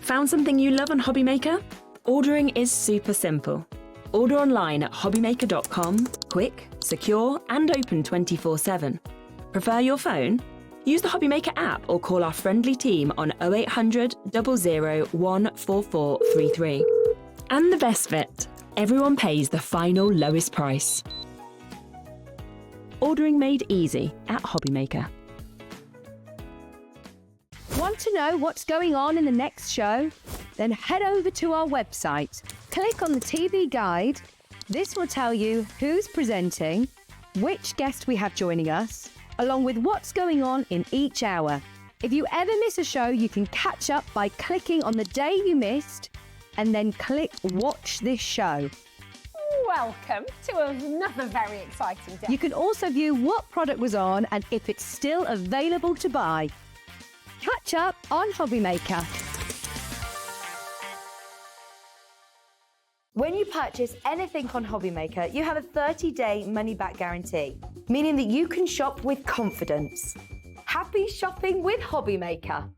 Found something you love on HobbyMaker? Ordering is super simple. Order online at hobbymaker.com, quick, secure, and open 24/7. Prefer your phone? Use the HobbyMaker app or call our friendly team on 0800 00 14433. And the best bit, everyone pays the final lowest price. Ordering made easy at HobbyMaker. Want to know what's going on in the next show? Then head over to our website. Click on the TV guide. This will tell you who's presenting, which guest we have joining us, along with what's going on in each hour. If you ever miss a show, you can catch up by clicking on the day you missed and then click Watch This Show. Welcome to another very exciting day. You can also view what product was on and if it's still available to buy. Catch up on HobbyMaker. When you purchase anything on HobbyMaker, you have a 30-day money-back guarantee, meaning that you can shop with confidence. Happy shopping with HobbyMaker.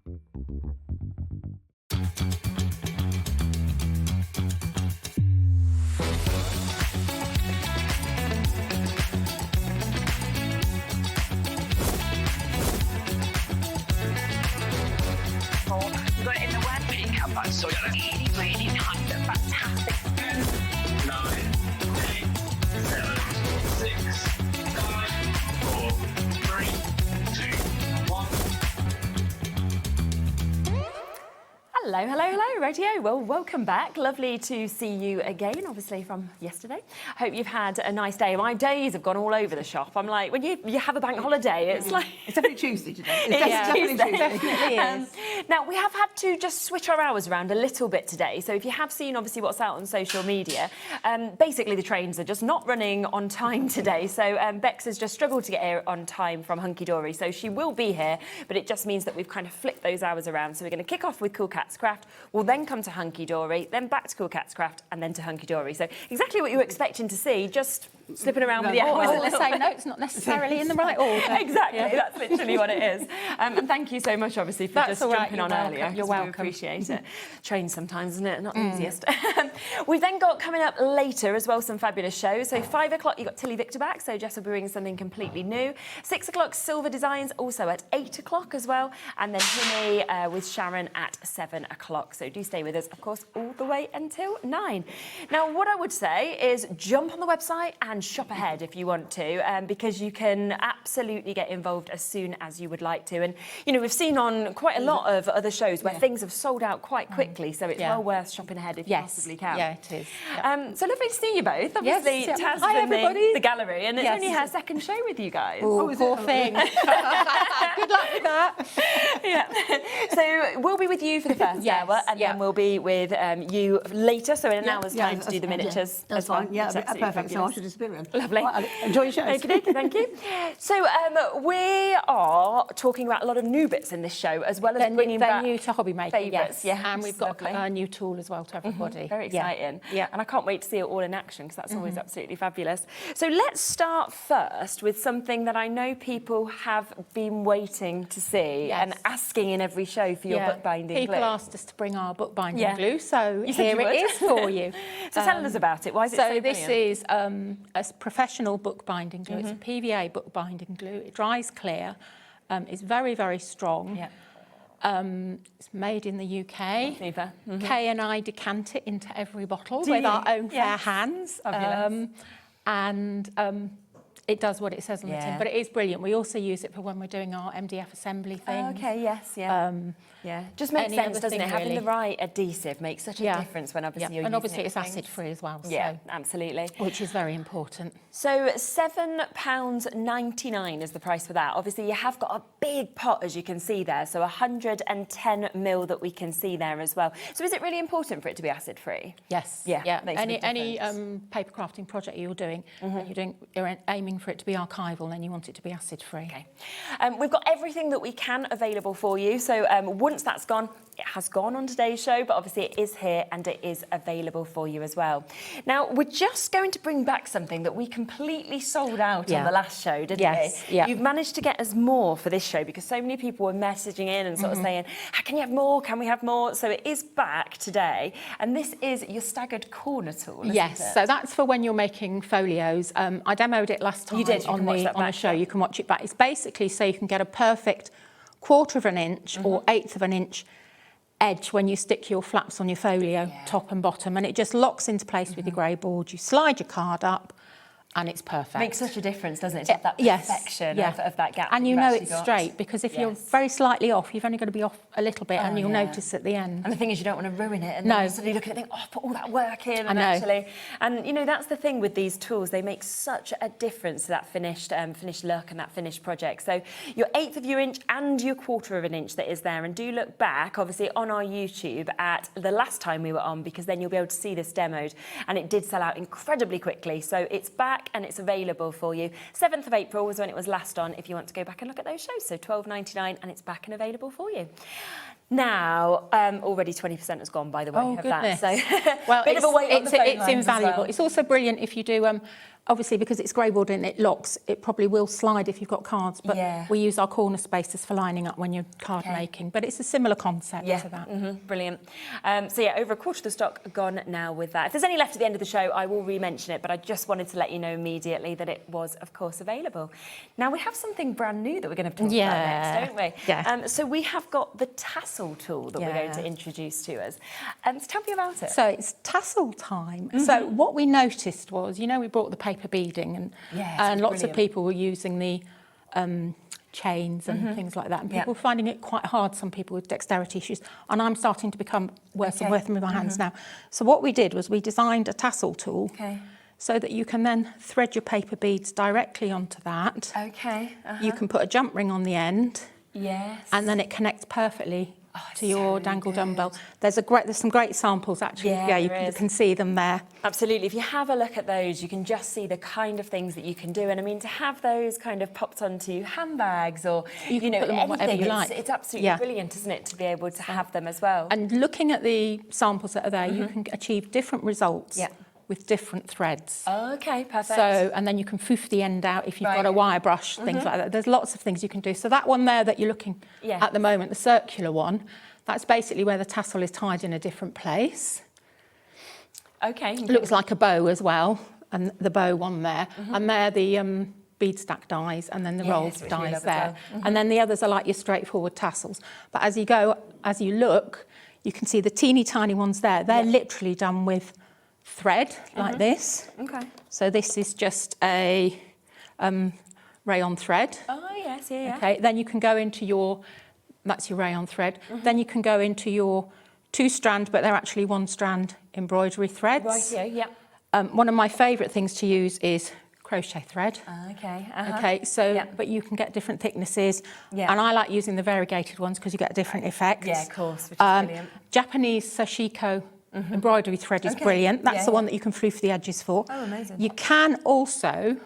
You got it in the word pickup, but so you're really, really kind of fantastic. 9, 8, 7, 6, 5, 4, 3, 2, 1. Hello, hello, hello, Radio. Well, welcome back. Lovely to see you again, obviously from yesterday. Hope you've had a nice day. My days have gone all over the shop. I'm like, when you have a bank holiday, it's like... It's definitely Tuesday today. It's definitely Tuesday. Tuesday. Now, we have had to just switch our hours around a little bit today. So if you have seen, obviously, what's out on social media, basically the trains are just not running on time today. So Beks has just struggled to get here on time from Hunkydory. So she will be here, but it just means that we've kind of flipped those hours around. So we're going to kick off with CoolKatzCraft. We'll then come to Hunkydory, then back to CoolKatzCraft, and then to Hunkydory. So exactly what you were expecting to see, just slipping around with the hours. Let's say no, it's not necessarily in the right order. Exactly, that's literally what it is. And thank you so much, obviously, for just jumping on earlier. You're welcome. We appreciate it. Trains sometimes, isn't it? Not the easiest. We've then got coming up later as well some fabulous shows. So 5 o'clock, you've got TillyViktor back, so Jess will be bringing something completely new. 6 o'clock, Silvar Designs, also at 8 o'clock as well. And then HIMI with Sharon at 7 o'clock. So do stay with us, of course, all the way until 9. Now, what I would say is jump on the website and shop ahead if you want to, because you can absolutely get involved as soon as you would like to. And, you know, we've seen on quite a lot of other shows where things have sold out quite quickly, so it's well worth shopping ahead if you possibly can. Yeah, it is. So lovely to see you both. Obviously, Yes, Taz hi, in everybody. the gallery, and it's Yes. only her second show with you guys. Oh, poor thing. Good luck with that. So we'll be with you for the first hour, and then we'll be with you later, so in an hour's time to do the miniatures. That's as well. fine. Yeah, It's absolutely perfect. So I fabulous. should disappear then. Lovely. Right, enjoy your shows. Okey-dokey, thank you. So we are talking about a lot of new bits in this show, as well as bringing back new to HobbyMaker, favourites. yes. And we've got Lovely. a new tool as well to everybody. Very exciting. Yeah. And I can't wait to see it all in action, because that's always absolutely fabulous. So let's start first with something that I know people have been waiting to see and asking in every show for your bookbinding glue. People asked us to bring our bookbinding glue, so You said here you it would. is for you. So tell us about it. Why is it so this brilliant? is a professional bookbinding glue. It's a PVA bookbinding glue. It dries clear. It's very, very strong. Yeah. It's made in the UK. Super. Kay and I decant it into every bottle with our own fair hands. Fabulous. It does what it says on the tin, but it is brilliant. We also use it for when we're doing our MDF assembly things. Okay, yes, just makes any sense, other doesn't it? thing, Having really. the right adhesive makes such a difference when obviously you're and using obviously it it's for things. acid-free as well. Yeah, so, absolutely. which is very important. So £7.99 is the price for that. Obviously, you have got a big pot, as you can see there, so 110 mil that we can see there as well. So is it really important for it to be acid-free? Yes. Yeah, makes a big Any difference. paper crafting project you're doing, you're aiming wanting for it to be archival, then you want it to be acid-free. Okay. We've got everything that we can available for you. So once that's gone, it has gone on today's show, but obviously it is here and it is available for you as well. Now, we're just going to bring back something that we completely sold out on the last show, didn't we? Yeah. You've managed to get us more for this show because so many people were messaging in and sort of saying, can you have more? Can we have more? So it is back today. And this is your staggered corner tool, isn't it? So that's for when you're making folios. I demoed it last time on the show. You can watch it back. It's basically so you can get a perfect 1/4 of an inch or 1/8 of an inch edge when you stick your flaps on your folio, top and bottom, and it just locks into place with your grey board. You slide your card up and it's perfect. Makes such a difference, doesn't it? To have that perfection of that gap. And you know it's straight, because if you're very slightly off, you've only got to be off a little bit and you'll notice at the end. And the thing is, you don't want to ruin it and then you suddenly look at it and think, oh, I put all that work in. And actually, and you know, that's the thing with these tools, they make such a difference to that finished look and that finished project. So your 1/8 of your inch and your 1/4 of an inch that is there, and do look back, obviously, on our YouTube at the last time we were on, because then you'll be able to see this demoed, and it did sell out incredibly quickly. So it's back and it's available for you. 7th of April was when it was last on, if you want to go back and look at those shows. So £12.99, and it's back and available for you. Now, already 20% has gone, by the way. Oh, goodness. So, well, bit of a weight on the phone it's lines invaluable. as well. It's also brilliant if you do, obviously, because it's grey board and it locks, it probably will slide if you've got cards, but we use our corner spaces for lining up when you're card making. But it's a similar concept to that. Brilliant. So yeah, over 1/4 of the stock gone now with that. If there's any left at the end of the show, I will re-mention it, but I just wanted to let you know immediately that it was, of course, available. Now, we have something brand new that we're going to talk about next, don't we? Yeah. So we have got the tassel tool that we're going to introduce to us. So tell me about it. So it's tassel time. So what we noticed was, you know, we brought the paper beading and lots of people were using the chains and things like that, and people were finding it quite hard, some people with dexterity issues, and I'm starting to become worse and worse with my hands now. So what we did was we designed a tassel tool so that you can then thread your paper beads directly onto that. You can put a jump ring on the end, and then it connects perfectly to your dangle dumbbell. There's some great samples actually. You can see them there. Absolutely. If you have a look at those, you can just see the kind of things that you can do. And I mean, to have those kind of popped onto handbags or you know, put them on whatever you like. It's absolutely brilliant, isn't it, to be able to have them as well. And looking at the samples that are there, you can achieve different results with different threads. Okay, perfect. So, and then you can foof the end out if you've got a wire brush, things like that. There's lots of things you can do. So that one there that you're looking at the moment, the circular one, that's basically where the tassel is tied in a different place. Okay. It looks like a bow as well, and the bow one there. And they're the bead stack dies, and then the rolled dies there. And then the others are like your straightforward tassels. But as you look, you can see the teeny tiny ones there. They're literally done with thread like this. So this is just a rayon thread. Oh yes, Okay, then you can go into your, that's your rayon thread. Then you can go into your 2-strand, but they're actually 1-strand embroidery threads. One of my favourite things to use is crochet thread. Okay, so but you can get different thicknesses, and I like using the variegated ones because you get different effects. Yeah, of course, which is brilliant. Japanese sashiko embroidery thread is brilliant. That's the one that you can floof the edges for. Oh, amazing. You can also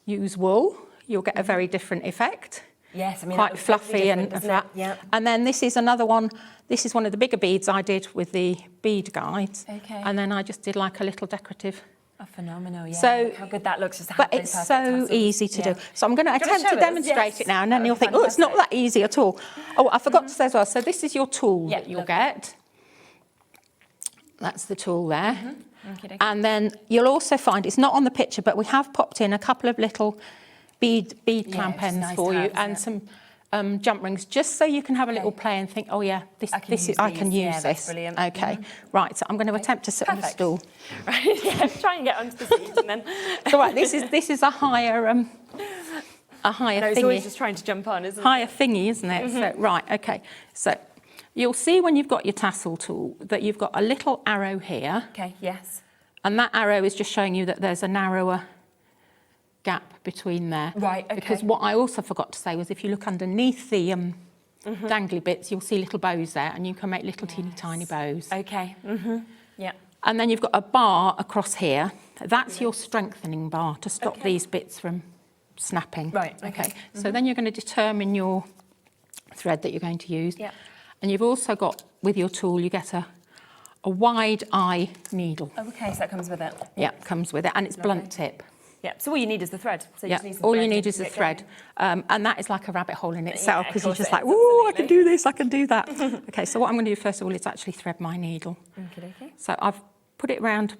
use wool. You'll get a very different effect. Yes, I mean, quite fluffy and flat. And then this is another one. This is one of the bigger beads I did with the bead guides. And then I just did like a little decorative. Oh, phenomenal, So how good that looks. But it's so easy to do. So I'm going to attempt to demonstrate it now, and then you'll think, oh, it's not that easy at all. Oh, I forgot to say as well. So this is your tool that you'll get. That's the tool there. And then you'll also find, it's not on the picture, but we have popped in a couple of little bead clamp ends for you, and some jump rings, just so you can have a little play and think, oh yeah, I can use this. Brilliant. Okay, right, so I'm going to attempt to sit on the stool. Right, try and get onto the seat and then... So right, this is a higher thingy. It's always just trying to jump on, isn't it? Higher thingy, isn't it? So, right, okay. So you'll see when you've got your tassel tool that you've got a little arrow here. Okay, yes. And that arrow is just showing you that there's a narrower gap between there. Right, okay. Because what I also forgot to say was if you look underneath the dangly bits, you'll see little bows there, and you can make little teeny tiny bows. Okay. Yeah. And then you've got a bar across here. That's your strengthening bar to stop these bits from snapping. Right, okay. So then you're going to determine your thread that you're going to use. Yeah. And you've also got, with your tool, you get a wide eye needle. Oh, okay, so that comes with it. Yeah, comes with it, and it's blunt tip. Yeah, so all you need is the thread. So you Yeah, just need some all thread you need to is the get thread. And that is like a rabbit hole in itself, Yeah, of because you're course just it like, is, ooh, I can absolutely. do this, I can do that. Okay, so what I'm going to do first of all is actually thread my needle. Okay. So I've put it round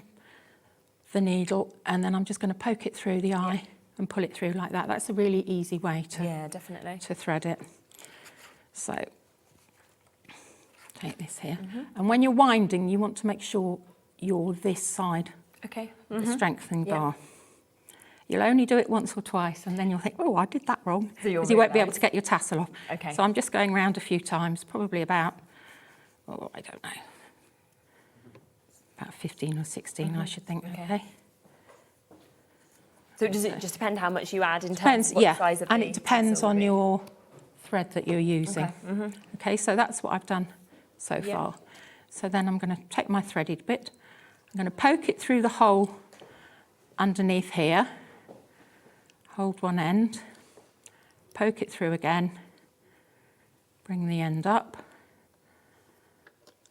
the needle, and then I'm just going to poke it through the eye and pull it through like that. That's a really easy way to, Yeah, definitely. to thread it. So take this here. And when you're winding, you want to make sure you're this side, Okay. the strengthening Yeah. bar. You'll only do it once or twice, and then you'll think, oh, I did that wrong, So you'll because you won't be able realise. to get your tassel off. Okay. So I'm just going round a few times, probably about, oh, I don't know, about 15 or 16, I should think. Okay. So does it just depend how much you add in terms Depends, of what size of and the it depends tassel will on be? your thread that you're using. Okay, so that's what I've done so Yeah. far. So then I'm going to take my threaded bit, I'm going to poke it through the hole underneath here, hold one end, poke it through again, bring the end up.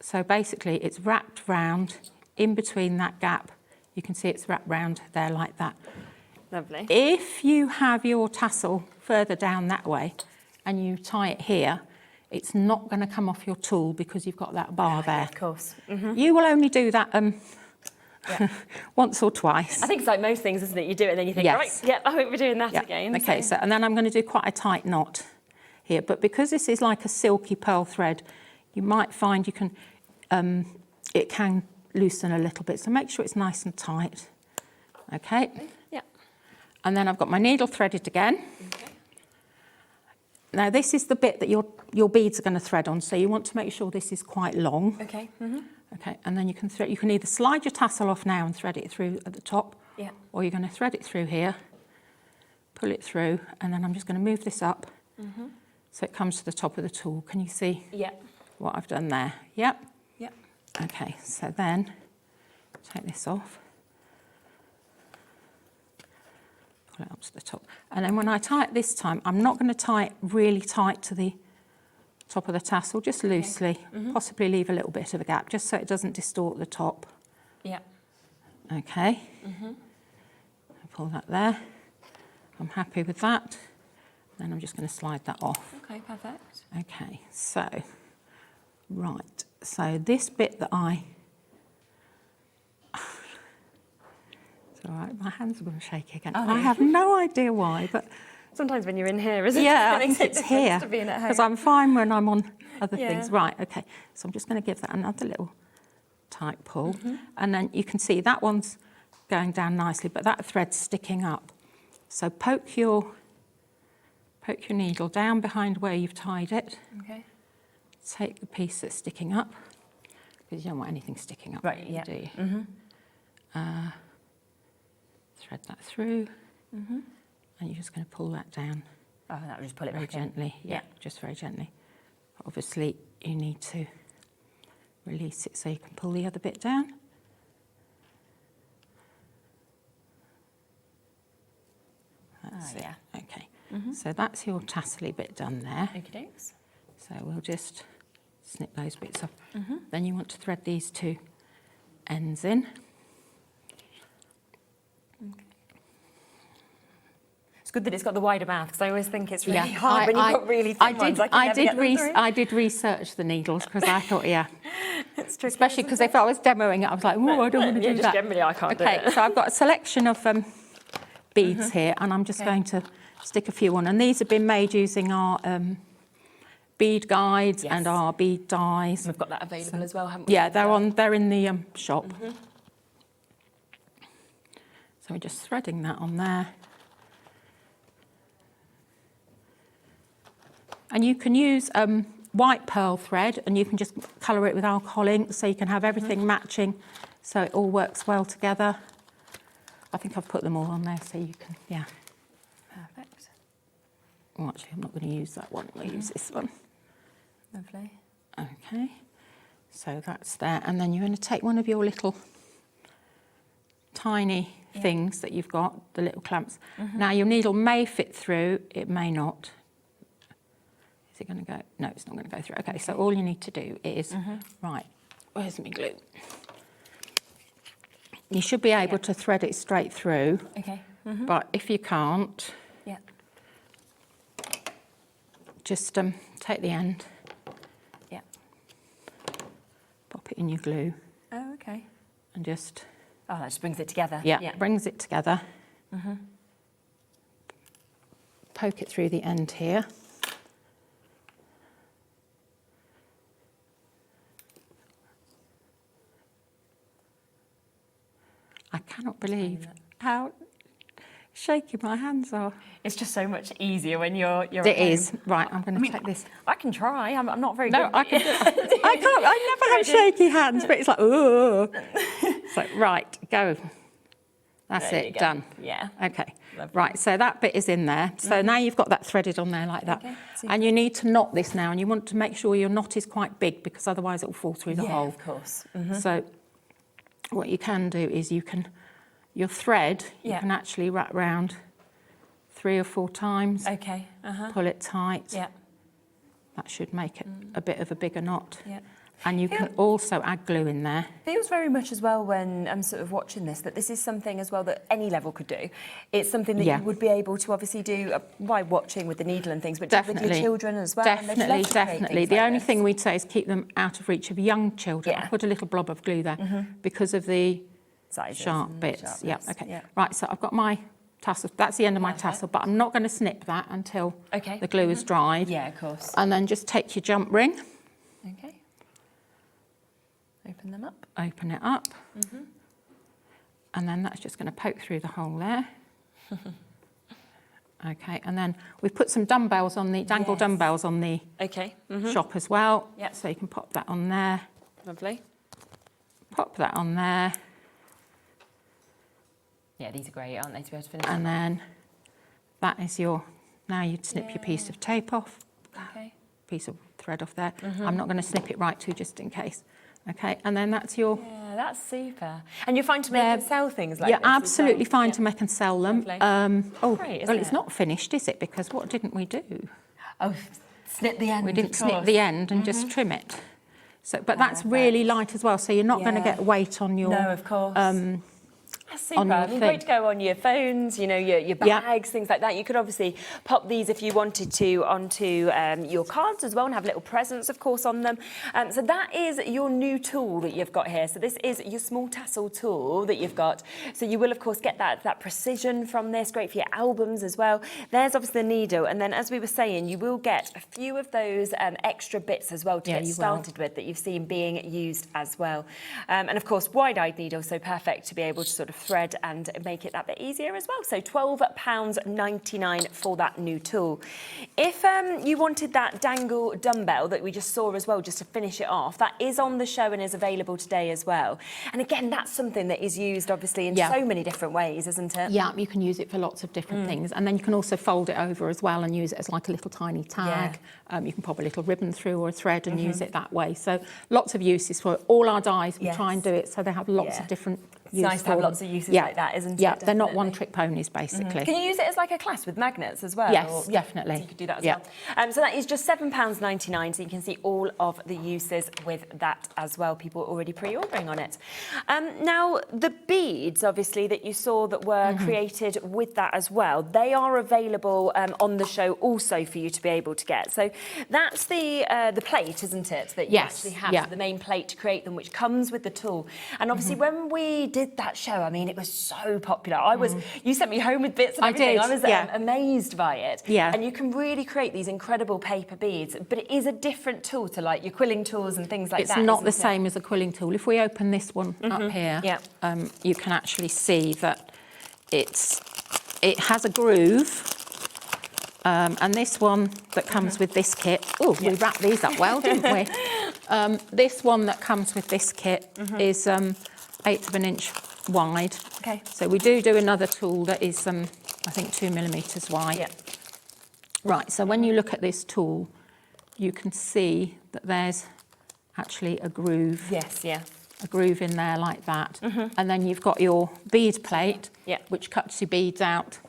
So basically it's wrapped round in between that gap. You can see it's wrapped round there like that. Lovely. If you have your tassel further down that way and you tie it here, it's not going to come off your tool because you've got that bar there. Of course. You will only do that once or twice. I think it's like most things, isn't it? You do it and then you think, Yes. right, yeah, I won't be doing that Yeah. again. Okay, so and then I'm going to do quite a tight knot here, but because this is like a silky pearl thread, you might find you can, it can loosen a little bit. So make sure it's nice and tight. Okay. Yeah. And then I've got my needle threaded again. Okay. Now this is the bit that your beads are going to thread on, so you want to make sure this is quite long. Okay. Okay, and then you can thread. You can either slide your tassel off now and thread it through at the top, Yeah. or you're going to thread it through here, pull it through, and then I'm just going to move this up so it comes to the top of the tool. Can you see Yeah. what I've done there? Yep. Yeah. Okay, so then take this off, pull it up to the top, and then when I tie it this time, I'm not going to tie it really tight to the top of the tassel, just loosely, possibly leave a little bit of a gap, just so it doesn't distort the top. Yeah. Okay, pull that there, I'm happy with that, then I'm just going to slide that off. Okay, perfect. Okay, so, right, so this bit that it's all right, my hands are going to shake again. I have no idea why, but Sometimes when you're in here, isn't it? yeah, It I makes think a it's difference here, to being at home. because I'm fine when I'm on other Yeah. things. Right, okay, so I'm just going to give that another little tight pull, and then you can see that one's going down nicely, but that thread's sticking up. So poke your needle down behind where you've tied it, Okay. take the piece that's sticking up, because you don't want anything sticking up, Right, really, yeah. do you? Thread that through, and you're just going to pull that down Oh, that will just pull it very back in. gently. Yeah, just very gently. Obviously, you need to release it so you can pull the other bit down. That's it. Yeah. Okay. So that's your tassel-y bit done there. Okie dokes. So we'll just snip those bits off. Then you want to thread these two ends in. It's good that it's got the wider mouth, because I always think it's really Yeah, hard when you've got really thin ones. I did research the needles, because I thought, yeah, It's tricky, especially because if I was demoing it, I was like, oh, I don't want to yeah, do just that. generally I can't do Okay, it. so I've got a selection of beads here, and I'm just going to stick a few on. And these have been made using our bead guides Yes. and our bead dies. We've got that available as well, haven't we? Yeah, they're in the shop. So we're just threading that on there. And you can use white pearl thread, and you can just colour it with alcohol ink, so you can have everything matching, so it all works well together. I think I've put them all on there, so you can, yeah. Perfect. Well, actually, I'm not going to use that one. I'll use this one. Lovely. Okay, so that's there. And then you're going to take one of your little tiny things that you've got, the little clamps. Now your needle may fit through, it may not. Is it going to go? No, it's not going to go through. Okay, so all you need to do is, right, where's my glue? You should be able to thread it straight through. Okay. But if you can't, just take the end, pop it in your glue. Oh, okay. And just... Oh, that just brings it together. Brings it together. Poke it through the end here. I cannot believe how shaky my hands are. It's just so much easier when you're It at home. is. Right, I'm going to take this. I can try. I'm not very good. No, I can do it. I can't. I never have shaky hands, but it's like, oh. So, right, go. That's There you it, go. done. Yeah. Okay. Lovely. Right, so that bit is in there. So now you've got that threaded on there like that. Okay, And you need to knot this now, and you want to make sure your knot is quite big because otherwise it will fall through the hole. Of course. So what you can do is your thread, you can actually wrap round 3 or 4 times, Okay. pull it tight. Yeah. That should make it a bit of a bigger knot. Yeah. And you can also add glue in there. Feels very much as well when I'm sort of watching this that this is something as well that any level could do. It's something that you would be able to obviously do by watching with the needle and things, but do with your children as well. and they'd love to create Definitely. things The like only this. thing we'd say is keep them out of reach of young children. I put a little blob of glue there because of the Sizes sharp and bits. Yeah, sharpness, okay. yeah. Right, so I've got my tassel. That's the end of my tassel, but I'm not going to snip that until the glue is dried. Yeah, of course. And then just take your jump ring. Okay. Open them up. Open it up. And then that's just going to poke through the hole there. Okay, and then we've put some dumbbells on the, dangle dumbbells on the shop as well. Yep. So you can pop that on there. Lovely. Pop that on there. Yeah, these are great, aren't they, to be able to finish? And then that is your, now you'd snip your piece of tape off, Okay. piece of thread off there. I'm not going to snip it right to just in case. Okay, and then that's your... Yeah, that's super. And you're fine to make and sell things like yeah, this as well? absolutely fine to make and sell them. Lovely. Oh, Great, isn't well, it's it? not finished, is it? Because what didn't we do? Oh, snip the end. We didn't snip the end and just trim it. So, but that's really light as well, so you're not going to get weight on your... No, of course. That's super. on your I mean, thing. great to go on your phones, you know, your bags, things like that. You could obviously pop these if you wanted to onto your cards as well and have little presents, of course, on them. So that is your new tool that you've got here. So this is your small tassel tool that you've got. So you will, of course, get that precision from this. Great for your albums as well. There's obviously the needle. And then, as we were saying, you will get a few of those extra bits as well to get started with that you've seen being used as well. And, of course, wide-eyed needle, so perfect to be able to sort of thread and make it that bit easier as well. So £12.99 for that new tool. If you wanted that dangle dumbbell that we just saw as well, just to finish it off, that is on the show and is available today as well. And again, that's something that is used obviously in so many different ways, isn't it? Yeah, you can use it for lots of different things. And then you can also fold it over as well and use it as like a little tiny tag. You can pop a little ribbon through or a thread and use it that way. So lots of uses for it. All our dies, we try and do it so they have lots of different It's nice to have lots of uses like that, isn't it? Yeah, they're not one-trick ponies, basically. Can you use it as like a clasp with magnets as well? Yes, definitely. So you could do that as well. So that is just £7.99, so you can see all of the uses with that as well. People are already pre-ordering on it. Now, the beads, obviously, that you saw that were created with that as well, they are available on the show also for you to be able to get. So that's the plate, isn't it, that you actually have, so the main plate to create them, which comes with the tool. And obviously, when we did that show, I mean, it was so popular. You sent me home with bits and everything. I was amazed by it. Yeah. And you can really create these incredible paper beads, but it is a different tool to like your quilling tools and things like that. It's not the same as a quilling tool. If we open this one up here, you can actually see that it has a groove. And this one that comes with this kit, we wrapped these up well, didn't we? This one that comes with this kit is 1/8 of an inch wide. Okay. So we do another tool that is, I think, 2 millimetres wide. Yeah. Right, so when you look at this tool, you can see that there's actually a groove. Yes, yeah. a groove in there like that. And then you've got your bead plate, which cuts your beads out.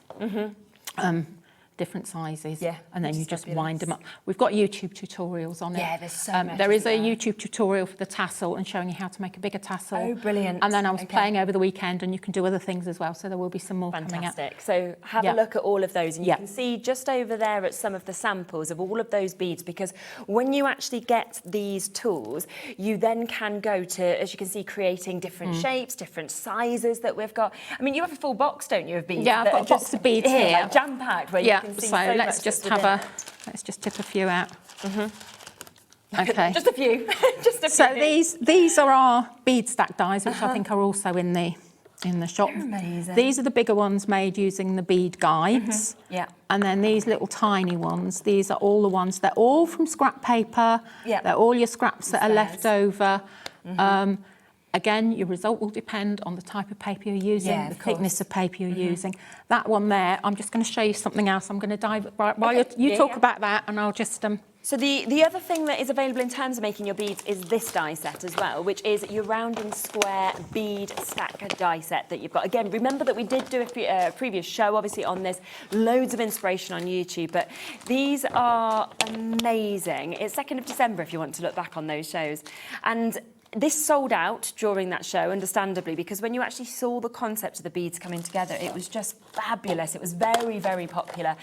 Different sizes, and then you just wind them up. We've got YouTube tutorials on it. Yeah, there's so much. There is a YouTube tutorial for the tassel and showing you how to make a bigger tassel. Oh, brilliant. And then I was playing over the weekend, and you can do other things as well, so there will be some more coming up. Fantastic. So have a look at all of those, and you can see just over there at some of the samples of all of those beads, because when you actually get these tools, you then can go to, as you can see, creating different shapes, different sizes that we've got. I mean, you have a full box, don't you, of beads? Yeah, I've got a box of beads here. Like jam-packed, where you can see so let's much just that's have within it. let's just tip a few out. Okay. Just a few. Just a few. So these are our bead stack dies, which I think are also in the shop. They're amazing. These are the bigger ones made using the bead guides. Yeah. And then these little tiny ones, these are all the ones, they're all from scrap paper. Yeah. They're all your scraps that are left over. Again, your result will depend on the type of paper you're using, the thickness of paper you're using. That one there, I'm just going to show you something else. I'm going to dive right while you talk about that, and I'll just So the other thing that is available in terms of making your beads is this die set as well, which is your rounding square bead stack die set that you've got. Again, remember that we did do a previous show, obviously, on this. Loads of inspiration on YouTube, but these are amazing. It's 2nd of December if you want to look back on those shows. And this sold out during that show, understandably, because when you actually saw the concept of the beads coming together, it was just fabulous. It was very, very popular.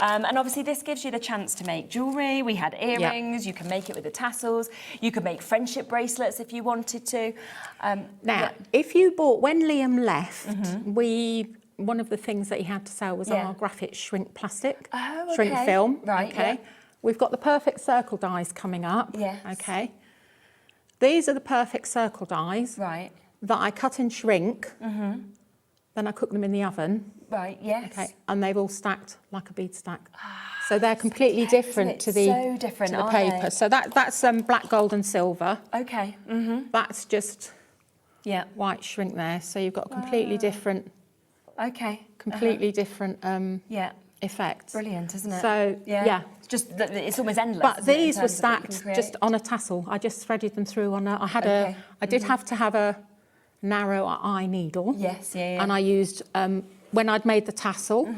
And obviously this gives you the chance to make jewellery. We had earrings. You can make it with the tassels. You could make friendship bracelets if you wanted to. Now, if you bought, when Liam left, one of the things that he had to sell was our graphite shrink plastic, shrink film. Right, okay. We've got the perfect circle dies coming up. Yes. Okay. These are the perfect circle dies that I cut and shrink. Then I cook them in the oven. Right, yes. Okay, and they've all stacked like a bead stack. So they're completely different to the, paper. So that's black, gold and silver. Okay. That's just white shrink there. So you've got a completely different, completely different effect. Brilliant, isn't it? So it's just it's almost endless. But these were stacked just on a tassel. I just threaded them through on a. I did have to have a narrow eye needle. Yes, And I used when I'd made the tassel.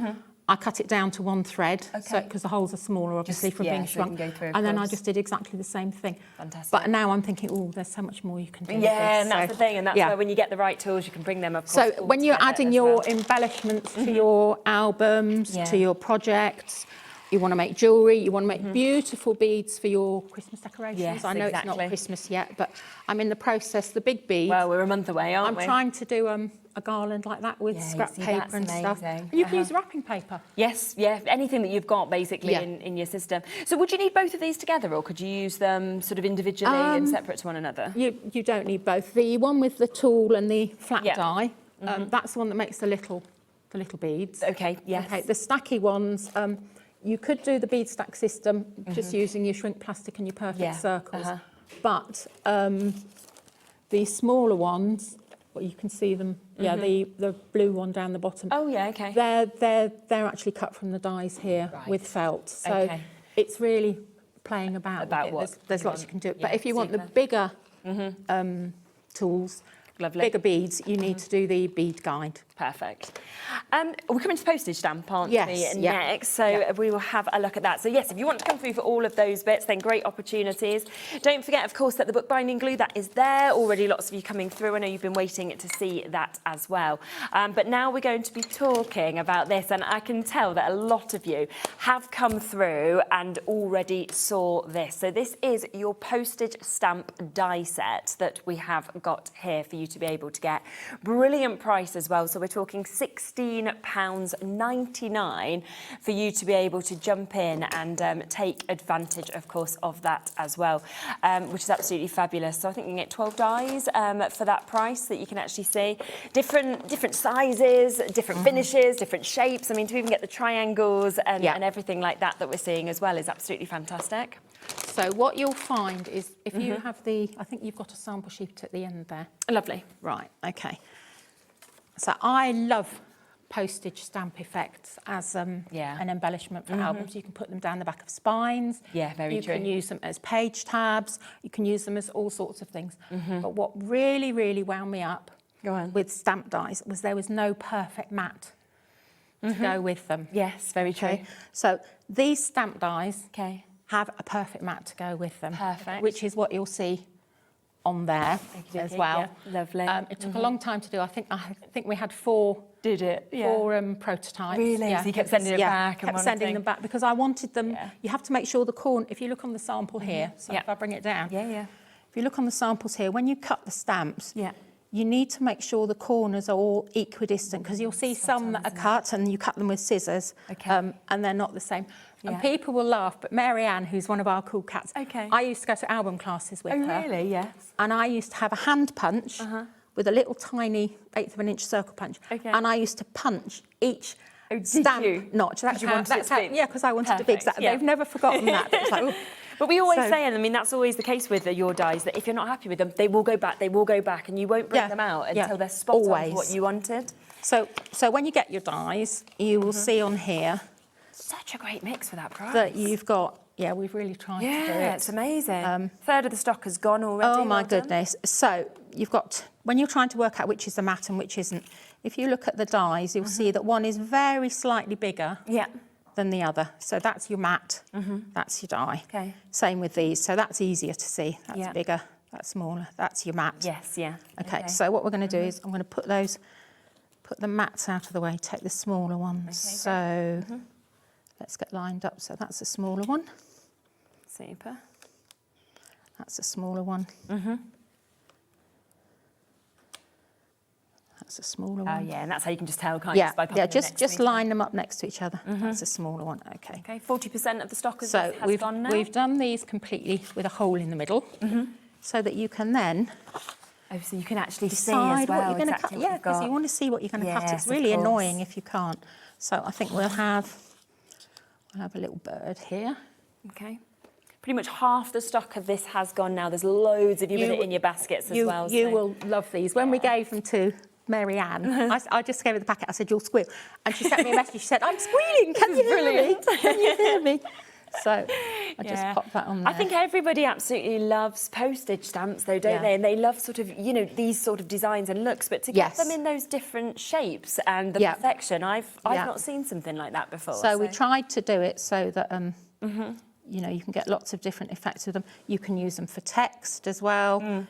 I cut it down to one thread, so because the holes are smaller, obviously, from being shrunk. And then I just did exactly the same thing. Fantastic. But now I'm thinking, oh, there's so much more you can do. Yeah, and that's the thing, and that's where when you get the right tools, you can bring them up. So when you're adding your embellishments to your albums, to your projects, you want to make jewellery, you want to make beautiful beads for your Christmas decorations. Yes, I know it's not Christmas yet, but I'm in the process, the big beads. Well, we're a month away, aren't we? I'm trying to do a garland like that with scrap paper and stuff. And you can use wrapping paper. Yes, anything that you've got basically in your system. So would you need both of these together, or could you use them sort of individually and separate to one another? You don't need both. The one with the tool and the flat die, that's the one that makes the little beads. Okay, yes. Okay, the stacky ones, you could do the bead stack system just using your shrink plastic and your perfect circles. But the smaller ones, well, you can see them. Yeah, the blue one down the bottom. Oh yeah, okay. They're actually cut from the dies here with felt. So it's really playing about with it. There's lots you can do. But if you want the bigger tools, bigger beads, you need to do the bead guide. Perfect. We're coming to postage stamp, aren't we, Yes, next? So we will have a look at that. So yes, if you want to come through for all of those bits, then great opportunities. Don't forget, of course, that the bookbinding glue, that is there. Already lots of you coming through. I know you've been waiting to see that as well. But now we're going to be talking about this, and I can tell that a lot of you have come through and already saw this. So this is your postage stamp die set that we have got here for you to be able to get. Brilliant price as well. So we're talking £16.99 for you to be able to jump in and take advantage, of course, of that as well, which is absolutely fabulous. So I think you can get 12 dies for that price that you can actually see. Different sizes, different finishes, different shapes. I mean, to even get the triangles and everything like that we're seeing as well is absolutely fantastic. So what you'll find is if you have I think you've got a sample sheet at the end there. Lovely. Right, okay. So I love postage stamp effects as an Yeah. embellishment for albums. You can put them down the back of spines. Yeah, very true. You can use them as page tabs. You can use them as all sorts of things. But what really, really wound me up with stamp dies was there was no perfect mat to go with them. Yes, very true. Okay? So these stamp dies Okay. have a perfect mat to go with them. Perfect. Which is what you'll see on there as well. Yeah, lovely. It took a long time to do. I think we had 4 Did it? Yeah. 4 prototypes. Really? So you kept sending it back and kept sending them back because I wanted them. Yeah. You have to make sure the corner. If you look on the sample here, so if I bring it down. Yeah. If you look on the samples here, when you cut the stamps, Yeah. you need to make sure the corners are all equidistant because you'll see some that are cut and you cut them with scissors, Okay. and they're not the same. Yeah. And people will laugh, but Mary Ann, who's one of our cool cats, Okay. I used to go to album classes with her. Really? Yes. And I used to have a hand punch with a little tiny 1/8 of an inch circle punch. Okay. And I used to punch each did stamp you? notch. That's you how, wanted it that's to how, be yeah, because I wanted to be perfect, exact. yeah. They've never forgotten that. It's like, oh. But we always So- say, and I mean, that's always the case with your dies, that if you're not happy with them, they will go back, and you won't bring them out until they're spot on always. for what you wanted. So when you get your dies, you will see on here Such a great mix for that price. that you've got, we've really tried to do it. Yeah, it's amazing. Third of the stock has gone already. Oh my well done. goodness. So you've got, when you're trying to work out which is the matte and which isn't, if you look at the dies, you'll see that one is very slightly bigger Yeah. than the other. So that's your matte, that's your die. Okay. Same with these, so that's easier to see. That's Yeah. bigger, that's smaller, that's your matte. Yes, yeah. Okay, so what we're going to do is I'm going to put the mats out of the way, take the smaller ones. So let's get lined up. So that's a smaller one. Super. That's a smaller one. That's a smaller Oh, one. yeah, and that's how you can just tell, can't you? Yeah, By popping them next to just each other. line them up next to each other. That's a smaller one. Okay. Okay, 40% of the stock has So gone now. we've done these completely with a hole in the middle, so that you can then Oh, so you can actually see decide as well what you're going to exactly cut. what Yeah, you've because got. you want to see what you're going to cut. Yes, It's of really course. annoying if you can't. So I think we'll have a little bird here. Okay. Pretty much half the stock of this has gone now. There's loads of you with it in your baskets as well. You so- will love these. When we gave them to Mary Ann, I just gave her the packet. I said, "You'll squeal," and she sent me a message. She said, "I'm squealing. Can you hear me? Can you hear me?" So I just popped that on there. I think everybody absolutely loves postage stamps, though, don't they? And they love sort of, these sort of designs and looks. But to get them in those different shapes and the perfection, I've not seen something like that before. So we tried to do it so that you can get lots of different effects with them. You can use them for text as well.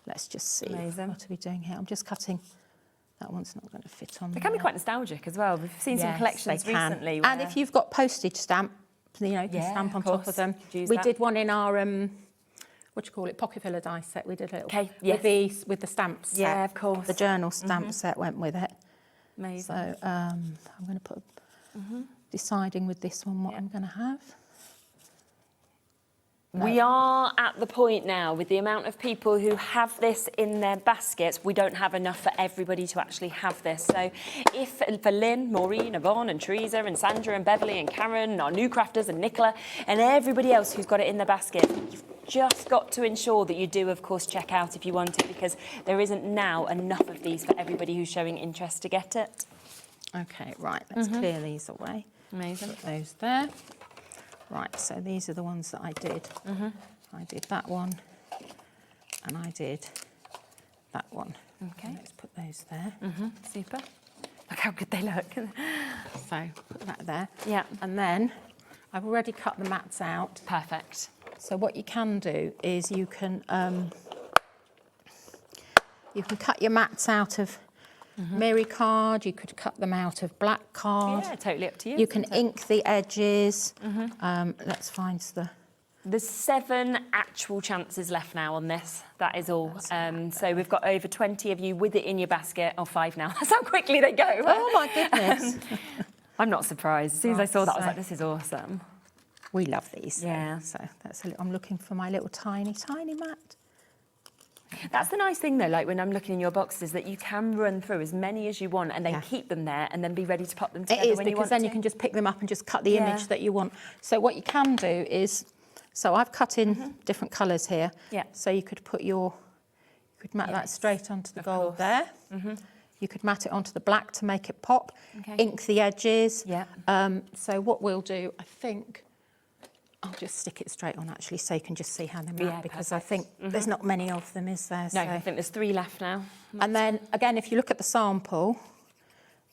Let's just see. Amazing. What are we doing here? I'm just cutting. That one's not going to fit on They there. can be quite nostalgic as well. We've seen some collections they can. recently. And if you've got postage stamp, you can stamp on top of them. Use We that. did one in our pocket filler die set. We did a little with the stamps. Set. Yeah, of course. The journal stamp set went with it. Amazing. So I'm going to put deciding with this one what I'm going to have. We are at the point now with the amount of people who have this in their baskets, we don't have enough for everybody to actually have this. So if for Lynn, Maureen, Yvonne and Teresa and Sandra and Beverly and Karen, our new crafters and Nicola and everybody else who's got it in their basket, you've just got to ensure that you do, of course, check out if you want it, because there isn't now enough of these for everybody who's showing interest to get it. Okay, right, let's clear these away. Amazing. Put those there. Right, so these are the ones that I did. I did that one, and I did that one. Okay. Let's put those there. Super. Look how good they look. So put that there. Yeah. And then I've already cut the mats out. Perfect. So what you can do is you can cut your mats out of mirror card. You could cut them out of black card. Yeah, totally up to you. You can ink the edges. Let's find the... There's 7 actual chances left now on this. That is all. So we've got over 20 of you with it in your basket. Oh, 5 now. That's how quickly they go. Oh, my goodness. I'm not surprised. As soon as I saw that, I was So- like, this is awesome. We love these. Yeah. So that's I'm looking for my little tiny mat. That's the nice thing, though, like when I'm looking in your boxes, that you can run through as many as you want and then keep them there and then be ready to pop them together It is, when you because want then to. you can just pick them up and just cut the image that you want. So what you can do is, so I've cut in different colours here. Yeah. So you could put you could map that straight onto the gold course. there. You could mat it onto the black to make it pop, Okay. ink the edges. Yeah. So what we'll do, I think, I'll just stick it straight on actually so you can just see how they mat, Yeah, because perfect. I think there's not many of them, is there? No, So- I think there's 3 left now. And then again, if you look at the sample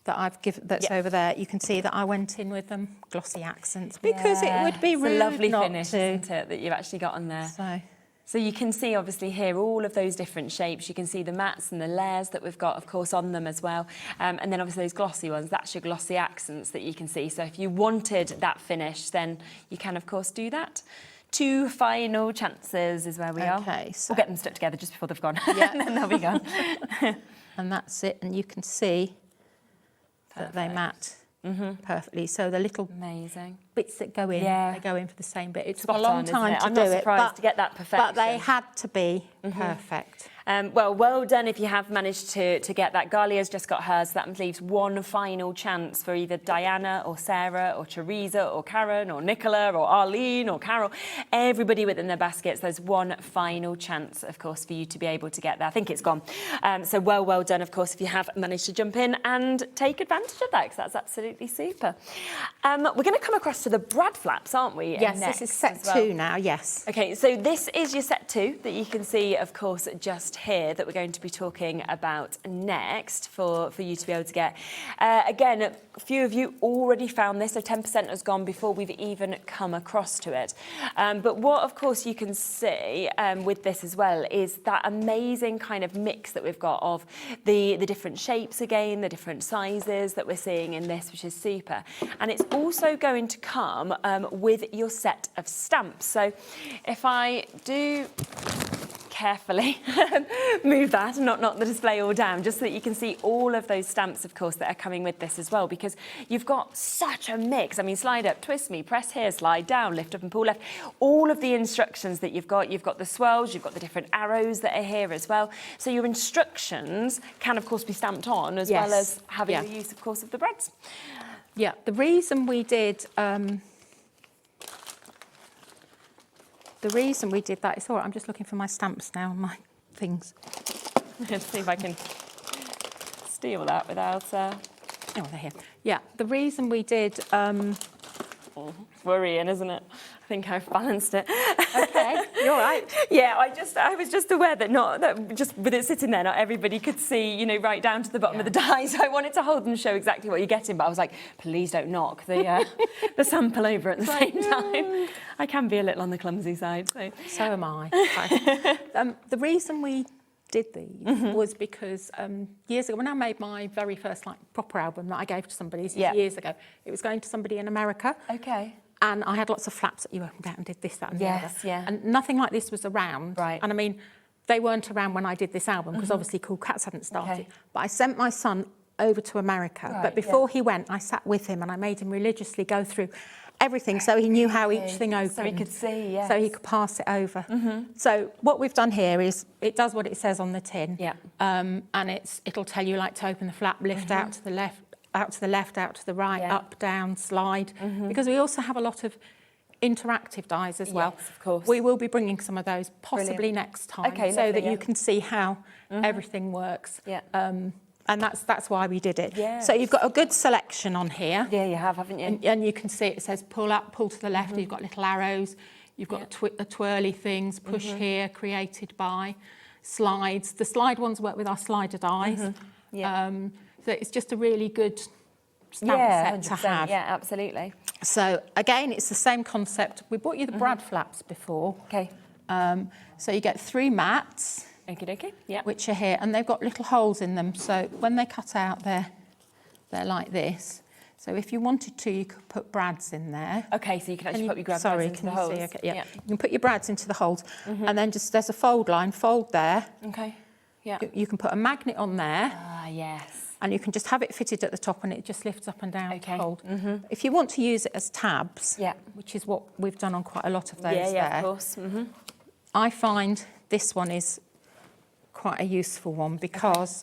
that I've given, that's over there, you can see that I went in with them glossy accents because it would be it's rude a lovely not finish, to. isn't it, that you've actually got on there. So So you can see obviously here all of those different shapes. You can see the mats and the layers that we've got, of course, on them as well. And then obviously those glossy ones, that's your glossy accents that you can see. So if you wanted that finish, then you can, of course, do that. 2 final chances is where we are. Okay, so- We'll get them stuck together just before they've gone. Yeah. And then they'll be gone. and that's it, and you can see that they mat perfectly. So the little Amazing. bits that go in, Yeah. they go in for the same bit. It took Spot a long on, isn't time it? to I'm do not it, surprised to get that but they perfection. had to be perfect. Well done if you have managed to get that. Galia's just got hers, so that leaves 1 final chance for either Diana or Sarah or Teresa or Karen or Nicola or Arlene or Carol. Everybody within their baskets, there's 1 final chance, of course, for you to be able to get there. I think it's gone. So well done, of course, if you have managed to jump in and take advantage of that, because that's absolutely super. We're going to come across to the brad flaps, aren't we? Yes, next this is set as well. 2 now, yes. Okay, so this is your set 2 that you can see, of course, just here that we're going to be talking about next for you to be able to get. Again, a few of you already found this, so 10% has gone before we've even come across to it. But what, of course, you can see with this as well is that amazing kind of mix that we've got of the different shapes again, the different sizes that we're seeing in this, which is super. And it's also going to come with your set of stamps. So if I do carefully move that, not knock the display all down, just so that you can see all of those stamps, of course, that are coming with this as well, because you've got such a mix. I mean, slide up, twist me, press here, slide down, lift up and pull left. All of the instructions that you've got the swirls, you've got the different arrows that are here as well. So your instructions can, of course, be stamped on as well as having the use, of course, of the brads. Yeah, the reason we did that, it's all right, I'm just looking for my stamps now and my things. Let's see if I can steal that without... Oh, they're here. Yeah, the reason we did... worrying, isn't it? I think I've balanced it. Okay, you're all right. Yeah, I was just aware that just with it sitting there, not everybody could see, right down to the bottom of the die. So I wanted to hold and show exactly what you're getting, but I was like, please don't knock the sample over at the same time. I can be a little on the clumsy side. So am I. The reason we did these was because years ago, when I made my very first proper album that I gave to somebody years ago, it was going to somebody in America. Okay. And I had lots of flaps that you opened out and did this, that and the other. Yeah. And nothing like this was around. Right. And I mean, they weren't around when I did this album because obviously Cool Cats hadn't started. Okay. But I sent my son over to America. Right, but before he went, I sat with him and I made him religiously go through everything so he knew how each thing opened. So he could see, yes. So he could pass it over. So what we've done here is it does what it says on the tin. Yeah. And it'll tell you to open the flap, lift out to the left, out to the left, out to the right, up, down, slide. Because we also have a lot of interactive dies as well. Yes, of course. We will be bringing some of those possibly next time, Okay, so lovely, that you can see how everything works. Yeah. And that's why we did it. Yes. So you've got a good selection on here. Yeah, you have, haven't you? And you can see it says pull up, pull to the left. You've got little arrows. You've got the twirly things, push here, created by, slides. The slide ones work with our slider dies. So it's just a really good stamp set to 100%, have. Yeah, absolutely. So again, it's the same concept. We bought you the brad flaps before. Okay. So you get 3 mats, Okie dokie. Yeah. which are here, and they've got little holes in them. So when they cut out, they're like this. So if you wanted to, you could put brads in there. Okay, so you can actually put your grab Sorry, into can the you holes. see? Okay, yeah. You can put your brads into the holes, and then just there's a fold line, fold there. Okay. Yeah. You can put a magnet on there. Ah, yes. And you can just have it fitted at the top and it just lifts up and down Okay. to hold. If you want to use it as tabs, Yeah. which is what we've done on quite a lot of those Yeah, there, of course. I find this one is quite a useful one because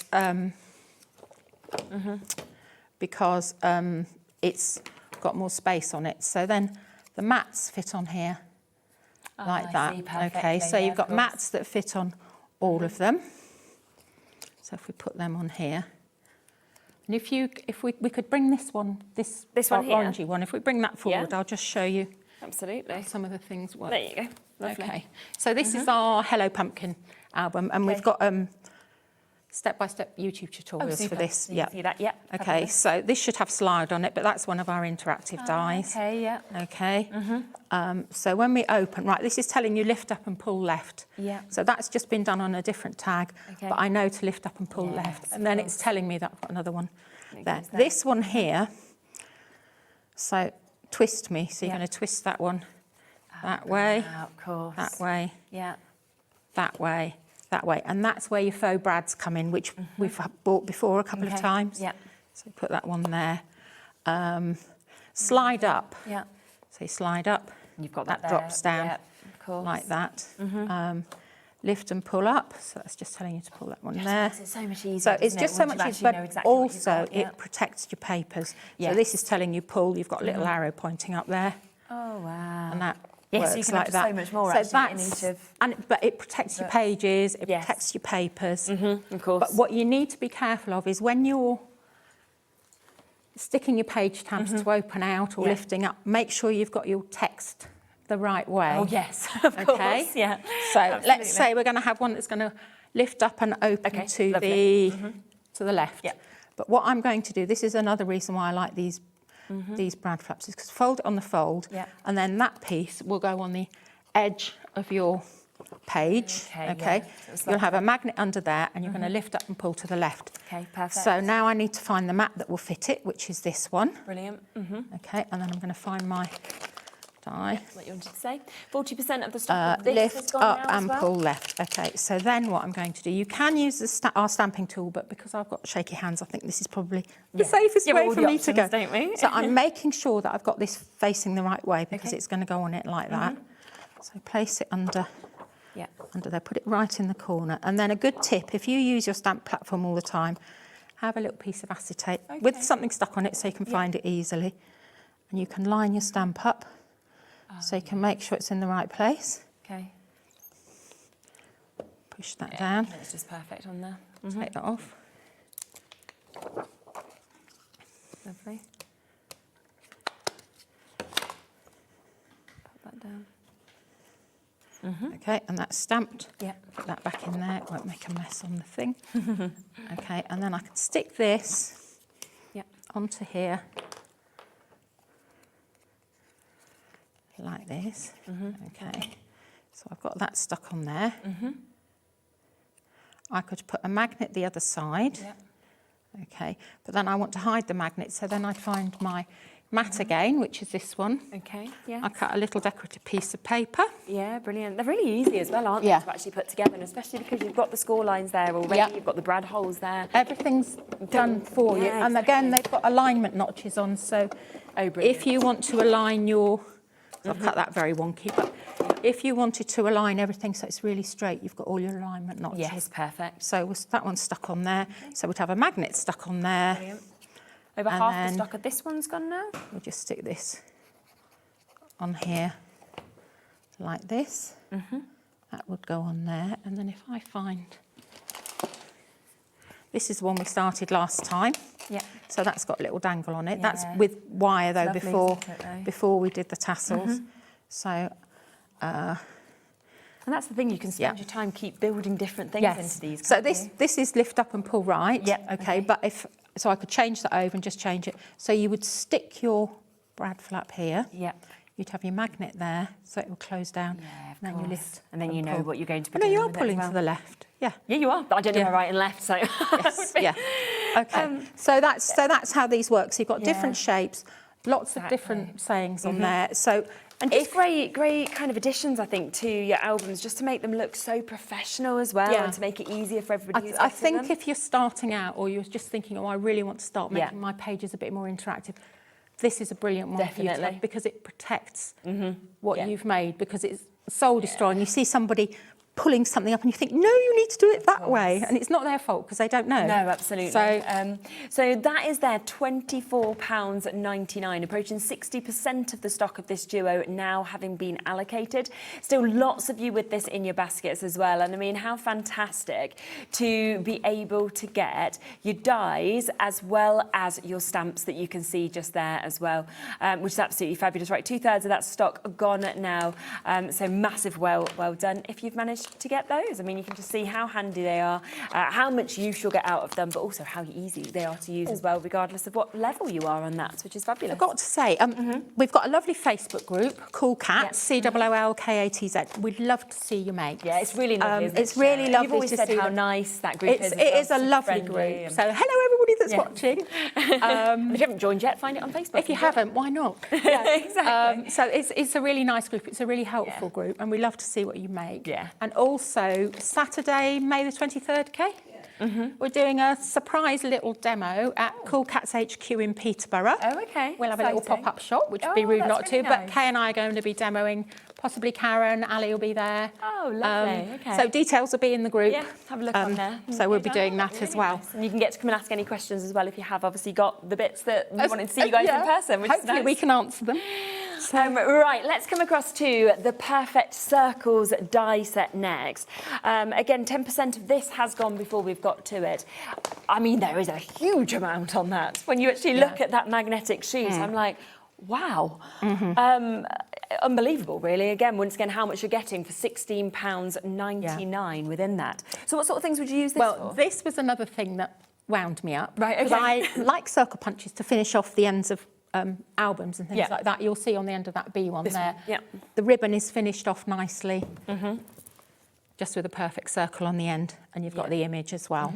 it's got more space on it. So then the mats fit on here like I that. see, perfectly, Okay, so yeah, you've of got course. mats that fit on all of them. So if we put them on here, And if we could bring this one one here? orangey one, if we bring that forward, Yeah. I'll just show you Absolutely. some of the things. There you go. Lovely. Okay, so this is our Hello Pumpkin album, and we've got step-by-step YouTube tutorials for super. this. You can see that, yeah. Okay, Fabulous. so this should have slide on it, but that's one of our interactive dies. Okay, yeah. Okay. So when we open, right, this is telling you lift up and pull left. Yeah. So that's just been done on a different tag, Okay. but I know to lift up and pull Yes, left. of And then it's course. telling me that I've got another one there. goes there. This one here, so twist me. So you're Yeah. going to twist that one that way, Oh, of course. that way, Yeah. that way, that way. And that's where your faux brads come in, which we've bought before a couple of Okay, times. yeah. So put that one there. Slide up. Yeah. So you slide up. You've got that that drops there. down Yeah, of course. like that. Lift and pull up. So that's just telling you to pull that one there. It's so much easier. So it's doesn't it, just so once much you easier, actually know but exactly what you've also got, yeah. it protects your papers. So Yes. this is telling you pull. You've got a little arrow pointing up there, Oh, wow. and that Yes, works you can like have that. so much more So actually in that's each of... but it protects your pages. It Yes. protects your papers. Of course. But what you need to be careful of is when you're sticking your page tabs to open out or Yeah. lifting up, make sure you've got your text the right way. Oh, yes, of Okay. course. Yeah. So Absolutely. let's say we're going to have one that's going to lift up and open Okay, to lovely. to the left. Yeah. But what I'm going to do, this is another reason why I like these brad flaps, is because fold it on the fold, Yeah. and then that piece will go on the edge of your page. Okay, Okay. yeah. So it's You'll like have a magnet under there, and you're going to lift up and pull to the left. Okay, perfect. So now I need to find the mat that will fit it, which is this one. Brilliant. Okay, and then I'm going to find my die. What you wanted to say? 40% of the stock of this has Lift gone up now as and well? pull left. Okay, so then what I'm going to do, you can use our stamping tool, but because I've got shaky hands, I think this is probably the safest Give it way all for the me to go. options, don't we? So I'm making sure that I've got this facing the right way because Okay. it's going to go on it like that. So place it under Yeah. there, put it right in the corner. And then a good tip, if you use your stamp platform all the time, have a little piece of acetate with Okay. something stuck on it so you can find it easily. And you can line your stamp up so you can make sure it's in the right place. Okay. Push that down, It's just perfect on there. take that off. Lovely. Put that down. Okay, and that's stamped. Yeah. Put that back in there, it won't make a mess on the thing. Okay, and then I can stick this Yeah. onto here like this. Okay, so I've got that stuck on there. I could put a magnet the other side. Yeah. Okay, but then I want to hide the magnet, so then I'd find my mat again, which is this one. Okay. Yeah. I cut a little decorative piece of paper. Yeah, brilliant. They're really easy as well, aren't Yeah. they, to actually put together, and especially because you've got the score lines there already, Yeah. you've got the brad holes there. Everything's done for you. Yeah, And again, they've got alignment notches on, so Oh, brilliant. if you want to align your, I've cut that very wonky, but if you wanted to align everything so it's really straight, you've got all your alignment notches. Yes, perfect. So that one's stuck on there. So we'd have a magnet stuck on there. Brilliant. Over And half then- the stock of this one's gone now. We'll just stick this on here like this. That would go on there. And then if I find, this is the one we started last time. Yeah. So that's got a little dangle on it. That's Yeah. with wire though, Lovely, before isn't it, though? before we did the tassels. So And that's the thing, you can spend your time keep building different things into these. So can't you? this is lift up and pull right. Yeah, Okay. okay. But so I could change that over and just change it. So you would stick your brad flap here. Yeah. You'd have your magnet there, so it will close down. Yeah, of and then you course. lift. And then you know pull. what you're going to be Oh, no, doing you are with it as pulling well. to the left. Yeah. Yeah, you are. But I don't know Yeah. my right and left, so. Yes. Yeah. Okay. So that's how these work. So you've got Yeah. different shapes, lots of Exactly. different sayings on there. So And just great kind of additions, I think, to your albums, just to make them look so professional as well, Yeah. and to make it easier for everybody who's I getting think them. if you're starting out or you're just thinking, oh, I really want to start Yeah. making my pages a bit more interactive, this is a brilliant one for you to Definitely. have because it protects what Yeah. you've made, because it's soul destroying. You see somebody pulling something up and you think, no, you need to do it that way. And it's not their fault because they don't know. No, absolutely. So that is their £24.99, approaching 60% of the stock of this duo now having been allocated. Still lots of you with this in your baskets as well. And I mean, how fantastic to be able to get your dies as well as your stamps that you can see just there as well, which is absolutely fabulous. Right, 2/3 of that stock gone now. So massive well done if you've managed to get those. I mean, you can just see how handy they are, how much use you'll get out of them, but also how easy they are to use as well, regardless of what level you are on that, which is fabulous. I've got to say, we've got a lovely Facebook group, Cool Cats, COOLKATZ. We'd love to see you make. Yeah, it's really lovely. It's really lovely. You've always to said see how them. nice that group is. It is a lovely group. So hello everybody that's watching. If you haven't joined yet, find it on Facebook. If you haven't, why not? Yeah, exactly. So it's a really nice group. It's a really helpful group, and we love to see what you make. Yeah. And also Saturday, May the 23rd, Kay? We're doing a surprise little demo at Cool Cats HQ in Peterborough. Oh, okay. We'll have a little Exciting. pop-up shop, which would be rude that's not to, really but nice. Kay and I are going to be demoing, possibly Karen, Ali will be there. Oh, lovely. Okay. So details will be in the group. Yeah, have a look on there. So we'll be doing that as well. Nice. And you can get to come and ask any questions as well if you have obviously got the bits that you wanted to see you guys in person, which Hopefully is nice. we can answer them. Right, let's come across to the Perfect Circles die set next. Again, 10% of this has gone before we've got to it. I mean, there is a huge amount on that. When you actually look at that magnetic sheet, I'm like, wow. Unbelievable, really. Again, once again, how much you're getting for £16.99 within that. So what sort of things would you use this for? Well, this was another thing that wound me up. Right, okay. Because I like circle punches to finish off the ends of albums and things like that. You'll see on the end of that B one there. Yeah. The ribbon is finished off nicely, just with a perfect circle on the end, and you've got the image as well.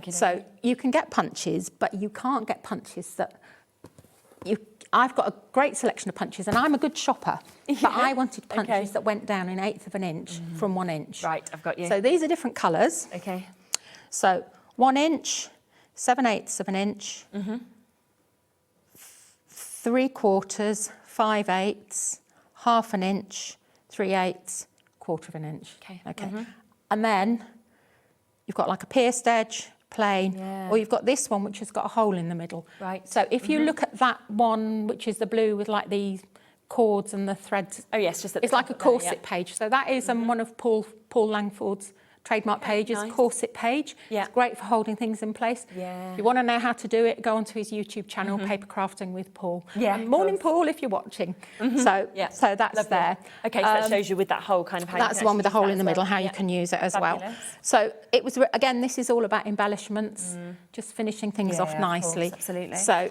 So you can get punches, but you can't get punches that I've got a great selection of punches, and I'm a good shopper, but I wanted punches that went down 1/8 of an inch from 1 inch. Right, I've got you. So these are different colours. Okay. So 1 inch, 7/8 of an inch, 3/4, 5/8, 1/2 an inch, 3/8, 1/4 of an inch. Okay. And then you've got like a pierced edge, plain, or you've got this one which has got a hole in the middle. Right. So if you look at that one, which is the blue with like the cords and the threads. Oh yes, just at the it's like a top there, corset page. So that is one of Paul Langford's trademark pages, nice. corset page. Yeah. It's great for holding things in place. Yeah. If you want to know how to do it, go onto his YouTube channel, Paper Crafting with Paul. Yeah, And morning, of course. Paul, if you're watching. So that's Lovely. there. Okay, so that shows you with that hole kind of how That's you the one with the actually hole use in the that middle, as how well. you can use it as well. Fabulous. So it was, again, this is all about embellishments, just finishing things off Yeah, of nicely. course, absolutely. So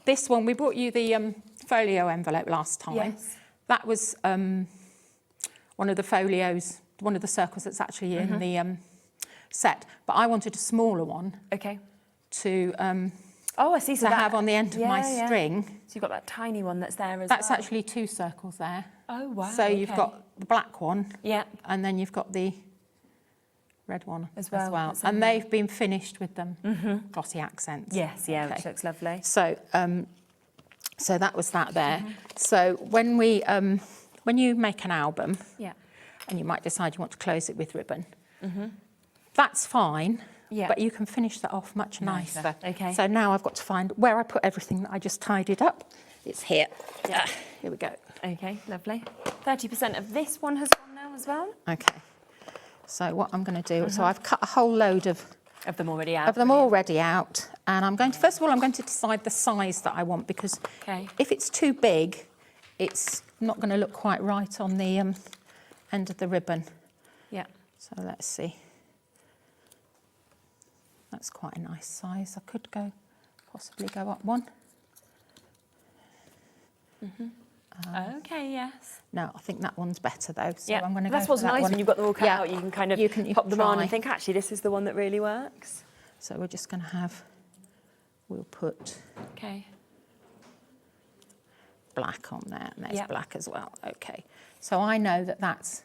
this one, we brought you the folio envelope last time. Yes. That was one of the folios, one of the circles that's actually in the set. But I wanted a smaller one Okay. to Oh, I see. So to that, have on the end of my string. So you've got that tiny one that's there as That's well. actually 2 circles there. Oh, wow. So you've okay. got the black one, Yeah. and then you've got the red one As well, that's And they've been finished with them glossy accents. Yes, yeah, which looks lovely. So, so that was that there. So when we, when you make an album, Yeah. and you might decide you want to close it with ribbon, that's fine. Yeah. But you can finish that off much nicer. Okay. So now I've got to find where I put everything that I just tidied up. It's here. Yeah. Here we go. Okay, lovely. 30% of this one has gone now as well. Okay. So what I'm going to do, so I've cut a whole load of Of them already out. already out, and I'm going to, first of all, I'm going to decide the size that I want, because Okay. if it's too big, it's not going to look quite right on the end of the ribbon. Yeah. So let's see. That's quite a nice size. I could possibly go up one. Okay, yes. No, I think that one's better though. So Yeah, I'm going to that's go what's for that nice one. when you've got them all cut Yeah. out. You can kind of You can pop them on try. and think, actually, this is the one that really works. So we're just going to have, we'll put Okay. black on there, and there's Yep. black as well. Okay. So I know that that's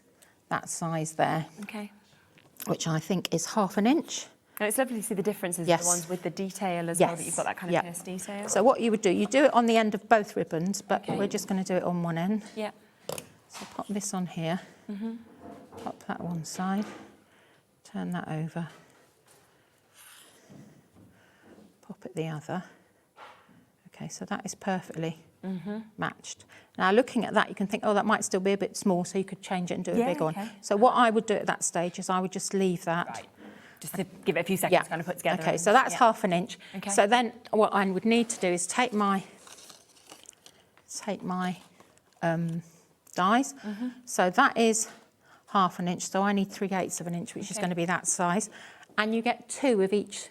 that size there, Okay. which I think is 1/2 an inch. And it's lovely to see the differences Yes. of the ones with the detail as well, that you've got that kind of Yeah. pierced detail. So what you would do, you do it on the end of both ribbons, but Okay. we're just going to do it on one end. Yeah. So pop this on here. Pop that one side, turn that over, pop it the other. Okay, so that is perfectly matched. Now looking at that, you can think, oh, that might still be a bit small, so you could change it and do a big one. So what I would do at that stage is I would just leave that. Right. Just to give it a few seconds to kind of put together. Okay, so that's ½ an inch. Okay. So then what I would need to do is take my dies. So that is ½ an inch, so I need 3/8 of an inch, which is going to be that size. And you get 2 of each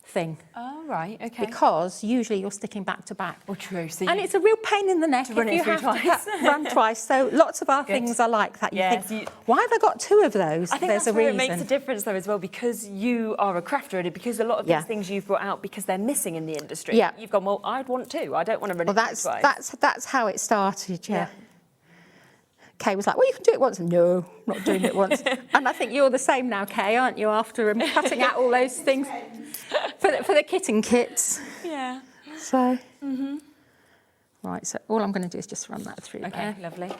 thing. Oh, right, okay. Because usually you're sticking back to back. Well, true. So and it's a real pain in the neck if you have to run twice. So lots of our things are like that. You think, why have I got 2 of those? I think There's that's a where reason. it makes a difference though as well, because you are a crafter and because a lot of these things you've brought out because they're missing in the industry. Yeah. You've gone, well, I'd want 2. I don't want to run it twice. That's how it started, Kay was like, well, you can do it once. No, not doing it once. And I think you're the same now, Kay, aren't you, after cutting out all those things for the kitten kits. Yeah. So, right, so all I'm going to do is just run that through Okay, there. lovely.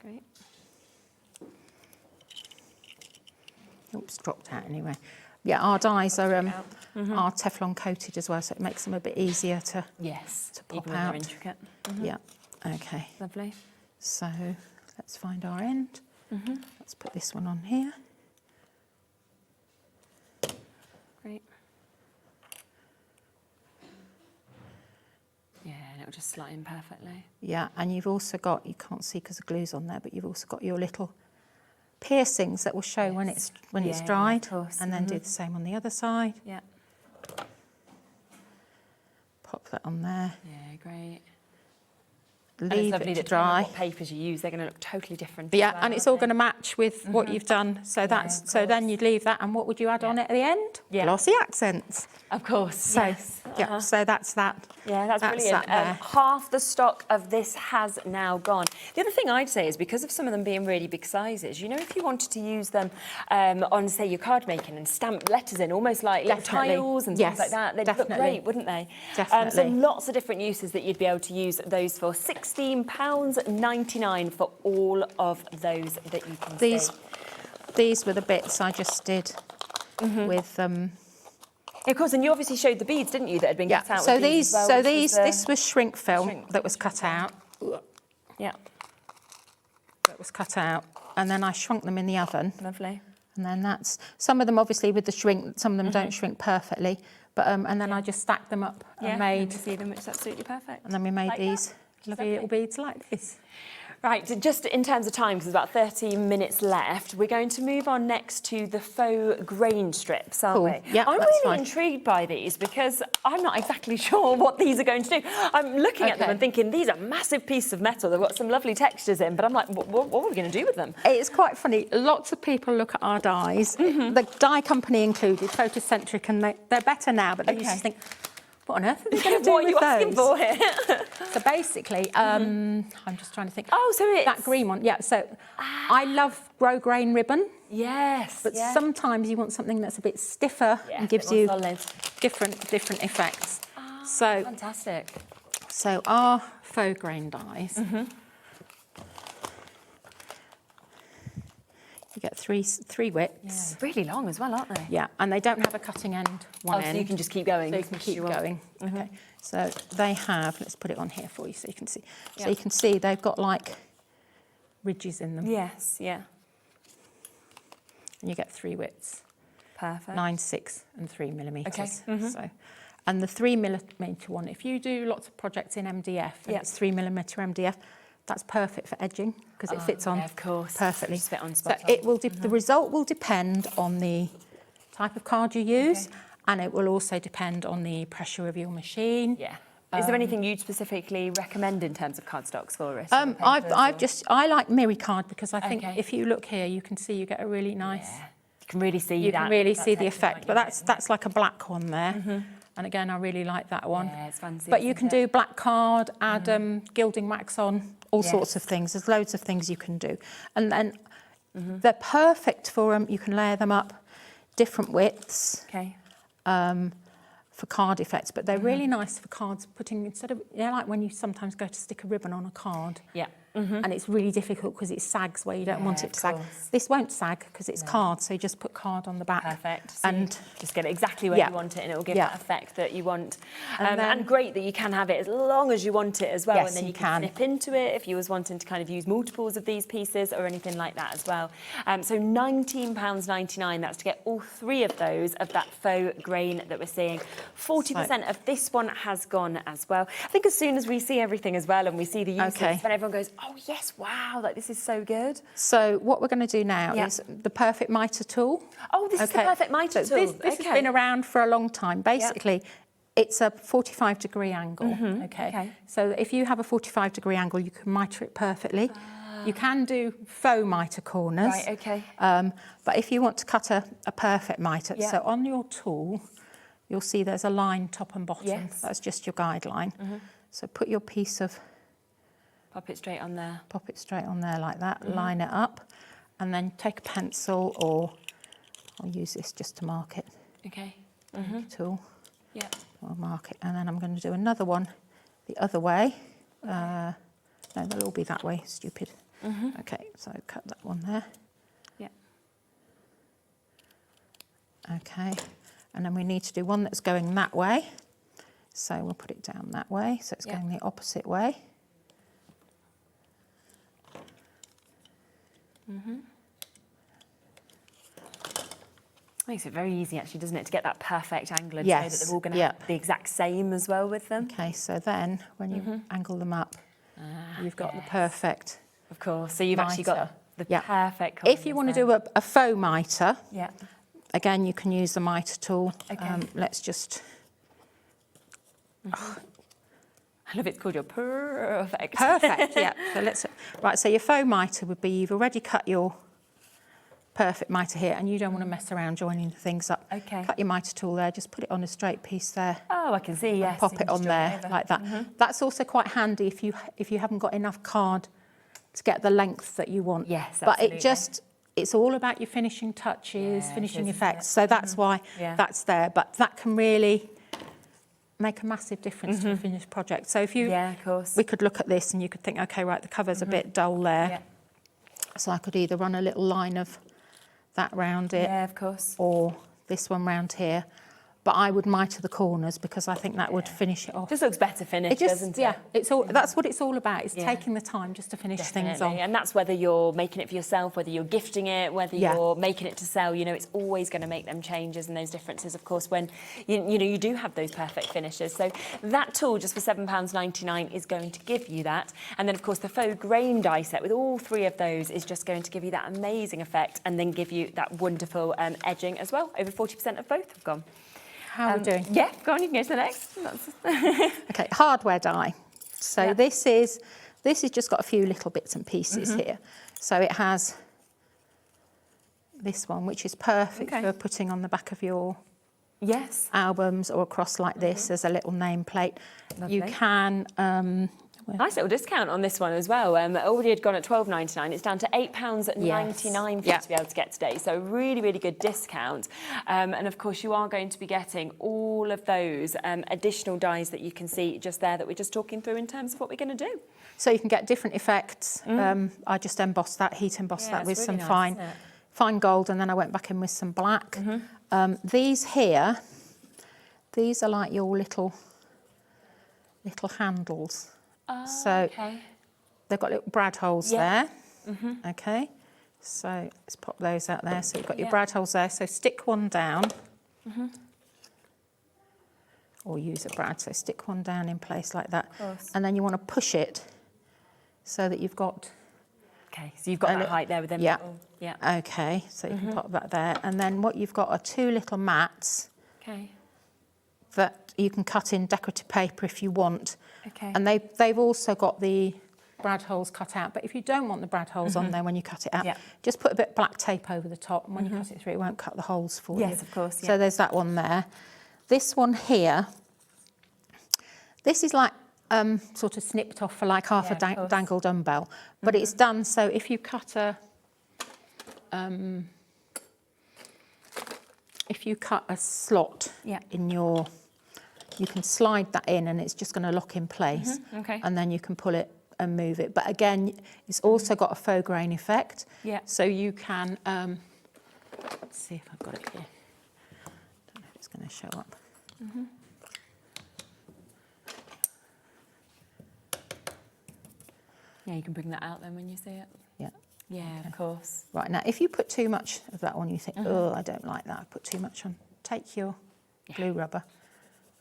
Great. Oops, dropped out anyway. Yeah, our dies are Teflon coated as well, so it makes them a bit easier to pop even out. More intricate. Yeah, okay. Lovely. So let's find our end. Let's put this one on here. Great. Yeah, and it'll just slot in perfectly. Yeah, and you've also got, you can't see because the glue's on there, but you've also got your little piercings that will show when it's dried, of course. and then do the same on the other side. Yeah. Pop that on there. Yeah, great. Leave it to dry. What papers you use, they're going to look totally different. Yeah, and it's all going to match with what you've done. So that's then you'd leave that, and what would you add on it at the end? Yeah. Glossy accents. Of course. So yeah, so that's that. Yeah, that's brilliant. That there. Half the stock of this has now gone. The other thing I'd say is because of some of them being really big sizes, you know, if you wanted to use them on, say, your card making and stamp letters in, almost like little tiles and things like that, they'd look great, wouldn't they? Definitely. So lots of different uses that you'd be able to use those for. £16.99 for all of those that you can see. These were the bits I just did with Of course, and you obviously showed the beads, didn't you, that had been cut out? So with these, as well, this was shrink film that was cut out. Yeah. That was cut out, and then I shrunk them in the oven. Lovely. And then that's some of them obviously with the shrink. Some of them don't shrink perfectly, but and then I just stacked them up and made. See them, which is absolutely perfect. And then we made Like these lovely little beads like this. Right, just in terms of time, because there's about 13 minutes left, we're going to move on next to the faux grain strips, aren't we? Yeah, I'm that's really fine. intrigued by these because I'm not exactly sure what these are going to do. I'm looking at them and thinking, these are massive pieces of metal. They've got some lovely textures in, but I'm like, what are we going to do with them? It's quite funny. Lots of people look at our dies, the die company included, Photocentric, and they're better now, but they used to think, what on earth are they going to do What are with you asking those? for here? So basically, I'm just trying to think. Oh, so it's... That green one, yeah. So I love grosgrain ribbon. Yes. But sometimes you want something that's a bit stiffer and gives you different effects. So fantastic. So our faux grain dies. You get three widths. Yeah. Really long as well, aren't they? Yeah, and they don't have a cutting end one end. So you can just keep going. So you can keep going. Okay. So they have, let's put it on here for you so you can see. So you can see they've got like ridges in them. Yes, yeah. And you get 3 widths. Perfect. 9, 6 and 3 millimetres. Okay. So, and the 3 millimetre one, if you do lots of projects in MDF and it's 3 millimetre MDF, that's perfect for edging because it fits on perfectly. Just fit on So spot it will the result will depend on the type of card you use, and it will also depend on the pressure of your machine. Yeah. Is there anything you'd specifically recommend in terms of cardstocks for us? I like Miri card because I think if you look here, you can see you get a really nice. You can really see You can really see the effect, but that's like a black one there. And again, I really like that one. Yeah, it's fancy. But you can isn't do black card, add gilding wax on, all sorts of things. There's loads of things you can do. And then they're perfect for them. You can layer them up different widths. Okay. For card effects, but they're really nice for cards putting, instead of, you know, like when you sometimes go to stick a ribbon on a card. Yeah. And it's really difficult because it sags where you don't want it to sag. course. This won't sag because it's card, so you just put card on the back. Perfect. So And you just get it exactly where you want it, and it will give that effect that you want. And great that you can have it as long as you want it as well. Yes, and then you you can. snip into it if you was wanting to kind of use multiples of these pieces or anything like that as well. So £19.99, that's to get all 3 of those of that faux grain that we're seeing. 40% of this one has gone as well. I think as soon as we see everything as well and we see the uses, then everyone goes, oh yes, wow, like this is so good. So what we're going to do now is the perfect mitre tool. Oh, this is the perfect mitre tool. This has been around for a long time. Basically, it's a 45-degree angle. Okay. So if you have a 45-degree angle, you can mitre it perfectly. You can do faux mitre corners. Right, okay. But if you want to cut a perfect mitre, so on your tool, you'll see there's a line top and bottom. Yes. That's just your guideline. So put your piece of... Pop it straight on there. Pop it straight on there like that, line it up, and then take a pencil, or I'll use this just to mark it. Okay. Tool. Yeah. I'll mark it, and then I'm going to do another one the other way. No, they'll all be that way, stupid. Okay, so cut that one there. Yeah. Okay, and then we need to do one that's going that way. So we'll put it down that way, so it's going the opposite way. Makes it very easy, actually, doesn't it, to get that perfect angle and Yes, so that they're all going to have the exact same as well with them. Okay, so then when you angle them up, you've got the perfect. Of course, so you've actually got the perfect. If you want to do a faux mitre, yeah, again, you can use the mitre tool. Okay. Let's just... I love it's called your perfect. Perfect, yeah. So let's... Right, so your faux mitre would be, you've already cut your perfect mitre here, and you don't want to mess around joining the things up. Okay. Cut your mitre tool there, just put it on a straight piece there. Oh, I can see, yes. Pop it on there like that. That's also quite handy if you haven't got enough card to get the length that you want. Yes, but absolutely. it's all about your finishing touches, finishing effects. So that's why that's there. But that can really make a massive difference to a finished project. So if you, of course. we could look at this and you could think, okay, right, the cover's a bit dull there. Yeah. So I could either run a little line of that round it, Yeah, of course. or this one round here. But I would mitre the corners because I think that would finish it off. Just looks better finished, doesn't it? It's all. That's what it's all about. It's taking the time just to finish things off. And that's whether you're making it for yourself, whether you're gifting it, whether you're making it to sell. You know, it's always going to make them changes and those differences, of course, when you do have those perfect finishes. So that tool, just for £7.99, is going to give you that. And then, of course, the faux grain die set with all 3 of those is just going to give you that amazing effect and then give you that wonderful edging as well. Over 40% of both have gone. How are we doing? Yeah, go on, you can go to the next. Okay, hardware die. So this is just got a few little bits and pieces here. So it has this one, which is perfect for putting on the back of your albums or across like this as a little nameplate. You can... nice little discount on this one as well. Already had gone at £12.99. It's down to £8.99 for you to be able to get today. So really, really good discount. And of course, you are going to be getting all of those additional dies that you can see just there that we're just talking through in terms of what we're going to do. So you can get different effects. I just embossed that, heat embossed that with really some fine gold, and then I went back in with some black. These here, these are like your little handles. So they've got little brad holes there. Okay, so let's pop those out there. So you've got your brad holes there. So stick one down, or use a brad. So stick one down in place like that, and then you want to push it so that you've got. Okay, so you've got that height there with them. Okay, so you can pop that there, and then what you've got are 2 little mats. Okay. That you can cut in decorative paper if you want. Okay. And they've also got the brad holes cut out. But if you don't want the brad holes on there when you cut it out, just put a bit of black tape over the top, and when you cut it through, it won't cut the holes for you. Yes, of course. So there's that one there. This one here, this is like sort of snipped off for like half a dangle dumbbell, but it's done so if you cut a slot in your, you can slide that in and it's just going to lock in place. Okay. And then you can pull it and move it. But again, it's also got a faux grain effect. Yeah. So you can, let's see if I've got it here. I don't know if it's going to show up. Yeah, you can bring that out then when you see it. Yeah. Yeah, of course. Right, now if you put too much of that on, you think, oh, I don't like that, I put too much on. Take your glue rubber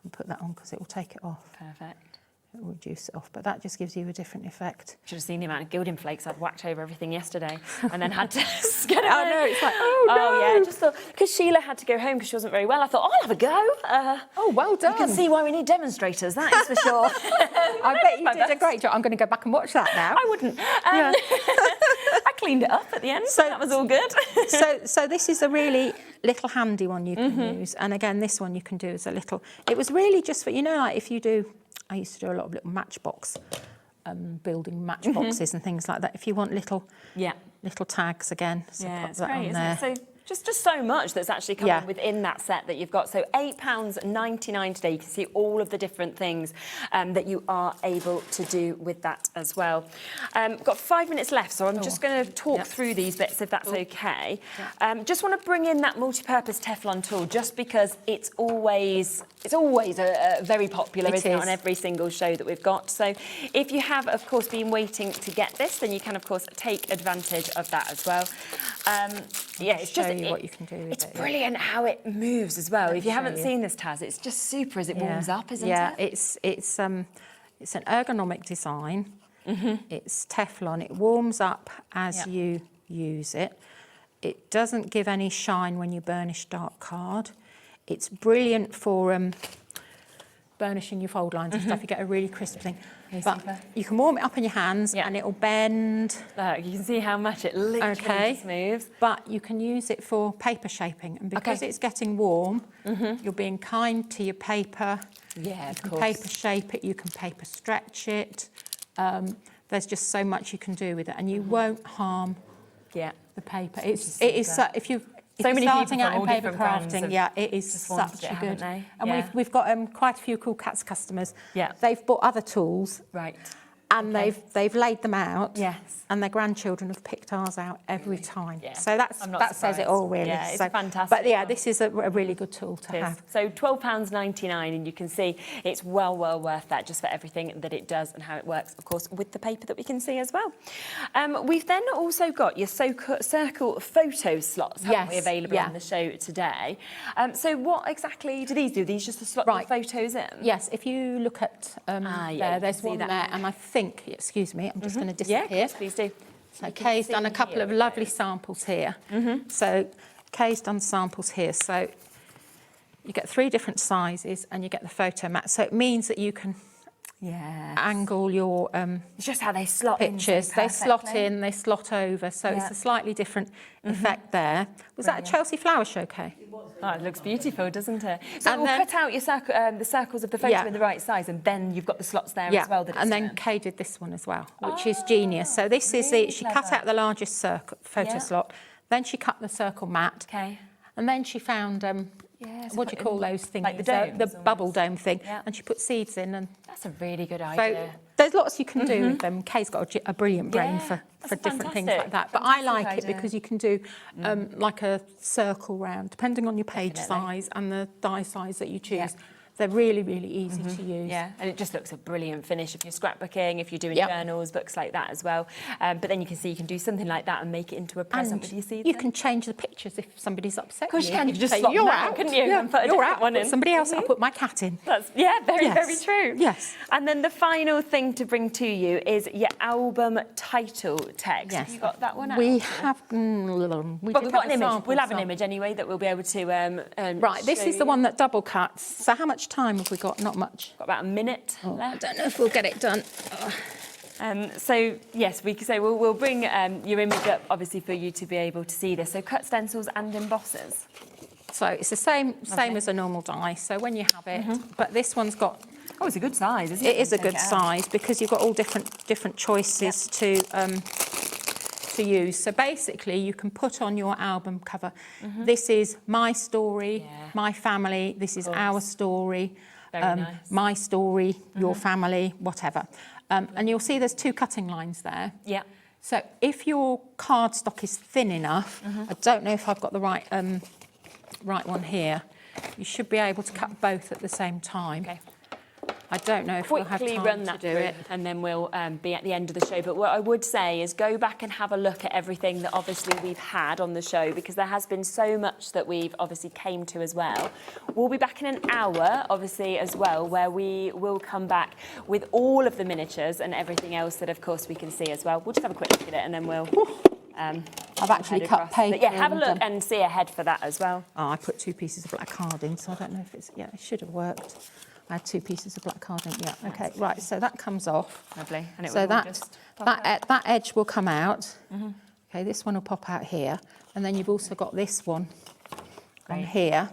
and put that on because it will take it off. Perfect. It will reduce it off, but that just gives you a different effect. Should have seen the amount of gilding flakes I'd whacked over everything yesterday and then had to get it. I know, it's like, oh no! Oh yeah, just thought, because Sheila had to go home because she wasn't very well, I thought, I'll have a go. Oh, well done. You can see why we need demonstrators, that is for sure. I bet you did a great job. I'm going to go back and watch that now. I wouldn't. I cleaned it up at the end, so that was all good. so this is a really little handy one you can use. And again, this one you can do as a little, it was really just for, you know, like if you do, I used to do a lot of little matchbox, building matchboxes and things like that. If you want little tags again, so pop it's that great, on isn't there. it? So just so much that's actually coming within that set that you've got. So £8.99 today. You can see all of the different things that you are able to do with that as well. Got 5 minutes left, so I'm just going to talk through these bits if that's okay. Just want to bring in that multi-purpose Teflon tool just because it's always a very popular, isn't it, on every single show that we've got. So if you have, of course, been waiting to get this, then you can, of course, take advantage of that as well. Yeah, it's just what you can do with it's brilliant how it moves as well. If you haven't seen this, Taz, it's just super as it warms up, isn't it? Yeah, it's an ergonomic design. It's Teflon. It warms up as you use it. It doesn't give any shine when you burnish dark card. It's brilliant for burnishing your fold lines and stuff. You get a really crisp thing. But you can warm it up in your hands and it'll bend. Look, you can see how much it literally just moves. But you can use it for paper shaping. And because it's getting warm, you're being kind to your paper. Yeah, of course. You can paper shape it, you can paper stretch it. There's just so much you can do with it. And you won't harm the paper. It is if you're starting out in paper crafting, it is such a good. And we've got quite a few Cool Cats customers. Yeah, they've bought other tools, right, and they've laid them out. Yes, and their grandchildren have picked ours out every time. Yeah. So that says it all, really. Yeah, it's fantastic. But yeah, this is a really good tool to have. So £12.99, and you can see it's well worth that just for everything that it does and how it works, of course, with the paper that we can see as well. We've then also got your circle photo slots, haven't we, available on the show today. So what exactly do these do? These just the slot your photos in? Yes, if you look at there's one there, and I think, excuse me, I'm just going to disappear. Yes, please do. So Kay's done a couple of lovely samples here. So Kay's done samples here. So you get 3 different sizes and you get the photo mat. So it means that you can angle your it's just how they slot pictures. They slot in, they slot over. So it's a slightly different effect there. Was that a Chelsea Flower Show, Kay? Oh, it looks beautiful, doesn't it? So we'll cut out your the circles of the photo in the right size, and then you've got the slots there as well. And then Kay did this one as well, which is genius. So this is she cut out the largest photo slot, then she cut the circle mat, and then she found what do you call those things? Like the domes, the bubble dome thing, and she put seeds in. And that's a really good idea. So there's lots you can do with them. Kay's got a brilliant brain for different things like that. But I like it because you can do like a circle round, depending on your page size and the die size that you choose. They're really, really easy to use. Yeah, and it just looks a brilliant finish if you're scrapbooking, if you're doing journals, books like that as well. But then you can see you can do something like that and make it into a present with your seeds. You can change the pictures if somebody's upset. Of course you can. You can just slot them out, couldn't you? Yeah, and put a you're different out. one in. Somebody else, I'll put my cat in. That's, very true. Yes. And then the final thing to bring to you is your album title text. Yes. Have you got that one out? We have. But we've got an image. We'll have an image anyway that we'll be able to. Right. This is the one that double cuts. So how much time have we got? Not much. Got about a minute left. I don't know if we'll get it done. So yes, we'll bring your image up obviously for you to be able to see this. So cut stencils and embossers. So it's the same as a normal die. So when you have it, but this one's got. Oh, it's a good size, isn't it? It is a good size because you've got all different choices to use. So basically, you can put on your album cover. This is my story, my family. This is our story. Very nice. My story, your family, whatever. And you'll see there's 2 cutting lines there. Yeah. So if your cardstock is thin enough, I don't know if I've got the right one here, you should be able to cut both at the same time. Okay. I don't know if we'll have Quickly time run to that do through, it. and then we'll be at the end of the show. But what I would say is go back and have a look at everything that obviously we've had on the show, because there has been so much that we've obviously came to as well. We'll be back in an hour, obviously, as well, where we will come back with all of the miniatures and everything else that, of course, we can see as well. We'll just have a quick look at it, and then we'll... I've actually cut paper. But yeah, have a look and see ahead for that as well. Oh, I put 2 pieces of black card in, so I don't know if it's... Yeah, it should have worked. I had 2 pieces of black card in. Yeah, okay, right, so that comes off. Lovely. And it So will all that, just pop out. that edge will come out. Okay, this one will pop out here. And then you've also got this one on here.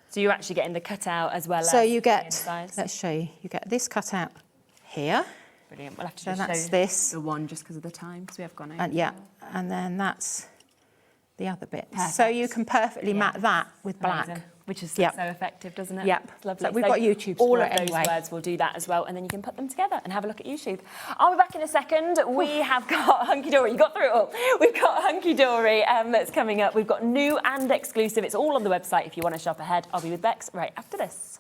So you're actually getting the cutout as well. So as you the get, inside. let's show you, you get this cut out here. Brilliant. We'll have to So just that's show this. the one just because of the time, because we have gone over. And yeah, and then that's the other bit. So you can perfectly mat that with black. Amazing. Which is Yep. so effective, doesn't it? Yep. It's lovely. So we've got YouTubes all for of it those anyway. words will do that as well, and then you can put them together and have a look at YouTube. I'll be back in a second. We have got Hunkydory. You got through it all. We've got Hunkydory that's coming up. We've got new and exclusive. It's all on the website if you want to shop ahead. I'll be with Beks right after this.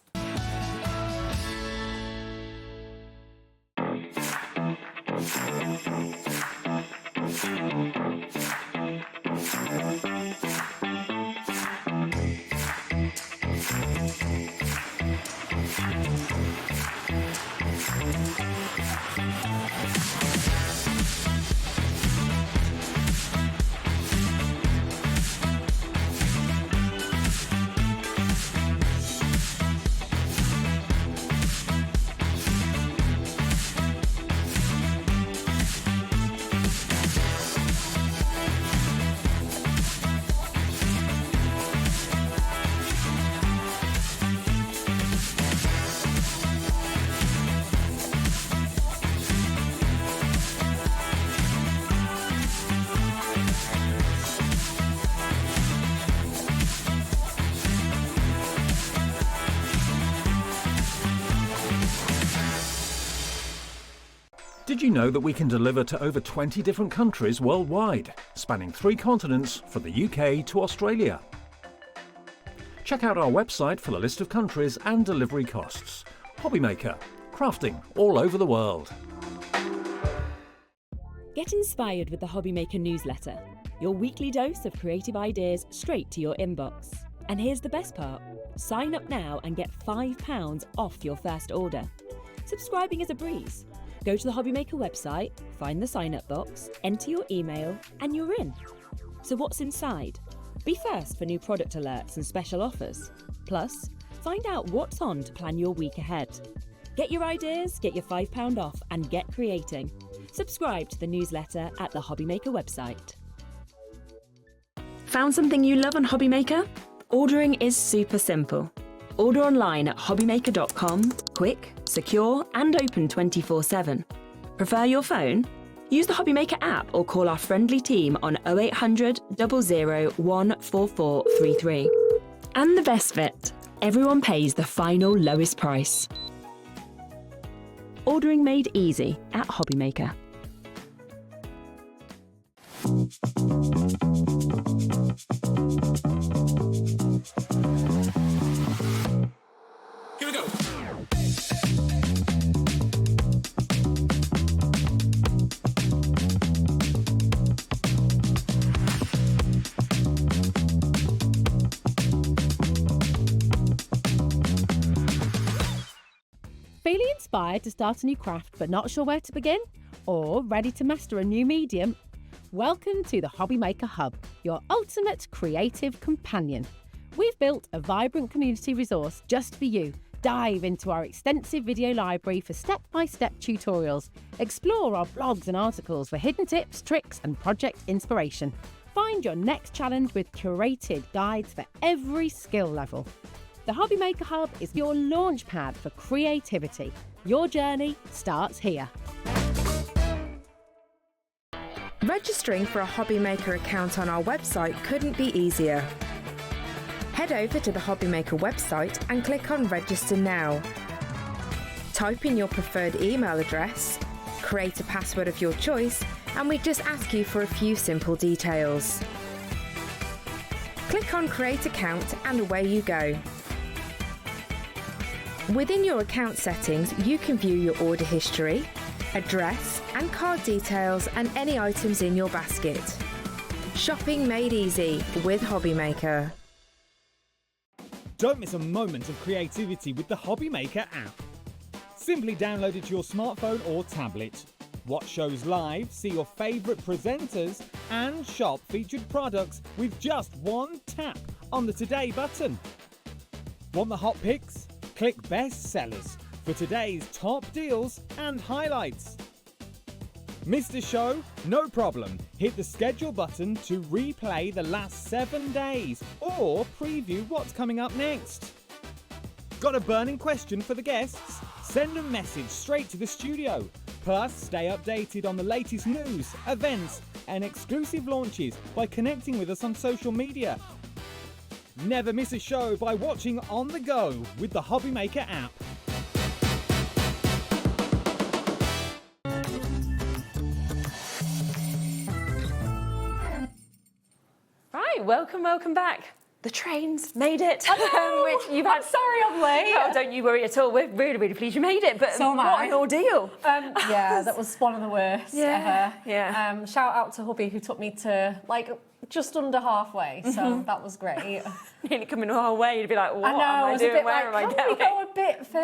Did you know that we can deliver to over 20 different countries worldwide, spanning 3 continents from the UK to Australia? Check out our website for the list of countries and delivery costs. HobbyMaker, crafting all over the world. Get inspired with the HobbyMaker newsletter, your weekly dose of creative ideas straight to your inbox. And here's the best part, sign up now and get £5 off your first order. Subscribing is a breeze. Go to the HobbyMaker website, find the sign-up box, enter your email, and you're in. So what's inside? Be first for new product alerts and special offers. Plus, find out what's on to plan your week ahead. Get your ideas, get your £5 off, and get creating. Subscribe to the newsletter at the HobbyMaker website. Found something you love on HobbyMaker? Ordering is super simple. Order online at hobbymaker.com, quick, secure and open 24/7. Prefer your phone? Use the HobbyMaker app or call our friendly team on 0800 00 14433. And the best bit, everyone pays the final lowest price. Ordering made easy at HobbyMaker. Here we go. Feeling inspired to start a new craft but not sure where to begin? Or ready to master a new medium? Welcome to the HobbyMaker Hub, your ultimate creative companion. We've built a vibrant community resource just for you. Dive into our extensive video library for step-by-step tutorials. Explore our blogs and articles for hidden tips, tricks and project inspiration. Find your next challenge with curated guides for every skill level. The HobbyMaker Hub is your launch pad for creativity. Your journey starts here. Registering for a HobbyMaker account on our website couldn't be easier. Head over to the HobbyMaker website and click on Register Now. Type in your preferred email address, create a password of your choice, and we just ask you for a few simple details. Click on Create Account and away you go. Within your account settings, you can view your order history, address and card details and any items in your basket. Shopping made easy with HobbyMaker. Don't miss a moment of creativity with the HobbyMaker app. Simply download it to your smartphone or tablet. Watch shows live, see your favourite presenters and shop featured products with just one tap on the Today button. Want the hot picks? Click Best Sellers for today's top deals and highlights. Missed a show? No problem. Hit the schedule button to replay the last 7 days or preview what's coming up next. Got a burning question for the guests? Send a message straight to the studio. Plus, stay updated on the latest news, events and exclusive launches by connecting with us on social media. Never miss a show by watching on the go with the HobbyMaker app. Right, welcome back. The trains made it. Which you've had. Sorry I'm late. Oh, don't you worry at all. We're really pleased you made it. But So am what I. an ordeal. Yeah, that was one of the worst Yeah, ever. yeah. Shout out to hubby who took me to just under halfway, so that was great. Nearly coming our way to be like, what I know, am I I was a doing? bit Where like, am I can we going? go a bit further?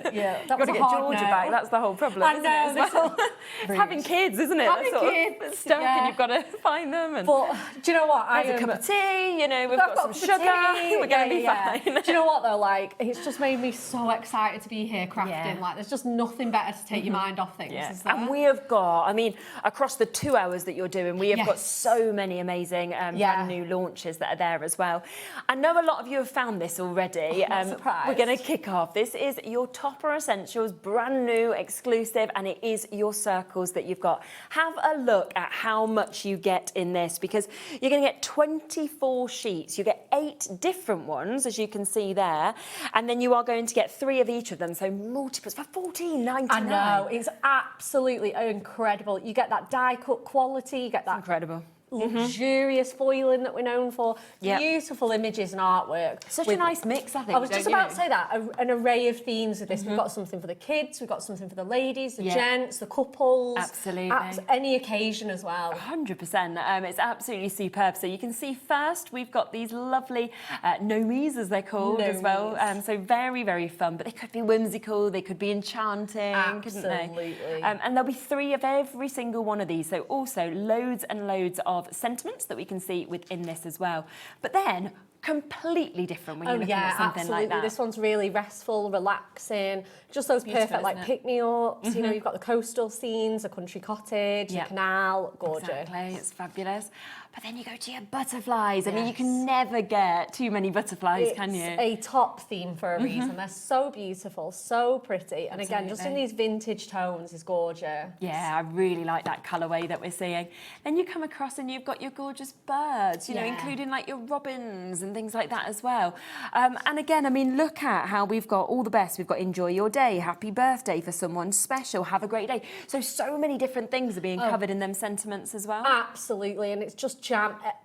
And yeah, that Got was to a get hard Georgia no. back. That's the whole problem. I isn't know, it? this whole- It's having kids, isn't it? Having That's sort kids, of stuck, yeah. and you've got to find them. And But do you know what? have a cup of tea. You know, we've got some sugar. We're going to be fine. Do you know what though? It's just made me so excited to be here crafting. Yeah. There's just nothing better to take your mind off things. Yeah. Is there? And we have got, I mean, across the 2 hours that you're doing, we have got Yes. so many amazing brand new launches that are there as well. I know a lot of you have found this already. I'm not surprised. We're going to kick off. This is your Topper Essentials, brand new, exclusive, and it is your circles that you've got. Have a look at how much you get in this, because you're going to get 24 sheets. You get 8 different ones, as you can see there, and then you are going to get 3 of each of them, so multiples for $14.99. I know, it's absolutely incredible. You get that die cut quality, you get that Incredible. luxurious foiling that we're known for. Yep. Beautiful images and artwork. Such a nice mix, I think. I was just don't you? about to say that, an array of themes with this. We've got something for the kids, we've got something for the ladies, the gents, the couples. Absolutely. Any occasion as well. 100%. It's absolutely superb. So you can see first we've got these lovely nomies, as they're called, as well. So very, very fun. But they could be whimsical, they could be enchanting, couldn't they? Absolutely. And there'll be 3 of every single one of these. So also loads and loads of sentiments that we can see within this as well. But then completely different when you're looking at something absolutely. like that. This one's really restful, relaxing, just those perfect isn't it? pick-me-ups. You know, you've got the coastal scenes, a country cottage, a canal, gorgeous. Exactly, it's fabulous. But then you go to your butterflies. I mean, you can never get too many butterflies, can you? It's a top theme for a reason. They're so beautiful, so pretty. And again, just in these vintage tones is gorgeous. Yeah, I really like that colourway that we're seeing. Then you come across and you've got your gorgeous birds, you know, including like your robins and things like that as well. And again, I mean, look at how we've got all the best. We've got enjoy your day, happy birthday for someone special, have a great day. So many different things are being covered in them sentiments as well. Absolutely, and it's just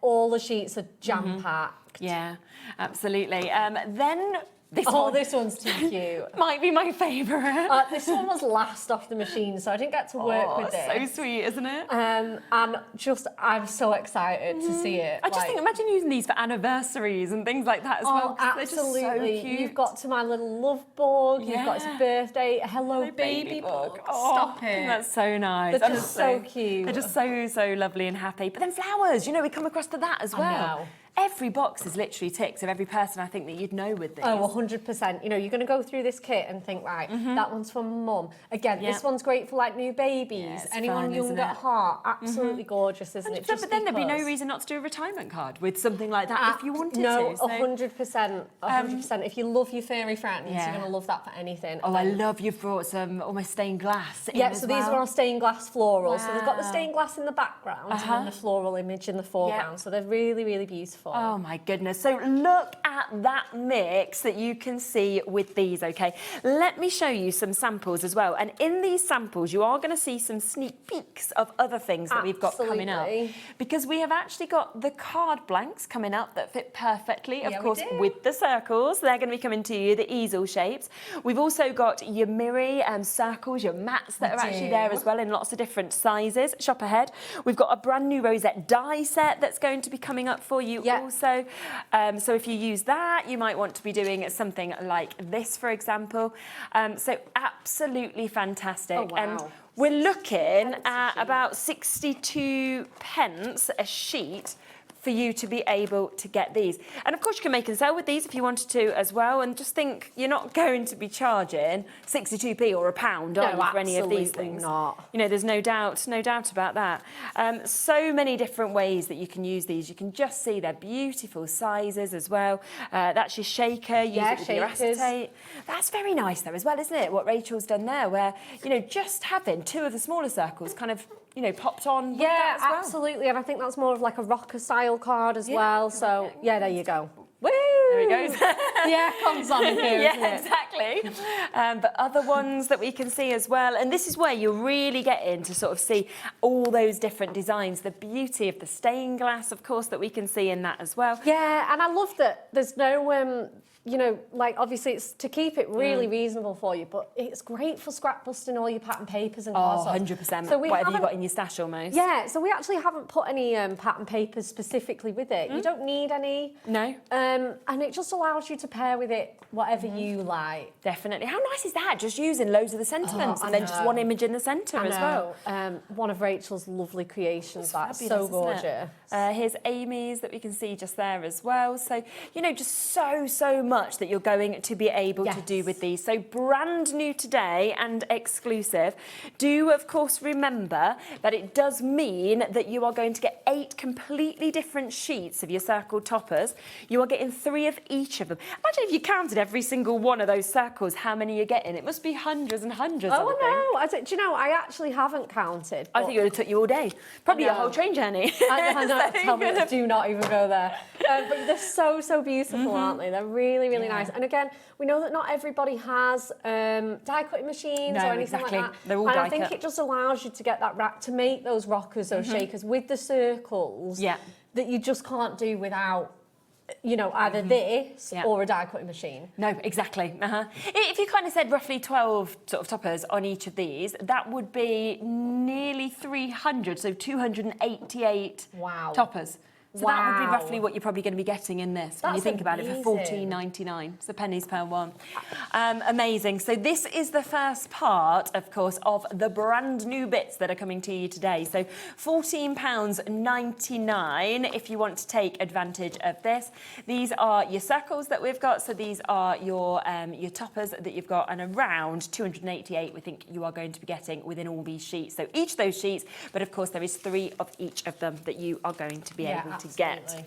all the sheets are jam-packed. Yeah, absolutely. Then this this one's too cute. might be my favourite. This one was last off the machine, so I didn't get to work with it. So sweet, isn't it? And just, I'm so excited to see it. I just think, imagine using these for anniversaries and things like that as well. 'Cause Absolutely. They're just so cute. You've got to my little love bug, you've got his birthday, hello baby bug. Stop it. That's so nice. They're just so cute. They're just so lovely and happy. But then flowers, you know, we come across to that as well. know. every box is literally ticked of every person I think that you'd know with this. Oh, 100%. You know, you're going to go through this kit and think, right, that one's for mum. Again, this one's great for like new babies, anyone fun, young isn't at it? heart. Absolutely gorgeous, isn't it? But then there'd be no reason not to do a retirement card with something like that if you wanted no, to. So. 100%. 100%. If you love your furry friends, you're going to love that for anything. Oh, I love you've brought some almost stained glass in Yeah, as so well. these are our stained glass florals. So they've got the Wow. stained glass in the background and then the floral image in the foreground. So they're really, really beautiful. Oh my goodness. So look at that mix that you can see with these, okay? Let me show you some samples as well. And in these samples, you are going to see some sneak peeks of other things that we've got coming up. Because we have actually got the card blanks coming up that fit perfectly, of course, with the circles. They're going to be coming to you, the easel shapes. We've also got your mirror circles, your mats that are actually there as well in lots of different sizes. Shop ahead. We've got a brand new rosette die set that's going to be coming up for you also. So if you use that, you might want to be doing something like this, for example. So absolutely fantastic. Oh, wow. And we're looking at about 62 pence a sheet for you to be able to get these. And of course you can make and sell with these if you wanted to as well, and just think you're not going to be charging 62p or £1 for any of these things. Not. You know, there's no doubt about that. So many different ways that you can use these. You can just see they're beautiful sizes as well. That's your shaker, use it with your acetate. That's very nice though as well, isn't it? What Rachel's done there, where, you know, just having two of the smaller circles kind of, you know, popped on. Yeah, as well. absolutely. And I think that's more of like a rocker style card as well. So yeah, there you go. Woo! There he goes. The aircon's on in here, isn't it? Exactly. But other ones that we can see as well, and this is where you're really getting to sort of see all those different designs, the beauty of the stained glass, of course, that we can see in that as well. Yeah, and I love that there's no, you know, like obviously it's to keep it really reasonable for you, but it's great for scrap busting all your pattern papers and cardstock. 100%. So whatever you've got in your stash almost. Yeah, so we actually haven't put any pattern papers specifically with it. You don't need any. No. And it just allows you to pair with it whatever you like. Definitely. How nice is that? Just using loads of the sentiments and then just one image in the centre as well. One of Rachel's lovely creations. That's fabulous, so gorgeous. Here's Amy's that we can see just there as well. So, you know, just so much that you're going to be able to do with these. So brand new today and exclusive. Do, of course, remember that it does mean that you are going to get 8 completely different sheets of your circle toppers. You are getting 3 of each of them. Imagine if you counted every single one of those circles, how many you're getting. It must be hundreds and hundreds. Oh, no. Do you know, I actually haven't counted. I think it would have took you all day. Probably a whole train journey. I know, tell me, do not even go there. But they're so beautiful, aren't they? They're really nice. And again, we know that not everybody has die cutting machines or anything like that. They're all and die I think cut. it just allows you to get that rack to make those rockers, those shakers with the circles that you just can't do without, you know, either this or a die cutting machine. No, exactly. If you kind of said roughly 12 sort of toppers on each of these, that would be nearly 300, so 288 toppers. So that would be roughly what you're probably going to be getting in this when you think about it for $14.99. So pennies per one. Amazing. So this is the first part, of course, of the brand new bits that are coming to you today. So £14.99 if you want to take advantage of this. These are your circles that we've got. So these are your toppers that you've got, and around 288 we think you are going to be getting within all these sheets. So each of those sheets, but of course there is 3 of each of them that you are going to be able to get,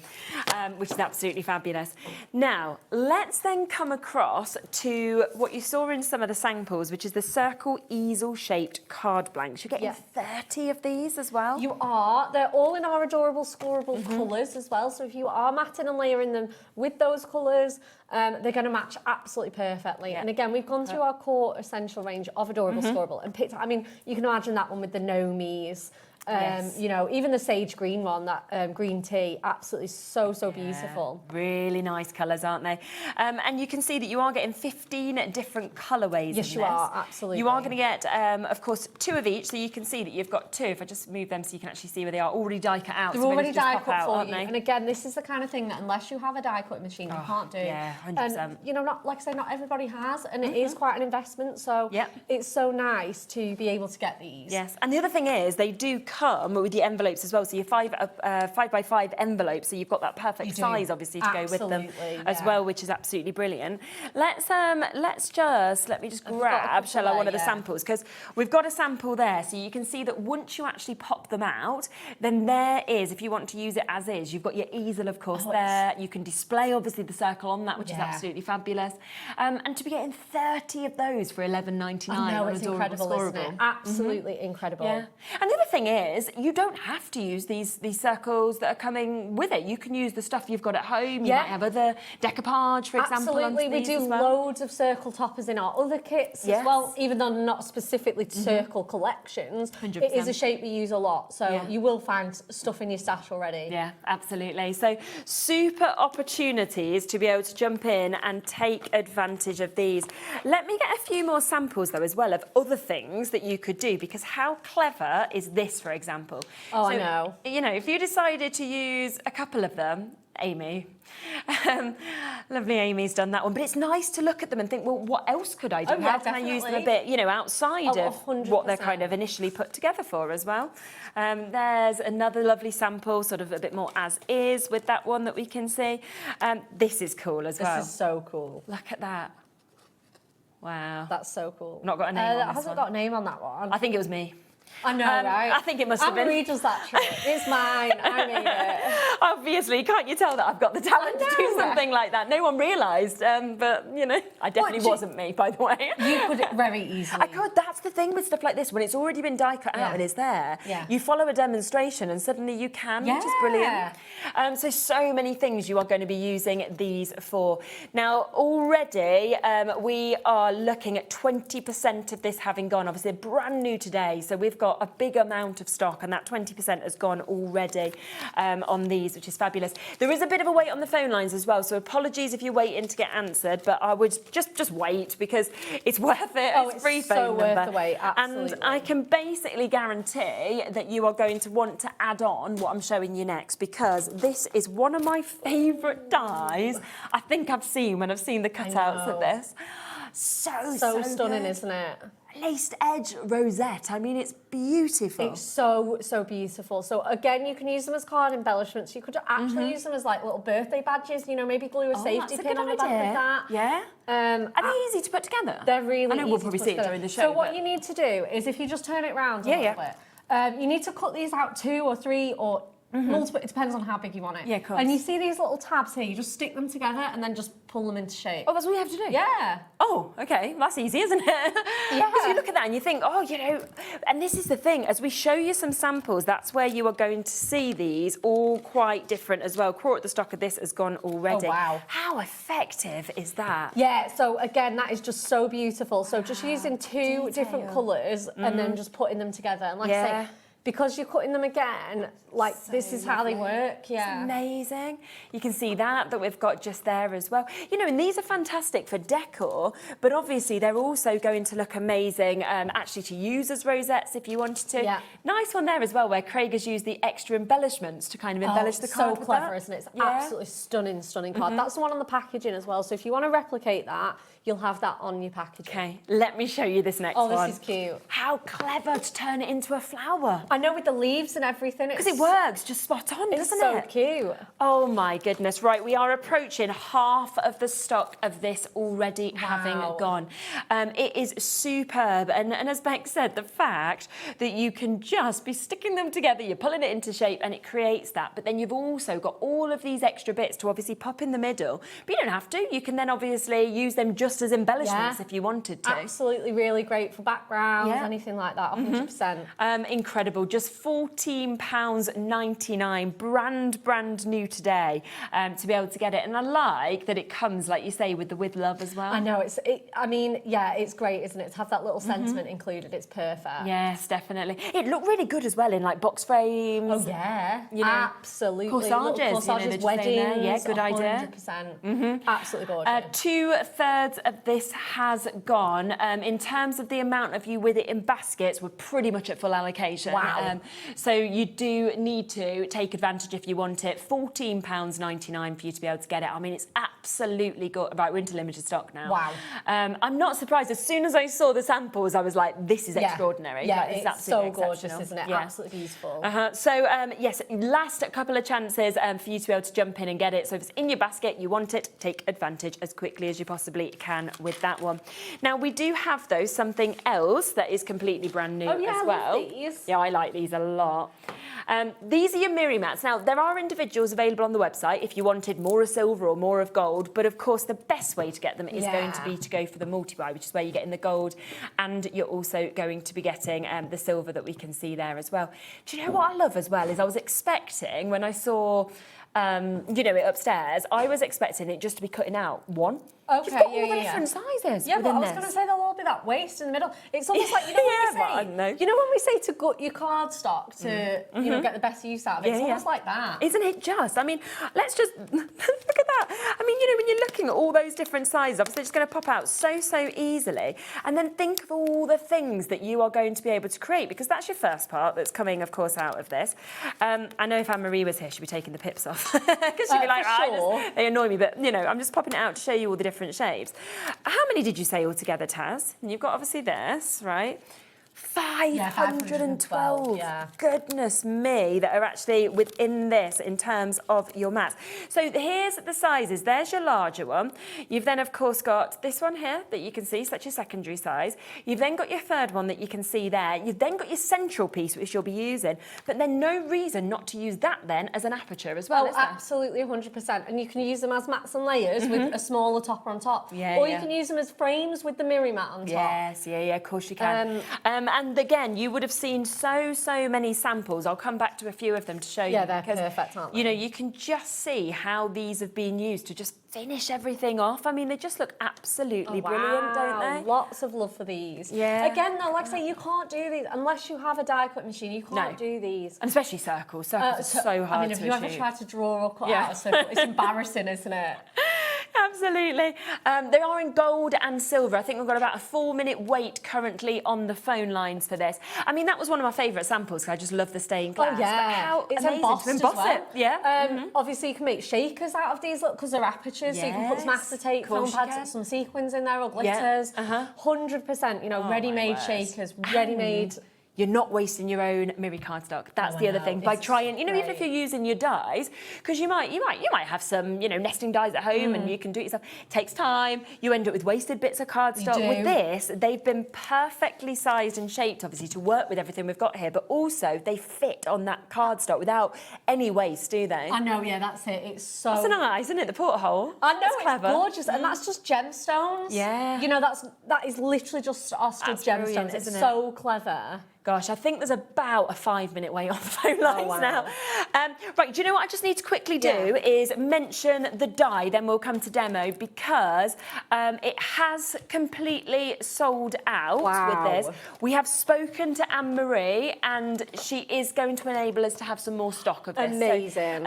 which is absolutely fabulous. Now, let's then come across to what you saw in some of the samples, which is the circle easel-shaped card blanks. You're getting 30 of these as well? You are. They're all in our adorable scoreable colours as well. So if you are matting and layering them with those colours, they're going to match absolutely perfectly. And again, we've gone through our core essential range of adorable scoreable and picked, I mean, you can imagine that one with the Nomies. You know, even the sage green one, that green tea, absolutely so beautiful. Really nice colours, aren't they? And you can see that you are getting 15 different colourways. Yes, you are, absolutely. You are going to get, of course, 2 of each, so you can see that you've got 2. If I just move them so you can actually see where they are, already die cut out. They're so already die cut for you. They? And again, this is the kind of thing that unless you have a die cutting machine, you can't do. Yeah, 100%. And, you know, not like I say, not everybody has, and it is quite an investment, so it's so nice to be able to get these. Yes, and the other thing is they do come with the envelopes as well. So your 5x5 envelopes, so you've got that perfect size, obviously, to go with them as well, which is absolutely brilliant. Let me just grab, shall I, one of the samples, because we've got a sample there, so you can see that once you actually pop them out, then there is, if you want to use it as is, you've got your easel, of course, there. You can display, obviously, the circle on that, which is absolutely fabulous. And to be getting 30 of those for $11.99 on it's incredible, isn't it? Absolutely incredible. Yeah. And the other thing is, you don't have to use these circles that are coming with it. You can use the stuff you've got at home. You might have other decoupage, for example. Absolutely, we do loads of circle toppers in our other kits as well, even though not specifically circle collections. 100%. It is a shape we use a lot, so you will find stuff in your stash already. Yeah, absolutely. So super opportunities to be able to jump in and take advantage of these. Let me get a few more samples though as well of other things that you could do, because how clever is this, for example? Oh, I know. You know, if you decided to use a couple of them, Amy. Lovely Amy's done that one. But it's nice to look at them and think, well, what else could I do? How can I use them a bit, you know, outside of 100%. what they're kind of initially put together for as well? There's another lovely sample, sort of a bit more as is with that one that we can see. This is cool as well. This is so cool. Look at that. Wow. That's so cool. Not got a name on this hasn't one. got a name on that one. I think it was me. I know, right? I think it must have been. Anne-Marie does that trick. It's mine. I made it. Obviously, can't you tell that I've got the talent to do something like that? No one realised, but, you know, I definitely wasn't me, by the way. You could it very easily. I could. That's the thing with stuff like this. When it's already been die cut out and it's there, you follow a demonstration and suddenly you can, which is brilliant. So many things you are going to be using these for. Now, already we are looking at 20% of this having gone. Obviously, brand new today, so we've got a big amount of stock, and that 20% has gone already on these, which is fabulous. There is a bit of a wait on the phone lines as well, so apologies if you're waiting to get answered, but I would just wait, because it's worth it. Oh, it's free so phone number. worth the wait, absolutely. And I can basically guarantee that you are going to want to add on what I'm showing you next, because this is one of my favourite dies I think I've seen when I've seen the cutouts of this. So stunning, good. isn't it? Laced edge rosette. I mean, it's beautiful. It's so beautiful. So again, you can use them as card embellishments. You could actually use them as like little birthday badges. You know, maybe glue a safety pin on the back of that. Yeah. Are they easy to put together? They're really. I know we'll probably see it during the show. So what you need to do is, if you just turn it around a little bit, you need to cut these out 2 or 3 or multiple. It depends on how big you want it. Yeah, of course. And you see these little tabs here. You just stick them together and then just pull them into shape. Oh, that's what you have to do? Yeah. Oh, okay. That's easy, isn't it? Yeah. Because you look at that and you think, oh, you know, and this is the thing, as we show you some samples, that's where you are going to see these all quite different as well. Quarter of the stock of this has gone already. Oh, wow. How effective is that? Yeah, so again, that is just so beautiful. So just using 2 different colours and then just putting them together. And like I say, because you're cutting them again, like this is how they work. Yeah, it's amazing. You can see that we've got just there as well. You know, and these are fantastic for decor, but obviously they're also going to look amazing actually to use as rosettes if you wanted to. Yeah. Nice one there as well, where Craig has used the extra embellishments to kind of embellish the card. So clever, isn't it? It's absolutely stunning card. That's the one on the packaging as well. So if you want to replicate that, you'll have that on your packaging. Okay, let me show you this next one. Oh, this is cute. How clever to turn it into a flower. I know, with the leaves and everything. Because it works just spot on, doesn't it? It's so cute. Oh my goodness. Right, we are approaching half of the stock of this already having gone. It is superb. And as Beks said, the fact that you can just be sticking them together, you're pulling it into shape and it creates that. But then you've also got all of these extra bits to obviously pop in the middle. But you don't have to. You can then obviously use them just as embellishments if you wanted to. Absolutely, really great for backgrounds, anything like that, 100%. Incredible. Just £14.99, brand new today, to be able to get it. And I like that it comes, like you say, with the with love as well. I know, I mean, yeah, it's great, isn't it? To have that little sentiment included, it's perfect. Yes, definitely. It looked really good as well in like box frames. Oh yeah, you know, absolutely. Corsages, weddings, yeah, good idea. 100%. Absolutely gorgeous. 2/3 of this has gone. In terms of the amount of you with it in baskets, we're pretty much at full allocation. Wow. Wow. So you do need to take advantage if you want it. £14.99 for you to be able to get it. I mean, it's absolutely good. Right, we're into limited stock now. Wow. I'm not surprised. As soon as I saw the samples, I was like, this is extraordinary. Yeah, Like, this is it's so absolutely gorgeous, exceptional. isn't it? Yeah. Absolutely beautiful. So, yes, last couple of chances for you to be able to jump in and get it. So if it's in your basket, you want it, take advantage as quickly as you possibly can with that one. Now, we do have, though, something else that is completely brand new Oh, yeah, as well. I love these. Yeah, I like these a lot. These are your Miri mats. Now, there are individuals available on the website if you wanted more of silver or more of gold, but of course, the best way to get them is going to be to go for the multi-buy, which is where you're getting the gold, and you're also going to be getting the silver that we can see there as well. Do you know what I love as well is I was expecting, when I saw you know, it upstairs, I was expecting it just to be cutting out one. Okay, You've got all the different sizes Yeah, but within I was going to say there'll all be that waste in the middle. It's almost like, you know, Yeah, but I when don't know. we say, you know, when we say to gut your cardstock to, you know, get the best use out of it, it's almost like that. Isn't it just? I mean, let's just look at that. I mean, you know, when you're looking at all those different sizes, obviously it's going to pop out so easily. And then think of all the things that you are going to be able to create, because that's your first part that's coming, of course, out of this. I know if Anne-Marie was here, she'd be taking the pips off. Because she'd be like, they annoy me, but, you know, I'm just popping it out to show you all the different shapes. How many did you say altogether, Taz? And you've got, obviously, this, right? 512. Yeah. Goodness me, that are actually within this in terms of your mats. So here's the sizes. There's your larger one. You've then, of course, got this one here that you can see, so that's your secondary size. You've then got your third one that you can see there. You've then got your central piece, which you'll be using, but then no reason not to use that then as an aperture as well, is there? Absolutely, 100%. And you can use them as mats and layers with a smaller topper on top. Yeah, or you can use them as frames with the Miri mat on top. Yes, yeah, of course you can. And again, you would have seen so many samples. I'll come back to a few of them to show you. Yeah, they're perfect, aren't they? You know, you can just see how these have been used to just finish everything off. I mean, they just look absolutely brilliant, don't they? Lots of love for these. Yeah. Again, though, like I say, you can't do these unless you have a die cut machine. You can't do these. And especially circles. Circles are so hard to I mean, if you ever achieve. try to draw or cut out a circle, it's embarrassing, isn't it? Absolutely. They are in gold and silver. I think we've got about a 4-minute wait currently on the phone lines for this. I mean, that was one of my favourite samples because I just love the stained glass. Oh, yeah. But how it's amazing embossed to emboss as well. it. Yeah. Obviously, you can make shakers out of these, look, because they're apertures. So you can put some acetate, foam pads, some sequins in there, or glitters. 100%, you know, ready-made shakers, ready-made. You're not wasting your own Miri cardstock. That's the other thing. By trying, you know, even if you're using your dies, because you might have some, you know, nesting dies at home and you can do it yourself. It takes time. You end up with wasted bits of cardstock. With this, they've been perfectly sized and shaped, obviously, to work with everything we've got here, but also they fit on that cardstock without any waste, do they? I know, yeah, that's it. It's so... That's nice, isn't it? The porthole. I know, that's it's clever. gorgeous. And that's just gemstones. Yeah. You know, that is literally just our stud gemstones. It's so clever. Gosh, I think there's about a 5-minute wait on the phone lines now. Right, do you know what I just need to quickly do is mention the die, then we'll come to demo, because it has completely sold out with this. We have spoken to Anne-Marie and she is going to enable us to have some more stock of this. Amazing.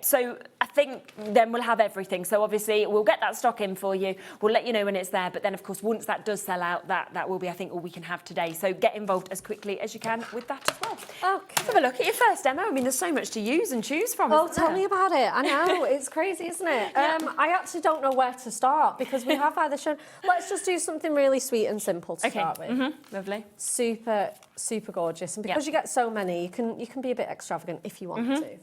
So I think then we'll have everything. So obviously we'll get that stock in for you. We'll let you know when it's there. But then, of course, once that does sell out, that will be, I think, all we can have today. So get involved as quickly as you can with that as well. Okay. Let's have a look at your first demo. I mean, there's so much to use and choose from. Oh, tell me about it. I know, it's crazy, isn't it? I actually don't know where to start because we have either shown... Let's just do something really sweet and simple to start with. Lovely. Super gorgeous. And because you get so many, you can be a bit extravagant if you want to.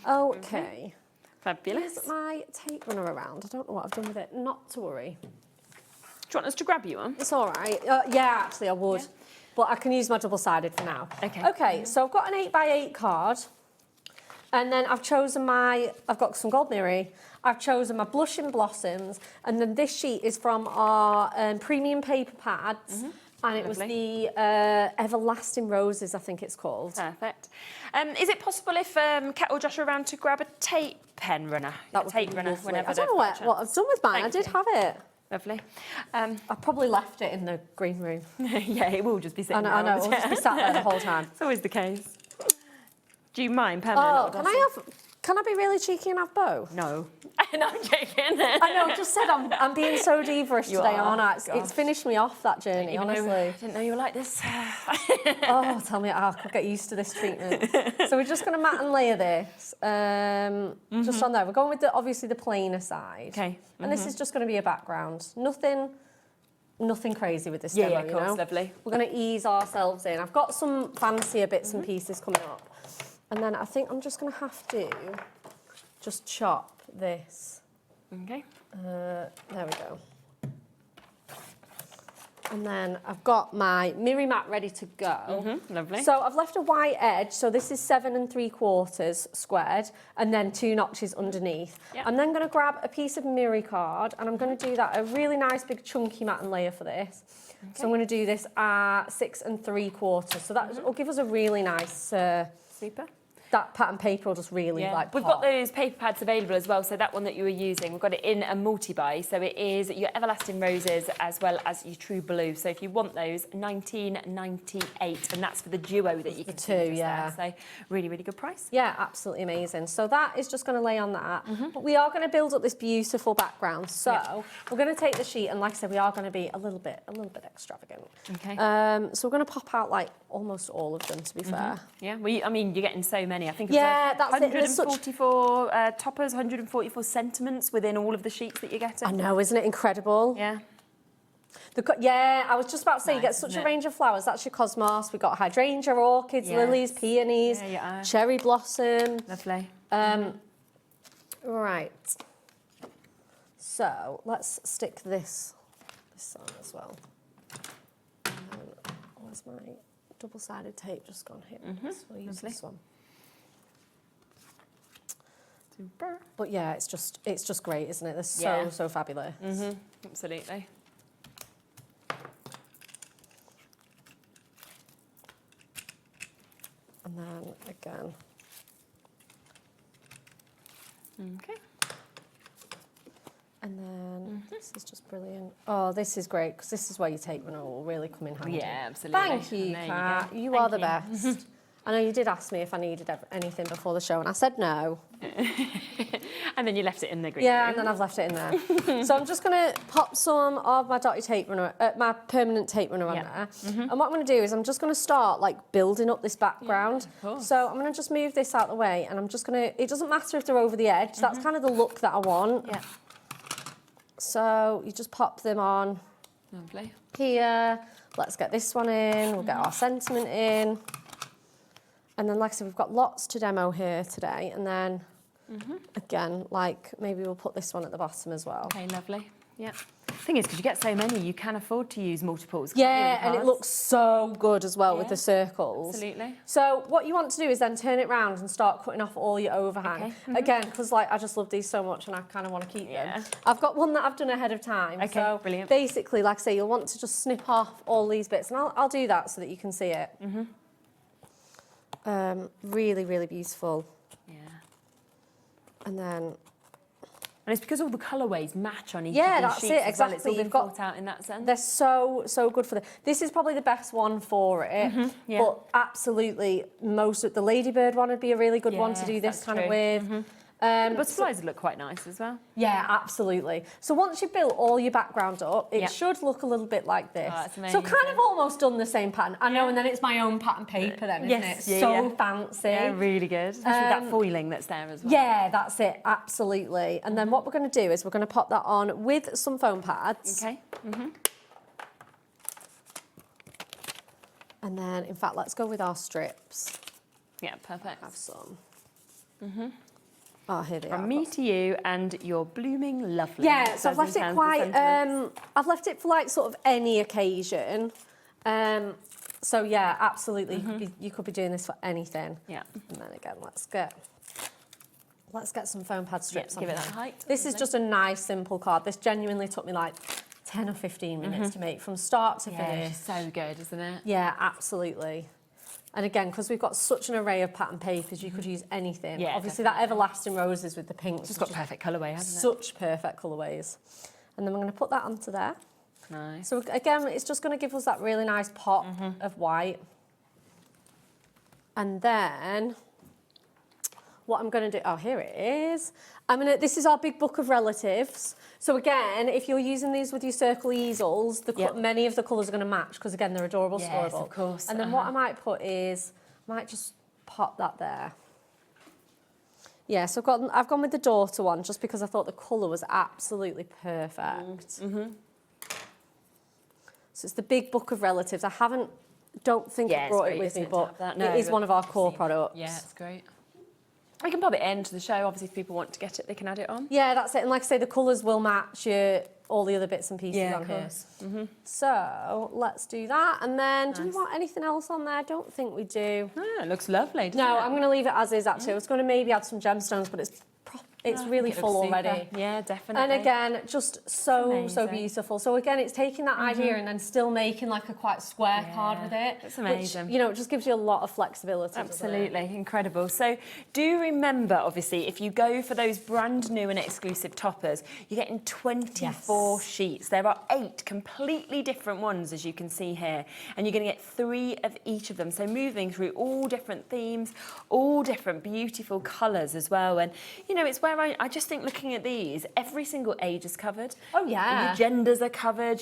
Okay. Fabulous. Here's my tape runner around. I don't know what I've done with it. Not to worry. Do you want us to grab you one? It's all right. Yeah, actually, I would. Yeah. But I can use my double-sided for now. Okay. Okay, so I've got an 8x8 card. And then I've got some gold Miri. I've chosen my Blushing Blossoms. And then this sheet is from our premium paper pads. And it was the Everlasting Roses, I think it's called. Perfect. Is it possible if Kat or Josh are around to grab a tape pen runner? That would tape be runner lovely. whenever I don't know what I've done with mine. I did have it. Lovely. I probably left it in the green room. Yeah, it will just be sitting there. I know, it'll just be sat there the whole time. It's always the case. Do you mind, Pam? Oh, can I Can I be really cheeky and have both? No. No, I'm joking. I know, I just said I'm being so diva-ish today, aren't I? It's finished me off, that journey, honestly. I didn't know you were like this. Oh, tell me, I could get used to this treatment. So we're just going to mat and layer this, just on there. We're going with, obviously, the plainer side. Okay. And this is just going to be a background. Nothing crazy with this demo, yeah, of course, you know? lovely. We're going to ease ourselves in. I've got some fancier bits and pieces coming up. And then I think I'm just going to have to just chop this. Okay. There we go. And then I've got my Miri mat ready to go. Lovely. So I've left a white edge. So this is 7 3/4 squared, and then 2 notches underneath. Yep. I'm then going to grab a piece of Miri card, and I'm going to do that a really nice big chunky mat and layer for this. Okay. So I'm going to do this at 6 3/4. So that will give us a really nice. Super. That pattern paper will just really like We've got those paper pads available as well, so that one that you were using, we've got it in a multi-buy, so it is your Everlasting Roses as well as your True Blue. So if you want those, $19.98, and that's for the duo that you can see just there. So really, really good price. Yeah, absolutely amazing. So that is just going to lay on that. But we are going to build up this beautiful background. So we're going to take the sheet, and like I said, we are going to be a little bit extravagant. Okay. So we're going to pop out like almost all of them, to be fair. Yeah, well, I mean, you're getting so many. I think it's that's it. 144 toppers, 144 sentiments within all of the sheets that you're getting. I know, isn't it incredible? Yeah. I was just about to say, you get such a range of flowers. That's your cosmos. We've got hydrangea, orchids, lilies, peonies, cherry blossom. Lovely. Right. So let's stick this on as well. Where's my double-sided tape just gone here? So we'll use this one. Super. But yeah, it's just great, isn't it? They're so fabulous. Absolutely. And then again. Okay. And then this is just brilliant. Oh, this is great, because this is where your tape runner will really come in handy. Yeah, absolutely. Thank you, Kat. You are the best. I know you did ask me if I needed anything before the show, and I said no. And then you left it in the green Yeah, room. and then I've left it in there. So I'm just going to pop some of my dotty tape runner, my permanent tape runner on there. And what I'm going to do is I'm just going to start like building up this background. So I'm going to just move this out of the way, and I'm just going to, it doesn't matter if they're over the edge, that's kind of the look that I want. Yeah. So you just pop them on. Lovely. Here. Let's get this one in. We'll get our sentiment in. And then, like I said, we've got lots to demo here today. And then, again, like, maybe we'll put this one at the bottom as well. Okay, lovely. Yeah. The thing is, because you get so many, you can afford to use multiples. Yeah, and it looks so good as well with the circles. Absolutely. So what you want to do is then turn it round and start cutting off all your overhang. Okay. Again, because like I just love these so much and I kind of want to keep them. I've got one that I've done ahead of time. Okay, so brilliant. Basically, like I say, you'll want to just snip off all these bits, and I'll do that so that you can see it. Really, really beautiful. Yeah. And then. And it's because all the colourways match on each Yeah, of these that's sheets it, as well. exactly. It's all been You've got- thought out in that sense. They're so good for this is probably the best one for it. But absolutely, most of the ladybird one would be a really good one to do this that's kind of true. with. The butterflies would look quite nice as well. Yeah, absolutely. So once you've built all your background up, it should look a little bit like this. Oh, that's So amazing. kind of almost done the same pattern. I know, and then it's my own pattern paper then, isn't it? Yeah, So fancy. Yeah, really good. Especially with that foiling that's there as well. Yeah, that's it, absolutely. And then what we're going to do is we're going to pop that on with some foam pads. Okay. And then, in fact, let's go with our strips. Yeah, perfect. Have some. Oh, here they are. From me to you, and you're blooming lovely. Yeah, so I've left it Dozen quite. sentiments. I've left it for like sort of any occasion. So yeah, absolutely, you could be doing this for anything. Yeah. And then again, let's get some foam pad strips on give it here. that height. This is just a nice, simple card. This genuinely took me like 10 or 15 minutes to make from start to finish. It's so good, isn't it? Yeah, absolutely. And again, because we've got such an array of pattern papers, you could use anything. Yeah, Obviously, that Everlasting Roses with the pinks. It's got perfect colourway, hasn't it? Such perfect colourways. And then we're going to put that onto there. Nice. So again, it's just going to give us that really nice pop of white. And then what I'm going to do, oh, here it is. This is our big book of relatives. So again, if you're using these with your circle easels, many of the colours are going to match because again, they're adorable, yes, scoreable. Of course. And then what I might put is, I might just pop that there. Yeah, so I've gone with the daughter one just because I thought the colour was absolutely perfect. So it's the big book of relatives. Don't think I brought it with me, but it is one of our core products. Yeah, it's great. We can pop it into the show. Obviously, if people want to get it, they can add it on. Yeah, that's it. And like I say, the colours will match all the other bits and pieces on here. So let's do that. And then, do we want anything else on there? I don't think we do. Oh, it looks lovely, doesn't it? No, I'm going to leave it as is, actually. I was going to maybe add some gemstones, but it's really full already. Yeah, definitely. And again, just so beautiful. So again, it's taking that idea and then still making like a quite square card with it. It's amazing. Which, it just gives you a lot of flexibility. Absolutely, incredible. So do remember, obviously, if you go for those brand new and exclusive toppers, you're getting 24 sheets. There are 8 completely different ones, as you can see here, and you're going to get 3 of each of them. So moving through all different themes, all different beautiful colours as well. And, it's where I just think looking at these, every single age is covered. Oh, yeah. Your genders are covered,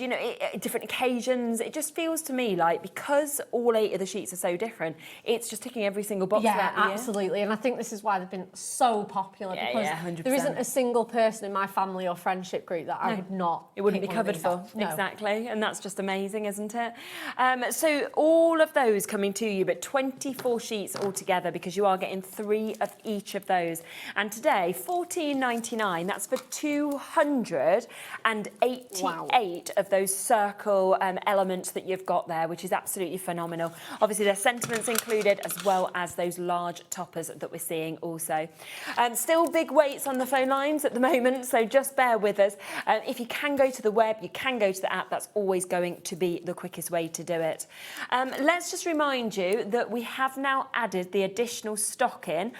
different occasions. It just feels to me like because all 8 of the sheets are so different, it's just ticking every single box throughout the year. Absolutely. And I think this is why they've been so popular because 100%. there isn't a single person in my family or friendship group that I would not. It wouldn't be covered for. No. Exactly. And that's just amazing, isn't it? So all of those coming to you, but 24 sheets altogether because you are getting 3 of each of those. And today, $14.99, that's for 288 of those circle elements that you've got there, which is absolutely phenomenal. Obviously, there's sentiments included as well as those large toppers that we're seeing also. Still big waits on the phone lines at the moment, so just bear with us. If you can go to the web, you can go to the app. That's always going to be the quickest way to do it. Let's just remind you that we have now added the additional stock in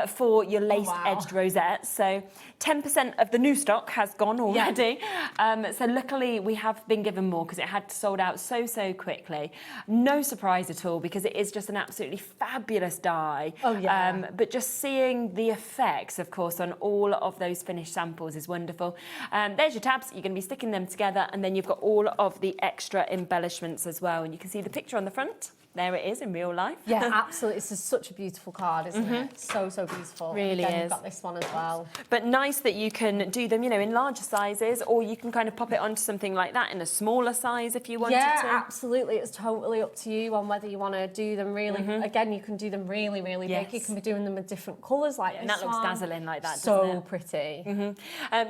for your laced-edged rosettes. So 10% of the new stock has gone already. So luckily we have been given more because it had sold out so quickly. No surprise at all because it is just an absolutely fabulous dye. Oh, yeah. But just seeing the effects, of course, on all of those finished samples is wonderful. There's your tabs. You're going to be sticking them together and then you've got all of the extra embellishments as well. And you can see the picture on the front. There it is in real life. Yeah, absolutely. It's just such a beautiful card, isn't it? So beautiful. Really is. We've got this one as well. But nice that you can do them, in larger sizes, or you can kind of pop it onto something like that in a smaller size if you wanted to. Yeah, absolutely. It's totally up to you on whether you want to do them really. Again, you can do them really big. You can be doing them with different colours like this. And that looks dazzling like that, so doesn't it? Pretty.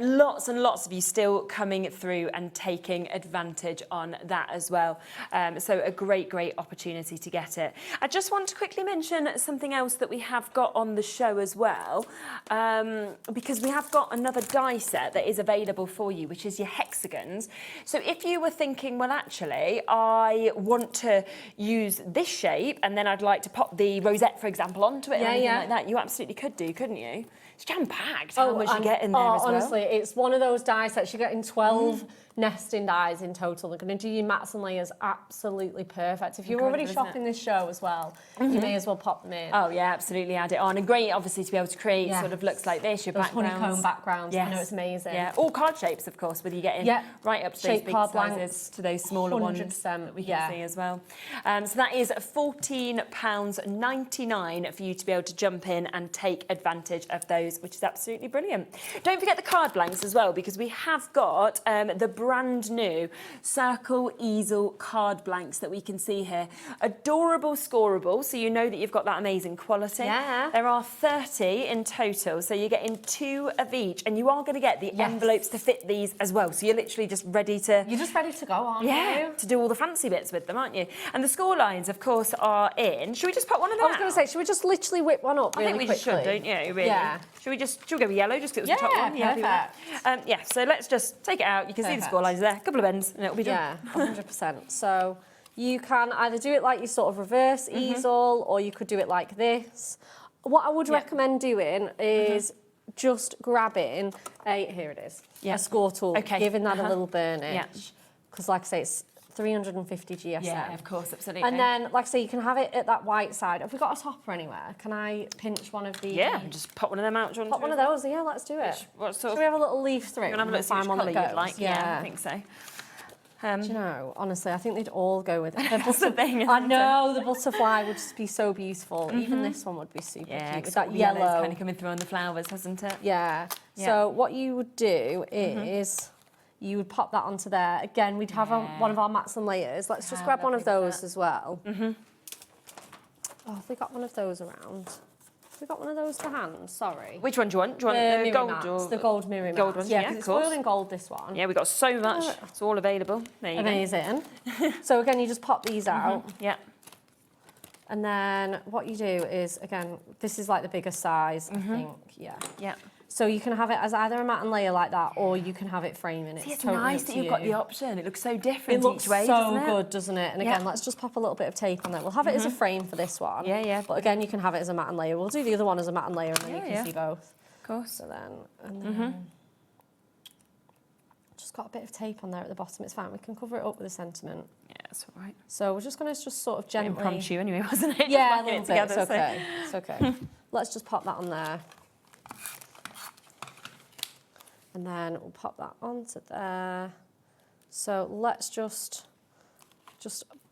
Lots and lots of you still coming through and taking advantage on that as well. So a great opportunity to get it. I just want to quickly mention something else that we have got on the show as well, because we have got another die set that is available for you, which is your hexagons. So if you were thinking, well, actually, I want to use this shape and then I'd like to pop the rosette, for example, onto it or anything like that, you absolutely could do, couldn't you? It's jam-packed how much you get in there as well. Honestly, it's one of those die sets. You're getting 12 nesting dies in total. They're going to do your mats and layers absolutely perfect. If you're already shopping this show as well, you may as well pop them in. Oh, yeah, absolutely add it on. And great, obviously, to be able to create sort of looks like this, your backgrounds. Honeycomb backgrounds. I know it's amazing. Yeah, all card shapes, of course, whether you get in right up to those big sizes to those smaller ones that we can see as well. So that is £14.99 for you to be able to jump in and take advantage of those, which is absolutely brilliant. Don't forget the card blanks as well, because we have got the brand new circle easel card blanks that we can see here. Adorable, scoreable, so you know that you've got that amazing quality. Yeah. There are 30 in total, so you're getting 2 of each, and you are going to get the envelopes to fit these as well. So you're literally just ready to... You're just ready to go, aren't you? To do all the fancy bits with them, aren't you? And the score lines, of course, are in. Should we just pop one of them I was going to say, should we just literally whip one up really quickly? I think we just should, don't you, really? Yeah. Should we go with yellow, just because it was the top one? Perfect. So let's just take it out. You can see the score lines there. A couple of ends, and it'll be done. Yeah, 100%. So you can either do it like your sort of reverse easel, or you could do it like this. What I would recommend doing is just grabbing here it is, a score tool, giving that a little burnish. Because like I say, it's 350 GSM. Yeah, of course, absolutely. And then, like I say, you can have it at that white side. Have we got a topper anywhere? Can I pinch one of these? Yeah, just pop one of them out. Do you want Pop one of those. Yeah, let's do it. What sort Should we have a little leaf through? You want to have a look, see which colour you'd like? Yeah, I think so. Do you know, honestly, I think they'd all go with it. That's the thing, I know, the butterfly would just be so beautiful. Even this one would be super cute with that yellow. kind of coming through on the flowers, hasn't it? Yeah. So what you would do is you would pop that onto there. Again, we'd have one of our mats and layers. Let's just grab one of those as well. Oh, have we got one of those around? Have we got one of those to hand? Sorry. Which one do you want? Do you want the the gold mats, or the gold mirror mats? gold ones? Yeah, Yeah, because of it's course. foiled in gold, this one. Yeah, we've got so much. It's all available. There you go. Amazing. So again, you just pop these out. Yeah. And then what you do is, again, this is like the bigger size, I think. Yeah. Yeah. So you can have it as either a mat and layer like that, or you can have it framing. It's totally nice up that to you've got you. the option. It looks so different It looks each way, so doesn't it? good, doesn't it? And again, let's just pop a little bit of tape on there. We'll have it as a frame for this one. Yeah, yeah. But again, you can have it as a mat and layer. We'll do the other one as a mat and layer, and then you can see both. Of course. So then, just got a bit of tape on there at the bottom. It's fine. We can cover it up with a sentiment. Yeah, that's all right. So we're just going to just sort of gently. Impromptu anyway, wasn't it? Yeah, Just a whacking little it bit. together, It's okay. It's okay. Let's just pop that on there. And then we'll pop that onto there. So let's just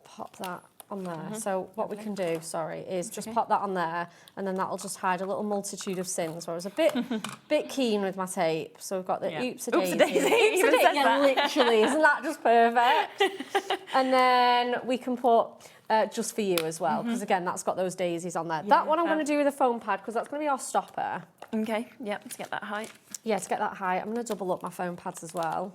pop that on there. So what we can do, is just pop that on there, and then that'll just hide a little multitude of sins. Where I was a bit keen with my tape. So we've got the oops-a-daisy. Oops-a-daisy. Yeah, literally. Isn't that just perfect? And then we can put just for you as well, because again, that's got those daisies on there. That one I'm going to do with a foam pad, because that's going to be our stopper. Okay, yep, to get that height. Yeah, to get that height. I'm going to double up my foam pads as well.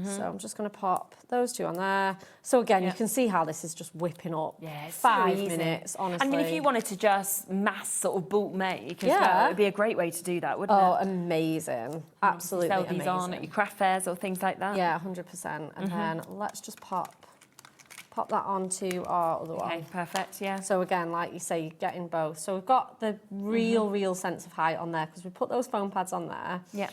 So I'm just going to pop those two on there. So again, you can see how this is just whipping up. Yeah, it's 5 so easy. minutes, honestly. I mean, if you wanted to just mass sort of bulk make as well, it'd be a great way to do that, wouldn't it? Oh, amazing. Absolutely Sell amazing. these on at your craft fairs or things like that. Yeah, 100%. And then let's just pop that onto our other one. Okay, perfect, yeah. So again, like you say, you're getting both. So we've got the real sense of height on there, because we put those foam pads on there. Yeah.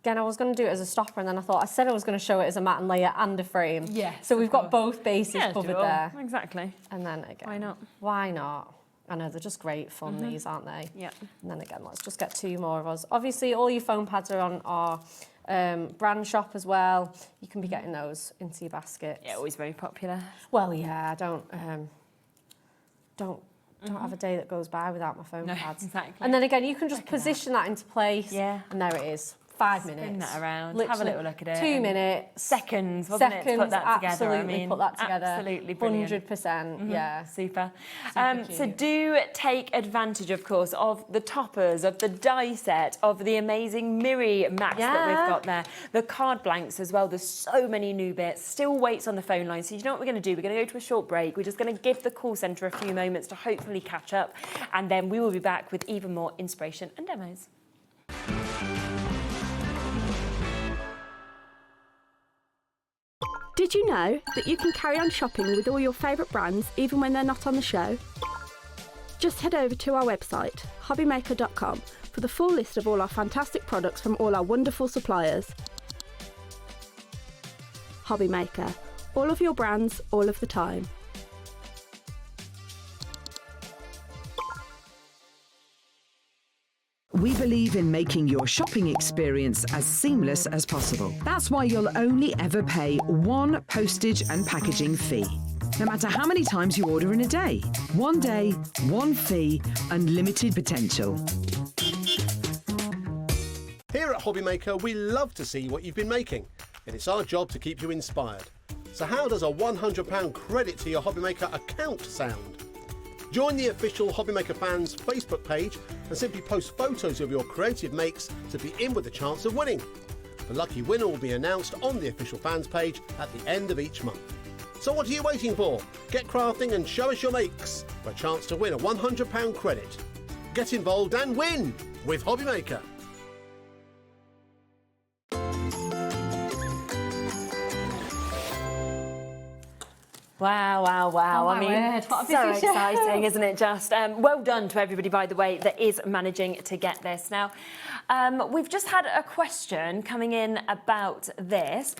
Again, I was going to do it as a stopper, and then I said I was going to show it as a mat and layer and a frame. Yes, So we've got both bases covered there. Exactly. And then again, Why not? Why not? I know, they're just great fun, these, aren't they? Yeah. And then again, let's just get 2 more of us. Obviously, all your foam pads are on our brand shop as well. You can be getting those into your baskets. Yeah, always very popular. Well, yeah, I don't have a day that goes by without my foam No, pads. exactly. And then again, you can just position that into place. Yeah. And there it is. 5 minutes. Spin that around, Literally have a little look at it. 2 minutes. Seconds, wasn't it, to put that together? Absolutely, I mean, put that together. absolutely brilliant. 100%, yeah. Super. Super So cute. do take advantage, of course, of the toppers, of the die set, of the amazing Miri mats that we've got there, the card blanks as well. There's so many new bits. Still waits on the phone line. So you know what we're going to do? We're going to go to a short break. We're just going to give the call centre a few moments to hopefully catch up, and then we will be back with even more inspiration and demos. Did you know that you can carry on shopping with all your favourite brands even when they're not on the show? Just head over to our website, hobbymaker.com, for the full list of all our fantastic products from all our wonderful suppliers. HobbyMaker, all of your brands, all of the time. We believe in making your shopping experience as seamless as possible. That's why you'll only ever pay one postage and packaging fee, no matter how many times you order in a day. One day, one fee, unlimited potential. Here at HobbyMaker, we love to see what you've been making, and it's our job to keep you inspired. So how does a £100 credit to your HobbyMaker account sound? Join the official HobbyMaker fans Facebook page and simply post photos of your creative makes to be in with a chance of winning. The lucky winner will be announced on the official fans page at the end of each month. So what are you waiting for? Get crafting and show us your makes for a chance to win a £100 credit. Get involved and win with HobbyMaker. Wow, wow, wow. Oh, I mean, my word, what a so busy show. exciting, isn't it, just? Well done to everybody, by the way, that is managing to get this. Now, we've just had a question coming in about this,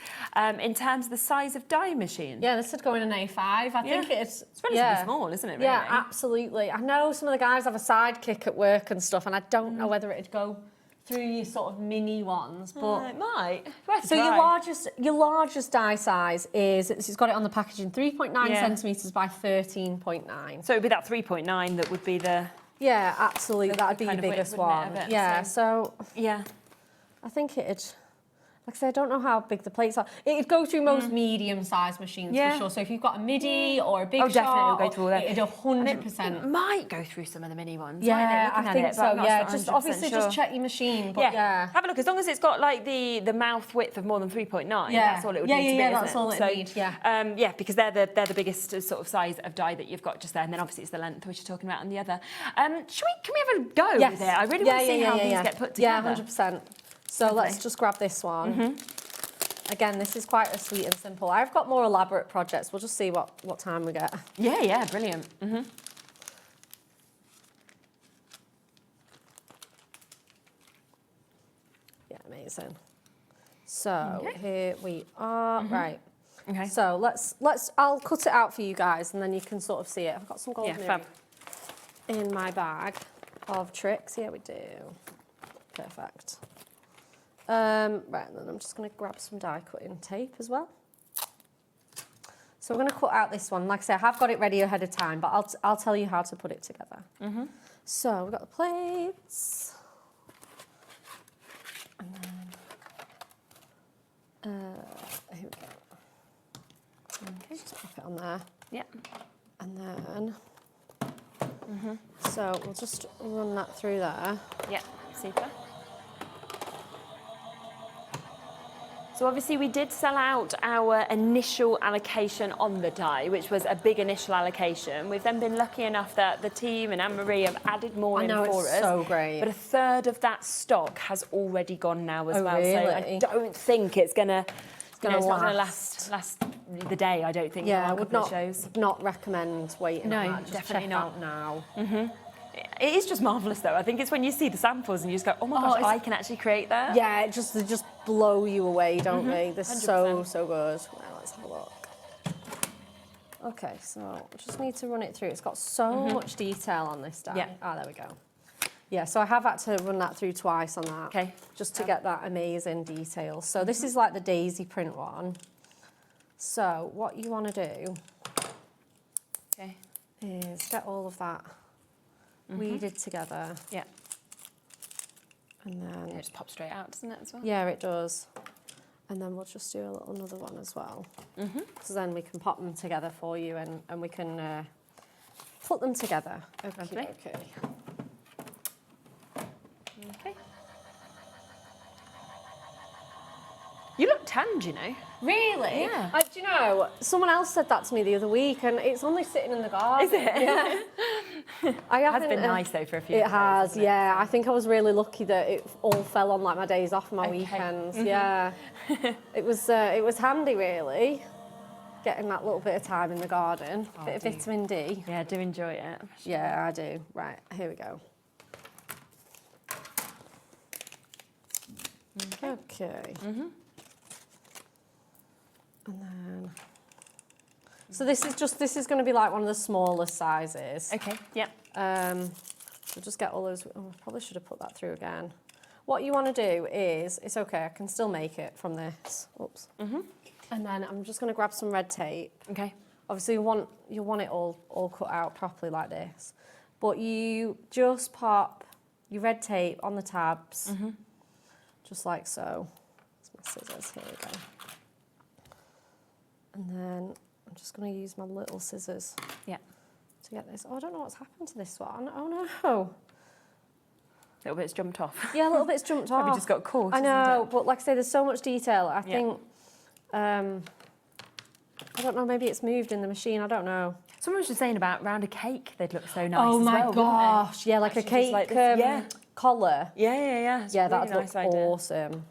in terms of the size of die machine. Yeah, this would go in an A5. I think it's relatively small, isn't it, really? Yeah, absolutely. I know some of the guys have a sidekick at work and stuff, and I don't know whether it'd go through your sort of mini ones, but it might. So your largest die size is, it's got it on the packaging, 3.9 centimetres by 13.9. So it'd be that 3.9 that would be the... Yeah, absolutely. That'd be your kind of biggest width, wouldn't one. it, of it? Yeah, so yeah, I think it'd... Like I say, I don't know how big the plates are. It'd go through most medium-sized machines for sure. So if you've got a MIDI or a big definitely shot, it'll go through all that. It'd 100%. It might go through some of the mini ones. Yeah, mightn't it? I think so. Yeah, just 100% obviously sure. just check your machine. But yeah. Have a look. As long as it's got like the mouth width of more than 3.9, that's all it would need to be. that's isn't all it? it needs. Yeah. Yeah, because they're the biggest sort of size of die that you've got just there, and then obviously it's the length which you're talking about on the other. Can we have a go with it? I really want to see how these get put together. Yeah, 100%. So let's just grab this one. Again, this is quite a sweet and simple. I've got more elaborate projects. We'll just see what time we get. Yeah, brilliant. Yeah, amazing. So here we are. Right. Okay. So I'll cut it out for you guys, and then you can sort of see it. I've got some gold fab. in my bag of tricks. Yeah, we do. Perfect. Right, and then I'm just going to grab some die cutting tape as well. So we're going to cut out this one. Like I say, I have got it ready ahead of time, but I'll tell you how to put it together. So we've got the plates. And then, here we go. Okay, just pop it on there. Yeah. And then, so we'll just run that through there. Yeah, super. So obviously we did sell out our initial allocation on the die, which was a big initial allocation. We've then been lucky enough that the team and Anne-Marie have added more in for us. It's so great. But a third of that stock has already gone now as well. Really? So I don't think it's gonna gonna it's not going to last the day, I don't think. Yeah, I would not recommend waiting. No, on that. Just definitely check not. out now. It is just marvellous though. I think it's when you see the samples and you just go, oh my gosh, I can actually create that. Yeah, they just blow you away, don't they? They're 100%. so good. Right, let's have a look. Okay, so I just need to run it through. It's got so much detail on this die. Yeah. Oh, there we go. Yeah, so I have had to run that through twice on that. Okay. Just to get that amazing detail. So this is like the daisy print one. So what you want to do is get all of that weeded together. Yeah. And then it just pops straight out, doesn't it, as well? Yeah, it does. And then we'll just do another one as well. So then we can pop them together for you, and we can put them together. Okay. You look tanned, you know. Really? Yeah. Do you know, someone else said that to me the other week, and it's only sitting in the garden. Is it? Yeah. It has been nice though for a few days. It has, yeah. I think I was really lucky that it all fell on like my days off and my weekends. Yeah. It was handy really, getting that little bit of time in the garden. Bit of vitamin D. Yeah, I do enjoy it. Yeah, I do. Right, here we go. Okay. And then, so this is going to be like one of the smallest sizes. Okay. Yep. So just get all those. Oh, I probably should have put that through again. What you want to do is, it's okay. I can still make it from this. Oops. And then I'm just going to grab some red tape. Okay. Obviously, you want it all cut out properly like this, but you just pop your red tape on the tabs, just like so. That's my scissors. Here we go. And then I'm just going to use my little scissors to get this. Oh, I don't know what's happened to this one. Oh, no. A little bit's jumped off. Yeah, a little bit's jumped off. Probably just got caught, I know, isn't it? but like I say, there's so much detail. I think, I don't know, maybe it's moved in the machine. I don't know. Someone was just saying about round a cake, they'd look so nice Oh, as my well, gosh. Yeah, like Actually, a cake just like this, collar. Yeah. It's Yeah, a that'd really look nice idea. awesome.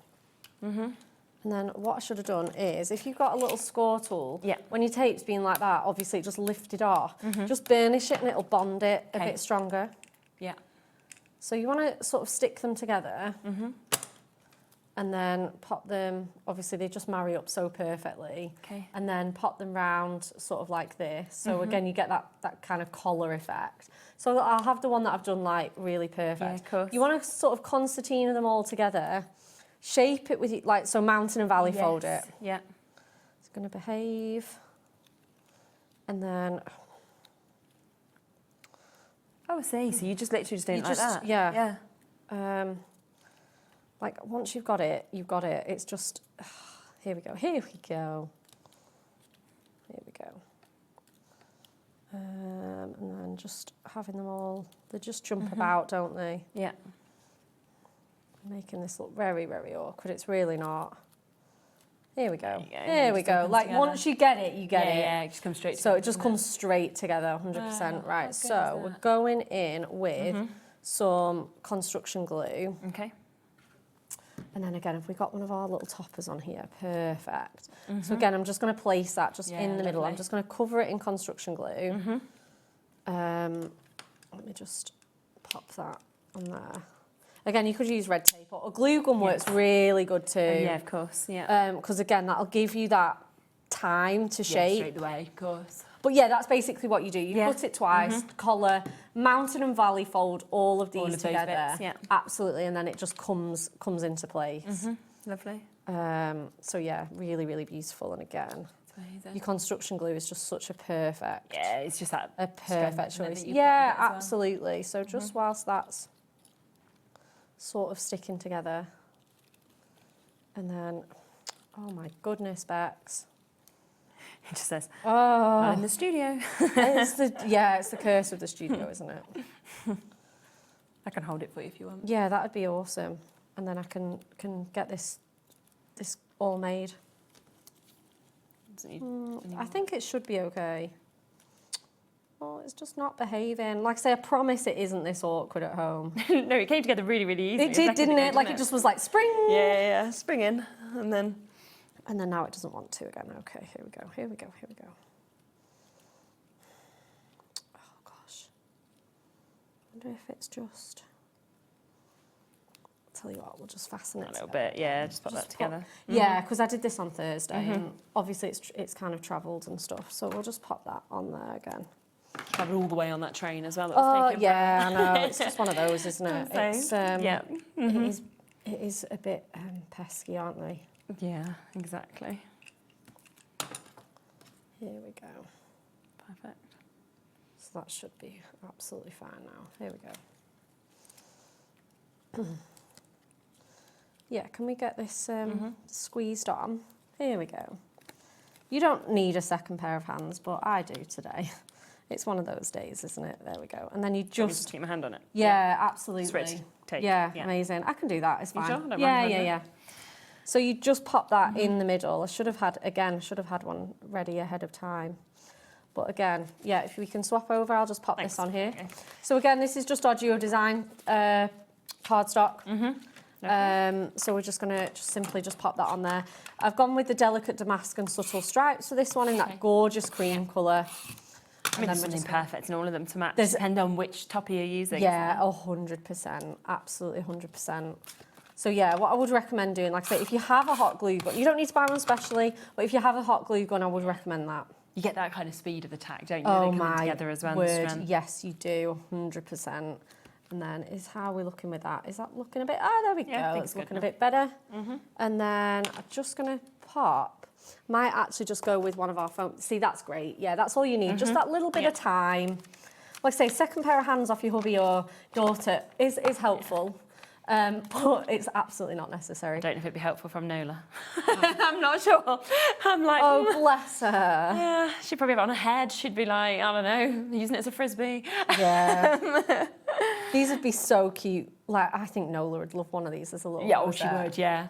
And then what I should have done is, if you've got a little score tool, when your tape's been like that, obviously it just lifted off. Just burnish it and it'll bond it a bit stronger. Yeah. So you want to sort of stick them together and then pop them, obviously they just marry up so perfectly. Okay. And then pop them round sort of like this. So again, you get that kind of collar effect. So I'll have the one that I've done like really perfect. Yeah, of course. You want to sort of concertina them all together, shape it with, like, so mountain and valley fold it. Yeah. It's going to behave. And then... Oh, I see. So you just literally just do it like that? Yeah. Like, once you've got it, you've got it. It's just... here we go. Here we go. Here we go. And then just having them all... They just jump about, don't they? Yeah. Making this look very, very awkward. It's really not. Here we go. Here we go. Like, once you get it, you get it. Yeah, it just comes straight So it just comes straight together, 100%. Right, so we're going in with some construction glue. Okay. And then again, if we got one of our little toppers on here, perfect. So again, I'm just going to place that just in the middle. I'm just going to cover it in construction glue. Let me just pop that on there. Again, you could use red tape, or a glue gun works really good too. Yeah, of course, yeah. Because again, that'll give you that time to shape. Straight away, of course. But yeah, that's basically what you do. You cut it twice, collar, mountain and valley fold all of these together. Bits, absolutely, and then it just comes into place. Lovely. So yeah, really, really beautiful. And again, your construction glue is just such a perfect. Yeah, it's just that a perfect choice. That Yeah, absolutely. So just whilst that's sort of sticking together, and then, oh my goodness, Beks. It just says, oh, in the studio. It's the curse of the studio, isn't it? I can hold it for you if you want. Yeah, that would be awesome. And then I can get this all made. I think it should be okay. Oh, it's just not behaving. Like I say, I promise it isn't this awkward at home. No, it came together really, really easy. It did, didn't it? Like it just was like spring. Yeah, spring in, and then now it doesn't want to again. Okay, here we go. Oh gosh. I wonder if it's just. I'll tell you what, we'll just fasten it a little bit. Yeah, just put that together. Yeah, because I did this on Thursday, and obviously it's kind of travelled and stuff. So we'll just pop that on there again. Travel all the way on that train as well. Oh yeah, I know. It's just one of those, isn't it? It's, yeah. It is a bit pesky, aren't they? Yeah, exactly. Here we go. Perfect. So that should be absolutely fine now. Here we go. Yeah, can we get this squeezed on? Here we go. You don't need a second pair of hands, but I do today. It's one of those days, isn't it? There we go. And then you just keep my hand on it. Yeah, absolutely. Straight take. Yeah, amazing. I can do that. It's fine. You sure? Yeah. So you just pop that in the middle. I should have had one ready ahead of time. But again, yeah, if we can swap over, I'll just pop this on here. Okay. So again, this is just our Duo Design cardstock. So we're just going to simply pop that on there. I've gone with the delicate damask and subtle stripes for this one in that gorgeous cream colour. I mean, there's something perfect in all of them to match. Depend on which topper you're using. Yeah, 100%, absolutely 100%. So yeah, what I would recommend doing, like I say, if you have a hot glue gun, you don't need to buy one specially, but if you have a hot glue gun, I would recommend that. You get that kind of speed of attack, don't you? Oh they come my together as well. word, yes, you do, 100%. And then how are we looking with that? Is that looking a bit, there we go, it's looking a bit better. And then I'm just gonna pop, might actually just go with one of our foam. See, that's great. Yeah, that's all you need. Just that little bit of time. Like I say, second pair of hands off your hubby or daughter is helpful. But it's absolutely not necessary. I don't know if it'd be helpful from Nola. I'm not sure. I'm like, oh, bless her. Yeah, she'd probably have it on her head. She'd be like, I don't know, using it as a frisbee. Yeah. These would be so cute. Like, I think Nola would love one of these as a little. Yeah, she would, yeah.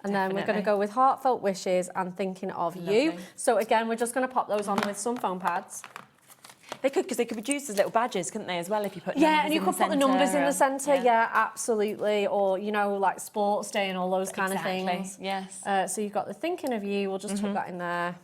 And then we're going to go with heartfelt wishes and thinking of you. So again, we're just going to pop those on with some foam pads. They could, because they could produce as little badges, couldn't they, as well, if you put Yeah, and you could put the numbers in the centre, yeah. yeah, absolutely. Or, you know, like sports day and all those kind of things. Yes. So you've got the thinking of you, we'll just tuck that in there.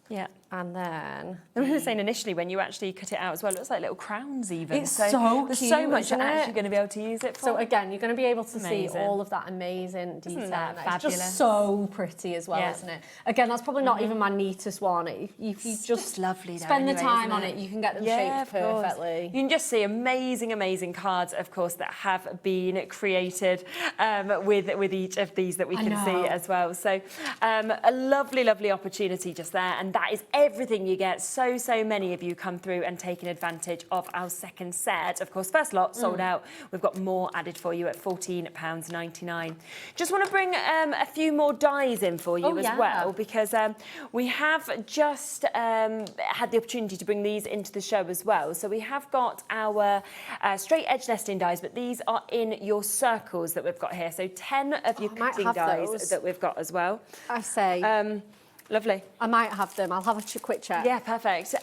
Yeah. And then... We were saying initially, when you actually cut it out as well, it looks like little crowns even. It's so there's cute, so much isn't you're it? actually going to be able to use it for. So again, you're going to be able to see Amazing. all of that amazing detail. Isn't that It's fabulous? just so pretty as well, isn't it? Again, that's probably not even my neatest one. If you just lovely spend though, the anyway, time isn't on it? it, you can get them Yeah, shaped of course. perfectly. You can just see amazing, amazing cards, of course, that have been created with each of these that we can see as well. So a lovely, lovely opportunity just there. And that is everything you get. So many of you come through and taking advantage of our second set. Of course, first lot sold out. We've got more added for you at £14.99. Just want to bring a few more dies in for you as well, because we have just had the opportunity to bring these into the show as well. So we have got our straight edge nesting dies, but these are in your circles that we've got here. So 10 of your cutting dies that we've got as well. I say. Lovely. I might have them. I'll have a quick check. Yeah, perfect.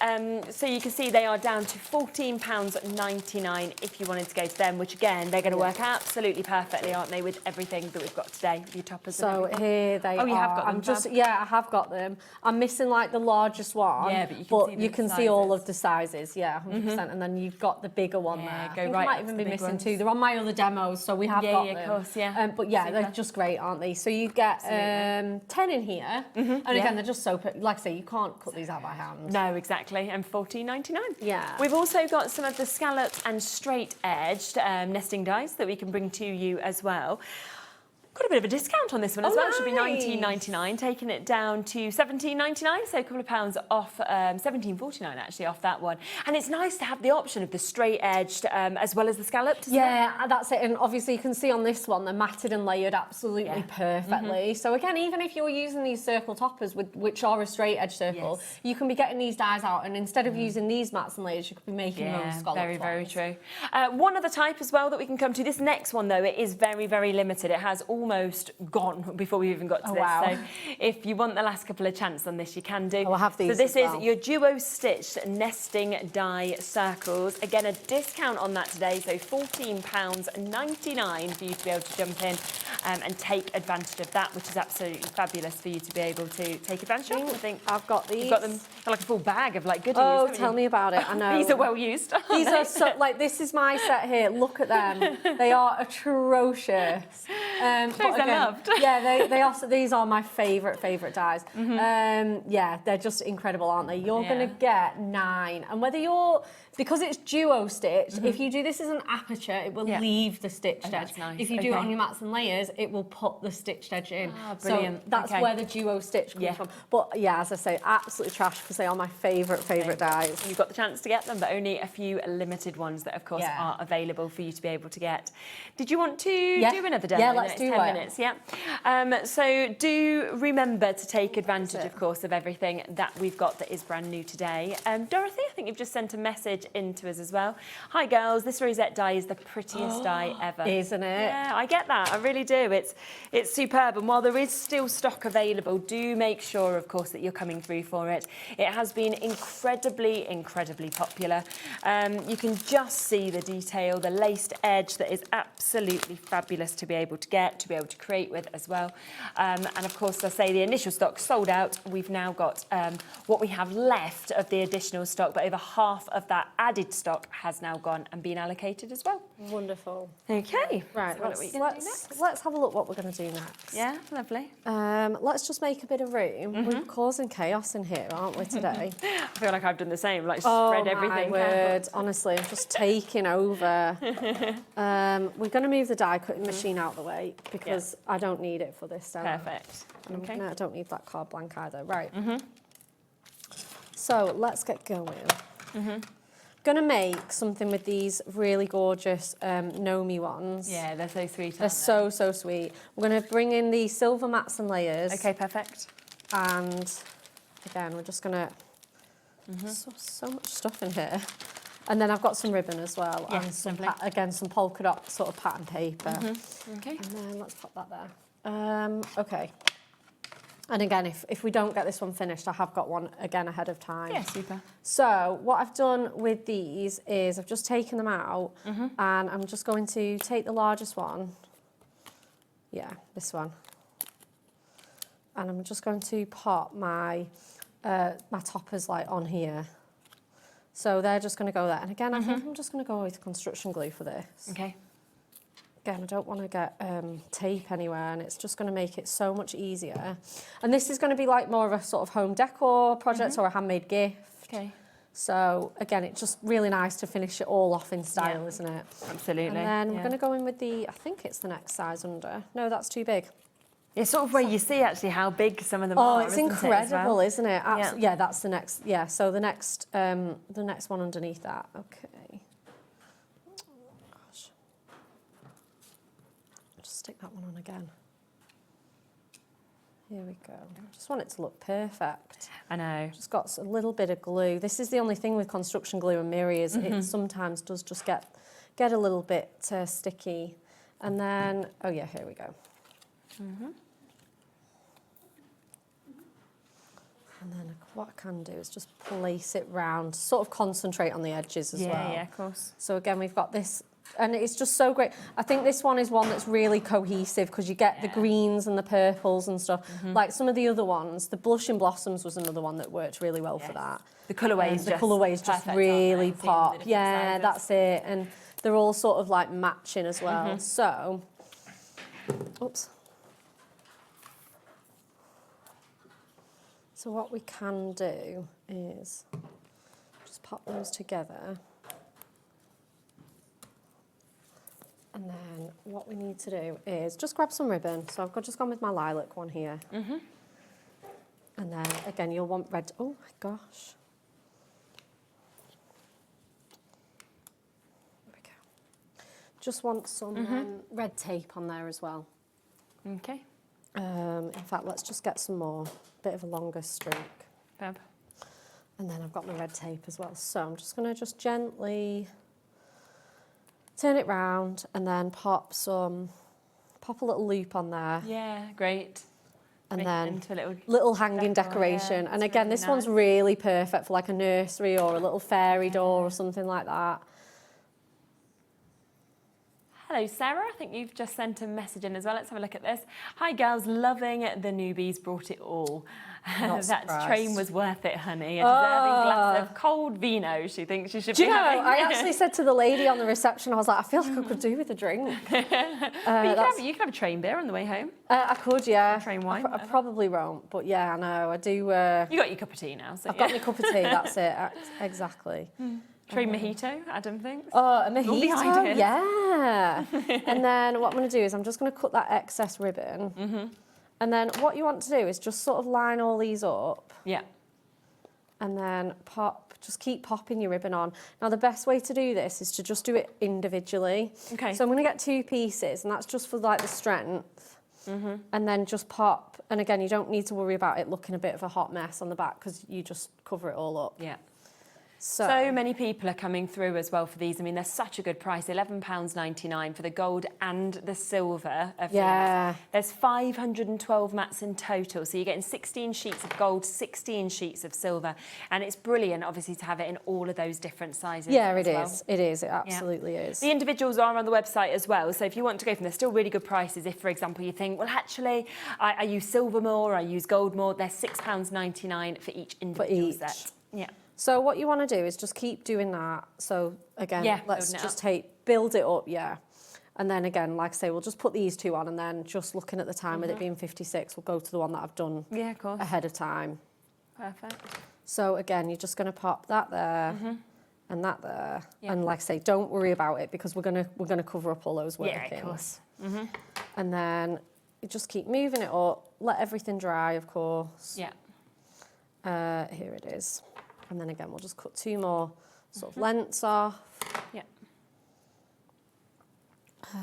So you can see they are down to £14.99 if you wanted to go to them, which again, they're going to work absolutely perfectly, aren't they, with everything that we've got today, your toppers and So everything. here they are. Oh, you have got them, I'm just, yeah, I have got them. I'm missing like the largest one. Yeah, but you can see all of the sizes. Yeah, 100%. And then you've got the bigger one there. I think I might even be missing two. They're on my other demos, so we have got them. Yeah, of course, yeah. But yeah, they're just great, aren't they? So you get 10 in here. And again, they're just so, like I say, you can't cut these out by hand. No, exactly, and £14.99. Yeah. We've also got some of the scalloped and straight-edged nesting dies that we can bring to you as well. Got a bit of a discount on this one as well. It should be £19.99, taking it down to £17.99, so a couple of pounds off, £17.49 actually off that one. And it's nice to have the option of the straight-edged as well as the scalloped. Yeah, that's it. And obviously you can see on this one, they're matted and layered absolutely perfectly. So again, even if you're using these circle toppers, which are a straight edge circle, you can be getting these dies out, and instead of using these mats and layers, you could be making those scalloped very, very ones. true. One other type as well that we can come to. This next one, though, it is very, very limited. It has almost gone before we even got to this. Wow. So if you want the last couple of chances on this, you can do. I'll have these. So this as well. is your duo stitched nesting die circles. Again, a discount on that today, so £14.99 for you to be able to jump in and take advantage of that, which is absolutely fabulous for you to be able to take advantage of. I think I've got these. You've got them like a full bag of like goodies. Oh, tell me about it. I know. These are well used. These are so, like, this is my set here. Look at them. They are atrocious. Shows they're loved. Yeah, they are. These are my favourite dies. Yeah, they're just incredible, aren't they? You're going to get 9. And whether you're, because it's duo stitched, if you do this as an aperture, it will leave the stitched edge. Nice. If you do it on your mats and layers, it will put the stitched edge in. Ah, brilliant. So that's where the duo stitch comes from. But yeah, as I say, absolutely trash, because they are my favourite dies. You've got the chance to get them, but only a few limited ones that, of course, are available for you to be able to get. Did you want to do another demo in the next 10 minutes? Yeah. So do remember to take advantage, of course, of everything that we've got that is brand new today. Dorothy, I think you've just sent a message into us as well. Hi, girls. This rosette die is the prettiest die ever. Isn't it? Yeah, I get that. I really do. It's superb. And while there is still stock available, do make sure, of course, that you're coming through for it. It has been incredibly, incredibly popular. You can just see the detail, the laced edge that is absolutely fabulous to be able to get, to be able to create with as well. And of course, I say the initial stock sold out. We've now got what we have left of the additional stock, but over half of that added stock has now gone and been allocated as well. Wonderful. Okay. Right, So let's have a look what we're going to do next. Yeah, lovely. Let's just make a bit of room. We're causing chaos in here, aren't we, today? I feel like I've done the same, like spread everything. Oh, my word. Honestly, I'm just taking over. We're going to move the die cutting machine out of the way, because I don't need it for this demo. Perfect. Okay. No, I don't need that card blank either. Right. So let's get going. Going to make something with these really gorgeous Nomi ones. Yeah, they're so sweet. They're so sweet. We're going to bring in the silver mats and layers. Okay, perfect. And again, we're just going to so much stuff in here. And then I've got some ribbon as well, and some some polka dot sort of pattern paper. Okay. And then let's pop that there. Okay. And again, if we don't get this one finished, I have got one again ahead of time. Yeah, super. So what I've done with these is I've just taken them out and I'm just going to take the largest one. Yeah, this one. And I'm just going to pop my my toppers like on here. So they're just going to go there. And again, I think I'm just going to go with construction glue for this. Okay. Again, I don't want to get tape anywhere, and it's just going to make it so much easier. And this is going to be like more of a sort of home decor project or a handmade gift. Okay. So again, it's just really nice to finish it all off in style, isn't it? Absolutely. And then we're going to go in with the, I think it's the next size under. No, that's too big. It's sort of where you see actually how big some of them are. Oh, it's incredible, isn't it? Yeah. Yeah, that's the next. Yeah, so the next one underneath that. Okay. Gosh. Just stick that one on again. Here we go. I just want it to look perfect. I know. Just got a little bit of glue. This is the only thing with construction glue and mirror is it sometimes does just get a little bit sticky. And then, oh yeah, here we go. And then what I can do is just place it round, sort of concentrate on the edges as well. Yeah, of course. So again, we've got this, and it's just so great. I think this one is one that's really cohesive because you get the greens and the purples and stuff. Like some of the other ones, the Blushing Blossoms was another one that worked really well for that. The colourways just really pop. Yeah, that's it. And they're all sort of like matching as well. So, oops. So what we can do is just pop those together. And then what we need to do is just grab some ribbon. So I've just gone with my lilac one here. And then again, you'll want red. Oh my gosh. There we go. Just want some red tape on there as well. Okay. In fact, let's just get some more. Bit of a longer streak. Fab. And then I've got my red tape as well. So I'm just going to just gently turn it round and then pop a little loop on there. Yeah, great. And Make then it into a little hanging decor, decoration. yeah, And it's again, really this one's nice. really perfect for like a nursery or a little fairy door or something like that. Hello, Sarah. I think you've just sent a message in as well. Let's have a look at this. Hi, girls. Loving the newbies. Brought it all. Not That surprised. train was worth it, honey. A deserving glass of cold vino. She thinks she should Do be you know, having. I actually said to the lady on the reception, I was like, I feel like I could do with a drink. But you could have a train beer on the way home. I could, yeah. Train wine. I probably won't, but yeah, I know. I do. You got your cup of tea now. So I've got my cup of tea, that's it. Exactly. Train mojito, Adam thinks. Oh, a All the mojito, ideas. yeah. And then what I'm going to do is I'm just going to cut that excess ribbon. And then what you want to do is just sort of line all these up. Yeah. And then just keep popping your ribbon on. Now, the best way to do this is to just do it individually. Okay. So I'm going to get 2 pieces, and that's just for like the strength. And then just pop. And again, you don't need to worry about it looking a bit of a hot mess on the back because you just cover it all up. Yeah. So many people are coming through as well for these. I mean, they're such a good price, £11.99 for the gold and the silver of Yeah. these. There's 512 mats in total, so you're getting 16 sheets of gold, 16 sheets of silver, and it's brilliant, obviously, to have it in all of those different sizes. yeah, as it well. is. It is. It absolutely is. The individuals are on the website as well, so if you want to go from there, still really good prices. If, for example, you think, well, actually, I use silver more, I use gold more, they're £6.99 for each individual set. Yeah. So what you want to do is just keep doing that. So again, let's building it just build it up, yeah. And then again, like I say, we'll just put these 2 on, and then just looking at the time with it being 56, we'll go to the one that I've done of course. ahead of time. Perfect. So again, you're just going to pop that there and that there, and like I say, don't worry about it because we're gonna cover up all those workings. Yeah, of course. And then you just keep moving it up. Let everything dry, of course. Yeah. Here it is. And then again, we'll just cut 2 more sort of lengths off. Yeah.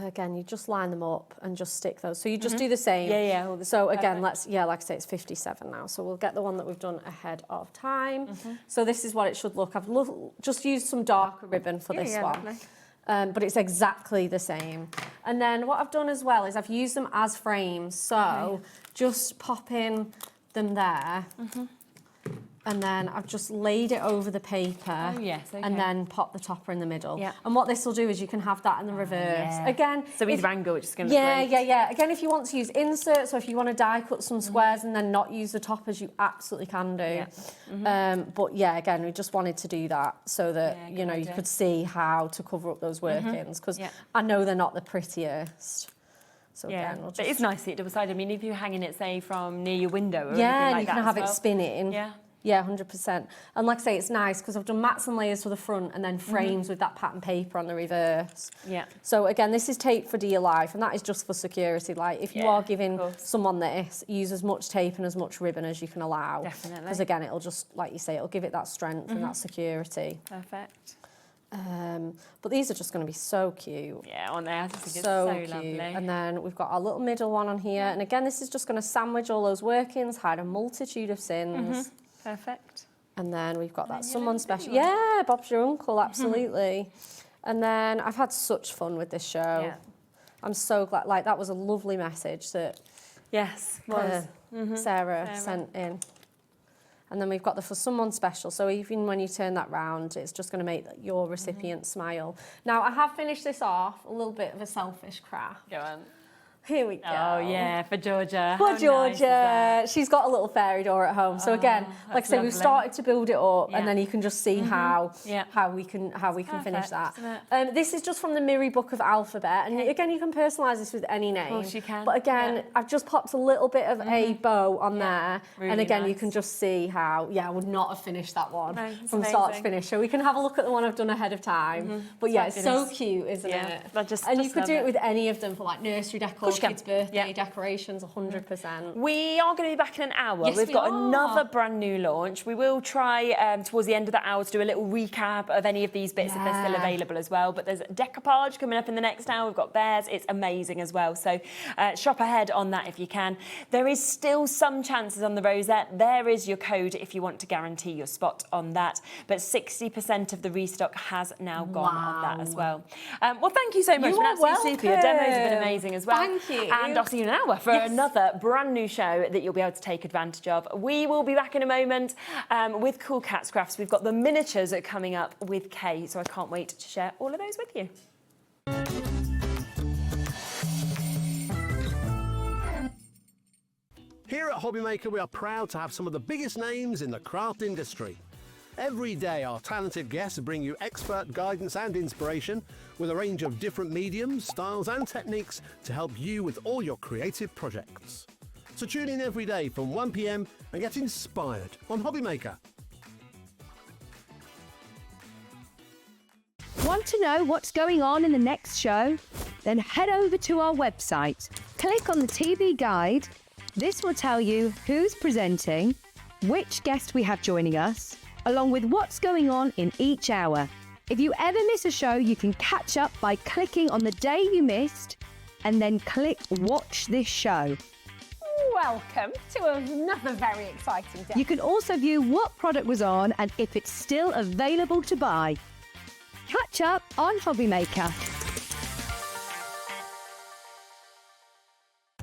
Again, you just line them up and just stick those. So you just do the same. Yeah, all the So same. again, Perfect. like I say, it's 57 now. So we'll get the one that we've done ahead of time. So this is what it should look. I've just used some darker ribbon for this one. Lovely. But it's exactly the same. And then what I've done as well is I've used them as frames. So just pop in them there. And then I've just laid it over the paper. Oh, yes, okay. And then pop the topper in the middle. Yeah. And what this will do is you can have that in the reverse. Again, so either angle, it's just going to look great. Yeah. Again, if you want to use inserts or if you want to die cut some squares and then not use the toppers, you absolutely can do. But yeah, again, we just wanted to do that so that, you know, you could see how to cover up those workings, because I know they're not the prettiest. So again, we'll just... But it's nice to see it double sided. I mean, if you're hanging it, say, from near your window or yeah, anything like and you can have it spinning. Yeah, 100%. And like I say, it's nice because I've done mats and layers for the front and then frames with that pattern paper on the reverse. Yeah. So again, this is tape for dear life, and that is just for security. Like, if you are giving someone this, use as much tape and as much ribbon as you can allow. Definitely. Because again, it'll just, like you say, it'll give it that strength and that security. Perfect. But these are just going to be so cute. Yeah, aren't they? I just think so it's so cute. lovely. And then we've got our little middle one on here. And again, this is just going to sandwich all those workings, hide a multitude of sins. Perfect. And then we've got that someone special. Yeah, Bob's your uncle, absolutely. And then I've had such fun with this show. Yeah. I'm so glad. Like, that was a lovely message that Sarah sent in. And then we've got the for someone special. So even when you turn that round, it's just going to make your recipient smile. Now, I have finished this off, a little bit of a selfish craft. Go on. Here we go. Oh, yeah, for Georgia. For How Georgia. nice is that? She's got a little fairy door at home. So again, like I say, we've started to build it up, and then you can just see how we can finish that. This is just from the Miri Book of Alphabet, and again, you can personalise this with any name. Of course you can. But again, I've just popped a little bit of a bow on there, really and again, you nice. can just see how I would not have finished that one from it's start to amazing. finish. So we can have a look at the one I've done ahead of time. But yeah, it's so Fabulous. cute, isn't it? And You could do it with any of them for like nursery decor, kids' birthday decorations, 100%. We are going to be back in an hour. Yes, We've we got are. another brand new launch. We will try towards the end of the hour to do a little recap of any of these bits if they're still available as well. But there's Decoupage coming up in the next hour. We've got Bears. It's amazing as well. So shop ahead on that if you can. There is still some chances on the rosette. There is your code if you want to guarantee your spot on that. But 60% of the restock has now gone on that as well. Well, thank you so much. You Been are absolutely super. Your demos have been welcome. amazing as well. Thank you. And I'll see you in an hour for another brand new show that you'll be able to take advantage of. We will be back in a moment with Cool Cats Crafts. We've got the miniatures coming up with Kay, so I can't wait to share all of those with you. Here at HobbyMaker, we are proud to have some of the biggest names in the craft industry. Every day, our talented guests bring you expert guidance and inspiration with a range of different mediums, styles and techniques to help you with all your creative projects. So tune in every day from 1 p.m. and get inspired on HobbyMaker. Want to know what's going on in the next show? Then head over to our website. Click on the TV guide. This will tell you who's presenting, which guest we have joining us, along with what's going on in each hour. If you ever miss a show, you can catch up by clicking on the day you missed and then click Watch This Show. Welcome to another very exciting day. You can also view what product was on and if it's still available to buy. Catch up on HobbyMaker.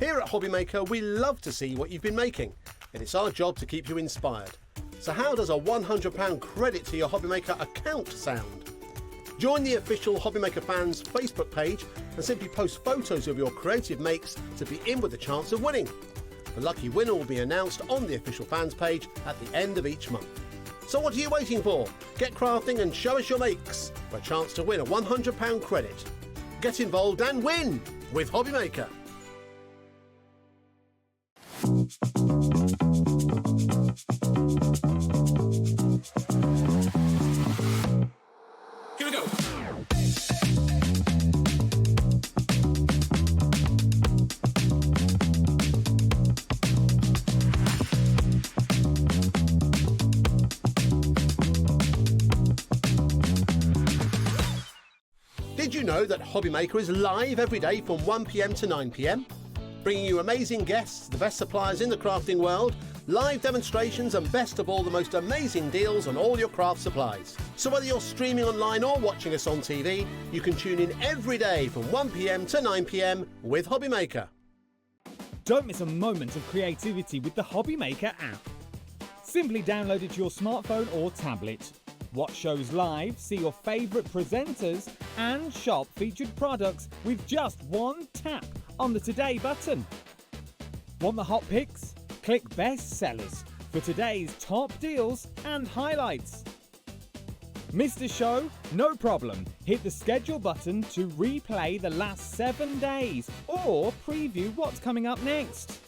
Here at HobbyMaker, we love to see what you've been making, and it's our job to keep you inspired. So how does a £100 credit to your HobbyMaker account sound? Join the official HobbyMaker fans Facebook page and simply post photos of your creative makes to be in with a chance of winning. The lucky winner will be announced on the official fans page at the end of each month. So what are you waiting for? Get crafting and show us your makes for a chance to win a £100 credit. Get involved and win with HobbyMaker. Here we go. Did you know that HobbyMaker is live every day from 1 p.m. to 9 p.m? Bringing you amazing guests, the best suppliers in the crafting world, live demonstrations and best of all, the most amazing deals on all your craft supplies. So whether you're streaming online or watching us on TV, you can tune in every day from 1 p.m. to 9 p.m. with HobbyMaker. Don't miss a moment of creativity with the HobbyMaker app. Simply download it to your smartphone or tablet. Watch shows live, see your favourite presenters, and shop featured products with just one tap on the Today button. Want the hot picks? Click Best Sellers for today's top deals and highlights. Missed a show? No problem. Hit the schedule button to replay the last 7 days or preview what's coming up next.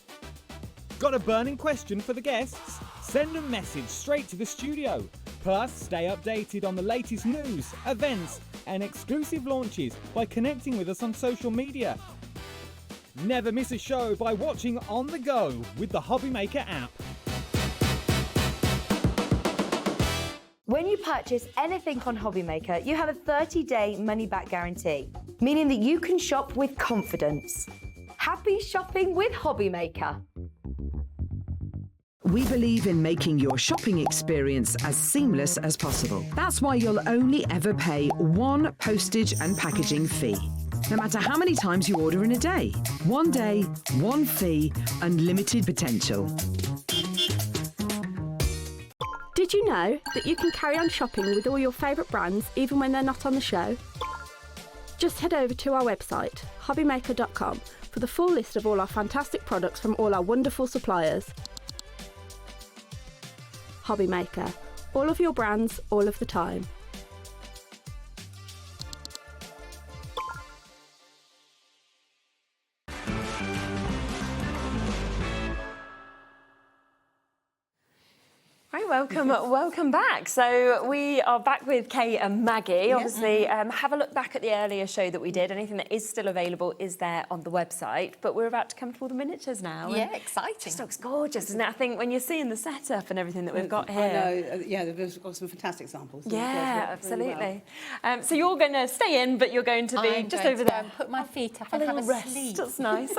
Got a burning question for the guests? Send a message straight to the studio. Plus, stay updated on the latest news, events, and exclusive launches by connecting with us on social media. Never miss a show by watching on the go with the HobbyMaker app. When you purchase anything on HobbyMaker, you have a 30-day money-back guarantee, meaning that you can shop with confidence. Happy shopping with HobbyMaker. We believe in making your shopping experience as seamless as possible. That's why you'll only ever pay one postage and packaging fee. No matter how many times you order in a day. One day, one fee, unlimited potential. Did you know that you can carry on shopping with all your favourite brands even when they're not on the show? Just head over to our website, hobbymaker.com, for the full list of all our fantastic products from all our wonderful suppliers. HobbyMaker. All of your brands, all of the time. Right, welcome back. So we are back with Kay and Maggie. Obviously, have a look back at the earlier show that we did. Anything that is still available is there on the website. But we're about to come to all the miniatures now. Yeah, exciting. It just looks gorgeous, doesn't it? I think when you're seeing the setup and everything that we've got here. I know, yeah, we've got some fantastic samples. Yeah, absolutely. So you're going to stay in, but you're going to be just over there. Put my feet up a and have little a rest. sleep. That's nice.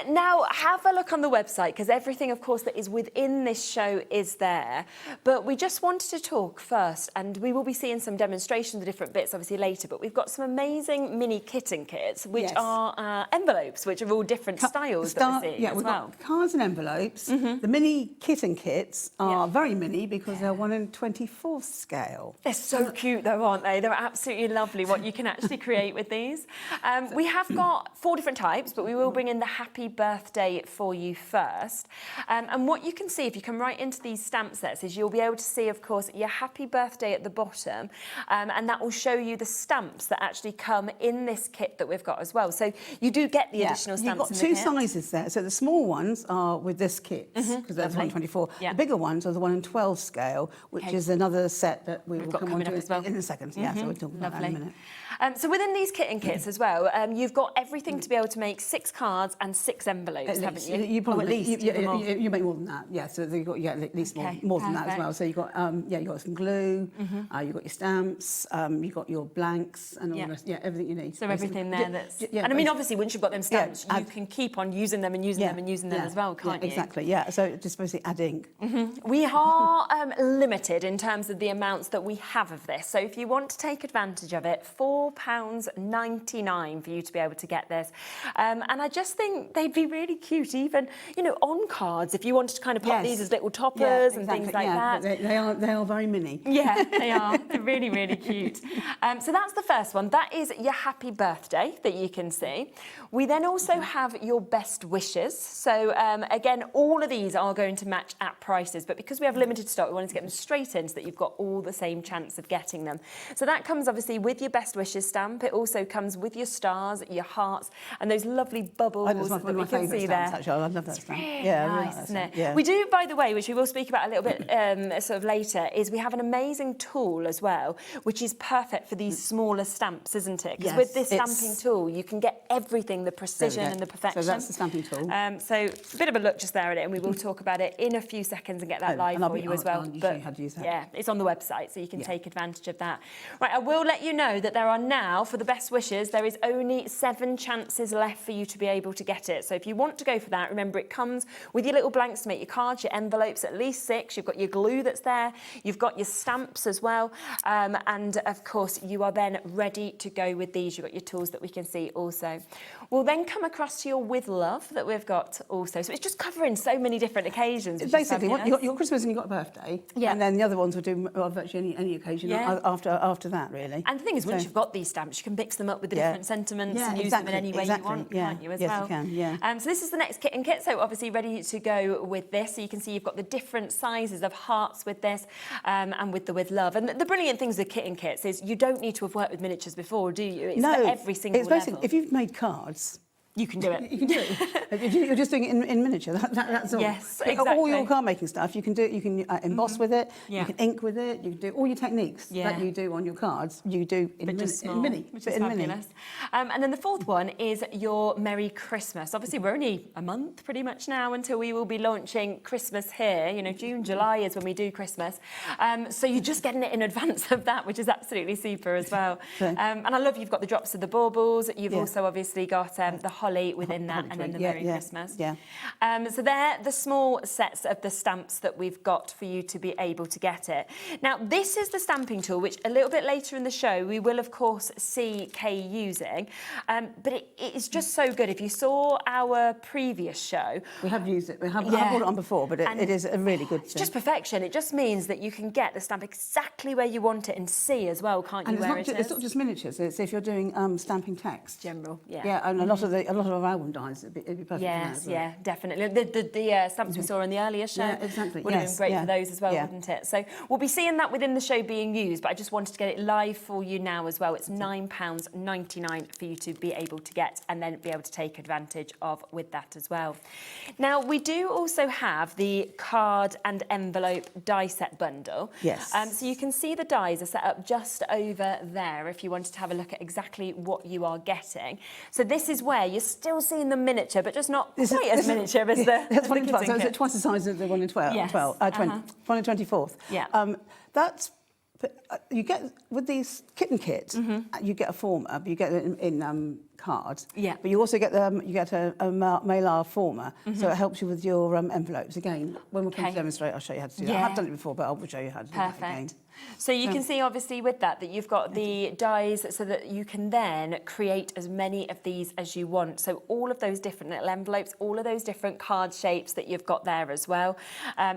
Now, have a look on the website, because everything, of course, that is within this show is there. But we just wanted to talk first, and we will be seeing some demonstrations of different bits, obviously, later. But we've got some amazing mini kitten kits, which are envelopes, which are all different styles that we're seeing as we've well. got cards and envelopes. The mini kitten kits are very mini because they're 1 in 24th scale. They're so cute, though, aren't they? They're absolutely lovely, what you can actually create with these. We have got 4 different types, but we will bring in the happy birthday for you first. And what you can see, if you come right into these stamp sets, is you'll be able to see, of course, your happy birthday at the bottom, and that will show you the stamps that actually come in this kit that we've got as well. So you do get the additional stamps in the kit. You've got 2 sizes there. So the small ones are with this kit, because that's 1 in 24. The bigger ones are the 1 in 12 scale, which is another set that we will come on to in a second. So we'll talk about that in a minute. So within these kitten kits as well, you've got everything to be able to make 6 cards and 6 envelopes, haven't you? You probably, at least you make more than that. Yeah, so you've got at least more than that as well. So you've got you've got some glue, you've got your stamps, you've got your blanks and all the rest. Yeah, everything you need. So everything there that's... and I mean, obviously, once you've got them stamps, you can keep on using them and using them and using them as well, can't you? Exactly, yeah. So just basically add ink. We are limited in terms of the amounts that we have of this. So if you want to take advantage of it, £4.99 for you to be able to get this. And I just think they'd be really cute, even, you know, on cards, if you wanted to kind of pop these as little toppers and things like that. They are very mini. Yeah, they are. They're really, really cute. So that's the first one. That is your happy birthday that you can see. We then also have your best wishes. So again, all of these are going to match at prices, but because we have limited stock, we wanted to get them straight in so that you've got all the same chance of getting them. So that comes obviously with your best wishes stamp. It also comes with your stars, your hearts, and those lovely bubbles that we can see there. Actually, I love that stamp. Yeah, nice, isn't it? Yeah. We do, by the way, which we will speak about a little bit sort of later, is we have an amazing tool as well, which is perfect for these smaller stamps, isn't it? Because with this stamping tool, you can get everything, the precision and the perfection. So that's the stamping tool. So a bit of a look just there at it, and we will talk about it in a few seconds and get that live for you as well. I'll show you how to use that. Yeah, it's on the website, so you can take advantage of that. Right, I will let you know that there are now, for the best wishes, there is only 7 chances left for you to be able to get it. So if you want to go for that, remember it comes with your little blanks to make your cards, your envelopes, at least 6. You've got your glue that's there. You've got your stamps as well. And of course, you are then ready to go with these. You've got your tools that we can see also. We'll then come across to your with love that we've got also. So it's just covering so many different occasions. Basically, you've got your Christmas and you've got a birthday. Yeah. And then the other ones will do virtually any occasion after that, really. And the thing is, once you've got these stamps, you can mix them up with the different sentiments and use them in any way you want, can't you, as well? Yes, you can, yeah. So this is the next kit and kit. So obviously ready to go with this. So you can see you've got the different sizes of hearts with this and with the with love. And the brilliant things with kit and kits is you don't need to have worked with miniatures before, do you? It's for every single level. Basically, if you've made cards, you can do it. You can do it. You're just doing it in miniature. That's all. Yes, exactly. All your card making stuff, you can do it. You can emboss with it. Yeah. You can ink with it. You can do all your techniques that you do on your cards. You do in mini, which is fabulous. And then the fourth one is your Merry Christmas. Obviously, we're only a month pretty much now until we will be launching Christmas here. You know, June, July is when we do Christmas. So you're just getting it in advance of that, which is absolutely super as well. And I love you've got the drops of the baubles. You've also obviously got the holly within that, and then the Merry Christmas. Yeah. So they're the small sets of the stamps that we've got for you to be able to get it. Now, this is the stamping tool, which a little bit later in the show, we will, of course, see Kay using. But it is just so good. If you saw our previous show... We have used it. I've brought it on before, but it is a really good thing. It's just perfection. It just means that you can get the stamp exactly where you want it and see as well, can't you, where it is? It's not just miniatures. It's if you're doing stamping text. General, Yeah, and a lot of our album dies, it'd be perfect for that as well. Yeah, definitely. The stamps we saw in the earlier show would have been great for those as well, wouldn't it? So we'll be seeing that within the show being used, but I just wanted to get it live for you now as well. It's £9.99 for you to be able to get and then be able to take advantage of with that as well. Now, we do also have the card and envelope die set bundle. Yes. So you can see the dies are set up just over there if you wanted to have a look at exactly what you are getting. So this is where you're still seeing the miniature, but just not quite as miniature as the That's 1 in 12, kit. so it's twice the size of the 1 in 12. Yes. 1 in 24th. Yeah. That's... you get, with these kitten kits, you get a former, but you get it in cards. Yeah. But you also get a Malar former, so it helps you with your envelopes. Again, when we come to demonstrate, I'll show you how to do that. I have done it before, but I'll show you how to do that again. So you can see obviously with that you've got the dies so that you can then create as many of these as you want. So all of those different little envelopes, all of those different card shapes that you've got there as well,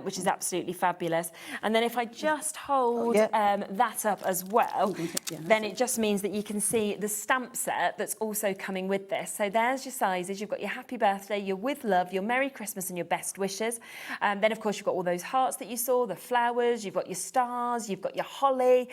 which is absolutely fabulous. And then if I just hold that up as well, then it just means that you can see the stamp set that's also coming with this. So there's your sizes. You've got your happy birthday, your with love, your Merry Christmas and your best wishes. Then of course you've got all those hearts that you saw, the flowers, you've got your stars, you've got your holly,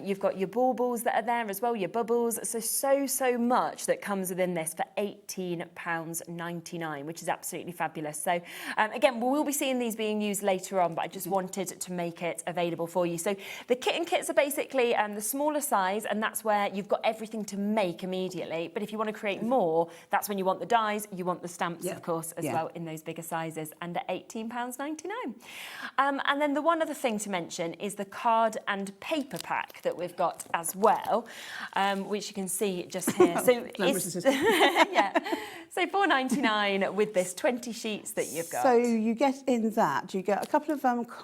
you've got your baubles that are there as well, your bubbles. So much that comes within this for £18.99, which is absolutely fabulous. So again, we will be seeing these being used later on, but I just wanted to make it available for you. So the kit and kits are basically the smaller size, and that's where you've got everything to make immediately. But if you want to create more, that's when you want the dies, you want the stamps, of course, as well in those bigger sizes, and at £18.99. And then the one other thing to mention is the card and paper pack that we've got as well, which you can see just here. So so £4.99 with this 20 sheets that you've got. So you get in that, you get a couple of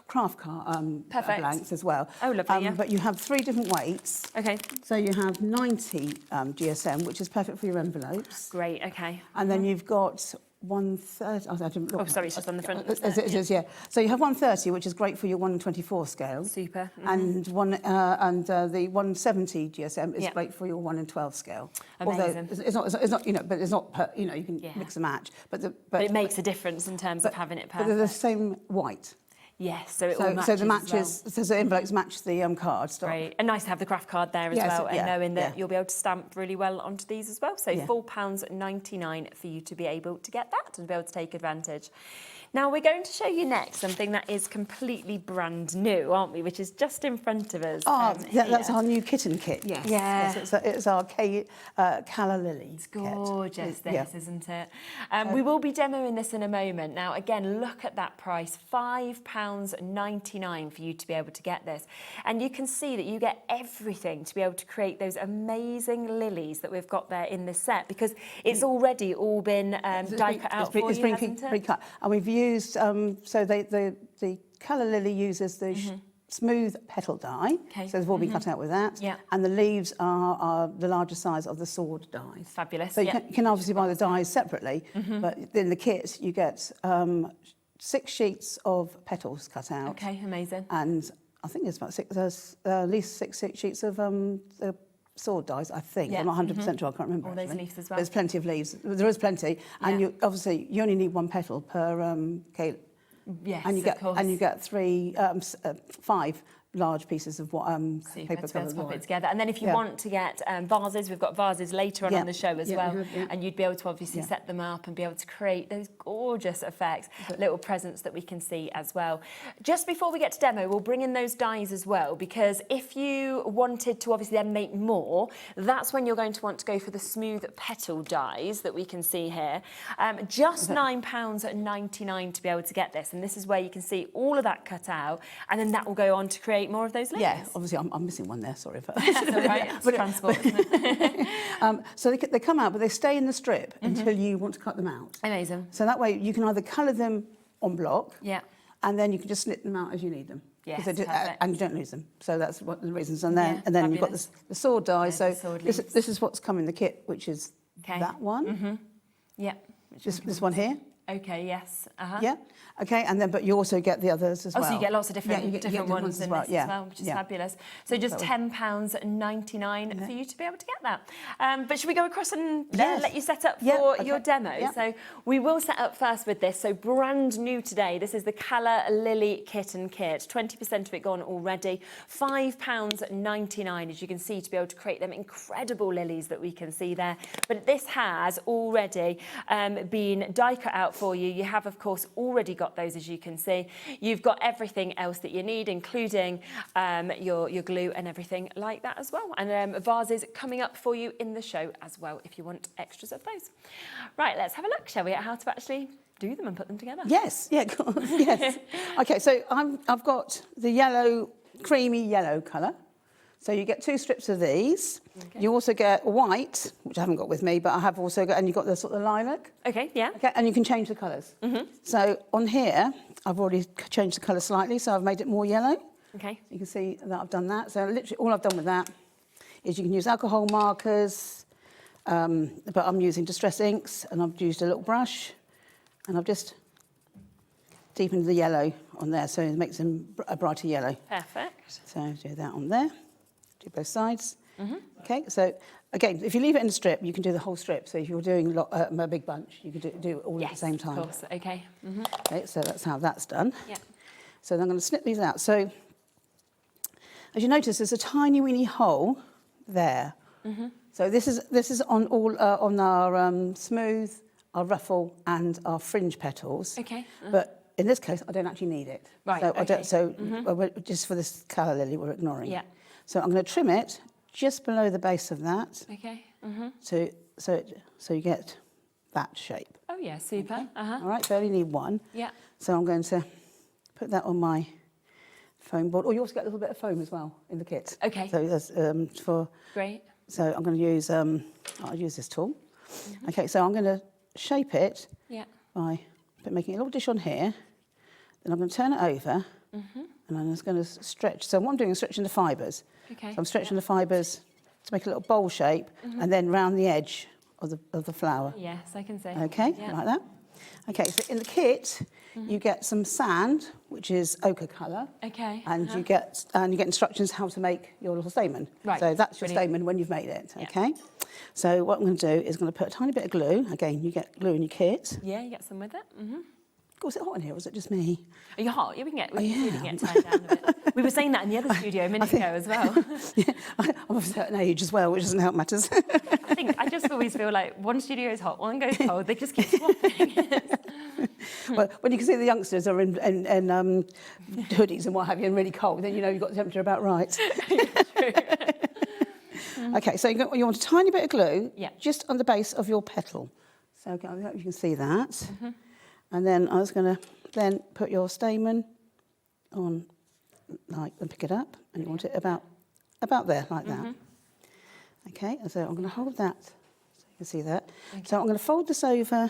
craft blanks as well. Oh, lovely, But you have 3 different weights. Okay. So you have 90 GSM, which is perfect for your envelopes. Great, okay. And then you've got 130. I didn't look. Oh, sorry, it's just on the front. It is, yeah. So you have 130, which is great for your 1 in 24 scale. Super. And the 170 GSM is great for your 1 in 12 scale. Amazing. Although it's not, but it's not, you can mix and match. But it makes a difference in terms of having it perfect. But they're the same white. Yes, so it all matches. So the matches, so the envelopes match the card stock. Great, and nice to have the craft card there as well, and knowing that you'll be able to stamp really well onto these as well. So £4.99 for you to be able to get that and be able to take advantage. Now we're going to show you next something that is completely brand new, aren't we? Which is just in front of us. That's our new kitten kit. Yes. Yeah. Yes, it's our Calla Lily. It's gorgeous, isn't it? We will be demoing this in a moment. Now, again, look at that price, £5 £10.99 for you to be able to get this. And you can see that you get everything to be able to create those amazing lilies that we've got there in this set, because it's already all been die cut out for you, hasn't it? Pre-cut. And we've used, so the colour lily uses the smooth petal die, so they've all been cut out with that. Yeah. And the leaves are the larger size of the sword dies. Fabulous. So you can obviously buy the dies separately, but in the kit you get 6 sheets of petals cut out. Okay, amazing. And I think there's about there's at least six sheets of the sword dies, I think. Yeah. I'm not 100% sure, I can't remember. All those leaves as well. There's plenty of leaves. There is plenty. And you obviously, you only need 1 petal per cake. Yes, of course. And you get 5 large pieces of what paper to covers. pop it together. And then if you want to get vases, we've got vases later on the show as well. And you'd be able to obviously set them up and be able to create those gorgeous effects, little presents that we can see as well. Just before we get to demo, we'll bring in those dies as well, because if you wanted to obviously then make more, that's when you're going to want to go for the smooth petal dies that we can see here. Just £9.99 to be able to get this. And this is where you can see all of that cut out, and then that will go on to create more of those lilies. Yeah, obviously I'm missing one there, sorry. But that's all right, it's transport, isn't it? So they come out, but they stay in the strip until you want to cut them out. Amazing. So that way you can either colour them on block, and then you can just snip them out as you need them. Yes, and you don't lose them. So that's what the reasons. And then you've got the sword die. So this is what's come in the kit, which is that one. This one here. Okay, yes. Yeah. Okay, and then but you also get the others as well. Oh, so you get lots of different you get ones in this as well, which is fabulous. So just £10.99 for you to be able to get that. But should we go across and let you set up for your demo? Yeah. So we will set up first with this. So brand new today, this is the Colour Lily Kitten Kit. 20% of it gone already. £5.99, as you can see, to be able to create them incredible lilies that we can see there. But this has already been die cut out for you. You have, of course, already got those, as you can see. You've got everything else that you need, including your glue and everything like that as well. And vases coming up for you in the show as well, if you want extras of those. Right, let's have a look, shall we, at how to actually do them and put them together? Yes, yes. Okay, so I've got the yellow, creamy yellow colour. So you get 2 strips of these. Okay. You also get white, which I haven't got with me, but I have also got, and you've got the sort of lilac. Okay, yeah. Okay, and you can change the colours. So on here, I've already changed the colour slightly, so I've made it more yellow. Okay. You can see that I've done that. So literally all I've done with that is you can use alcohol markers, but I'm using distress inks, and I've used a little brush, and I've just deepened the yellow on there, so it makes them a brighter yellow. Perfect. So do that on there. Do both sides. Okay, so again, if you leave it in a strip, you can do the whole strip. So if you're doing a big bunch, you can do it all at the same time. Of course, okay. Okay, so that's how that's done. Yeah. So then I'm going to snip these out. So as you notice, there's a tiny weeny hole there. So this is on all on our smooth, our ruffle, and our fringe petals. Okay. But in this case, I don't actually need it. Right. So okay. Just for this colour lily, we're ignoring. Yeah. So I'm going to trim it just below the base of that. Okay. So you get that shape. Oh yeah, super. Okay. All right. So I only need one. Yeah. So I'm going to put that on my foam board. Or you also get a little bit of foam as well in the kit. Okay. So that's for. Great. So I'm going to use I'll use this tool. Okay. So I'm going to shape it. Yeah. By making a little dish on here. Then I'm going to turn it over. And I'm just going to stretch. So what I'm doing is stretching the fibres. Okay. So I'm stretching the fibres to make a little bowl shape, and then round the edge of the flower. Yes, I can see. Okay, like that. Okay, so in the kit, you get some sand, which is ochre colour. Okay. And you get instructions how to make your little stamen. Right. So that's your stamen when you've made it. Okay. So what I'm going to do is going to put a tiny bit of glue. Again, you get glue in your kit. Yeah, you get some with it. God, was it hot in here, or was it just me? Are you hot? Yeah, we can get tied down a bit. We were saying that in the other studio a minute ago as well. Yeah, I'm of a certain age as well, which doesn't help matters. I just always feel like one studio is hot, one goes cold, they just keep swapping. Well, when you can see the youngsters are in hoodies and what have you, and really cold, then you know you've got the temperature about right. Okay, so you want a tiny bit of glue just on the base of your petal. So I hope you can see that. And then I was going to then put your stamen on, like, and pick it up, and you want it about there, like that. Okay, and so I'm going to hold that, so you can see that. So I'm going to fold this over.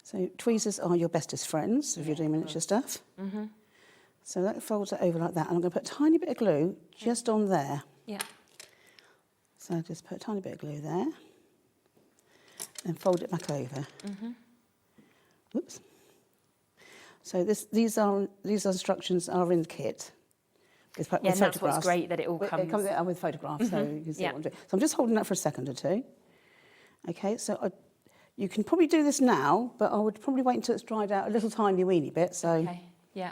So tweezers are your bestest friends if you're doing miniature stuff. So that folds it over like that, and I'm going to put a tiny bit of glue just on there. Yeah. So just put a tiny bit of glue there, and fold it back over. Whoops. So these instructions are in the kit. And that's what's great, that it all comes... It comes out with photographs, so you can see what I'm doing. So I'm just holding that for a second or two. Okay, so you can probably do this now, but I would probably wait until it's dried out a little tiny weeny bit. So Okay, yeah.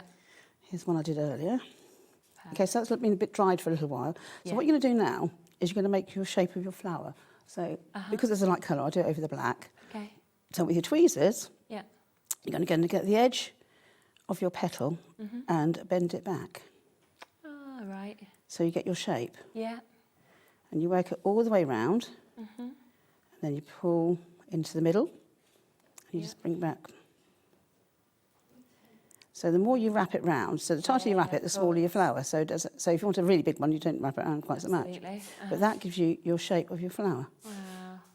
here's one I did earlier. Okay, so that's been a bit dried for a little while. So what you're going to do now is you're going to make your shape of your flower. So because it's a light colour, I'll do it over the black. Okay. So with your tweezers, Yeah. you're going to get the edge of your petal and bend it back. Oh, right. So you get your shape. Yeah. And you work it all the way round. And then you pull into the middle. And you just bring it back. So the more you wrap it round, so the tighter you wrap it, the smaller your flower. So so if you want a really big one, you don't wrap it around quite so much. But that gives you your shape of your flower. Wow.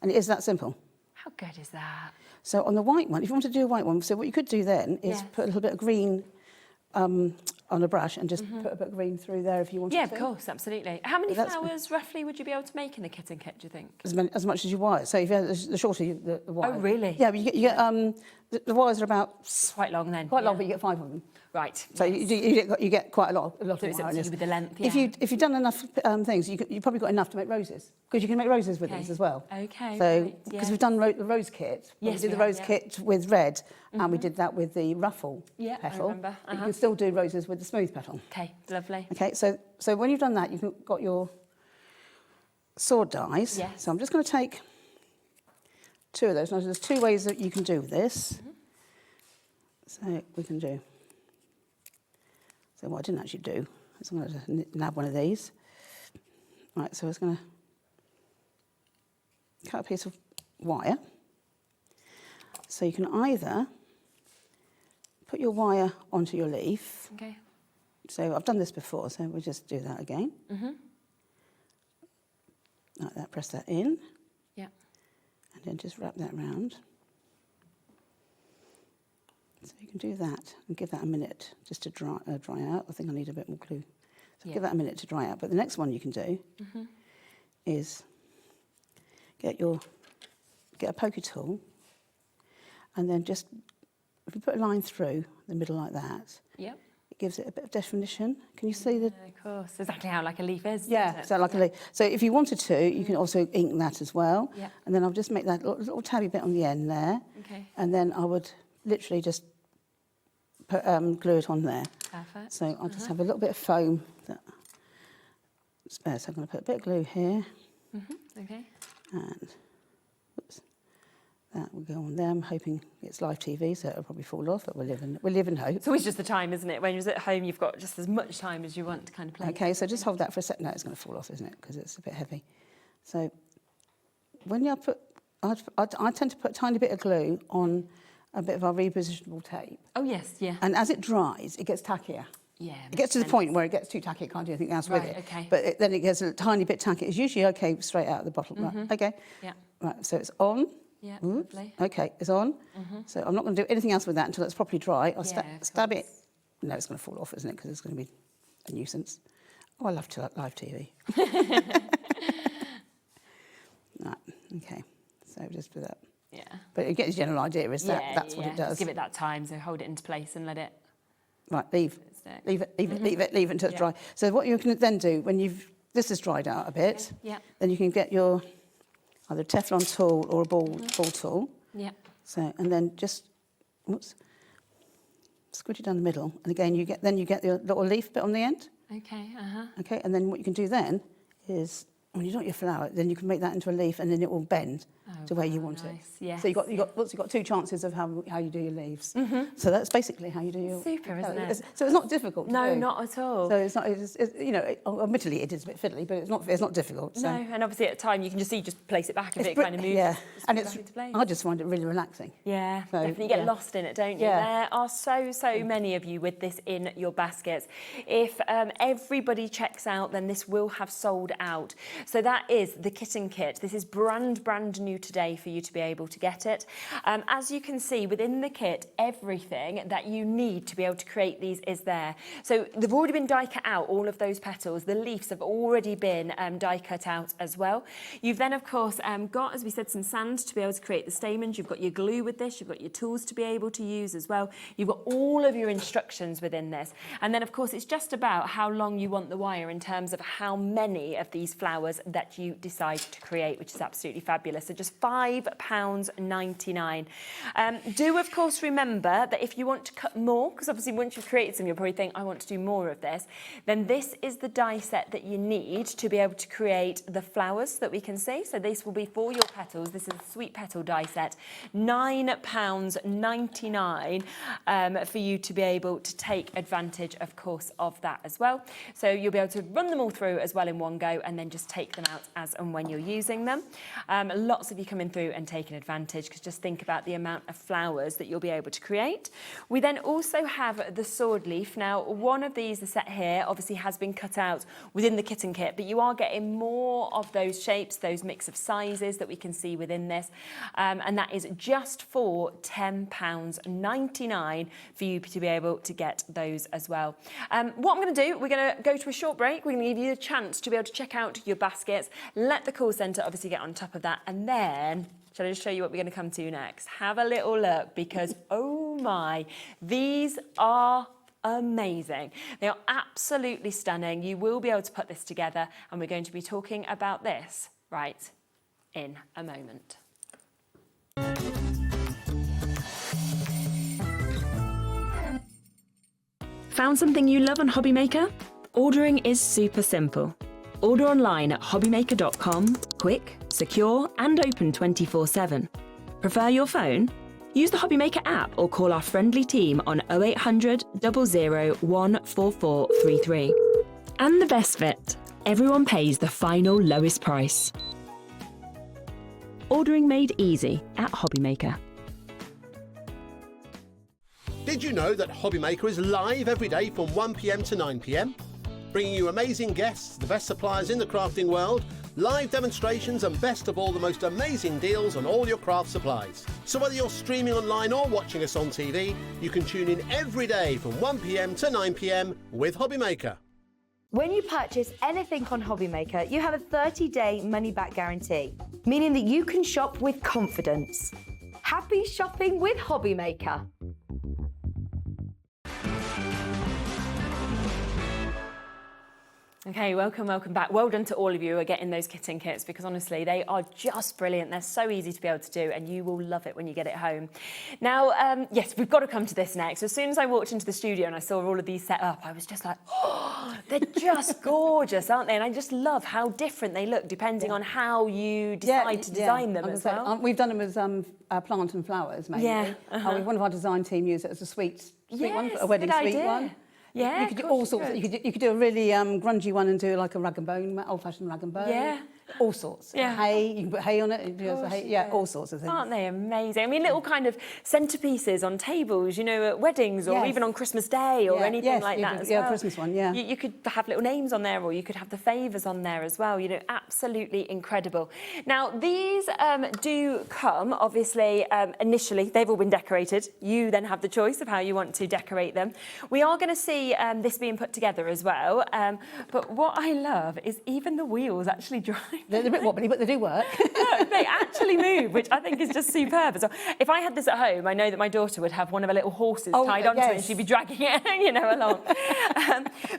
And it is that simple. How good is that? So on the white one, if you want to do a white one, so what you could do then is put a little bit of green on a brush and just put a bit of green through there if you want to. Yeah, of course, absolutely. How many flowers roughly would you be able to make in the kit, do you think? As much as you want. So if you have the shorter the wire. Oh, really? Yeah, but you get the wires are about quite long then. Quite long, but you get 5 of them. Right. So you get quite a lot of So it's wire. up to you with the length. If you've done enough things, you've probably got enough to make roses, because you can make roses with these as well. Okay. So because we've done the rose kit, we did the rose kit with red, and we did that with the ruffle petal. I remember. You can still do roses with the smooth petal. Okay, lovely. Okay, so when you've done that, you've got your sword dies. Yes. So I'm just going to take 2 of those. Now, there's 2 ways that you can do this. So we can do. So what I didn't actually do is I'm going to nab one of these. Right, so I was going to cut a piece of wire. So you can either put your wire onto your leaf. Okay. So I've done this before, so we'll just do that again. Like that, press that in. Yeah. And then just wrap that round. So you can do that and give that a minute just to dry out. I think I need a bit more glue. So give that a minute to dry out. But the next one you can do is get a poker tool, and then just, if you put a line through the middle like that, Yep. it gives it a bit of definition. Can you see the... Of course, exactly how like a leaf is. Yeah, so like a leaf. So if you wanted to, you can also ink that as well. Yeah. And then I'll just make that little tabby bit on the end there. Okay. And then I would literally just put, glue it on there. Perfect. So I'll just have a little bit of foam that spare. So I'm going to put a bit of glue here. Okay. And whoops, that will go on there. I'm hoping it's live TV, so it'll probably fall off, but we'll live in hope. It's always just the time, isn't it? When you're at home, you've got just as much time as you want to kind of play. Okay, so just hold that for a second. No, it's going to fall off, isn't it? Because it's a bit heavy. So when you put, I tend to put a tiny bit of glue on a bit of our repositionable tape. Oh, yes, yeah. And as it dries, it gets tackier. Yeah. It gets to the point where it gets too tacky, it can't do anything else with it. Okay. But then it gets a tiny bit tacky. It's usually okay straight out of the bottle. Right, okay. Yeah. Right, so it's on. Yeah, Oops. lovely. Okay, it's on. So I'm not going to do anything else with that until it's properly dry. I'll Yeah, of stab it. No, it's going to fall off, isn't it? Because it's going to be a nuisance. Oh, I love live TV. Right, okay. So just do that. Yeah. But it gets the general idea, is that's what it does. Just give it that time, so hold it into place and let it... Right, leave it until it's dry. So what you can then do, when this has dried out a bit, then you can get your either a Teflon tool or a ball tool. Yeah. So, and then just, squidge it down the middle. And again, you get the little leaf bit on the end. Okay, Okay, and then what you can do then is when you do your flower, then you can make that into a leaf, and then it will bend to where you want it. Yes. So you've got 2 chances of how you do your leaves. So that's basically how you do your. Super, isn't it? So it's not difficult. No, to do. not at all. So it's not. You know, admittedly it is a bit fiddly, but it's not difficult. So. No, and obviously at a time you can just place it back if it kind of moves. Yeah, and back into place. I just find it really relaxing. Yeah, So, definitely get lost in it, don't you? Yeah. There are so many of you with this in your baskets. If everybody checks out, then this will have sold out. So that is the kitten kit. This is brand new today for you to be able to get it. As you can see within the kit, everything that you need to be able to create these is there. So they've already been die cut out, all of those petals. The leaves have already been die cut out as well. You've then of course got, as we said, some sand to be able to create the stamens. You've got your glue with this, you've got your tools to be able to use as well. You've got all of your instructions within this. And then of course it's just about how long you want the wire in terms of how many of these flowers that you decide to create, which is absolutely fabulous. So just £5.99. Do of course remember that if you want to cut more, because obviously once you've created some you'll probably think I want to do more of this, then this is the die set that you need to be able to create the flowers that we can see. So this will be for your petals. This is a sweet petal die set, £9.99 for you to be able to take advantage of course of that as well. So you'll be able to run them all through as well in one go and then just take them out as and when you're using them. Lots of you coming through and taking advantage, because just think about the amount of flowers that you'll be able to create. We then also have the sword leaf. Now one of these, the set here, obviously has been cut out within the kitten kit, but you are getting more of those shapes, those mix of sizes that we can see within this, and that is just for £10.99 for you to be able to get those as well. What I'm going to do, we're going to go to a short break. We're going to give you a chance to be able to check out your baskets, let the call centre obviously get on top of that, and then shall I just show you what we're going to come to next? Have a little look, because oh my, these are amazing. They are absolutely stunning. You will be able to put this together, and we're going to be talking about this right in a moment. Found something you love on HobbyMaker? Ordering is super simple. Order online at hobbymaker.com, quick, secure and open 24/7. Prefer your phone? Use the HobbyMaker app or call our friendly team on 0800 00 14433. And the best bit, everyone pays the final lowest price. Ordering made easy at HobbyMaker. Did you know that HobbyMaker is live every day from 1 p.m. to 9 p.m? Bringing you amazing guests, the best suppliers in the crafting world, live demonstrations and best of all, the most amazing deals on all your craft supplies. So whether you're streaming online or watching us on TV, you can tune in every day from 1 p.m. to 9 p.m. with HobbyMaker. When you purchase anything on HobbyMaker, you have a 30-day money-back guarantee, meaning that you can shop with confidence. Happy shopping with HobbyMaker. Okay, welcome back. Well done to all of you who are getting those kitten kits, because honestly, they are just brilliant. They're so easy to be able to do, and you will love it when you get it home. Now, yes, we've got to come to this next. As soon as I walked into the studio and I saw all of these set up, I was just like, oh, they're just gorgeous, aren't they? And I just love how different they look depending on how you decide to design them as well. We've done them as plant and flowers, mainly. Yeah. One of our design team used it as a sweet one, Yes, a wedding good sweet idea. one. Yeah, you could do all sorts. You could do a really grungy one and do like a rag and bone, old-fashioned rag and bone. Yeah. All sorts. Yeah. Hay, you can put hay on it. All sorts of things. Aren't they amazing? I mean, little kind of centerpieces on tables, you know, at weddings or even on Christmas Day or anything like that as well. Yeah, Christmas one, yeah. You could have little names on there, or you could have the favours on there as well. You know, absolutely incredible. Now, these do come, obviously, initially, they've all been decorated. You then have the choice of how you want to decorate them. We are going to see this being put together as well. But what I love is even the wheels actually drive. They're a bit wobbly, but they do work. No, they actually move, which I think is just superb. So if I had this at home, I know that my daughter would have one of her little horses tied onto it, and she'd be dragging it, you know, along.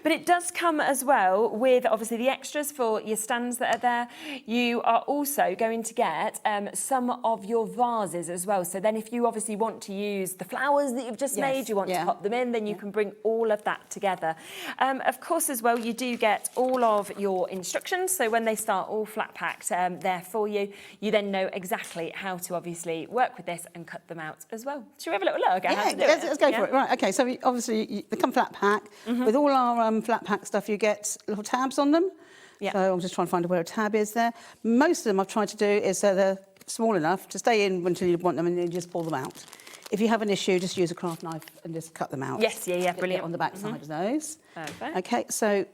But it does come as well with, obviously, the extras for your stands that are there. You are also going to get some of your vases as well. So then if you obviously want to use the flowers that you've just made, you want to pop them in, then you can bring all of that together. Of course, as well, you do get all of your instructions. So when they start all flat packed there for you. You then know exactly how to obviously work with this and cut them out as well. Should we have a little look at how to do it? Let's go for it. Right, okay, so they come flat pack. With all our flat pack stuff, you get little tabs on them. Yeah. So I'm just trying to find where a tab is there. Most of them I've tried to do is so they're small enough to stay in until you want them and then you just pull them out. If you have an issue, just use a craft knife and just cut them out. Yes, yeah, brilliant. On the back side of those. Perfect. Okay, so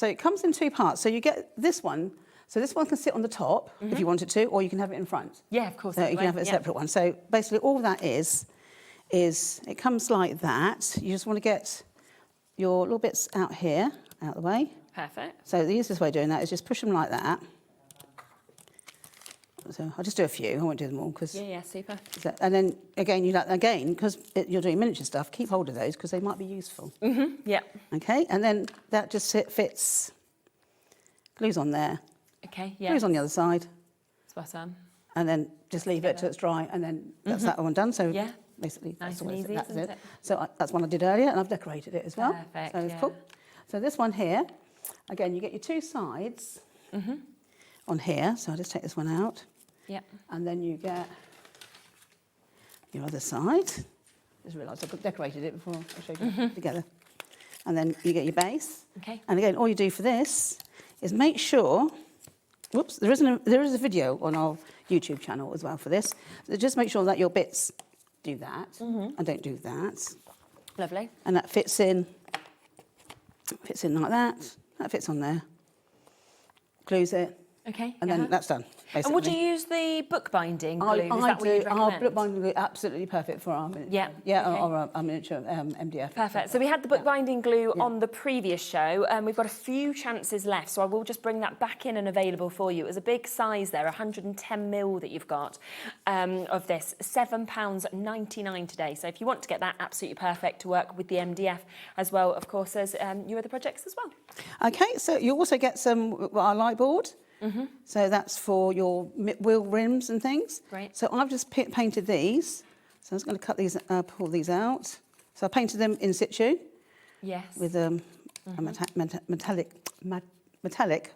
it comes in two parts. So you get this one. So this one can sit on the top if you wanted to, or you can have it in front. Yeah, of course. So you can have it a separate one. So basically all that is it comes like that. You just want to get your little bits out here, out the way. Perfect. So the easiest way of doing that is just push them like that. So I'll just do a few. I won't do them all because. Yeah, super. And then again, because you're doing miniature stuff, keep hold of those because they might be useful. Yeah. Okay, and then that just fits. Glues on there. Okay. Yeah. Glues on the other side. Spot on. And then just leave it till it's dry, and then that's that one done. So yeah. Basically, nice that's and easy, that's isn't it. it? So that's one I did earlier, and I've decorated it as well. Perfect. So it's cool. So this one here, again, you get your two sides on here. So I'll just take this one out. Yeah. And then you get your other side. Just realised I've decorated it before I showed you together. And then you get your base. Okay. And again, all you do for this is make sure. Whoops, there is a video on our YouTube channel as well for this. So just make sure that your bits do that and don't do that. Lovely. And that fits in like that. That fits on there. Glues it. Okay. And then that's done. Basically. And would you use the bookbinding glue? Is that what you'd recommend? Our bookbinding glue absolutely perfect for our miniature. Yeah. Yeah, okay. our miniature MDF. Perfect. So we had the bookbinding glue on the previous show, and we've got a few chances left. So I will just bring that back in and available for you. It was a big size there, 110 mil that you've got of this, £7.99 today. So if you want to get that, absolutely perfect to work with the MDF as well, of course, as your other projects as well. Okay. So you also get our light board. So that's for your wheel rims and things. Great. So I've just painted these. So I'm just going to cut these, pull these out. So I painted them in situ. Yes. With a metallic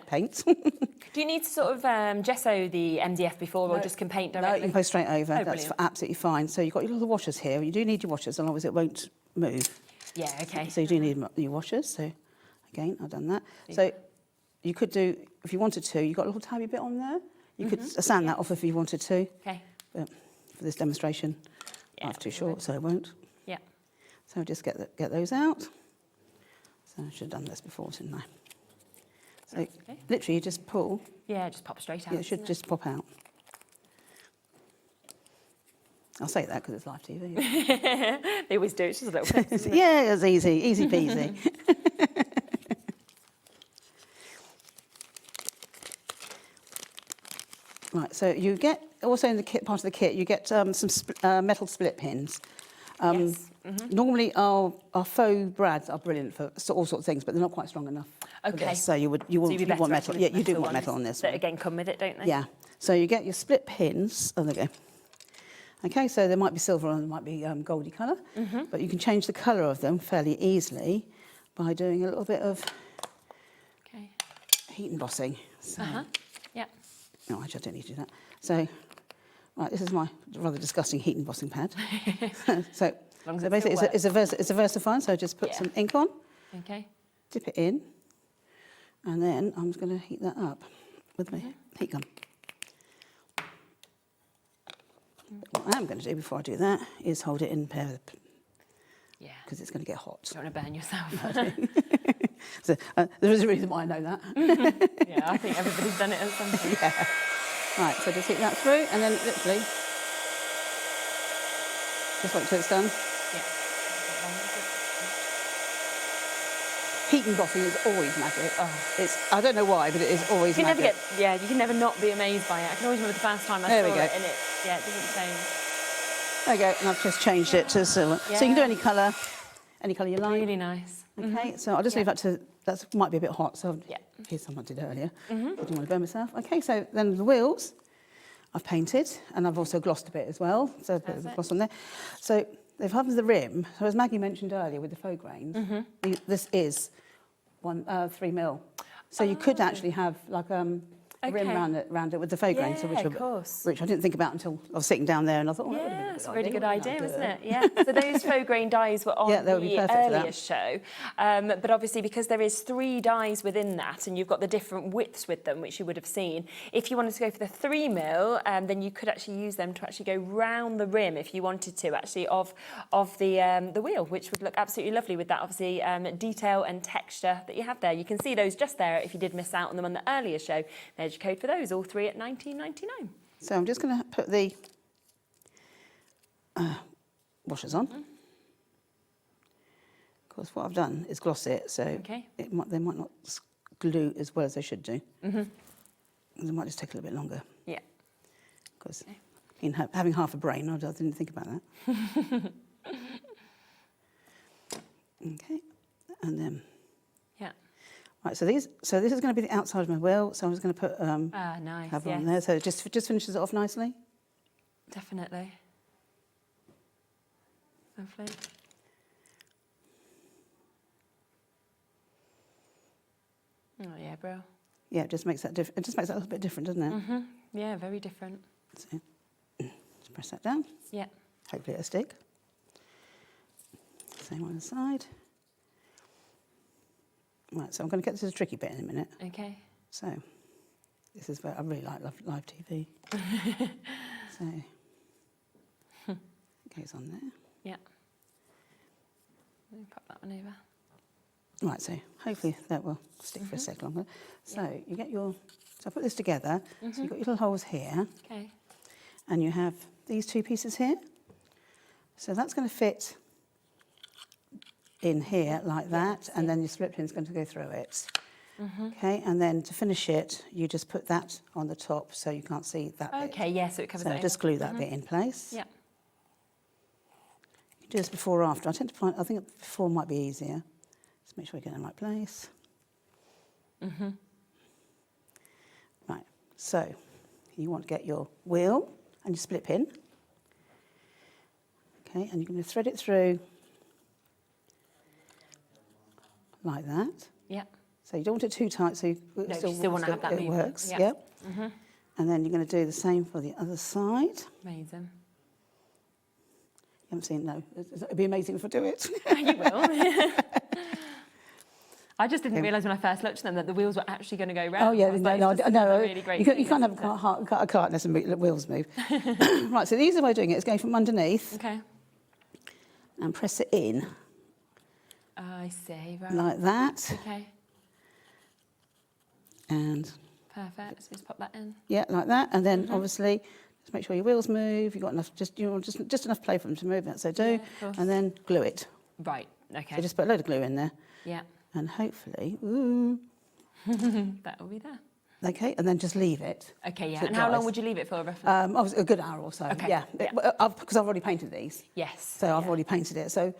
paint. Do you need to sort of gesso the MDF before, or just can paint directly? No, you can go straight over. Oh, that's brilliant. absolutely fine. So you've got your little washers here. You do need your washers, otherwise it won't move. Yeah. Okay. So you do need your washers. So again, I've done that. So you could do, if you wanted to, you've got a little tabby bit on there. You could sand that off if you wanted to. Okay. But for this demonstration, I have too short, so I won't. Yeah. So just get those out. So I should have done this before, shouldn't I? So literally you just pull. Yeah, just pop straight out. Yeah, it should just pop out. I'll say that because it's live TV. They always do. It's just a little bit. Yeah, it's easy peasy. Right, so you get, also in the kit, part of the kit, you get some metal split pins. Yes. Normally our faux brads are brilliant for all sorts of things, but they're not quite strong enough. for Okay. this. So you want metal. Yeah, you do want metal on this That one. again come with it, don't they? Yeah. So you get your split pins. Oh, there we go. Okay, so there might be silver and there might be goldy colour, but you can change the colour of them fairly easily by doing a little bit of heat embossing. So, Yeah. no, actually I don't need to do that. So, right, this is my rather disgusting heat embossing pad. so basically it's a VersaFine, so just put some ink on, Okay. dip it in, and then I'm just going to heat that up with my heat gun. What I'm going to do before I do that is hold it in pair, because it's going to get hot. Don't want to burn yourself. So there is a reason why I know that. Yeah, I think everybody's done it at some point. Yeah. Right, so just heat that through, and then literally just wait till it's done. Yeah. Heat embossing is always magic. I don't know why, but it is always you can magic. you can never not be amazed by it. I can always remember the first time I saw it, and it doesn't change. There we go, and I've just changed it to silver. So you can do any colour you like. Really nice. Okay, so I'll just leave that to, that might be a bit hot, so here's some I did earlier. I didn't want to burn myself. Okay, so then the wheels I've painted, and I've also glossed a bit as well, so a bit of gloss on there. So they've had the rim, so as Maggie mentioned earlier with the faux grains, this is 3 mil. So you could actually have like rim around it with the faux grain, which I didn't think about until I was sitting down there and I thought, oh, that's a really good idea, isn't it? Yeah. So those faux grain dies were on the earlier show, but obviously because there is 3 dies within that, and you've got the different widths with them, which you would have seen. If you wanted to go for the 3mm, then you could actually use them to actually go round the rim if you wanted to, actually, of the wheel, which would look absolutely lovely with that, obviously, detail and texture that you have there. You can see those just there if you did miss out on them on the earlier show. There's your code for those, all 3 at $19.99. So I'm just going to put the washers on. Of course, what I've done is gloss it, so they might not glue as well as they should do. They might just take a little bit longer. Yeah. Because having half a brain, I didn't think about that. Okay, and then right. So this is going to be the outside of my wheel. So I'm just going to put cover on there. So it just finishes it off nicely. Definitely. Lovely. Oh yeah, bro. Yeah, it just makes that it just makes that a little bit different, doesn't it? Yeah, very different. So just press that down. Yeah. Hopefully it'll stick. Same on the side. Right, so I'm going to get to the tricky bit in a minute. Okay. So this is where I really like live TV. So it goes on there. Yeah. Let me pop that one over. Right, so hopefully that will stick for a sec longer. So you get so I put this together. So you've got your little holes here. Okay. And you have these 2 pieces here. So that's going to fit in here like that, and then your split pin is going to go through it. Okay, and then to finish it, you just put that on the top so you can't see that bit. Okay, yeah, so it covers that. So just glue that bit in place. Yeah. You can do this before or after. I think before might be easier. Just make sure you get in the right place. Right, so you want to get your wheel and your split pin. Okay, and you're going to thread it through like that. Yeah. So you don't want it too tight, so you still want to have that movement. It works, Yeah. And then you're going to do the same for the other side. Amazing. You haven't seen, no. It'd be amazing if I do it. You will. I just didn't realise when I first looked at them that the wheels were actually going to go round. Oh, yeah, no. Really great you can't have a cart unless the wheels move. Right, so the easy way of doing it is going from underneath. Okay. And press it in. I see, right. Like that. Okay. And perfect. So just pop that in. Yeah, like that. And then obviously just make sure your wheels move. You've got enough, just enough play for them to move. That's so do. And then glue it. Right. Okay. So just put a load of glue in there. Yeah. And hopefully, that will be there. Okay, and then just leave it. Okay, yeah. So and how long would you leave it for, roughly? A good hour or so. Okay. Yeah, because I've already painted these. Yes. So I've already painted it. So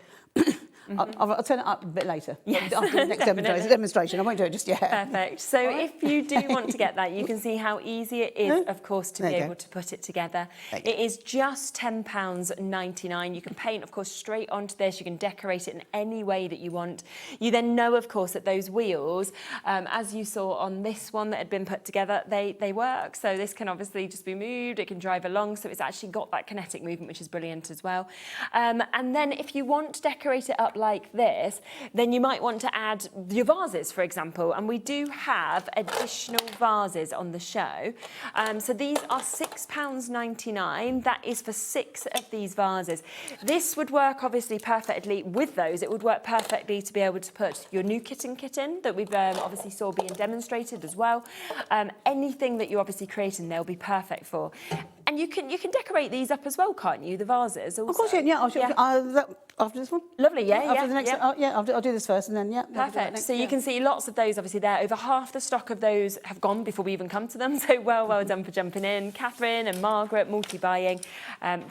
I'll turn it up a bit later. Yes, after the next demonstration. I won't do it just yet. Perfect. So if you do want to get that, you can see how easy it is, of course, to be able to put it together. It is just £10.99. You can paint, of course, straight onto this. You can decorate it in any way that you want. You then know, of course, that those wheels, as you saw on this one that had been put together, they work. So this can obviously just be moved. It can drive along. So it's actually got that kinetic movement, which is brilliant as well. And then if you want to decorate it up like this, then you might want to add your vases, for example, and we do have additional vases on the show. So these are £6.99. That is for 6 of these vases. This would work obviously perfectly with those. It would work perfectly to be able to put your new kitten kit in that we've obviously saw being demonstrated as well. Anything that you're obviously creating, they'll be perfect for. And you can decorate these up as well, can't you? The vases also. Of course, after this one. Lovely, yeah. After the next, I'll do this first, and then Perfect. So you can see lots of those obviously there. Over half the stock of those have gone before we even come to them. So well done for jumping in, Catherine and Margaret, multi-buying.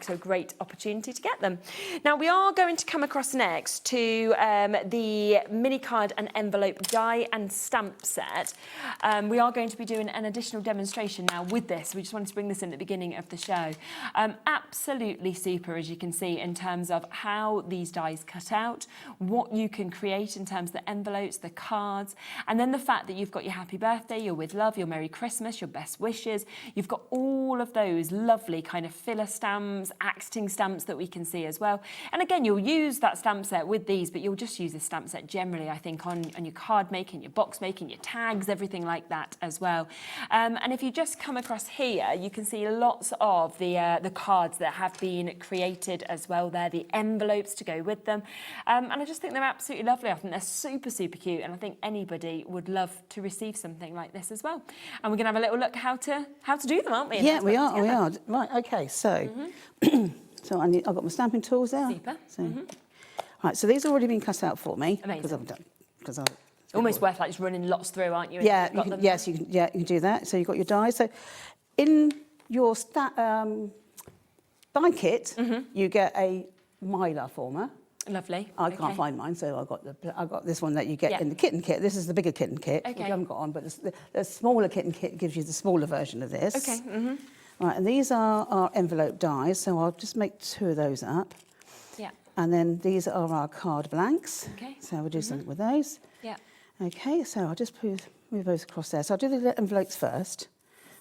So great opportunity to get them. Now we are going to come across next to the mini card and envelope die and stamp set. We are going to be doing an additional demonstration now with this. We just wanted to bring this in at the beginning of the show. Absolutely super, as you can see, in terms of how these dies cut out, what you can create in terms of the envelopes, the cards, and then the fact that you've got your happy birthday, your with love, your Merry Christmas, your best wishes. You've got all of those lovely kind of filler stamps, acting stamps that we can see as well. And again, you'll use that stamp set with these, but you'll just use this stamp set generally, I think, on your card making, your box making, your tags, everything like that as well. And if you just come across here, you can see lots of the cards that have been created as well there, the envelopes to go with them. And I just think they're absolutely lovely. I think they're super, super cute. And I think anybody would love to receive something like this as well. And we're going to have a little look how to do them, aren't we? Yeah, we are. Right, okay, so so I've got my stamping tools there. Super. So, right, so these have already been cut out for me. Amazing. Because I've almost worth like just running lots through, aren't you? Yeah, yes, you can do that. So you've got your dies. So in your die kit, you get a mylar former. Lovely. I can't find mine, so I got this one that you get in the kitten kit. This is the bigger kitten kit, which I haven't got on, but the smaller kitten kit gives you the smaller version of this. Okay. Right, and these are our envelope dies, so I'll just make 2 of those up. Yeah. And then these are our card blanks. Okay. So we'll do something with those. Yeah. Okay, so I'll just move those across there. So I'll do the envelopes first.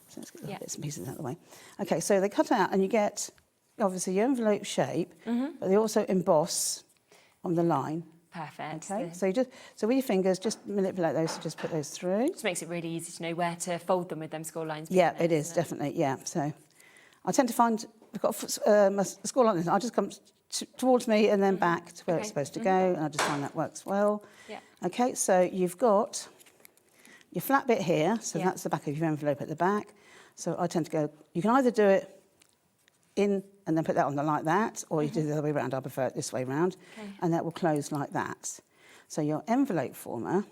So let's get the bits and pieces out of the way. Okay, so they cut out and you get, obviously, your envelope shape, but they also emboss on the line. Perfect. Okay, so with your fingers, just manipulate those to just put those through. Just makes it really easy to know where to fold them with them score lines. Yeah, it is, definitely, yeah. So I tend to find, I've got a score line, I just come towards me and then back to where it's supposed to go, and I just find that works well. Yeah. Okay, so you've got your flat bit here, so that's the back of your envelope at the back. So I tend to go, you can either do it in and then put that on there like that, or you do the other way around. I prefer it this way round, and that will close like that. So your envelope former,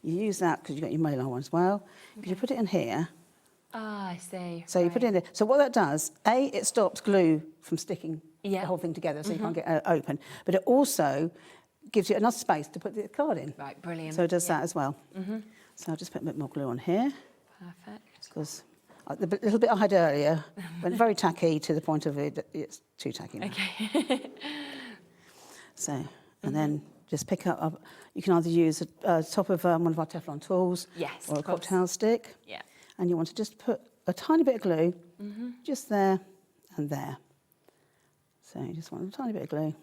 you use that because you've got your mylar one as well. You put it in here. Ah, I see. So you put it in there. So what that does, it stops glue from sticking the whole thing together, so you can't get it open. But it also gives you enough space to put the card in. Right, brilliant. So it does that as well. So I'll just put a bit more glue on here. Perfect. Because the little bit I had earlier went very tacky to the point of it's too tacky now. Okay. So, and then just pick up, you can either use a top of one of our Teflon tools or a cocktail stick. Yeah. And you want to just put a tiny bit of glue just there and there. So you just want a tiny bit of glue.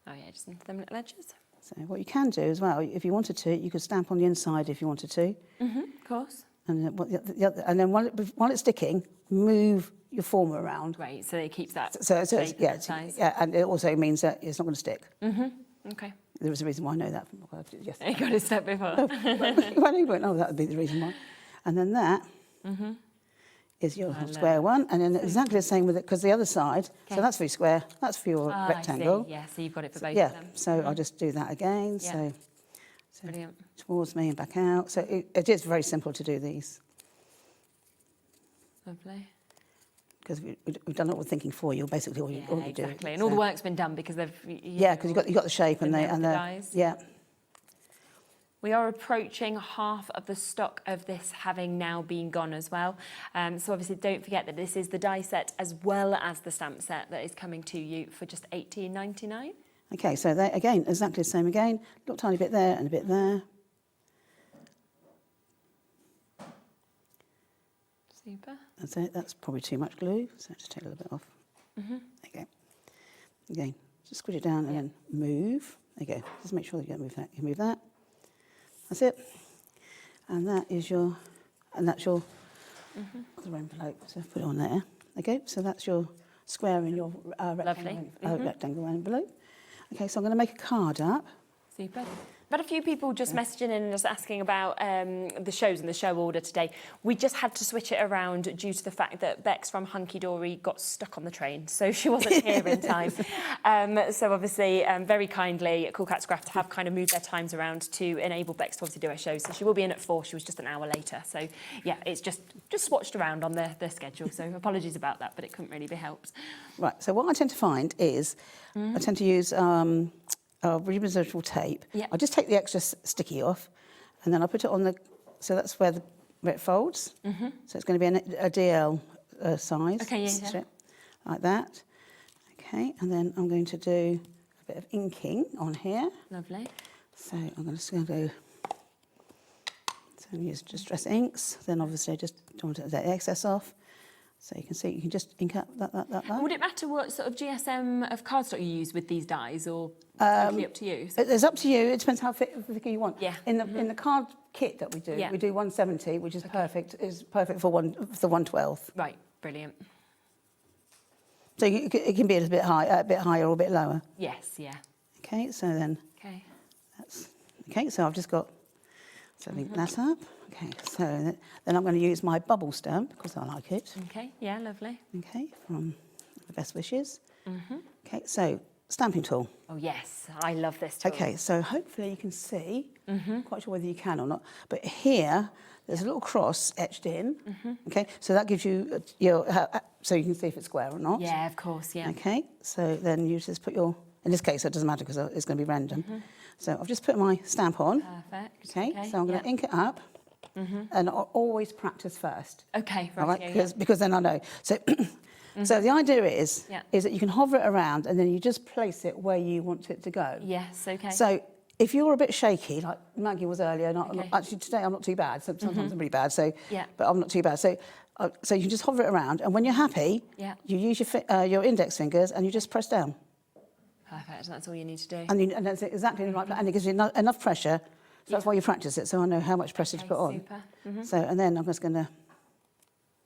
Oh yeah, just into them little edges. So what you can do as well, if you wanted to, you could stamp on the inside if you wanted to. Of course. And then while it's sticking, move your former around. Right, so it keeps that shape and size. Yeah, and it also means that it's not going to stick. Okay. There was a reason why I know that from what I did yesterday. You got it step before. Well, you went, that would be the reason why. And then that is your square one, and then exactly the same with it, because the other side, so that's for your square, that's for your rectangle. I see. Yeah, so you've got it for both yeah, of them. so I'll just do that again. Yeah. So brilliant. Towards me and back out. So it is very simple to do these. Lovely. Because we've done all the thinking for you, basically all you do. Exactly, and all the work's been done because they've... Yeah, because you've got the shape and the dies. Yeah. We are approaching half of the stock of this having now been gone as well. So obviously don't forget that this is the die set as well as the stamp set that is coming to you for just $18.99. Okay, so they, again, exactly the same again. Little tiny bit there and a bit there. Super. That's it. That's probably too much glue, so just take a little bit off. There you go. Again, just squish it down and then move. There you go. Just make sure that you don't move that. You move that. That's it. And that is your, that's your other envelope. So put it on there. Okay, so that's your square in your rectangle envelope. Okay, so I'm going to make a card up. Super. I've had a few people just messaging in and just asking about the shows and the show order today. We just had to switch it around due to the fact that Beks from Hunkydory got stuck on the train, so she wasn't here in time. So obviously, very kindly, CoolKatzCraft have kind of moved their times around to enable Beks to obviously do her show. So she will be in at 4. She was just an hour later. So yeah, it's just swatched around on the schedule. So apologies about that, but it couldn't really be helped. Right. So what I tend to find is I tend to use reusable tape. Yeah. I just take the extra sticky off, and then I put it on the. So that's where where it folds. So it's going to be a DL size. Okay, yeah. Strip, like that. Okay, and then I'm going to do a bit of inking on here. Lovely. So I'm just going to go. So I'm use Distress inks. Then obviously just don't want to take the excess off. So you can see, you can just ink up that. Would it matter what sort of GSM of cardstock you use with these dies, or totally up to you? It's up to you. It depends how thick you want. Yeah. In the card kit that we do 170, which is perfect. Is perfect for the 112. Right. Brilliant. So it can be a bit higher or a bit lower. Yes. Yeah. Okay. So then. Okay. That's okay. So I've just got. So link that up. Okay, so then I'm going to use my bubble stamp because I like it. Okay, yeah, lovely. Okay, from the Best Wishes. Okay, so stamping tool. Oh yes, I love this tool. Okay, so hopefully you can see, quite sure whether you can or not, but here there's a little cross etched in. Okay, so that gives you so you can see if it's square or not. Yeah, of course, yeah. Okay, so then you just put your, in this case it doesn't matter because it's going to be random. So I've just put my stamp on. Perfect. Okay, so I'm going to ink it up. And I'll always practice first. Okay, right. All right, because then I know. So, so the idea is that you can hover it around and then you just place it where you want it to go. Yes, okay. So if you're a bit shaky, like Maggie was earlier, actually today I'm not too bad. Sometimes I'm really bad. So, but I'm not too bad. So, so you can just hover it around, and when you're happy, you use your index fingers and you just press down. Perfect. That's all you need to do. And that's exactly right, and it gives you enough pressure. So that's why you practice it, so I know how much pressure to put on. Super. So, and then I'm just going to...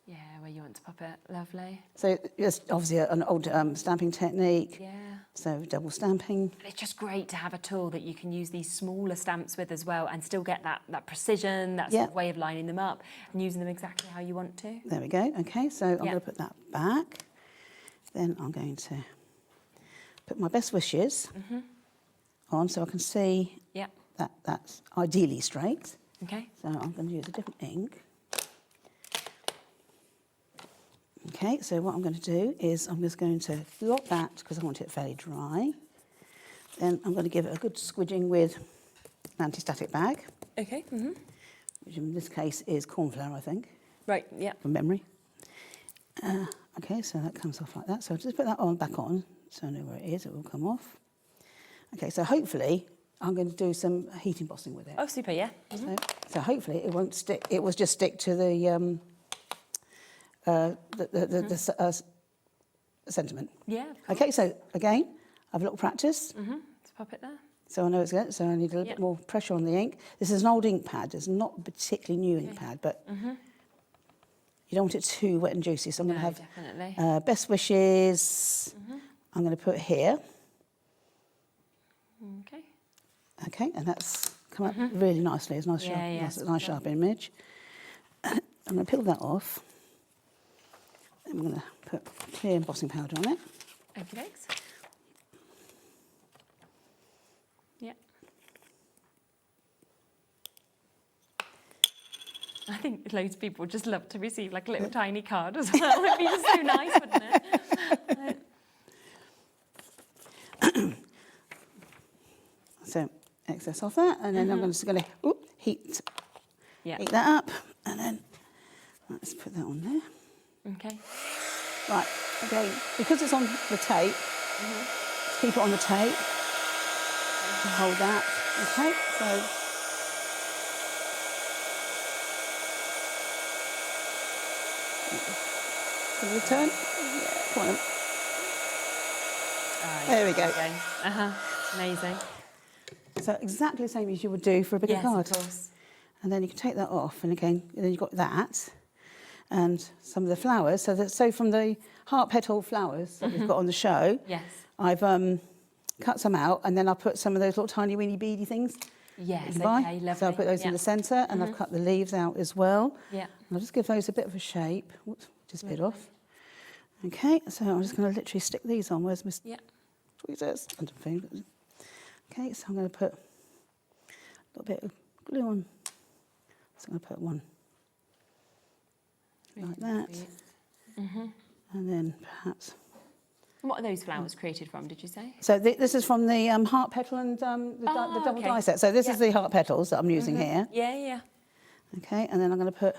Yeah, where you want to pop it. Lovely. So it's obviously an old stamping technique. Yeah. So double stamping. It's just great to have a tool that you can use these smaller stamps with as well and still get that precision, that sort of way of lining them up and using them exactly how you want to. There we go. Okay, so I'm going to put that back. Then I'm going to put my Best Wishes on so I can see... That's ideally straight. Okay. So I'm going to use a different ink. Okay, so what I'm going to do is I'm just going to lock that because I want it fairly dry. Then I'm going to give it a good squidging with an anti-static bag. Okay. Which in this case is corn flour, I think. Right, yeah. From memory. Okay, so that comes off like that. So I'll just put that back on so I know where it is. It will come off. Okay, so hopefully... I'm going to do some heat embossing with it. Oh, super, yeah. So hopefully it won't stick. It will just stick to the sentiment. Yeah. Okay, so again, I have a little practice. Let's pop it there. So I know it's good. So I need a little bit more pressure on the ink. This is an old ink pad. It's not a particularly new ink pad, but you don't want it too wet and juicy. So I'm going to have definitely. Best Wishes. I'm going to put here. Okay. Okay, and that's come up really nicely. It's nice, nice sharp image. I'm going to peel that off. I'm going to put clear embossing powder on it. Okay, thanks. Yeah. I think loads of people just love to receive like a little tiny card as well. It'd be just so nice, wouldn't it? So excess off that, and then I'm just going to heat that up, and then let's put that on there. Okay. Right, again, because it's on the tape, keep it on the tape, hold that, okay, so... Can you turn? Yeah, come on. There we go. Amazing. So exactly the same as you would do for a bigger card. Yes, of course. And then you can take that off, and again, then you've got that, and some of the flowers. So from the heart petal flowers that we've got on the show, I've cut some out, and then I put some of those little tiny weeny beady things. Yes, okay, lovely. So I put those in the centre, and I've cut the leaves out as well. Yeah. And I'll just give those a bit of a shape. Whoops, just a bit off. Okay, so I'm just going to literally stick these on. Where's my tweezers? Okay, so I'm going to put a little bit of glue on. So I'm going to put one like that. And then perhaps... What are those flowers created from, did you say? So this is from the heart petal and the double die set. So this is the heart petals that I'm using here. Yeah, yeah. Okay, and then I'm going to put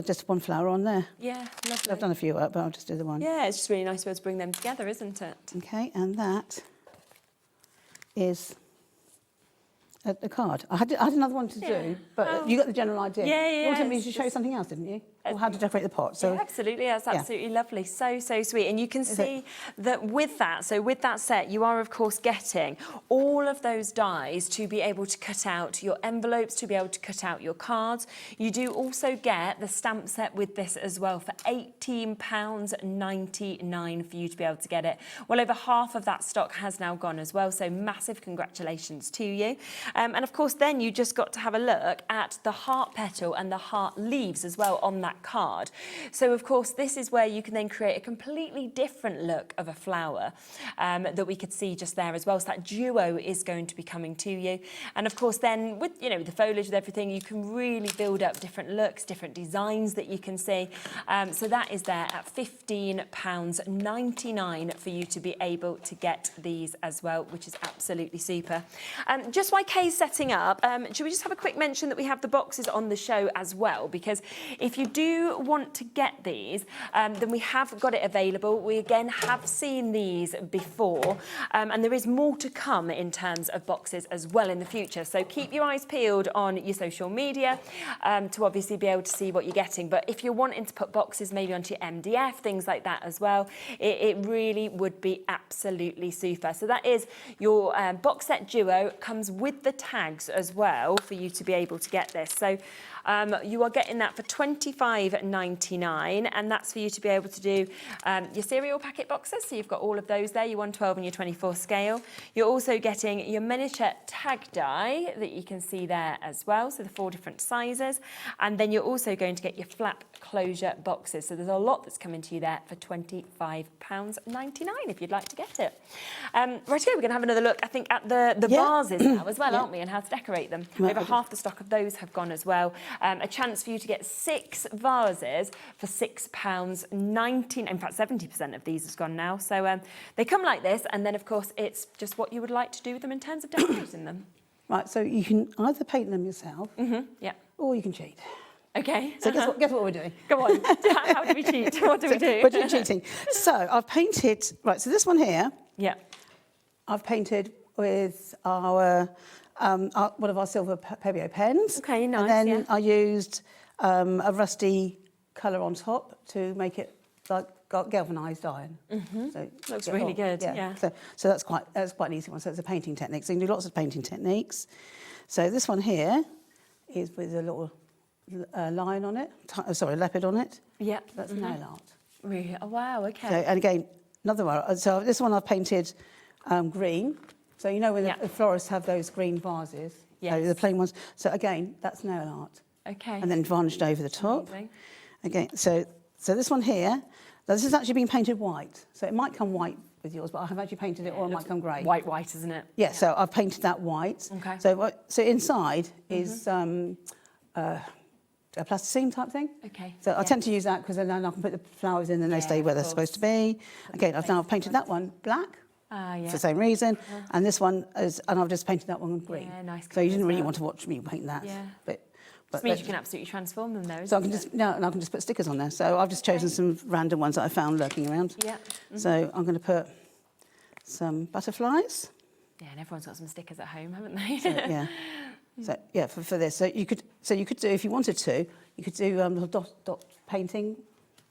just one flower on there. Yeah, lovely. I've done a few up, but I'll just do the one. Yeah, it's just really nice to be able to bring them together, isn't it? Okay, and that is a card. I had another one to do, but you got the general idea. You wanted me to show you something else, didn't you? Or how to decorate the pot. So yeah, absolutely, that's absolutely lovely. So sweet. And you can see that with that set, you are of course getting all of those dies to be able to cut out your envelopes, to be able to cut out your cards. You do also get the stamp set with this as well for £18.99 for you to be able to get it. Well, over half of that stock has now gone as well, so massive congratulations to you. And of course, then you just got to have a look at the heart petal and the heart leaves as well on that card. So of course this is where you can then create a completely different look of a flower that we could see just there as well. So that duo is going to be coming to you, and of course then with the foliage, with everything, you can really build up different looks, different designs that you can see. So that is there at £15.99 for you to be able to get these as well, which is absolutely super. Just while Kay's setting up, should we just have a quick mention that we have the boxes on the show as well, because if you do want to get these, then we have got it available. We again have seen these before, and there is more to come in terms of boxes as well in the future. So keep your eyes peeled on your social media to obviously be able to see what you're getting. But if you're wanting to put boxes maybe onto your MDF, things like that as well, it really would be absolutely super. So that is your box set duo, comes with the tags as well for you to be able to get this. So you are getting that for £25.99, and that's for you to be able to do your cereal packet boxes. So you've got all of those there, your 112 and your 24 scale. You're also getting your miniature tag die that you can see there as well, so the 4 different sizes. And then you're also going to get your flap closure boxes. So there's a lot that's coming to you there for £25.99 if you'd like to get it. Right, we're going to have another look, I think, at the vases now as well, aren't we, and how to decorate them. Over half the stock of those have gone as well. A chance for you to get 6 vases for £6.19. In fact, 70% of these has gone now. So they come like this, and then of course it's just what you would like to do with them in terms of decorating them. Right, so you can either paint them yourself, or you can cheat. Okay. So guess what we're doing? Go on. How do we cheat? What do we do? We're doing cheating. So I've painted, right, so this one here, I've painted with our one of our silver Pebeo pens. Okay, nice. And then I used a rusty colour on top to make it like galvanised iron. So looks really good. Yeah. So that's quite an easy one. So it's a painting technique. So you can do lots of painting techniques. So this one here is with a little line on it. Leopard on it. Yeah. That's nail art. Really? Oh wow. Okay. So, and again, another one. So this one I've painted green. So you know when the florists have those green vases, the plain ones. So again, that's nail art. Okay. And then varnished over the top. Amazing. Again, so this one here, now this has actually been painted white. So it might come white with yours, but I have actually painted it, or it might come grey. White, isn't it? Yeah. So I've painted that white. Okay. So inside is a plasticine type thing. Okay. So I tend to use that because then I can put the flowers in and they stay where they're supposed to be. Again, I've painted that one black. For the same reason, and this one is, and I've just painted that one green. Yeah, nice. So you didn't really want to watch me paint that. Yeah. But it means you can absolutely transform them, though. So I can I can just put stickers on there. So I've just chosen some random ones that I found lurking around. Yeah. So I'm going to put some butterflies. Yeah, and everyone's got some stickers at home, haven't they? So for this, so you could do, if you wanted to, you could do dot painting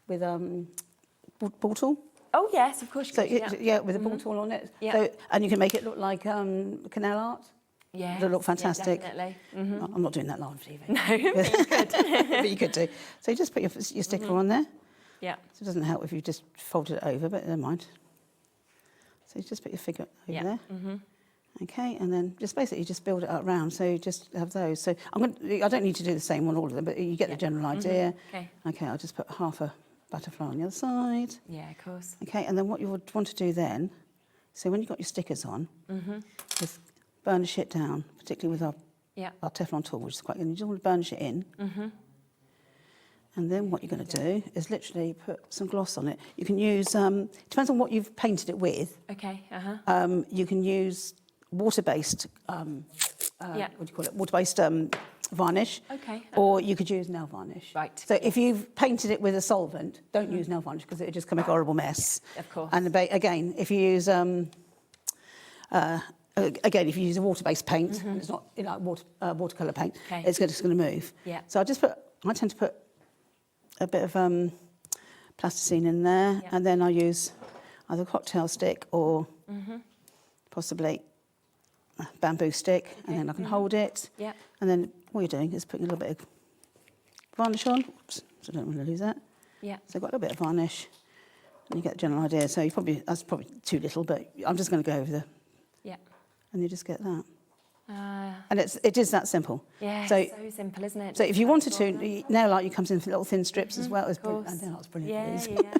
with ball tool. Oh yes, of course you so could. With a ball tool on it. Yeah. So, and you can make it look like canal art. Yeah. It'll look fantastic. Yeah, definitely. I'm not doing that live TV. No, but you could. But you could do. So you just put your sticker on there. Yeah. So it doesn't help if you just folded it over, but never mind. So you just put your figure over there. Okay, and then just basically just build it up round. So you just have those. So I don't need to do the same on all of them, but you get the general idea. Okay, I'll just put half a butterfly on the other side. Yeah, of course. Okay, and then what you would want to do then, so when you've got your stickers on, just burnish it down, particularly with our Teflon tool, which is quite good. You just want to burnish it in. And then what you're going to do is literally put some gloss on it. You can use, depends on what you've painted it with. Okay, You can use water-based what do you call it, water-based varnish. Okay. Or you could use nail varnish. Right. So if you've painted it with a solvent, don't use nail varnish because it would just come a horrible mess. Of course. And again, if you use if you use a water-based paint, and it's not watercolour paint, it's just going to move. Yeah. So I tend to put a bit of plasticine in there, and then I use either a cocktail stick or possibly a bamboo stick, and then I can hold it. Yeah. And then what you're doing is putting a little bit of varnish on. Oops, so I don't want to lose that. Yeah. So I've got a little bit of varnish, and you get the general idea. So that's probably too little, but I'm just going to go over the. Yeah. And you just get that. And it is that simple. Yeah, so, it's so simple, isn't it? So if you wanted to, nail art, you comes in little thin strips as well. And nail art's brilliant. Yeah, yeah.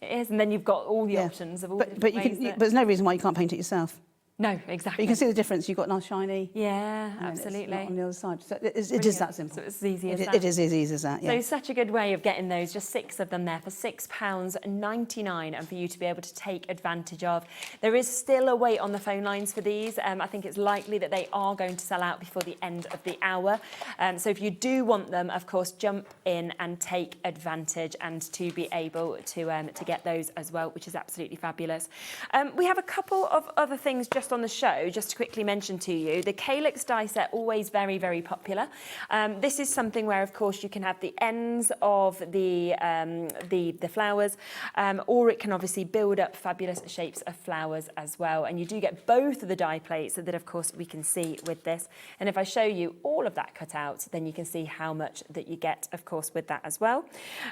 It is, and then you've got all the options of all the different ways but there's no reason why you can't paint it yourself. No, exactly. But you can see the difference. You've got nice shiny. Yeah, absolutely. On the other side. So it is that simple. So it's as easy as that. It is as easy as that, yeah. So such a good way of getting those, just 6 of them there for £6.99 and for you to be able to take advantage of. There is still a wait on the phone lines for these. I think it's likely that they are going to sell out before the end of the hour. So if you do want them, of course, jump in and take advantage and to be able to get those as well, which is absolutely fabulous. We have a couple of other things just on the show, just to quickly mention to you. The Calyx die set, always very, very popular. This is something where, of course, you can have the ends of the flowers, or it can obviously build up fabulous shapes of flowers as well. And you do get both of the die plates that, of course, we can see with this. And if I show you all of that cut out, then you can see how much that you get, of course, with that as well.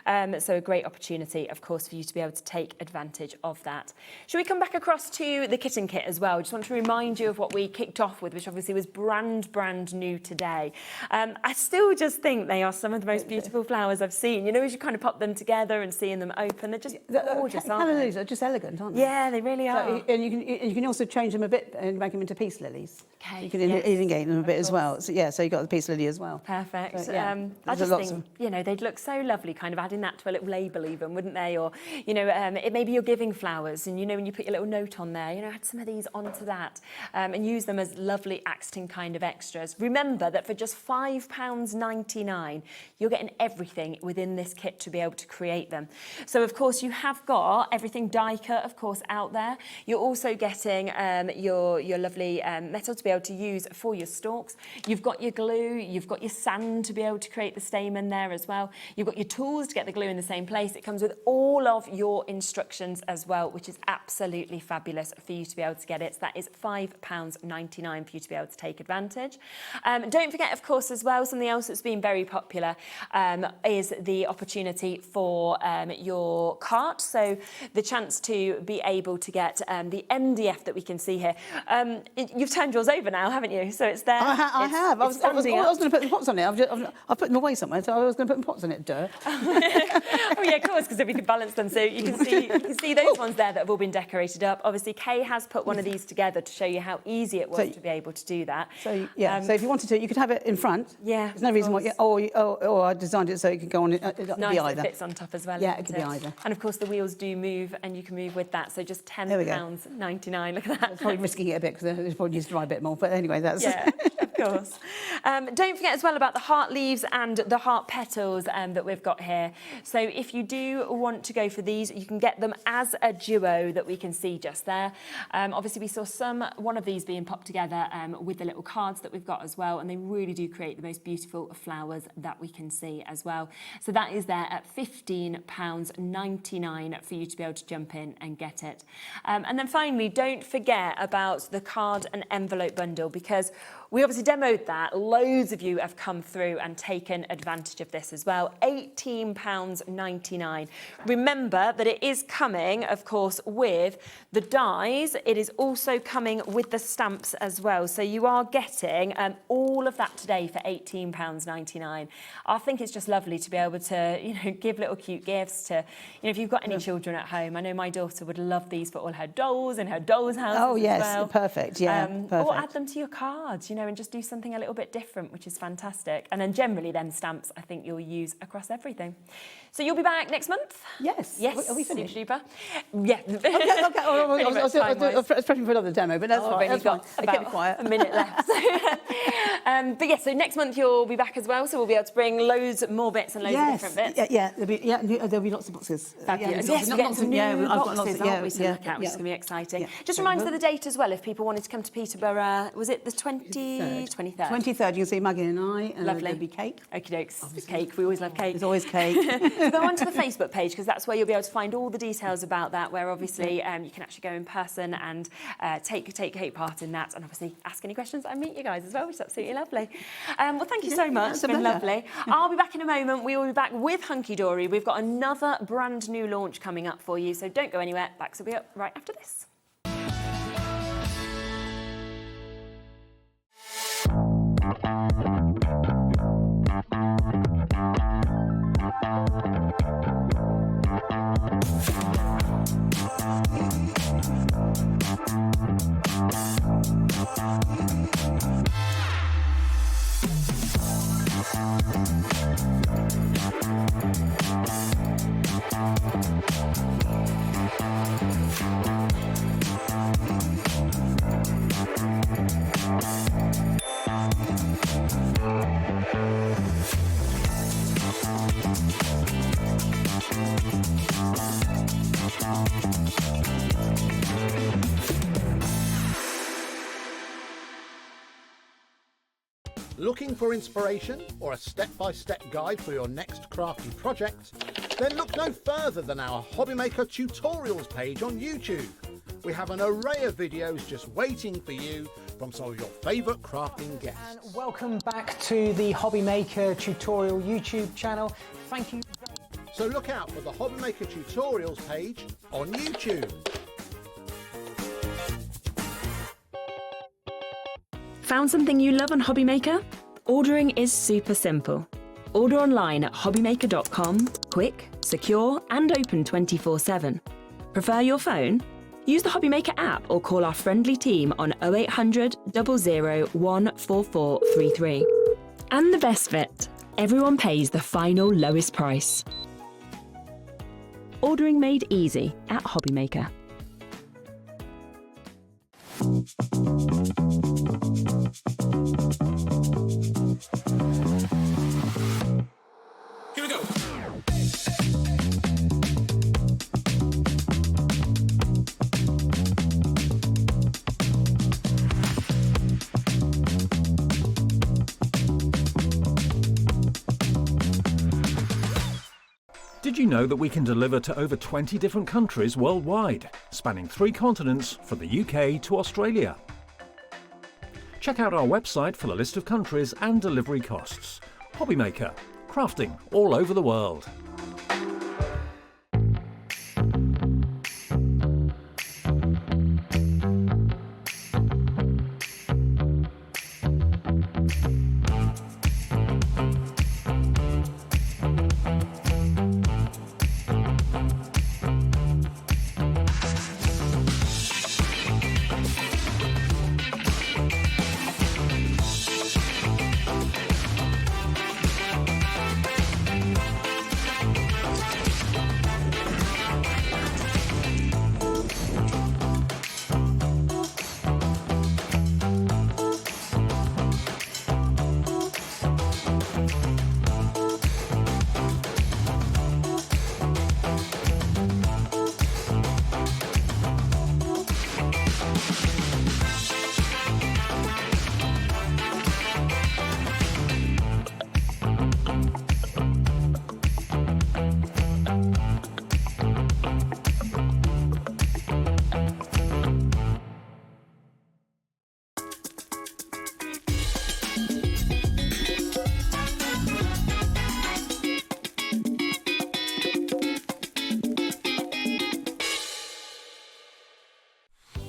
So a great opportunity, of course, for you to be able to take advantage of that. Should we come back across to the kitten kit as well? Just want to remind you of what we kicked off with, which obviously was brand new today. I still just think they are some of the most beautiful flowers I've seen. You know, as you kind of pop them together and seeing them open, they're just gorgeous, aren't they? Lilies are just elegant, aren't they? Yeah, they really are. So, and you can also change them a bit and make them into peace lilies. Okay. You can elongate them a bit as well. So yeah, so you got the peace lily as well. Perfect. So, yeah, I just think, you know, they'd look so lovely, kind of adding that to a little label even, wouldn't they? Or, you know, maybe you're giving flowers and, you know, when you put your little note on there, you know, add some of these onto that and use them as lovely accenting kind of extras. Remember that for just £5.99, you're getting everything within this kit to be able to create them. So, of course, you have got everything die cut, of course, out there. You're also getting your lovely metal to be able to use for your stalks. You've got your glue, you've got your sand to be able to create the stamen there as well. You've got your tools to get the glue in the same place. It comes with all of your instructions as well, which is absolutely fabulous for you to be able to get it. So that is £5.99 for you to be able to take advantage. Don't forget, of course, as well, something else that's been very popular is the opportunity for your cart. So the chance to be able to get the MDF that we can see here. You've turned yours over now, haven't you? So it's there. I have. I was going to put the pots on it. I've put them away somewhere, so I was going to put pots on it. Duh. Oh yeah, of course, because then we can balance them. So you can see those ones there that have all been decorated up. Obviously, Kay has put one of these together to show you how easy it was to be able to do that. So yeah, so if you wanted to, you could have it in front. Yeah. There's no reason why. Or I designed it so it could go on. It could nice, be either. It fits on top as well. Yeah, it could be either. And of course, the wheels do move, and you can move with that. So just £10.99. Look at that. Probably risking it a bit because it probably needs to dry a bit more. But anyway, that's. Yeah, of course. Don't forget as well about the heart leaves and the heart petals that we've got here. So if you do want to go for these, you can get them as a duo that we can see just there. Obviously, we saw one of these being popped together with the little cards that we've got as well, and they really do create the most beautiful flowers that we can see as well. So that is there at £15.99 for you to be able to jump in and get it. And then finally, don't forget about the card and envelope bundle, because we obviously demoed that. Loads of you have come through and taken advantage of this as well. £18.99. Remember that it is coming, of course, with the dies. It is also coming with the stamps as well. So you are getting all of that today for £18.99. I think it's just lovely to be able to, you know, give little cute gifts to, you know, if you've got any children at home. I know my daughter would love these for all her dolls in her doll's house. Oh yes, as well. perfect. Yeah, perfect. Or add them to your cards. You and just do something a little bit different, which is fantastic. And then generally then stamps, I think you'll use across everything. So you'll be back next month? Yes. Yes. Are we finished? Super. Yeah. Okay. I was prepping for another demo, but that's fine. You've got about a minute left. But yeah, so next month you'll be back as well, so we'll be able to bring loads more bits and loads of different bits. Yeah, there'll be lots of boxes. Fabulous. Yes, we're getting some new boxes, aren't we, to look at, which is going to be exciting. Just remind us of the date as well, if people wanted to come to Peterborough. Was it the 23rd? 23rd, you'll see Maggie and I. Lovely. There'll be cake. Okie dokes. Cake, we always love cake. There's always cake. So go onto the Facebook page, because that's where you'll be able to find all the details about that, where obviously you can actually go in person and take part in that, and obviously ask any questions and meet you guys as well, which is absolutely lovely. Well, thank you so much. It's been lovely. I'll be back in a moment. We will be back with Hunkydory. We've got another brand new launch coming up for you, so don't go anywhere. Beks will be up right after this. Looking for inspiration or a step-by-step guide for your next crafty project? Then look no further than our HobbyMaker tutorials page on YouTube. We have an array of videos just waiting for you from some of your favourite crafting guests. And welcome back to the HobbyMaker tutorial YouTube channel. Thank you. So look out for the HobbyMaker tutorials page on YouTube. Found something you love on HobbyMaker? Ordering is super simple. Order online at hobbymaker.com, quick, secure and open 24/7. Prefer your phone? Use the HobbyMaker app or call our friendly team on 0800 00 14433. And the best bit, everyone pays the final lowest price. Ordering made easy at HobbyMaker. Here we go. Did you know that we can deliver to over 20 different countries worldwide, spanning 3 continents from the UK to Australia? Check out our website for the list of countries and delivery costs. HobbyMaker, crafting all over the world.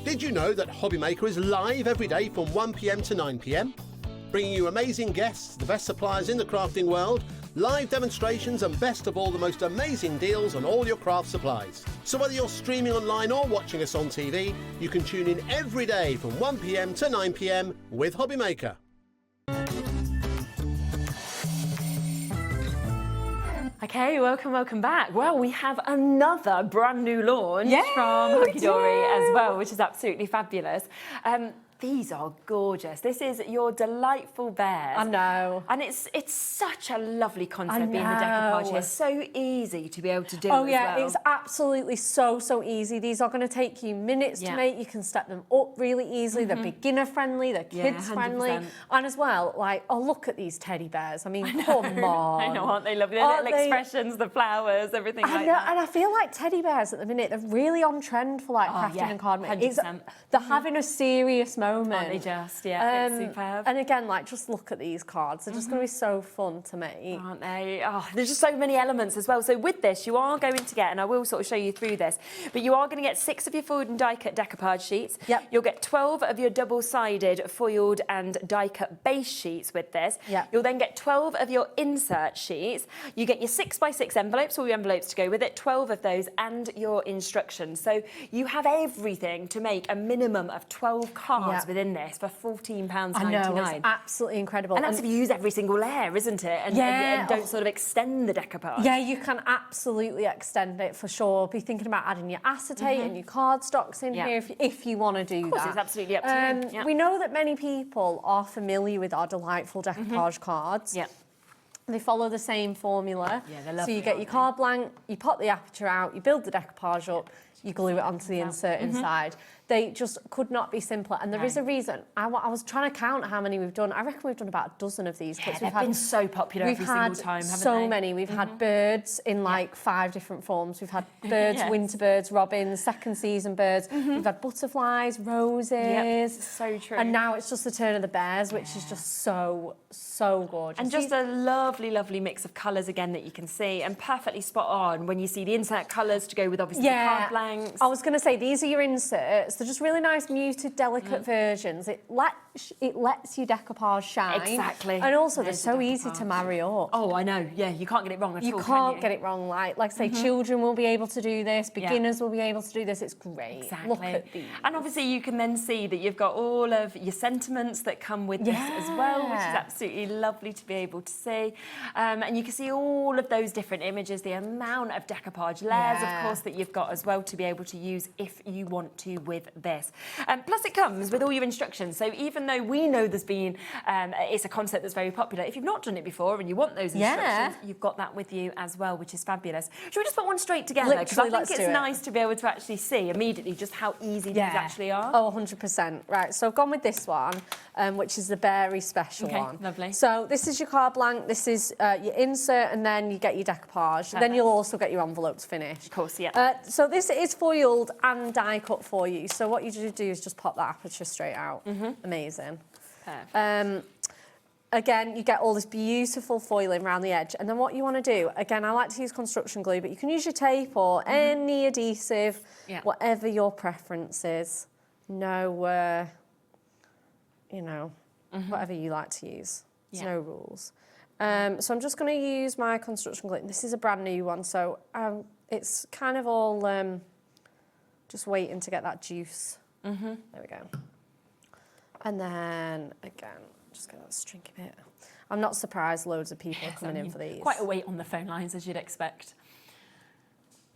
Did you know that HobbyMaker is live every day from 1 PM to 9 PM? Bringing you amazing guests, the best suppliers in the crafting world, live demonstrations and best of all, the most amazing deals on all your craft supplies. So whether you're streaming online or watching us on TV, you can tune in every day from 1 p.m. to 9 p.m. with HobbyMaker. Okay, welcome back. Well, we have another brand new launch from Hunkydory as well, which is absolutely fabulous. These are gorgeous. This is your delightful bears. I know. And it's such a lovely concept being the decoupage. It's so easy to be able to do Oh as yeah, well. it's absolutely so easy. These are going to take you minutes to make. You can step them up really easily. They're beginner friendly, they're kids friendly. And as well, like, oh, look at these teddy bears. I mean, come on. I know, aren't they lovely? Their little expressions, the flowers, everything like that. And I feel like teddy bears at the minute, they're really on trend for like crafting and card making. They're having a serious moment. Aren't they just? Yeah, it's superb. And again, like, just look at these cards. They're just going to be so fun to make. Aren't they? Oh, there's just so many elements as well. So with this, you are going to get, and I will sort of show you through this, but you are going to get 6 of your foiled and die-cut decoupage sheets. Yep. You'll get 12 of your double-sided foiled and die-cut base sheets with this. Yep. You'll then get 12 of your insert sheets. You get your 6x6 envelopes, all your envelopes to go with it, 12 of those, and your instructions. So you have everything to make a minimum of 12 cards within this for £14.99. I know, it's absolutely incredible. And that's if you use every single layer, isn't it? And don't sort of extend the decoupage. Yeah, you can absolutely extend it for sure. Be thinking about adding your acetate and your cardstocks in here if you want to do that. Of course, it's absolutely up to you. We know that many people are familiar with our delightful decoupage cards. Yeah. They follow the same formula. Yeah, they're lovely, so you get your card blank, you pop the aperture out, you build the decoupage up, you glue it onto the insert inside. They just could not be simpler. And there is a reason. I was trying to count how many we've done. I reckon we've done about a dozen of these. Yeah, they've been so popular every single time, haven't they? So many. We've had birds in like 5 different forms. We've had birds, winter birds, robins, second season birds. We've had butterflies, roses. Yep, so true. And now it's just the turn of the bears, which is just so gorgeous. And just a lovely mix of colours again that you can see, and perfectly spot on when you see the insert colours to go with obviously the card blanks. I was going to say, these are your inserts. They're just really nice, muted, delicate versions. It lets your decoupage shine. Exactly. And also, they're so easy to marry up. Oh, I know. Yeah, you can't get it wrong at all. You can't get it wrong. Like I say, children will be able to do this. Beginners will be able to do this. It's great. Exactly. Look at these. And obviously, you can then see that you've got all of your sentiments that come with this as well, which is absolutely lovely to be able to see. And you can see all of those different images, the amount of decoupage layers, of course, that you've got as well to be able to use if you want to with this. Plus, it comes with all your instructions. So even though we know there's been, it's a concept that's very popular, if you've not done it before and you want those instructions, you've got that with you as well, which is fabulous. Should we just put one straight together? Because I think it's nice to be able to actually see immediately just how easy these actually are. Oh, 100%. Right, so I've gone with this one, which is the very special one. Lovely. So this is your card blank, this is your insert, and then you get your decoupage. Then you'll also get your envelopes finished. Of course, yeah. So this is foiled and die cut for you. So what you do is just pop that aperture straight out. Amazing. Perfect. Again, you get all this beautiful foiling around the edge. And then what you want to do, again, I like to use construction glue, but you can use your tape or any adhesive, whatever your preference is. No, you know, whatever you like to use. There's no rules. So I'm just going to use my construction glue. This is a brand new one, so it's kind of all just waiting to get that juice. There we go. And then, again, just going to string a bit. I'm not surprised loads of people are coming in for these. Quite a wait on the phone lines, as you'd expect.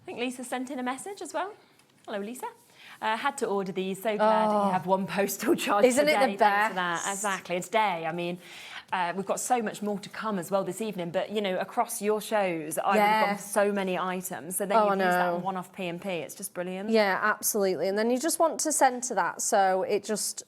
I think Lisa sent in a message as well. Hello, Lisa. Had to order these. So glad you have one postal charge Isn't today. it the best? Thanks for that. Exactly. It's day. I mean, we've got so much more to come as well this evening. But, you know, across your shows, I've got so many items. So then you can use that one-off P&P. It's just brilliant. Yeah, absolutely. And then you just want to centre that so it just...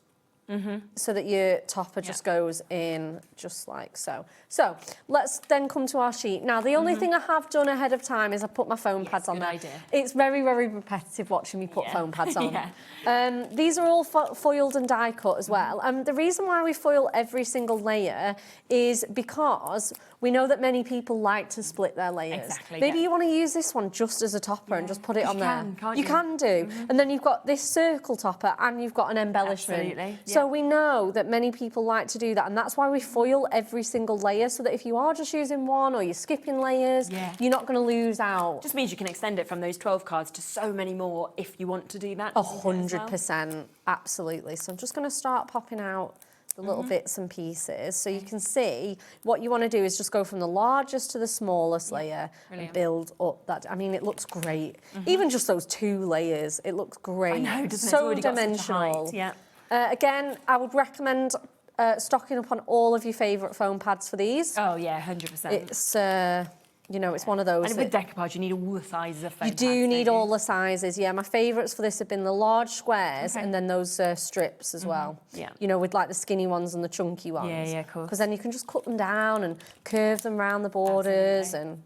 so that your topper just goes in just like so. So let's then come to our sheet. Now, the only thing I have done ahead of time is I put my foam pads on there. Idea. It's very, very repetitive watching me put foam pads on. These are all foiled and die cut as well. The reason why we foil every single layer is because We know that many people like to split their layers. Exactly, Maybe yeah. you want to use this one just as a topper and just put it on there. Can't you can do. And then you've got this circle topper and you've got an embellishment. Absolutely, yeah. So we know that many people like to do that, and that's why we foil every single layer, so that if you are just using one or you're skipping layers, you're not going to lose out. Just means you can extend it from those 12 cards to so many more if you want to do that. 100%, absolutely. So I'm just going to start popping out the little bits and pieces, so you can see what you want to do is just go from the largest to the smallest layer and build up that. I mean, it looks great. Even just those 2 layers, it looks great. I know, doesn't it? It's So already got such a dimensional. height, yeah. Again, I would recommend stocking up on all of your favourite foam pads for these. Oh yeah, 100%. It's you know, it's one of those. And with decoupage, you need all the sizes of foam You do need all the sizes, yeah. My favourites for this have been the large squares and then those strips as well. Yeah. You know, with like the skinny ones and the chunky ones. Yeah, of course. Because then you can just cut them down and curve them around the borders and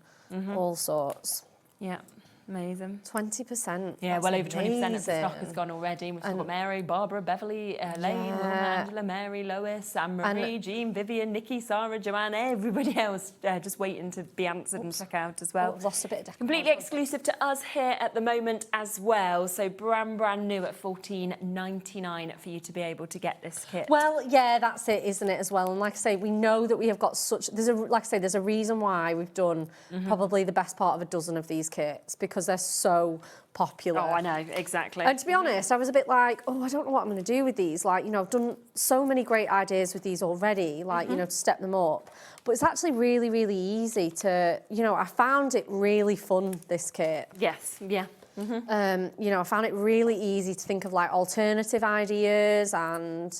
all sorts. Yeah. Amazing. 20%. Yeah, That's well over 20% of the amazing. stock has gone already. We've got Mary, Barbara, Beverly, Elaine, Angela, Mary, Lois, Anne-Marie, Jean, Vivian, Nikki, Sarah, Joanne, everybody else just waiting to be answered and check out as well. I've lost a bit of decoupage. Completely exclusive to us here at the moment as well. So brand new at $14.99 for you to be able to get this kit. Well, yeah, that's it, isn't it, as well? And like I say, we know that we have got such... there's a reason why we've done probably the best part of a dozen of these kits, because they're so popular. Oh, I know, exactly. And to be honest, I was a bit like, oh, I don't know what I'm going to do with these. Like, you know, I've done so many great ideas with these already, like, you know, to step them up. But it's actually really, really easy to, you know, I found it really fun, this kit. Yes, yeah. You know, I found it really easy to think of like alternative ideas and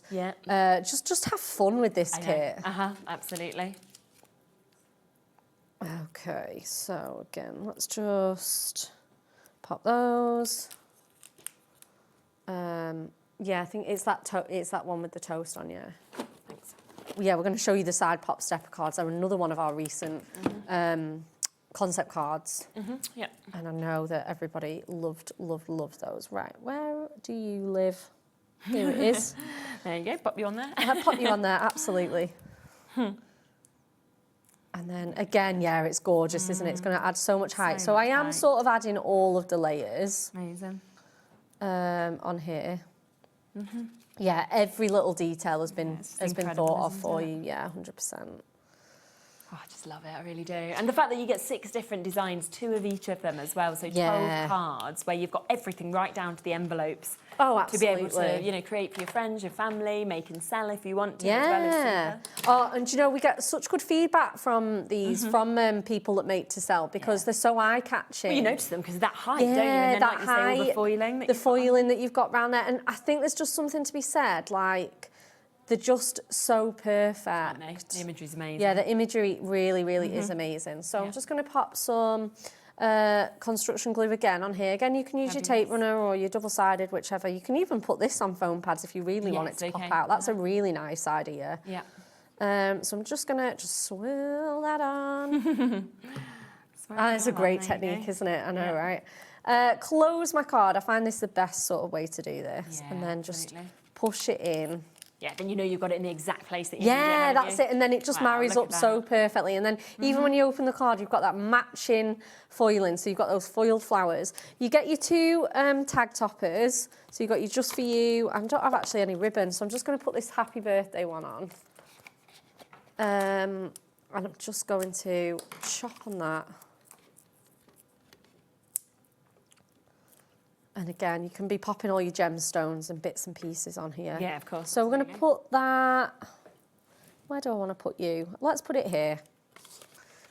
just have fun with this kit. Absolutely. Okay, so again, let's just pop those. Yeah, I think it's that one with the toast on, yeah. Thanks. Yeah, we're going to show you the side pop stepper cards. They're another one of our recent concept cards. Yeah. And I know that everybody loved those. Right, where do you live? Here it is. There you go, pop you on there. I'll pop you on there, absolutely. And then again, yeah, it's gorgeous, isn't it? It's going to add so much height. So I am sort of adding all of the layers. Amazing. On here. Yeah, every little detail has been thought of for you. Yeah, 100%. Oh, I just love it, I really do. And the fact that you get 6 different designs, 2 of each of them as well, so 12 cards where you've got everything right down to the envelopes. Oh, to be absolutely. able to, you know, create for your friends, your family, make and sell if you want to, Yeah. as well as super. Oh, and you know, we get such good feedback from these, from people that make to sell, because they're so eye-catching. Well, you notice them because of that height, don't you? And then, that like you say, all the foiling. the foiling that you've got around there. And I think there's just something to be said, like, they're just so perfect. Aren't they? The imagery's amazing. Yeah, the imagery really, really is amazing. So I'm just going to pop some construction glue again on here. Again, you can use your tape runner or your double-sided, whichever. You can even put this on foam pads if you really want it to pop out. That's a really nice idea. Yeah. So I'm just going to swirl that on. It's a great technique, isn't it? I know, right? Close my card. I find this the best sort of way to do this. And then just push it in. Yeah, then you know you've got it in the exact place that you need it. Yeah, that's it. And then it just marries up so perfectly. And then even when you open the card, you've got that matching foiling. So you've got those foiled flowers. You get your 2 tag toppers. So you've got your Just For You. I don't have actually any ribbon, so I'm just going to put this happy birthday one on. And I'm just going to chop on that. And again, you can be popping all your gemstones and bits and pieces on here. Yeah, of course. So we're going to put that... Where do I want to put you? Let's put it here.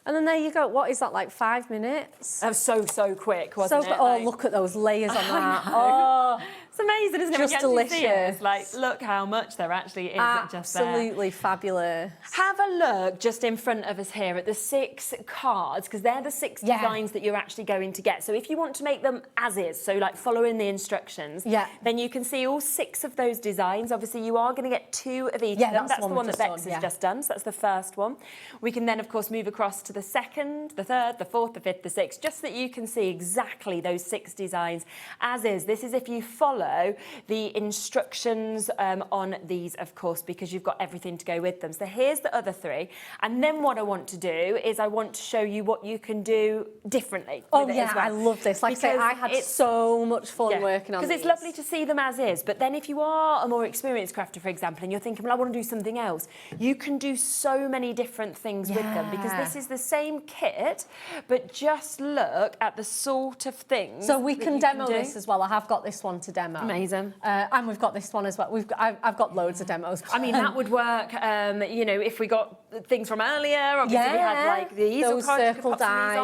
And then there you go. What is that, like 5 minutes? That was so quick, wasn't it? Oh, look at those layers on that. Oh, it's amazing, isn't it? Just when you actually see it, delicious. it's like, look how much there actually is just there. Absolutely fabulous. Have a look just in front of us here at the 6 cards, because they're the 6 designs that you're actually going to get. So if you want to make them as is, so like following the instructions, then you can see all 6 of those designs. Obviously, you are going to get 2 of each of them. That's the one that Beks has just done, so that's the first one. We can then, of course, move across to the 2nd, the 3rd, the 4th, the 5th, the 6th, just so that you can see exactly those 6 designs as is. This is if you follow follow the instructions on these, of course, because you've got everything to go with them. So here's the other 3. And then what I want to do is I want to show you what you can do differently. Oh with it yeah, as well. I love this. Like I say, I had so much fun working on these. Because it's lovely to see them as is, but then if you are a more experienced crafter, for example, and you're thinking, well, I want to do something else, you can do so many different things with them, because this is the same kit, but just look at the sort of things. So we can demo this as well. I have got this one to demo. Amazing. And we've got this one as well. I've got loads of demos. I mean, that would work, you know, if we got things from earlier, obviously we had like the easel those cards, circle dies,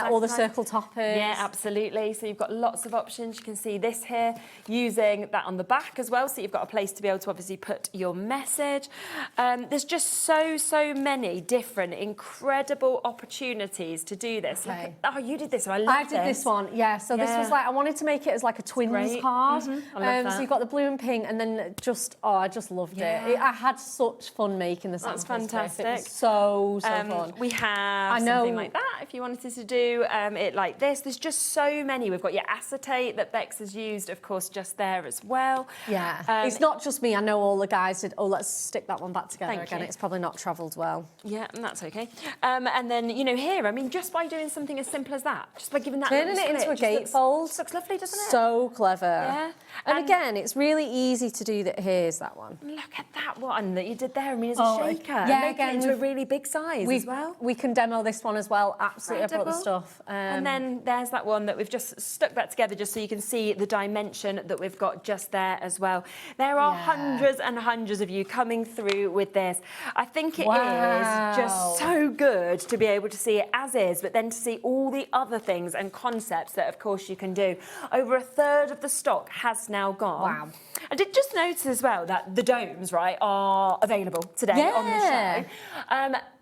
all the circle circle toppers. Yeah, absolutely. So you've got lots of options. You can see this here, using that on the back as well. So you've got a place to be able to obviously put your message. There's just so many different, incredible opportunities to do this. Okay. Oh, you did this. I loved did this one. Yeah. So this was like, I wanted to make it as like a twins card. I love that. So you've got the blue and pink, and then just, I just loved it. I had such fun making the samples. That's fantastic. It was so fun. We have something like that if you wanted to do it like this. There's just so many. We've got your acetate that Beks has used, of course, just there as well. Yeah, it's not just me. I know all the guys did. Oh, let's stick that one back together Thank again. you. It's probably not travelled well. Yeah, and that's okay. And then, you know, here, I mean, just by doing something as simple as that, just by giving that Turning little it into a split, gatefold. looks lovely, doesn't it? So clever. Yeah. And again, it's really easy to do that. Here's that one. Look at that one that you did there. I mean, it's Oh, a shaker. yeah, Make again, it into a really big size as well. We can demo this one as well. Absolutely, I brought the Incredible. stuff. And then there's that one that we've just stuck that together just so you can see the dimension that we've got just there as well. There are hundreds and hundreds of you coming through with this. I think it is just so good to be able to see it as is, but then to see all the other things and concepts that, of course, you can do. Over 1/3 of the stock has now gone. Wow. I did just notice as well that the domes, right, are available today on the show.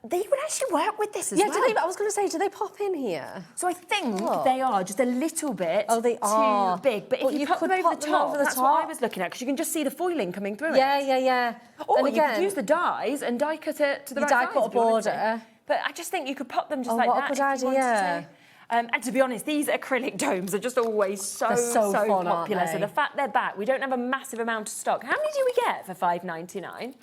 They would actually work with this as well. Yeah, I was going to say, do they pop in here? So I think they are just a little bit are. too big. But if you put them over the top, that's what I was looking at, because you can just see the foiling coming through it. Yeah. Or And you again, could use the dies and die cut it to the you right die size cut a if you wanted to. border. But I just think you could pop them just Oh, like what a that good if you wanted idea. to. And to be honest, these acrylic domes are just always so fun, aren't popular. So they? the fact they're back, we don't have a massive amount of stock. How many do we get for $5.99?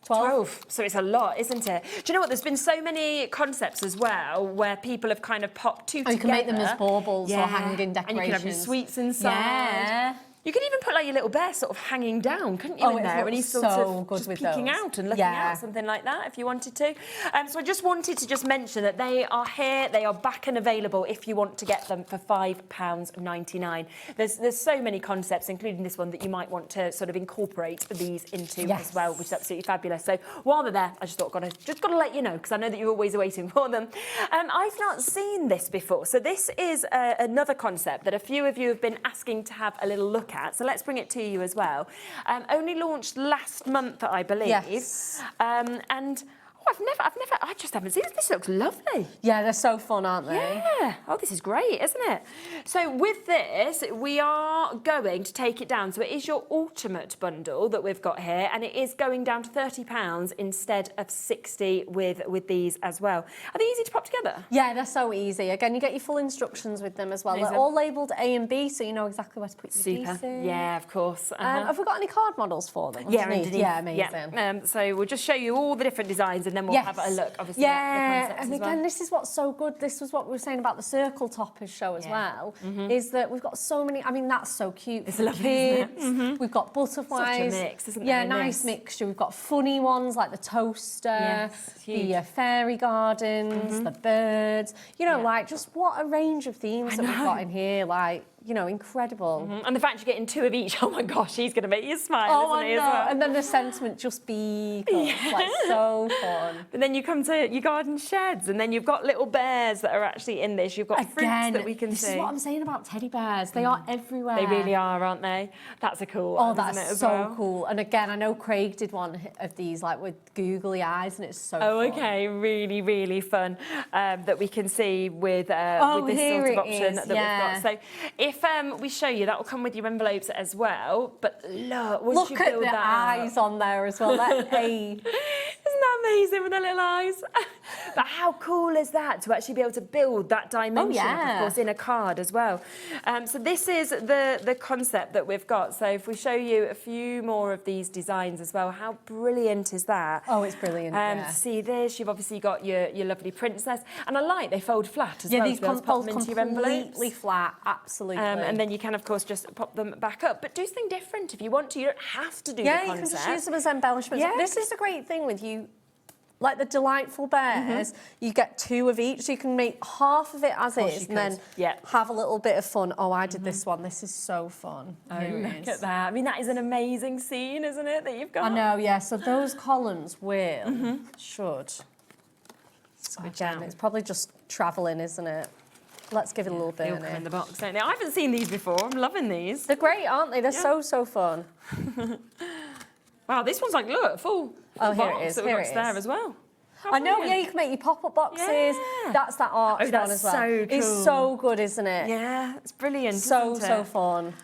12. So it's a lot, isn't it? Do you know what? There's been so many concepts as well where people have kind of popped two together. You can make them as baubles or hanging decorations. And you can have your sweets inside. Yeah. You could even put like your little bear sort of hanging down, couldn't you, in there? And he's sort of just peeking out and looking out, something like that, if you wanted to. So I just wanted to just mention that they are here, they are back and available if you want to get them for £5.99. There's so many concepts, including this one, that you might want to sort of incorporate these into as well, which is absolutely fabulous. So while they're there, I just thought, just got to let you know, because I know that you're always waiting for them. I've not seen this before. So this is another concept that a few of you have been asking to have a little look at. So let's bring it to you as well. Only launched last month, I believe. Yes. And I just haven't seen this. This looks lovely. Yeah, they're so fun, aren't they? Yeah. Oh, this is great, isn't it? So with this, we are going to take it down. So it is your ultimate bundle that we've got here, and it is going down to £30 instead of £60 with these as well. Are they easy to pop together? Yeah, they're so easy. Again, you get your full instructions with them as well. Amazing. They're all labelled A and B, so you know exactly where to put your pieces. Yeah, of course. Have we got any card models for them? Yeah, underneath. Yeah, amazing. Yeah. So we'll just show you all the different designs, and then we'll have a look, obviously, at the concepts and as again, well. this is what's so good. This was what we were saying about the circle toppers show as well, is that we've got so many, I mean, that's so cute. It's for lovely, kids. isn't it? We've got butterflies. Such a mix, isn't it? Yeah, in nice this? mixture. We've got funny ones like the toaster, Yes, the fairy gardens, the birds. You know, like, just what a range of themes that we've got in here. Like, you know, incredible. And the fact you're getting 2 of each, oh my gosh, he's going to make you smile, isn't he, as well? And then the sentiment, just be cool. Like, so fun. But then you come to your garden sheds, and then you've got little bears that are actually in this. You've got fruits that we can see. This is what I'm saying about teddy bears. They are everywhere. They really are, aren't they? That's a cool one, that's isn't it, as so well? cool. And again, I know Craig did one of these, like, with googly eyes, and it's so Oh, fun. okay, really, really fun that we can see with this here sort of it option is, that we've got. So if we show you, that will come with your envelopes as well. But look, once you Look at build the that eyes on there as well. That A. Isn't that amazing with the little eyes. But how cool is that to actually be able to build that dimension, of course, in a card as well. So this is the concept that we've got. So if we show you a few more of these designs as well, how brilliant is that? Oh, it's brilliant, To see this, you've obviously got your lovely princess. And I like they fold flat as well. Yeah, these pop them into your envelopes. completely flat, absolutely. And then you can, of course, just pop them back up. But do something different if you want to. You don't have to do the concept. Yeah, you can just use them as embellishments. Yeah. This is the great thing with you. Like the delightful bears, you get 2 of each, so you can make half of it as is and then have a little bit of fun. Oh, I did this one. This is so fun. Oh, look at that. I mean, that is an amazing scene, isn't it, that you've got? I know, yeah. So those columns should. Again, it's probably just travelling, isn't it? Let's give it a little bit. They all come in the box, don't they? I haven't seen these before. I'm loving these. They're great, aren't they? They're so fun. Wow, this one's like, look, full Oh, here box it is. that we've Here got it there is. as well. How I know, brilliant. yeah, you can make your pop-up boxes. Yeah. That's that arch Oh, that's one as well. so cool. It's so good, isn't it? Yeah, it's brilliant, So isn't it? fun.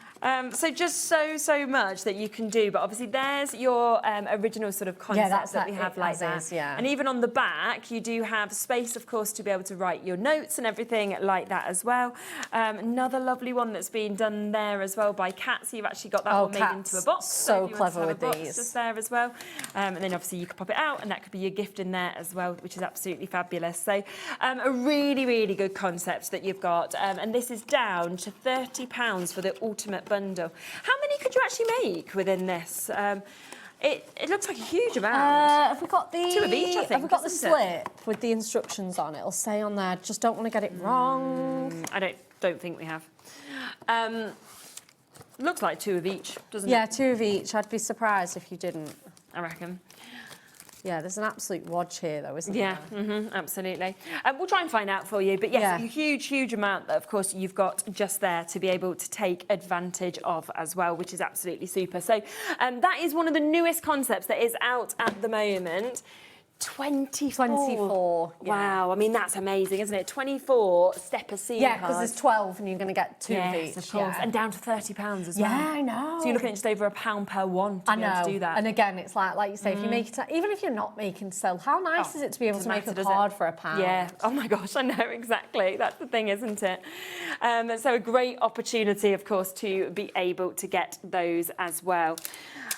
So just so much that you can do, but obviously there's your original sort of concept that we have like that. And even on the back, you do have space, of course, to be able to write your notes and everything like that as well. Another lovely one that's been done there as well by Kat. So you've actually got that one made into a box. So if you want to clever have a with box these. just there as well. And then obviously you could pop it out and that could be your gift in there as well, which is absolutely fabulous. So a really good concept that you've got. And this is down to £30 for the ultimate bundle. How many could you actually make within this? It looks like a huge amount. Have we got the 2 of each, I think. Have we got the doesn't it? slip with the instructions on it? It'll say on there. Just don't want to get it wrong. I don't think we have. Looks like 2 of each, doesn't it? Yeah, 2 of each. I'd be surprised if you didn't. I reckon. Yeah, there's an absolute wodge here, though, isn't there? Yeah, absolutely. We'll try and find out for you. But yes, a huge amount that, of course, you've got just there to be able to take advantage of as well, which is absolutely super. So that is one of the newest concepts that is out at the moment. 24. Wow, I mean, that's amazing, isn't it? 24 stepper seam Yeah, because cards. there's 12 and you're going to get 2 of each. Of course. And down to £30 as well. Yeah, I know. So you're looking at just over £1 per one to be able to do that. And again, it's like you say, if you make it, even if you're not making to sell, how nice is it to be able to make a card for £1? Yeah. Oh my gosh, I know exactly. That's the thing, isn't it? So a great opportunity, of course, to be able to get those as well.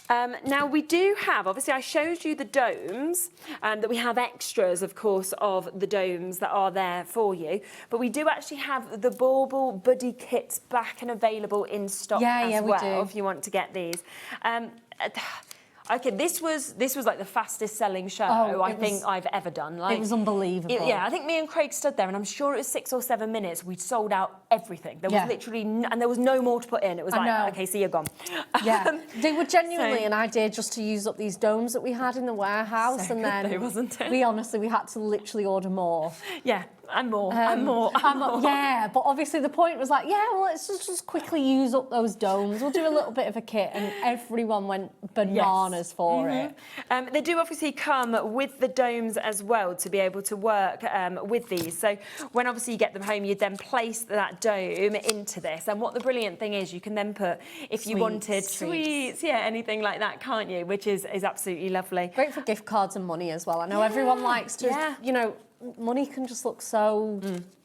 Now we do have, obviously I showed you the domes, that we have extras, of course, of the domes that are there for you, but we do actually have the Bauble Buddy kits back and available in stock as well, we do. if you want to get these. Okay, this was like the fastest selling show I think I've ever done. Like, it was unbelievable. Yeah, I think me and Craig stood there and I'm sure it was 6 or 7 minutes. We'd sold out everything. There was literally, and there was no more to put in. It was like, okay, see, you're gone. Yeah, they were genuinely an idea just to use up these domes that we had in the warehouse. So and good then, though, wasn't it? we had to literally order more. Yeah. And more, Yeah, but obviously the point was like, yeah, well, let's just quickly use up those domes. We'll do a little bit of a kit, and everyone went bananas for it. They do obviously come with the domes as well to be able to work with these. So when obviously you get them home, you then place that dome into this. And what the brilliant thing is, you can then put, if you wanted sweets, anything like that, can't you? Which is absolutely lovely. Great for gift cards and money as well. I know everyone likes to, you know, money can just look so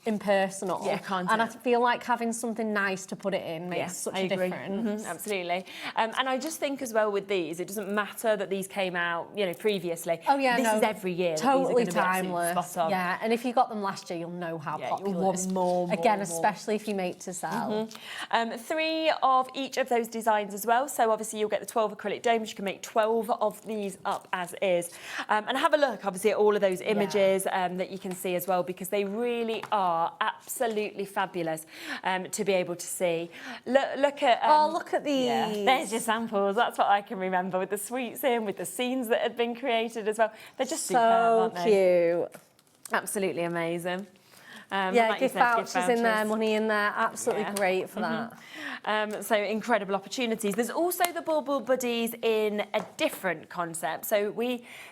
impersonal. Yeah, can't and it? I feel like having something nice to put it in makes such a difference. Absolutely. And I just think as well with these, it doesn't matter that these came out, you know, previously. Oh yeah, this is every year. Totally that these are gonna be timeless. spot on. Yeah, and if you got them last year, you'll know how popular. You'll want more. Again, especially if you make to sell. 3 of each of those designs as well. So obviously you'll get the 12 acrylic domes. You can make 12 of these up as is. And have a look, obviously, at all of those images that you can see as well, because they really are absolutely fabulous to be able to see. Look at... look at these. Yeah, there's your samples. That's what I can remember, with the sweets in, with the scenes that had been created as well. They're just superb, aren't they? Cute. Absolutely amazing. Like gift vouchers in there, money in there, absolutely great for that. So incredible opportunities. There's also the Bauble Buddies in a different concept. So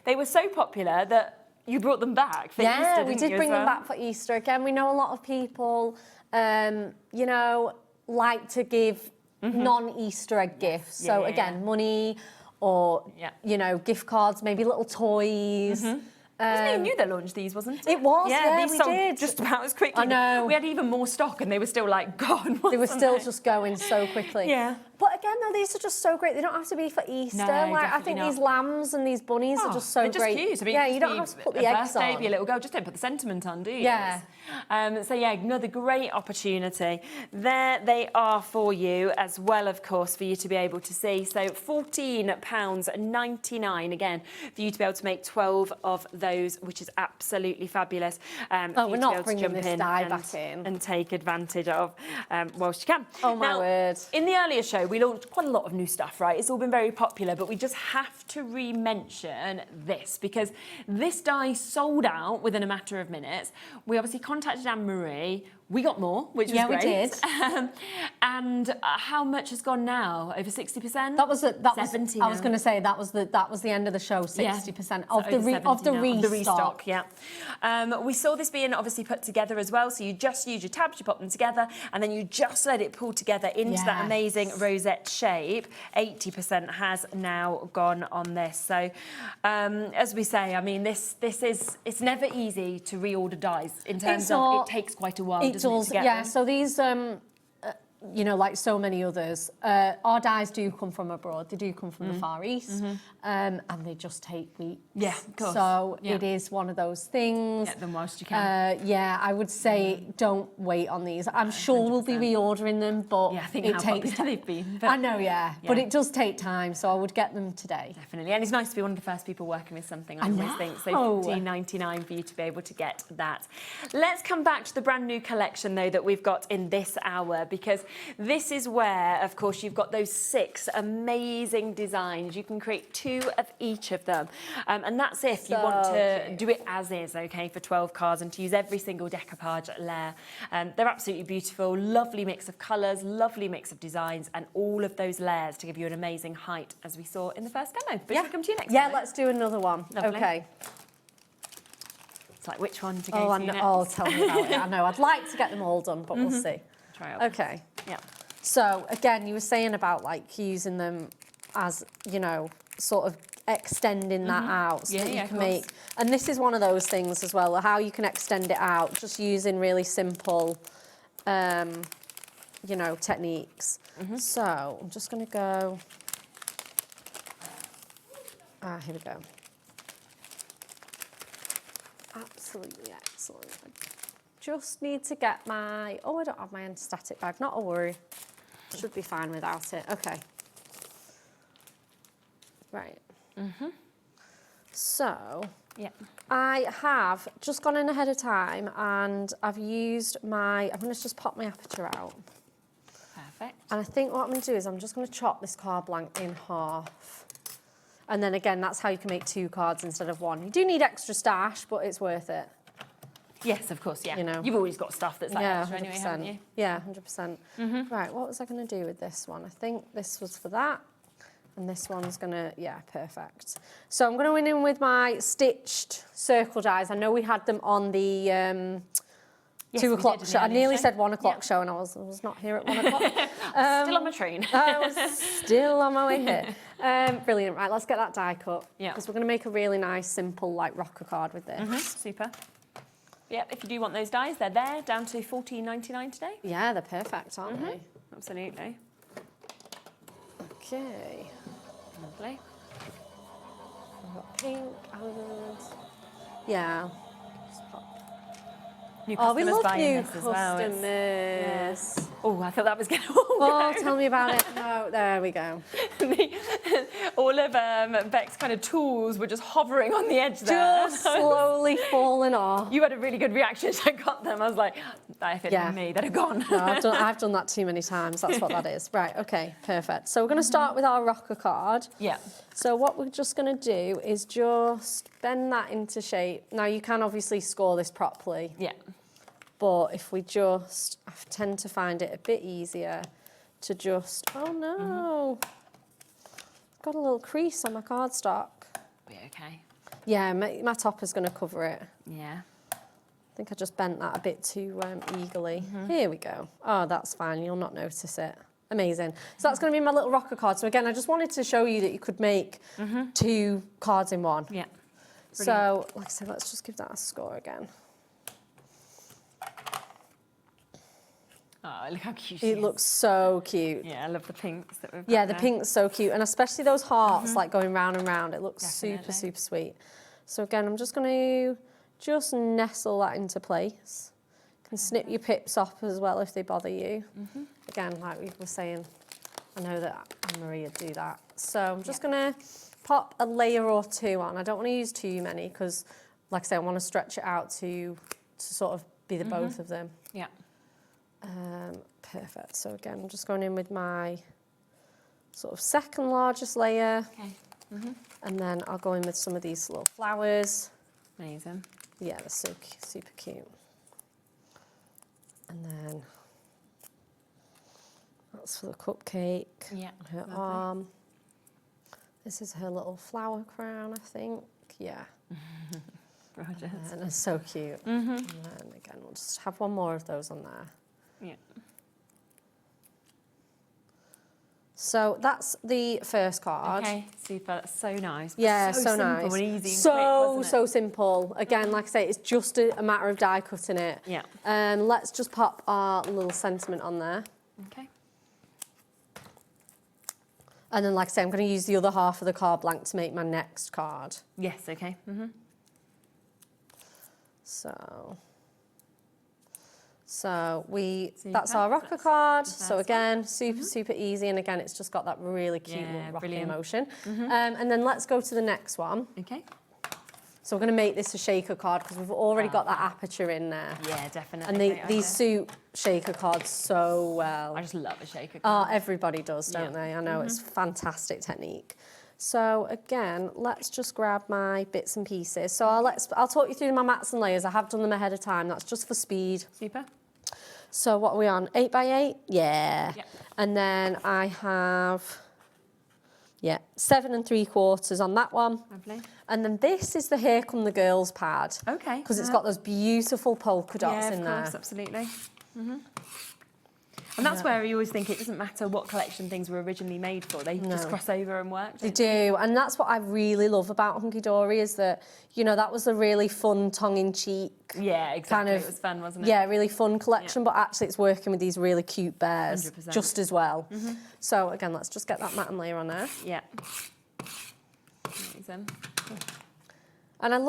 they were so popular that you brought them back for Easter, we did bring them back for Easter. Again, we know a lot of people, you know, like to give non-Easter egg gifts. So again, money or, you know, gift cards, maybe little toys. Wasn't it new that launched these, wasn't it? It was, yeah, these we sold did. just about as quickly. I know. We had even more stock and they were still like gone. They were still wasn't just going so quickly. Yeah. But again, though, these are just so great. They don't have to be for Easter. No, like I think definitely these lambs and these bunnies are just so they're just great. cute. I mean, yeah, you don't have to put the eggs birthday, on. be a little girl, just don't put the sentiment on, do you? Yeah. So yeah, another great opportunity. There they are for you as well, of course, for you to be able to see. So £14.99 again for you to be able to make 12 of those, which is absolutely fabulous. Oh, we're not bringing this dye back in. And take advantage of whilst you can. Oh my word. In the earlier show, we launched quite a lot of new stuff, right? It's all been very popular, but we just have to re-mention this because this dye sold out within a matter of minutes. We obviously contacted Anne-Marie. We got more, which was great. Yeah, we did. And how much has gone now? Over 60%? That was 70 I was going to say that was the end of the show. 60% of the restock. Yeah. We saw this being obviously put together as well. So you just use your tabs, you pop them together, and then you just let it pull together into that amazing rosette shape. 80% has now gone on this. So as we say, I mean, it's never easy to reorder dyes in terms of it takes quite a while. It does, yeah. So these, you know, like so many others, our dyes do come from abroad. They do come from the Far East, and they just take weeks. Yeah, of course. So it is one of those things. Get them whilst you can. Yeah, I would say don't wait on these. I'm sure 100%. We'll be reordering them, but I think it takes time. They've been. I know, but it does take time, so I would get them today. Definitely, and it's nice to be one of the first people working with something. I always think so. $14.99 for you to be able to get that. Let's come back to the brand new collection though that we've got in this hour, because this is where, of course, you've got those 6 amazing designs. You can create 2 of each of them. And that's if you want to do it as is, okay, for 12 cards and to use every single decoupage layer. They're absolutely beautiful, lovely mix of colours, lovely mix of designs, and all of those layers to give you an amazing height, as we saw in the first demo. But should we come to you next time? Let's do another one. Lovely. Okay. It's like, which one to go to next? Oh, tell me about it. I know, I'd like to get them all done, but we'll see. Try it. Okay. Yeah. So again, you were saying about like using them as, you know, sort of extending that out so that you can make, and this is one of those things as well, how you can extend it out just using really simple, you know, techniques. So I'm just going to go, here we go. Absolutely excellent. I just need to get my, I don't have my anti-static bag, not a worry. Should be fine without it. Okay. Right. So, I have just gone in ahead of time and I've used I'm going to just pop my aperture out. Perfect. And I think what I'm going to do is I'm just going to chop this card blank in half. And then again, that's how you can make 2 cards instead of 1. You do need extra stash, but it's worth it. Yes, of course, You know. You've always got stuff that's like extra anyway, haven't you? Yeah, 100%. Right, what was I going to do with this one? I think this was for that. And this one's going to, perfect. So I'm going to win in with my stitched circle dies. I know we had them on the 2 o'clock show. I nearly said 1 o'clock show and I was not here at 1 o'clock. Still on my train. I was still on my way here. Brilliant. Right, let's get that die cut. Yeah. Because we're going to make a really nice, simple, like, rocker card with this. Super. Yep, if you do want those dies, they're there, down to $14.99 today. Yeah, they're perfect, aren't they? Absolutely. Okay. Lovely. I've got pink, and yeah. New Oh, we customers love buying new this as well. customers. Oh, I thought that was going to Oh, tell me about it. No, there we go. All of Beck's kind of tools were just hovering on the edge there. Just slowly falling off. You had a really good reaction as I got them. I was like, if it had been me, they'd have gone. No, I've done that too many times. That's what that is. Right, okay, perfect. So we're going to start with our rocker card. Yeah. So what we're just going to do is just bend that into shape. Now, you can obviously score this properly. Yeah. But if we just, I tend to find it a bit easier to just, oh no, got a little crease on my cardstock. Be okay. Yeah, my topper's going to cover it. Yeah. I think I just bent that a bit too eagerly. Here we go. Oh, that's fine. You'll not notice it. Amazing. So that's going to be my little rocker card. So again, I just wanted to show you that you could make 2 cards in 1. Yeah. So, like I said, let's just give that a score again. Oh, look how cute it looks so cute. Yeah, I love the pinks that we've got Yeah, the there. pink's so cute, and especially those hearts like going round and round. It looks super, super sweet. So again, I'm just going to just nestle that into place. You can snip your pips off as well if they bother you. Again, like we were saying, I know that Anne-Marie would do that. So I'm just going to pop a layer or two on. I don't want to use too many because, like I say, I want to stretch it out to sort of be the both of them. Yeah. Perfect. So again, I'm just going in with my sort of second largest layer. Okay. And then I'll go in with some of these little flowers. Amazing. Yeah, they're so super cute. And then that's for the cupcake. Yeah. Her lovely. arm. This is her little flower crown, I think. Yeah. Gorgeous. And it's so cute. And then again, we'll just have one more of those on there. Yeah. So that's the first card. Okay, super. That's so nice. Yeah, so so simple nice. and easy and quick, so wasn't it? simple. Again, like I say, it's just a matter of die cutting it. Yeah. Let's just pop our little sentiment on there. Okay. And then, like I say, I'm going to use the other half of the card blank to make my next card. Yes, okay. So that's our rocker card. So again, super easy. And again, it's just got that really cute little rocking motion. And then let's go to the next one. Okay. So we're going to make this a shaker card because we've already got that aperture in there. Yeah, definitely. And these suit shaker cards so well. I just love a shaker card. Oh, everybody does, don't they? I know, it's fantastic technique. So again, let's just grab my bits and pieces. So I'll talk you through my mats and layers. I have done them ahead of time. That's just for speed. Super. So what are we on? 8 by 8? Yeah. Yep. And then I have 7 3/4 on that one. Lovely. And then this is the Here Come the Girls pad. Okay. Because it's got those beautiful polka dots in there. Yeah, of course, absolutely. And that's where you always think it doesn't matter what collection things were originally made for. They just cross over and work. They do, and that's what I really love about Hunkydory is that, you know, that was a really fun, tongue-in-cheek kind of... It was fun, wasn't it? Yeah, really fun collection, but actually it's working with these really cute bears 100%. just as well. So, again, let's just get that mat and layer on there. Yeah. Amazing. And I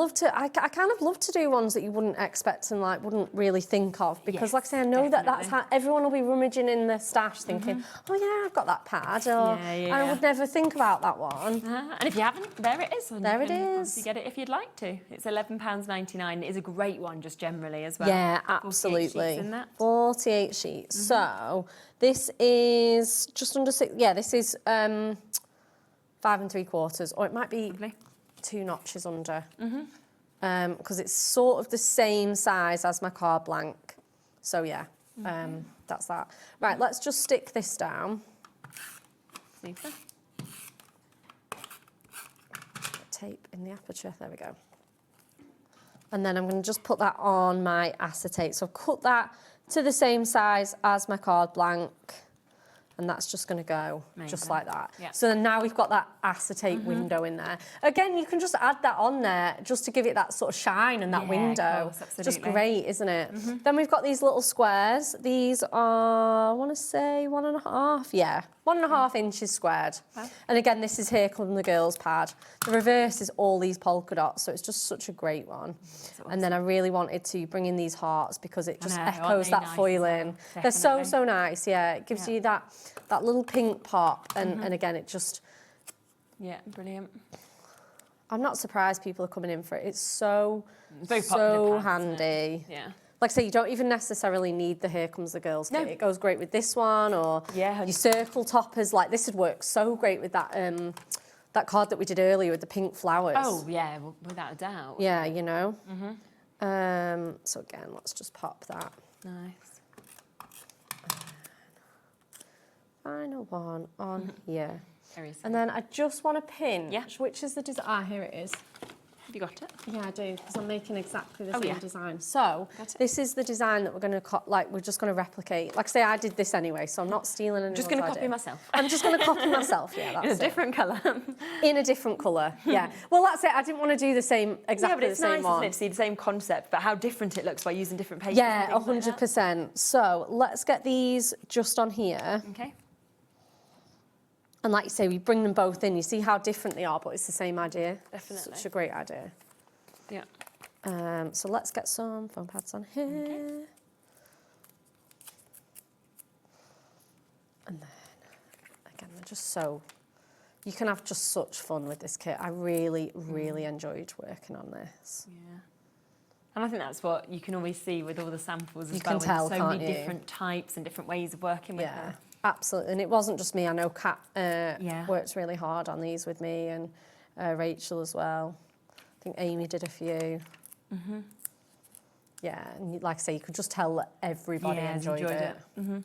kind of love to do ones that you wouldn't expect and like wouldn't really think of because, like I say, I know that that's how everyone will be rummaging in their stash thinking, oh yeah, I've got that pad, or I would never think about that one. And if you haven't, there it is. There it is. You get it if you'd like to. It's £11.99. It is a great one just generally as well. Yeah, 48 absolutely. sheets in that. 48 sheets. So this is just under 6. Yeah, this is 5 3/4, or it might be 2 notches under. Because it's sort of the same size as my card blank. So yeah, that's that. Right, let's just stick this down. Super. Tape in the aperture, there we go. And then I'm going to just put that on my acetate. So I've cut that to the same size as my card blank. And that's just going to go just like that. Yeah. So then now we've got that acetate window in there. Again, you can just add that on there just to give it that sort of shine and that window. Of course, It's just absolutely. great, isn't it? Then we've got these little squares. These are, I want to say 1.5. Yeah, 1.5 inches squared. Okay. And again, this is Here Come the Girls pad. The reverse is all these polka dots, so it's just such a great one. And then I really wanted to bring in these hearts because it just echoes that foiling. They're so nice, yeah. It gives you that little pink pop, and again, it just... Yeah, brilliant. I'm not surprised people are coming in for it. It's so Very popular pads, isn't handy. it? Yeah. Like I say, you don't even necessarily need the Here Comes the Girls kit. It goes great with this one, or your circle toppers. Like this would work so great with that that card that we did earlier with the pink flowers. Oh yeah, well, without a doubt. Yeah, you know. So again, let's just pop that. Nice. Final one on here. Very And then I just want to pin. Yeah. Which is the design? Ah, here it is. Have you got it? Yeah, I do, because I'm making exactly the Oh, same yeah. design. So this is the design that we're going to we're just going to replicate. Like I say, I did this anyway, so I'm not stealing anyone's Just going to idea. copy myself. I'm just going to copy myself. Yeah, that's in a it. different colour. In a different colour. Yeah. Well, that's it. I didn't want to do the same exactly yeah, but it's the same nice, one. isn't it, to see the same concept, but how different it looks by using different papers. Yeah, and things like 100%. So let's get these just on here. that. Okay. And like you say, we bring them both in. You see how different they are, but it's the same idea. Definitely. Such a great idea. Yeah. So let's get some foam pads on here. Okay. And then, again, they're just so... You can have just such fun with this kit. I really, really enjoyed working on this. Yeah. And I think that's what you can always see with all the samples as You well. can tell, There's so many can't you? different types and different ways of working with them. Absolutely. And it wasn't just me. I know Kat worked really hard on these with me, and Rachel as well. I think Amy did a few. Mm-hmm. Yeah, and like I say, you could just tell that everybody enjoyed it. Mm-hmm.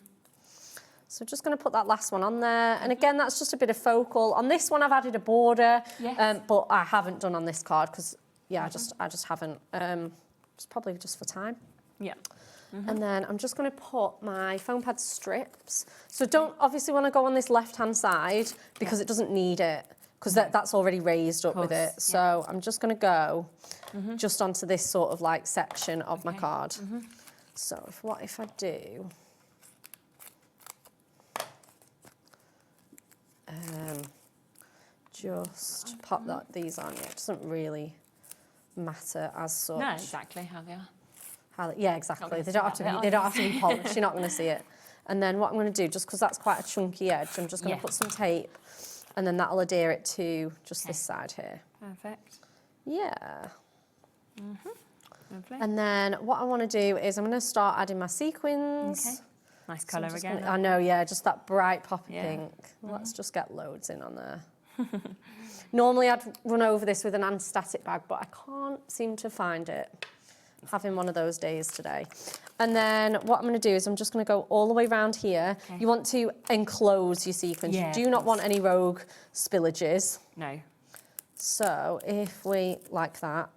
So just going to put that last one on there. And again, that's just a bit of focal. On this one, I've added a border, but I haven't done on this card because, I just haven't. It's probably just for time. Yeah. Mm-hmm. And then I'm just going to put my foam pad strips. So don't obviously want to go on this left-hand side because it doesn't need it, because that's already raised up with it. So I'm just going to go just onto this sort of like section of my card. Mm-hmm. So what if I do... just pop these on. It doesn't really matter as such. No, exactly how they are. Yeah, exactly. They don't have to be. They don't have to be polished. You're not going to see it. And then what I'm going to do, just because that's quite a chunky edge, I'm just going to put some tape, and then that'll adhere it to just this side here. Perfect. Yeah. Mm-hmm. Lovely. And then what I want to do is I'm going to start adding my sequins. Okay. Nice colour again. I know, yeah, just that bright poppy pink. Let's just get loads in on there. Normally I'd run over this with an anti-static bag, but I can't seem to find it. Having one of those days today. And then what I'm going to do is I'm just going to go all the way around here. Okay. You want to enclose your sequins. Yeah, you do not want any rogue spillages. No. So if we, like that.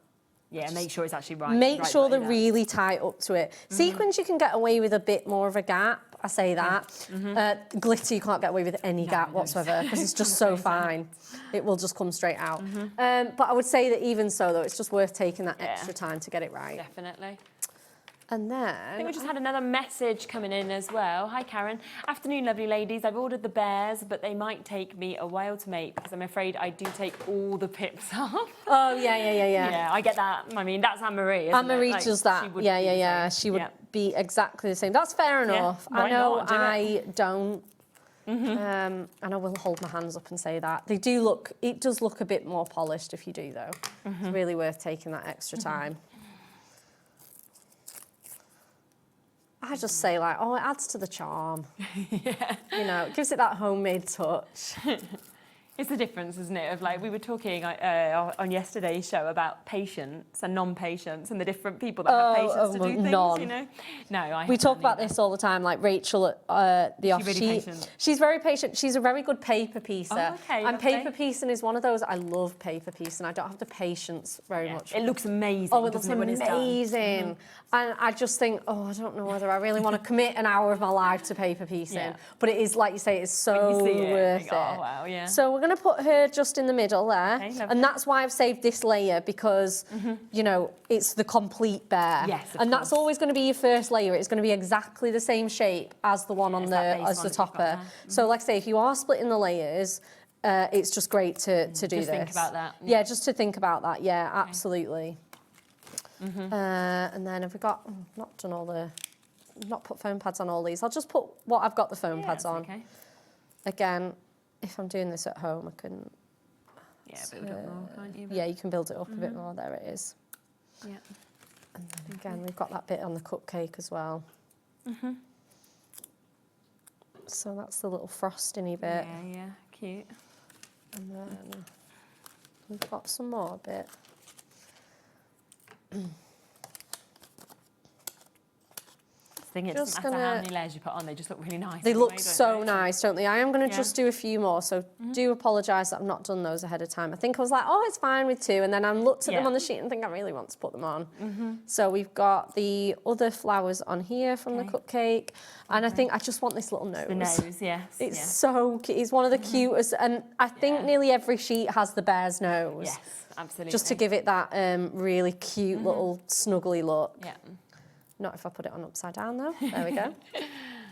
Yeah, make sure it's actually right. Make sure they're really tight up to it. Mm-hmm. Sequins, you can get away with a bit more of a gap. I say that. Mm-hmm. Glitter, you can't get away with any gap whatsoever because it's just so fine. It will just come straight out. Mm-hmm. But I would say that even so, though, it's just worth taking that extra time to get it right. Definitely. And then... I think we just had another message coming in as well. Hi, Karen. Afternoon, lovely ladies. I've ordered the bears, but they might take me a while to make because I'm afraid I do take all the pips off. Oh, yeah. Yeah, I get that. I mean, that's Anne-Marie, Anne-Marie does that. She would be exactly the same. That's fair enough. Yeah, I know I don't. And I will hold my hands up and say that. They do look... It does look a bit more polished if you do, though. It's really worth taking that extra time. I just say, like, it adds to the charm. You know, it gives it that homemade touch. It's the difference, isn't it? Of like, we were talking on yesterday's show about patience and non-patience and the different people that have patience to do things, you know? No, we talk about this all the time, like Rachel at the office. She's very patient. She's a very good paper piecer. Oh, okay, and paper piecing is one of those, I love paper piecing. I don't have the patience very much. It looks amazing. Oh, it looks amazing. And I just think, I don't know whether I really want to commit an hour of my life to paper piecing. But it is, like you say, it's so worth it. Oh, wow, yeah. So we're going to put her just in the middle there. Okay, and that's why I've saved this layer, because, you know, it's the complete bear. Yes, and that's always going to be your first layer. It's going to be exactly the same shape as the one on as the topper. So like I say, if you are splitting the layers, it's just great to do this. Just think about that. Yeah, just to think about that. Yeah, absolutely. And then have we got, not done all the, not put foam pads on all these. I'll just put what I've got the foam pads on. Okay. Again, if I'm doing this at home, I can... Yeah, build up more, can't you? Yeah, you can build it up a bit more. There it is. Yeah. And then again, we've got that bit on the cupcake as well. So that's the little frosting-y bit. Yeah, cute. And then we've got some more bit. thing. It doesn't matter how many layers you put on, they just look really nice. They look don't so they? nice, don't they? I am going to just do a few more, so do apologise that I've not done those ahead of time. I think I was like, oh, it's fine with 2, and then I looked at them on the sheet and think I really want to put them on. So we've got the other flowers on here from the cupcake, and I think I just want this little nose. The nose, yes. It's so cute. It's one of the cutest, and I think nearly every sheet has the bear's nose. Yes, absolutely. Just to give it that really cute little snuggly look. Yeah. Not if I put it on upside down though. There we go.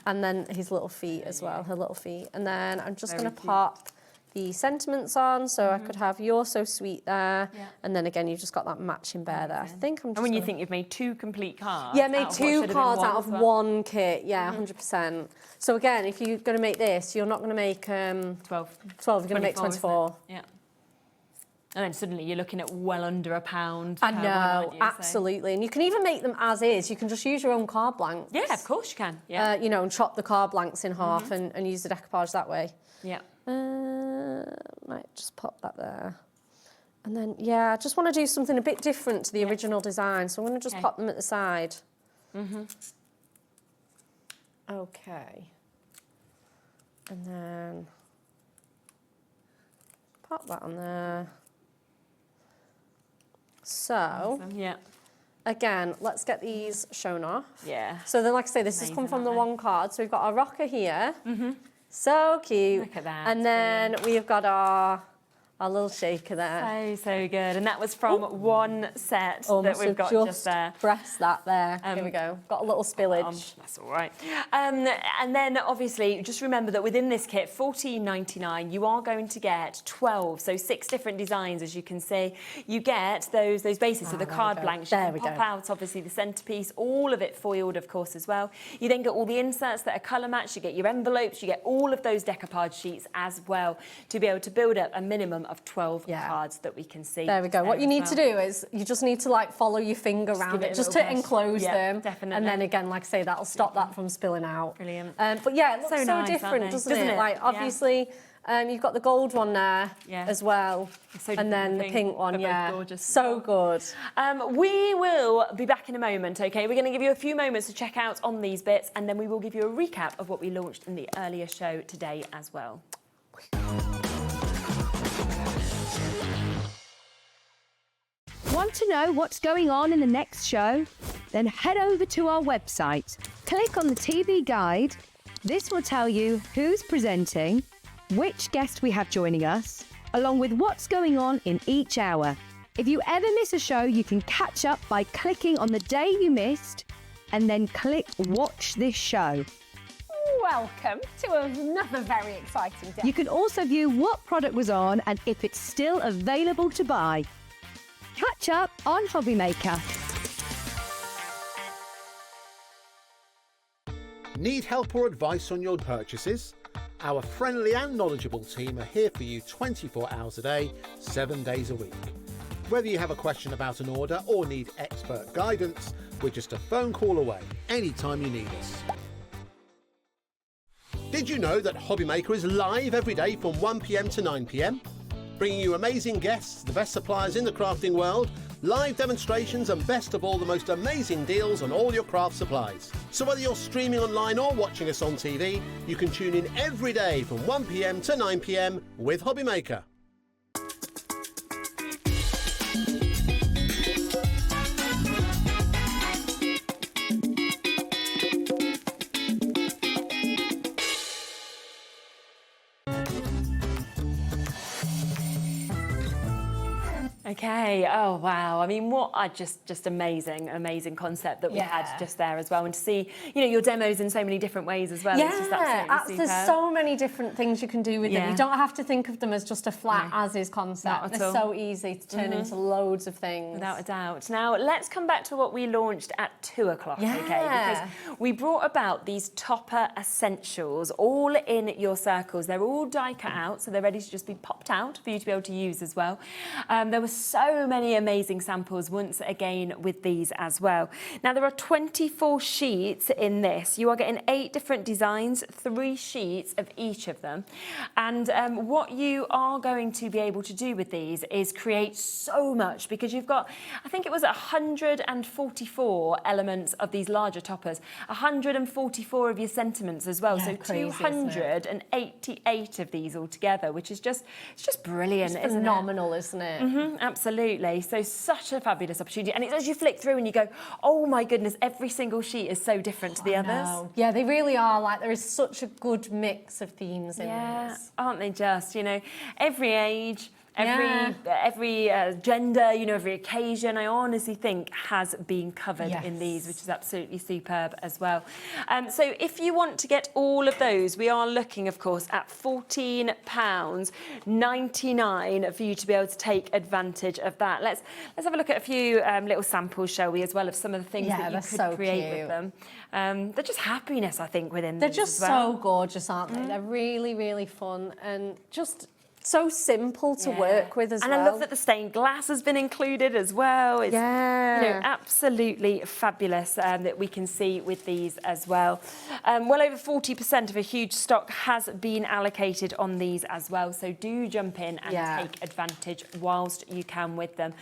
And then his little feet as well, her little feet. And then I'm just going to pop the sentiments on, so I could have "You're so sweet" there, and then again you've just got that matching bear there. I think I'm just. And when you think you've made 2 complete cards. Yeah, made 2 cards out of 1 kit. Yeah, 100%. So again, if you're going to make this, you're not going to make 12. 12. You're going to make 24. Yeah. And then suddenly you're looking at well under £1. I know, absolutely. And you can even make them as is. You can just use your own card blanks. Yeah, of course you can. Yeah. You know, and chop the card blanks in half and use the decoupage that way. Yeah. Might just pop that there. And then, yeah, I just want to do something a bit different to the original design. So I'm going to just pop them at the side. Okay. And then pop that on there. So, again, let's get these shown off. Yeah. So then, like I say, this has come from the 1 card. So we've got our rocker here. So cute. Look at that. And then we've got our little shaker there. So good. And that was from 1 set that we've got just there. Press that there. Here we go. Got a little spillage. That's all right. And then obviously just remember that within this kit, $14.99, you are going to get 12, so 6 different designs, as you can see. You get those bases, so the card blanks. You can pop out obviously the centerpiece, all of it foiled, of course, as well. You then get all the inserts that are colour matched. You get your envelopes. You get all of those decoupage sheets as well to be able to build up a minimum of 12 cards that we can see. There we go. What you need to do is you just need to like follow your finger around it just to enclose them. Definitely. And then again, like I say, that'll stop that from spilling out. Brilliant. But yeah, it looks so nice, different, doesn't it? Like obviously, you've got the gold one there as well, and then the pink one. Yeah, gorgeous. So good. We will be back in a moment. Okay, we're going to give you a few moments to check out on these bits, and then we will give you a recap of what we launched in the earlier show today as well. Want to know what's going on in the next show? Then head over to our website. Click on the TV guide. This will tell you who's presenting, which guest we have joining us, along with what's going on in each hour. If you ever miss a show, you can catch up by clicking on the day you missed and then click Watch This Show. Welcome to another very exciting day. You can also view what product was on and if it's still available to buy. Catch up on HobbyMaker. Need help or advice on your purchases? Our friendly and knowledgeable team are here for you 24 hours a day, 7 days a week. Whether you have a question about an order or need expert guidance, we're just a phone call away anytime you need us. Did you know that HobbyMaker is live every day from 1 PM to 9 PM? Bringing you amazing guests, the best suppliers in the crafting world, live demonstrations and best of all, the most amazing deals on all your craft supplies. So whether you're streaming online or watching us on TV, you can tune in every day from 1 PM to 9 PM with HobbyMaker. Okay, oh wow. I mean, what a just amazing concept that we had just there as well. And to see, you know, your demos in so many different ways as well. It's just absolutely there's superb. so many different things you can do with them. You don't have to think of them as just a flat as-is concept. They're so easy to turn into loads of things. Without a doubt. Now, let's come back to what we launched at 2 o'clock, okay? Because we brought about these topper essentials all in your circles. They're all die cut out, so they're ready to just be popped out for you to be able to use as well. There were so many amazing samples once again with these as well. Now there are 24 sheets in this. You are getting 8 different designs, 3 sheets of each of them. And what you are going to be able to do with these is create so much, because you've got, I think it was 144 elements of these larger toppers, 144 of your sentiments as well. Yeah, So crazy, 288 of these altogether, which is just, it's just brilliant, It's isn't phenomenal, isn't it? Absolutely. So such a fabulous opportunity. And it's as you flick through and you go, oh my goodness, every single sheet is so different to the others. Yeah, they really are. Like, there is such a good mix of themes in this. Aren't they just? You know, every age, every gender, you know, every occasion, I honestly think has been covered in these, which is absolutely superb as well. So if you want to get all of those, we are looking, of course, at £14.99 for you to be able to take advantage of that. Let's have a look at a few little samples, shall we, as well, of some of the things that you could create with them. They're just happiness, I think, within They're these just as well. so gorgeous, aren't they? They're really, really fun and just so simple to work with as well. And I love that the stained glass has been included as well. It's, you know, absolutely fabulous that we can see with these as well. Well over 40% of a huge stock has been allocated on these as well. So do jump in and take advantage whilst you can with them.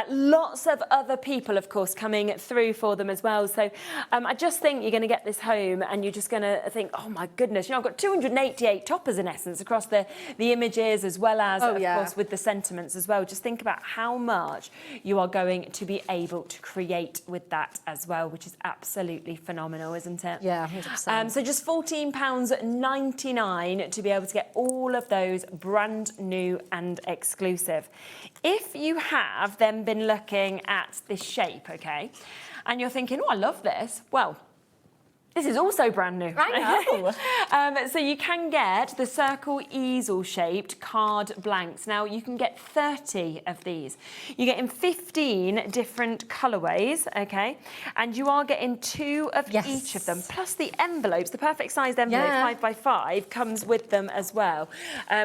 Lots of other people, of course, coming through for them as well. So I just think you're going to get this home and you're just going to think, oh my goodness, you know, I've got 288 toppers in essence across the images, as well as, of course, with the sentiments as well. Just think about how much you are going to be able to create with that as well, which is absolutely phenomenal, isn't it? Yeah, 100%. So just £14.99 to be able to get all of those brand new and exclusive. If you have then been looking at this shape, okay, and you're thinking, oh, I love this, well, this is also brand new. I know. So you can get the circle easel shaped card blanks. Now you can get 30 of these. You get in 15 different colourways, okay? And you are getting 2 of each of them, plus the envelopes, the perfect sized envelope, 5x5, comes with them as well,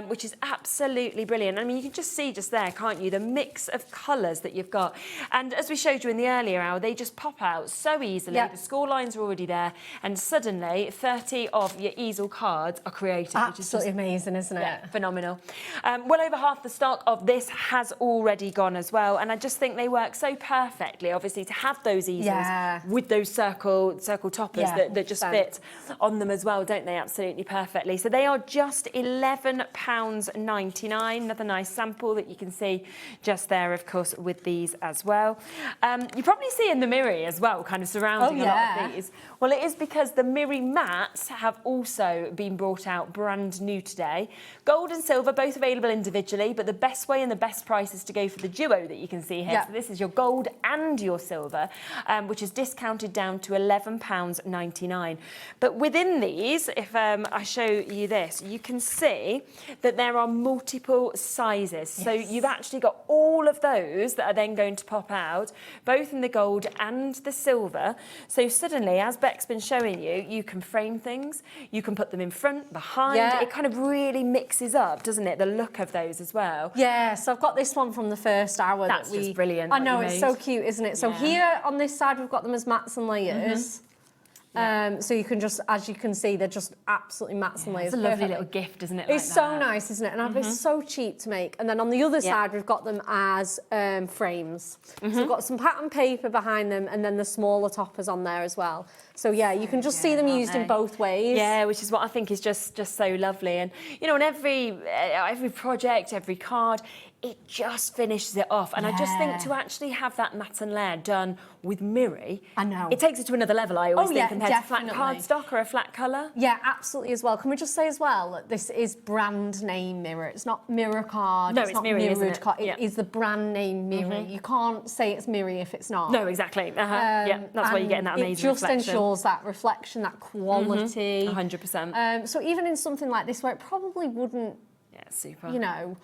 which is absolutely brilliant. I mean, you can just see just there, can't you, the mix of colours that you've got. And as we showed you in the earlier hour, they just pop out so easily. The score lines are already there. And suddenly 30 of your easel cards are created. Absolutely which is just amazing, isn't it? Phenomenal. Well over half the stock of this has already gone as well, and I just think they work so perfectly, obviously, to have those easels with those circle toppers that just fit on them as well, don't they? Absolutely perfectly. So they are just £11.99. Another nice sample that you can see just there, of course, with these as well. You probably see in the mirror as well, kind of surrounding a lot of these. Well, it is because the Miri mats have also been brought out brand new today. Gold and silver, both available individually, but the best way and the best price is to go for the duo that you can see here. So this is your gold and your silver, which is discounted down to £11.99. But within these, if I show you this, you can see that there are multiple sizes. So you've actually got all of those that are then going to pop out, both in the gold and the silver. So suddenly, as Bek's been showing you, you can frame things, you can put them in front, behind. It kind of really mixes up, doesn't it, the look of those as well. Yeah, so I've got this one from the first hour. That's just brilliant. I know, it's so cute, isn't it? So here on this side, we've got them as mats and layers. So you can just, as you can see, they're just absolutely mats and layers. It's a lovely little gift, isn't it? It's so nice, isn't it? And it's so cheap to make. And then on the other side, we've got them as frames. So we've got some pattern paper behind them, and then the smaller toppers on there as well. So yeah, you can just see them used in both ways. Yeah, which is what I think is just so lovely. And you know, on every project, every card, it just finishes it off. And I just think to actually have that matte and layer done with Miri, I know, it takes it to another level, I always think, compared to flat cardstock or a flat colour. Yeah, absolutely as well. Can we just say as well that this is brand name Mirror? It's not Mirror card. No, it's not Miri, isn't it? Card. It is the brand name Miri. You can't say it's Miri if it's not. No, exactly. Yeah, that's why you're getting that amazing reflection. It just ensures that reflection, that quality. 100%. So even in something like this where it probably wouldn't, super. you know,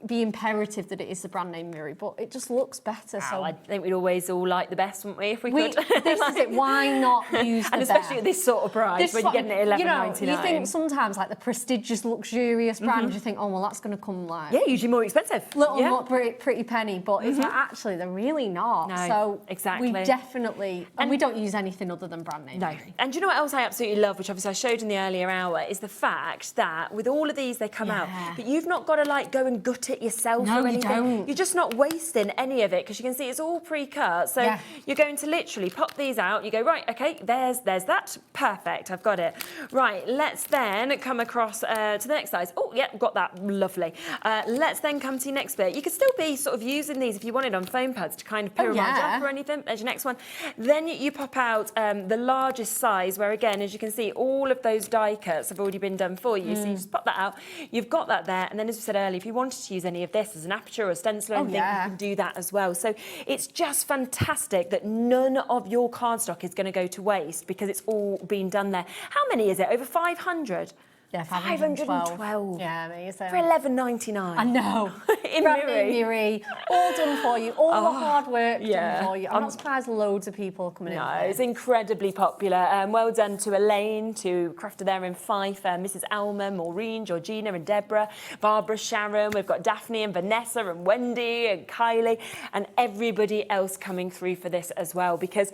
be imperative that it is the brand name Miri, but it just looks better. So I think we'd always all like the best, wouldn't we, if we could? This is it. Why not use the and especially at this sort of price when you're getting it at $11.99. You think sometimes like the prestigious, luxurious brands, you think, oh well, that's going to come like usually more expensive, little pretty penny, but it's like, actually they're really not. No, so exactly. we definitely, and we don't use anything other than brand name. No. And do you know what else I absolutely love, which obviously I showed in the earlier hour, is the fact that with all of these they come out, but you've not got to like go and gut it yourself or anything. Don't. You're just not wasting any of it because you can see it's all pre-cut. So you're going to literally pop these out. You go, right, okay, there's that. Perfect, I've got it. Right, let's then come across to the next size. Oh, yeah, got that, lovely. Let's then come to your next bit. You could still be sort of using these if you wanted on foam pads to kind of pyramide up or anything. There's your next one. Then you pop out the largest size where, again, as you can see, all of those die cuts have already been done for you. So you just pop that out. You've got that there. And then, as we said earlier, if you wanted to use any of this as an aperture or stencil or anything, you can do that as well. So it's just fantastic that none of your cardstock is going to go to waste because it's all been done there. How many is it? Over 500? Yeah, 512. Yeah, amazing. For $11.99. I know. In Miri. All done for you. All the hard work done for you. I'm not surprised loads of people are coming in. No, it's incredibly popular. Well done to Elaine, to Crafted there in Fife, Mrs. Alma, Maureen, Georgina and Deborah, Barbara, Sharon. We've got Daphne and Vanessa and Wendy and Kylie and everybody else coming through for this as well because,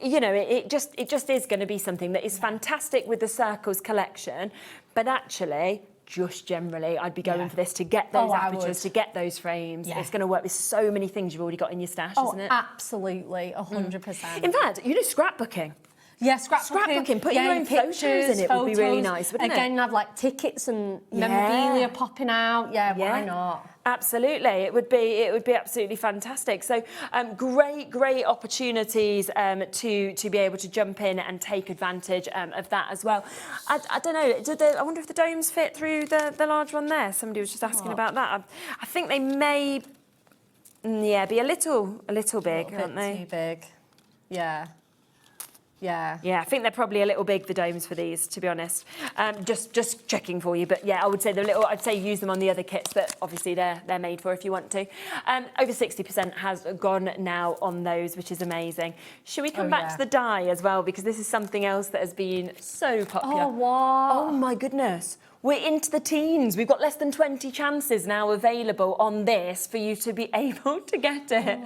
you know, it just is going to be something that is fantastic with the Circles collection. But actually, just generally, I'd be going for this to get those apertures, to get those frames. It's going to work with so many things you've already got in your stash, isn't it? Absolutely, 100%. In fact, you know, scrapbooking. Yeah, scrapbooking. Putting your own photos in it would be really nice, wouldn't it? Again, have like tickets and memorabilia popping out. Yeah, why not? Absolutely, it would be absolutely fantastic. So great opportunities to be able to jump in and take advantage of that as well. I don't know. I wonder if the domes fit through the large one there. Somebody was just asking about that. I think they may, be a little big, aren't they? Too big. Yeah. Yeah, I think they're probably a little big, the domes for these, to be honest. Just checking for you, but yeah, I would say I'd say use them on the other kits that obviously they're made for if you want to. Over 60% has gone now on those, which is amazing. Should we come back to the die as well, because this is something else that has been so popular. Oh, wow. Oh my goodness. We're into the teens. We've got less than 20 chances now available on this for you to be able to get it.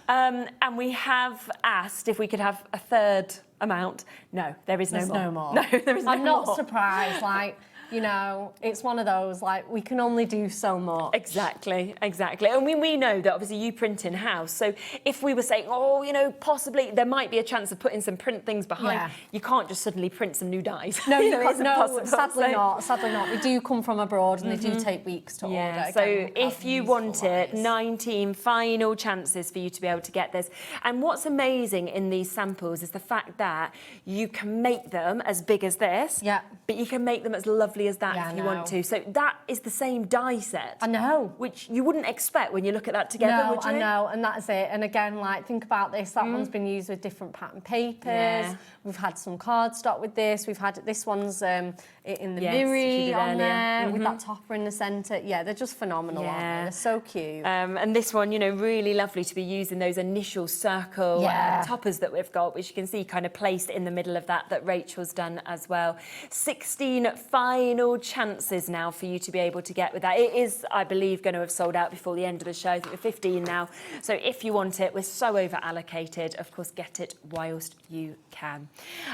And we have asked if we could have a third amount. No, there is no more. No more. No, there is no more. I'm not surprised. Like, you know, it's one of those, like, we can only do so much. Exactly. I mean, we know that obviously you print in-house, so if we were saying, oh, you know, possibly there might be a chance of putting some print things behind, you can't just suddenly print some new dies. No, you can't. No, sadly not. We do come from abroad and they do take weeks to order. So if you want it, 19 final chances for you to be able to get this. And what's amazing in these samples is the fact that you can make them as big as this, but you can make them as lovely as that if you want to. So that is the same die set. I know. Which you wouldn't expect when you look at that together, would you? I know, and that's it. And again, like, think about this. That one's been used with different pattern papers. Yeah. We've had some cardstock with this. We've had this one's in the Miri on there with that topper in the centre. Yeah, they're just phenomenal, aren't they? They're so cute. And this one, you know, really lovely to be using those initial circle toppers that we've got, which you can see kind of placed in the middle of that Rachel's done as well. 16 final chances now for you to be able to get with that. It is, I believe, going to have sold out before the end of the show. I think we're 15 now. So if you want it, we're so over allocated. Of course, get it whilst you can.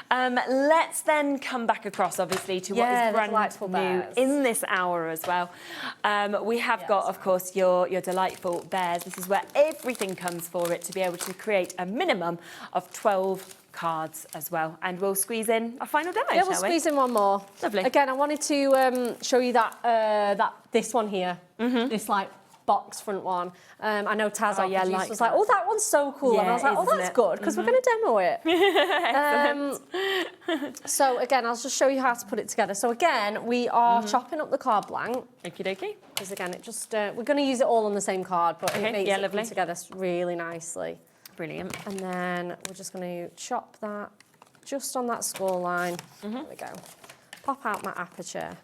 Let's then come back across, obviously, to what is brand new in this hour as well. We have got, of course, your delightful bears. This is where everything comes for it to be able to create a minimum of 12 cards as well, and we'll squeeze in a final die. Yeah, we'll squeeze in one more. Lovely. Again, I wanted to show you this one here, this like box front one. I know Taz was like, oh, that one's so cool, and I was like, oh, that's good because we're going to demo it. So again, I'll just show you how to put it together. So again, we are chopping up the card blank. Okie dokie. Because again, it just we're going to use it all on the same card, but it makes it come together really nicely. Brilliant. And then we're just going to chop that just on that score line. There we go. Pop out my aperture.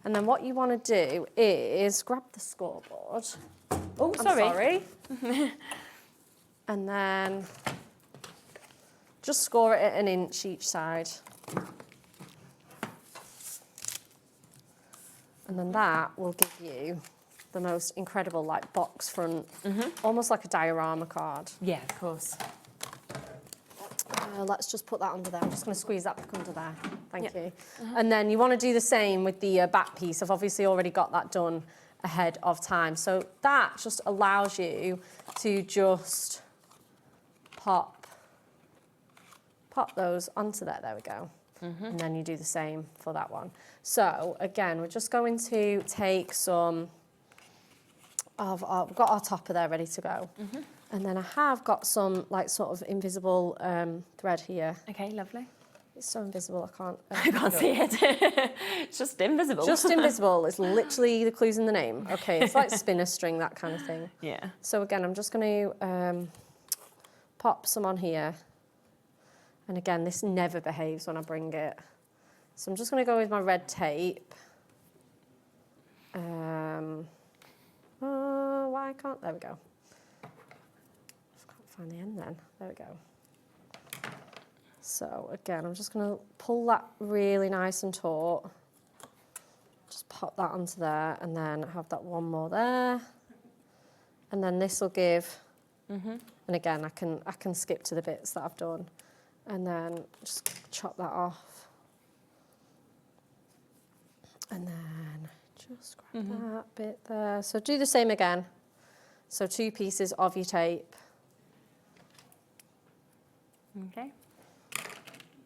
And then what you want to do is grab the scoreboard. Oh, I'm sorry. And then just score it at 1 inch each side. And then that will give you the most incredible like box front, almost like a diorama card. Yeah, of course. Let's just put that under there. I'm just going to squeeze that back under there. Thank you. And then you want to do the same with the back piece. I've obviously already got that done ahead of time. So that just allows you to just pop those onto there. There we go. And then you do the same for that one. So again, we're just going to take some of our, we've got our topper there ready to go. And then I have got some like sort of invisible thread here. Okay, lovely. It's so invisible, I can't... I can't see it. It's just invisible. Just invisible. It's literally the clues in the name. Okay, it's like spinner string, that kind of thing. Yeah. So again, I'm just going to pop some on here. And again, this never behaves when I bring it. So I'm just going to go with my red tape. Why can't... There we go. Find the end then. There we go. So again, I'm just going to pull that really nice and taut. Just pop that onto there, and then have that one more there. And then this will give. And again, I can skip to the bits that I've done, and then just chop that off. And then just grab that bit there. So do the same again. So 2 pieces of your tape. Okay.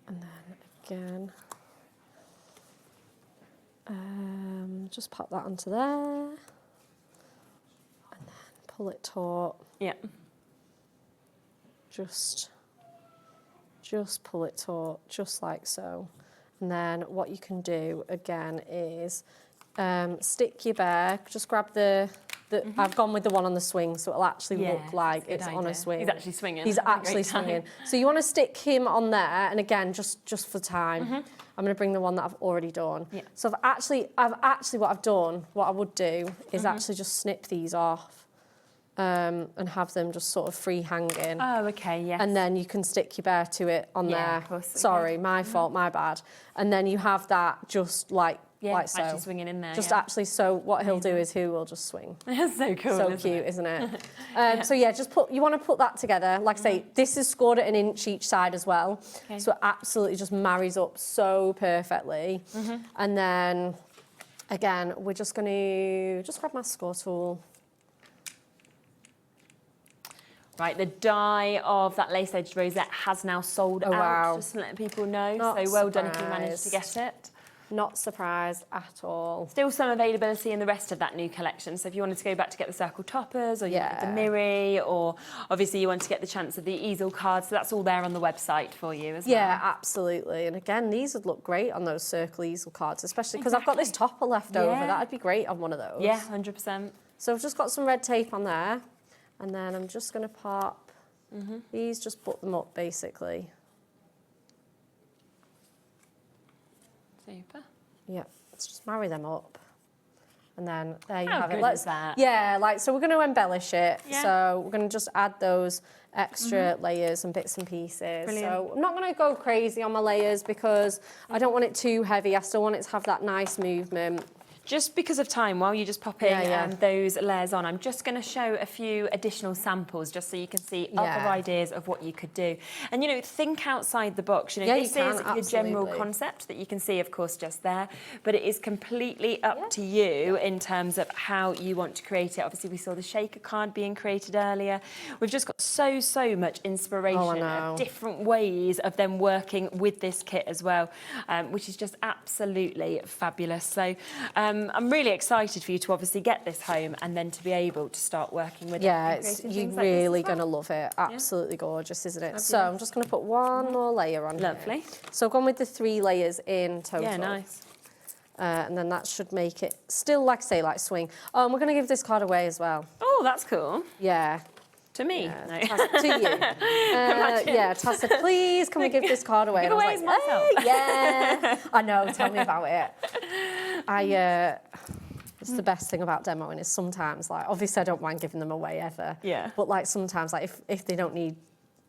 And then again, just pop that onto there, and then pull it taut. Yeah. Just pull it taut, just like so. And then what you can do again is stick your bear. Just grab the. I've gone with the one on the swing, so it'll actually look like it's on a swing. He's actually swinging. He's actually swinging. So you want to stick him on there, and again, just for time, I'm going to bring the one that I've already done. Yeah. So what I've done, what I would do is actually just snip these off, and have them just sort of free hanging. Oh, okay, yes. And then you can stick your bear to it on there. Of course. Sorry, my fault, my bad. And then you have that just like so. Actually swinging in there. Just actually, so what he'll do is he will just swing. That's so cool. So cute, isn't it? So yeah, you want to put that together. Like I say, this is scored at 1 inch each side as well. Okay. So it absolutely just marries up so perfectly. And then, again, we're just going to just grab my score tool. Right, the die of that lace-edged rosette has now sold out, wow. just to let people know. Not so well done if you managed to surprised. get it. Not surprised at all. Still some availability in the rest of that new collection. So if you wanted to go back to get the circle toppers, or you wanted the mirror, or obviously you want to get the chance of the easel cards, so that's all there on the website for you as well. Yeah, absolutely. And again, these would look great on those circle easel cards, especially because I've got this topper left over. That'd be great on one of those. Yeah, 100%. So I've just got some red tape on there, and then I'm just going to pop these, just put them up basically. Super. Yeah, let's just marry them up. And then there you How have it. good is that? Yeah, so we're going to embellish it. Yeah. So we're going to just add those extra layers and bits and pieces. Brilliant. So I'm not going to go crazy on my layers because I don't want it too heavy. I still want it to have that nice movement. Just because of time, while you're just popping those layers on, I'm just going to show a few additional samples just so you can see other ideas of what you could do. And, you know, think outside the box. You know, this is your general concept that you can see, of course, just there. But it is completely up to you in terms of how you want to create it. Obviously, we saw the shaker card being created earlier. We've just got so much inspiration of different ways of them working with this kit as well, which is just absolutely fabulous. So, I'm really excited for you to obviously get this home and then to be able to start working with it. Yeah, you're really going to love it. Absolutely gorgeous, isn't it? Fabulous. So I'm just going to put one more layer on Lovely. here. So I've gone with the 3 layers in total. Yeah, nice. And then that should make it still, like I say, like swing. Oh, and we're going to give this card away as well. Oh, that's cool. Yeah. To me? Yeah, no. to you. Yeah, Tessa, please can we give this card away? Give away myself. Hey, yeah. I know, tell me about it. It's the best thing about demoing is sometimes, like, obviously I don't mind giving them away ever. Yeah. But like sometimes, like if they don't need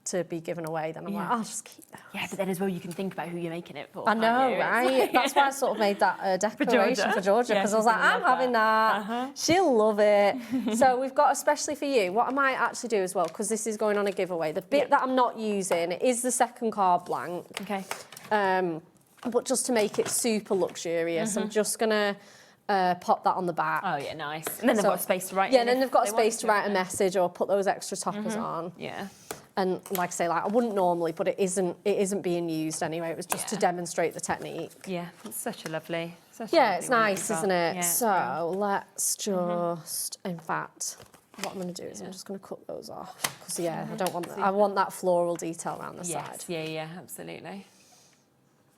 to be given away, then I'm like, I'll just keep them. Yeah, but then as well, you can think about who you're making it for. I know, can't you? right? That's why I sort of made that declaration for Georgia, because I was like, I'm having that. She'll love it. So we've got, especially for you, what I might actually do as well, because this is going on a giveaway, the bit that I'm not using is the second card blank. Okay. But just to make it super luxurious, I'm just going to pop that on the back. Oh, yeah, nice. And then they've got space to write Yeah, and then they've got a space to write a message or put those extra toppers on. Yeah. And like I say, like I wouldn't normally, but it isn't being used anyway. It was just to demonstrate the technique. Yeah, it's such a lovely. It's nice, isn't it? Yeah, so let's just, in fact, what I'm going to do is I'm just going to cut those off because I don't want that. I want that floral detail around the side. Yeah, absolutely.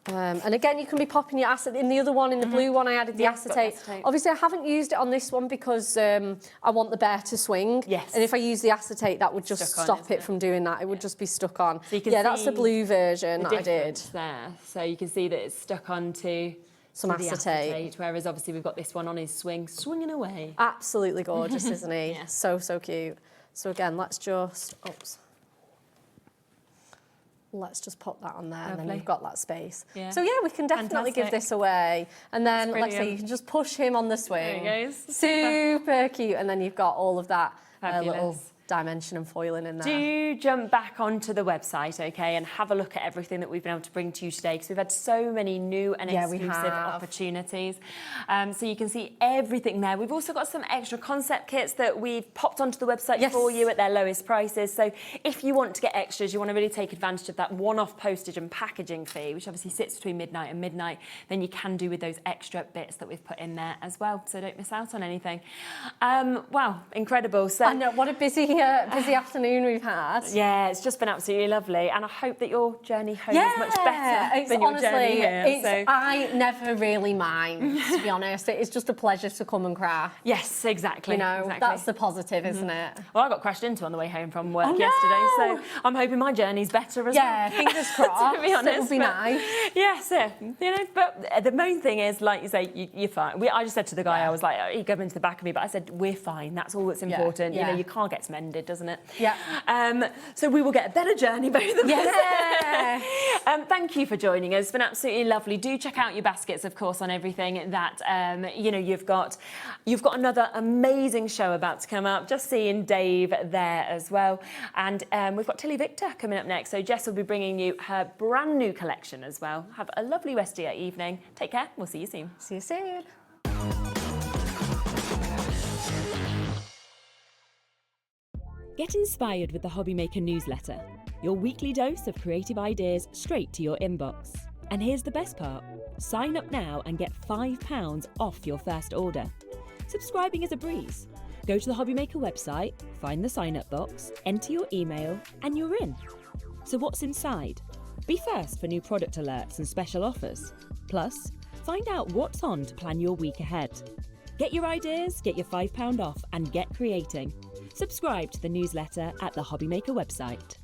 And again, you can be popping your acetate. In the other one, in the blue one, I added the acetate. Obviously, I haven't used it on this one because I want the bear to swing. Yes. And if I use the acetate, that would just stop it from doing that. It would just be stuck on. So you can that's the blue version that I did. There. So you can see that it's stuck onto some acetate. Whereas obviously we've got this one on his swinging away. Absolutely gorgeous, isn't he? Yeah. So cute. So again, let's just... Let's just pop that on there and then you've got that space. Yeah. So we can definitely give this away. And then, like I say, you can just push him on the swing. There he goes. Super cute. And then you've got all of that little dimension and foiling in there. Do jump back onto the website, okay, and have a look at everything that we've been able to bring to you today, because we've had so many new and exclusive opportunities. So you can see everything there. We've also got some extra concept kits that we've popped onto the website for you at their lowest prices. So if you want to get extras, you want to really take advantage of that one-off postage and packaging fee, which obviously sits between midnight and midnight, then you can do with those extra bits that we've put in there as well. So don't miss out on anything. Wow, incredible. So I know, what a busy afternoon we've had. Yeah, it's just been absolutely lovely, and I hope that your journey home is much better than your journey here. I never really mind, to be honest. It's just a pleasure to come and craft. Yes, exactly. You know, that's the positive, isn't it? Well, I got crashed into on the way home from work yesterday, so I'm hoping my journey's better as well. Yeah, fingers crossed. To be honest, it would be nice. Yes, but the main thing is, like you say, you're fine. I just said to the guy, I was like, he came into the back of me, but I said, we're fine. That's all that's important. You know, your car gets mended, doesn't it? Yeah. So we will get a better journey, both of us. Yeah. Thank you for joining us. It's been absolutely lovely. Do check out your baskets, of course, on everything that you've got. You've got another amazing show about to come up. Just seeing Dave there as well, and we've got TillyViktor coming up next. So Jess will be bringing you her brand new collection as well. Have a lovely rest of your evening. Take care. We'll see you soon. See you soon. Get inspired with the HobbyMaker newsletter, your weekly dose of creative ideas straight to your inbox. And here's the best part. Sign up now and get £5 off your first order. Subscribing is a breeze. Go to the HobbyMaker website, find the sign-up box, enter your email, and you're in. So what's inside? Be first for new product alerts and special offers. Plus, find out what's on to plan your week ahead. Get your ideas, get your £5 off, and get creating. Subscribe to the newsletter at the HobbyMaker website.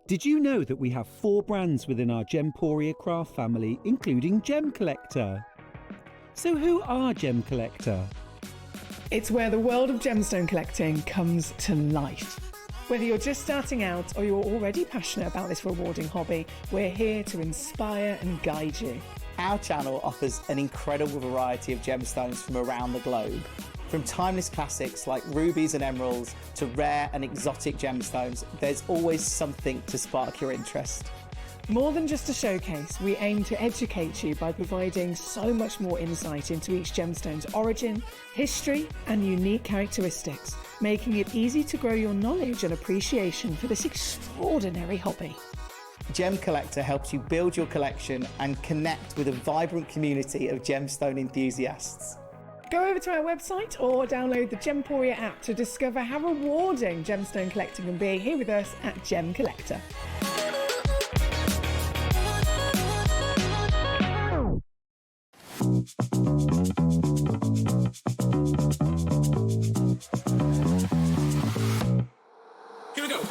Did you know that we have 4 brands within our Gemporia craft family, including Gem Collector? So who are Gem Collector? It's where the world of gemstone collecting comes to life. Whether you're just starting out or you're already passionate about this rewarding hobby, we're here to inspire and guide you. Our channel offers an incredible variety of gemstones from around the globe. From timeless classics like rubies and emeralds to rare and exotic gemstones, there's always something to spark your interest. More than just a showcase, we aim to educate you by providing so much more insight into each gemstone's origin, history, and unique characteristics, making it easy to grow your knowledge and appreciation for this extraordinary hobby. Gem Collector helps you build your collection and connect with a vibrant community of gemstone enthusiasts. Go over to our website or download the Gemporia app to discover how rewarding gemstone collecting can be here with us at Gem Collector. Here we go.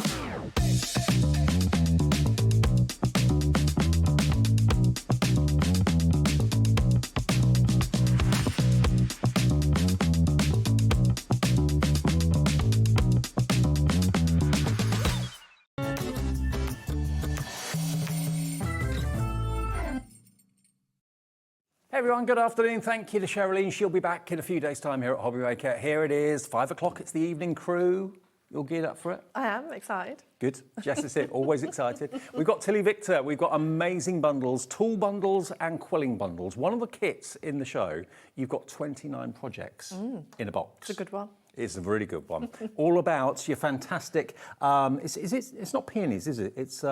Hey everyone, good afternoon. Thank you to Sherilyn. She'll be back in a few days' time here at HobbyMaker. Here it is, 5 o'clock. It's the evening crew. You're geared up for it? I am excited. Good. Jess is here, always excited. We've got TillyViktor. We've got amazing bundles, tool bundles and quilling bundles. One of the kits in the show, you've got 29 projects in a box. It's a good one. It's a really good one. All about your fantastic, it's not peonies, is it? It's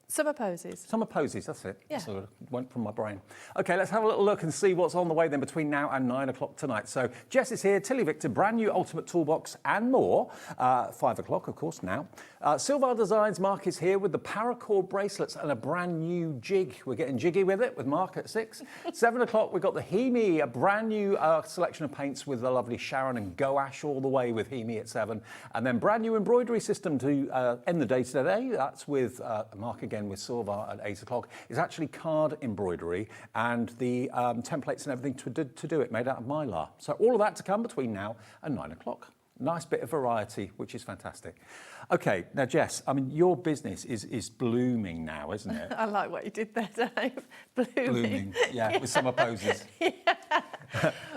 Summer posies. Summer posies, that's it. Yeah. So it went from my brain. Okay, let's have a little look and see what's on the way then between now and 9 o'clock tonight. So Jess is here, TillyViktor, brand new Ultimate Toolbox and more. 5 o'clock, of course, now. Silvar Designs, Mark is here with the paracord bracelets and a brand new jig. We're getting jiggy with it with Mark at 6. 7 o'clock, we've got the HIMI, a brand new selection of paints with the lovely Sharon and Gouache all the way with HIMI at 7. And then brand new embroidery system to end the day today. That's with Mark again with Silvar at 8 o'clock. It's actually card embroidery and the templates and everything to do it made out of mylar. So all of that to come between now and 9 o'clock. Nice bit of variety, which is fantastic. Okay, now Jess, I mean, your business is blooming now, isn't it? I like what you did there, Dave. Blooming. Yeah, with summer poses.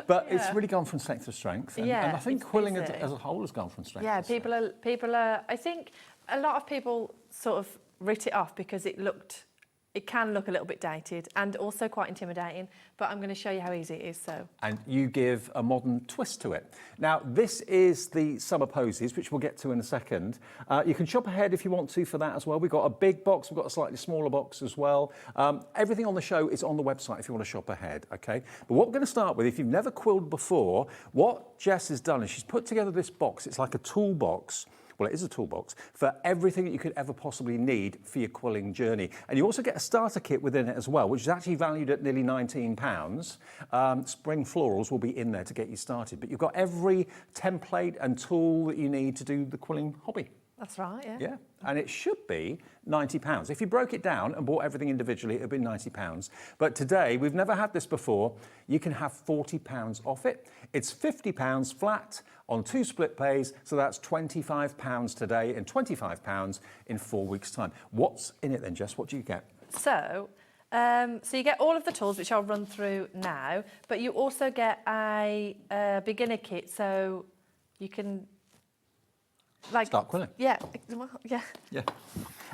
But it's really gone from strength to strength. And, and I think quilling as a whole has gone from strength to strength. People are, I think a lot of people sort of writ it off because it can look a little bit dated and also quite intimidating, but I'm going to show you how easy it is. So. And you give a modern twist to it. Now, this is the summer posies, which we'll get to in a second. You can shop ahead if you want to for that as well. We've got a big box, we've got a slightly smaller box as well. Everything on the show is on the website if you want to shop ahead, okay? But what we're going to start with, if you've never quilled before, what Jess has done is she's put together this box. It's like a toolbox. Well, it is a toolbox for everything that you could ever possibly need for your quilling journey. And you also get a starter kit within it as well, which is actually valued at nearly £19. Spring florals will be in there to get you started. But you've got every template and tool that you need to do the quilling hobby. That's right, yeah. Yeah, and it should be £90. If you broke it down and bought everything individually, it would be £90. But today, we've never had this before, you can have £40 off it. It's £50 flat on 2 split pays, so that's £25 today and £25 in 4 weeks' time. What's in it then, Jess? What do you get? So you get all of the tools, which I'll run through now, but you also get a beginner kit, so you can... Start quilling. Yeah.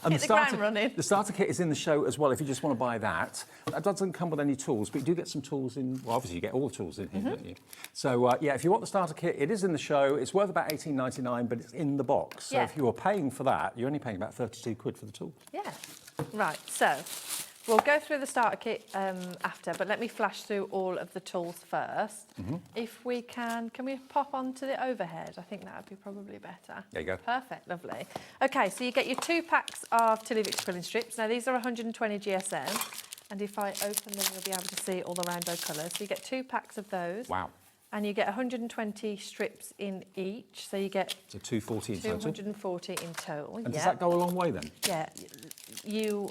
And Hit the ground running. The starter kit is in the show as well if you just want to buy that. That doesn't come with any tools, but you do get some tools in. Well, obviously you get all the tools in here, don't you? So yeah, if you want the starter kit, it is in the show. It's worth about $18.99, but it's in the box. So if you were paying for that, you're only paying about 32 quid for the tool. Yeah. Right, so we'll go through the starter kit after, but let me flash through all of the tools first. If we can we pop onto the overhead? I think that would be probably better. There you go. Perfect, lovely. Okay, so you get your 2 packs of TillyViktor quilling strips. Now these are 120 GSM, and if I open them, you'll be able to see all the rainbow colours. So you get 2 packs of those. Wow. And you get 120 strips in each, so you get... So 240 in total? 240 in total, And does that go a long way then? Yeah, you've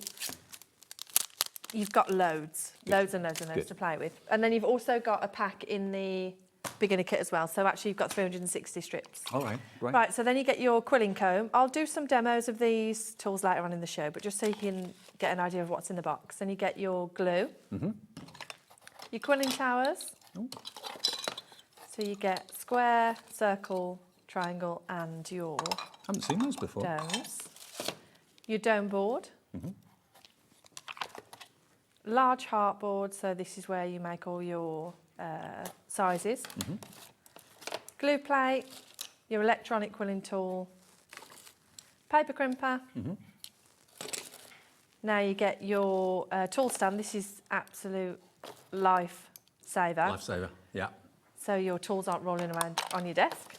got loads and loads to play with. And then you've also got a pack in the beginner kit as well, so actually you've got 360 strips. All right, great. Right, so then you get your quilling comb. I'll do some demos of these tools later on in the show, but just so you can get an idea of what's in the box. Then you get your glue, your quilling towers. So you get square, circle, triangle, and your... I haven't seen those before. Domes. Your dome board. Large heart board, so this is where you make all your sizes. Glue plate, your electronic quilling tool, paper crimper. Now you get your tool stand. This is absolute life saver. Lifesaver, yeah. So your tools aren't rolling around on your desk.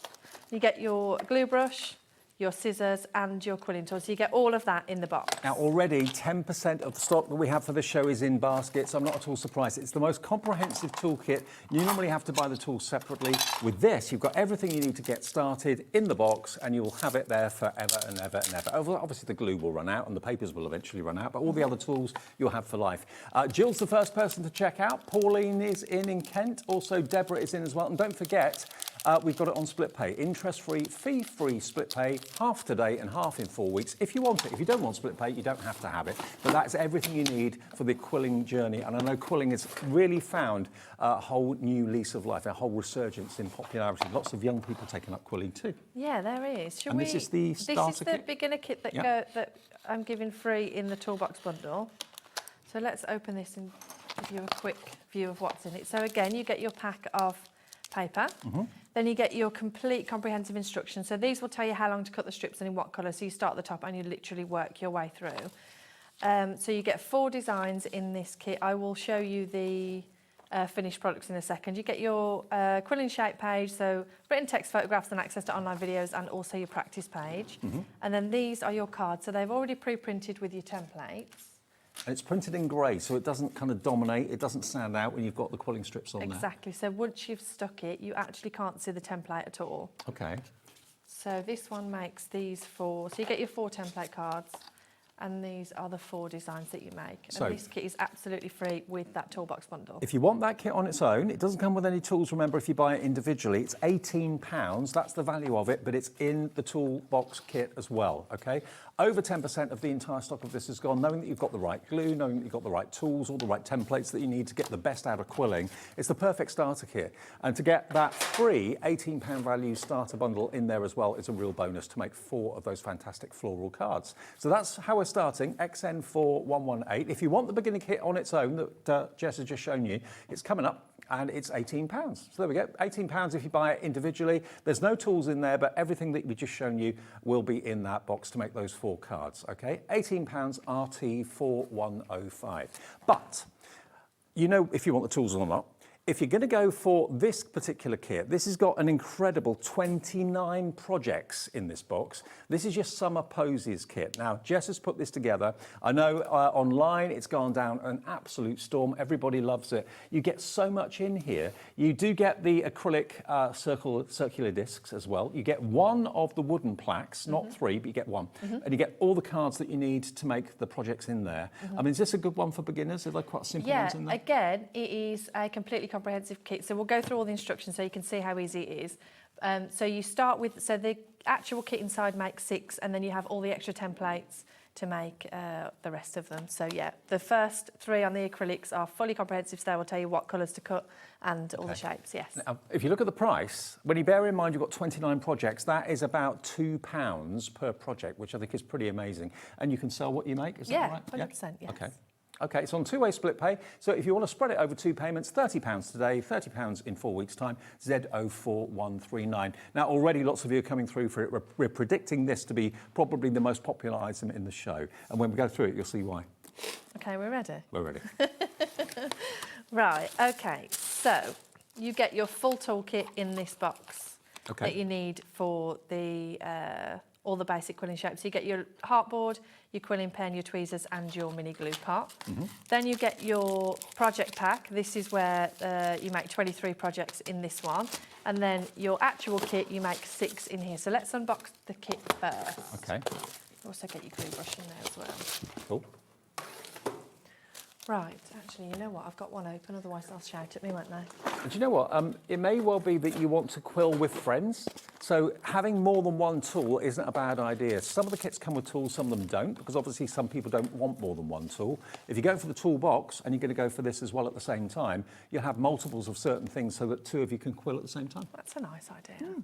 You get your glue brush, your scissors and your quilling tools. So you get all of that in the box. Now already 10% of the stock that we have for this show is in baskets. I'm not at all surprised. It's the most comprehensive toolkit. You normally have to buy the tools separately. With this, you've got everything you need to get started in the box and you'll have it there forever and ever and ever. Obviously the glue will run out and the papers will eventually run out, but all the other tools you'll have for life. Jill's the first person to check out. Pauline is in Kent. Also Deborah is in as well. And don't forget, we've got it on split pay. Interest-free, fee-free split pay, half today and half in 4 weeks. If you want it, if you don't want split pay, you don't have to have it. But that's everything you need for the quilling journey. And I know quilling has really found a whole new lease of life, a whole resurgence in popularity. Lots of young people taking up quilling too. Yeah, there is. This is the starter kit? This is the beginner kit that I'm giving free in the toolbox bundle. So let's open this and give you a quick view of what's in it. So again, you get your pack of paper. Then you get your complete comprehensive instructions. So these will tell you how long to cut the strips and in what colour. So you start at the top and you literally work your way through. So you get 4 designs in this kit. I will show you the finished products in a second. You get your quilling shape page, so written text, photographs and access to online videos, and also your practice page. And then these are your cards. So they've already pre-printed with your templates. And it's printed in grey, so it doesn't kind of dominate, it doesn't stand out when you've got the quilling strips on there. Exactly, so once you've stuck it, you actually can't see the template at all. Okay. So this one makes these 4, so you get your 4 template cards, and these are the 4 designs that you make. So, and this kit is absolutely free with that toolbox bundle. If you want that kit on its own, it doesn't come with any tools. Remember, if you buy it individually, it's £18. That's the value of it, but it's in the toolbox kit as well, okay? Over 10% of the entire stock of this is gone, knowing that you've got the right glue, knowing that you've got the right tools, all the right templates that you need to get the best out of quilling. It's the perfect starter kit. And to get that free £18 value starter bundle in there as well is a real bonus to make 4 of those fantastic floral cards. So that's how we're starting, XN4118. If you want the beginner kit on its own that Jess has just shown you, it's coming up. And it's £18. So there we go, £18 if you buy it individually. There's no tools in there, but everything that we've just shown you will be in that box to make those 4 cards, okay? £18 RT4105. But, you know if you want the tools or not. If you're going to go for this particular kit, this has got an incredible 29 projects in this box. This is your summer posies kit. Now, Jess has put this together. I know online it's gone down an absolute storm. Everybody loves it. You get so much in here. You do get the acrylic circular discs as well. You get 1 of the wooden plaques, not 3, but you get 1. And you get all the cards that you need to make the projects in there. I mean, is this a good one for beginners? Are there quite simple ones in there? Yeah, again, it is a completely comprehensive kit. So we'll go through all the instructions so you can see how easy it is. So you start with, so the actual kit inside makes 6, and then you have all the extra templates to make the rest of them. So yeah, the first 3 on the acrylics are fully comprehensive, so they will tell you what colours to cut and all the shapes, yes. Now, if you look at the price, when you bear in mind you've got 29 projects, that is about £2 per project, which I think is pretty amazing. And you can sell what you make, is that right? 100%, yes. Okay. Okay, it's on 2-way split pay. So if you want to spread it over 2 payments, £30 today, £30 in 4 weeks' time, Z04139. Now, already lots of you are coming through for it. We're predicting this to be probably the most popular item in the show. And when we go through it, you'll see why. Okay, we're ready? We're ready. Right, okay, so you get your full toolkit in this box that you need for the all the basic quilling shapes. So you get your heartboard, your quilling pen, your tweezers and your mini glue pot. Then you get your project pack. This is where you make 23 projects in this one. And then your actual kit, you make 6 in here. So let's unbox the kit first. Okay. Also get your glue brush in there as well. Cool. Right, actually, you know what? I've got one open, otherwise they'll shout at me, won't they? And do you know what? It may well be that you want to quill with friends. So having more than one tool isn't a bad idea. Some of the kits come with tools, some of them don't, because obviously some people don't want more than one tool. If you're going for the toolbox and you're going to go for this as well at the same time, you'll have multiples of certain things so that 2 of you can quill at the same time. That's a nice idea.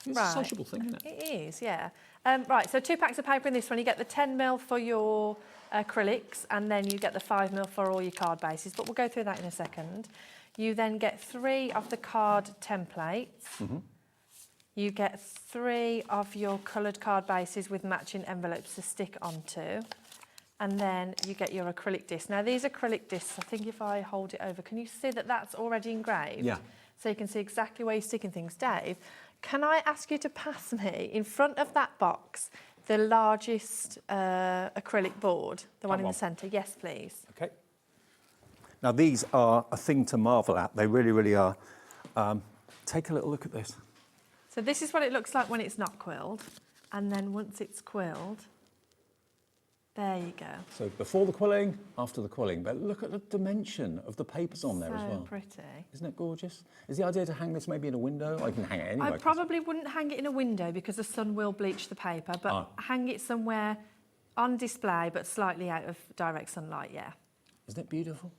It's a sociable thing, isn't it? It is, yeah. Right, so 2 packs of paper in this one. You get the 10mm for your acrylics, and then you get the 5mm for all your card bases, but we'll go through that in a second. You then get 3 of the card templates. You get 3 of your coloured card bases with matching envelopes to stick onto. And then you get your acrylic disc. Now these acrylic discs, I think if I hold it over, can you see that that's already engraved? Yeah. So you can see exactly where you're sticking things. Dave, can I ask you to pass me, in front of that box, the largest acrylic board, the one in the centre? Yes, please. Okay. Now these are a thing to marvel at. They really, really are. Take a little look at this. So this is what it looks like when it's not quilled. And then once it's quilled, there you go. So before the quilling, after the quilling. But look at the dimension of the papers on there as well. So pretty. Isn't it gorgeous? Is the idea to hang this maybe in a window? Or you can hang it anywhere. I probably wouldn't hang it in a window because the sun will bleach the paper, but hang it somewhere on display but slightly out of direct sunlight, yeah. Isn't it beautiful?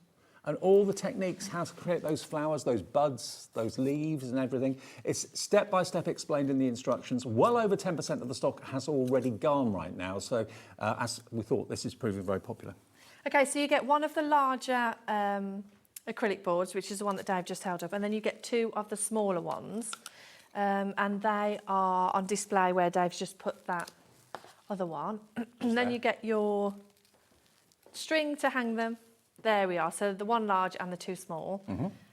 And all the techniques, how to create those flowers, those buds, those leaves and everything. It's step-by-step explained in the instructions. Well over 10% of the stock has already gone right now. So as we thought, this is proving very popular. Okay, so you get one of the larger acrylic boards, which is the one that Dave just held up, and then you get 2 of the smaller ones. And they are on display where Dave's just put that other one. And then you get your string to hang them. There we are, so the 1 large and the 2 small.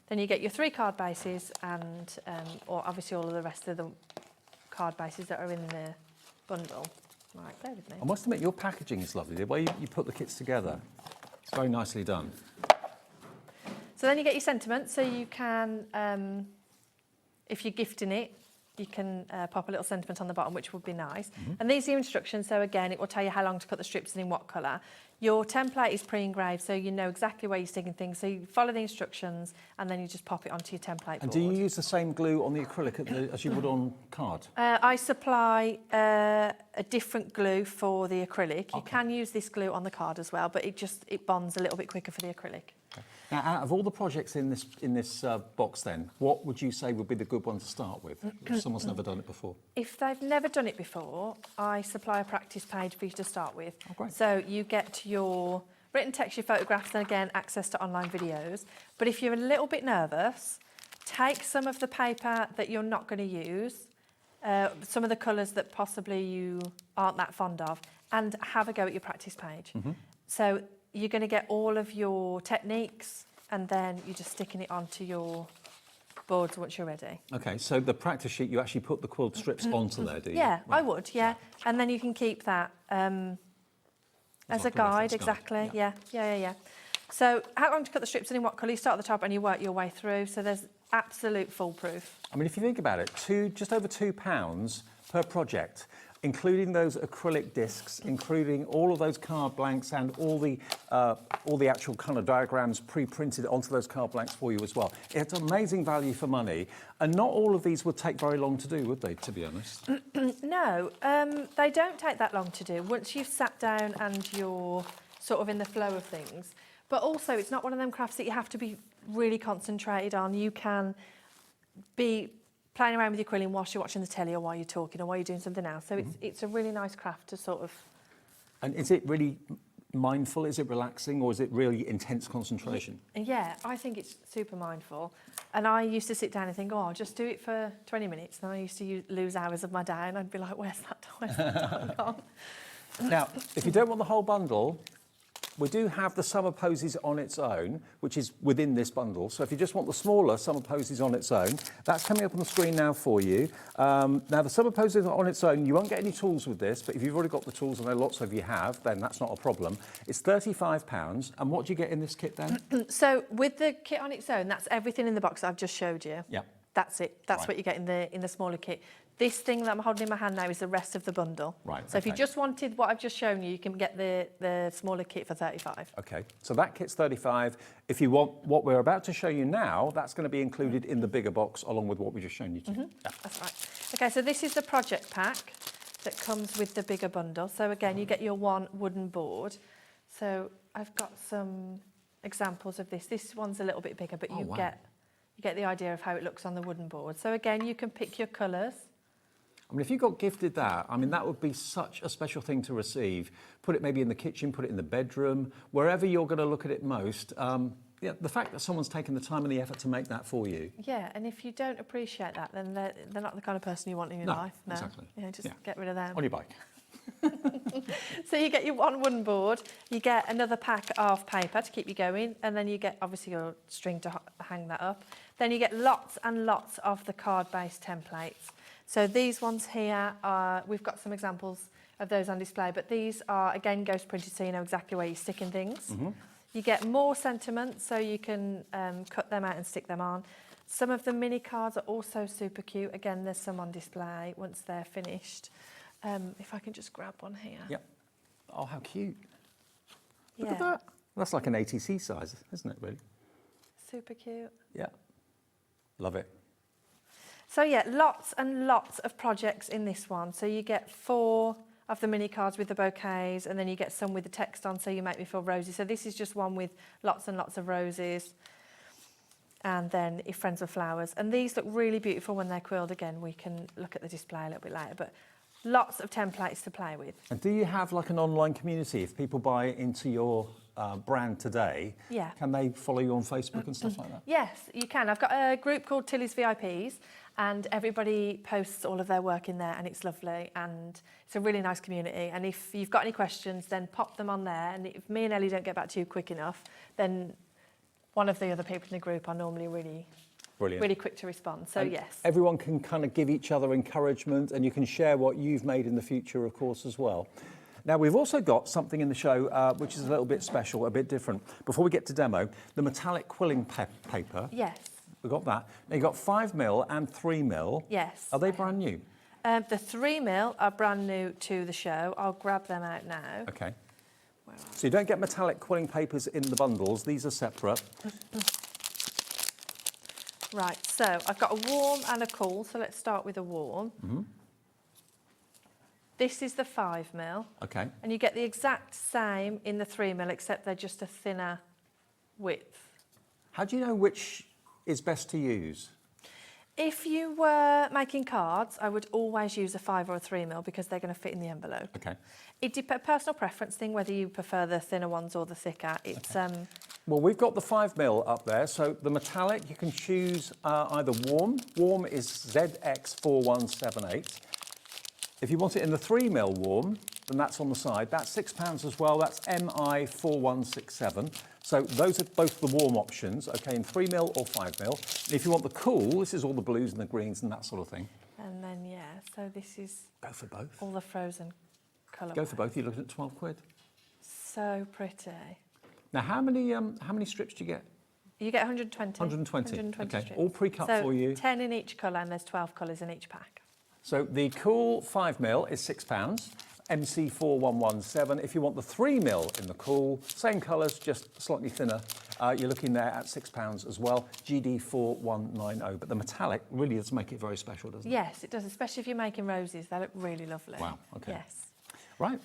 Then you get your 3 card bases and, or obviously all of the rest of the card bases that are in the bundle. Right, bear with me. I must admit, your packaging is lovely. The way you put the kits together, it's very nicely done. So then you get your sentiment, so you can, if you're gifting it, you can pop a little sentiment on the bottom, which would be nice. And these are your instructions, so again, it will tell you how long to put the strips and in what colour. Your template is pre-engraved, so you know exactly where you're sticking things. So you follow the instructions, and then you just pop it onto your template board. And do you use the same glue on the acrylic as you would on card? I supply a different glue for the acrylic. You can use this glue on the card as well, but it bonds a little bit quicker for the acrylic. Now, out of all the projects in this box then, what would you say would be the good one to start with, if someone's never done it before? If they've never done it before, I supply a practice page for you to start with. Oh, great. So you get your written text, your photographs, and again, access to online videos. But if you're a little bit nervous, take some of the paper that you're not going to use, some of the colours that possibly you aren't that fond of, and have a go at your practice page. So you're going to get all of your techniques, and then you're just sticking it onto your boards once you're ready. Okay, so the practice sheet, you actually put the quilled strips onto there, do you? Yeah, right. I would, yeah. And then you can keep that as a guide, exactly. Yeah. So how long to cut the strips and in what colour? You start at the top and you work your way through, so there's absolute foolproof. I mean, if you think about it, just over £2 per project. including those acrylic discs, including all of those card blanks and all the actual kind of diagrams pre-printed onto those card blanks for you as well. It's amazing value for money, and not all of these would take very long to do, would they, to be honest? No, they don't take that long to do once you've sat down and you're sort of in the flow of things. But also, it's not one of them crafts that you have to be really concentrated on. You can be playing around with your quilling whilst you're watching the telly or while you're talking or while you're doing something else. So it's a really nice craft to sort of... And is it really mindful? Is it relaxing, or is it really intense concentration? Yeah, I think it's super mindful. And I used to sit down and think, oh, I'll just do it for 20 minutes. And I used to lose hours of my day, and I'd be like, where's that time gone? Now, if you don't want the whole bundle, we do have the summer posies on its own, which is within this bundle. So if you just want the smaller summer posies on its own, that's coming up on the screen now for you. Now, the summer posies on its own, you won't get any tools with this, but if you've already got the tools, and I know lots of you have, then that's not a problem. It's £35. And what do you get in this kit then? So with the kit on its own, that's everything in the box that I've just showed you. Yeah. That's it. That's what you get in the smaller kit. This thing that I'm holding in my hand now is the rest of the bundle. Right. So if you just wanted what I've just shown you, you can get the smaller kit for 35. Okay, so that kit's 35. If you want what we're about to show you now, that's going to be included in the bigger box along with what we've just shown you. Yeah. That's right. Okay, so this is the project pack that comes with the bigger bundle. So again, you get your one wooden board. So I've got some examples of this. This one's a little bit bigger, but you get the idea of how it looks on the wooden board. So again, you can pick your colours. I mean, if you got gifted that, I mean, that would be such a special thing to receive. Put it maybe in the kitchen, put it in the bedroom, wherever you're going to look at it most. Yeah, the fact that someone's taken the time and the effort to make that for you. Yeah, and if you don't appreciate that, then they're not the kind of person you want in your life. No, exactly. Yeah, just get rid of them. On your bike. So you get your one wooden board, you get another pack of paper to keep you going, and then you get obviously your string to hang that up. Then you get lots and lots of the card-based templates. So these ones here, we've got some examples of those on display, but these are, again, ghost printed, so you know exactly where you're sticking things. You get more sentiments, so you can cut them out and stick them on. Some of the mini cards are also super cute. Again, there's some on display once they're finished. If I can just grab one here. Yep. Oh, how cute. Look Yeah. at that. That's like an ATC size, isn't it, really? Super cute. Yeah. Love it. So yeah, lots and lots of projects in this one. So you get 4 of the mini cards with the bouquets, and then you get some with the text on, so you make me feel rosy. So this is just one with lots and lots of roses. And then if friends were flowers. And these look really beautiful when they're quilled. Again, we can look at the display a little bit later, but lots of templates to play with. And do you have like an online community? If people buy into your brand today, can they follow you on Facebook and stuff like that? Yes, you can. I've got a group called Tilly's VIPs, and everybody posts all of their work in there, and it's lovely, and it's a really nice community. And if you've got any questions, then pop them on there, and if me and Ellie don't get back to you quick enough, then one of the other people in the group are normally really quick to respond. So and yes. Everyone can kind of give each other encouragement, and you can share what you've made in the future, of course, as well. Now, we've also got something in the show which is a little bit special, a bit different. Before we get to demo, the metallic quilling paper. Yes. We've got that. Now, you've got 5mm and 3mm. Yes. Are they brand new? The 3mm are brand new to the show. I'll grab them out now. Okay. So you don't get metallic quilling papers in the bundles. These are separate. Right, so I've got a warm and a cool, so let's start with a warm. This is the 5mm. Okay. And you get the exact same in the 3mm, except they're just a thinner width. How do you know which is best to use? If you were making cards, I would always use a 5 or a 3mm because they're going to fit in the envelope. Okay. It's a personal preference thing, whether you prefer the thinner ones or the thicker. It's Well, we've got the 5mm up there, so the metallic, you can choose either warm. Warm is ZX4178. If you want it in the 3mm warm, then that's on the side. That's £6 as well. That's MI4167. So those are both the warm options, okay, in 3mm or 5mm. And if you want the cool, this is all the blues and the greens and that sort of thing. And then, yeah, so this is... Go for both. All the frozen colour. Go for both. You're looking at 12 quid. So pretty. Now, how many strips do you get? You get 120. 120. Okay, strips. all pre-cut so for you. 10 in each colour, and there's 12 colours in each pack. So the Cool 5mm is £6. MC4117. If you want the 3mm in the Cool, same colours, just slightly thinner, you're looking there at £6 as well. GD4190. But the metallic really does make it very special, doesn't it? Yes, it does, especially if you're making roses. They look really lovely. Wow, okay. Yes. Right.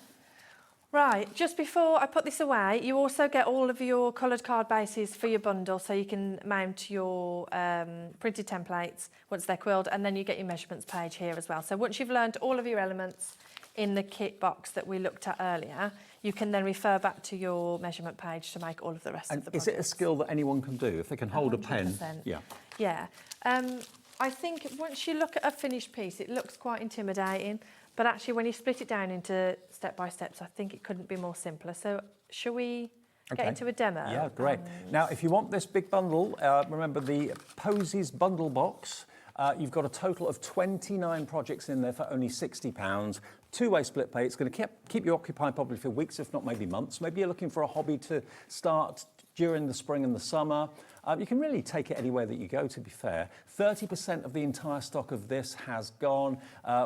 Right, just before I put this away, you also get all of your coloured card bases for your bundle, so you can mount your printed templates once they're quilled, and then you get your measurements page here as well. So once you've learned all of your elements in the kit box that we looked at earlier, you can then refer back to your measurement page to make all of the rest of the And is it a skill that anyone can do? If they can hold 100%. A pen? Yeah. Yeah. I think once you look at a finished piece, it looks quite intimidating. But actually, when you split it down into step-by-steps, I think it couldn't be more simpler. So shall we get into a demo? Yeah, great. Now, if you want this big bundle, remember the Posies bundle box. You've got a total of 29 projects in there for only £60. Two-way split pay. It's going to keep you occupied probably for weeks, if not maybe months. Maybe you're looking for a hobby to start during the spring and the summer. You can really take it anywhere that you go, to be fair. 30% of the entire stock of this has gone.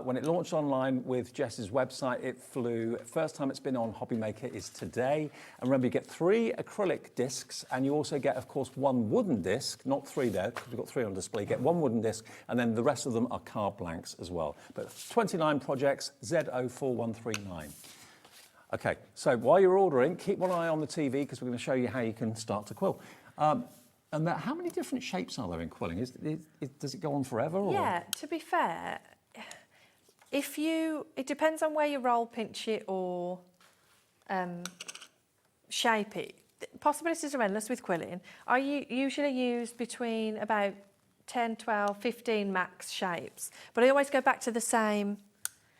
When it launched online with Jess's website, it flew. First time it's been on HobbyMaker is today. And remember, you get 3 acrylic discs, and you also get, of course, 1 wooden disc, not 3 there, because we've got 3 on display. You get 1 wooden disc, and then the rest of them are card blanks as well. But 29 projects, Z04139. Okay, so while you're ordering, keep one eye on the TV, because we're going to show you how you can start to quill. And how many different shapes are there in quilling? Does it go on forever? Or? Yeah, to be fair, it depends on where you roll, pinch it, or shape it. Possibilities are endless with quilling. I usually use between about 10, 12, 15 max shapes, but I always go back to the same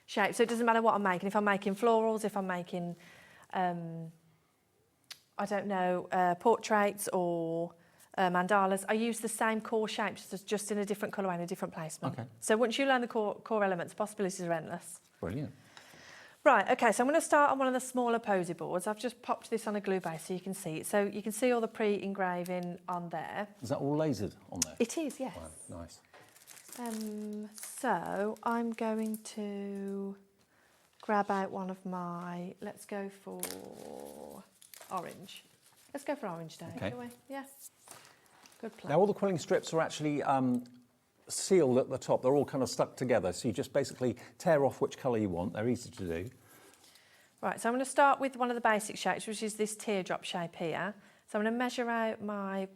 shape, so it doesn't matter what I'm making. If I'm making florals, if I'm making, I don't know, portraits or mandalas, I use the same core shapes, just in a different colour and a different placement. Okay. So once you learn the core elements, possibilities are endless. Brilliant. Right, okay, so I'm going to start on one of the smaller posy boards. I've just popped this on a glue base so you can see it. So you can see all the pre-engraving on there. Is that all lasered on there? It is, yes. Wow, nice. So I'm going to grab out one of my, let's go for orange. Let's go for orange day, shall we? Yeah. Good plan. Now, all the quilling strips are actually sealed at the top. They're all kind of stuck together. So you just basically tear off which colour you want. They're easy to do. Right, so I'm going to start with one of the basic shapes, which is this teardrop shape here. So I'm going to measure out my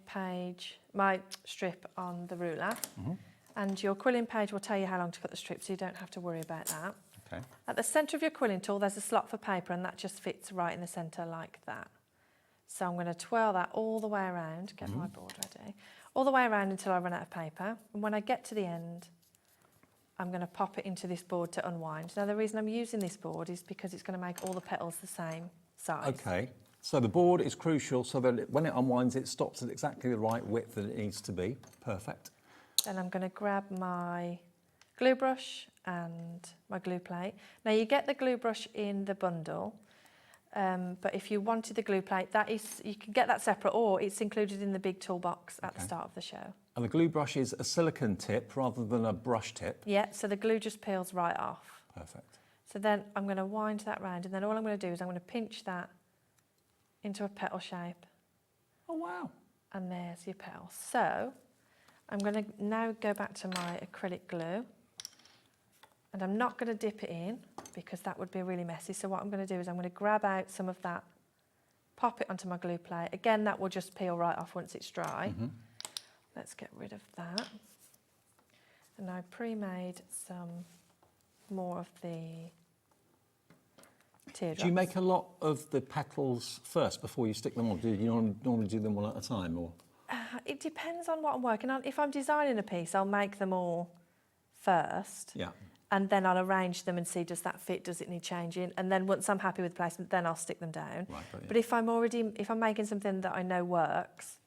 strip on the ruler. Mm-hmm. And your quilling page will tell you how long to cut the strip, so you don't have to worry about that. Okay. At the centre of your quilling tool, there's a slot for paper, and that just fits right in the centre like that. So I'm going to twirl that all the way around, get my board ready, all the way around until I run out of paper. And when I get to the end, I'm going to pop it into this board to unwind. Now, the reason I'm using this board is because it's going to make all the petals the same size. Okay. So the board is crucial so that when it unwinds, it stops at exactly the right width that it needs to be. Perfect. Then I'm going to grab my glue brush and my glue plate. Now, you get the glue brush in the bundle. But if you wanted the glue plate, you can get that separate, or it's included in the big toolbox at the start of the show. And the glue brush is a silicone tip rather than a brush tip? Yeah, so the glue just peels right off. Perfect. So then I'm going to wind that round, and then all I'm going to do is I'm going to pinch that into a petal shape. Oh, wow. And there's your petal. So I'm going to now go back to my acrylic glue. And I'm not going to dip it in because that would be really messy. So what I'm going to do is I'm going to grab out some of that, pop it onto my glue plate. Again, that will just peel right off once it's dry. Mm-hmm. Let's get rid of that. And I pre-made some more of the teardrops. Do you make a lot of the petals first before you stick them on? Do you normally do them one at a time? Or? It depends on what I'm working on. If I'm designing a piece, I'll make them all first. Yeah. And then I'll arrange them and see, does that fit, does it need changing? And then once I'm happy with the placement, then I'll stick them down. Right, but if I'm making something that I know works,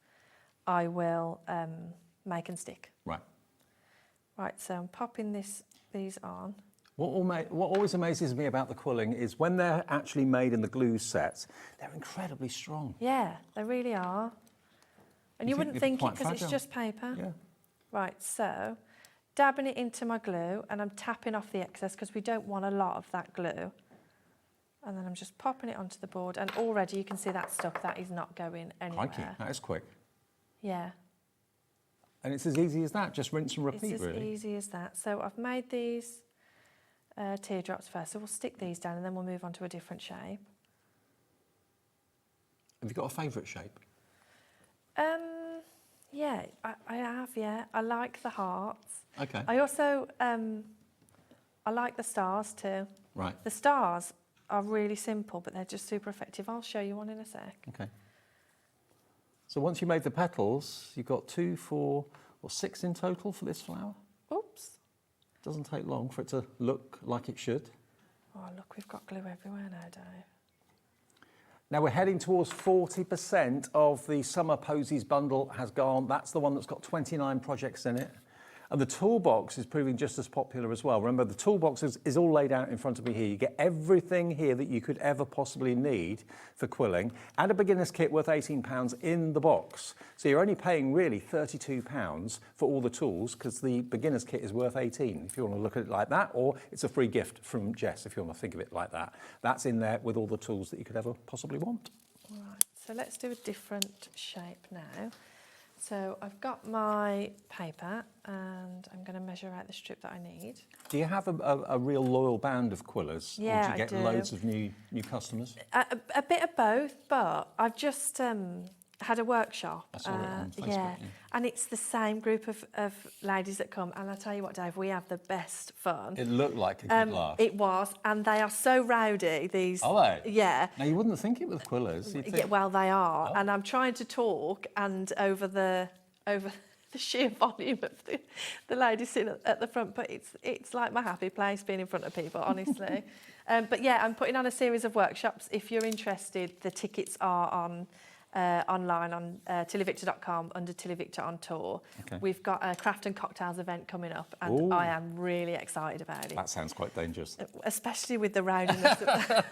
I will make and stick. Right. Right, so I'm popping these on. What always amazes me about the quilling is when they're actually made in the glue sets, they're incredibly strong. Yeah, they really are. And you wouldn't think it because it's just paper. Yeah. Right, so dabbing it into my glue, and I'm tapping off the excess because we don't want a lot of that glue. And then I'm just popping it onto the board, and already you can see that stuck. That is not going anywhere. Crikey, that is quick. Yeah. And it's as easy as that, just rinse and repeat, It's as really. easy as that. So I've made these teardrops first, so we'll stick these down and then we'll move on to a different shape. Have you got a favourite shape? Yeah, I have, yeah. I like the hearts. Okay. I also, I like the stars too. Right. The stars are really simple, but they're just super effective. I'll show you one in a sec. Okay. So once you made the petals, you've got 2, 4, or 6 in total for this flower. Oops. Doesn't take long for it to look like it should. Oh, look, we've got glue everywhere now, Dave. Now we're heading towards 40% of the Summer Posies bundle has gone. That's the one that's got 29 projects in it. And the toolbox is proving just as popular as well. Remember, the toolbox is all laid out in front of me here. You get everything here that you could ever possibly need for quilling, and a beginner's kit worth £18 in the box. So you're only paying really £32 for all the tools, because the beginner's kit is worth £18 if you want to look at it like that, or it's a free gift from Jess if you want to think of it like that. That's in there with all the tools that you could ever possibly want. Right, so let's do a different shape now. So I've got my paper and I'm going to measure out the strip that I need. Do you have a real loyal band of quillers? Yeah, or do you get loads of new customers? A bit of both, but I've just had a workshop. I saw it on Facebook. Yeah, and it's the same group of ladies that come, and I tell you what, Dave, we have the best fun. It looked like a good laugh. It was, and they are so rowdy, these. Are they? Yeah. Now, you wouldn't think it with quillers. You'd think... Yeah, well, they are, and I'm trying to talk, and over the sheer volume of the ladies sitting at the front, but it's like my happy place being in front of people, honestly. But yeah, I'm putting on a series of workshops. If you're interested, the tickets are on online on TillyViktor.com under TillyViktor on tour. Okay. We've got a craft and cocktails event coming up, and Ooh. I am really excited about it. That sounds quite dangerous. Especially with the rowdiness,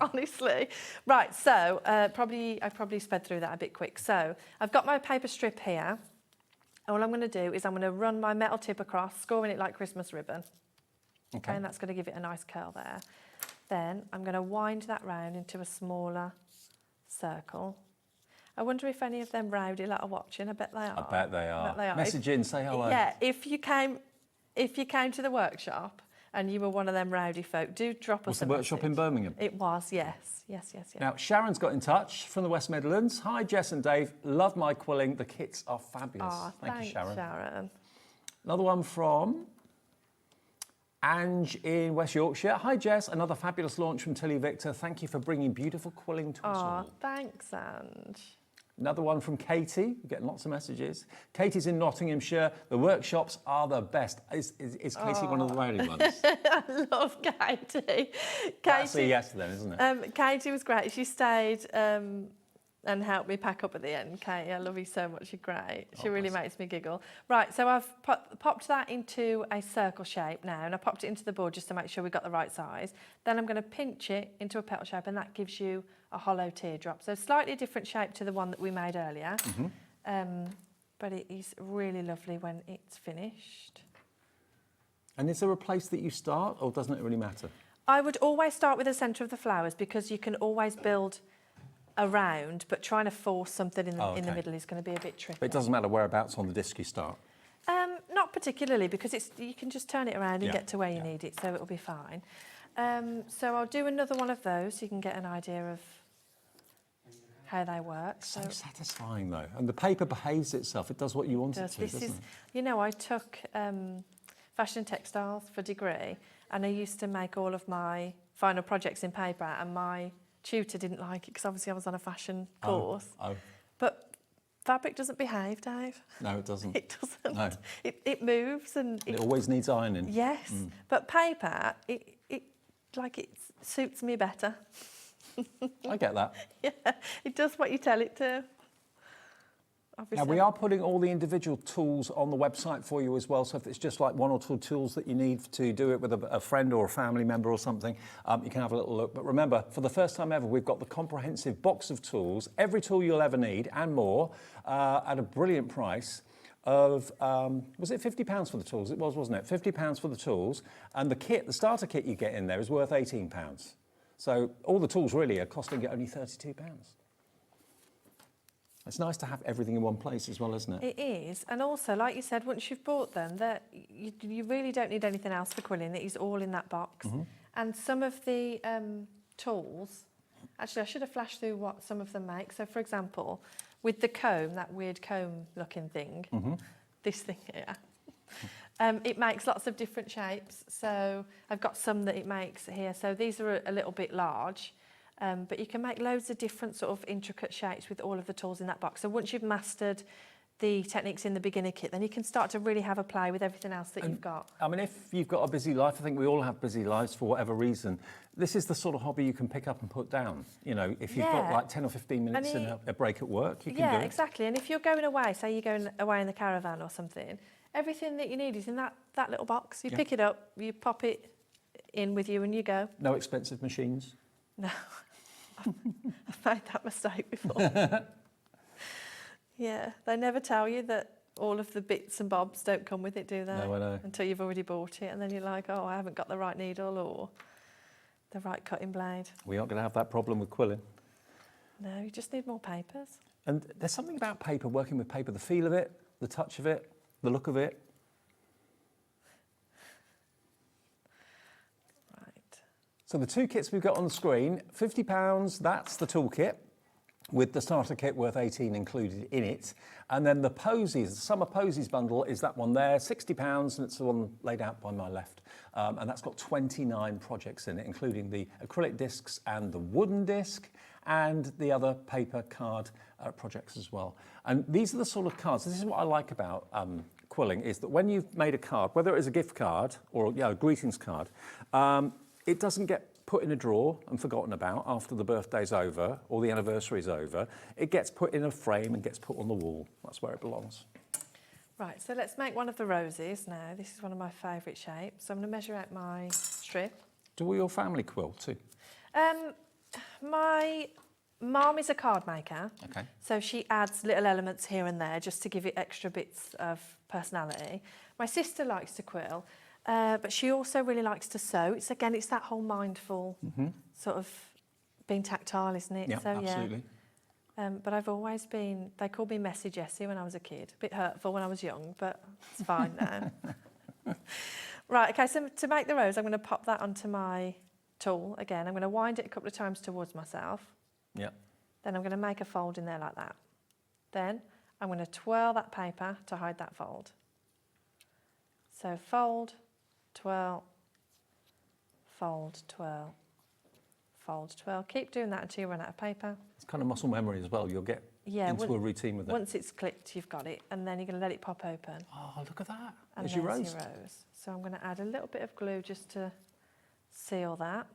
honestly. Right, so I probably sped through that a bit quick. So I've got my paper strip here. All I'm going to do is I'm going to run my metal tip across, scoring it like Christmas ribbon. Okay, and that's going to give it a nice curl there. Then I'm going to wind that round into a smaller circle. I wonder if any of them rowdy lot are watching. I bet they are. I bet they are. I bet they are. Message in, say hello. Yeah, if you came to the workshop and you were one of them rowdy folk, do drop us a message. Was the workshop in Birmingham? It was, yes. Yes. Now, Sharon's got in touch from the West Midlands. Hi, Jess and Dave. Love my quilling. The kits are fabulous. Oh, Thank you, Sharon. Sharon. Another one from Ange in West Yorkshire. Hi, Jess. Another fabulous launch from TillyViktor. Thank you for bringing beautiful quilling to us all. Oh, thanks, Ange. Another one from Katie. We're getting lots of messages. Katie's in Nottinghamshire. The workshops are the best. Is Katie one of the rowdy ones? I love Katie. That's a yes then, isn't it? Katie was great. She stayed and helped me pack up at the end. Katie, I love you so much. You're great. She really makes me giggle. Right, so I've popped that into a circle shape now, and I popped it into the board just to make sure we got the right size. Then I'm going to pinch it into a petal shape, and that gives you a hollow teardrop. So slightly different shape to the one that we made earlier. But it is really lovely when it's finished. And is there a place that you start, or doesn't it really matter? I would always start with the centre of the flowers, because you can always build around, but trying to force something in the middle is going to be a bit tricky. But it doesn't matter whereabouts on the disc you start? Not particularly, because you can just turn it around and get to where you need it, so it'll be fine. So I'll do another one of those so you can get an idea of how they work. So satisfying though, and the paper behaves itself. It does what you want it to, doesn't it? You know, I took fashion textiles for degree, and I used to make all of my final projects in paper, and my tutor didn't like it because obviously I was on a fashion course. But fabric doesn't behave, Dave. No, it doesn't. It doesn't. No. It moves and it always needs ironing. Yes, but paper, it suits me better. I get that. Yeah, it does what you tell it to. Obviously. Now, we are putting all the individual tools on the website for you as well, so if it's just like one or two tools that you need to do it with a friend or a family member or something, you can have a little look. But remember, for the first time ever, we've got the comprehensive box of tools, every tool you'll ever need and more, at a brilliant price. of, was it £50 for the tools? It was, wasn't it? £50 for the tools. And the kit, the starter kit you get in there is worth £18. So all the tools really are costing you only £32. It's nice to have everything in one place as well, isn't it? It is. And also, like you said, once you've bought them, you really don't need anything else for quilling. It is all in that box. And some of the tools, actually I should have flashed through what some of them make. So for example, with the comb, that weird comb looking thing, this thing here, it makes lots of different shapes. So I've got some that it makes here. So these are a little bit large, but you can make loads of different sort of intricate shapes with all of the tools in that box. So once you've mastered the techniques in the beginner kit, then you can start to really have a play with everything else that you've got. I mean, if you've got a busy life, I think we all have busy lives for whatever reason, this is the sort of hobby you can pick up and put down. You know, if you've got like 10 or 15 minutes in a break at work, you can do it. Yeah, exactly. And if you're going away, say you're going away in the caravan or something, everything that you need is in that little box. You pick it up, you pop it in with you and you go. No expensive machines? No. I've made that mistake before. Yeah, they never tell you that all of the bits and bobs don't come with it, do they? No, I know. Until you've already bought it, and then you're like, oh, I haven't got the right needle or the right cutting blade. We aren't going to have that problem with quilling. No, you just need more papers. And there's something about paper, working with paper, the feel of it, the touch of it, the look of it. Right. So the two kits we've got on the screen, £50, that's the toolkit, with the starter kit worth £18 included in it. And then the posies, the summer posies bundle is that one there, £60, and it's the one laid out by my left. And that's got 29 projects in it, including the acrylic discs and the wooden disc, and the other paper card projects as well. And these are the sort of cards, this is what I like about quilling, is that when you've made a card, whether it is a gift card or a greetings card, it doesn't get put in a drawer and forgotten about after the birthday's over or the anniversary's over. It gets put in a frame and gets put on the wall. That's where it belongs. Right, so let's make one of the roses now. This is one of my favourite shapes. So I'm going to measure out my strip. Do all your family quill too? My mum is a card maker. Okay. So she adds little elements here and there just to give it extra bits of personality. My sister likes to quill. But she also really likes to sew. It's that whole mindful sort of being tactile, isn't it? Yeah, so, absolutely. But I've always been, they called me Messy Jessie when I was a kid. A bit hurtful when I was young, but it's fine now. Right, okay, so to make the rose, I'm going to pop that onto my tool again. I'm going to wind it a couple of times towards myself. Yeah. Then I'm going to make a fold in there like that. Then I'm going to twirl that paper to hide that fold. So fold, twirl, fold, twirl, fold, twirl. Keep doing that until you run out of paper. It's kind of muscle memory as well. You'll get into a routine with it. Once it's clicked, you've got it, and then you're going to let it pop open. Oh, look at that. And there's your rose. So I'm going to add a little bit of glue just to seal that.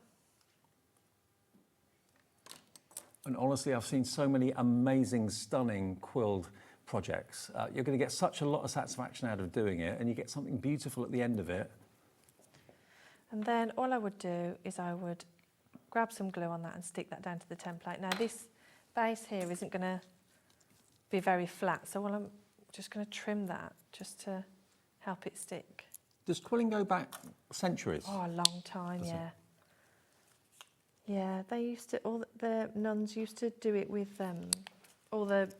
And honestly, I've seen so many amazing, stunning quilled projects. You're going to get such a lot of satisfaction out of doing it, and you get something beautiful at the end of it. And then all I would do is I would grab some glue on that and stick that down to the template. Now this base here isn't going to be very flat, so I'm just going to trim that just to help it stick. Does quilling go back centuries? Oh, a long time, yeah. Yeah, they used to, all the nuns used to do it with all the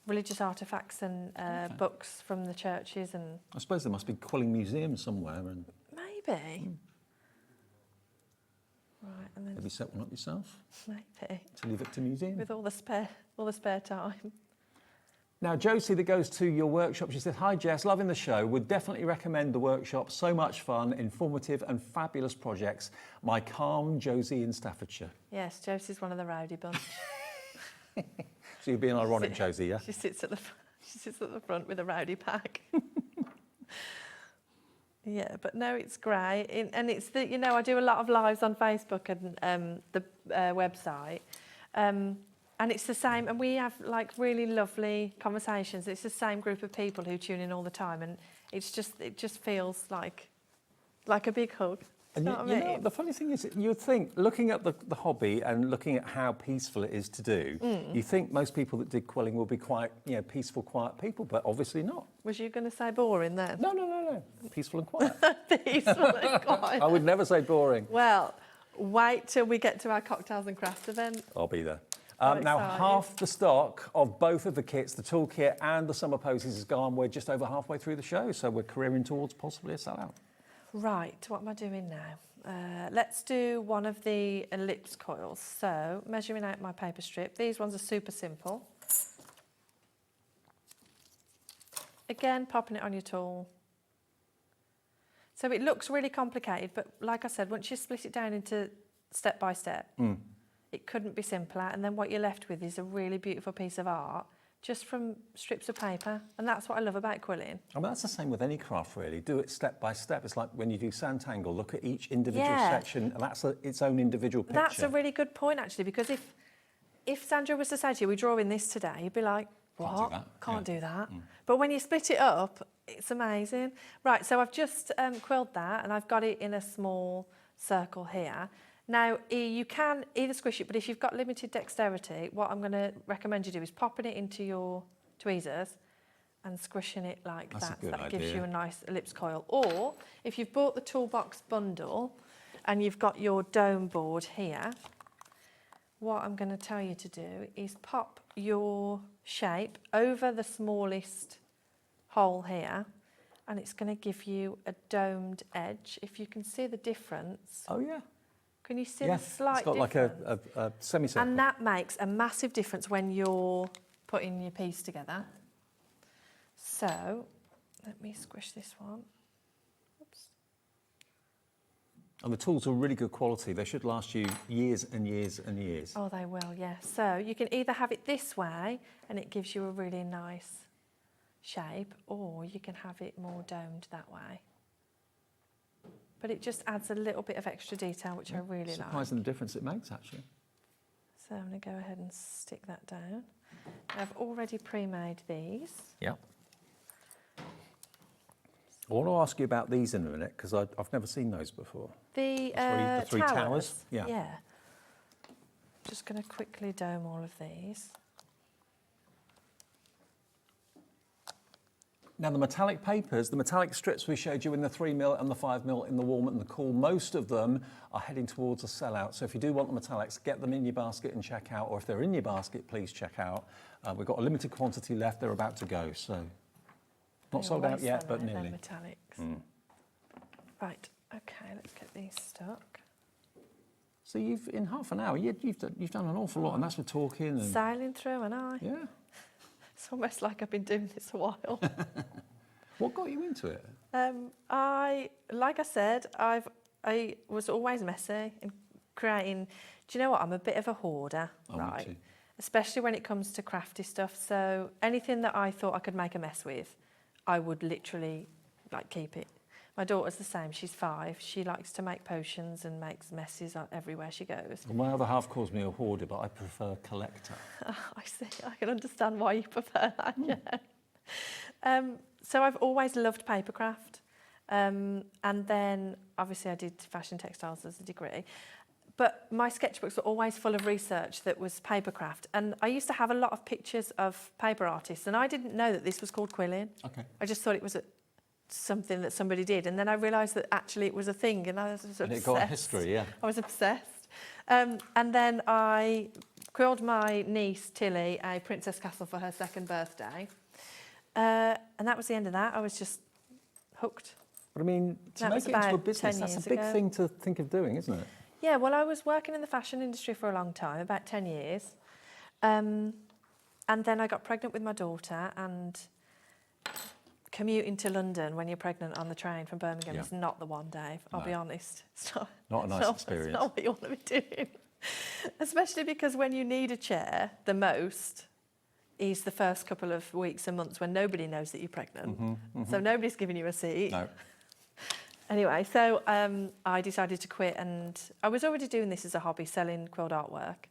religious artefacts and books from the churches. And I suppose there must be quilling museums somewhere. And maybe. Right, and then maybe set one up yourself. Maybe. TillyViktor Museum. With all the spare time. Now, Josie, that goes to your workshop, she said, "Hi Jess, loving the show. Would definitely recommend the workshop. So much fun, informative and fabulous projects. My calm Josie in Staffordshire." Yes, Josie's one of the rowdy bunch. So you're being ironic, Josie, yeah? She sits at the front with a rowdy pack. Yeah, but no, it's great. And it's the, you know, I do a lot of lives on Facebook and the website. And it's the same, and we have like really lovely conversations. It's the same group of people who tune in all the time, and it just feels like a big hug. And know what I you know, mean? the funny thing is, you'd think, looking at the hobby and looking at how peaceful it is to do, you think most people that did quilling will be quite, peaceful, quiet people, but obviously not. Was you going to say boring then? No. Peaceful and quiet. Peaceful and quiet. I would never say boring. Well, wait till we get to our cocktails and crafts event. I'll be there. I'm Now, excited. half the stock of both of the kits, the toolkit and the summer posies, is gone. We're just over halfway through the show, so we're careering towards possibly a sellout. Right, what am I doing now? Let's do one of the ellipse coils. So, measuring out my paper strip. These ones are super simple. Again, popping it on your tool. So it looks really complicated, but like I said, once you split it down into step by step, it couldn't be simpler. And then what you're left with is a really beautiful piece of art just from strips of paper. And that's what I love about quilling. I mean, that's the same with any craft, really. Do it step by step. It's like when you do Sanntangle, look at each individual section, and that's its own individual picture. That's a really good point, actually, because if Sandra was to say to you, we're drawing this today, you'd be like, what? Can't do that. But when you split it up, it's amazing. Right, so I've just quilled that, and I've got it in a small circle here. Now, you can either squish it, but if you've got limited dexterity, what I'm going to recommend you do is popping it into your tweezers and squishing it like that. So that gives you a nice ellipse coil. Or, if you've bought the toolbox bundle and you've got your dome board here, what I'm going to tell you to do is pop your shape over the smallest hole here, and it's going to give you a domed edge. If you can see the difference. Oh, yeah. Can you see the slight difference? It's got difference? like a semicircle. And that makes a massive difference when you're putting your piece together. So, let me squish this one. Oops. And the tools are really good quality. They should last you years and years and years. Oh, they will, yeah. So, you can either have it this way, and it gives you a really nice shape, or you can have it more domed that way. But it just adds a little bit of extra detail, which I really like. Surprising the difference it makes, actually. So I'm going to go ahead and stick that down. I've already pre-made these. Yeah. I want to ask you about these in a minute, because I've never seen those before. The three towers? Yeah. Just going to quickly dome all of these. Now, the metallic papers, the metallic strips we showed you in the 3mm and the 5mm in the warm and the cool, most of them are heading towards a sellout. So if you do want the metallics, get them in your basket and check out, or if they're in your basket, please check out. We've got a limited quantity left. They're about to go, so not sold out yet, but nearly. Metallics. Right, okay, let's get these stuck. So you've, in half an hour, you've done an awful lot, and that's with talking. And Sailing through, and I. Yeah. It's almost like I've been doing this a while. What got you into it? Like I said, I was always messy and creating. Do you know what? I'm a bit of a hoarder, right? Me too. Especially when it comes to crafty stuff. So anything that I thought I could make a mess with, I would literally keep it. My daughter's the same. She's 5. She likes to make potions and makes messes everywhere she goes. Well, my other half calls me a hoarder, but I prefer collector. I see. I can understand why you prefer that, yeah. So I've always loved papercraft. And then, obviously, I did fashion textiles as a degree. But my sketchbooks were always full of research that was papercraft. And I used to have a lot of pictures of paper artists. And I didn't know that this was called quilling. Okay. I just thought it was something that somebody did, and then I realised that actually it was a thing, and I was obsessed. And it got a history, yeah. I was obsessed. And then I quilled my niece Tilly a princess castle for her 2nd birthday, and that was the end of that. I was just hooked. But I mean, to make it into a business, that's a big thing to think of doing, isn't it? Yeah, well, I was working in the fashion industry for a long time, about 10 years, and then I got pregnant with my daughter, and commuting to London when you're pregnant on the train from Birmingham is not the one, Dave. I'll be honest. It's not a nice experience. It's not what you want to be doing. Especially because when you need a chair the most is the first couple of weeks and months when nobody knows that you're pregnant. So nobody's giving you a seat. No. Anyway, so I decided to quit, and I was already doing this as a hobby, selling quilled artwork.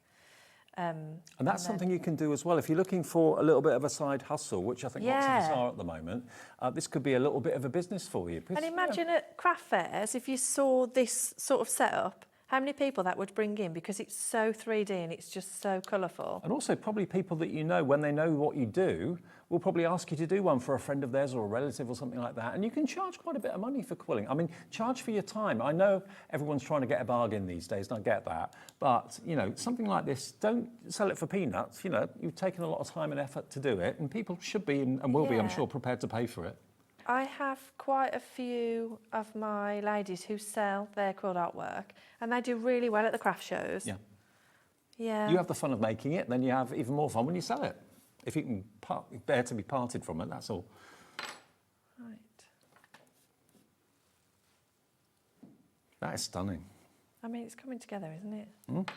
And that's something you can do as well. If you're looking for a little bit of a side hustle, which I think lots of us are at the moment, this could be a little bit of a business for you. And imagine at craft fairs, if you saw this sort of setup, how many people that would bring in, because it's so 3D and it's just so colourful. And also probably people that you know, when they know what you do, will probably ask you to do one for a friend of theirs or a relative or something like that. And you can charge quite a bit of money for quilling. I mean, charge for your time. I know everyone's trying to get a bargain these days, and I get that. But, you know, something like this, don't sell it for peanuts. You know, you've taken a lot of time and effort to do it, and people should be and will be, I'm sure, prepared to pay for it. I have quite a few of my ladies who sell their quilt artwork, and they do really well at the craft shows. Yeah. Yeah. You have the fun of making it, then you have even more fun when you sell it. If you can bear to be parted from it, that's all. Right. That is stunning. I mean, it's coming together, isn't it? Mm.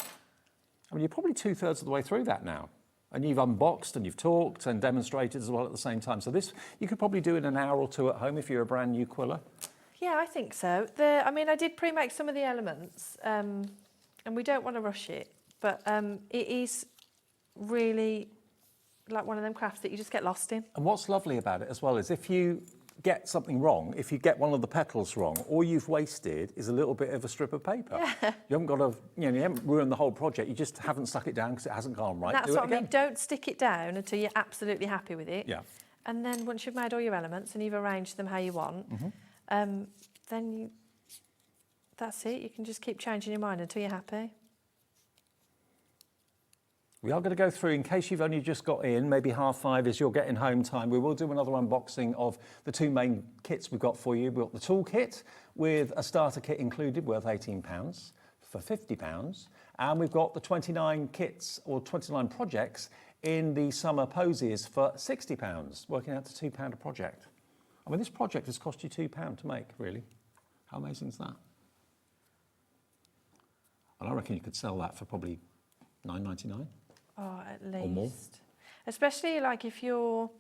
I mean, you're probably 2/3 of the way through that now. And you've unboxed and you've talked and demonstrated as well at the same time. So this, you could probably do in an hour or two at home if you're a brand new quiller. Yeah, I think so. I mean, I did pre-make some of the elements, and we don't want to rush it, but it is really like one of them crafts that you just get lost in. And what's lovely about it as well is if you get something wrong, if you get one of the petals wrong, all you've wasted is a little bit of a strip of paper. Yeah. You haven't got to, you haven't ruined the whole project. You just haven't stuck it down because it hasn't gone right. That's Do it what again. I mean. Don't stick it down until you're absolutely happy with it. Yeah. And then once you've made all your elements and you've arranged them how you want, then that's it. You can just keep changing your mind until you're happy. We are going to go through, in case you've only just got in, maybe 5:30 is your getting home time. We will do another unboxing of the two main kits we've got for you. We've got the tool kit with a starter kit included worth £18 for £50. And we've got the 29 kits or 29 projects in the summer posies for £60, working out to £2 a project. I mean, this project has cost you £2 to make, really. How amazing is that? And I reckon you could sell that for probably £9.99. Oh, at least. Or more. Especially like if you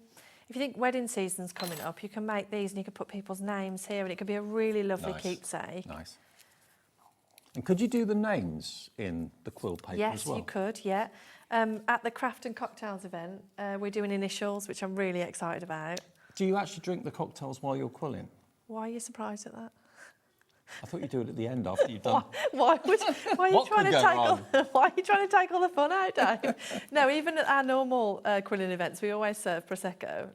think wedding season's coming up, you can make these and you can put people's names here and it could be a really lovely keepsake. Nice. And could you do the names in the quill paper as well? Yes, you could, yeah. At the Craft and Cocktails event, we're doing initials, which I'm really excited about. Do you actually drink the cocktails while you're quilling? Why are you surprised at that? I thought you'd do it at the end after you've done. Why are you trying to take all the fun out, Dave? No, even at our normal quilling events, we always serve prosecco.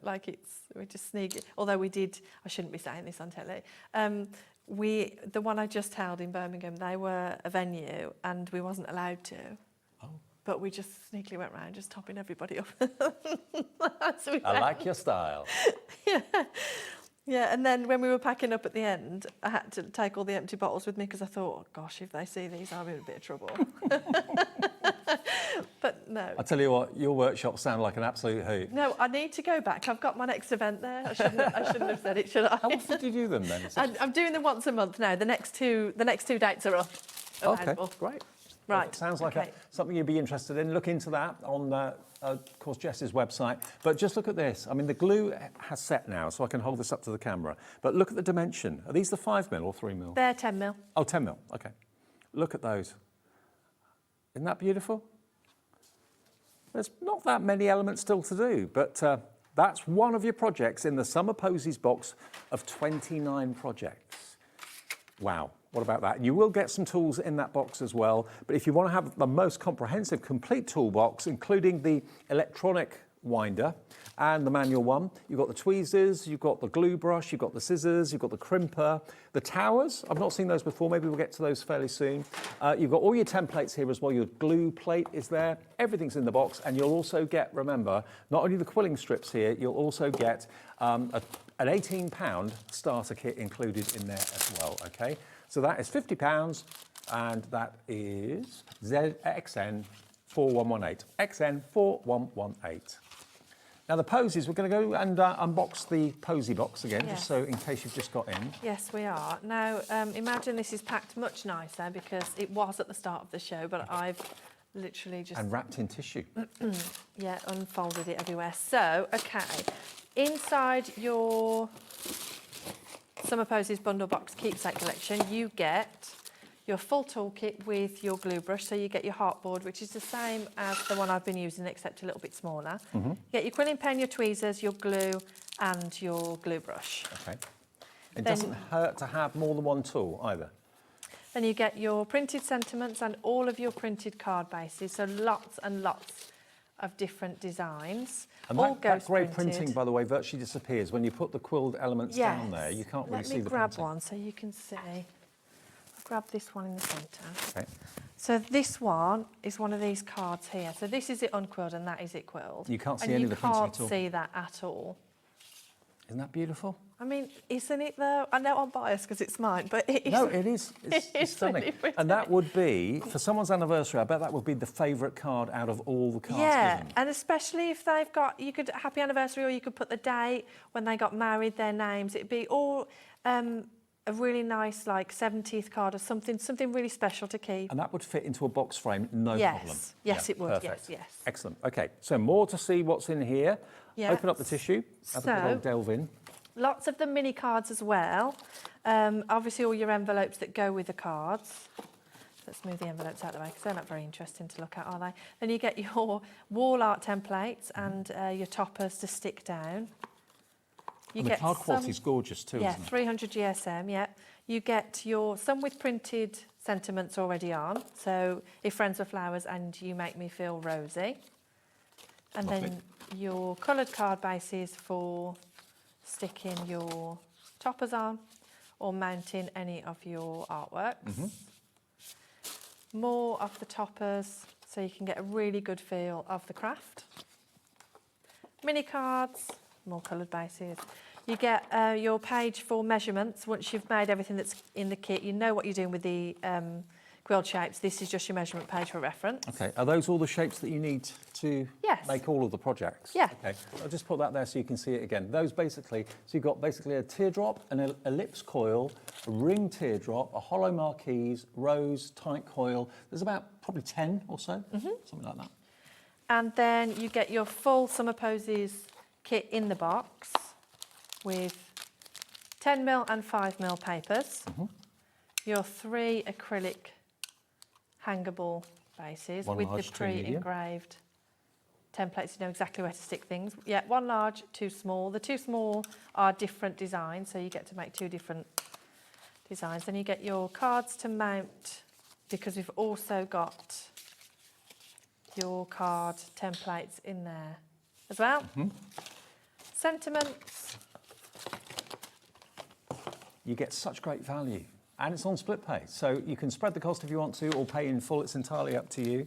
We just sneak it. Although I shouldn't be saying this on telly. The one I just held in Birmingham, they were a venue, and we wasn't allowed to. Oh. But we just sneakily went round, just topping everybody up. I like your style. Yeah. Yeah, and then when we were packing up at the end, I had to take all the empty bottles with me because I thought, oh, gosh, if they see these, I'm in a bit of trouble. But no. I tell you what, your workshops sound like an absolute hoot. No, I need to go back. I've got my next event there. I shouldn't have said it, should I? How often do you do them then? I'm doing them once a month now. The next two dates are up. Available. Okay, great. Right. Sounds like something you'd be interested in. Look into that on, of course, Jess's website. But just look at this. I mean, the glue has set now, so I can hold this up to the camera. But look at the dimension. Are these the 5mm or 3mm? They're 10mm. Oh, 10mm. Okay. Look at those. Isn't that beautiful? There's not that many elements still to do, but that's one of your projects in the Summer Posies box of 29 projects. Wow. What about that? You will get some tools in that box as well, but if you want to have the most comprehensive, complete toolbox, including the electronic winder and the manual one, you've got the tweezers, you've got the glue brush, you've got the scissors, you've got the crimper, the towers. I've not seen those before. Maybe we'll get to those fairly soon. You've got all your templates here as well. Your glue plate is there. Everything's in the box, and you'll also get, remember, not only the quilling strips here, you'll also get an £18 starter kit included in there as well, okay? So that is £50, and that is ZXN 4118. XN 4118. Now the posies, we're going to go and unbox the posy box again, just so in case you've just got in. Yes, we are. Now, imagine this is packed much nicer because it was at the start of the show, but I've literally just... And wrapped in tissue. Yeah, unfolded it everywhere. So, okay, inside your Summer Posies bundle box keepsake collection, you get your full toolkit with your glue brush. So you get your heartboard, which is the same as the one I've been using, except a little bit smaller. You get your quilling pen, your tweezers, your glue, and your glue brush. Okay. It doesn't hurt to have more than one tool either. Then you get your printed sentiments and all of your printed card bases. So lots and lots of different designs. And all that grey printed. printing, by the way, virtually disappears. When you put the quilled elements down there, you can't really see the Let me grab printing. one so you can see. I'll grab this one in the centre. Okay. So this one is one of these cards here. So this is it unquilled and that is it quilled. You can't see any of the printing at all. And you can't see that at all. Isn't that beautiful? I mean, isn't it though? I know I'm biased because it's mine, but it is. No, it is. It's stunning. Really pretty. And that would be, for someone's anniversary, I bet that would be the favourite card out of all the cards Yeah, given. and especially if they've got, you could happy anniversary, or you could put the date when they got married, their names. It'd be all a really nice, like 70th card or something really special to keep. And that would fit into a box frame, no Yes. problem. Yes, Yeah, it would. perfect. Yes, yes. Excellent. Okay, so more to see what's in here. Yeah. Open up the tissue, have a good So- old delve in. Lots of the mini cards as well. Obviously, all your envelopes that go with the cards. Let's move the envelopes out of the way because they're not very interesting to look at, are they? Then you get your wall art templates and your toppers to stick down. You And the card quality is gorgeous too, Yeah, isn't it? 300 GSM, yeah. You get some with printed sentiments already on. So, if friends were flowers and you make me feel rosy. And Lovely. then your coloured card bases for sticking your toppers on or mounting any of your artworks. More of the toppers so you can get a really good feel of the craft. Mini cards, more coloured bases. You get your page for measurements. Once you've made everything that's in the kit, you know what you're doing with the quilled shapes. This is just your measurement page for reference. Okay, are those all the shapes that you need to Yes. make all of the projects? Yeah. Okay, I'll just put that there so you can see it again. Those basically, so you've got basically a teardrop, an ellipse coil, a ring teardrop, a hollow marquise, rose, tight coil. There's about probably 10 or so, something like that. And then you get your full Summer Poses kit in the box with 10mm and 5mm papers, your 3 acrylic hangable bases One with the large, 2 medium. pre-engraved templates. You know exactly where to stick things. Yeah, 1 large, 2 small. The 2 small are different designs, so you get to make 2 different designs. Then you get your cards to mount, because we've also got your card templates in there as well. Sentiments. You get such great value. And it's on split pay, so you can spread the cost if you want to or pay in full. It's entirely up to you.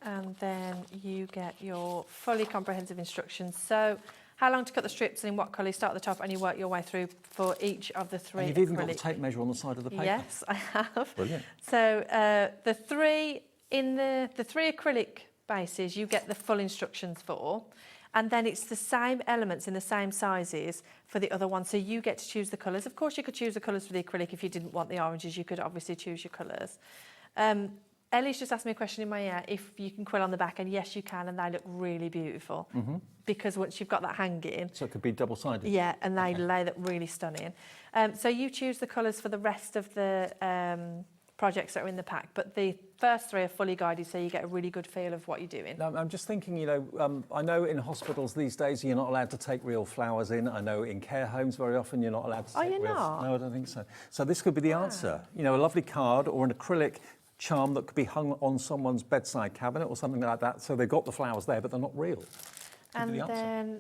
And then you get your fully comprehensive instructions. So how long to cut the strips and in what colour, you start at the top and you work your way through for each of the 3 And you've even got the acrylic. tape measure on the side of the paper. Yes, I have. Brilliant. So the 3 acrylic bases you get the full instructions for, and then it's the same elements in the same sizes for the other one. So you get to choose the colours. Of course, you could choose the colours for the acrylic if you didn't want the oranges. You could obviously choose your colours. Ellie's just asked me a question in my ear if you can quill on the back, and yes, you can, and they look really beautiful because once you've got that hanging. So it could be double-sided. Yeah, and they lay that really stunning. So you choose the colours for the rest of the projects that are in the pack, but the first 3 are fully guided, so you get a really good feel of what you're doing. Now, I'm just thinking, you know, I know in hospitals these days you're not allowed to take real flowers in. I know in care homes very often you're not allowed to take you're real. not? No, I don't think so. So this could be the answer. You know, a lovely card or an acrylic charm that could be hung on someone's bedside cabinet or something like that. So they've got the flowers there, but they're not real. And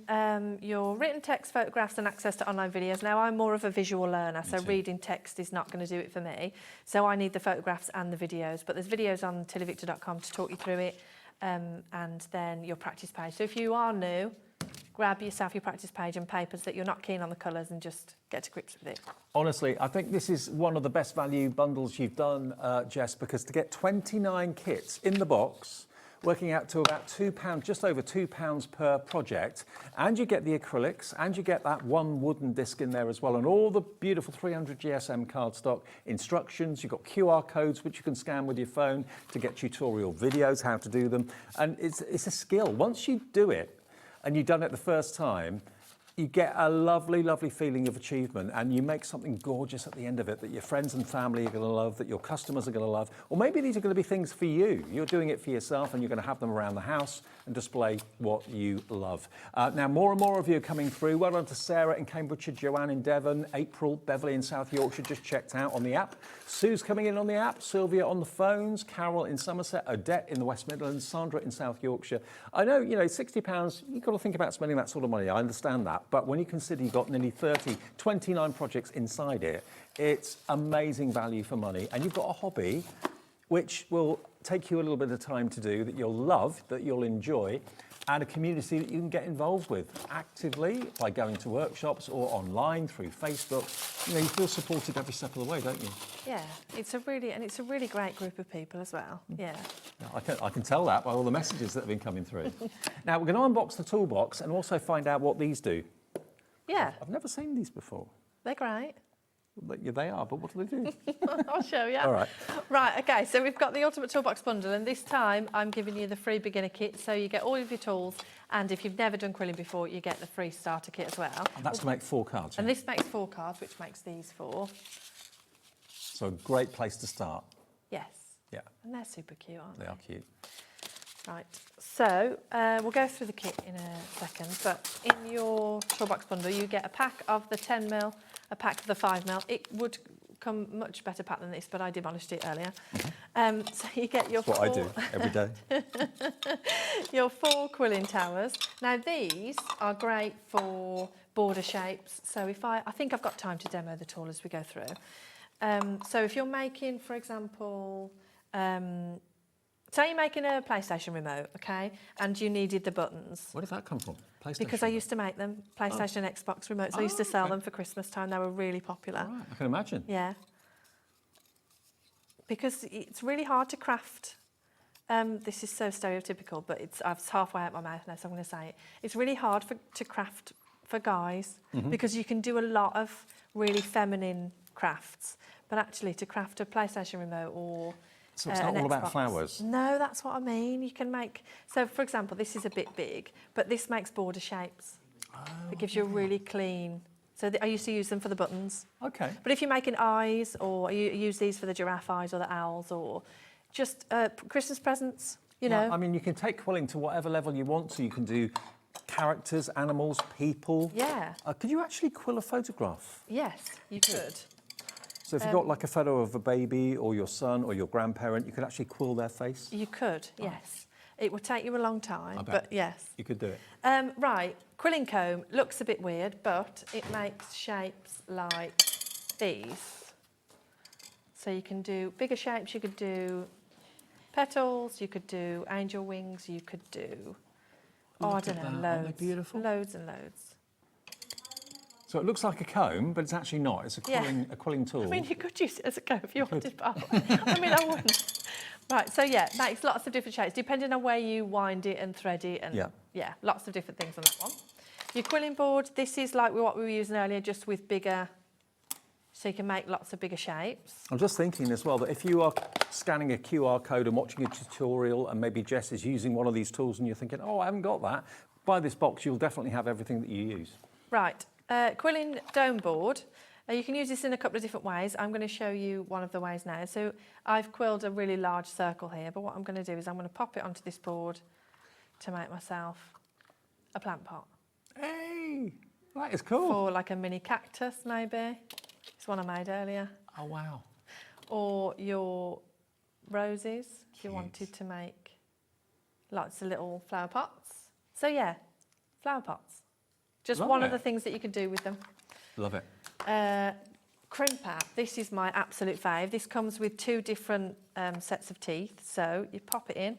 then your written text, photographs and access to online videos. Now, I'm more of a visual learner, so reading text is not going to do it for me. So I need the photographs and the videos. But there's videos on TillyViktor.com to talk you through it, and then your practice page. So if you are new, grab yourself your practice page and papers that you're not keen on the colours and just get to grips with it. Honestly, I think this is one of the best value bundles you've done, Jess, because to get 29 kits in the box, working out to about £2, just over £2 per project, and you get the acrylics, and you get that 1 wooden disc in there as well, and all the beautiful 300 GSM cardstock instructions. You've got QR codes which you can scan with your phone to get tutorial videos how to do them, and it's a skill. Once you do it, and you've done it the first time, you get a lovely, lovely feeling of achievement, and you make something gorgeous at the end of it that your friends and family are going to love, that your customers are going to love, or maybe these are going to be things for you. You're doing it for yourself, and you're going to have them around the house and display what you love. Now, more and more of you are coming through. Well done to Sarah in Cambridgeshire, Joanne in Devon, April, Beverly in South Yorkshire just checked out on the app. Sue's coming in on the app, Sylvia on the phones, Carol in Somerset, Odette in the West Midlands, Sandra in South Yorkshire. I know, you know, £60, you've got to think about spending that sort of money. I understand that. But when you consider you've got nearly 29 projects inside it, it's amazing value for money. And you've got a hobby which will take you a little bit of time to do, that you'll love, that you'll enjoy, and a community that you can get involved with actively by going to workshops or online through Facebook. You know, you feel supported every step of the way, don't you? Yeah, it's a really great group of people as well. Yeah. I can tell that by all the messages that have been coming through. Now, we're going to unbox the toolbox and also find out what these do. Yeah. I've never seen these before. They're great. Yeah, they are, but what do they do? I'll show you. All right. Right, okay, so we've got the Ultimate Toolbox Bundle, and this time I'm giving you the free beginner kit, so you get all of your tools, and if you've never done quilling before, you get the free starter kit as well. And that's to make 4 cards. And this makes 4 cards, which makes these 4. So a great place to start. Yes. Yeah. And they're super cute, aren't they? They are cute. Right, so we'll go through the kit in a second, but in your toolbox bundle you get a pack of the 10mm, a pack of the 5mm. It would come much better packed than this, but I demolished it earlier. So you get your That's what I do every day. your 4 quilling towers. Now these are great for border shapes. So if I think I've got time to demo the tool as we go through. So if you're making, for example, say you're making a PlayStation remote, okay, and you needed the buttons. Where did that come from? PlayStation? Because I used to make them, PlayStation, Xbox remotes. I used to sell them for Christmas time. They were really popular. Right, I can imagine. Yeah. Because it's really hard to craft. This is so stereotypical, but it's halfway out my mouth now, so I'm going to say it. It's really hard to craft for guys because you can do a lot of really feminine crafts, but actually to craft a PlayStation remote or so it's not all about flowers? No, that's what I mean. You can make... So, for example, this is a bit big, but this makes border shapes. It gives you a really clean... So I used to use them for the buttons. Okay. But if you're making eyes, or you use these for the giraffe eyes or the owls, or just Christmas presents, you know. I mean, you can take quilling to whatever level you want to. You can do characters, animals, people. Yeah. Could you actually quill a photograph? Yes, you could. So if you've got like a photo of a baby or your son or your grandparent, you could actually quill their face? You could, yes. It would take you a long time, I bet. but yes. You could do it. Right, quilling comb looks a bit weird, but it makes shapes like these. So you can do bigger shapes, you could do petals, you could do angel wings, you could do, I don't know, loads. Beautiful? Loads and loads. So it looks like a comb, but it's actually not. It's a quilling tool. I mean, you could use it as a comb if you wanted, but I mean, I wouldn't. Right, so yeah, makes lots of different shapes, depending on where you wind it and thread it, and yeah, lots of different things on that one. Your quilling board, this is like what we were using earlier, just with bigger, so you can make lots of bigger shapes. I'm just thinking as well that if you are scanning a QR code and watching a tutorial, and maybe Jess is using one of these tools and you're thinking, oh, I haven't got that, buy this box, you'll definitely have everything that you use. Right, quilling dome board. You can use this in a couple of different ways. I'm going to show you one of the ways now. So I've quilled a really large circle here, but what I'm going to do is I'm going to pop it onto this board to make myself a plant pot. Hey, that is cool. For like a mini cactus, maybe. It's one I made earlier. Oh, wow. Or your roses, if you wanted to make lots of little flower pots. So yeah, flower pots. Just one of the things that you can do with them. Love it. Crimper, this is my absolute fave. This comes with 2 different sets of teeth. So you pop it in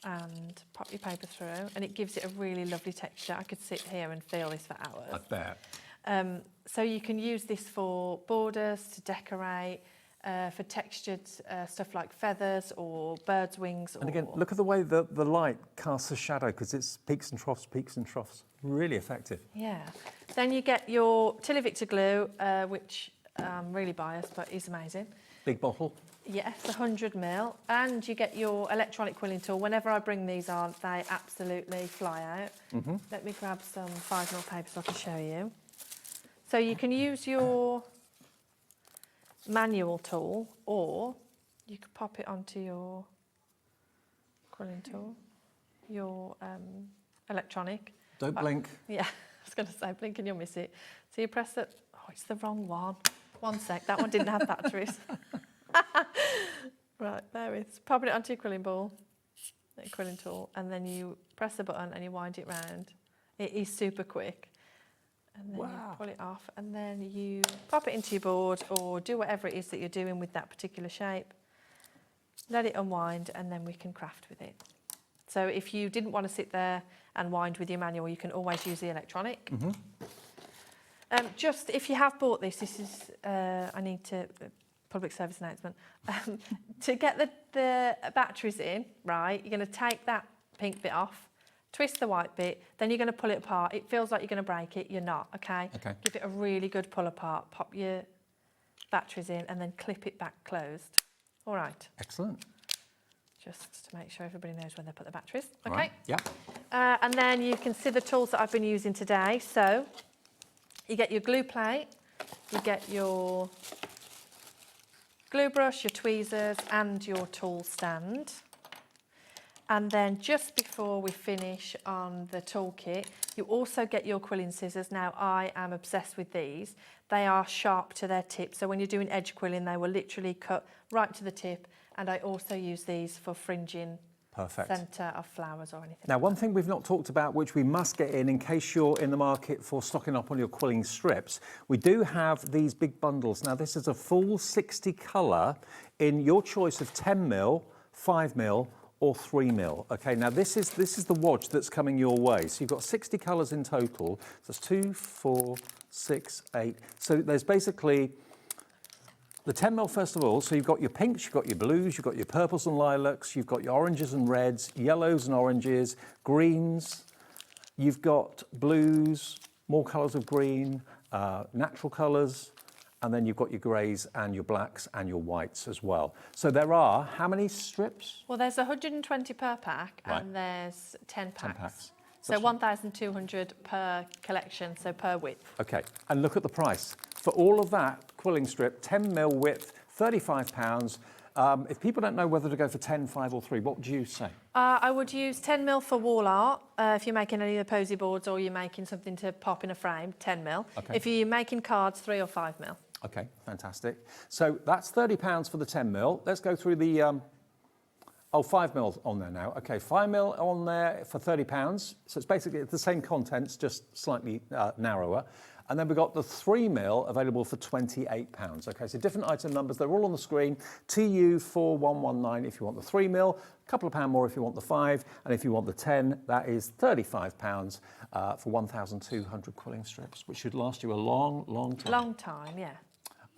and pop your paper through, and it gives it a really lovely texture. I could sit here and feel this for hours. I bet. So you can use this for borders, to decorate, for textured stuff like feathers or birds' wings. And again, look at the way the light casts a shadow, because it's peaks and troughs, peaks and troughs. Really effective. Yeah. Then you get your TillyViktor glue, which I'm really biased, but is amazing. Big bottle. Yes, 100mm, and you get your electronic quilling tool. Whenever I bring these on, they absolutely fly out. Let me grab some 5mm paper so I can show you. So you can use your manual tool, or you could pop it onto your quilling tool, your electronic. Don't blink. Yeah, I was going to say blink and you'll miss it. So you press it. Oh, it's the wrong one. One sec, that one didn't have batteries. Right, there it is. Pop it onto your quilling ball, the quilling tool, and then you press the button and you wind it round. It is super quick. And then you pull it off, and then you pop it into your board or do whatever it is that you're doing with that particular shape. Let it unwind, and then we can craft with it. So if you didn't want to sit there and wind with your manual, you can always use the electronic. Just if you have bought this is, I need to, public service announcement, to get the batteries in, right, you're going to take that pink bit off, twist the white bit, then you're going to pull it apart. It feels like you're going to break it, you're not, okay? Give it a really good pull apart, pop your batteries in, and then clip it back closed. All right. Excellent. Just to make sure everybody knows where they put the batteries. Okay. Right. Yeah. And then you can see the tools that I've been using today. So you get your glue plate, you get your glue brush, your tweezers, and your tool stand. And then just before we finish on the toolkit, you also get your quilling scissors. Now, I am obsessed with these. They are sharp to their tip. So when you're doing edge quilling, they will literally cut right to the tip. And I also use these for fringing centre of flowers or anything. Now, one thing we've not talked about, which we must get in case you're in the market for stocking up on your quilling strips, we do have these big bundles. Now, this is a full 60 colour in your choice of 10mm, 5mm, or 3mm. Okay, now this is the wodge that's coming your way. So you've got 60 colours in total. So that's 2, 4, 6, 8. So there's basically the 10mm first of all. So you've got your pinks, you've got your blues, you've got your purples and lilacs, you've got your oranges and reds, yellows and oranges, greens. You've got blues, more colours of green, natural colours. And then you've got your greys and your blacks and your whites as well. So there are how many strips? Well, there's 120 per pack, and there's 10 packs. 10 packs. So 1,200 per collection, so per width. Okay, and look at the price. For all of that quilling strip, 10mm width, £35. If people don't know whether to go for 10, 5 or 3, what would you say? I would use 10mm for wall art, if you're making any of the posy boards or you're making something to pop in a frame, 10mm. Okay. If you're making cards, 3 or 5mm. Okay, fantastic. So that's £30 for the 10mm. Let's go through the, 5mm on there now. Okay, 5mm on there for £30. So it's basically the same contents, just slightly narrower. And then we've got the 3mm available for £28. Okay, so different item numbers, they're all on the screen. TU4119 if you want the 3mm, a couple of pound more if you want the 5, and if you want the 10, that is £35 for 1,200 quilling strips, which should last you a long, long time. Long time, yeah.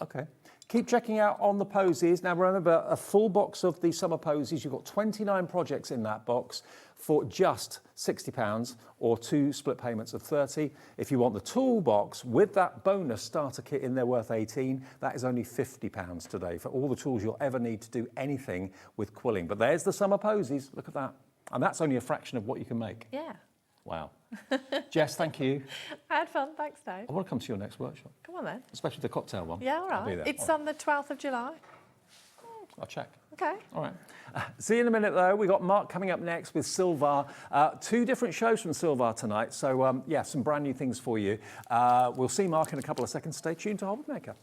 Okay. Keep checking out on the posies. Now remember, a full box of the summer posies, you've got 29 projects in that box for just £60 or 2 split payments of 30. If you want the toolbox with that bonus starter kit in there worth 18, that is only £50 today for all the tools you'll ever need to do anything with quilling. But there's the summer posies, look at that. And that's only a fraction of what you can make. Yeah. Wow. Jess, thank you. I had fun, thanks Dave. I want to come to your next workshop. Come on then. Especially the cocktail one. Yeah, all I'll be right. there. It's All on the 12th of July. I'll check. Okay. All right. See you in a minute, though. We've got Mark coming up next with Silvar. 2 different shows from Silvar tonight. So, yeah, some brand new things for you. We'll see Mark in a couple of seconds. Stay tuned to HobbyMaker.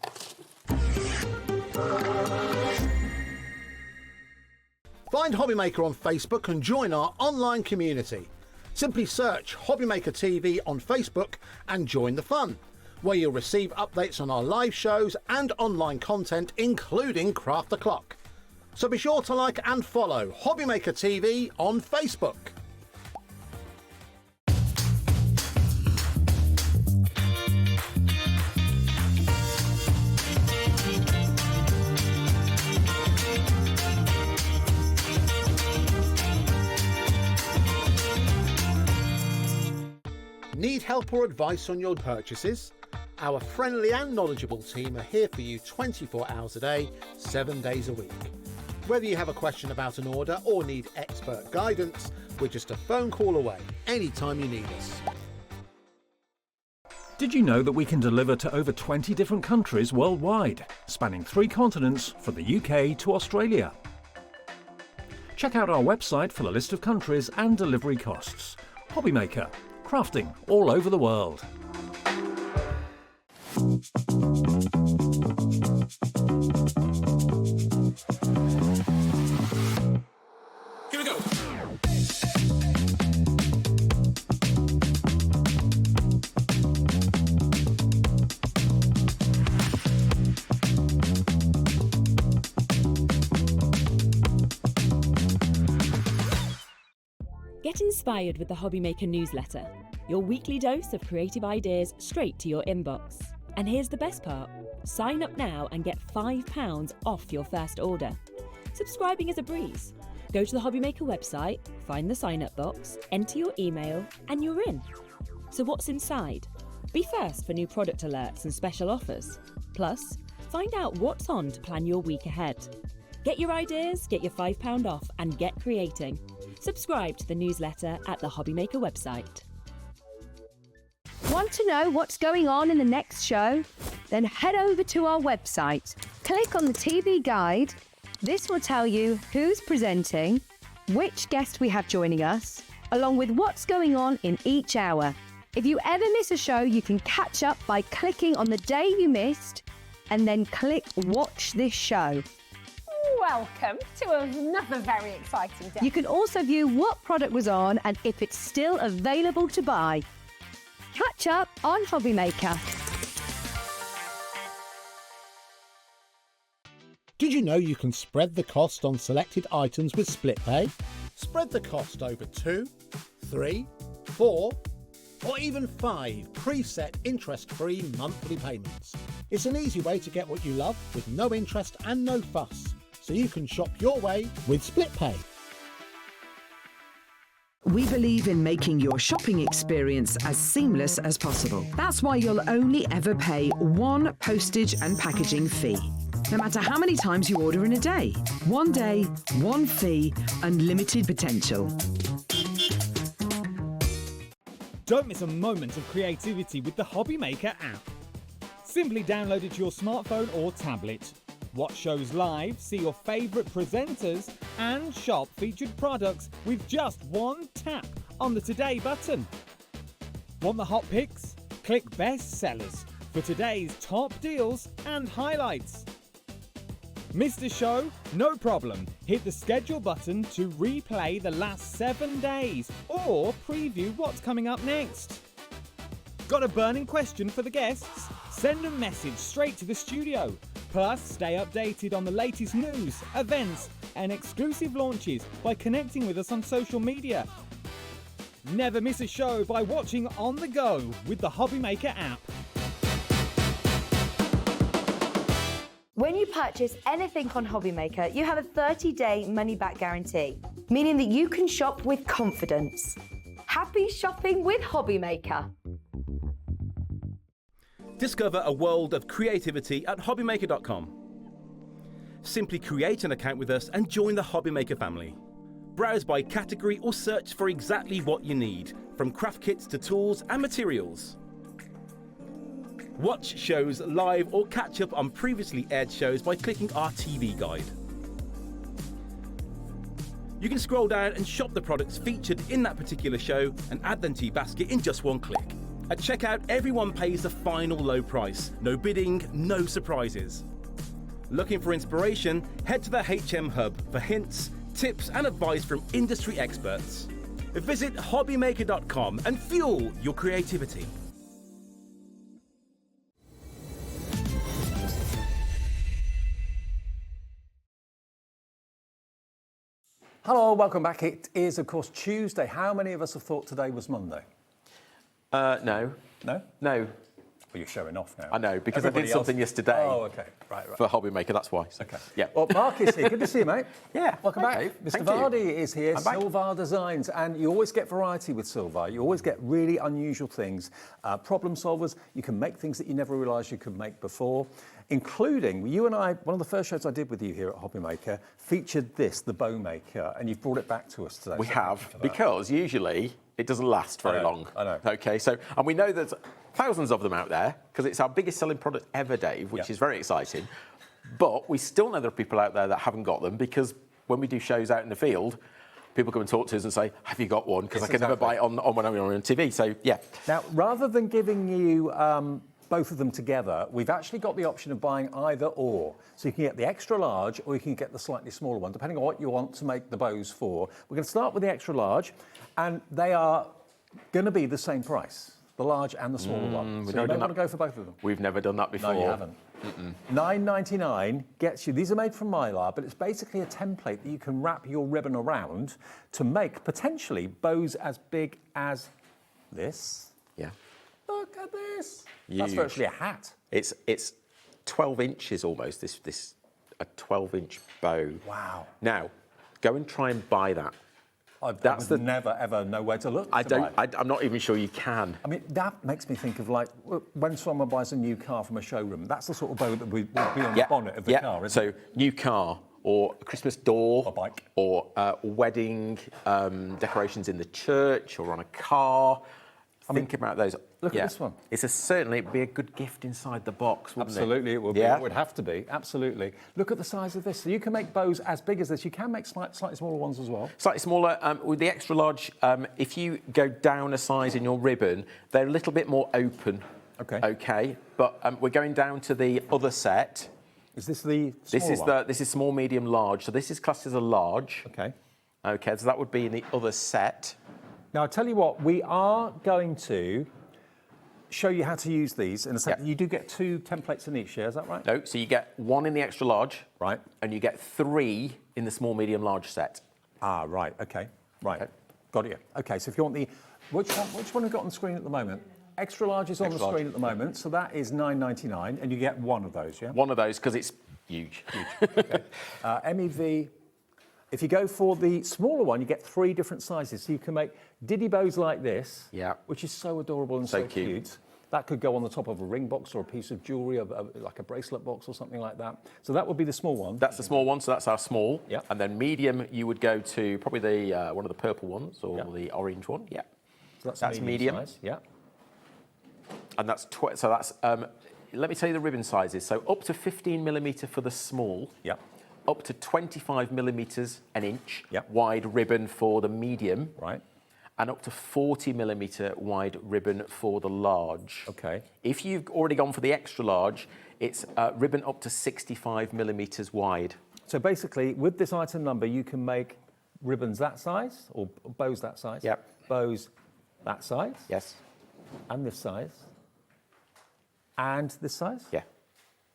Find HobbyMaker on Facebook and join our online community. Simply search HobbyMaker TV on Facebook and join the fun, where you'll receive updates on our live shows and online content, including Craft the Clock. So be sure to like and follow HobbyMaker TV on Facebook. Need help or advice on your purchases? Our friendly and knowledgeable team are here for you 24 hours a day, 7 days a week. Whether you have a question about an order or need expert guidance, we're just a phone call away anytime you need us. Did you know that we can deliver to over 20 different countries worldwide, spanning 3 continents from the UK to Australia? Check out our website for the list of countries and delivery costs. HobbyMaker, crafting all over the world. Here we go. Get inspired with the HobbyMaker newsletter, your weekly dose of creative ideas straight to your inbox. And here's the best part. Sign up now and get £5 off your first order. Subscribing is a breeze. Go to the HobbyMaker website, find the sign-up box, enter your email, and you're in. So what's inside? Be first for new product alerts and special offers. Plus, find out what's on to plan your week ahead. Get your ideas, get your £5 off, and get creating. Subscribe to the newsletter at the HobbyMaker website. Want to know what's going on in the next show? Then head over to our website. Click on the TV guide. This will tell you who's presenting, which guest we have joining us, along with what's going on in each hour. If you ever miss a show, you can catch up by clicking on the day you missed and then click Watch This Show. Welcome to another very exciting day. You can also view what product was on and if it's still available to buy. Catch up on HobbyMaker. Did you know you can spread the cost on selected items with split pay? Spread the cost over 2, 3, 4, or even 5 preset interest-free monthly payments. It's an easy way to get what you love with no interest and no fuss, so you can shop your way with split pay. We believe in making your shopping experience as seamless as possible. That's why you'll only ever pay one postage and packaging fee. No matter how many times you order in a day. One day, one fee, unlimited potential. Don't miss a moment of creativity with the HobbyMaker app. Simply download it to your smartphone or tablet. Watch shows live, see your favourite presenters, and shop featured products with just one tap on the Today button. Want the hot picks? Click Best Sellers for today's top deals and highlights. Missed a show? No problem. Hit the schedule button to replay the last 7 days or preview what's coming up next. Got a burning question for the guests? Send a message straight to the studio. Plus, stay updated on the latest news, events, and exclusive launches by connecting with us on social media. Never miss a show by watching on the go with the HobbyMaker app. When you purchase anything on HobbyMaker, you have a 30-day money-back guarantee, meaning that you can shop with confidence. Happy shopping with HobbyMaker. Discover a world of creativity at hobbymaker.com. Simply create an account with us and join the HobbyMaker family. Browse by category or search for exactly what you need, from craft kits to tools and materials. Watch shows live or catch up on previously aired shows by clicking our TV guide. You can scroll down and shop the products featured in that particular show and add them to your basket in just one click. At checkout, everyone pays the final low price. No bidding, no surprises. Looking for inspiration? Head to the HM Hub for hints, tips and advice from industry experts. Visit hobbymaker.com and fuel your creativity. Hello, welcome back. It is, of course, Tuesday. How many of us have thought today was Monday? No. No? No. Well, you're showing off now. I know, because Everybody I did something else... yesterday. Oh, okay. Right. For HobbyMaker, that's why. So. Okay. Yeah. Well, Mark is here. Good to see you, mate. Yeah. Welcome back. Mr. Thank Vardy you. is here, Silvar Designs, and you always get variety with Silvar. You always get really unusual things. Problem solvers, you can make things that you never realised you could make before, including, you and I, one of the first shows I did with you here at HobbyMaker featured this, the bow maker, and you've brought it back to us today. We have, because usually it doesn't last very long. I know. Okay, so, and we know there's thousands of them out there, because it's our biggest selling product ever, Dave, which is very exciting. But we still know there are people out there that haven't got them, because when we do shows out in the field, people come and talk to us and say, have you got one? Because I can never buy it on when I'm on TV. So, yeah. Now, rather than giving you both of them together, we've actually got the option of buying either or. So you can get the extra large or you can get the slightly smaller one, depending on what you want to make the bows for. We're going to start with the extra large, and they are going to be the same price, the large and the smaller one. So you don't want to go for both of them. We've never done that before. No, you haven't. $9.99 gets you, these are made from Mylar, but it's basically a template that you can wrap your ribbon around to make potentially bows as big as this. Yeah. Look at this. Huge. That's virtually a hat. It's 12 inches almost, this a 12-inch bow. Wow. Now, go and try and buy that. I would never, ever know where to look. I'm not even sure you can. I mean, that makes me think of like when someone buys a new car from a showroom, that's the sort of bow that will be on the bonnet of the car, isn't it? So, new car, or a Christmas door, a bike, or wedding decorations in the church, or on a car. Think about those. Look at this one. Certainly, it'd be a good gift inside the box, wouldn't Absolutely, it would be. Yeah. It would have to be. Absolutely. Look at the size of this. So you can make bows as big as this. You can make slightly smaller ones as well. Slightly smaller. With the extra large, if you go down a size in your ribbon, they're a little bit more open. Okay. Okay. But we're going down to the other set. Is this the smaller one? This is small, medium, large. So this is classed as a large. Okay. Okay. So that would be in the other set. Now, I'll tell you what, we are going to show you how to use these in a second. You do get 2 templates in each, yeah, is that right? No, so you get 1 in the extra large. Right. And you get 3 in the small, medium, large set. Ah, right, okay. Right, got you. Okay, so if you want the... Which one have we got on the screen at the moment? Extra large is on the screen at the moment, so that is $9.99, and you get 1 of those, yeah? 1 of those, because it's huge. Okay. MEV... If you go for the smaller one, you get 3 different sizes. So you can make diddy bows like this, which is so adorable and so cute. That could go on the top of a ring box or a piece of jewellery, like a bracelet box or something like that. So that would be the small one. That's the small one, so that's our small. Yeah. And then medium, you would go to probably the one of the purple ones or the orange one. Yeah. So that's medium size. Yeah. And that's let me tell you the ribbon sizes. So up to 15mm for the small. Yeah. Up to 25mm an inch wide ribbon for the medium. Right. And up to 40mm wide ribbon for the large. Okay. If you've already gone for the extra large, it's ribbon up to 65mm wide. So basically, with this item number, you can make ribbons that size, or bows that size. Yep. Bows that size. Yes. And this size. And this size. Yeah.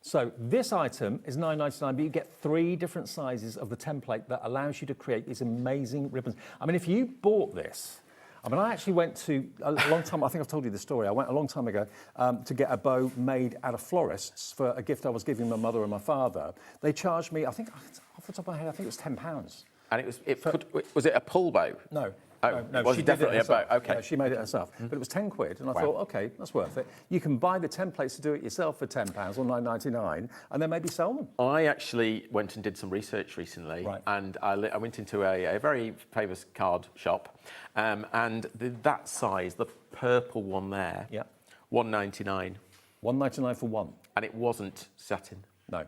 So this item is $9.99, but you get 3 different sizes of the template that allows you to create these amazing ribbons. I mean, if you bought this, I actually went to, a long time, I think I've told you the story, I went a long time ago to get a bow made at a florist's for a gift I was giving my mother and my father. They charged me, I think, off the top of my head, I think it was £10. And was it a pull bow? No. Oh, no, was she it did definitely it herself. a bow? Okay. Yeah, she made it herself. But it was £10, and I Wow. thought, OK, that's worth it. You can buy the templates to do it yourself for £10 or $9.99, and then maybe sell them. I actually went and did some research recently, and I went into a very famous card shop, and that size, the purple one there, $1.99. $1.99 for one. And it wasn't satin. No.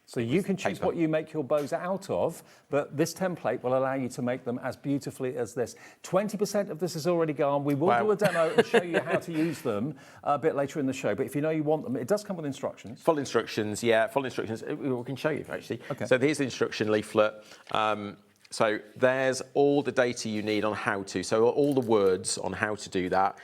So you can choose what you make your bows out of, but this template will allow you to make them as beautifully as this. 20% of this is already gone. We will do a demo and show you how to use them a bit later in the show, but if you know you want them, it does come with instructions. Full instructions, yeah, full instructions. We can show you, actually. Okay. So here's the instruction leaflet. So there's all the data you need on how to, so all the words on how to do that,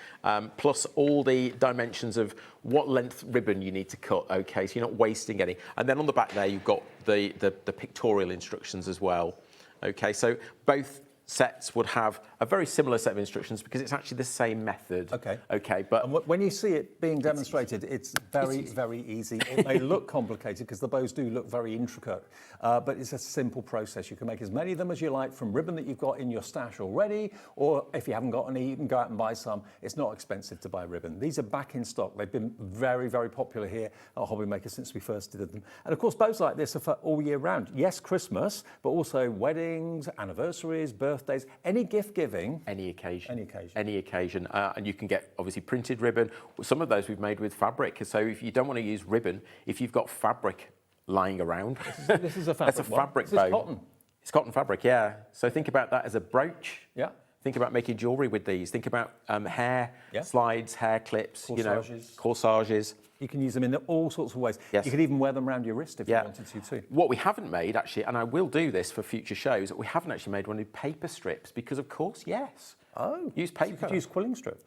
plus all the dimensions of what length ribbon you need to cut, okay, so you're not wasting any. And then on the back there, you've got the pictorial instructions as well. Okay, so both sets would have a very similar set of instructions because it's actually the same method. Okay. Okay, but and when you see it being demonstrated, it's very easy. It may look complicated because the bows do look very intricate, but it's a simple process. You can make as many of them as you like from ribbon that you've got in your stash already, or if you haven't got any, you can go out and buy some. It's not expensive to buy ribbon. These are back in stock. They've been very popular here at HobbyMaker since we first did them. And of course, bows like this are for all year round. Yes, Christmas, but also weddings, anniversaries, birthdays, any gift giving. Any occasion. Any occasion. Any occasion. And you can get, obviously, printed ribbon. Some of those we've made with fabric. So if you don't want to use ribbon, if you've got fabric lying around. This is a fabric. That's a fabric bow. bow. It's cotton. It's cotton fabric, yeah. So think about that as a brooch. Yeah. Think about making jewellery with these. Think about hair slides, hair clips, Corsages. Corsages. You can use them in all sorts of ways. Yes. You could even wear them around your wrist if you wanted to too. What we haven't made, actually, and I will do this for future shows, we haven't actually made one with paper strips because, of course, yes. Oh. Use paper. So you could use quilling strips.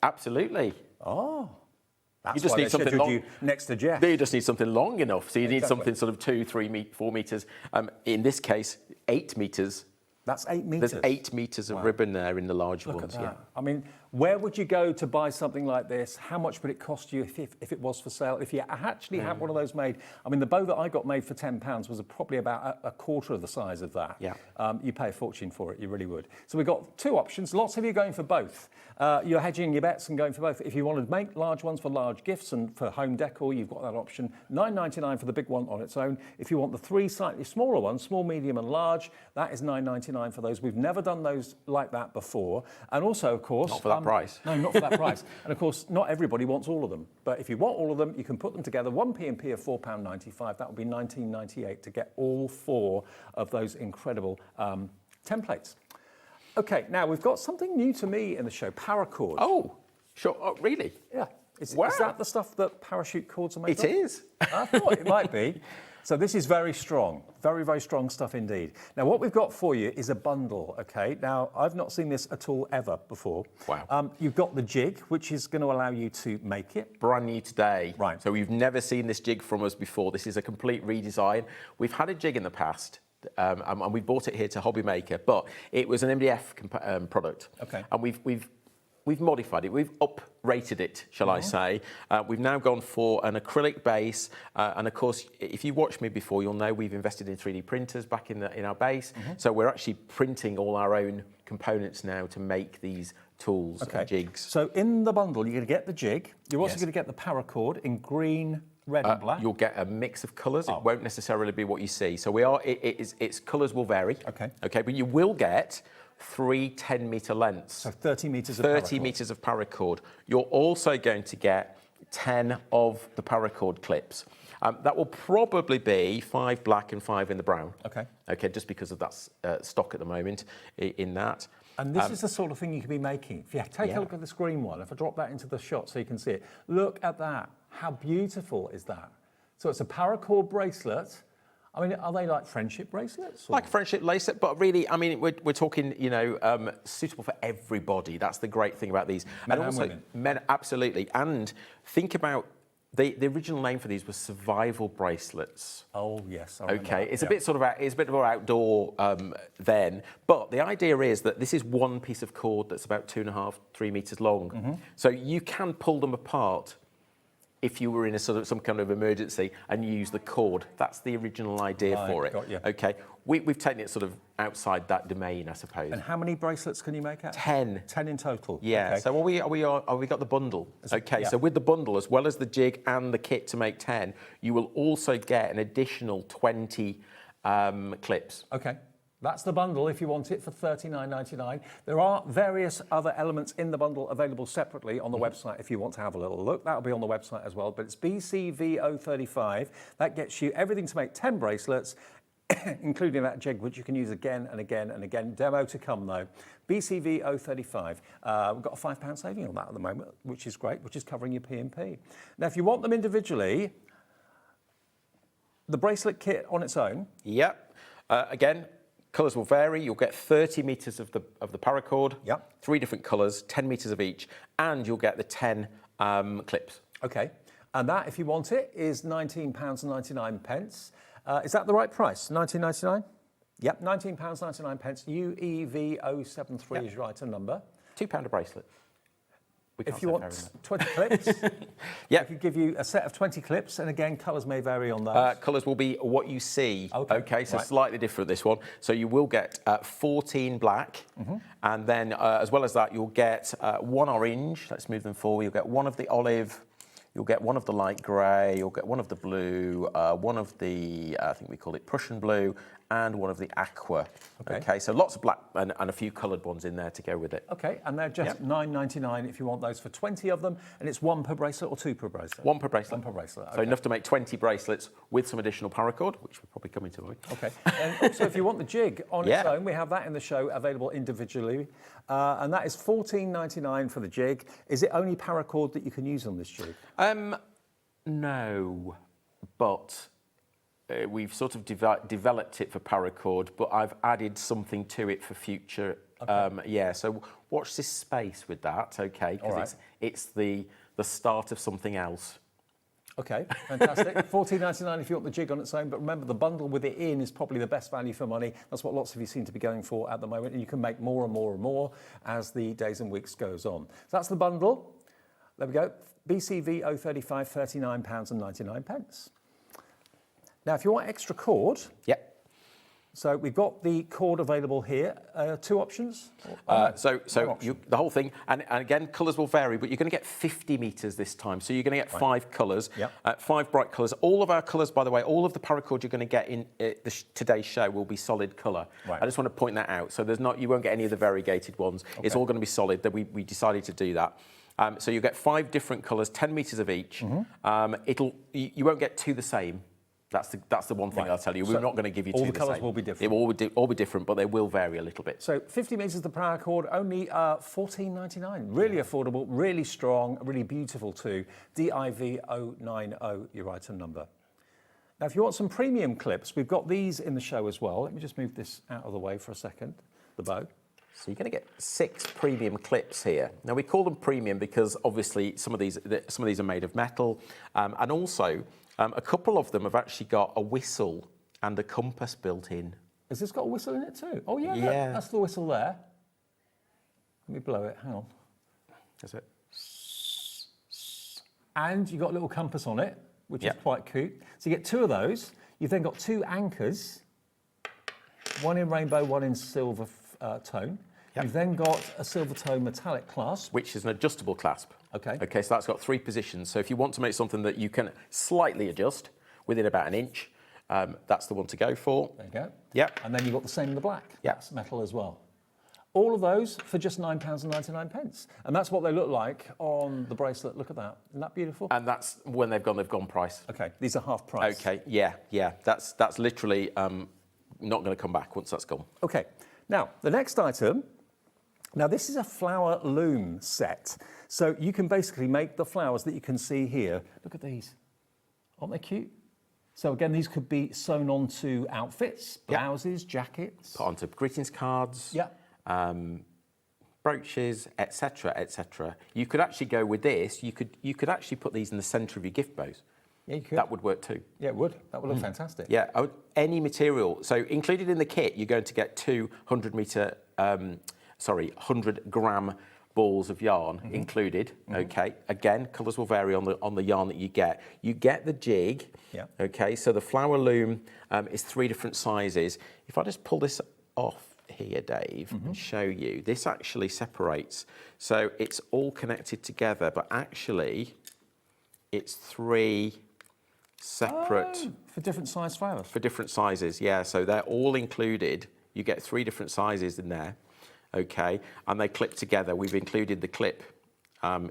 Absolutely. Oh. That's you just why need they something scheduled long. you next to Jess. You just need something long enough. So you need Exactly. something sort of 2, 3, 4 metres. In this case, 8 metres. That's 8 metres. There's 8 metres of ribbon there in the large Look ones. at that. Yeah. I mean, where would you go to buy something like this? How much would it cost you if it was for sale? If you actually had one of those made? I mean, the bow that I got made for £10 was probably about a quarter of the size of that. Yeah. You pay a fortune for it, you really would. So we've got two options. Lots of you going for both. You're hedging your bets and going for both. If you want to make large ones for large gifts and for home decor, you've got that option. $9.99 for the big one on its own. If you want the 3 slightly smaller ones, small, medium and large, that is $9.99 for those. We've never done those like that before. And also, of course... Not for that price. No, not for that price. And of course, not everybody wants all of them. But if you want all of them, you can put them together. One P&P of £4.95. That would be $19.98 to get all 4 of those incredible templates. Okay, now we've got something new to me in the show, paracord. Oh, sure. Oh, really? Yeah. Is Wow. that the stuff that parachute cords are made of? It is. I thought it might be. So this is very strong, very strong stuff indeed. Now what we've got for you is a bundle, okay? Now I've not seen this at all ever before. Wow. You've got the jig, which is going to allow you to make it. Brand new today. Right. So we've never seen this jig from us before. This is a complete redesign. We've had a jig in the past. And we bought it here to HobbyMaker, but it was an MDF product. Okay. And we've modified it. We've up-rated it, shall I say. We've now gone for an acrylic base. And of course, if you watched me before, you'll know we've invested in 3D printers back in our base. So we're actually printing all our own components now to make these tools and jigs. So in the bundle, you're going to get the jig. You're also going to get the paracord in green, red and black. You'll get a mix of colours. It won't necessarily be what you see. So its colours will vary. Okay. Okay, but you will get 3 10-metre lengths. So 30 metres of 30 metres of paracord. You're also going to get 10 of the paracord clips. That will probably be 5 black and 5 in the brown. Okay. Okay, just because of that stock at the moment in that. And this is the sort of thing you can be making. If you take a look at this green one, if I drop that into the shot so you can see it, look at that. How beautiful is that? So it's a paracord bracelet. I mean, are they like friendship bracelets? Or? Like a friendship bracelet, but really, I mean, we're talking, suitable for everybody. That's the great thing about these. Men and also, women. Men, absolutely. And think about the original name for these was survival bracelets. Oh yes. Okay, it's a bit sort of it's a bit more outdoor then, but the idea is that this is one piece of cord that's about 2.5, 3 metres long. So you can pull them apart if you were in some kind of emergency and use the cord. That's the original idea for it. Got you. Okay, we've taken it sort of outside that domain, I suppose. And how many bracelets can you make out? 10. 10 in total. Yeah. Okay. So we got the bundle. Okay. So with the bundle, as well as the jig and the kit to make 10, you will also get an additional 20 clips. Okay. That's the bundle if you want it for $39.99. There are various other elements in the bundle available separately on the website if you want to have a little look. That'll be on the website as well, but it's BCV035. That gets you everything to make 10 bracelets, including that jig, which you can use again and again and again. Demo to come, though. BCV035. We've got a £5 saving on that at the moment, which is great, which is covering your P&P. Now, if you want them individually, the bracelet kit on its own. Yep. Again, colours will vary. You'll get 30 metres of the paracord. Yep. 3 different colours, 10 metres of each, and you'll get the 10 clips. Okay. And that, if you want it, is £19.99. Is that the right price? £19.99? Yep, £19.99. UEV073 is your item number. £2 a bracelet. If you want 20 clips, I could give you a set of 20 clips, and again, colours may vary on those. Colours will be what you see. Okay, so right. slightly different this one. So you will get 14 black, and then as well as that, you'll get one orange. Let's move them forward. You'll get one of the olive. You'll get one of the light grey. You'll get one of the blue. One of the I think we call it Prussian blue, and one of the aqua. Okay, so lots of black and a few coloured ones in there to go with it. Okay, and they're just £9.99 if you want those for 20 of them, and it's one per bracelet or two per bracelet? One per bracelet. One per bracelet. Okay. So enough to make 20 bracelets with some additional paracord, which we're probably coming to. Okay, and also if you want the jig on its own, we have that in the show available individually, and that is £14.99 for the jig. Is it only paracord that you can use on this jig? No, but we've sort of developed it for paracord, but I've added something to it for future. Okay. So watch this space with that, okay? Because it's the start of something else. Okay, fantastic. £14.99 if you want the jig on its own, but remember the bundle with it in is probably the best value for money. That's what lots of you seem to be going for at the moment, and you can make more and more and more as the days and weeks goes on. So that's the bundle. There we go. BCV 035, £39.99. Now, if you want extra cord, so we've got the cord available here. Two options. The whole thing, and again, colours will vary, but you're going to get 50 metres this time. So you're going to get 5 colours, 5 bright colours. All of our colours, by the way, all of the paracord you're going to get in today's show will be solid colour. I just want to point that out. So you won't get any of the variegated ones. Okay. It's all going to be solid. That we decided to do that. So you get 5 different colours, 10 metres of each. You won't get 2 the same. That's the one thing I'll tell you. We're not going to give you 2 the same. All the colours will be different. It will all be different, but they will vary a little bit. So 50 metres the paracord, only £14.99. Really affordable, really strong, really beautiful too. DIV090, your item number. Now, if you want some premium clips, we've got these in the show as well. Let me just move this out of the way for a second, the bow. So you're going to get 6 premium clips here. Now, we call them premium because obviously some of these are made of metal, and also a couple of them have actually got a whistle and a compass built in. Has this got a whistle in it too? Oh yeah. That's the whistle there. Let me blow it. Hang on. That's it. And you've got a little compass on it, which is quite cute. So you get 2 of those. You've then got 2 anchors, one in rainbow, one in silver tone. You've then got a silver tone metallic clasp. Which is an adjustable clasp. Okay. Okay, so that's got 3 positions. So if you want to make something that you can slightly adjust within about an inch, that's the one to go for. There you go. Yep. And then you've got the same in the black. That's metal as well. All of those for just £9.99. And that's what they look like on the bracelet. Look at that. Isn't that beautiful? And that's when they've gone price. Okay, these are half price. Okay, yeah. That's literally not going to come back once that's gone. Okay. Now, the next item, now this is a flower loom set. So you can basically make the flowers that you can see here. Look at these. Aren't they cute? So again, these could be sewn onto outfits, blouses, jackets. Put onto greetings cards, brooches, etc., etc. You could actually go with this. You could actually put these in the centre of your gift bows. Yeah, you could. That would work too. Yeah, it would. That would look fantastic. Yeah, any material. So included in the kit, you're going to get 2 100-gram balls of yarn included. Okay. Again, colours will vary on the yarn that you get. You get the jig. Yeah. Okay. So the flower loom is 3 different sizes. If I just pull this off here, Dave, and show you, this actually separates. So it's all connected together, but actually, it's 3 separate for different size flowers. For different sizes, yeah. So they're all included. You get 3 different sizes in there, okay, and they clip together. We've included the clip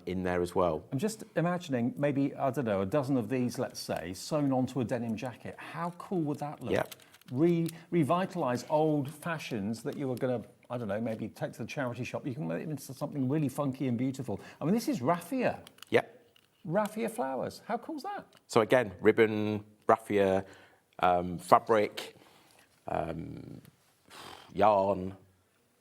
in there as well. I'm just imagining maybe, I don't know, a dozen of these, let's say, sewn onto a denim jacket. How cool would that look? Yeah. Revitalise old fashions that you were going to, I don't know, maybe take to the charity shop. You can make it into something really funky and beautiful. I mean, this is raffia. Yeah. Raffia flowers. How cool's that? So again, ribbon, raffia, fabric, yarn,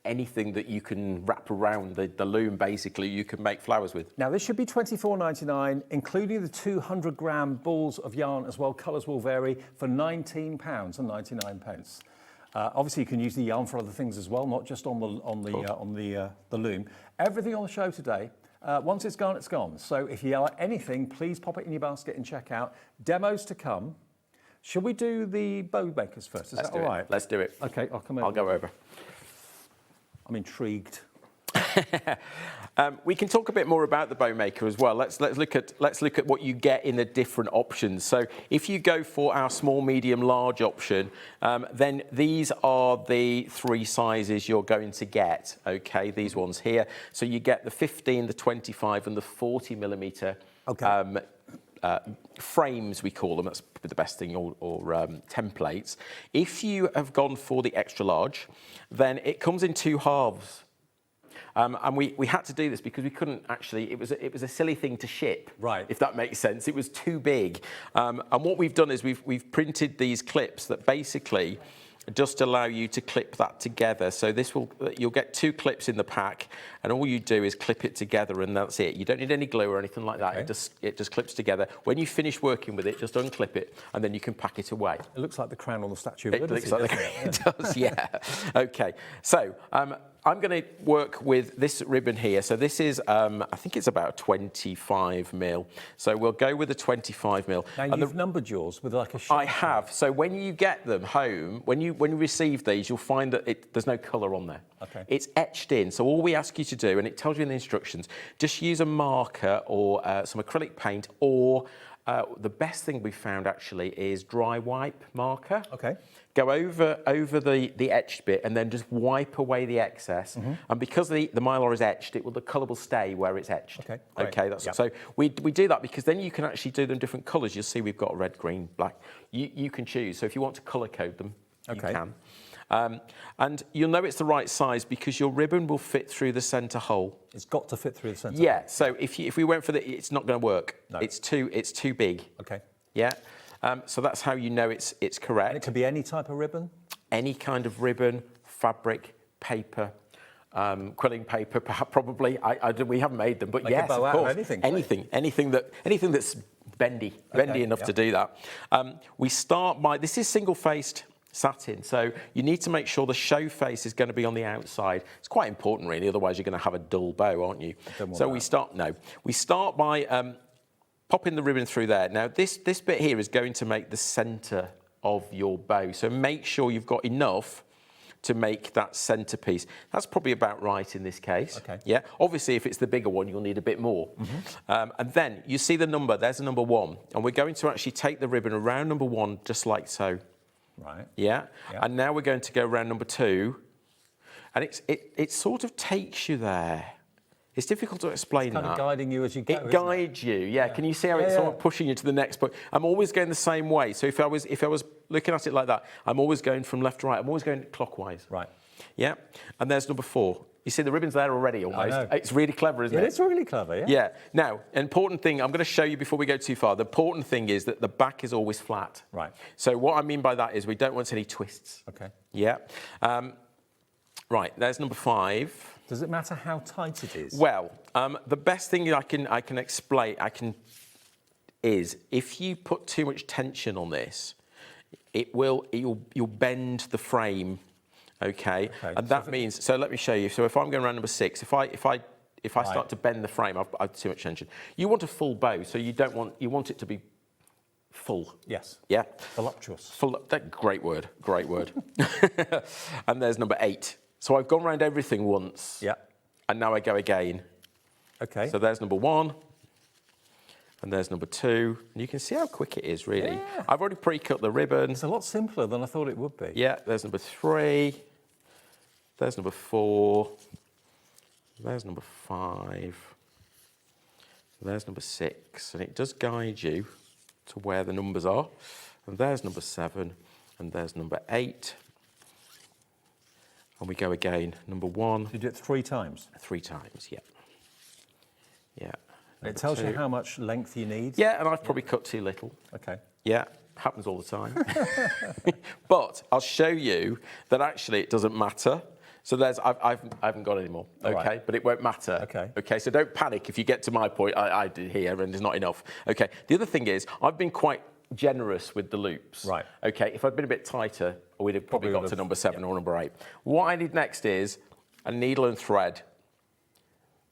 anything that you can wrap around the loom, basically, you can make flowers with. Now, this should be £24.99, including the 200-gram balls of yarn as well. Colours will vary for £19.99. Obviously, you can use the yarn for other things as well, not just on the loom. Everything on the show today. Once it's gone, it's gone. So if you like anything, please pop it in your basket and check out. Demos to come. Should we do the bow makers first? Is that all right? Let's do it. Okay, I'll come over. I'll go over. I'm intrigued. We can talk a bit more about the bow maker as well. Let's look at what you get in the different options. So if you go for our small, medium, large option, then these are the 3 sizes you're going to get. Okay, these ones here. So you get the 15, the 25, and the 40 millimeter. Okay. Frames, we call them. That's probably the best thing, or templates. If you have gone for the extra large, then it comes in 2 halves. And we had to do this because we couldn't actually, it was a silly thing to ship, right? If that makes sense. It was too big. And what we've done is we've printed these clips that basically just allow you to clip that together. So you'll get 2 clips in the pack, and all you do is clip it together, and that's it. You don't need any glue or anything like that. Okay. It just clips together. When you finish working with it, just unclip it, and then you can pack it away. It looks like the crown on the Statue of Liberty. It looks like it does, yeah. Okay, so I'm going to work with this ribbon here. So this is, I think it's about 25 mil. So we'll go with a 25 mil. Now you've numbered yours with like a shape. I have. So when you get them home, when you receive these, you'll find that there's no colour on there. Okay. It's etched in. So all we ask you to do, and it tells you in the instructions, just use a marker or some acrylic paint, or the best thing we've found actually is dry wipe marker. Okay. Go over the etched bit and then just wipe away the excess. Mm-hmm. And because the mylar is etched, the colour will stay where it's etched. Okay. Okay. So we do that because then you can actually do them different colours. You'll see we've got red, green, black. You can choose. So if you want to colour code them, you can. And you'll know it's the right size because your ribbon will fit through the centre hole. It's got to fit through the centre. Yeah. So if we went for it's not going to work. No. It's too big. Okay. Yeah. So that's how you know it's correct. And it can be any type of ribbon? Any kind of ribbon, fabric, paper, quilling paper, probably. We haven't made them, but Make yes, a bow of course. out of Anything that's bendy enough to do that. We start by, this is single-faced satin, so you need to make sure the show face is going to be on the outside. It's quite important, really, otherwise you're going to have a dull bow, aren't you? So we start by popping the ribbon through there. Now, this bit here is going to make the centre of your bow, so make sure you've got enough to make that centrepiece. That's probably about right in this case. Okay. Yeah. Obviously, if it's the bigger one, you'll need a bit more. Mm-hmm. And then you see the number. There's a number 1, and we're going to actually take the ribbon around number 1, just like so. Right. Yeah. And now we're going to go around number 2, and it sort of takes you there. It's difficult to explain that. It's kind of guiding you as you go. It guides you, yeah. Can you see how it's sort of pushing you to the next point? I'm always going the same way. So if I was looking at it like that, I'm always going from left to right. I'm always going clockwise. Right. Yeah. And there's number 4. You see the ribbon's there already almost. I know. It's really clever, isn't it? It's really clever, yeah. Yeah. Now, an important thing, I'm going to show you before we go too far. The important thing is that the back is always flat. Right. So what I mean by that is we don't want any twists. Okay. Yeah. Right. There's number 5. Does it matter how tight it is? Well, the best thing I can explain is if you put too much tension on this, you'll bend the frame. Okay. And that means, so let me show you. So if I'm going around number 6, if I start to bend the frame, I've too much tension. You want a full bow, so you want it to be full. Yes. Yeah. Voluptuous. Great word. Great word. And there's number 8. So I've gone around everything once. Yeah. And now I go again. Okay. So there's number 1. And there's number 2. And you can see how quick it is, really. Yeah. I've already pre-cut the ribbon. It's a lot simpler than I thought it would be. Yeah. There's number 3. There's number 4. There's number 5. There's number 6. And it does guide you to where the numbers are. And there's number 7. And there's number 8. And we go again, number 1. You do it 3 times? 3 times, yeah. Yeah. It tells you how much length you need? Yeah, and I've probably cut too little. Okay. Yeah, happens all the time. But I'll show you that actually it doesn't matter. So I haven't got any more, okay? Right. But it won't matter. Okay. Okay, so don't panic if you get to my point, I did here and there's not enough. Okay, the other thing is, I've been quite generous with the loops. Right. Okay, if I'd been a bit tighter, we'd have probably got to number 7 or number 8. What I need next is a needle and thread.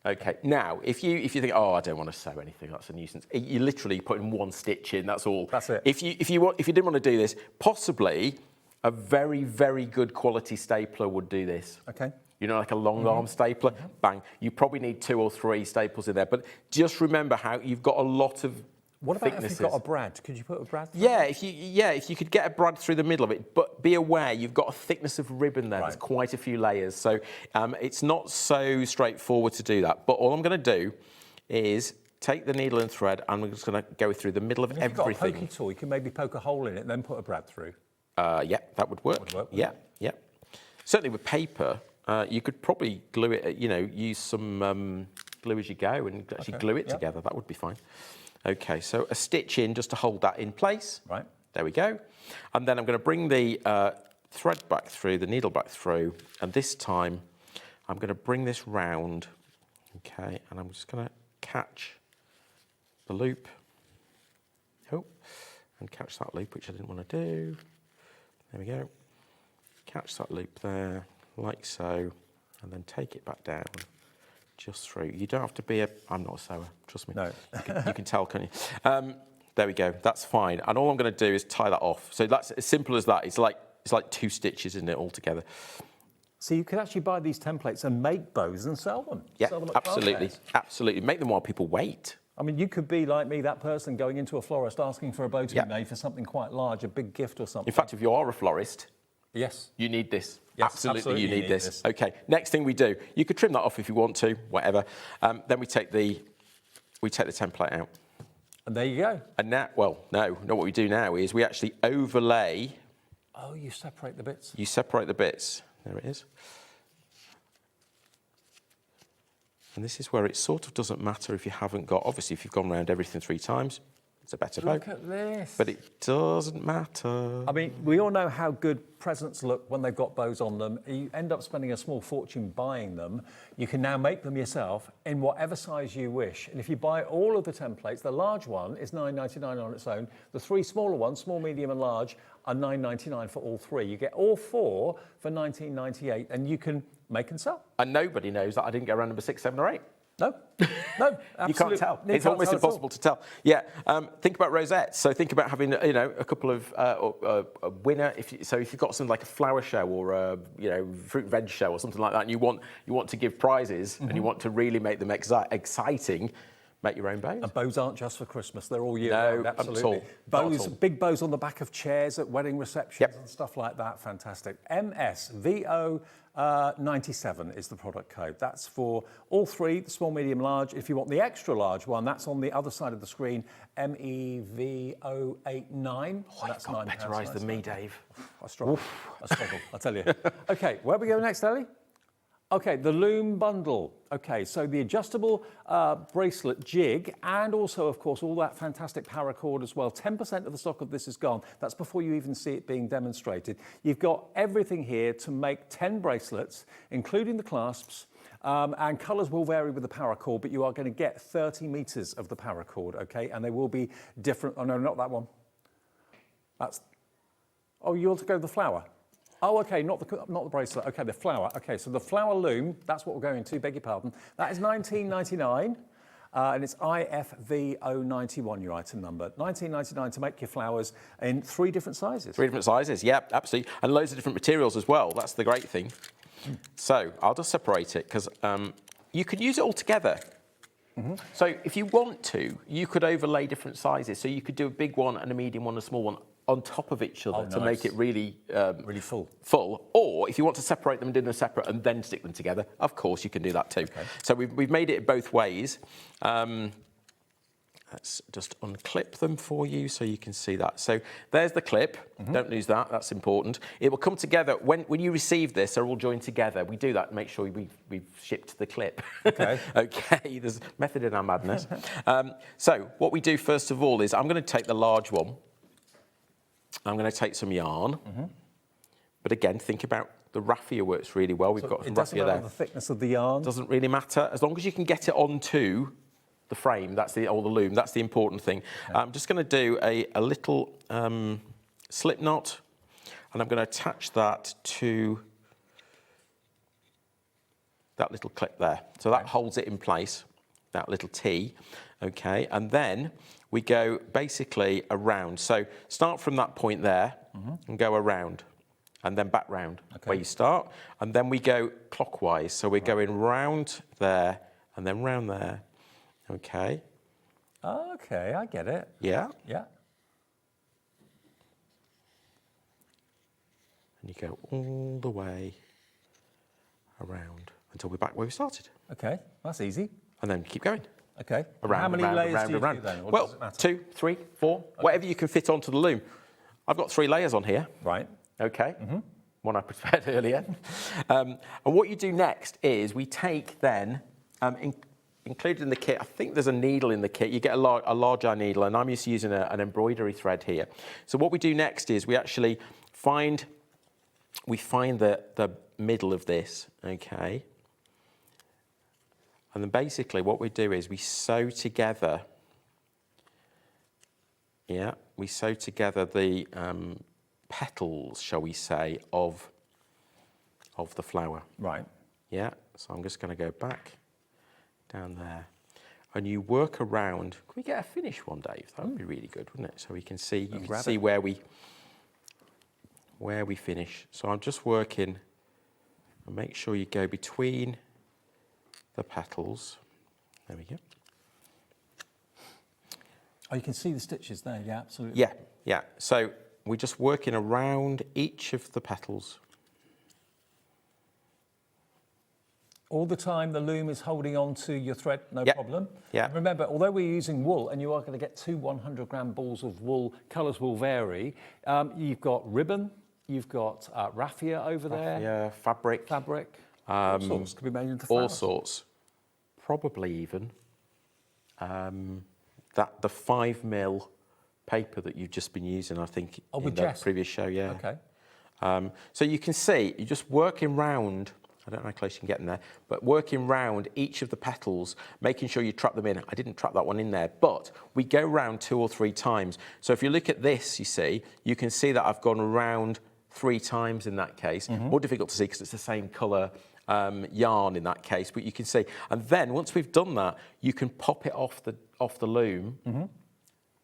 Okay, now, if you think, oh, I don't want to sew anything, that's a nuisance, you're literally putting 1 stitch in, that's all. That's it. If you didn't want to do this, possibly a very, very good quality stapler would do this. Okay. You know, like a long arm stapler, bang. You probably need 2 or 3 staples in there, but just remember how you've got a lot of What about thicknesses. if you've got a brad? Could you put a brad through? Yeah, if you could get a brad through the middle of it, but be aware you've got a thickness of ribbon there. There's quite a few layers, so it's not so straightforward to do that. But all I'm going to do is take the needle and thread, and we're just going to go through the middle of everything. If you've got a pokey tool, you can maybe poke a hole in it and then put a brad through. Yeah, that would work. Yeah. Certainly with paper, you could probably glue it. Use some glue as you go and actually glue it together. That would be fine. Okay, so a stitch in just to hold that in place. Right. There we go. And then I'm going to bring the thread back through, the needle back through, and this time I'm going to bring this round. Okay, and I'm just going to catch the loop. Oh, and catch that loop, which I didn't want to do. There we go. Catch that loop there, like so, and then take it back down. Just through. You don't have to be I'm not a sewer, trust me. No. You can tell, can't you? There we go, that's fine. And all I'm going to do is tie that off. So that's as simple as that. It's like 2 stitches, isn't it, all together? So you could actually buy these templates and make bows and sell them. Yeah, sell them at absolutely. craft fairs. Absolutely. Make them while people wait. I mean, you could be like me, that person going into a florist asking for a bow to be made for something quite large, a big gift or something. In fact, if you are a florist, yes, you need this. Yes, absolutely you need this. Okay, next thing we do, you could trim that off if you want to, whatever. Then we take the template out. And there you go. And now, well, no, what we do now is we actually overlay. Oh, you separate the bits. You separate the bits. There it is. And this is where it sort of doesn't matter if you haven't got, obviously if you've gone around everything 3 times, it's a better bow. Look at this. But it doesn't matter. I mean, we all know how good presents look when they've got bows on them. You end up spending a small fortune buying them. You can now make them yourself in whatever size you wish. And if you buy all of the templates, the large one is $9.99 on its own. The 3 smaller ones, small, medium and large, are $9.99 for all 3. You get all 4 for $19.98 and you can make and sell. And nobody knows that I didn't go around number 6, 7 or 8. No, no, you can't tell. It's almost impossible to tell. Yeah, think about rosettes. So think about having, a couple of a winner. If you've got something like a flower show or a fruit and veg show or something like that, and you want to give prizes and you want to really make them exciting. Make your own bows. And bows aren't just for Christmas, they're all year round, round, absolutely. Not at all. Bows, big bows on the back of chairs at wedding receptions and stuff like that, fantastic. MSVO 97 is the product code. That's for all 3, the small, medium, large. If you want the extra large one, that's on the other side of the screen, MEVO 89. Oh, that's got better eyes than me, Dave. I struggle, I tell you. Okay, where we go next, Ellie? Okay, the loom bundle. Okay, so the adjustable bracelet jig and also, of course, all that fantastic paracord as well. 10% of the stock of this is gone. That's before you even see it being demonstrated. You've got everything here to make 10 bracelets, including the clasps, and colours will vary with the paracord, but you are going to get 30 metres of the paracord, okay? And they will be different. Oh, no, not that one. Oh, you want to go to the flower? Oh, okay, not the bracelet. Okay, the flower. Okay, so the flower loom, that's what we're going to, beg your pardon. That is $19.99, and it's IFV091, your item number. $19.99 to make your flowers in 3 different sizes. 3 different sizes, yeah, absolutely. And loads of different materials as well. That's the great thing. So I'll just separate it, because you can use it all together. So if you want to, you could overlay different sizes. So you could do a big one and a medium one and a small one on top of each other to make it really really full. Or if you want to separate them and do them separate and then stick them together, of course you can do that too. Okay. So we've made it both ways. Let's just unclip them for you so you can see that. So there's the clip. Don't lose that. That's important. It will come together. When you receive this, they're all joined together. We do that to make sure we've shipped the clip. Okay. Okay, there's method in our madness. So what we do first of all is I'm going to take the large one. I'm going to take some yarn. But again, think about the raffia works really well. We've got it raffia there. The thickness of the yarn. Doesn't really matter. As long as you can get it onto the frame, or the loom. That's the important thing. Okay. I'm just going to do a little slip knot, and I'm going to attach that to that little clip there. So that holds it in place, that little T, okay? And then we go basically around. So start from that point there and go around, and then back round where you start. And then we go clockwise. So we're going round there and then round there, okay? Okay, I get it. Yeah? Yeah. And you go all the way around until we're back where we started. Okay, that's easy. And then keep going. Okay. Around, how many around, layers around, do you around. do then? Or Well, does it matter? 2, 3, 4, whatever you can fit onto the loom. I've got 3 layers on here. Right. Okay. One I prepared earlier. And what you do next is we take then, included in the kit, I think there's a needle in the kit. You get a large eye needle, and I'm just using an embroidery thread here. So what we do next is we actually find the middle of this, okay? And then basically what we do is we sew together, we sew together the petals, shall we say, of the flower. Right. Yeah, so I'm just going to go back down there. And you work around. Can we get a finish one, Dave? That would be really good, wouldn't it? So we can see, you can see where we finish. So I'm just working, and make sure you go between the petals. There we go. Oh, you can see the stitches there, yeah, absolutely. Yeah, yeah. So we're just working around each of the petals. All the time the loom is holding on to your thread, no problem. Yeah. And remember, although we're using wool, and you are going to get 2 100-gram balls of wool, colours will vary. You've got ribbon, you've got raffia over there. Yeah, fabric. All sorts could be made into flowers. All sorts. Probably even the 5mm paper that you've just been using, I think, in the Jess? previous show, yeah. Okay. So you can see, you're just working round, I don't know how close you can get in there, but working round each of the petals, making sure you trap them in. I didn't trap that one in there, but we go round 2 or 3 times. So if you look at this, you can see that I've gone around 3 times in that case. More difficult to see because it's the same colour yarn in that case, but you can see. And then once we've done that, you can pop it off the loom.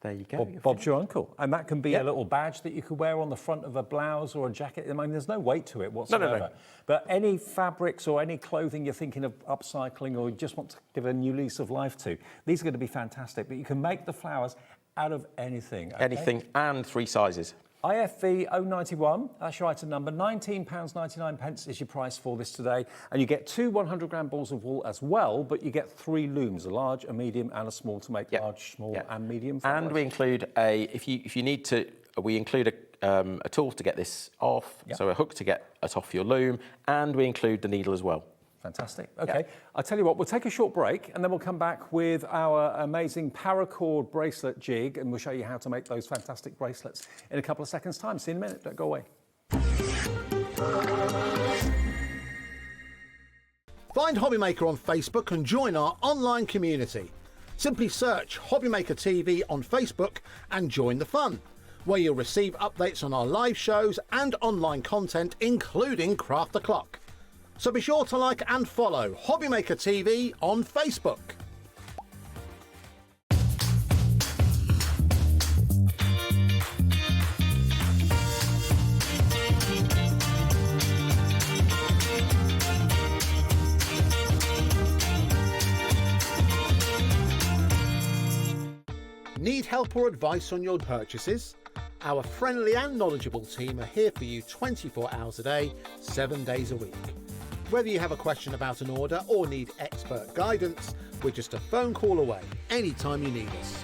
There you go. Bob's your uncle. And that can be a little badge that you could wear on the front of a blouse or a jacket. I mean, there's no weight to it whatsoever. No. But any fabrics or any clothing you're thinking of upcycling or you just want to give a new lease of life to, these are going to be fantastic. But you can make the flowers out of anything. Okay? Anything, and 3 sizes. IFV 091, that's your item number. £19.99 is your price for this today. And you get 2 100-gram balls of wool as well, but you get 3 looms, a large, a medium and a small to make large, small and medium flowers. And we include if you need to, we include a tool to get this off, so a hook to get it off your loom, and we include the needle as well. Fantastic. Okay, I'll tell you what, we'll take a short break and then we'll come back with our amazing paracord bracelet jig and we'll show you how to make those fantastic bracelets in a couple of seconds' time. See you in a minute, don't go away. Find HobbyMaker on Facebook and join our online community. Simply search HobbyMaker TV on Facebook and join the fun, where you'll receive updates on our live shows and online content, including Craft the Clock. So be sure to like and follow HobbyMaker TV on Facebook. Need help or advice on your purchases? Our friendly and knowledgeable team are here for you 24 hours a day, 7 days a week. Whether you have a question about an order or need expert guidance, we're just a phone call away anytime you need us.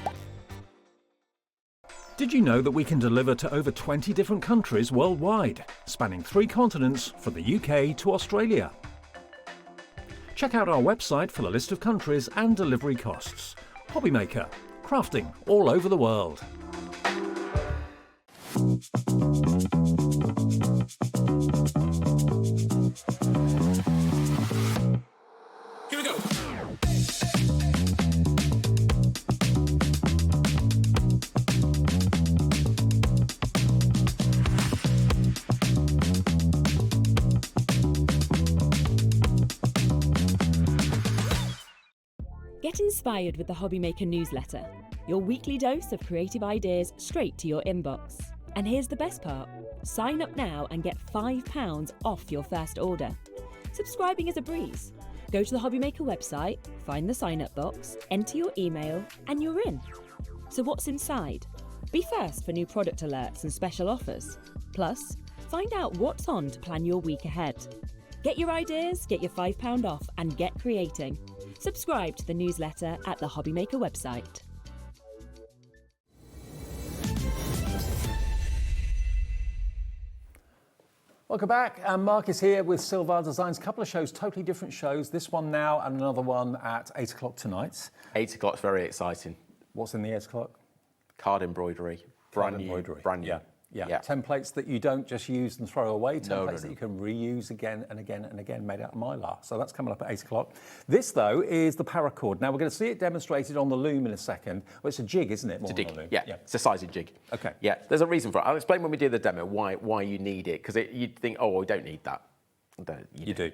Did you know that we can deliver to over 20 different countries worldwide, spanning 3 continents from the UK to Australia? Check out our website for the list of countries and delivery costs. HobbyMaker, crafting all over the world. Here we go. inspired with the HobbyMaker newsletter, your weekly dose of creative ideas straight to your inbox. And here's the best part. Sign up now and get £5 off your first order. Subscribing is a breeze. Go to the HobbyMaker website, find the sign-up box, enter your email, and you're in. So what's inside? Be first for new product alerts and special offers. Plus, find out what's on to plan your week ahead. Get your ideas, get your £5 off, and get creating. Subscribe to the newsletter at the HobbyMaker website. Welcome back. Mark is here with Silvar Designs. A couple of shows, totally different shows. This one now and another one at 8 o'clock tonight. 8 o'clock's very exciting. What's in the 8 o'clock? Card embroidery. Brand new. Yeah. Templates that you don't just use and throw away, templates No. that you can reuse again and again and again, made out of mylar. So that's coming up at 8 o'clock. This, though, is the paracord. Now, we're going to see it demonstrated on the loom in a second. Well, it's a jig, isn't it? It's a jig, yeah. It's a sizing jig. Okay. Yeah, there's a reason for it. I'll explain when we do the demo why you need it, because you'd think, oh, we don't need that. You do.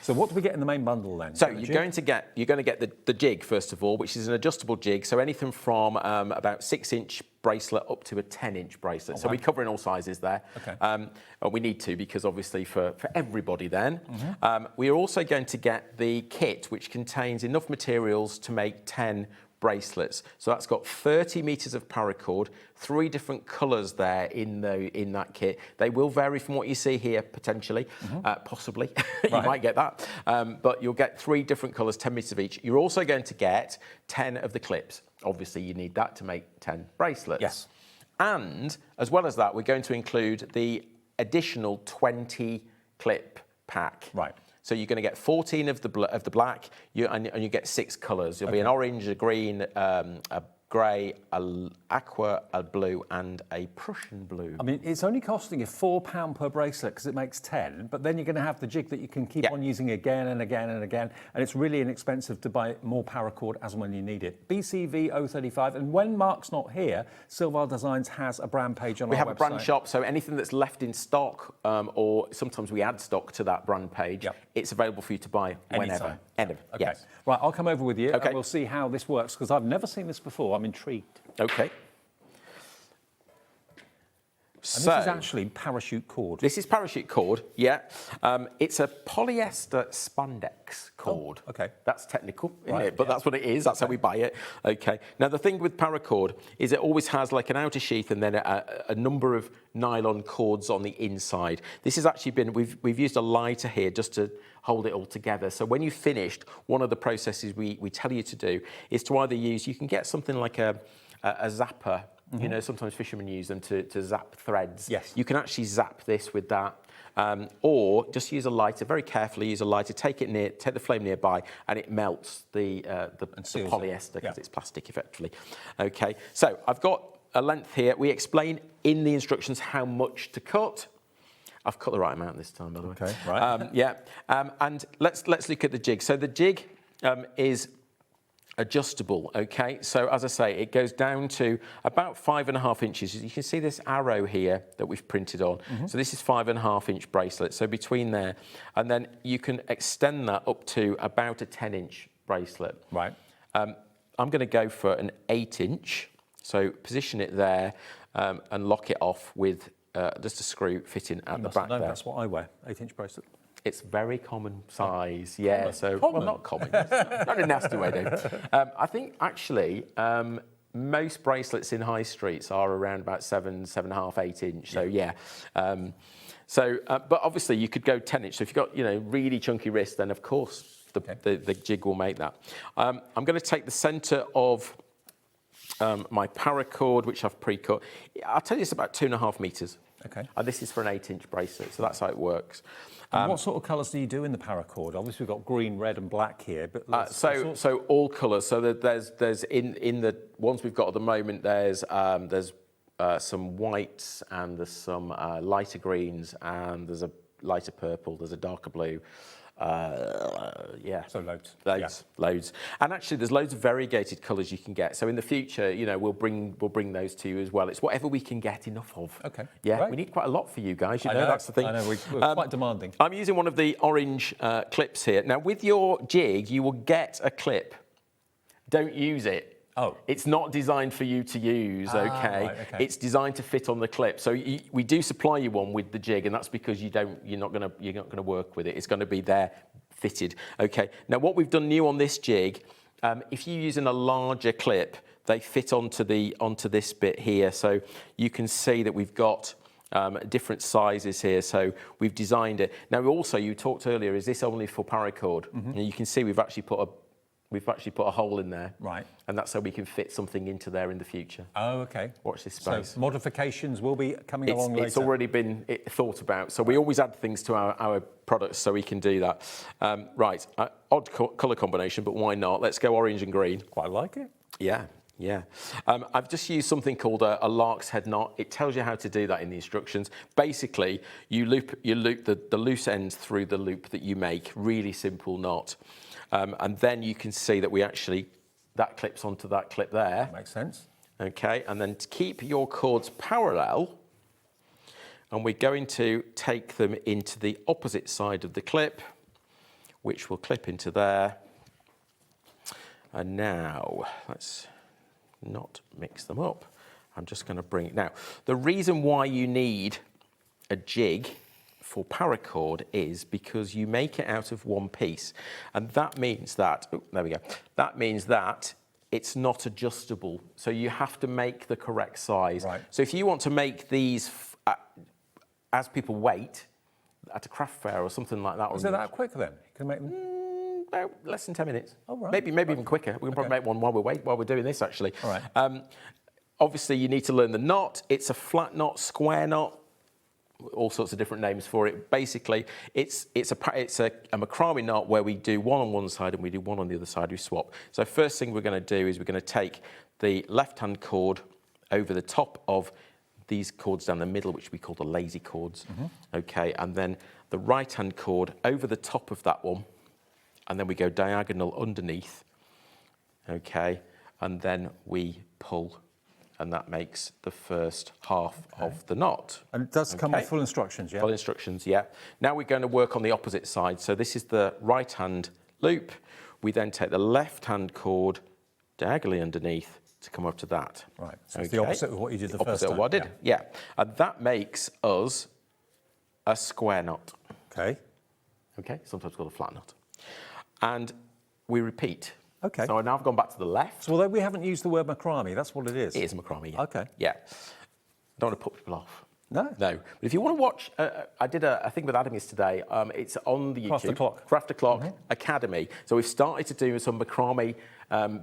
So what do we get in the main bundle then? So you're going to get the jig first of all, which is an adjustable jig. So anything from about 6-inch bracelet up to a 10-inch bracelet. Oh, so wow. we cover in all sizes there. Okay. We need to, because obviously for everybody then. We are also going to get the kit, which contains enough materials to make 10 bracelets. So that's got 30 meters of paracord, 3 different colors there in that kit. They will vary from what you see here potentially, possibly. You might get that. But you'll get 3 different colors, 10 meters of each. You're also going to get 10 of the clips. Obviously you need that to make 10 bracelets. Yes. And as well as that, we're going to include the additional 20 clip pack. Right. So you're going to get 14 of the black, and you get 6 colours. There'll be an orange, a green, a grey, an aqua, a blue, and a Prussian blue. I mean, it's only costing you £4 per bracelet because it makes 10, but then you're going to have the jig that you can keep on using again and again and again, and it's really inexpensive to buy more paracord as and when you need it. BCV 035, and when Mark's not here, Silvar Designs has a brand page on our website. We have a brand shop, so anything that's left in stock, or sometimes we add stock to that brand page, it's available for you to buy whenever. Okay. Yes. Right, I'll come over with you and we'll see how this works, because I've never seen this before. I'm intrigued. Okay. And this is actually parachute cord. This is parachute cord, yeah. It's a polyester spandex cord. Oh, okay. That's technical, isn't it? But that's what it is. That's how we buy it. Okay. Now, the thing with paracord is it always has like an outer sheath and then a number of nylon cords on the inside. This has actually been, we've used a lighter here just to hold it all together. So when you've finished, one of the processes we tell you to do is to either use, you can get something like a zapper. You know, sometimes fishermen use them to zap threads. Yes. You can actually zap this with that. Or just use a lighter, very carefully use a lighter, take the flame nearby, and it melts the polyester because it's plastic effectively. Okay, so I've got a length here. We explain in the instructions how much to cut. I've cut the right amount this time, by the way. Okay, right. And let's look at the jig. So the jig is adjustable, okay? So as I say, it goes down to about 5.5 inches. You can see this arrow here that we've printed on. So this is 5.5-inch bracelet. So between there, and then you can extend that up to about a 10-inch bracelet. Right. I'm going to go for an 8-inch. So position it there and lock it off with just a screw fitting at the back there. That's what I wear, 8-inch bracelet. It's very common size, yeah. So, well, not common, not in a nasty way, though. I think actually most bracelets in high streets are around about 7.5, 8 inch. So yeah. But obviously you could go 10 inch. So if you've got really chunky wrists, then of course the jig will make that. I'm going to take the centre of my paracord, which I've pre-cut. I'll tell you it's about 2.5 meters. Okay. And this is for an 8-inch bracelet, so that's how it works. And what sort of colours do you do in the paracord? Obviously, we've got green, red, and black here, but so all colours. So there's in the ones we've got at the moment. There's some whites and there's some lighter greens and there's a lighter purple. There's a darker blue. So loads. Loads. And actually, there's loads of variegated colours you can get. So in the future, we'll bring those to you as well. It's whatever we can get enough of. Okay. Yeah, great. we need quite a lot for you guys. You I know, know, that's the thing. I know, we're quite demanding. I'm using one of the orange clips here. Now, with your jig, you will get a clip don't use it. Oh. It's not designed for you to use, okay? Right, okay. It's designed to fit on the clip. So we do supply you one with the jig, and that's because you're not gonna work with it. It's gonna be there fitted, okay? Now what we've done new on this jig, if you're using a larger clip, they fit onto this bit here. So you can see that we've got different sizes here, so we've designed it. Now also, you talked earlier, is this only for paracord? And you can see we've actually put a hole in there. Right. And that's so we can fit something into there in the future. Oh, okay. Watch this space. So modifications will be coming along later. It's already been thought about. So we always add things to our products so we can do that. Right, odd colour combination, but why not? Let's go orange and green. Quite like it. Yeah. Yeah, I've just used something called a lark's head knot. It tells you how to do that in the instructions. Basically, you loop the loose ends through the loop that you make. Really simple knot, and then you can see that that clips onto that clip there. Makes sense. Okay, and then to keep your cords parallel, and we're going to take them into the opposite side of the clip, which will clip into there. And now let's not mix them up. I'm just going to bring it. Now, the reason why you need a jig for paracord is because you make it out of one piece. And that means that, there we go. That means that it's not adjustable. So you have to make the correct size. Right. So if you want to make these as people wait at a craft fair or something like that. Is it that quick then? You can make them? About less than 10 minutes. Oh, right. Maybe even quicker. We can probably make one while we're doing this, actually. All right. Obviously, you need to learn the knot. It's a flat knot, square knot, all sorts of different names for it. Basically, it's a macrame knot where we do one on one side and we do one on the other side. We swap. So first thing we're going to do is we're going to take the left-hand cord over the top of these cords down the middle, which we call the lazy cords. Okay, and then the right-hand cord over the top of that one. And then we go diagonal underneath, okay, and then we pull, and that makes the first half of the knot. And it does come with full instructions, yeah? Full instructions, yeah. Now we're going to work on the opposite side. So this is the right-hand loop. We then take the left-hand cord diagonally underneath to come up to that. Right, so it's the opposite of what you did the first time. Opposite of what I did, yeah. And that makes us a square knot. Okay. Okay, sometimes called a flat knot. And we repeat. Okay. So now I've gone back to the left. So although we haven't used the word macrame, that's what it is. It is macrame, yeah. Okay. Yeah. Don't want to put people off. No. No. But if you want to watch, I did a thing with Adam yesterday. It's on the YouTube. Craft O'Clock Academy. So we've started to do some macrame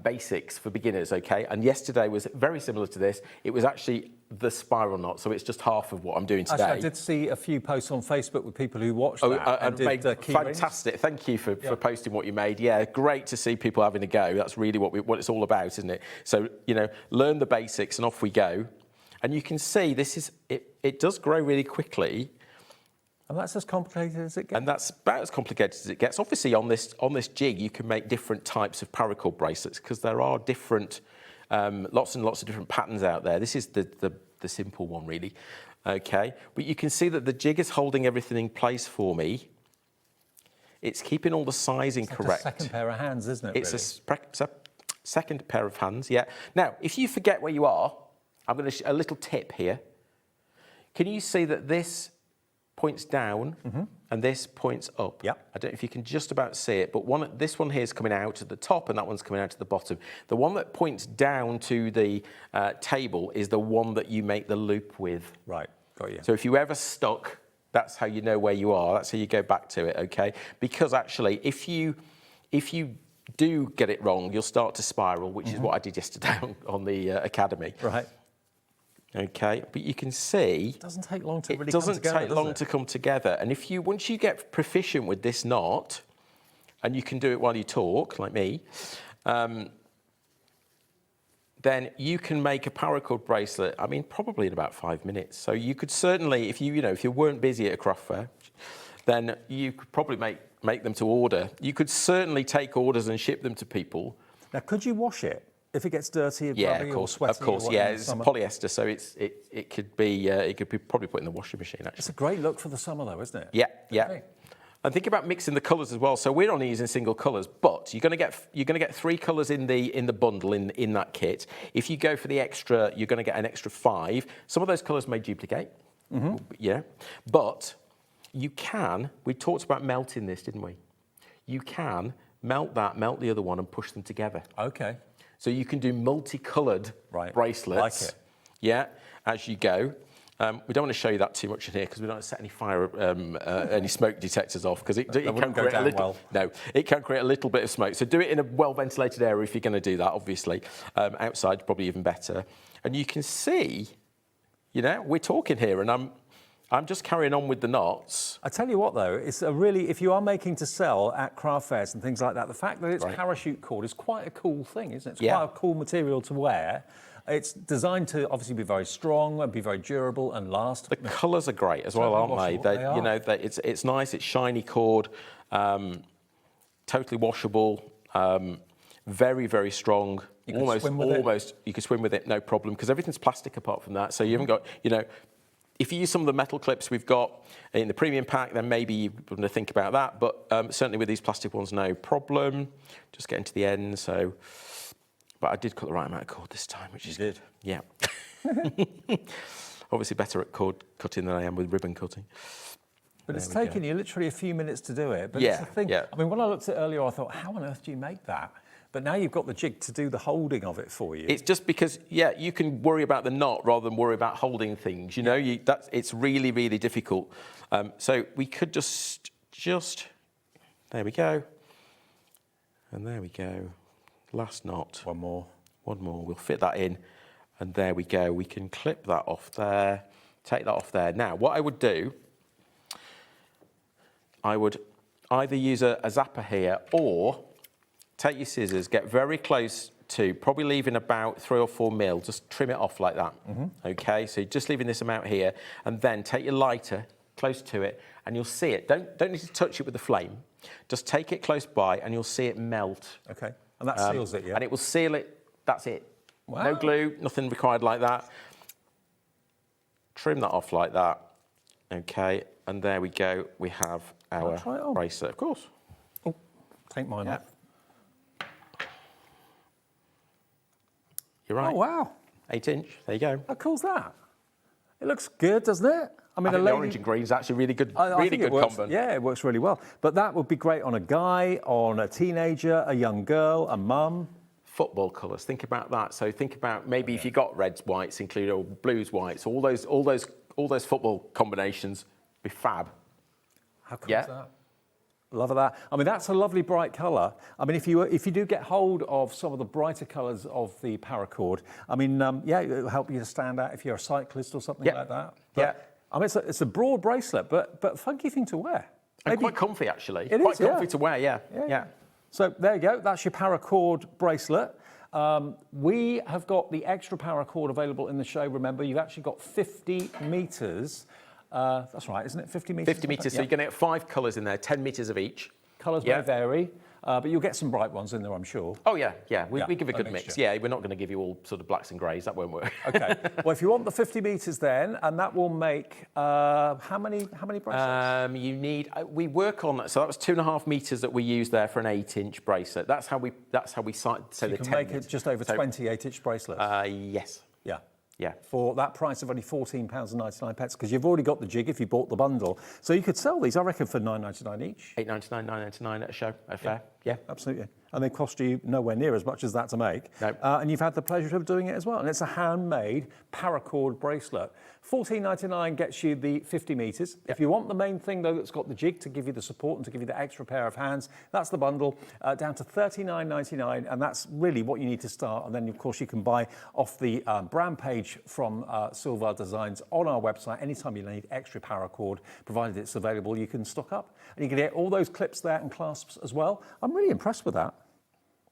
basics for beginners, okay? And yesterday was very similar to this. It was actually the spiral knot, so it's just half of what I'm doing today. Actually, I did see a few posts on Facebook with people who watched that and did key fantastic. rings. Thank you for posting what you made. Yeah, great to see people having a go. That's really what it's all about, isn't it? So, learn the basics and off we go. And you can see it does grow really quickly. And that's as complicated as it gets. And that's about as complicated as it gets. Obviously, on this jig, you can make different types of paracord bracelets because there are different, lots and lots of different patterns out there. This is the simple one, really. Okay, but you can see that the jig is holding everything in place for me. It's keeping all the sizing correct. It's a second pair of hands, isn't it? It's a second pair of hands, yeah. Now, if you forget where you are, I'm going to a little tip here. Can you see that this points down and this points up? Yeah. I don't know if you can just about see it, but this one here is coming out at the top and that one's coming out at the bottom. The one that points down to the table is the one that you make the loop with. Right, got you. So if you ever stuck, that's how you know where you are. That's how you go back to it, okay? Because actually, if you do get it wrong, you'll start to spiral, which is what I did yesterday on the Academy. Right. Okay, but you can see it doesn't take long to really come together. It doesn't take long to come together. And once you get proficient with this knot, and you can do it while you talk, like me, then you can make a paracord bracelet. I mean, probably in about 5 minutes. So you could certainly, if you weren't busy at a craft fair, then you could probably make them to order. You could certainly take orders and ship them to people. Now, could you wash it? If it gets dirty, or sweaty, of course, yeah. It's polyester, so it could be probably put in the washing machine. Actually, it's a great look for the summer, though, isn't it? Yeah, yeah. And think about mixing the colours as well. So we're only using single colours, but you're going to get 3 colours in the bundle in that kit. If you go for the extra, you're going to get an extra 5. Some of those colours may duplicate. Yeah, but you can. We talked about melting this, didn't we? You can melt the other one, and push them together. Okay. So you can do multicoloured bracelets. Like it. Yeah, as you go. We don't want to show you that too much in here because we don't want to set any fire, any smoke detectors off because it can create a little. No, it can create a little bit of smoke. So do it in a well-ventilated area if you're going to do that. Obviously, outside probably even better. And you can see, you know, we're talking here, and I'm just carrying on with the knots. I tell you what, though, it's a really, if you are making to sell at craft fairs and things like that, the fact that it's parachute cord is quite a cool thing, isn't it? It's quite a cool material to wear. It's designed to obviously be very strong and be very durable and last. The colours are great as well, aren't they? They are. You know, it's nice. It's shiny cord, totally washable, very, very strong. You can swim with it, no problem, because everything's plastic apart from that. So you haven't got, you know, if you use some of the metal clips we've got in the premium pack, then maybe you want to think about that. But certainly with these plastic ones, no problem. Just getting to the end, so. But I did cut the right amount of cord this time, which is good. Yeah. Obviously better at cord cutting than I am with ribbon cutting. But it's taken you literally a few minutes to do it. But it's the thing. I mean, when I looked at it earlier, I thought, how on earth do you make that? But now you've got the jig to do the holding of it for you. It's just because, you can worry about the knot rather than worry about holding things. You know, it's really, really difficult. So we could just, there we go. And there we go. Last knot. One more. We'll fit that in. And there we go. We can clip that off there, take that off there. Now, what I would do, I would either use a zapper here or take your scissors, get very close to, probably leaving about 3 or 4 mil, just trim it off like that. Okay, so you're just leaving this amount here, and then take your lighter close to it, and you'll see it. Don't need to touch it with the flame. Just take it close by, and you'll see it melt. Okay, and that seals it, yeah? And it will seal it. That's it. Wow. No glue, nothing required like that. Trim that off like that. Okay, and there we go. We have our bracelet, of course. Oh, take mine off. You're right. Oh, wow. 8 inch, there you go. How cool's that? It looks good, doesn't it? I mean, the orange and green is actually really good, really good combo. Yeah, it works really well. But that would be great on a guy, on a teenager, a young girl, a mum. Football colours, think about that. So think about maybe if you got reds, whites included, or blues, whites, all those football combinations be fab. How cool is that? Love that. I mean, that's a lovely bright colour. I mean, if you do get hold of some of the brighter colours of the paracord, I mean, it'll help you to stand out if you're a cyclist or something like that. But, I mean, it's a broad bracelet, but a funky thing to wear. And quite comfy, actually. It quite is, comfy to wear, yeah. So there you go. That's your paracord bracelet. We have got the extra paracord available in the show. Remember, you've actually got 50 metres. That's right, isn't it? 50 metres? 50 metres, so you're going to get 5 colours in there, 10 metres of each. Colours may vary, but you'll get some bright ones in there, I'm sure. Oh, yeah. We give a good mix. Yeah, we're not going to give you all sort of blacks and greys. That won't work. OK. Well, if you want the 50 metres then, and that will make how many bracelets? You need. We work on. So that was 2.5 metres that we used there for an 8-inch bracelet. That's how we cite. So you can make it just over 20 8-inch bracelets. Yes. Yeah, for that price of only £14.99, because you've already got the jig if you bought the bundle. So you could sell these, I reckon, for £9.99 each. £8.99, £9.99 at a show, at a fair. Yeah, absolutely. And they cost you nowhere near as much as that to make. No. And you've had the pleasure of doing it as well. And it's a handmade paracord bracelet. £14.99 gets you the 50 metres. If you want the main thing, though, that's got the jig to give you the support and to give you the extra pair of hands, that's the bundle, down to £39.99. And that's really what you need to start. And then, of course, you can buy off the brand page from Silvar Designs on our website. Anytime you need extra paracord, provided it's available, you can stock up. And you can get all those clips there and clasps as well. I'm really impressed with that.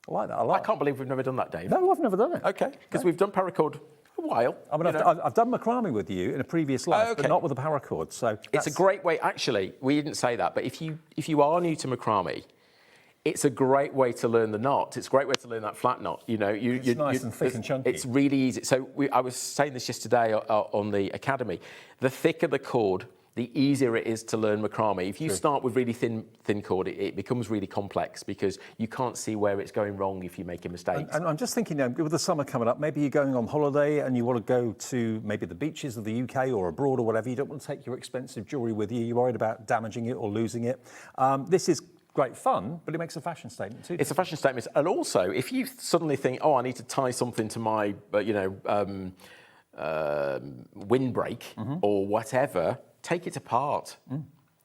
I like that a lot. I can't believe we've never done that, Dave. No, I've never done it. OK, because we've done paracord a while. I mean, I've done macrame with you in a previous life, but not with a paracord. So it's a great way. Actually, we didn't say that, but if you are new to macrame, it's a great way to learn the knot. It's a great way to learn that flat knot. You know, it's nice and thick and chunky. It's really easy. So I was saying this yesterday on the academy. The thicker the cord, the easier it is to learn macrame. If you start with really thin cord, it becomes really complex because you can't see where it's going wrong if you make a mistake. And I'm just thinking, with the summer coming up, maybe you're going on holiday and you want to go to maybe the beaches of the UK or abroad or whatever. You don't want to take your expensive jewellery with you. You're worried about damaging it or losing it. This is great fun, but it makes a fashion statement too. It's a fashion statement. And also, if you suddenly think, oh, I need to tie something to my, windbreak or whatever, take it apart.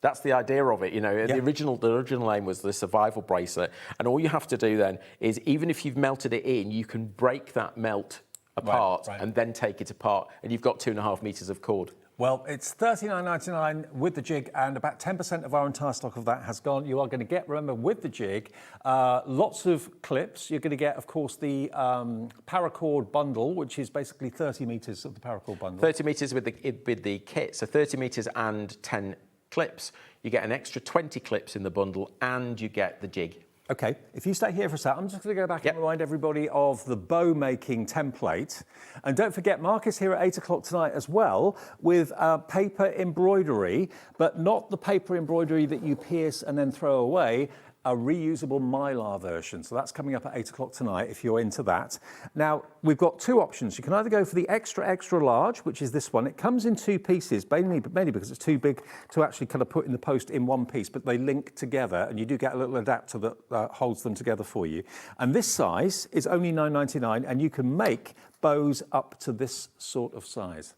That's the idea of it. The original aim was the survival bracelet, and all you have to do then is, even if you've melted it in, you can break that melt apart and then take it apart, and you've got 2.5 meters of cord. Well, it's $39.99 with the jig, and about 10% of our entire stock of that has gone. You are going to get, remember, with the jig, lots of clips. You're going to get, of course, the paracord bundle, which is basically 30 metres of the paracord bundle. 30 metres with the kit, so 30 metres and 10 clips. You get an extra 20 clips in the bundle, and you get the jig. Okay, if you stay here for a sec, I'm just going to go back and remind everybody of the bow making template. And don't forget, Mark is here at 8 o'clock tonight as well with paper embroidery, but not the paper embroidery that you pierce and then throw away, a reusable mylar version. So that's coming up at 8 o'clock tonight if you're into that. Now, we've got two options. You can either go for the extra, extra large, which is this one. It comes in two pieces, mainly because it's too big to actually kind of put in the post in one piece, but they link together, and you do get a little adapter that holds them together for you. And this size is only $9.99, and you can make bows up to this sort of size.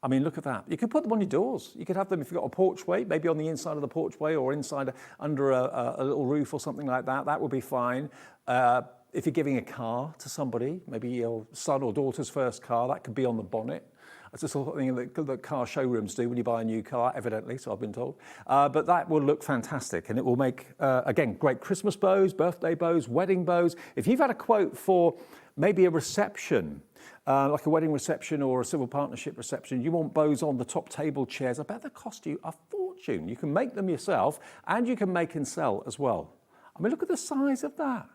I mean, look at that. You could put them on your doors. You could have them if you've got a porchway, maybe on the inside of the porchway or inside under a little roof or something like that. That would be fine. If you're giving a car to somebody, maybe your son or daughter's first car, that could be on the bonnet. That's the sort of thing that car showrooms do when you buy a new car, evidently, so I've been told. But that will look fantastic, and it will make, again, great Christmas bows, birthday bows, wedding bows. If you've had a quote for maybe a reception, like a wedding reception or a civil partnership reception, you want bows on the top table chairs, I bet they cost you a fortune. You can make them yourself, and you can make and sell as well. I mean, look at the size of that.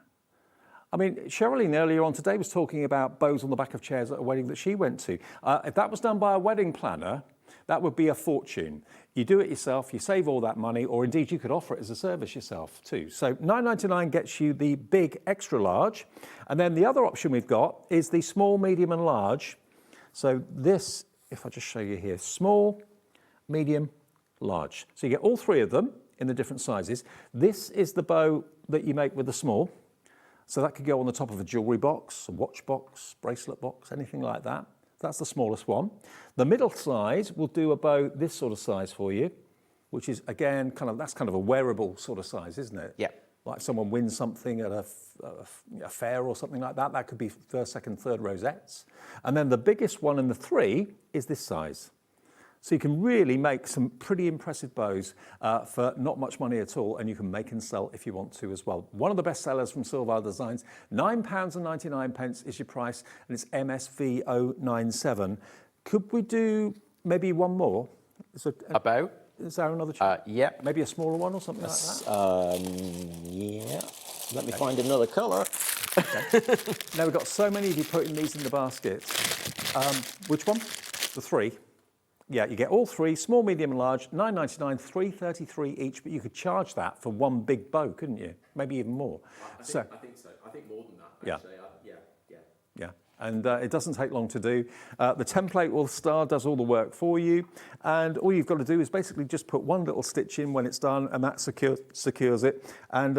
I mean, Sherilyn earlier on today was talking about bows on the back of chairs at a wedding that she went to. If that was done by a wedding planner, that would be a fortune. You do it yourself, you save all that money, or indeed you could offer it as a service yourself too. So $9.99 gets you the big extra large. And then the other option we've got is the small, medium and large. So this, if I just show you here, small, medium, large. So you get all three of them in the different sizes. This is the bow that you make with the small. So that could go on the top of a jewellery box, a watch box, bracelet box, anything like that. That's the smallest one. The middle size will do a bow this sort of size for you, which is, again, that's kind of a wearable sort of size, isn't it? Yeah. Like someone wins something at a fair or something like that. That could be first, second, third rosettes. And then the biggest one in the three is this size. So you can really make some pretty impressive bows for not much money at all, and you can make and sell if you want to as well. One of the best sellers from Silvar Designs, £9.99 is your price, and it's MSV097. Could we do maybe one more? A bow? Is there another choice? Yeah. Maybe a smaller one or something like that? Yeah. Let me find another colour. Now, we've got so many of you putting these in the basket. Which one? The three. Yeah, you get all three, small, medium and large, $9.99, $3.33 each, but you could charge that for one big bow, couldn't you? Maybe even more. I think so. I think more than that, actually. Yeah. And it doesn't take long to do. The template does all the work for you, and all you've got to do is basically just put one little stitch in when it's done, and that secures it. And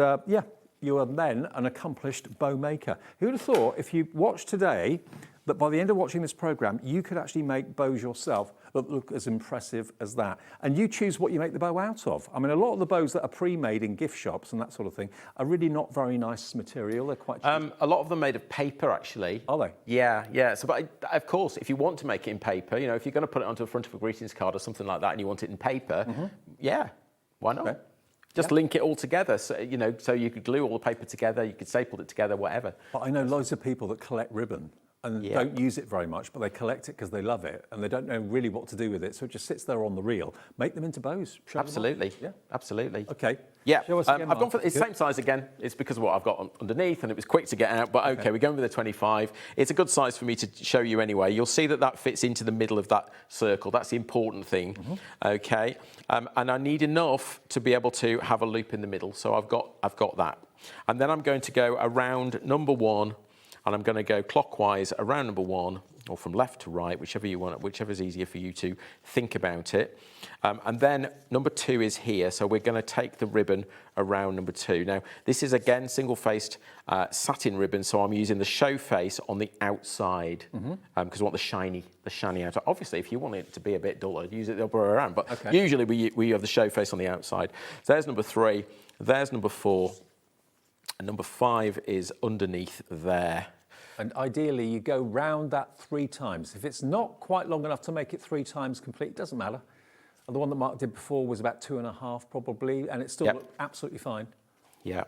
you are then an accomplished bow maker. Who would have thought, if you watched today, that by the end of watching this programme, you could actually make bows yourself that look as impressive as that. And you choose what you make the bow out of. I mean, a lot of the bows that are pre-made in gift shops and that sort of thing are really not very nice material. They're quite cheap. A lot of them made of paper, actually. Are they? Yeah. So, but of course, if you want to make it in paper, if you're going to put it onto the front of a greetings card or something like that and you want it in paper, yeah, why not? Okay. Just link it all together, so you could glue all the paper together, you could staple it together, whatever. But I know loads of people that collect ribbon. and don't use it very much, but they collect it because they love it, and they don't know really what to do with it, so it just sits there on the reel. Make them into bows. Absolutely. Yeah, absolutely. Okay. Yeah, Show us again, I've gone for Mark. it's same size again. It's because of what I've got underneath, and it was quick to get out. But okay, we're going with a 25. It's a good size for me to show you anyway. You'll see that that fits into the middle of that circle. That's the important thing. Okay, and I need enough to be able to have a loop in the middle. So I've got that, and then I'm going to go around number 1, and I'm going to go clockwise around number 1. Or from left to right, whichever you want, whichever is easier for you to think about it. And then number 2 is here, so we're going to take the ribbon around number 2. Now, this is again single-faced satin ribbon, so I'm using the show face on the outside because I want the shiny outside. Obviously, if you want it to be a bit duller, use it the other way around. But usually we have the show face on the outside. So there's number 3. There's number 4, and number 5 is underneath there. And ideally, you go round that 3 times. If it's not quite long enough to make it 3 times complete, it doesn't matter. And the one that Mark did before was about 2.5 probably, and it still looked absolutely fine. Yeah.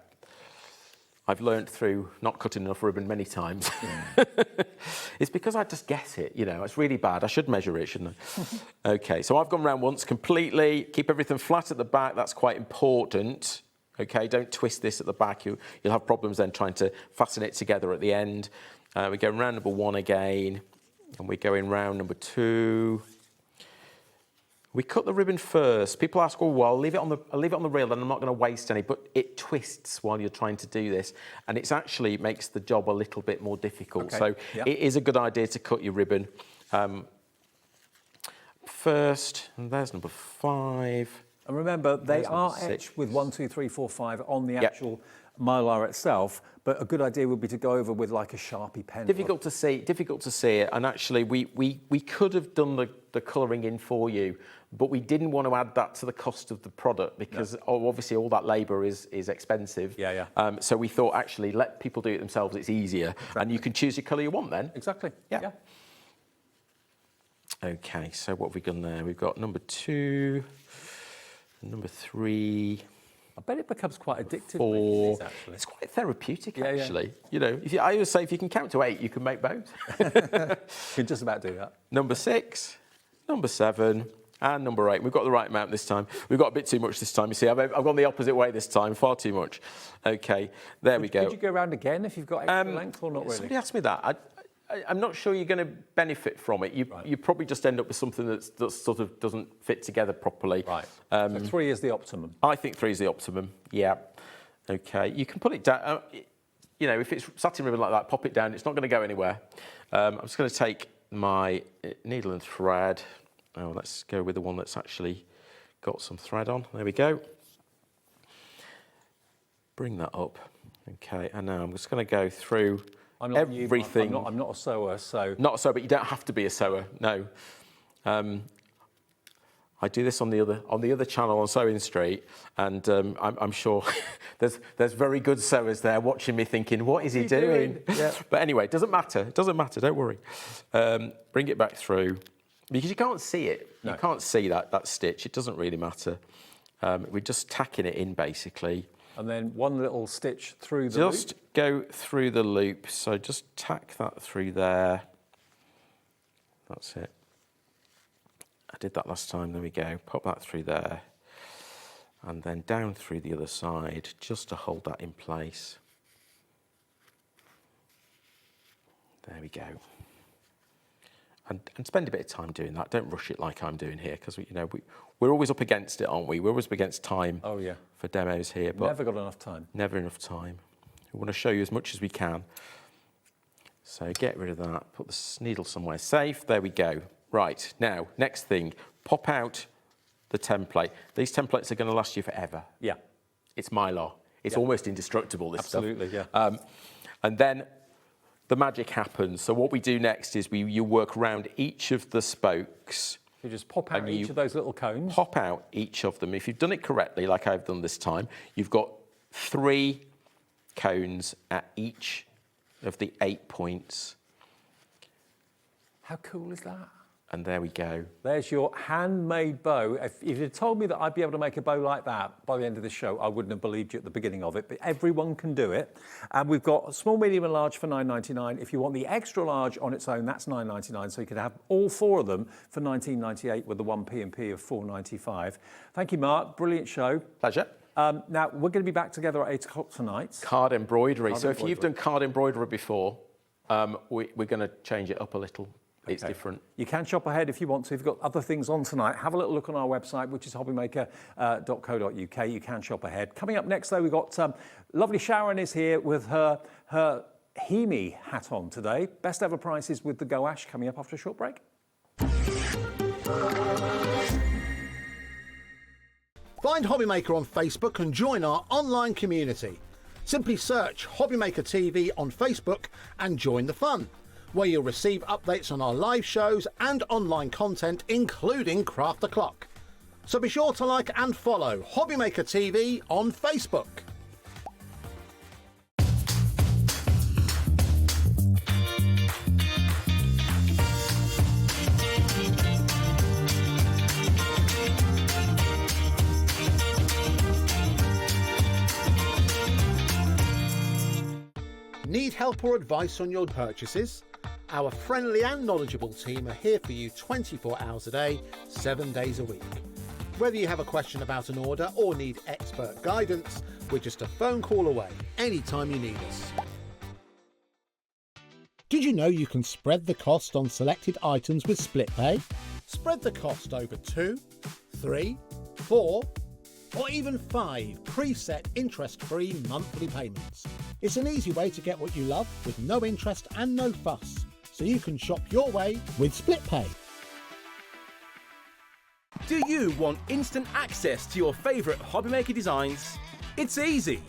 I've learned through not cutting enough ribbon many times. It's because I just guess it, you know, it's really bad. I should measure it, shouldn't I? Okay, so I've gone round once completely, keep everything flat at the back, that's quite important. Okay, don't twist this at the back, you'll have problems then trying to fasten it together at the end. We're going round number 1 again, and we're going round number 2. We cut the ribbon first. People ask, oh, well, I'll leave it on the reel, and I'm not going to waste any, but it twists while you're trying to do this, and it's actually makes the job a little bit more difficult. So it is a good idea to cut your ribbon first, and there's number 5. And remember, they are etched with 1, 2, 3, 4, 5 on the actual mylar itself, but a good idea would be to go over with like a Sharpie pen. Difficult to see it, and actually we could have done the colouring in for you, but we didn't want to add that to the cost of the product because obviously all that labour is expensive. So we thought actually let people do it themselves, it's easier, and you can choose your colour you want then. Exactly. Yeah. Okay, so what have we done there? We've got number 2, number 3. I bet it becomes quite addictive. 4. It's quite therapeutic, actually. You know, I always say if you can count to 8, you can make bows. You can just about do that. Number 6, number 7, and number 8. We've got the right amount this time. We've got a bit too much this time. You see, I've gone the opposite way this time, far too much. Okay, there we go. Could you go around again if you've got extra length or not really? Somebody asked me that. I'm not sure you're going to benefit from it. You probably just end up with something that sort of doesn't fit together properly. Right. So 3 is the optimum. I think 3 is the optimum. Yeah. Okay. You can put it down. You know, if it's satin ribbon like that, pop it down. It's not going to go anywhere. I'm just going to take my needle and thread. Oh, let's go with the one that's actually got some thread on. There we go. Bring that up. Okay. And now I'm just going to go through. I'm not everything. I'm not a sewer, so... Not a sewer, but you don't have to be a sewer, no. I do this on the other channel on Sewing Street, and I'm sure there's very good sewers there watching me thinking, what is he doing? Yeah. But anyway, it doesn't matter, don't worry. Bring it back through, because you can't see it. No. You can't see that stitch, it doesn't really matter. We're just tacking it in, basically. And then one little stitch through the loop. Just go through the loop. So just tack that through there. That's it. I did that last time. There we go. Pop that through there. And then down through the other side, just to hold that in place. There we go. And spend a bit of time doing that. Don't rush it like I'm doing here, because we're always up against it, aren't we? We're always up against time. Oh yeah. For demos here, but never got enough time. Never enough time. We want to show you as much as we can. So get rid of that. Put the needle somewhere safe. There we go. Right now, next thing, pop out the template. These templates are going to last you forever. Yeah. It's Mylar. It's almost indestructible. This Absolutely, stuff. Yeah. And then the magic happens. So what we do next is you work around each of the spokes. You just pop out each of those little cones. Pop out each of them. If you've done it correctly, like I've done this time, you've got 3 cones at each of the 8 points. How cool is that? And there we go. There's your handmade bow. If you'd told me that I'd be able to make a bow like that by the end of the show, I wouldn't have believed you at the beginning of it, but everyone can do it. And we've got small, medium and large for $9.99. If you want the extra large on its own, that's $9.99. So you could have all four of them for $19.98 with the one P&P of $4.95. Thank you, Mark. Brilliant show. Pleasure. Now, we're going to be back together at 8 o'clock tonight. Card embroidery. If you've done card embroidery before, we're going to change it up a little. It's different. You can shop ahead if you want to. If you've got other things on tonight, have a little look on our website, which is hobbymaker.co.uk. You can shop ahead. Coming up next, though, we've got lovely Sharon is here with her HIMI hat on today. Best ever prices with the gouache coming up after a short break. Find HobbyMaker on Facebook and join our online community. Simply search HobbyMaker TV on Facebook and join the fun, where you'll receive updates on our live shows and online content, including Craft the Clock. So be sure to like and follow HobbyMaker TV on Facebook. Need help or advice on your purchases? Our friendly and knowledgeable team are here for you 24 hours a day, 7 days a week. Whether you have a question about an order or need expert guidance, we're just a phone call away anytime you need us. Did you know you can spread the cost on selected items with split pay? Spread the cost over 2, 3, 4, or even 5 preset interest-free monthly payments. It's an easy way to get what you love with no interest and no fuss, so you can shop your way with split pay. Do you want instant access to your favourite HobbyMaker designs? It's easy.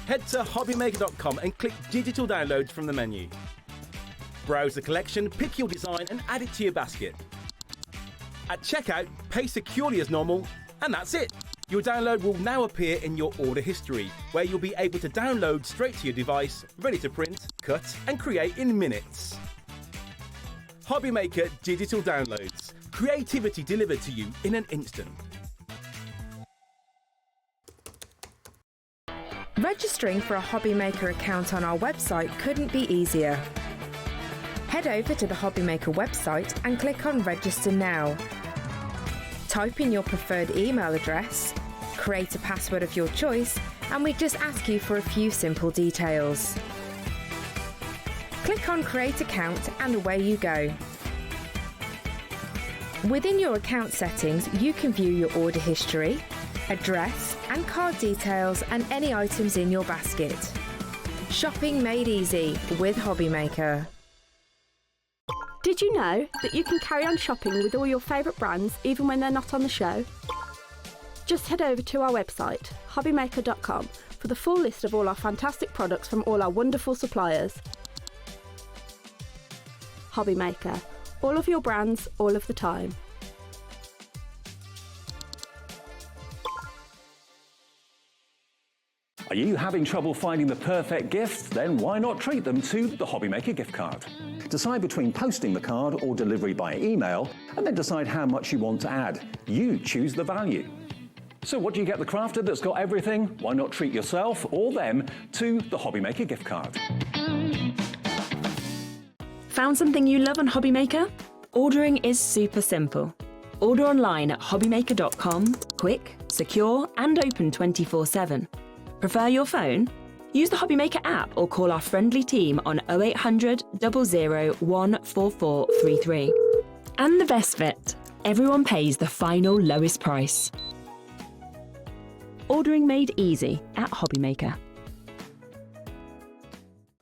Head to hobbymaker.com and click digital downloads from the menu. Browse the collection, pick your design and add it to your basket. At checkout, pay securely as normal, and that's it. Your download will now appear in your order history, where you'll be able to download straight to your device, ready to print, cut and create in minutes. HobbyMaker Digital Downloads. Creativity delivered to you in an instant. Registering for a HobbyMaker account on our website couldn't be easier. Head over to the HobbyMaker website and click on Register Now. Type in your preferred email address, create a password of your choice, and we just ask you for a few simple details. Click on Create Account and away you go. Within your account settings, you can view your order history, address and card details and any items in your basket. Shopping made easy with HobbyMaker. Did you know that you can carry on shopping with all your favourite brands even when they're not on the show? Just head over to our website, hobbymaker.com, for the full list of all our fantastic products from all our wonderful suppliers. HobbyMaker. All of your brands, all of the time. Are you having trouble finding the perfect gift? Then why not treat them to the HobbyMaker gift card? Decide between posting the card or delivery by email, and then decide how much you want to add. You choose the value. So what do you get the crafter that's got everything? Why not treat yourself or them to the HobbyMaker gift card? Found something you love on HobbyMaker? Ordering is super simple. Order online at hobbymaker.com, quick, secure and open 24/7. Prefer your phone? Use the HobbyMaker app or call our friendly team on 0800 00 14433. And the best bit, everyone pays the final lowest price. Ordering made easy at HobbyMaker.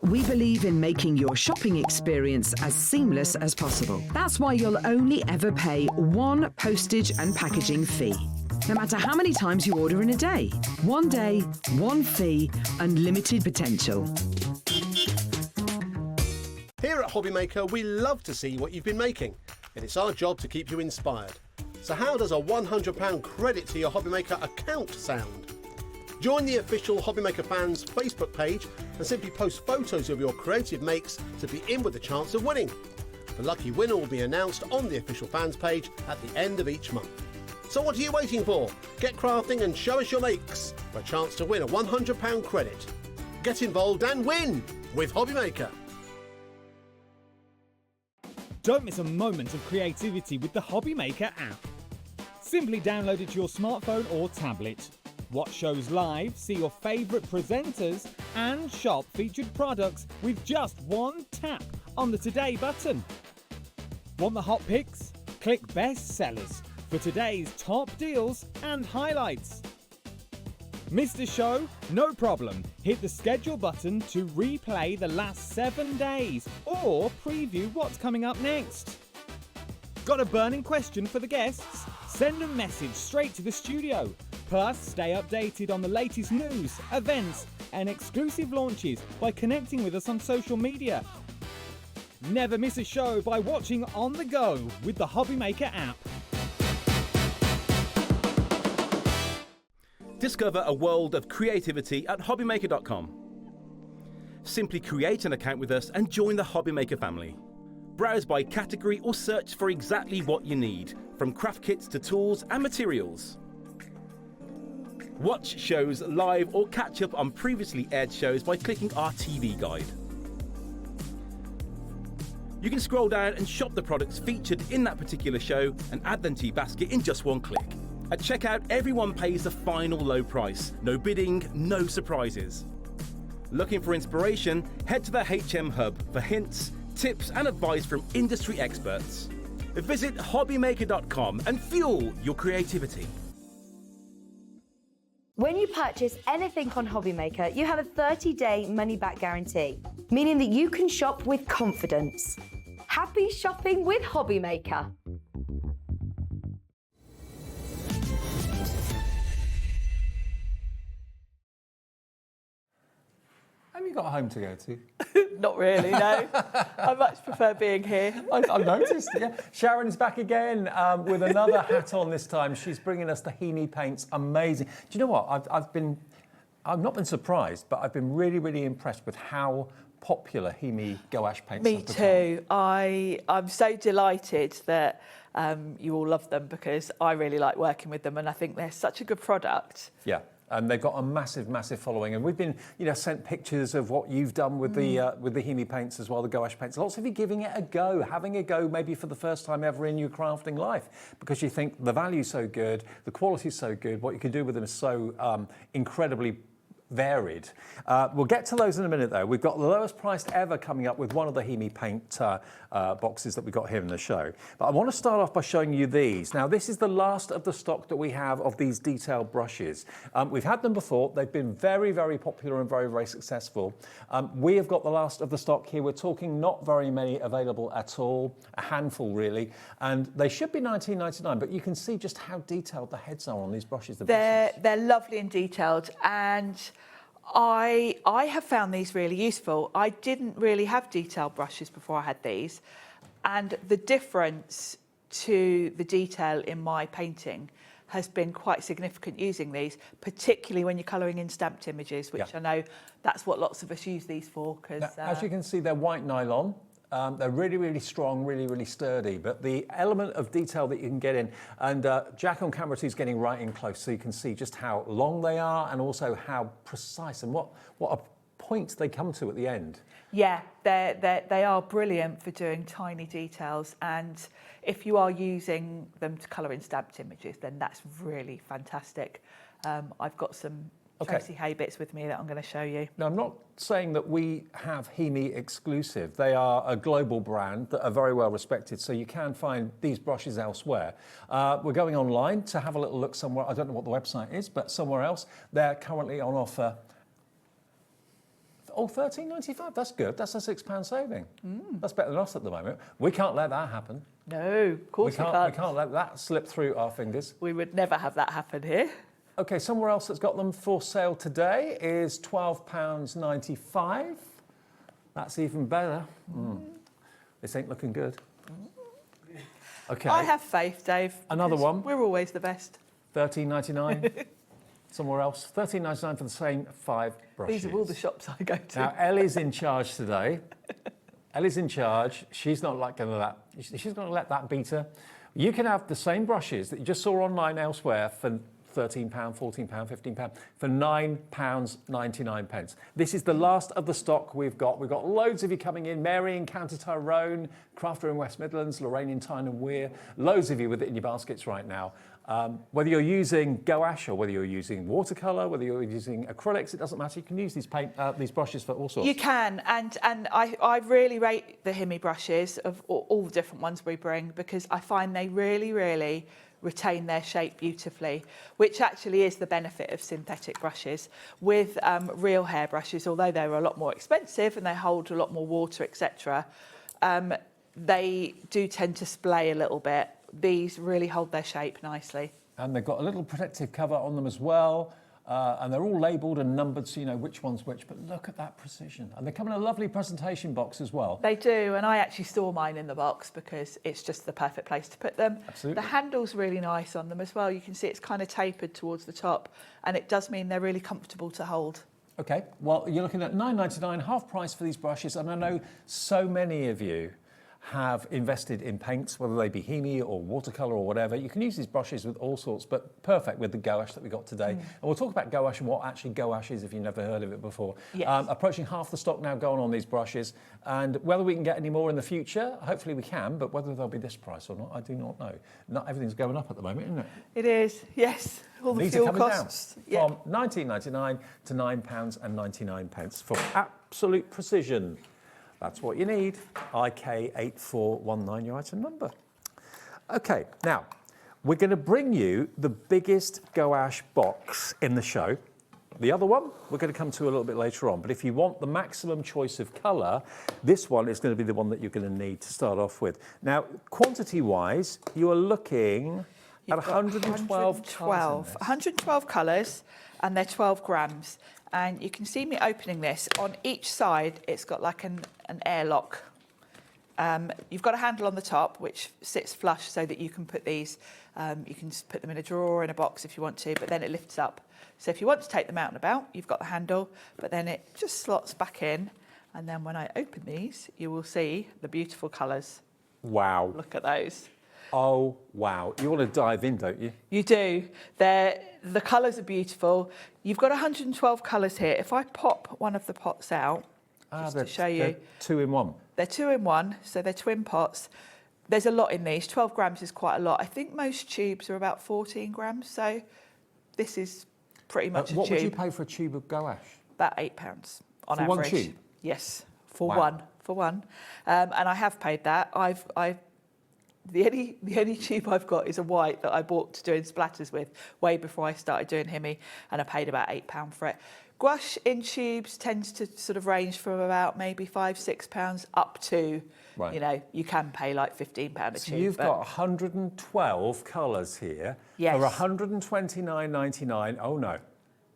We believe in making your shopping experience as seamless as possible. That's why you'll only ever pay one postage and packaging fee. No matter how many times you order in a day. One day, one fee, unlimited potential. Here at HobbyMaker, we love to see what you've been making, and it's our job to keep you inspired. So how does a £100 credit to your HobbyMaker account sound? Join the official HobbyMaker fans Facebook page and simply post photos of your creative makes to be in with a chance of winning. The lucky winner will be announced on the official fans page at the end of each month. So what are you waiting for? Get crafting and show us your makes for a chance to win a £100 credit. Get involved and win with HobbyMaker. Don't miss a moment of creativity with the HobbyMaker app. Simply download it to your smartphone or tablet. Watch shows live, see your favourite presenters, and shop featured products with just one tap on the Today button. Want the hot picks? Click Best Sellers for today's top deals and highlights. Missed a show? No problem. Hit the schedule button to replay the last 7 days or preview what's coming up next. Got a burning question for the guests? Send a message straight to the studio. Plus, stay updated on the latest news, events, and exclusive launches by connecting with us on social media. Never miss a show by watching on the go with the HobbyMaker app. Discover a world of creativity at hobbymaker.com. Simply create an account with us and join the HobbyMaker family. Browse by category or search for exactly what you need, from craft kits to tools and materials. Watch shows live or catch up on previously aired shows by clicking our TV guide. You can scroll down and shop the products featured in that particular show and add them to your basket in just one click. At checkout, everyone pays the final low price. No bidding, no surprises. Looking for inspiration? Head to the HM Hub for hints, tips and advice from industry experts. Visit hobbymaker.com and fuel your creativity. When you purchase anything on HobbyMaker, you have a 30-day money-back guarantee, meaning that you can shop with confidence. Happy shopping with HobbyMaker. Have you got a home to go to? Not really, no. I much prefer being here. I've noticed, yeah. Sharon's back again with another hat on this time. She's bringing us the HIMI paints. Amazing. Do you know what? I've not been surprised, but I've been really, really impressed with how popular HIMI gouache paints have become. Me too. I'm so delighted that you all love them because I really like working with them and I think they're such a good product. Yeah. And they've got a massive, massive following. And we've been, sent pictures of what you've done with the HIMI paints as well, the gouache paints. Lots of you giving it a go, having a go maybe for the first time ever in your crafting life, because you think the value's so good, the quality's so good, what you can do with them is so incredibly varied. We'll get to those in a minute though. We've got the lowest priced ever coming up with one of the HIMI paint boxes that we got here in the show. But I want to start off by showing you these. Now this is the last of the stock that we have of these detailed brushes. We've had them before. They've been very, very popular and very, very successful. We have got the last of the stock here. We're talking not very many available at all, a handful really, and they should be $19.99, but you can see just how detailed the heads are on these brushes. They're lovely and detailed, and I have found these really useful. I didn't really have detailed brushes before I had these, and the difference to the detail in my painting has been quite significant using these, particularly when you're colouring in stamped images, which I know that's what lots of us use these for. Because as you can see, they're white nylon. They're really, really strong, really, really sturdy. But the element of detail that you can get in, and Jack on camera 2 is getting right in close, so you can see just how long they are and also how precise and what a point they come to at the end. Yeah, they are brilliant for doing tiny details, and if you are using them to colour in stamped images, then that's really fantastic. I've got some Tracy Hay bits with me that I'm going to show you. Now, I'm not saying that we have HIMI exclusive. They are a global brand that are very well respected, so you can find these brushes elsewhere. We're going online to have a little look somewhere. I don't know what the website is, but somewhere else. They're currently on offer. Oh, $13.95, that's good. That's a £6 saving. That's better than us at the moment. We can't let that happen. No, of course we can't. We can't let that slip through our fingers. We would never have that happen here. Okay, somewhere else that's got them for sale today is £12.95. That's even better. This ain't looking good. Okay. I have faith, Dave. Another one. We're always the best. $13.99. Somewhere else, $13.99 for the same 5 brushes. These are all the shops I go to. Now, Ellie's in charge today. Ellie's in charge. She's not going to let that beat her. You can have the same brushes that you just saw online elsewhere for £13, £14, £15 for £9.99. This is the last of the stock we've got. We've got loads of you coming in. Mary in County Tyrone, Crafter in West Midlands, Lorraine in Tyne and Wear. Loads of you with it in your baskets right now. Whether you're using gouache or whether you're using watercolour, whether you're using acrylics, it doesn't matter. You can use these these brushes for all sorts. You can, and I really rate the HIMI brushes of all the different ones we bring, because I find they really retain their shape beautifully, which actually is the benefit of synthetic brushes. With real hair brushes, although they're a lot more expensive and they hold a lot more water, etc., they do tend to splay a little bit. These really hold their shape nicely. And they've got a little protective cover on them as well. And they're all labelled and numbered so you know which one's which, but look at that precision. And they come in a lovely presentation box as well. They do, and I actually store mine in the box because it's just the perfect place to put them. Absolutely. The handle's really nice on them as well. You can see it's kind of tapered towards the top, and it does mean they're really comfortable to hold. Okay, well, you're looking at £9.99, half price for these brushes, and I know so many of you have invested in paints, whether they be HIMI or watercolour or whatever. You can use these brushes with all sorts, but perfect with the gouache that we got today. And we'll talk about gouache and what actually gouache is if you've never heard of it before. Yes. Approaching half the stock now going on these brushes, and whether we can get any more in the future, hopefully we can, but whether they'll be this price or not, I do not know. Not everything's going up at the moment, isn't it? It is, yes. All the These fuel are coming costs. down from £19.99 to £9.99 for absolute precision. That's what you need. IK8419, your item number. Okay, now, we're going to bring you the biggest gouache box in the show. The other one, we're going to come to a little bit later on. But if you want the maximum choice of colour, this one is going to be the one that you're going to need to start off with. Now, quantity-wise, you are looking at 112 colours. 112 colours, and they're 12 grams. And you can see me opening this. On each side, it's got like an airlock. You've got a handle on the top, which sits flush so that you can put these, you can just put them in a drawer or in a box if you want to, but then it lifts up. So if you want to take them out and about, you've got the handle, but then it just slots back in. And then when I open these, you will see the beautiful colours. Wow. Look at those. Oh, wow. You want to dive in, don't you? You do. The colours are beautiful. You've got 112 colours here. If I pop one of the pots out, just to show you. They're 2 in 1. They're 2 in 1, so they're twin pots. There's a lot in these. 12 grams is quite a lot. I think most tubes are about 14 grams, so this is pretty much a tube. What would you pay for a tube of gouache? About £8 on for average. One tube? Yes, for Wow. one. And I have paid that. The only tube I've got is a white that I bought to doing splatters with way before I started doing HIMI, and I paid about £8 for it. Gouache in tubes tends to sort of range from about maybe £5, £6 up to, Right. you know, you can pay like £15 a So tube. you've got 112 colours here Yes. for £129.99. Oh no.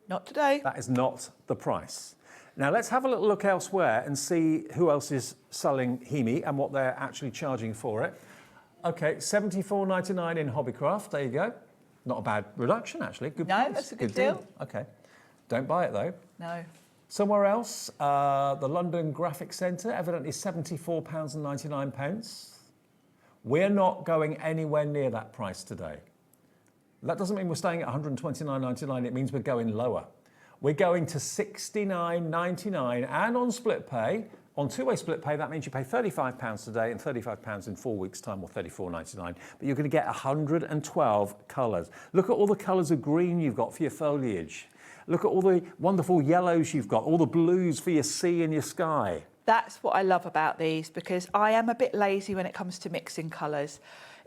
Not today. That is not the price. Now let's have a little look elsewhere and see who else is selling HIMI and what they're actually charging for it. Okay, £74.99 in Hobbycraft. There you go. Not a bad reduction, actually. Good No, price. that's a good deal. Okay. Don't buy it, though. No. Somewhere else, the London Graphic Centre, evidently £74.99. We're not going anywhere near that price today. That doesn't mean we're staying at £129.99. It means we're going lower. We're going to £69.99, and on split pay. On two-way split pay, that means you pay £35 today and £35 in 4 weeks' time, or $34.99. But you're going to get 112 colours. Look at all the colours of green you've got for your foliage. Look at all the wonderful yellows you've got, all the blues for your sea and your sky. That's what I love about these, because I am a bit lazy when it comes to mixing colours.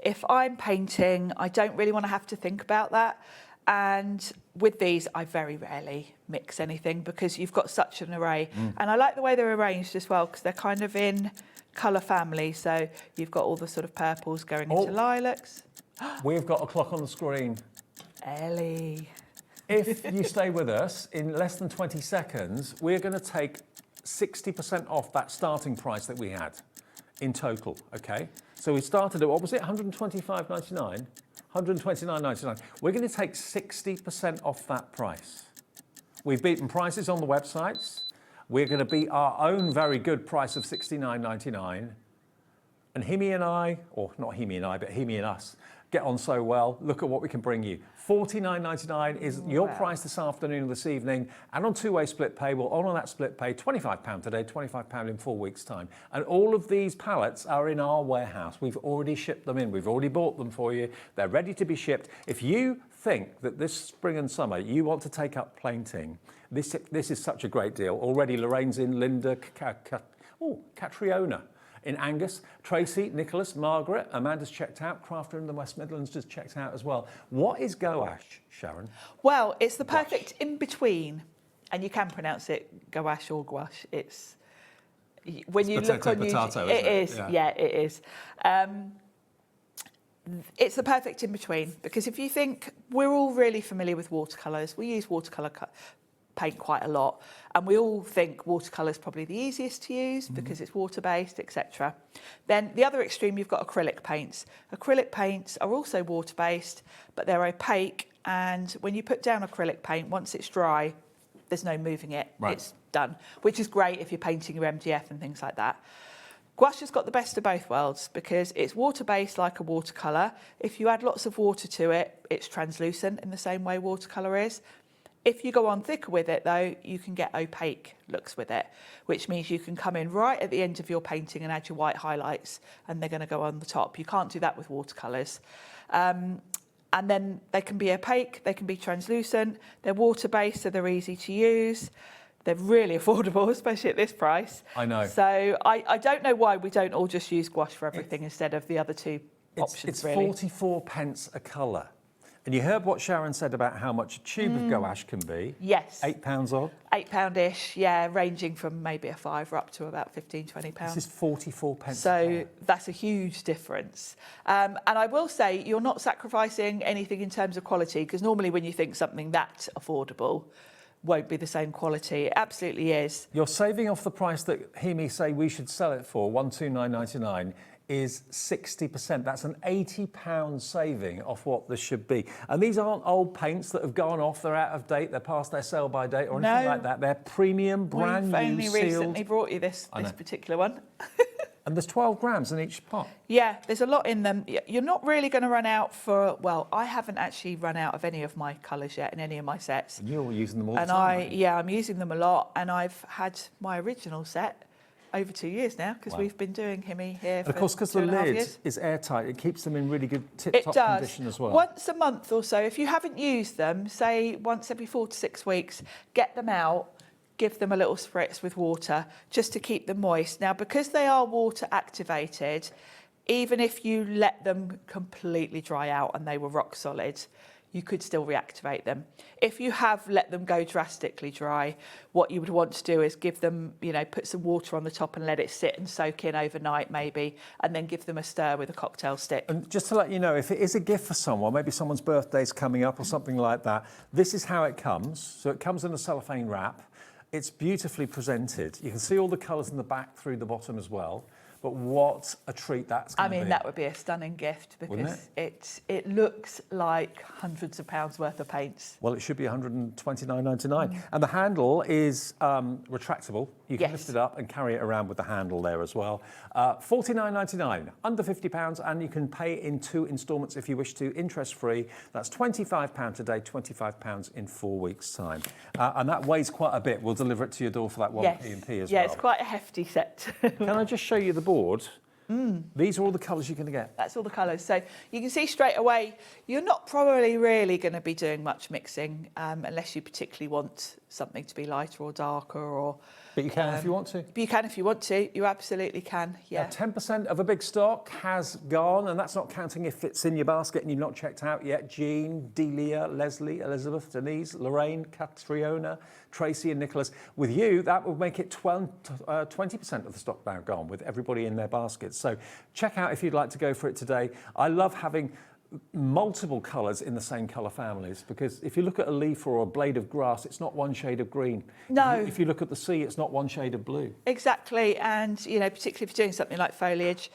If I'm painting, I don't really want to have to think about that. And with these, I very rarely mix anything because you've got such an array. And I like the way they're arranged as well, because they're kind of in colour family. So you've got all the sort of purples going into lilacs. We've got a clock on the screen. Ellie. If you stay with us, in less than 20 seconds, we're going to take 60% off that starting price that we had in total, okay? So we started at, what was it, £125.99? £129.99. We're going to take 60% off that price. We've beaten prices on the websites. We're going to beat our own very good price of $69.99. And HIMI and I, or not HIMI and I, but HIMI and us, get on so well. Look at what we can bring you. $49.99 is your price this afternoon or this evening, and on two-way split pay, we'll honour that split pay, £25 today, £25 in 4 weeks' time. And all of these pallets are in our warehouse. We've already shipped them in. We've already bought them for you. They're ready to be shipped. If you think that this spring and summer you want to take up painting, this is such a great deal. Already Lorraine's in, Linda, Catriona in Angus, Tracy, Nicholas, Margaret, Amanda's checked out, Crafter in the West Midlands just checked out as well. What is gouache, Sharon? Well, it's the perfect in-between, and you can pronounce it gouache or gouache. It's, when you look on YouTube, it is, yeah, it is. It's the perfect in-between, because if you think, we're all really familiar with watercolours. We use watercolour paint quite a lot, and we all think watercolour is probably the easiest to use because it's water-based, etc. Then the other extreme, you've got acrylic paints. Acrylic paints are also water-based, but they're opaque, and when you put down acrylic paint, once it's dry, there's no moving it. Right. It's done, which is great if you're painting your MDF and things like that. Gouache has got the best of both worlds because it's water-based like a watercolour. If you add lots of water to it, it's translucent in the same way watercolour is. If you go on thicker with it, though, you can get opaque looks with it, which means you can come in right at the end of your painting and add your white highlights, and they're going to go on the top. You can't do that with watercolours. And then they can be opaque, they can be translucent, they're water-based, so they're easy to use. They're really affordable, especially at this price. I know. So I don't know why we don't all just use gouache for everything instead of the other two options, it's really. 44 pence a colour. And you heard what Sharon said about how much a tube of gouache can be. Yes. £8 odd. £8-ish, yeah, ranging from maybe a £5 up to about £15-20. This is 44 pence. So that's a huge difference. And I will say you're not sacrificing anything in terms of quality, because normally when you think something that affordable won't be the same quality. It absolutely is. You're saving off the price that HIMI say we should sell it for, £129.99. Is 60%. That's an £80 saving off what this should be. And these aren't old paints that have gone off, they're out of date, they're past their sell-by date or anything like that. They're premium, brand new, We've only sealed. recently brought you this particular one. And there's 12 grams in each pot. Yeah, there's a lot in them. You're not really going to run out for, well, I haven't actually run out of any of my colours yet in any of my sets. And you're using them all the and time. I'm using them a lot, and I've had my original set over 2 years now, because we've been doing HIMI here for 2.5 years. Of course, because the lid is airtight, it keeps them in really good tip-top condition as well. Once a month or so, if you haven't used them, say once every 4 to 6 weeks, get them out, give them a little spritz with water, just to keep them moist. Now, because they are water activated, even if you let them completely dry out and they were rock solid, you could still reactivate them. If you have let them go drastically dry, what you would want to do is give them, put some water on the top and let it sit and soak in overnight maybe, and then give them a stir with a cocktail stick. And just to let you know, if it is a gift for someone, maybe someone's birthday's coming up or something like that, this is how it comes. So it comes in a cellophane wrap. It's beautifully presented. You can see all the colours in the back through the bottom as well. But what a treat that's going to be. I mean, that would be a stunning gift, because it looks like hundreds of pounds worth of paints. Well, it should be £129.99. And the handle is retractable. You can lift it up and carry it around with the handle there as well. £49.99, under £50, and you can pay in 2 instalments if you wish to, interest-free. That's £25 today, £25 in 4 weeks' time. And that weighs quite a bit. We'll deliver it to your door for that 1p&p as well. Yeah, it's quite a hefty set. Can I just show you the board? These are all the colours you're going to get. That's all the colours. So you can see straight away, you're not probably really going to be doing much mixing unless you particularly want something to be lighter or darker. But you can if you want to. But you can if you want to. You absolutely can, yeah. 10% of a big stock has gone, and that's not counting if it's in your basket and you've not checked out yet. Jean, Delia, Leslie, Elizabeth, Denise, Lorraine, Catriona, Tracy and Nicholas. With you, that would make it 20% of the stock now gone, with everybody in their baskets. So check out if you'd like to go for it today. I love having multiple colours in the same colour families, because if you look at a leaf or a blade of grass, it's not one shade of green. No. If you look at the sea, it's not one shade of blue. Exactly, and particularly if you're doing something like foliage,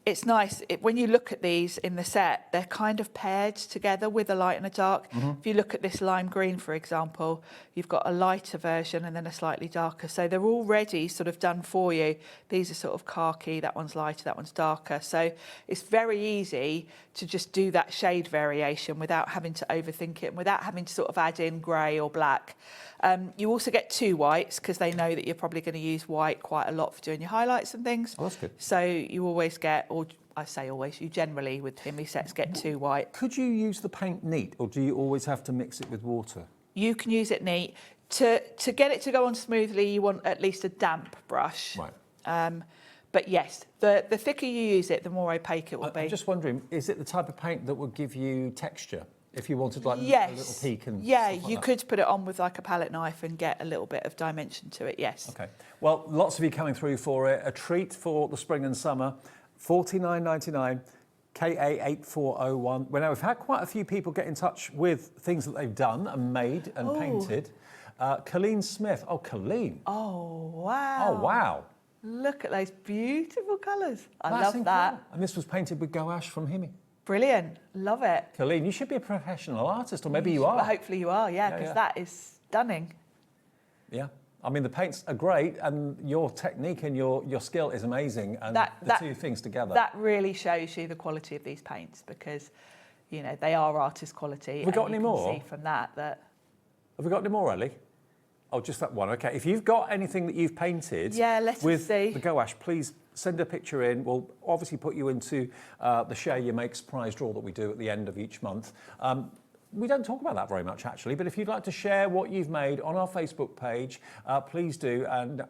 it's nice. When you look at these in the set, they're kind of paired together with a light and a dark. If you look at this lime green, for example, you've got a lighter version and then a slightly darker. So they're already sort of done for you. These are sort of khaki, that one's lighter, that one's darker. So it's very easy to just do that shade variation without having to overthink it and without having to sort of add in grey or black. You also get 2 whites because they know that you're probably going to use white quite a lot for doing your highlights and things. Oh, that's good. So you always get, or I say always, you generally with HIMI sets get 2 white. Could you use the paint neat, or do you always have to mix it with water? You can use it neat. To get it to go on smoothly, you want at least a damp brush. Right. But yes, the thicker you use it, the more opaque it will be. I'm just wondering, is it the type of paint that would give you texture? If you wanted like yes. a little peak and yeah, stuff like you that. could put it on with like a palette knife and get a little bit of dimension to it, yes. Okay. Well, lots of you coming through for it. A treat for the spring and summer. $49.99, KA8401. Well, now we've had quite a few people get in touch with things that they've done and made and painted. Colleen Smith. Oh, Colleen. Oh, wow. Oh, wow. Look at those beautiful colours. I That's love incredible. that. And this was painted with gouache from HIMI. Brilliant. Love it. Colleen, you should be a professional artist, or maybe you are. Well, hopefully you are, yeah, because that is stunning. Yeah. I mean, the paints are great, and your technique and your skill is amazing, and the two things together. That really shows you the quality of these paints because, you know, they are artist quality. Have we got any more? You can see from that. Have we got any more, Ellie? Oh, just that one. Okay. If you've got anything that you've painted with the gouache, please send a picture in. We'll obviously put you into the Share Your Makes prize draw that we do at the end of each month. We don't talk about that very much, actually, but if you'd like to share what you've made on our Facebook page, please do. And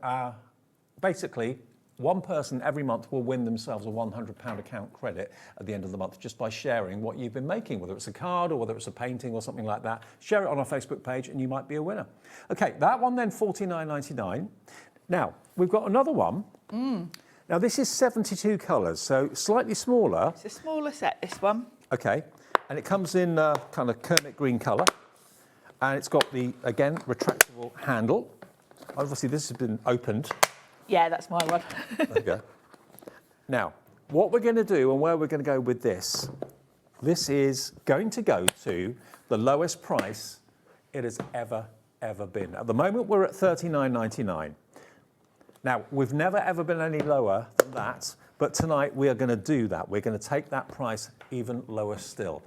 basically, one person every month will win themselves a £100 account credit at the end of the month just by sharing what you've been making, whether it's a card or whether it's a painting or something like that. Share it on our Facebook page and you might be a winner. Okay, that one then, $49.99. Now, we've got another one. Now, this is 72 colours, so slightly smaller. It's a smaller set, this one. Okay, and it comes in kind of Kermit green colour. And it's got the, again, retractable handle. Obviously, this has been opened. Yeah, that's my one. There we go. Now, what we're going to do and where we're going to go with this is going to go to the lowest price it has ever been. At the moment, we're at $39.99. Now, we've never, ever been any lower than that, but tonight we are going to do that. We're going to take that price even lower still.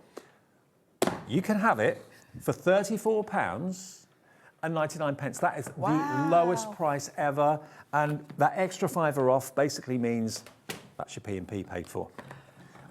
You can have it for £34.99. That is the lowest price ever, and that extra £5 off basically means that's your P&P paid for.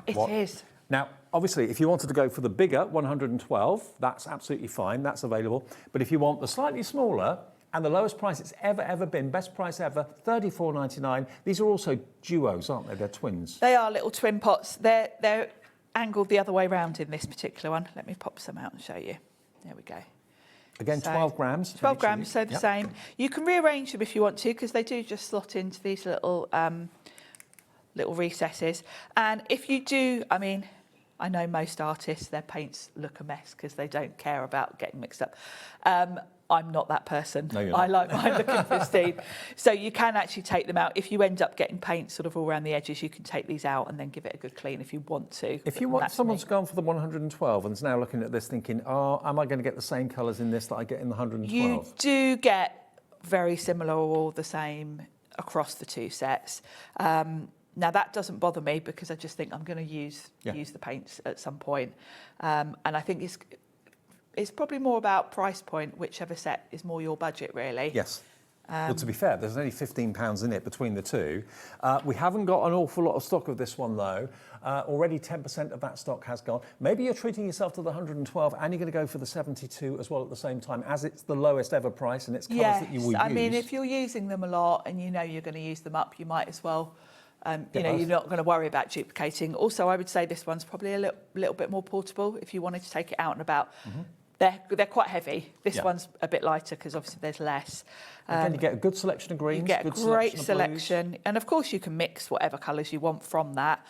It is. Now, obviously, if you wanted to go for the bigger 112, that's absolutely fine, that's available. But if you want the slightly smaller and the lowest price it's ever been, best price ever, $34.99. These are also duos, aren't they? They're twins. They are little twin pots. They're angled the other way round in this particular one. Let me pop some out and show you. There we go. Again, 12 grams. 12 grams, so the same. You can rearrange them if you want to, because they do just slot into these little little recesses. And if you do, I mean, I know most artists, their paints look a mess because they don't care about getting mixed up. I'm not that person. No, you're I not. like mine looking pristine. So you can actually take them out. If you end up getting paint sort of all around the edges, you can take these out and then give it a good clean if you want to. If you want someone's gone for the 112 and is now looking at this thinking, oh, am I going to get the same colours in this that I get in the 112? You do get very similar or all the same across the two sets. Now, that doesn't bother me because I just think I'm going to use the paints at some point. And I think it's probably more about price point, whichever set is more your budget, really. Yes. Well, to be fair, there's only £15 in it between the two. We haven't got an awful lot of stock of this one, though. Already 10% of that stock has gone. Maybe you're treating yourself to the 112 and you're going to go for the 72 as well at the same time, as it's the lowest ever price and it's colours that you will use. I mean, if you're using them a lot and you know you're going to use them up, you might as well... you're not going to worry about duplicating. Also, I would say this one's probably a little bit more portable if you wanted to take it out and about. They're quite heavy. This one's a bit lighter because obviously there's less. Again, you get a good selection of greens. You get a great selection. And of course you can mix whatever colours you want from that.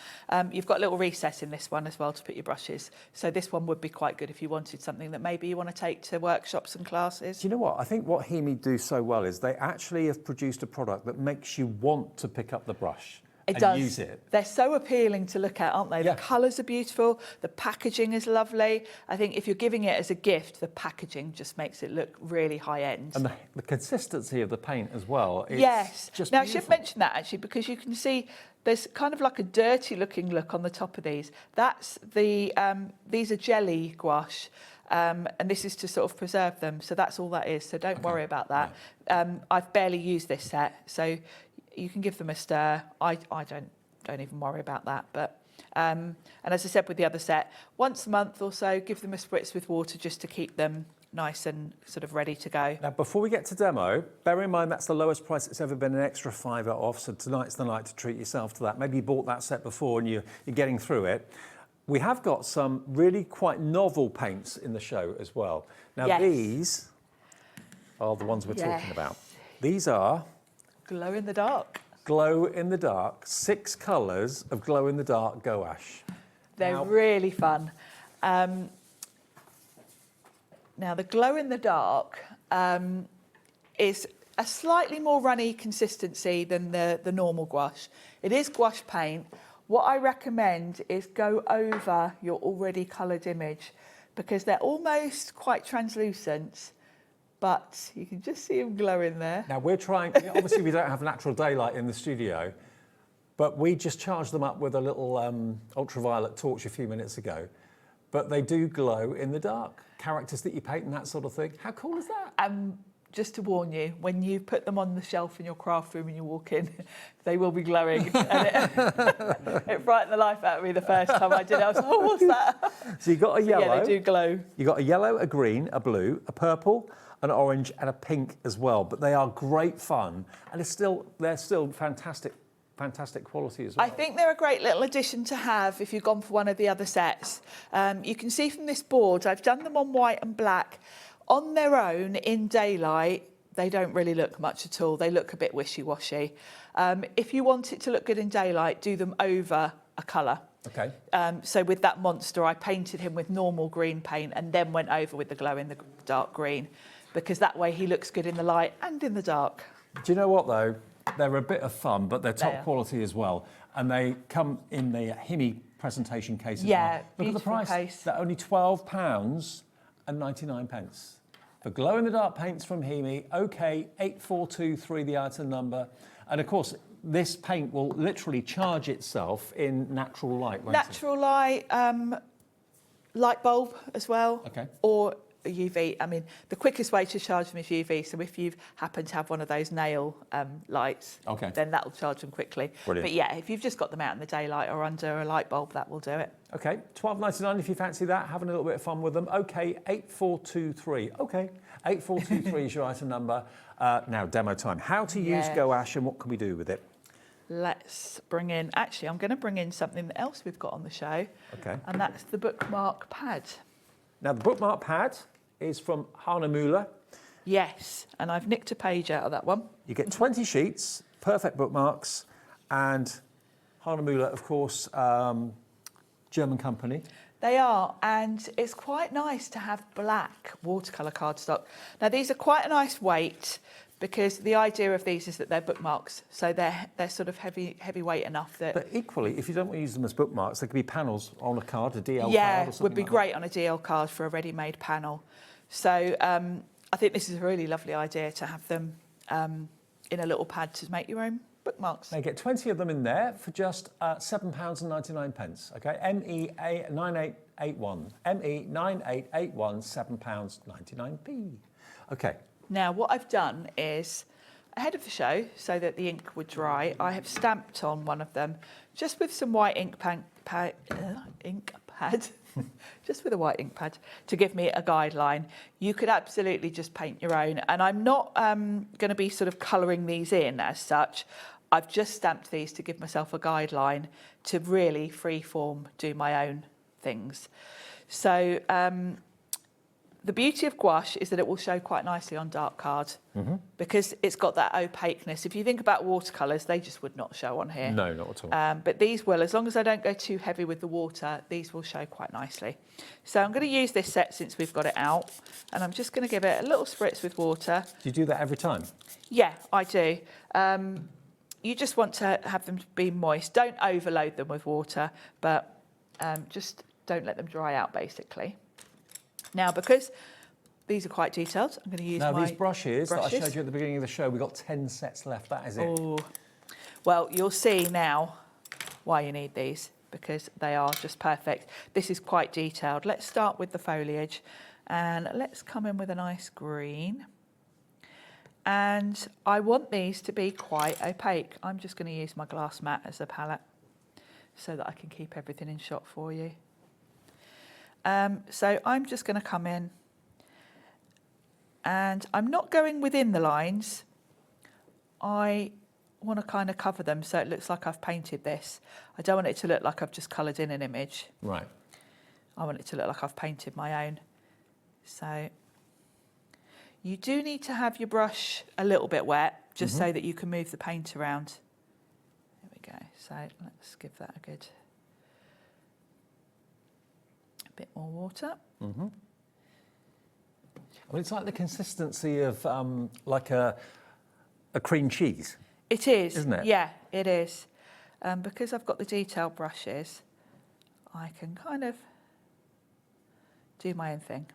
You've got a little recess in this one as well to put your brushes. So this one would be quite good if you wanted something that maybe you want to take to workshops and classes. Do you know what? I think what HIMI do so well is they actually have produced a product that makes you want to pick up the brush. It and does. use it. They're so appealing to look at, aren't they? Yeah. The colours are beautiful. The packaging is lovely. I think if you're giving it as a gift, the packaging just makes it look really high end. And the consistency of the paint as well. It's Yes. Just Now, I beautiful. should mention that actually, because you can see there's kind of like a dirty looking look on the top of these. That's the, these are jelly gouache. And this is to sort of preserve them. So that's all that is. So don't worry about that. I've barely used this set. So you can give them a stir. I don't even worry about that. But and as I said with the other set, once a month or so, give them a spritz with water just to keep them nice and sort of ready to go. Now, before we get to demo, bear in mind that's the lowest price it's ever been, an extra £5 off. So tonight's the night to treat yourself to that. Maybe you bought that set before and you're getting through it. We have got some really quite novel paints in the show as well. Now, Yes. these are the ones we're talking about. These are Glow in the dark. glow in the dark, 6 colours of glow in the dark gouache. They're really fun. Now, the glow in the dark is a slightly more runny consistency than the normal gouache. It is gouache paint. What I recommend is go over your already coloured image because they're almost quite translucent, but you can just see them glowing there. Now, we're trying, obviously we don't have natural daylight in the studio, but we just charged them up with a little ultraviolet torch a few minutes ago. But they do glow in the dark. Characters that you paint and that sort of thing. How cool is that? Just to warn you, when you put them on the shelf in your craft room and you walk in, they will be glowing. And it frightened the life out of me the first time I did it. I was like, oh, what's that? So you've got a yellow. Yeah, they do glow. You've got a yellow, a green, a blue, a purple, an orange and a pink as well. But they are great fun and they're still fantastic quality as well. I think they're a great little addition to have if you've gone for one of the other sets. You can see from this board, I've done them on white and black. On their own, in daylight, they don't really look much at all. They look a bit wishy-washy. If you want it to look good in daylight, do them over a colour. Okay. So with that monster, I painted him with normal green paint and then went over with the glow in the dark green, because that way he looks good in the light and in the dark. Do you know what though? They're a bit of fun, but they're top They are. quality as well. And they come in the HIMI presentation case as Yeah, well. Look at the beautiful price. case. They're only £12.99. For glow-in-the-dark paints from HIMI, OK, 8423, the item number. And of course, this paint will literally charge itself in natural light, won't Natural light, light bulb as well. Okay. Or a UV. I mean, the quickest way to charge them is UV. So if you happen to have one of those nail lights, Okay. then that'll charge them quickly. Brilliant. But yeah, if you've just got them out in the daylight or under a light bulb, that will do it. it? OK, £12.99 if you fancy that, having a little bit of fun with them. OK, 8423. OK, 8423 is your item number. Now, demo time. How to use Yeah. gouache and what can we do with it? Let's bring in, actually, I'm going to bring in something else we've got on the show. Okay. And that's the bookmark pad. Now, the bookmark pad is from HIMI. Yes, and I've nicked a page out of that one. You get 20 sheets, perfect bookmarks, and HIMI, of course, German company. They are, and it's quite nice to have black watercolour cardstock. Now, these are quite a nice weight because the idea of these is that they're bookmarks, so they're sort of heavyweight enough that... But equally, if you don't want to use them as bookmarks, they could be panels on a card, a DL card or yeah, something would be like great on a DL card for a ready-made panel. So I think this is a really lovely idea to have them in a little pad to make your own bookmarks. They get 20 of them in there for just £7.99. Okay, ME9881. ME9881, £7.99. Okay. Now, what I've done is, ahead of the show, so that the ink would dry, I have stamped on one of them, just with some white ink pad, just with a white ink pad, to give me a guideline. You could absolutely just paint your own, and I'm not going to be sort of colouring these in as such. I've just stamped these to give myself a guideline to really freeform do my own things. So the beauty of gouache is that it will show quite nicely on dark card because it's got that opaqueness. If you think about watercolours, they just would not show on here. No, not at all. But these will, as long as I don't go too heavy with the water, these will show quite nicely. So I'm going to use this set since we've got it out, and I'm just going to give it a little spritz with water. Do you do that every time? Yeah, I do. you just want to have them be moist. Don't overload them with water, but just don't let them dry out, basically. Now, because these are quite detailed, I'm going to use these brushes that I showed you at the beginning of the show, we've got 10 sets left, that is it. Oh. Well, you'll see now why you need these, because they are just perfect. This is quite detailed. Let's start with the foliage, and let's come in with a nice green. And I want these to be quite opaque. I'm just going to use my glass mat as a palette so that I can keep everything in shot for you. So I'm just going to come in, and I'm not going within the lines. I want to kind of cover them so it looks like I've painted this. I don't want it to look like I've just coloured in an image. Right. I want it to look like I've painted my own. So you do need to have your brush a little bit wet, just so that you can move the paint around. There we go. So let's give that a bit more water. I mean, it's like the consistency of like a cream cheese. It is, isn't it? Yeah, it is. Because I've got the detailed brushes, I can kind of do my own thing.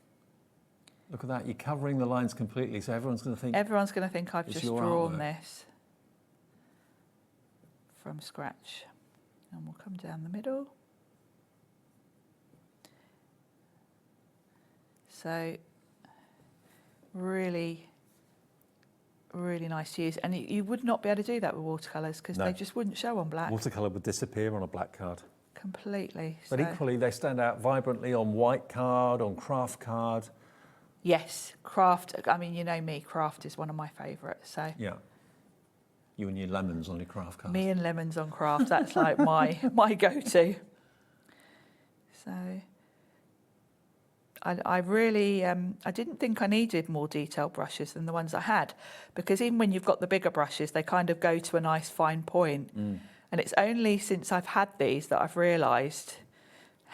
Look at that, you're covering the lines completely, so everyone's going to think... Everyone's going to think I've just drawn artwork. this from scratch. And we'll come down the middle. So, really, really nice to use. And you would not be able to do that with watercolours because they just wouldn't show on black. Watercolour would disappear on a black card. Completely. But equally, they stand out vibrantly on white card, on craft card. Yes, craft. I mean, you know me, craft is one of my favourites. So yeah, you and your lemons on your craft cards. Me and lemons on craft. That's like my go-to. So I really I didn't think I needed more detailed brushes than the ones I had, because even when you've got the bigger brushes, they kind of go to a nice fine point. And it's only since I've had these that I've realised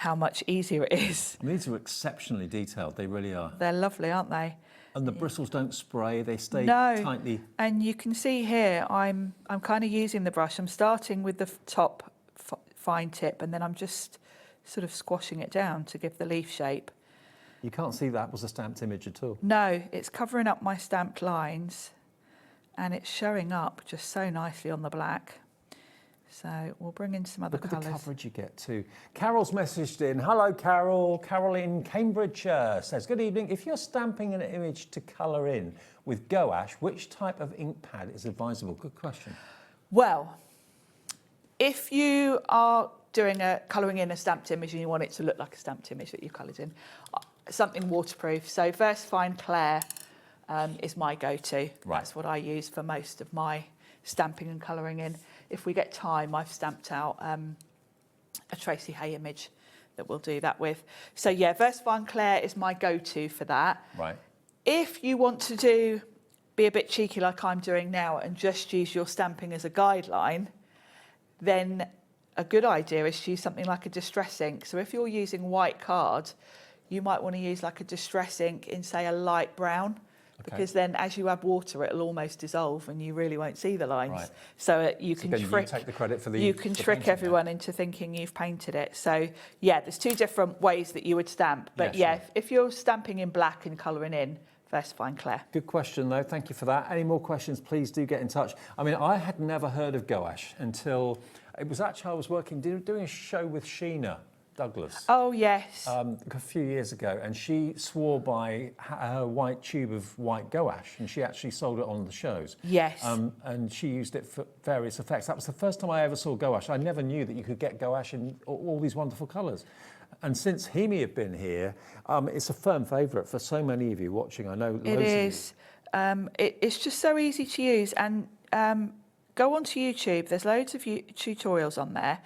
how much easier it is. These are exceptionally detailed, they really are. They're lovely, aren't they? And the bristles don't spray, they stay No. tightly. And you can see here, I'm kind of using the brush. I'm starting with the top fine tip, and then I'm just sort of squashing it down to give the leaf shape. You can't see that was a stamped image at all. No, it's covering up my stamped lines, and it's showing up just so nicely on the black. So we'll bring in some other colours. colours. Look at the coverage you get too. Carol's messaged in. Hello, Carol. Carol in Cambridgeshire says, good evening. If you're stamping an image to colour in with gouache, which type of ink pad is advisable? Good question. Well, if you are doing colouring in a stamped image and you want it to look like a stamped image that you coloured in, something waterproof. So Versafine Clair is my go-to. Right. That's what I use for most of my stamping and colouring in. If we get time, I've stamped out a Tracy Hay image that we'll do that with. So yeah, Versafine Clair is my go-to for that. Right. If you want to be a bit cheeky like I'm doing now and just use your stamping as a guideline, then a good idea is to use something like a distress ink. So if you're using white card, you might want to use like a distress ink in, say, a light brown. Because then as you add water, it'll almost dissolve and you really won't see the lines. Right. So you can again, trick, you take the credit for the you can trick painting everyone into thinking you've painted it. So yeah, there's two different ways that you would stamp. But Yeah, sure. if you're stamping in black and colouring in, Versafine Clair. Good question, though. Thank you for that. Any more questions, please do get in touch. I mean, I had never heard of gouache until it was actually I was working, doing a show with Sheena Douglas. Oh, yes. A few years ago, and she swore by her white tube of white gouache, and she actually sold it on the shows. Yes. And she used it for various effects. That was the first time I ever saw gouache. I never knew that you could get gouache in all these wonderful colours. And since HIMI have been here, it's a firm favourite for so many of you watching. I know loads It is. It's just so easy to use. And go onto YouTube. There's loads of tutorials on there.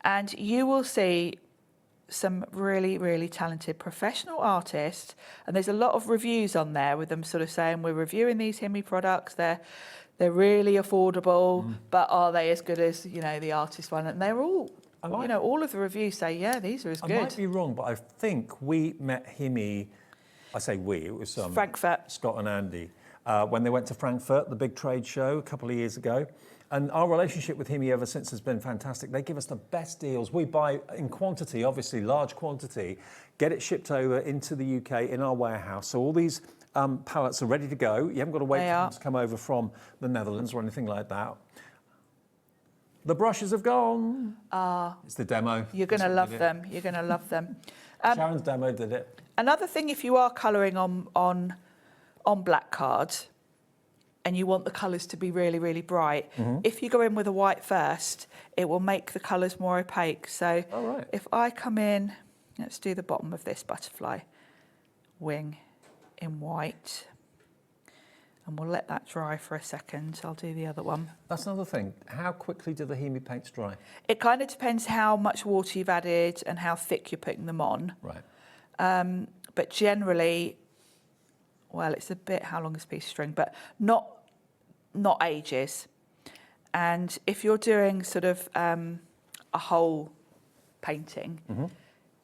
And you will see some really, really talented professional artists. And there's a lot of reviews on there with them sort of saying, we're reviewing these HIMI products. They're really affordable, but are they as good as, the artist one? And they're all... all of the reviews say, yeah, these are as good. I might be wrong, but I think we met HIMI, I say we, it was Frankfurt. Scott and Andy, when they went to Frankfurt, the big trade show a couple of years ago. And our relationship with HIMI ever since has been fantastic. They give us the best deals. We buy in quantity, obviously large quantity, get it shipped over into the UK in our warehouse. So all these pallets are ready to go. You haven't got to wait for them to come over from the Netherlands or anything like that. The brushes have gone. It's the demo. You're going to love them. You're going to love them. Sharon's demo did it. Another thing, if you are colouring on black cards and you want the colours to be really, really bright, if you go in with a white first, it will make the colours more opaque. So if I come in, let's do the bottom of this butterfly wing in white. And we'll let that dry for a second. I'll do the other one. That's another thing. How quickly do the HIMI paints dry? It kind of depends how much water you've added and how thick you're putting them on. Right. But generally, well, it's a bit how long is a piece of string, but not ages. And if you're doing sort of a whole painting,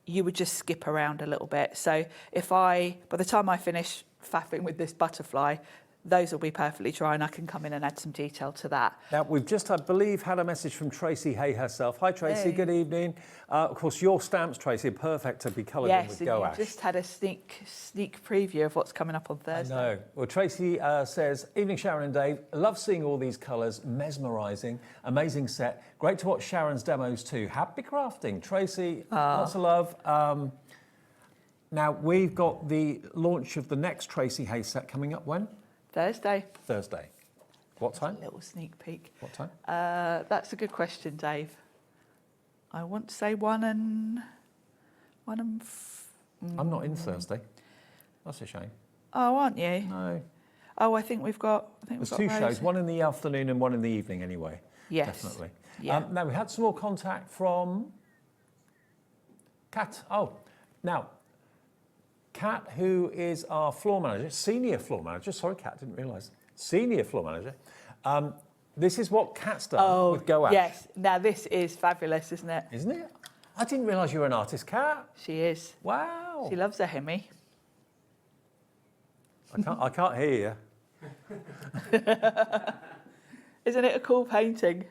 you would just skip around a little bit. So by the time I finish faffing with this butterfly, those will be perfectly dry and I can come in and add some detail to that. Now, we've just, I believe, had a message from Tracy Hay herself. Hi, Tracy, Hey. Good evening. Of course, your stamps, Tracy, are perfect to be coloured in with Yes, gouache. you just had a sneak preview of what's coming up on Thursday. I know. Well, Tracy says, evening, Sharon and Dave. Love seeing all these colours, mesmerising, amazing set. Great to watch Sharon's demos too. Happy crafting. Tracy, lots of love. Now, we've got the launch of the next Tracy Hay set coming up when? Thursday. Thursday. What time? A little sneak peek. What time? That's a good question, Dave. I want to say one and. I'm not in Thursday. That's a shame. Oh, aren't you? No. Oh, I think we've got. There's two shows, one in the afternoon and one in the evening anyway. Yes. Definitely. Yeah. Now, we had some more contact from Kat. Oh, now, Kat, who is our floor manager, senior floor manager. Sorry, Kat, didn't realise. Senior floor manager. This is what Kat's done with gouache. Yes. Now, this is fabulous, isn't it? Isn't it? I didn't realise you were an artist, Kat. She is. Wow. She loves a HIMI. I can't hear you. Isn't it a cool painting?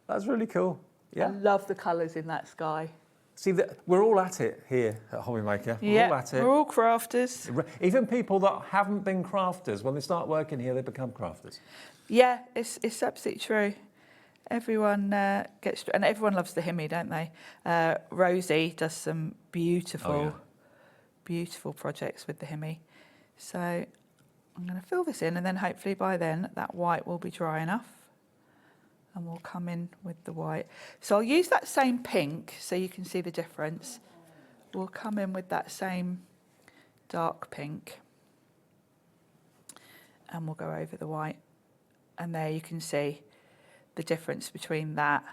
That's really cool. Yeah. I love the colours in that sky. See, we're all at it here at HobbyMaker. We're all at it. We're all crafters. Even people that haven't been crafters, when they start working here, they become crafters. Yeah, it's absolutely true. Everyone and everyone loves the HIMI, don't they? Rosie does some beautiful projects with the HIMI. So I'm going to fill this in, and then hopefully by then that white will be dry enough. And we'll come in with the white. So I'll use that same pink so you can see the difference. We'll come in with that same dark pink. And we'll go over the white. And there you can see the difference between that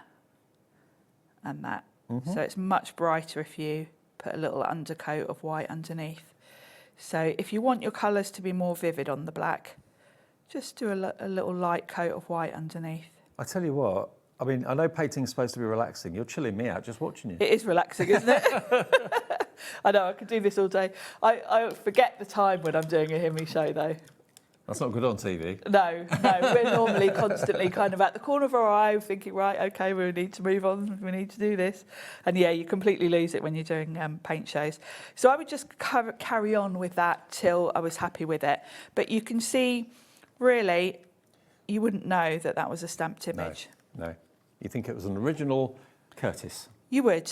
and that. So it's much brighter if you put a little undercoat of white underneath. So if you want your colours to be more vivid on the black, just do a little light coat of white underneath. I tell you what, I mean, I know painting's supposed to be relaxing. You're chilling me out just watching you. It is relaxing, isn't it? I know, I could do this all day. I forget the time when I'm doing a HIMI show, though. That's not good on TV. No, we're normally constantly kind of at the corner of our eye thinking, right, OK, we need to move on, we need to do this. And yeah, you completely lose it when you're doing paint shows. So I would just carry on with that till I was happy with it. But you can see, really, you wouldn't know that that was a stamped image. No. You think it was an original Curtis. You would.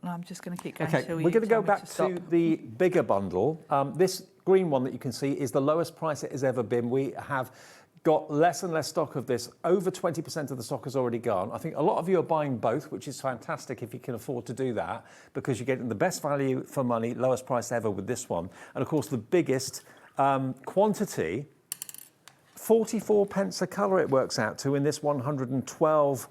And I'm just going to keep going. Okay, we're going to go back to the bigger bundle. This green one that you can see is the lowest price it has ever been. We have got less and less stock of this. Over 20% of the stock has already gone. I think a lot of you are buying both, which is fantastic if you can afford to do that, because you're getting the best value for money, lowest price ever with this one. And of course, the biggest quantity, 44 pence a colour it works out to in this 112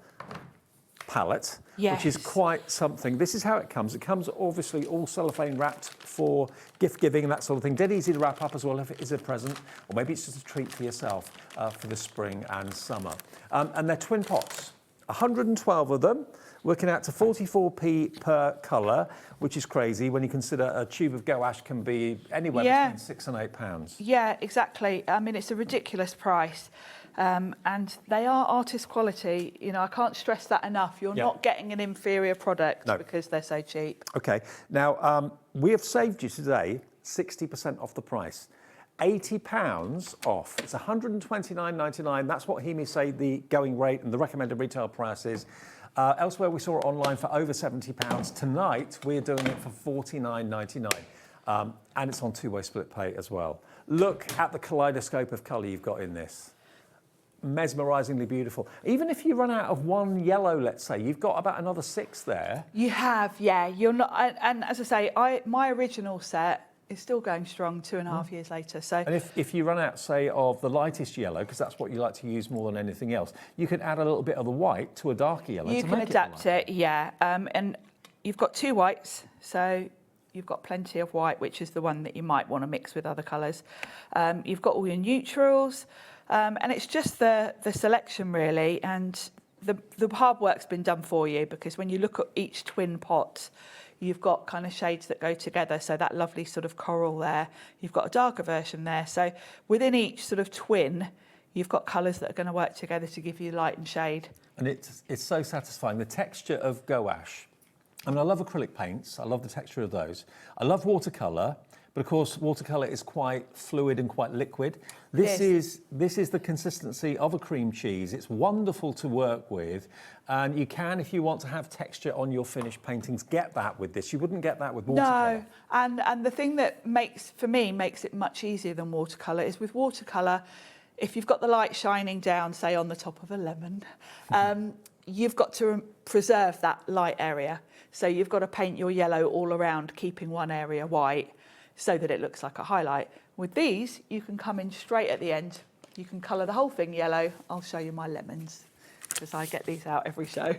palette, which is quite something. This is how it comes. It comes obviously all cellophane wrapped for gift giving and that sort of thing. Dead easy to wrap up as well if it is a present, or maybe it's just a treat for yourself for the spring and summer. And they're twin pots, 112 of them, working out to 44p per colour, which is crazy when you consider a tube of gouache can be anywhere between £6 and £8. Yeah, exactly. I mean, it's a ridiculous price. And they are artist quality. You know, I can't stress that enough. You're not getting an inferior product because they're so cheap. Okay, now we have saved you today 60% off the price. £80 off. It's £129.99. That's what HIMI say the going rate and the recommended retail price is. Elsewhere, we saw it online for over £70. Tonight, we're doing it for £49.99. And it's on two-way split pay as well. Look at the kaleidoscope of colour you've got in this. Mesmerisingly beautiful. Even if you run out of one yellow, let's say, you've got about another 6 there. You have, yeah. You're not, and as I say, my original set is still going strong 2.5 years later. So, and if you run out, say, of the lightest yellow, because that's what you like to use more than anything else, you can add a little bit of the white to a darker yellow. You can adapt it, yeah. And you've got 2 whites, so you've got plenty of white, which is the one that you might want to mix with other colours. You've got all your neutrals, and it's just the selection really, and the hard work's been done for you, because when you look at each twin pot, you've got kind of shades that go together. So that lovely sort of coral there, you've got a darker version there. So within each sort of twin, you've got colours that are going to work together to give you light and shade. And it's so satisfying. The texture of gouache. I mean, I love acrylic paints. I love the texture of those. I love watercolour, but of course, watercolour is quite fluid and quite liquid. This is the consistency of a cream cheese. It's wonderful to work with, and you can, if you want to have texture on your finished paintings, get that with this. You wouldn't get that with watercolour. No, and the thing that makes it much easier than watercolour is with watercolour, if you've got the light shining down, say on the top of a lemon, you've got to preserve that light area. So you've got to paint your yellow all around, keeping one area white, so that it looks like a highlight. With these, you can come in straight at the end. You can colour the whole thing yellow. I'll show you my lemons, because I get these out every show.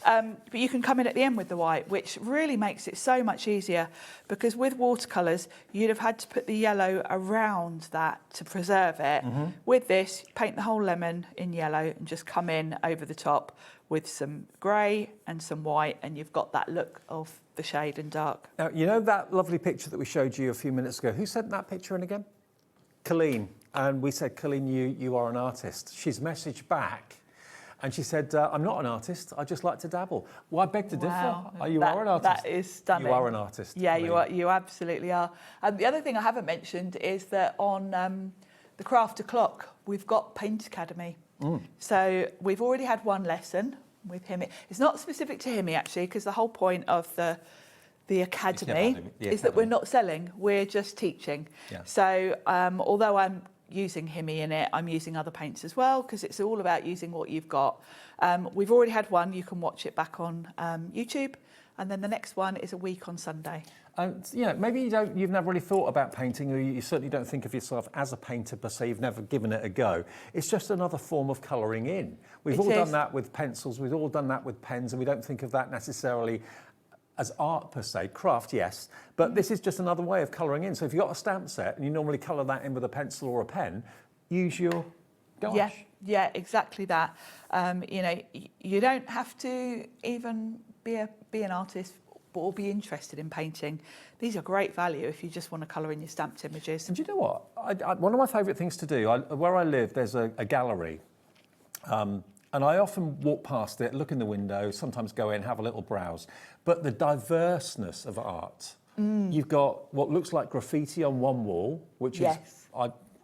But you can come in at the end with the white, which really makes it so much easier, because with watercolours, you'd have had to put the yellow around that to preserve it. With this, paint the whole lemon in yellow and just come in over the top with some grey and some white, and you've got that look of the shade and dark. Now, you know that lovely picture that we showed you a few minutes ago? Who sent that picture in again? Colleen. And we said, Colleen, you are an artist. She's messaged back and she said, I'm not an artist, I just like to dabble. Well, I beg to differ. You are an artist. That is stunning. You are an artist. Yeah, Colleen. you absolutely are. And the other thing I haven't mentioned is that on the Craft O'Clock, we've got Paint Academy. So we've already had one lesson with HIMI. It's not specific to HIMI, actually, because the whole point of the academy is that we're not selling, we're just teaching. Yeah. So although I'm using HIMI in it, I'm using other paints as well, because it's all about using what you've got. We've already had one. You can watch it back on YouTube, and then the next one is a week on Sunday. Maybe you've never really thought about painting, or you certainly don't think of yourself as a painter per se. You've never given it a go. It's just another form of colouring in. We've all done that with pencils. We've all done that with pens, and we don't think of that necessarily as art per se. Craft, yes, but this is just another way of colouring in. So if you've got a stamp set and you normally colour that in with a pencil or a pen, use your gouache. Yeah, exactly that. You don't have to even be an artist or be interested in painting. These are great value if you just want to colour in your stamped images. And do you know what? One of my favourite things to do, where I live, there's a gallery. And I often walk past it, look in the window, sometimes go in, have a little browse. But the diverseness of art. You've got what looks like graffiti on one wall, which is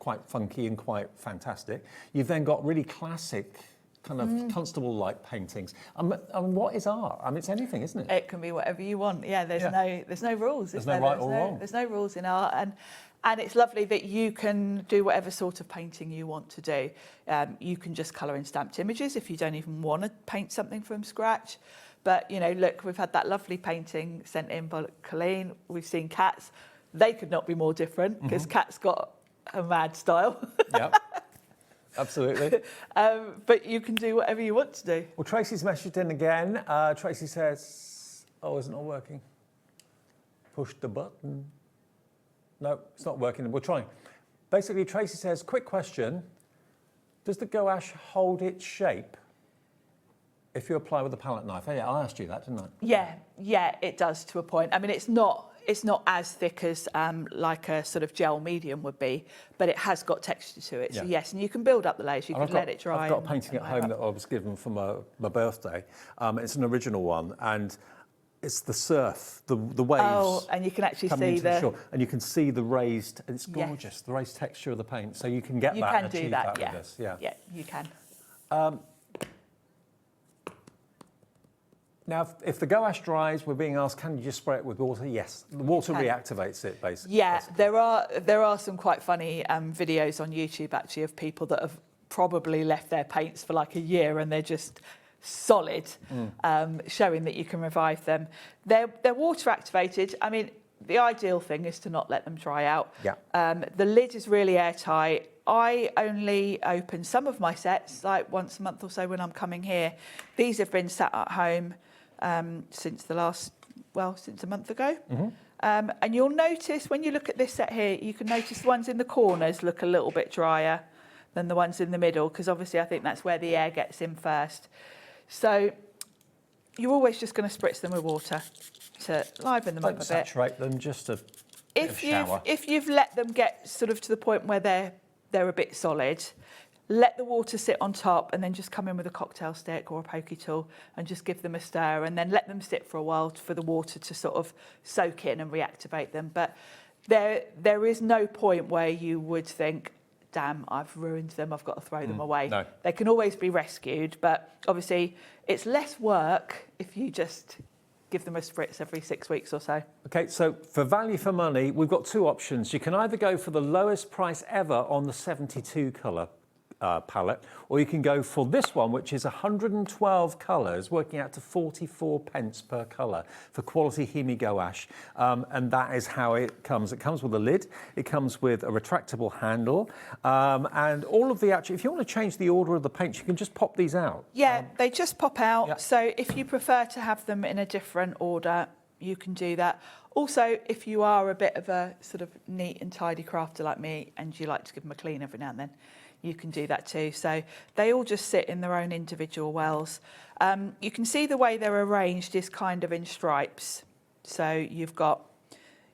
quite funky and quite fantastic. You've then got really classic kind of constable-like paintings. And what is art? I mean, it's anything, isn't it? It can be whatever you want. Yeah, there's no rules. There's no right or wrong. There's no rules in art, and it's lovely that you can do whatever sort of painting you want to do. You can just colour in stamped images if you don't even want to paint something from scratch. But look, we've had that lovely painting sent in by Colleen. We've seen Kat's. They could not be more different, because Kat's got a mad style. Yeah. Absolutely. But you can do whatever you want to do. Well, Tracy's messaged in again. Tracy says, is it not working? Push the button. No, it's not working. We're trying. Basically, Tracy says, quick question. Does the gouache hold its shape if you apply with a palette knife? Yeah, I asked you that, didn't I? Yeah, it does to a point. I mean, it's not It's not as thick as like a sort of gel medium would be, but it has got texture to it. So Yeah. yes, and you can build up the layers. You can let it dry. I've got a painting at home that I was given for my birthday. It's an original one, and it's the surf, the waves. Oh, and you can actually coming see into the shore, and you can see the raised. It's gorgeous, the raised texture of the paint. So you can get that and achieve that with this. Yeah, yeah, you can. Now, if the gouache dries, we're being asked, can you just spray it with water? Yes, the water reactivates it, basically. Yeah, there are some quite funny videos on YouTube actually of people that have probably left their paints for like a year and they're just solid, showing that you can revive them. They're water activated. I mean, the ideal thing is to not let them dry out. Yeah. The lid is really airtight. I only open some of my sets like once a month or so when I'm coming here. These have been sat at home since since a month ago. And you'll notice when you look at this set here, you can notice the ones in the corners look a little bit drier than the ones in the middle, because obviously I think that's where the air gets in first. So you're always just going to spritz them with water to liven them up a bit. Saturate them, just a bit of shower. If you've let them get sort of to the point where they're a bit solid, let the water sit on top and then just come in with a cocktail stick or a pokey tool and just give them a stir, and then let them sit for a while for the water to sort of soak in and reactivate them. But there is no point where you would think, damn, I've ruined them, I've got to throw them away. No. They can always be rescued, but obviously it's less work if you just give them a spritz every 6 weeks or so. Okay, so for value for money, we've got two options. You can either go for the lowest price ever on the 72 colour palette, or you can go for this one, which is 112 colours, working out to 44 pence per colour for quality HIMI gouache. And that is how it comes. It comes with a lid, it comes with a retractable handle, and all of the actual, if you want to change the order of the paints, you can just pop these out. Yeah, they just pop out. So if you prefer to have them in a different order, you can do that. Also, if you are a bit of a sort of neat and tidy crafter like me and you like to give them a clean every now and then, you can do that too. So they all just sit in their own individual wells. You can see the way they're arranged is kind of in stripes. So you've got,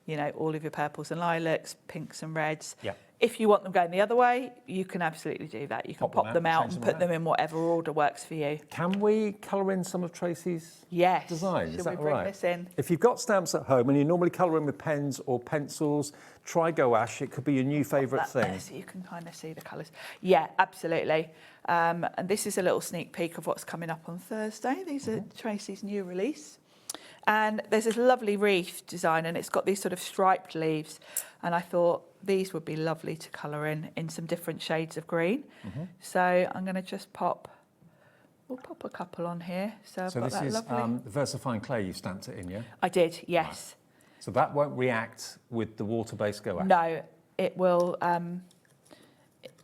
you know, all of your purples and lilacs, pinks and reds. Yeah. If you want them going the other way, you can absolutely do that. You can pop them out and put them in whatever order works for you. Can we colour in some of Tracy's designs? Should we bring this in? If you've got stamps at home and you normally colour in with pens or pencils, try gouache. It could be your new favourite thing. So you can kind of see the colours. Yeah, absolutely. And this is a little sneak peek of what's coming up on Thursday. These are Tracy's new release. And there's this lovely wreath design, and it's got these sort of striped leaves. And I thought these would be lovely to colour in some different shades of green. So I'm going to just we'll pop a couple on here. So I've got this that is lovely. VersaFine clay you stamped it in, yeah? I did, yes. Right. So that won't react with the water-based gouache? No, it will.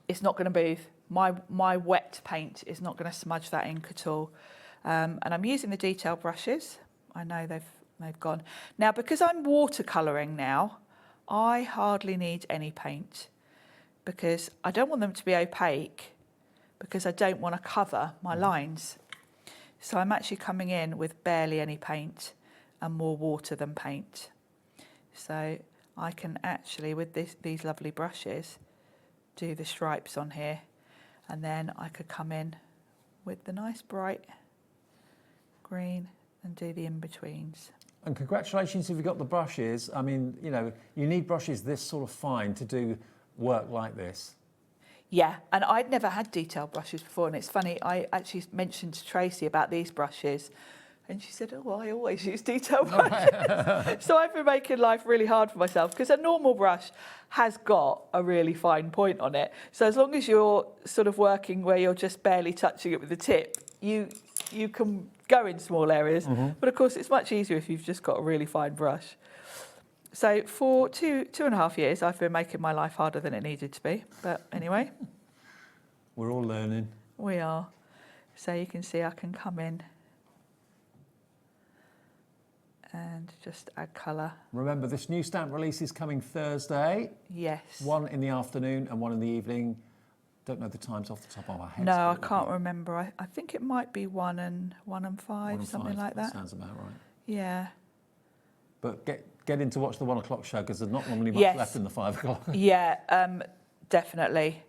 It's not going to move. My wet paint is not going to smudge that ink at all. And I'm using the detail brushes. I know they've gone. Now, because I'm watercolouring now, I hardly need any paint because I don't want them to be opaque because I don't want to cover my lines. So I'm actually coming in with barely any paint and more water than paint. So I can actually, with these lovely brushes, do the stripes on here, and then I could come in with the nice bright green and do the in-betweens. And congratulations if you've got the brushes. I mean, you know, you need brushes this sort of fine to do work like this. Yeah, and I'd never had detail brushes before, and it's funny, I actually mentioned to Tracy about these brushes, and she said, oh, well, I always use detail brushes. So I've been making life really hard for myself, because a normal brush has got a really fine point on it. So as long as you're sort of working where you're just barely touching it with the tip, you can go in small areas, but of course it's much easier if you've just got a really fine brush. So for two and a half years, I've been making my life harder than it needed to be. But anyway. We're all learning. We are. So you can see I can come in and just add colour. Remember, this new stamp release is coming Thursday. Yes. One in the afternoon and one in the evening. Don't know the times off the top of my head. No, I can't remember. I think it might be 1 and 5, something like that. Sounds about right. Yeah. but get in to watch the 1 o'clock show because there's not normally much left in the 5 o'clock. Yeah, definitely.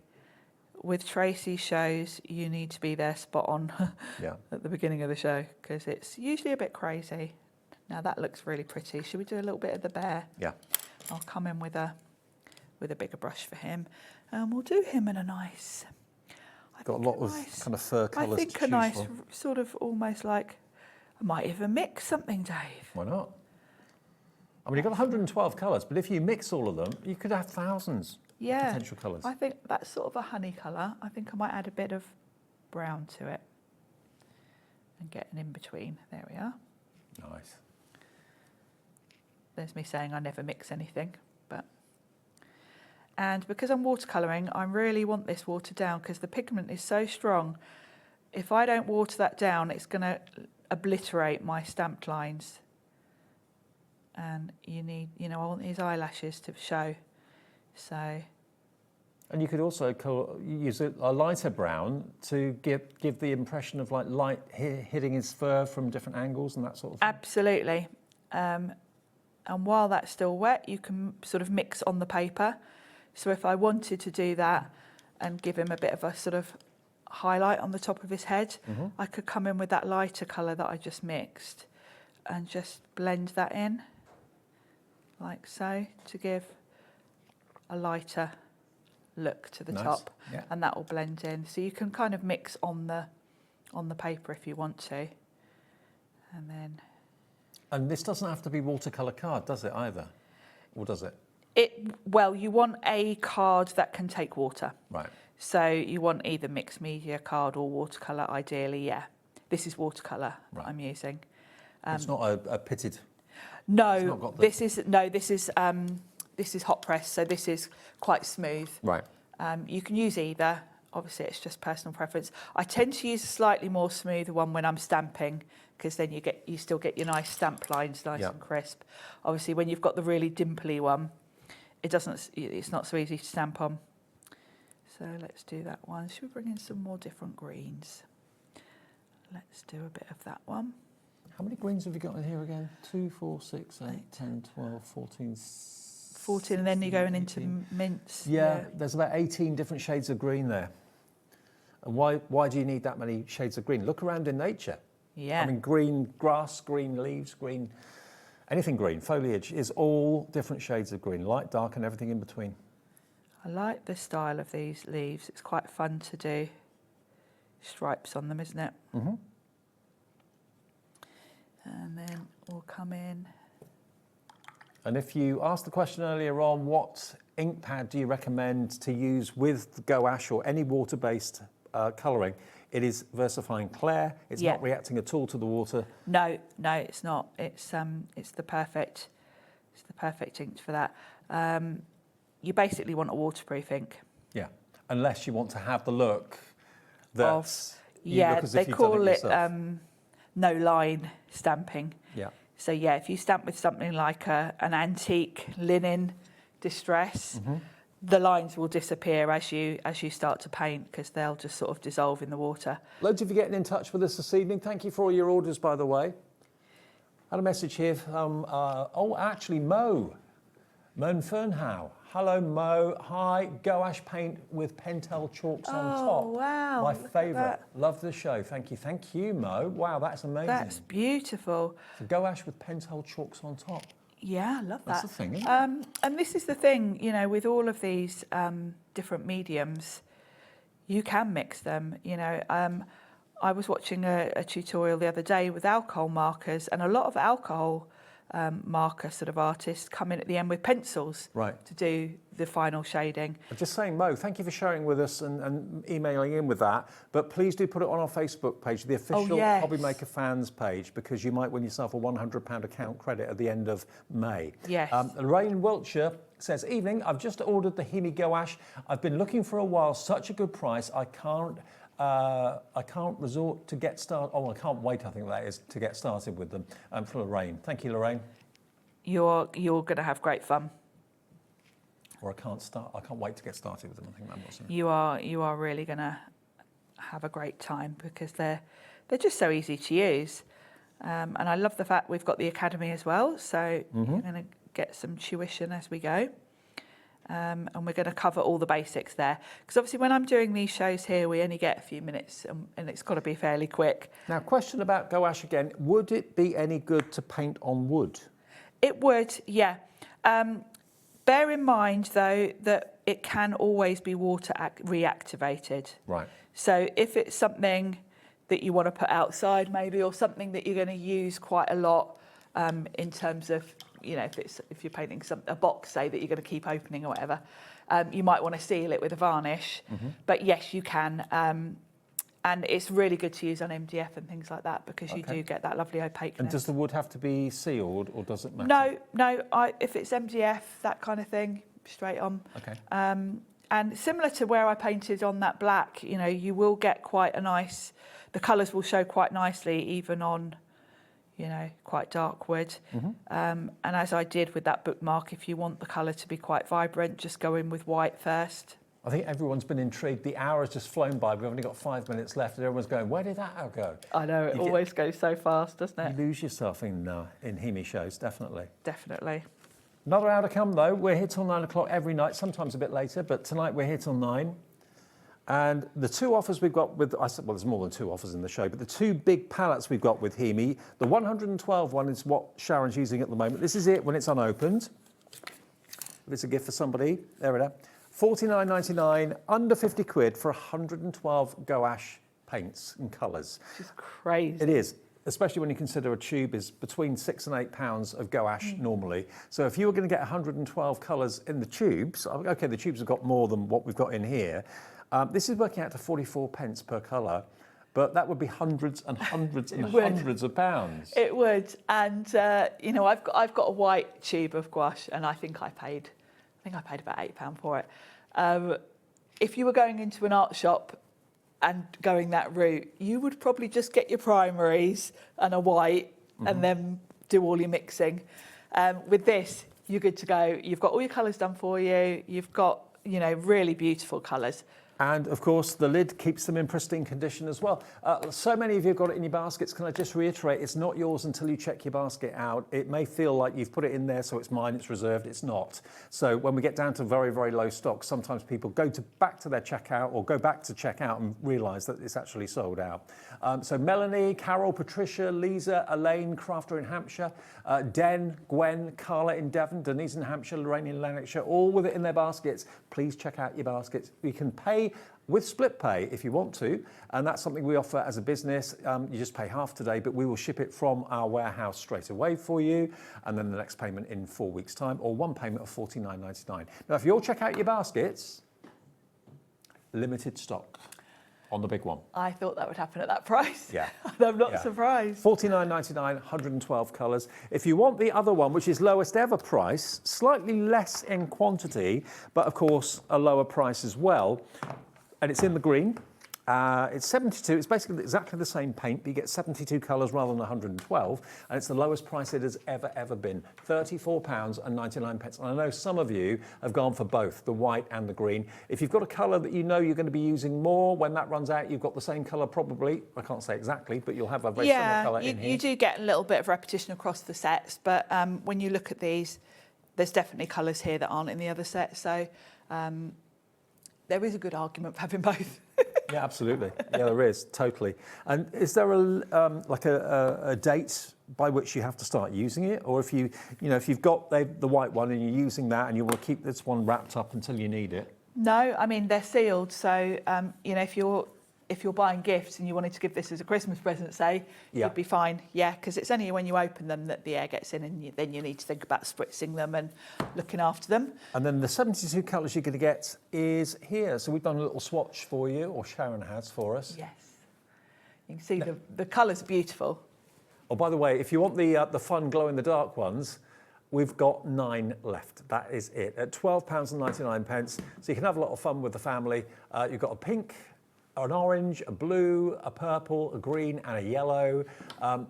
With Tracy's shows, you need to be there spot on at the beginning of the show because it's usually a bit crazy. Now that looks really pretty. Should we do a little bit of the bear? Yeah. I'll come in with a bigger brush for him, and we'll do him in a nice. Got a lot of kind of fur colours. I think to a choose nice, from. sort of almost like. I might even mix something, Dave. Why not? I mean, you've got 112 colours, but if you mix all of them, you could have thousands of potential colours. I think that's sort of a honey colour. I think I might add a bit of brown to it and get an in between. There we are. Nice. There's me saying I never mix anything, but. And because I'm watercolouring, I really want this watered down because the pigment is so strong. If I don't water that down, it's going to obliterate my stamped lines. And I want these eyelashes to show. So. And you could also use a lighter brown to give the impression of like light hitting his fur from different angles and that sort of thing. Absolutely. And while that's still wet, you can sort of mix on the paper. So if I wanted to do that and give him a bit of a sort of highlight on the top of his head, I could come in with that lighter colour that I just mixed and just blend that in like so to give a lighter look to the top, and that will blend in. So you can kind of mix on the paper if you want to, and then. And this doesn't have to be watercolour card, does it either, or does it? Well, you want a card that can take water. Right. So you want either mixed media card or watercolour, ideally. Yeah, this is watercolour that I'm using. It's not a pitted. No, this is hot press, so this is quite smooth. Right. You can use either. Obviously, it's just personal preference. I tend to use a slightly more smoother one when I'm stamping, because then you still get your nice stamp lines, nice and crisp. Obviously, when you've got the really dimply one, it's not so easy to stamp on. So let's do that one. Should we bring in some more different greens? Let's do a bit of that one. How many greens have you got in here again? 2, 4, 6, 8, 10, 12, 14, 14, and then you're going into mints. Yeah, there's about 18 different shades of green there. And why do you need that many shades of green? Look around in nature. Yeah. I mean, green grass, green leaves, green, anything green, foliage is all different shades of green, light, dark, and everything in between. I like the style of these leaves. It's quite fun to do stripes on them, isn't it? Mm-hmm. And then we'll come in. And if you asked the question earlier on, what ink pad do you recommend to use with gouache or any water-based colouring? It is VersaFine Clair. It's not reacting at all to the water. No, it's not. It's the perfect ink for that. You basically want a waterproof ink. Yeah, unless you want to have the look that they call it no line stamping. Yeah. So yeah, if you stamp with something like an antique linen distress, the lines will disappear as you start to paint because they'll just sort of dissolve in the water. Loads of you getting in touch with us this evening. Thank you for all your orders, by the way. Had a message here from, Mo Fernhow. Hello, Mo. Hi, gouache paint with Pentel chalks on top. Oh, wow. My favourite. Love the show. Thank you. Thank you, Mo. Wow, that's amazing. That's beautiful. So gouache with Pentel chalks on top. Yeah, I love that. That's the thing, isn't it? And this is the thing, with all of these different mediums, you can mix them. I was watching a tutorial the other day with alcohol markers, and a lot of alcohol marker sort of artists come in at the end with pencils to do the final shading. I'm just saying, Mo, thank you for sharing with us and emailing in with that, but please do put it on our Facebook page, the official HobbyMaker fans page, because you might win yourself a £100 account credit at the end of May. Yes. Lorraine in Wiltshire says, evening, I've just ordered the HIMI gouache. I've been looking for a while, such a good price, I can't resort to get started. Oh, I can't wait, I think that is, to get started with them. For Lorraine. Thank you, Lorraine. You're going to have great fun. Or I can't wait to get started with them. I think that was it. You are really going to have a great time because they're just so easy to use. And I love the fact we've got the Academy as well, so you're going to get some tuition as we go. And we're going to cover all the basics there. Because obviously when I'm doing these shows here, we only get a few minutes and it's got to be fairly quick. Now, question about gouache again. Would it be any good to paint on wood? It would, yeah. Bear in mind, though, that it can always be water reactivated. Right. So if it's something that you want to put outside maybe, or something that you're going to use quite a lot in terms of, you know, if you're painting a box, say, that you're going to keep opening or whatever, you might want to seal it with a varnish. But yes, you can. And it's really good to use on MDF and things like that, because you do get that lovely opaqueness. And does the wood have to be sealed, or does it matter? No. If it's MDF, that kind of thing, straight on. Okay. And similar to where I painted on that black, you know, you will get quite a nice, the colours will show quite nicely even on, you know, quite dark wood. And as I did with that bookmark, if you want the colour to be quite vibrant, just go in with white first. I think everyone's been intrigued. The hour has just flown by. We've only got 5 minutes left, and everyone's going, where did that hour go? I know, it always goes so fast, doesn't it? You lose yourself in HIMI shows, definitely. Definitely. Another hour to come, though. We're here till 9 o'clock every night, sometimes a bit later, but tonight we're here till 9. And the two offers we've got with, well, there's more than two offers in the show, but the two big palettes we've got with HIMI, the 112 one is what Sharon's using at the moment. This is it when it's unopened. If it's a gift for somebody, there it is. $49.99, under 50 quid for 112 gouache paints and colours. Which is crazy. It is, especially when you consider a tube is between £6 and £8 of gouache normally. So if you were going to get 112 colours in the tubes, okay, the tubes have got more than what we've got in here. This is working out to 44 pence per colour, but that would be hundreds and hundreds and hundreds of pounds. It would, and you know, I've got a white tube of gouache, and I think I paid about £8 for it. If you were going into an art shop and going that route, you would probably just get your primaries and a white and then do all your mixing. With this, you're good to go. You've got all your colours done for you. You've got, you know, really beautiful colours. And of course, the lid keeps them in pristine condition as well. So many of you have got it in your baskets. Can I just reiterate, it's not yours until you check your basket out. It may feel like you've put it in there, so it's mine, it's reserved. It's not. So when we get down to very, very low stock, sometimes people go back to their checkout or go back to checkout and realise that it's actually sold out. So Melanie, Carol, Patricia, Lisa, Elaine, Crafter in Hampshire, Den, Gwen, Carla in Devon, Denise in Hampshire, Lorraine in Lanarkshire, all with it in their baskets. Please check out your baskets. You can pay with split pay if you want to, and that's something we offer as a business. You just pay half today, but we will ship it from our warehouse straight away for you, and then the next payment in 4 weeks' time, or one payment of $49.99. Now, if you all check out your baskets, limited stock on the big one. I thought that would happen at that price. Yeah. And I'm not surprised. $49.99, 112 colours. If you want the other one, which is lowest ever price, slightly less in quantity, but of course a lower price as well, and it's in the green. It's 72, it's basically exactly the same paint, but you get 72 colours rather than 112, and it's the lowest price it has ever been, £34.99. And I know some of you have gone for both, the white and the green. If you've got a colour that you know you're going to be using more, when that runs out, you've got the same colour probably, I can't say exactly, but you'll have a very similar colour in here. You do get a little bit of repetition across the sets, but when you look at these, there's definitely colours here that aren't in the other set, so there is a good argument for having both. Yeah, absolutely. Yeah, there is, totally. And is there a date by which you have to start using it, or if if you've got the white one and you're using that and you want to keep this one wrapped up until you need it? No, I mean they're sealed, so if you're buying gifts and you wanted to give this as a Christmas present, say, you'd be fine. Yeah, because it's only when you open them that the air gets in, and then you need to think about spritzing them and looking after them. And then the 72 colours you're going to get is here. So we've done a little swatch for you, or Sharon has for us. Yes. You can see the colours are beautiful. Oh, by the way, if you want the fun glow-in-the-dark ones, we've got 9 left. That is it, at £12.99. So you can have a lot of fun with the family. You've got a pink, an orange, a blue, a purple, a green and a yellow.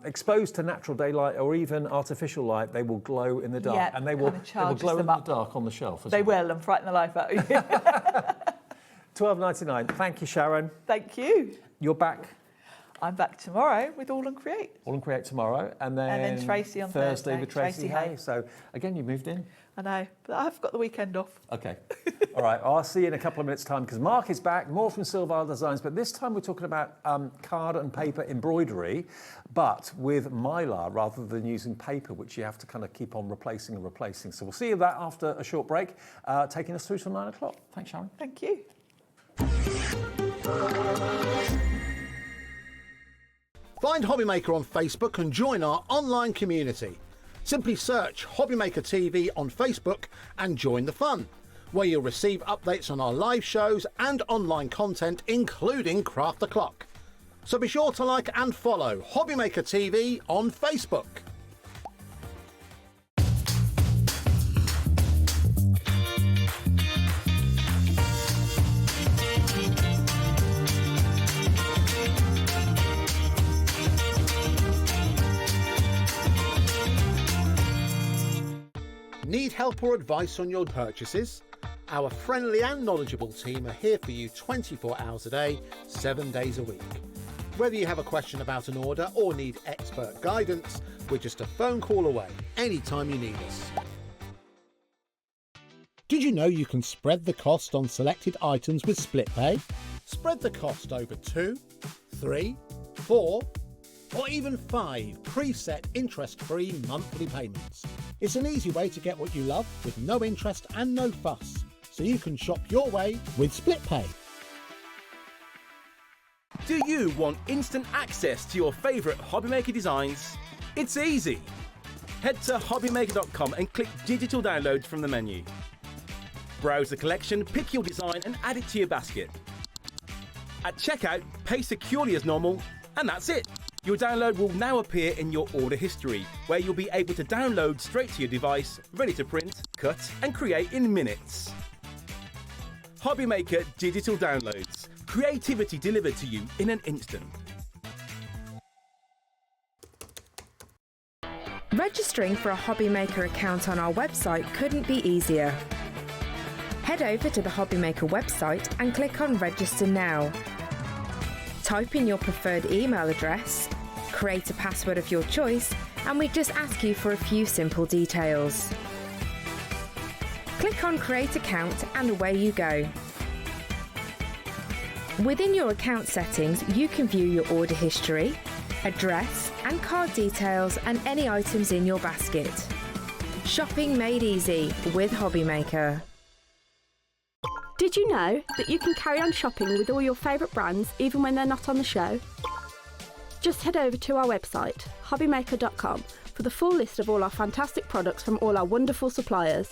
Exposed to natural daylight or even artificial light, they will glow in the dark. Yeah, and they will glow in the dark on the shelf as well. They will, and frighten the life out of you. £12.99. Thank you, Sharon. Thank you. You're back I'm back tomorrow with All and Create. All and Create tomorrow, and then Tracy on Thursday with Tracy Tracy Hay. So again, you moved in. I know, but I've got the weekend off. Okay. All right, I'll see you in a couple of minutes' time because Mark is back, more from Silvar Designs, but this time we're talking about card and paper embroidery, but with mylar rather than using paper, which you have to kind of keep on replacing and replacing. So we'll see you that after a short break, taking us through till 9 o'clock. Thanks, Sharon. Thank you. Find HobbyMaker on Facebook and join our online community. Simply search HobbyMaker TV on Facebook and join the fun, where you'll receive updates on our live shows and online content, including Craft the Clock. So be sure to like and follow HobbyMaker TV on Facebook. Need help or advice on your purchases? Our friendly and knowledgeable team are here for you 24 hours a day, 7 days a week. Whether you have a question about an order or need expert guidance, we're just a phone call away anytime you need us. Did you know you can spread the cost on selected items with split pay? Spread the cost over 2, 3, 4, or even 5 preset interest-free monthly payments. It's an easy way to get what you love with no interest and no fuss, so you can shop your way with split pay. Do you want instant access to your favourite HobbyMaker designs? It's easy. Head to hobbymaker.com and click digital downloads from the menu. Browse the collection, pick your design and add it to your basket. At checkout, pay securely as normal, and that's it. Your download will now appear in your order history, where you'll be able to download straight to your device, ready to print, cut and create in minutes. HobbyMaker Digital Downloads. Creativity delivered to you in an instant. Registering for a HobbyMaker account on our website couldn't be easier. Head over to the HobbyMaker website and click on Register Now. Type in your preferred email address, create a password of your choice, and we just ask you for a few simple details. Click on Create Account and away you go. Within your account settings, you can view your order history, address and card details and any items in your basket. Shopping made easy with HobbyMaker. Did you know that you can carry on shopping with all your favourite brands even when they're not on the show? Just head over to our website, hobbymaker.com, for the full list of all our fantastic products from all our wonderful suppliers.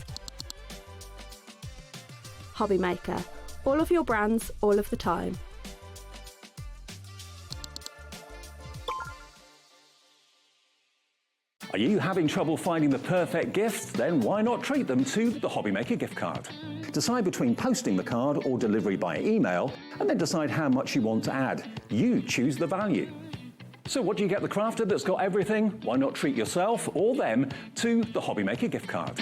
HobbyMaker, all of your brands, all of the time. Are you having trouble finding the perfect gift? Then why not treat them to the HobbyMaker gift card? Decide between posting the card or delivery by email, and then decide how much you want to add. You choose the value. So what do you get the crafter that's got everything? Why not treat yourself or them to the HobbyMaker gift card?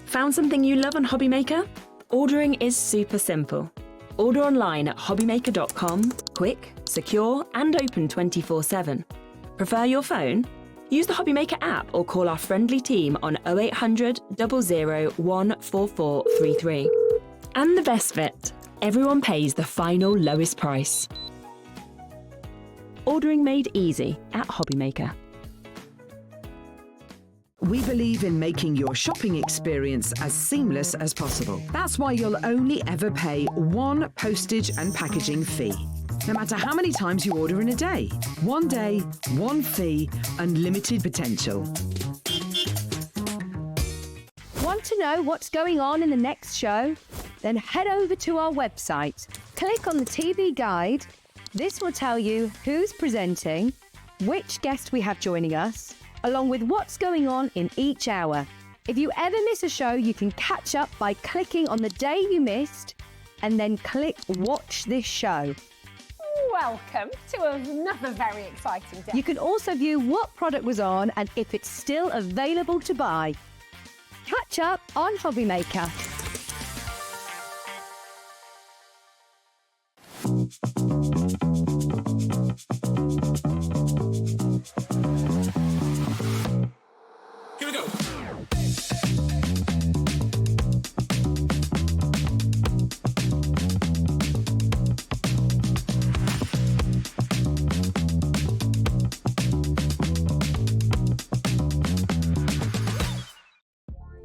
Found something you love on HobbyMaker? Ordering is super simple. Order online at hobbymaker.com, quick, secure and open 24/7. Prefer your phone? Use the HobbyMaker app or call our friendly team on 0800 00 14433. And the best bit, everyone pays the final lowest price. Ordering made easy at HobbyMaker. We believe in making your shopping experience as seamless as possible. That's why you'll only ever pay one postage and packaging fee. No matter how many times you order in a day. One day, one fee, unlimited potential. Want to know what's going on in the next show? Then head over to our website. Click on the TV guide. This will tell you who's presenting, which guest we have joining us, along with what's going on in each hour. If you ever miss a show, you can catch up by clicking on the day you missed and then click Watch This Show. Welcome to another very exciting day. You can also view what product was on and if it's still available to buy. Catch up on HobbyMaker. Here we go.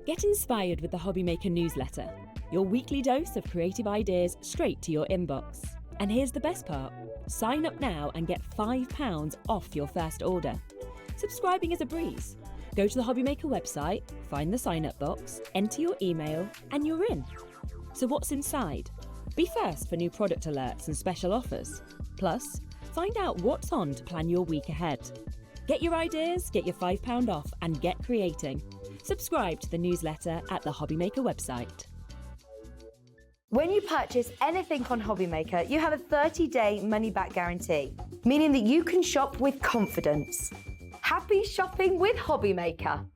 Get inspired with the HobbyMaker newsletter, your weekly dose of creative ideas straight to your inbox. And here's the best part. Sign up now and get £5 off your first order. Subscribing is a breeze. Go to the HobbyMaker website, find the sign-up box, enter your email, and you're in. So what's inside? Be first for new product alerts and special offers. Plus, find out what's on to plan your week ahead. Get your ideas, get your £5 off, and get creating. Subscribe to the newsletter at the HobbyMaker website. When you purchase anything on HobbyMaker, you have a 30-day money-back guarantee, meaning that you can shop with confidence. Happy shopping with HobbyMaker.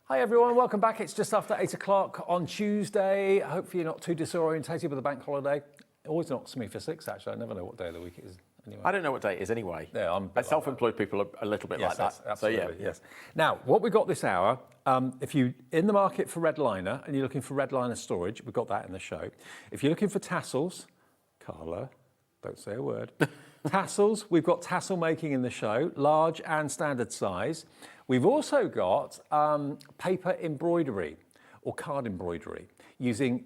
Hi everyone, welcome back. It's just after 8 o'clock on Tuesday. Hopefully you're not too disorientated with the bank holiday. It always knocks me for 6 actually. I never know what day of the week it is. Anyway. I don't know what day it is anyway. Yeah, self-employed people are a little bit like that. Absolutely, so yeah. yes. Now, what we've got this hour, if you're in the market for red liner and you're looking for red liner storage, we've got that in the show. If you're looking for tassels, Carla, don't say a word. Tassels, we've got tassel making in the show, large and standard size. We've also got paper embroidery or card embroidery using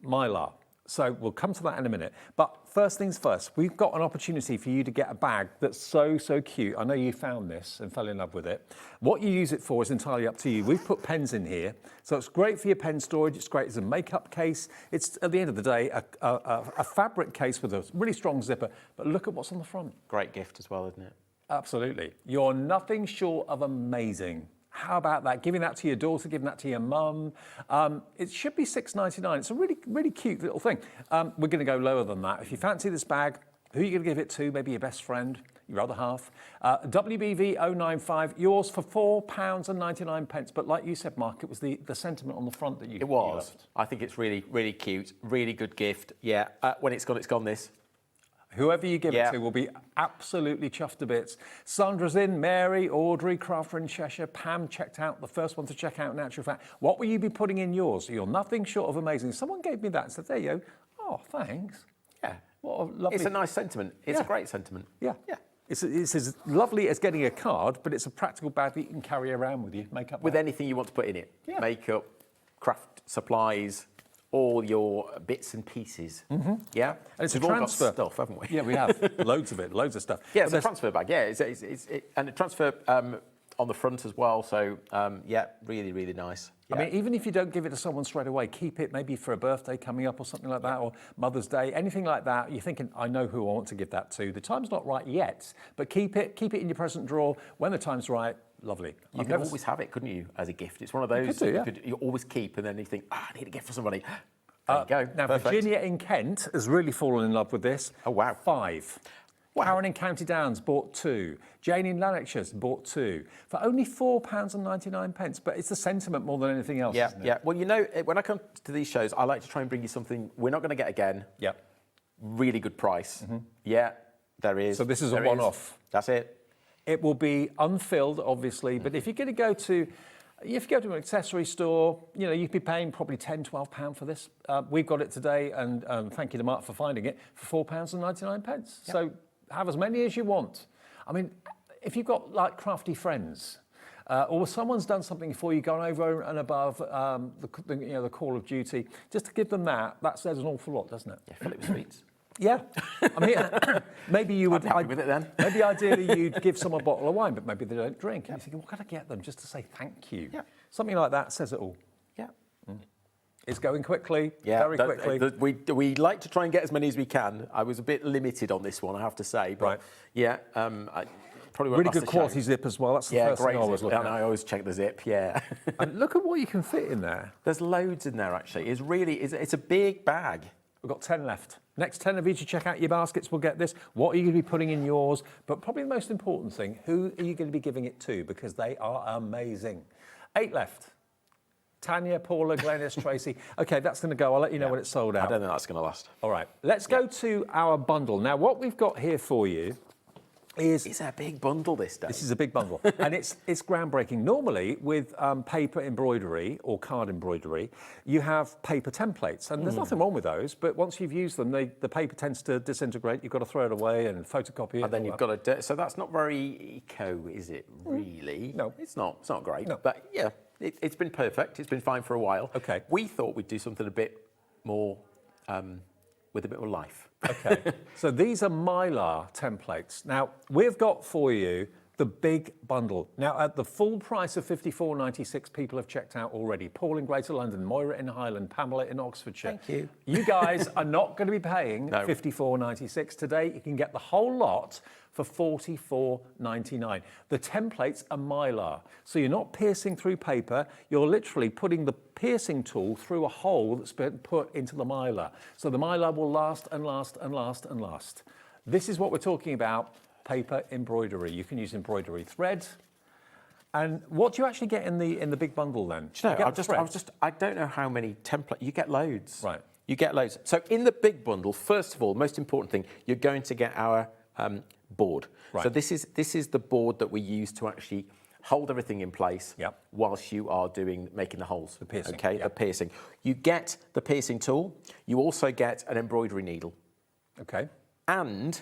mylar. So we'll come to that in a minute. But first things first, we've got an opportunity for you to get a bag that's so cute. I know you found this and fell in love with it. What you use it for is entirely up to you. We've put pens in here. So it's great for your pen storage. It's great as a makeup case. It's, at the end of the day, a fabric case with a really strong zipper. But look at what's on the front. Great gift as well, isn't it? Absolutely. You're nothing short of amazing. How about that? Giving that to your daughter, giving that to your mum. It should be $6.99. It's a really cute little thing. We're going to go lower than that. If you fancy this bag, who are you going to give it to? Maybe your best friend, your other half. WBV095, yours for £4.99. But like you said, Mark, it was the sentiment on the front that you It was. You loved. I think it's really cute, really good gift. Yeah, when it's gone this. Whoever you give it to will be absolutely chuffed to bits. Sandra's in, Mary, Audrey, Crafter in Cheshire, Pam checked out, the first one to check out in actual fact. What will you be putting in yours? You're nothing short of amazing. Someone gave me that and said, there you go. Oh, thanks. Yeah. What a lovely... It's a nice sentiment. It's a great sentiment. Yeah. It's as lovely as getting a card, but it's a practical bag that you can carry around with you. Makeup with bag. anything you want to put in it. Yeah. Makeup, craft supplies, all your bits and pieces. Mm-hmm. Yeah, and it's we've a all transfer got stuff, haven't we? Yeah, we have loads of it, loads of stuff. Yeah, it's a transfer bag. Yeah, and a transfer on the front as well. So yeah, really nice. Yeah. I mean, even if you don't give it to someone straight away, keep it maybe for a birthday coming up or something like that, or Mother's Day, anything like that. You're thinking, I know who I want to give that to. The time's not right yet, but keep it in your present drawer. When the time's right, lovely. You could always have it, couldn't you, as a gift? It's one of those you always keep, and then you think, I need a gift for somebody. There you go. Now, Perfect. Virginia in Kent has really fallen in love with this. Oh, wow. 5. Wow. Karen in County Downs bought 2. Jane in Lanarkshire's bought 2 for only £4.99. But it's the sentiment more than anything else, isn't it? Yeah. Well, you know, when I come to these shows, I like to try and bring you something we're not going to get again. Yeah. Really good price. Mm-hmm. Yeah, there is. So this is a one-off. That's it. It will be unfilled, obviously. But if you're going to go to... If you go to an accessory store, you know, you'd be paying probably £10, £12 for this. We've got it today, and thank you to Mark for finding it, for £4.99. Yep. So have as many as you want. I mean, if you've got, like, crafty friends, or someone's done something for you, gone over and above the call of duty, just to give them that says an awful lot, doesn't it? Yeah, fill it with sweets. Yeah, I mean, maybe you would... I'd be happy with it then. Maybe ideally you'd give someone a bottle of wine, but maybe they don't drink. And you're thinking, what can I get them just to say thank you? Yeah. Something like that says it all. Yeah. It's going quickly, very quickly. We like to try and get as many as we can. I was a bit limited on this one, I have to say. But right. Yeah, I probably won't really last good the quality show. zip as well. That's the first thing I always look at. And I always check the zip, yeah. And look at what you can fit in there. There's loads in there, actually. It's a big bag. We've got 10 left. Next 10 of you to check out your baskets will get this. What are you going to be putting in yours? But probably the most important thing, who are you going to be giving it to? Because they are amazing. 8 left. Tanya, Paula, Glenys, Tracy. Okay, that's going to go. I'll let you know when it's sold out. I don't think that's going to last. All right, let's go to our bundle. Now, what we've got here for you is... It's a big bundle this day. This is a big bundle. And it's groundbreaking. Normally, with paper embroidery or card embroidery, you have paper templates. And there's nothing wrong with those. But once you've used them, the paper tends to disintegrate. You've got to throw it away and photocopy it. And then you've got to... So that's not very eco, is it, really? No. It's not. It's not great. No. But, yeah, it's been perfect. It's been fine for a while. OK. We thought we'd do something a bit more... with a bit more life. OK, so these are Mylar templates. Now, we've got for you the big bundle. Now, at the full price of £54.96, people have checked out already. Paul in Greater London, Moira in Highland, Pamela in Oxfordshire. Thank you. You guys are not going to be paying £54.96 today. You can get the whole lot for £44.99. The templates are Mylar, so you're not piercing through paper. You're literally putting the piercing tool through a hole that's been put into the Mylar. So the Mylar will last and last and last and last. This is what we're talking about, paper embroidery. You can use embroidery thread. And what do you actually get in the big bundle then? Do you know, I don't know how many templates. You get loads. Right. You get loads. So in the big bundle, first of all, most important thing, you're going to get our board. Right. So this is the board that we use to actually hold everything in place whilst you are making the holes. The piercing. Okay, the piercing. You get the piercing tool. You also get an embroidery needle. Okay. And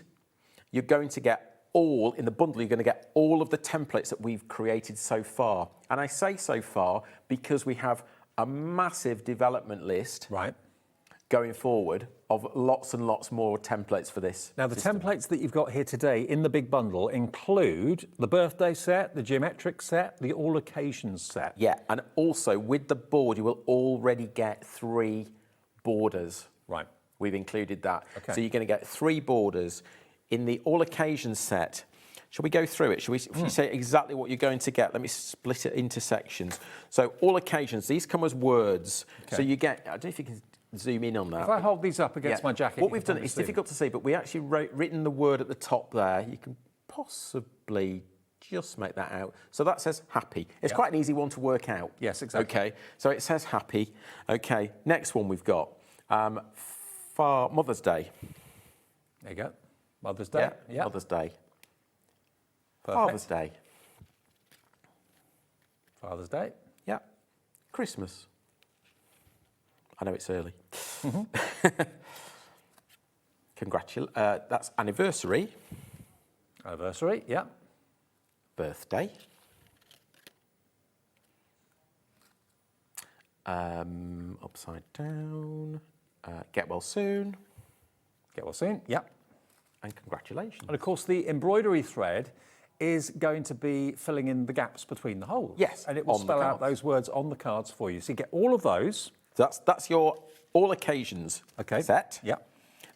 you're going to get in the bundle, you're going to get all of the templates that we've created so far. And I say so far because we have a massive development list going forward of lots and lots more templates for this. Now, the templates that you've got here today in the big bundle include the birthday set, the geometric set, the all occasions set. Yeah, and also with the board, you will already get 3 borders. Right. We've included that. Okay. So you're going to get 3 borders. In the all occasions set, shall we go through it? Shall we say exactly what you're going to get? Let me split it into sections. So all occasions, these come as words. Okay. So you get, I don't know if you can zoom in on that. If I hold these up against my jacket, what we've done, it's difficult to see, but we actually written the word at the top there. You can possibly just make that out. So that says happy. It's quite an easy one to work out. Yes, exactly. Okay, so it says happy. Okay, next one we've got Mother's Day. There you go. Mother's Day. Yeah, Mother's Day. Perfect. Father's Day. Father's Day. Yeah. Christmas. I know it's early. That's anniversary. Anniversary, yeah. Birthday. Upside down. Get well soon. Get well soon, yeah. And congratulations. And of course, the embroidery thread is going to be filling in the gaps between the holes. Yes, and it will on the spell out cards. those words on the cards for you. So you get all of those. That's your all occasions set. Yeah.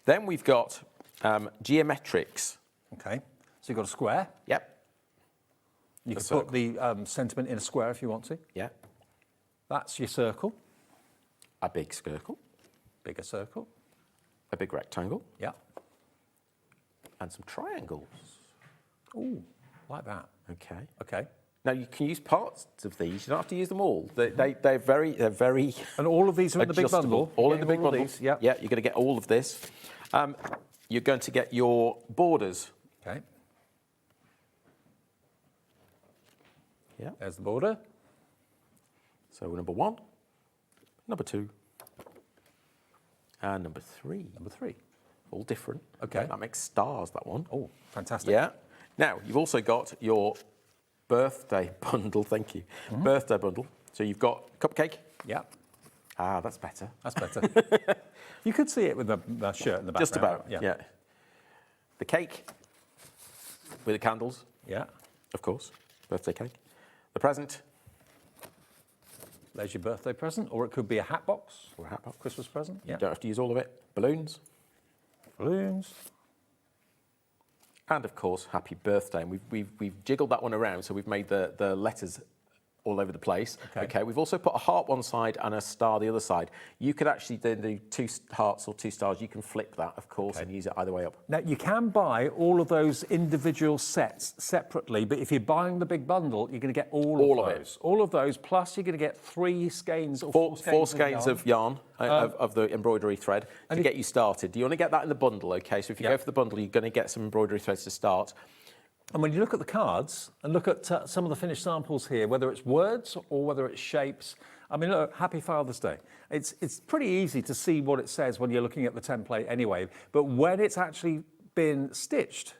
Then we've got geometrics. Okay. So you've got a square. Yep. You can put the sentiment in a square if you want to. Yeah. That's your circle. A big circle. Bigger circle. A big rectangle. Yeah. And some triangles. Ooh, like that. Okay. Okay. Now you can use parts of these. You don't have to use them all. They're very. And all of these are in the big adjustable. bundle. All in the big bundle. Yeah. Yeah. You're going to get all of this. You're going to get your borders. Okay. Yeah. There's the border. So number 1, number 2, and number 3. Number 3. All different. Okay. That makes stars, that one. Oh, fantastic. Yeah. Now, you've also got your birthday bundle. Thank you. Birthday bundle. So you've got cupcake. Yeah. Ah, that's better. That's better. You could see it with the shirt in the background. Just about, yeah. The cake with the candles. Yeah. Of course. Birthday cake. The present. There's your birthday present, or it could be a hat box. Or a hat box. Christmas present. Yeah. You don't have to use all of it. Balloons. Balloons. And of course, happy birthday. And we've jiggled that one around, so we've made the letters all over the place. Okay. We've also put a heart one side and a star the other side. You could actually then do 2 hearts or 2 stars. You can flip that, of course, and use it either way up. Now, you can buy all of those individual sets separately, but if you're buying the big bundle, you're going to get all of those. All of those, plus you're going to get 3 skeins or 4 skeins of yarn, of the embroidery thread to get you started. You want to get that in the bundle, okay? So if you go for the bundle, you're going to get some embroidery threads to start. And when you look at the cards and look at some of the finished samples here, whether it's words or whether it's shapes, I mean, look, Happy Father's Day. It's pretty easy to see what it says when you're looking at the template anyway, but when it's actually been stitched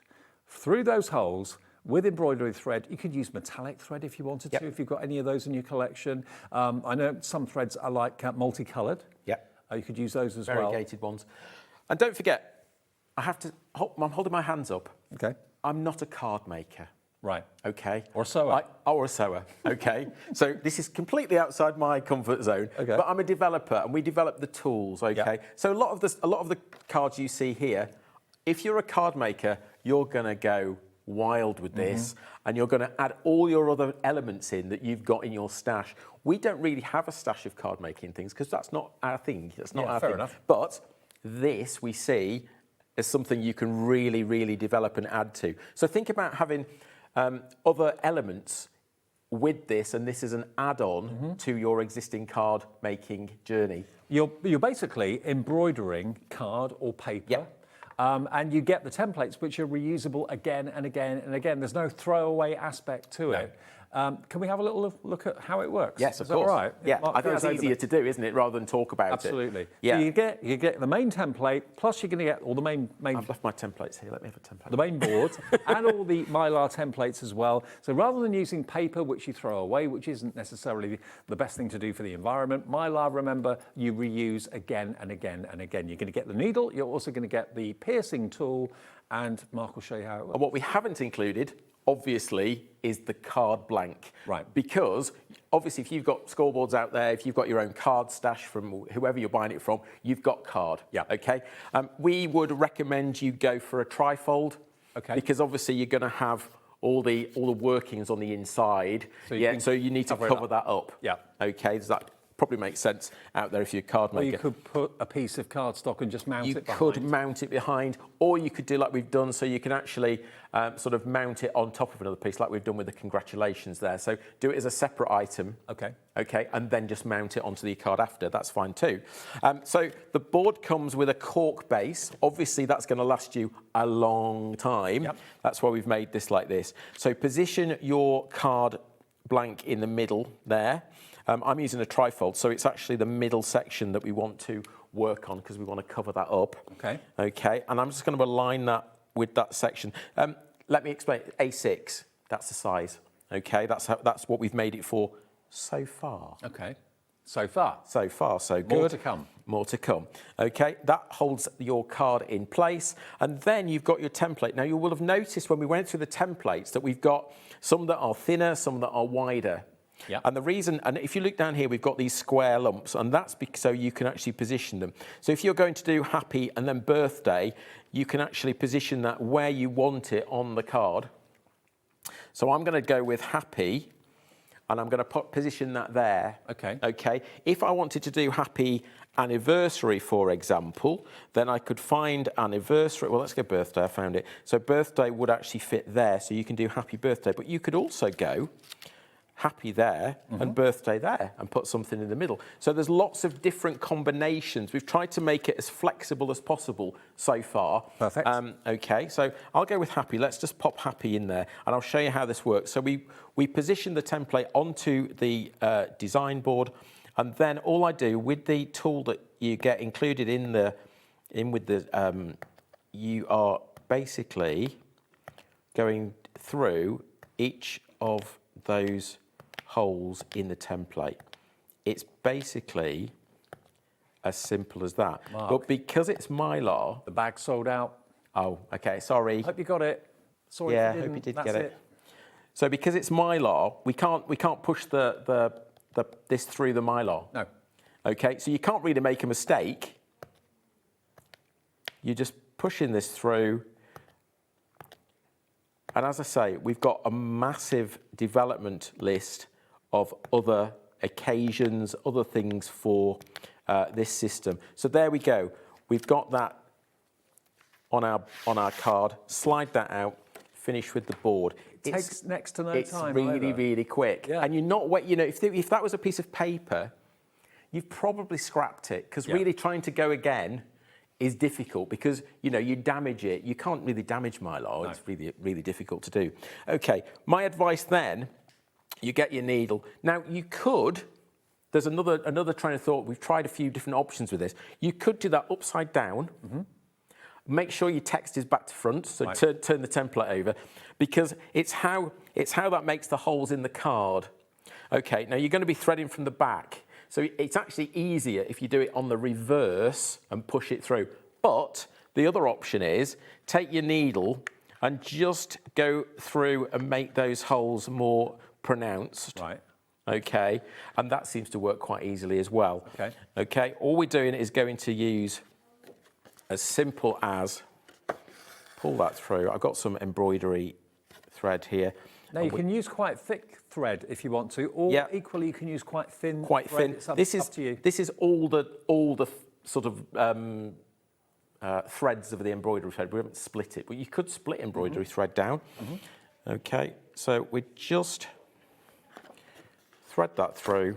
through those holes with embroidery thread, you could use metallic thread if you wanted to, if you've got any of those in your collection. I know some threads are like multicoloured. You could use those as well. Variegated ones. And don't forget, I'm holding my hands up. Okay. I'm not a card maker. Right. Okay. Or a sewer. Or a sewer. Okay. So this is completely outside my comfort zone. Okay. But I'm a developer, and we develop the tools. Okay. So a lot of the cards you see here, if you're a card maker, you're going to go wild with this, and you're going to add all your other elements in that you've got in your stash. We don't really have a stash of card making things because that's not our thing. That's not our fair thing. enough. But this we see is something you can really, really develop and add to. So think about having other elements with this, and this is an add-on to your existing card making journey. You're basically embroidering card or paper. And you get the templates which are reusable again and again and again. There's no throwaway aspect to it. Can we have a little look at how it works? Yes, of Is that course. all right? Yeah, I think that's easier to do, isn't it, rather than talk about it? Absolutely. Yeah. So you get the main template, plus you're going to get all the main. I've left my templates here. Let me have a template. The main board and all the Mylar templates as well. So rather than using paper, which you throw away, which isn't necessarily the best thing to do for the environment, Mylar, remember, you reuse again and again and again. You're going to get the needle. You're also going to get the piercing tool, and Mark will show you how it works. And what we haven't included, obviously, is the card blank. Right. Because obviously if you've got scoreboards out there, if you've got your own card stash from whoever you're buying it from, you've got card. Yeah. Okay. We would recommend you go for a trifold. Okay. Because obviously you're going to have all the workings on the inside. So so you need to cover that up. Yeah. Okay. Does that probably make sense out there if you're a card maker? Or you could put a piece of cardstock and just mount it behind. You could mount it behind, or you could do like we've done, so you can actually sort of mount it on top of another piece, like we've done with the congratulations there. So do it as a separate item. Okay. Okay, and then just mount it onto the card after. That's fine too. So the board comes with a cork base. Obviously, that's going to last you a long time. Yep. That's why we've made this like this. So position your card blank in the middle there. I'm using a trifold, so it's actually the middle section that we want to work on because we want to cover that up. Okay. Okay, and I'm just going to align that with that section. Let me explain. A6, that's the size. Okay, that's what we've made it for so far. Okay. So far. So far, so good. More to come. More to come. Okay, that holds your card in place. And then you've got your template. Now, you will have noticed when we went through the templates that we've got some that are thinner, some that are wider. Yeah. And the reason, and if you look down here, we've got these square lumps, and that's so you can actually position them. So if you're going to do happy and then birthday, you can actually position that where you want it on the card. So I'm going to go with happy, and I'm going to position that there. Okay. Okay. If I wanted to do happy anniversary, for example, then I could find anniversary. Well, let's go birthday. I found it. So birthday would actually fit there. So you can do happy birthday, but you could also go happy there and birthday there and put something in the middle. So there's lots of different combinations. We've tried to make it as flexible as possible so far. Perfect. Okay, so I'll go with happy. Let's just pop happy in there and I'll show you how this works. So we position the template onto the design board, and then all I do with the tool that you get included you are basically going through each of those holes in the template. It's basically as simple as that. Mark, but because it's Mylar... The bag sold out. Oh, okay, sorry. Hope you got it. Sorry yeah, if you didn't. hope you did That's get it. So because it's Mylar, we can't push this through the Mylar. No. Okay, so you can't really make a mistake. You're just pushing this through. And as I say, we've got a massive development list of other occasions, other things for this system. So there we go. We've got that on our card. Slide that out. Finish with the board. It takes next to no it's time. Really, really quick. Yeah. And you're not wet. You know, if that was a piece of paper, you've probably scrapped it because really trying to go again is difficult because, you know, you damage it. You can't really damage Mylar. No. It's really, really difficult to do. Okay, my advice then, you get your needle. Now, you could, there's another train of thought. We've tried a few different options with this. You could do that upside down. Mm-hmm. Make sure your text is back to front, so turn the template over, because it's how that makes the holes in the card. Okay, now you're going to be threading from the back. So it's actually easier if you do it on the reverse and push it through. But the other option is take your needle and just go through and make those holes more pronounced. Right. Okay, and that seems to work quite easily as well. Okay. Okay, all we're doing is going to use as simple as pull that through. I've got some embroidery thread here. Now you can use quite thick thread if you want to, or equally you can use quite thin. Quite thread. thin. This is up to you. This is all the sort of threads of the embroidery thread. We haven't split it, but you could split embroidery thread down. Okay, so we just thread that through,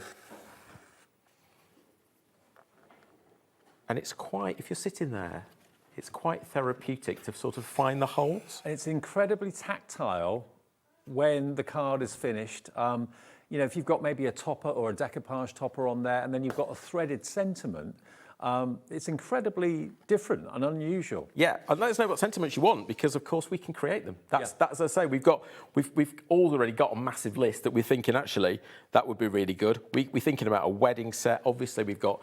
and it's quite. If you're sitting there, it's quite therapeutic to sort of find the holes. It's incredibly tactile when the card is finished. You know, if you've got maybe a topper or a decoupage topper on there, and then you've got a threaded sentiment, it's incredibly different and unusual. Yeah, and let us know what sentiments you want, because of course we can create them. That's as I say, we've already got a massive list that we're thinking actually that would be really good. We're thinking about a wedding set. Obviously, we've got.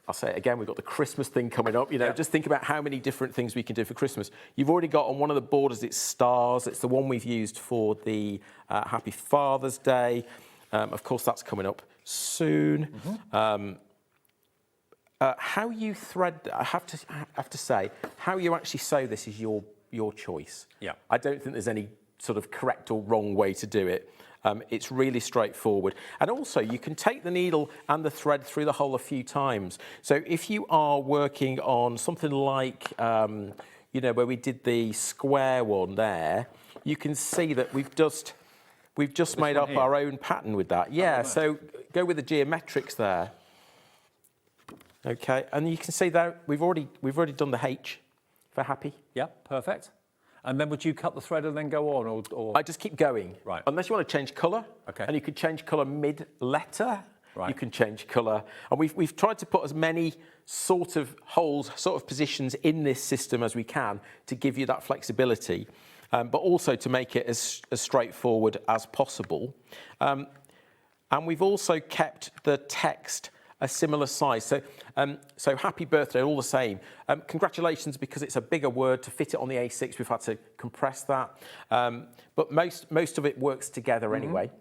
I'll say it again, we've got the Christmas thing coming up. You know, just think about how many different things we can do for Christmas. You've already got on one of the borders, it's stars. It's the one we've used for the Happy Father's Day. Of course, that's coming up soon. How you thread, I have to say, how you actually sew this is your choice. Yeah. I don't think there's any sort of correct or wrong way to do it. It's really straightforward. And also, you can take the needle and the thread through the hole a few times. So if you are working on something like, you know, where we did the square one there, you can see that we've just made up our own pattern with that. Yeah, so go with the geometrics there. Okay, and you can see that we've already done the H for happy. Yeah, perfect. And then would you cut the thread and then go on, or? I just keep going. Right. Unless you want to change colour. Okay. And you could change colour mid-letter. Right. You can change colour. And we've tried to put as many sort of holes, sort of positions in this system as we can to give you that flexibility, but also to make it as straightforward as possible. And we've also kept the text a similar size. So happy birthday, all the same. Congratulations, because it's a bigger word. To fit it on the A6, we've had to compress that. But most of it works together anyway.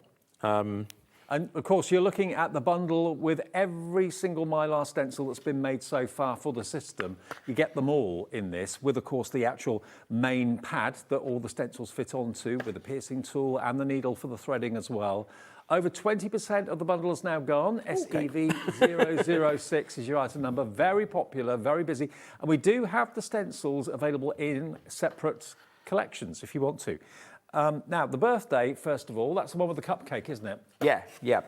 And of course, you're looking at the bundle with every single Mylar stencil that's been made so far for the system. You get them all in this, with of course the actual main pad that all the stencils fit onto, with the piercing tool and the needle for the threading as well. Over 20% of the bundle is now gone. SEV006 is your item number. Very popular, very busy. And we do have the stencils available in separate collections if you want to. Now, the birthday, first of all, that's the one with the cupcake, isn't it? Yeah,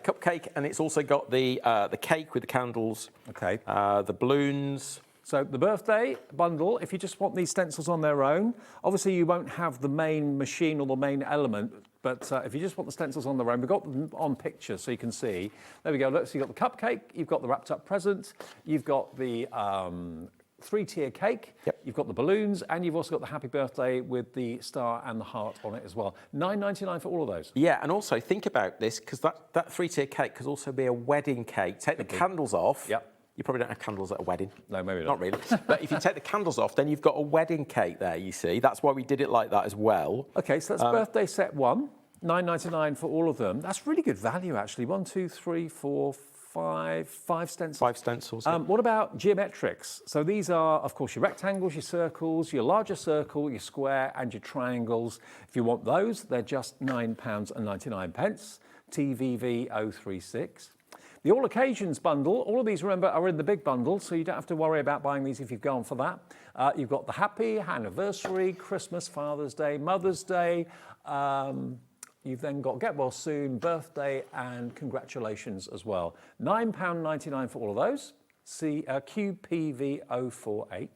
cupcake, and it's also got the cake with the candles. Okay. The balloons. So the birthday bundle, if you just want these stencils on their own, obviously you won't have the main machine or the main element, but if you just want the stencils on their own, we've got them on picture so you can see. There we go, look, so you've got the cupcake, you've got the wrapped up present, you've got the 3-tier cake, you've got the balloons, and you've also got the happy birthday with the star and the heart on it as well. $9.99 for all of those. Yeah, and also think about this, because that 3-tier cake could also be a wedding cake. Take the candles off. Yep. You probably don't have candles at a wedding. No, maybe not. Not really. But if you take the candles off, then you've got a wedding cake there, you see. That's why we did it like that as well. Okay, so that's birthday set one. $9.99 for all of them. That's really good value, actually. 1, 2, 3, 4, 5 stencils. 5 stencils. What about geometrics? So these are, of course, your rectangles, your circles, your larger circle, your square, and your triangles. If you want those, they're just £9.99. TVV036. The All Occasions bundle, all of these, remember, are in the big bundle, so you don't have to worry about buying these if you've gone for that. You've got the Happy, Anniversary, Christmas, Father's Day, Mother's Day. You've then got Get Well Soon, Birthday, and Congratulations as well. £9.99 for all of those. See QPV048.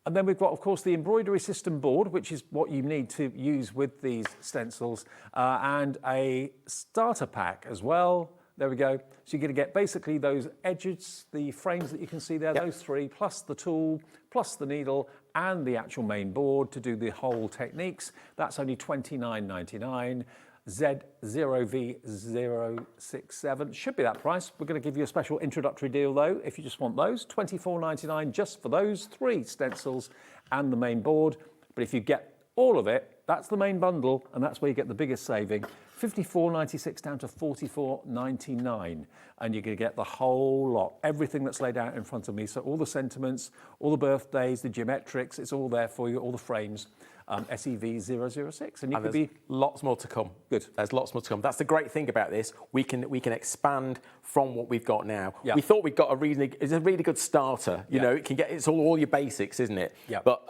And then we've got, of course, the embroidery system board, which is what you need to use with these stencils, and a starter pack as well. There we go. So you're going to get basically those edges, the frames that you can see there, those three, plus the tool, plus the needle, and the actual main board to do the whole techniques. That's only £29.99. Z0V067 should be that price. We're going to give you a special introductory deal though if you just want those. £24.99 just for those 3 stencils and the main board. But if you get all of it, that's the main bundle, and that's where you get the biggest saving. £54.96 down to £44.99, and you're going to get the whole lot, everything that's laid out in front of me. So all the sentiments, all the birthdays, the geometrics, it's all there for you, all the frames. SEV006, and you could be lots more to come. Good. There's lots more to come. That's the great thing about this. We can expand from what we've got now. Yeah. We thought we'd got it's a really good starter. You know, it's all your basics, isn't it? Yeah. But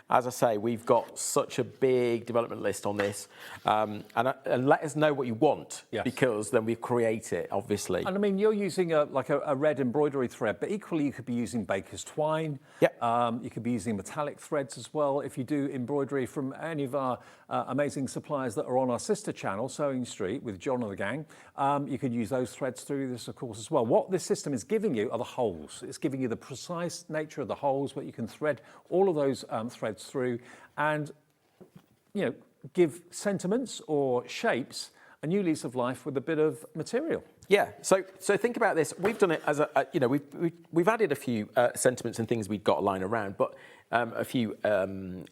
as I say, we've got such a big development list on this, and let us know what you want, because then we create it, obviously. And I mean, you're using a red embroidery thread, but equally you could be using baker's twine. Yep. You could be using metallic threads as well. If you do embroidery from any of our amazing suppliers that are on our sister channel, Sewing Street, with John and the gang, you could use those threads through this, of course, as well. What this system is giving you are the holes. It's giving you the precise nature of the holes, where you can thread all of those threads through and, you know, give sentiments or shapes a new lease of life with a bit of material. Yeah, so think about this. We've done it as we've added a few sentiments and things we've got lying around, but a few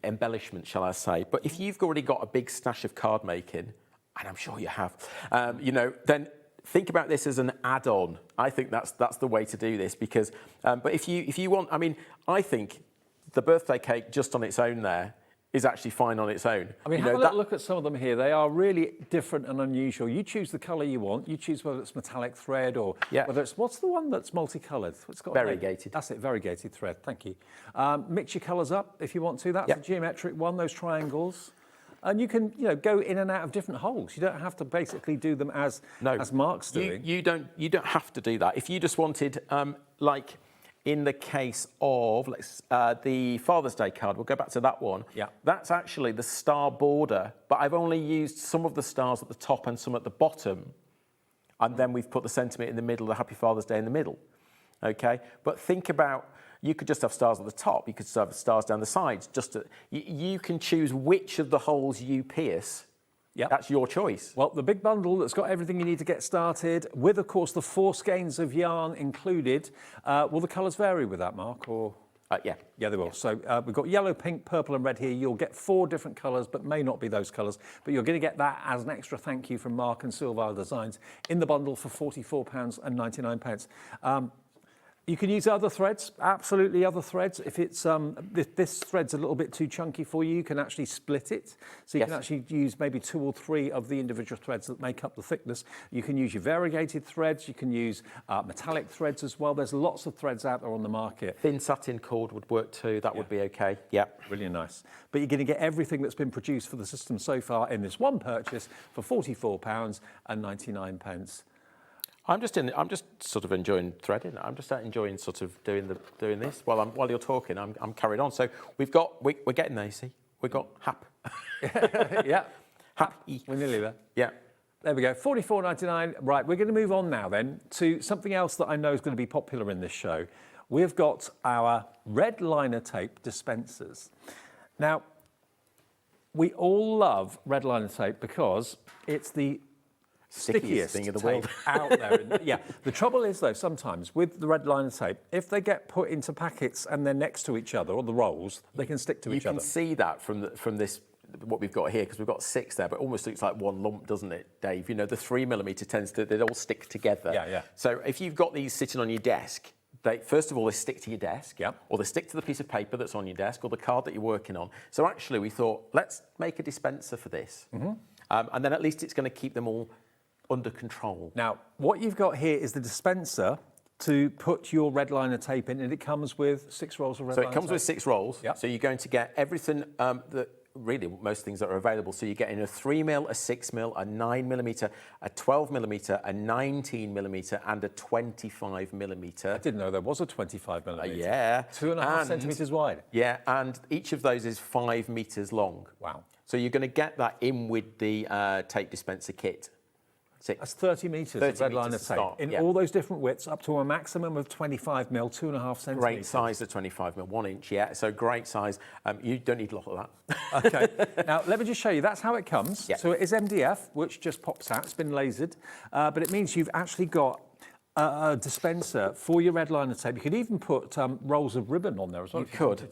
embellishments, shall I say. But if you've already got a big stash of card making, and I'm sure you have, you know, then think about this as an add-on. I think that's the way to do this, because but if you want, I mean, I think the birthday cake just on its own there is actually fine on its own. I mean, have a little look at some of them here. They are really different and unusual. You choose the colour you want. You choose whether it's metallic thread or whether it's, what's the one that's multicoloured? It's got variegated. That's it, variegated thread. Thank you. Mix your colours up if you want to. That's the geometric one, those triangles. And you can, you know, go in and out of different holes. You don't have to basically do them as Mark's doing. You don't have to do that. If you just wanted, like, in the case of the Father's Day card, we'll go back to that one. Yeah. That's actually the star border, but I've only used some of the stars at the top and some at the bottom. And then we've put the sentiment in the middle, the Happy Father's Day in the middle. Okay? But think about, you could just have stars at the top, you could have stars down the sides. You can choose which of the holes you pierce. Yeah, that's your choice. Well, the big bundle that's got everything you need to get started, with, of course, the 4 skeins of yarn included. Will the colours vary with that, Mark? Or yeah, they will. So we've got yellow, pink, purple, and red here. You'll get 4 different colours, but may not be those colours. But you're going to get that as an extra thank you from Mark and Silvar Designs in the bundle for £44.99. You can use other threads, absolutely other threads. If it's this thread's a little bit too chunky for you, you can actually split it. So you can actually use maybe 2 or 3 of the individual threads that make up the thickness. You can use your variegated threads. You can use metallic threads as well. There's lots of threads out there on the market. Thin satin cord would work too. That would be okay. Yeah, really nice. But you're going to get everything that's been produced for the system so far in this one purchase for £44.99. I'm just sort of enjoying threading. I'm just enjoying sort of doing this while you're talking. I'm carrying on. So we're getting there. You see, we've got hap. Yeah, happy. We're nearly there. Yeah. There we go. £44.99. Right, we're going to move on now then to something else that I know is going to be popular in this show. We've got our red liner tape dispensers. Now, we all love red liner tape because it's the stickiest thing in the tape world out there. Yeah. The trouble is, though, sometimes with the red liner tape, if they get put into packets and they're next to each other, or the rolls, they can stick to each other. You can see that from this, what we've got here, because we've got 6 there, but it almost looks like one lump, doesn't it, Dave? You know, the 3mm tends to, they all stick together. Yeah, yeah. So if you've got these sitting on your desk, First of all, they stick to your desk, or they stick to the piece of paper that's on your desk or the card that you're working on. So actually we thought, let's make a dispenser for this. And then at least it's going to keep them all under control. Now, what you've got here is the dispenser to put your red liner tape in, and it comes with 6 rolls of red liner tape. So it comes with 6 rolls. So you're going to get everything really most things that are available. So you get in a 3mm, a 6mm, a 9mm, a 12mm, a 19mm, and a 25mm. I didn't know there was a 25mm. Yeah. 2.5 centimetres wide. Yeah, and each of those is 5 metres long. Wow. So you're going to get that in with the tape dispenser kit. That's 30 metres of red liner tape in all those different widths, up to a maximum of 25mm, 2.5 centimetres. Great size of 25mm, 1 inch, yeah. So great size. You don't need a lot of that. Okay. Now, let me just show you. That's how it comes. So it is MDF, which just pops out. It's been lasered. But it means you've actually got a dispenser for your red liner tape. You could even put rolls of ribbon on there as well. You could.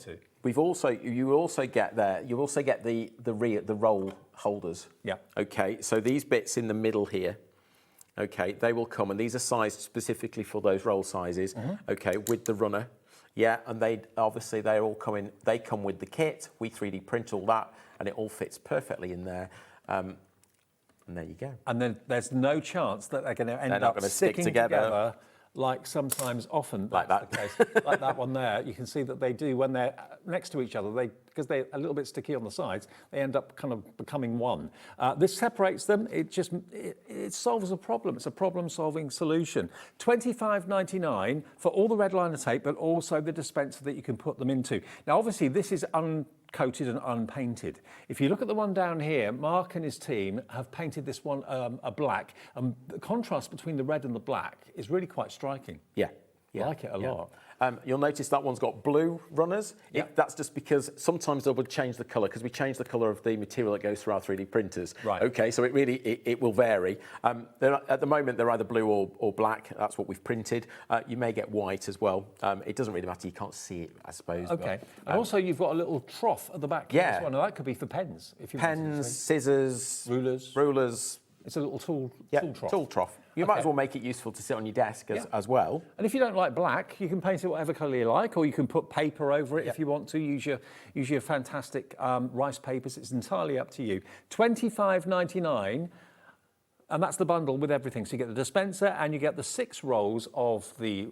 You also get the roll holders. Yeah. Okay. So these bits in the middle here, okay, they will come, and these are sized specifically for those roll sizes. Okay, with the runner. Yeah, and they all come in. They come with the kit. We 3D print all that, and it all fits perfectly in there. And there you go. And then there's no chance that they're going to end up sticking together like sometimes often like that. The case. Like that one there. You can see that they do when they're next to each other. Because they're a little bit sticky on the sides, they end up kind of becoming one. This separates them. It solves a problem. It's a problem-solving solution. $25.99 for all the red liner tape, but also the dispenser that you can put them into. Now, obviously, this is uncoated and unpainted. If you look at the one down here, Mark and his team have painted this one a black, and the contrast between the red and the black is really quite striking. Yeah. I like it a lot. You'll notice that one's got blue runners. That's just because sometimes they would change the colour, because we change the colour of the material that goes through our 3D printers. Right. Okay, so it will vary. At the moment, they're either blue or black. That's what we've printed. You may get white as well. It doesn't really matter. You can't see it, I suppose. Okay. And also, you've got a little trough at the back here as well. Now, that could be for pens. If you pens, scissors, rulers. It's a little tool trough. Tool trough. You might as well make it useful to sit on your desk as well. And if you don't like black, you can paint it whatever colour you like, or you can put paper over it if you want to. Use your fantastic rice papers. It's entirely up to you. $25.99. And that's the bundle with everything. So you get the dispenser and you get the 6 rolls of the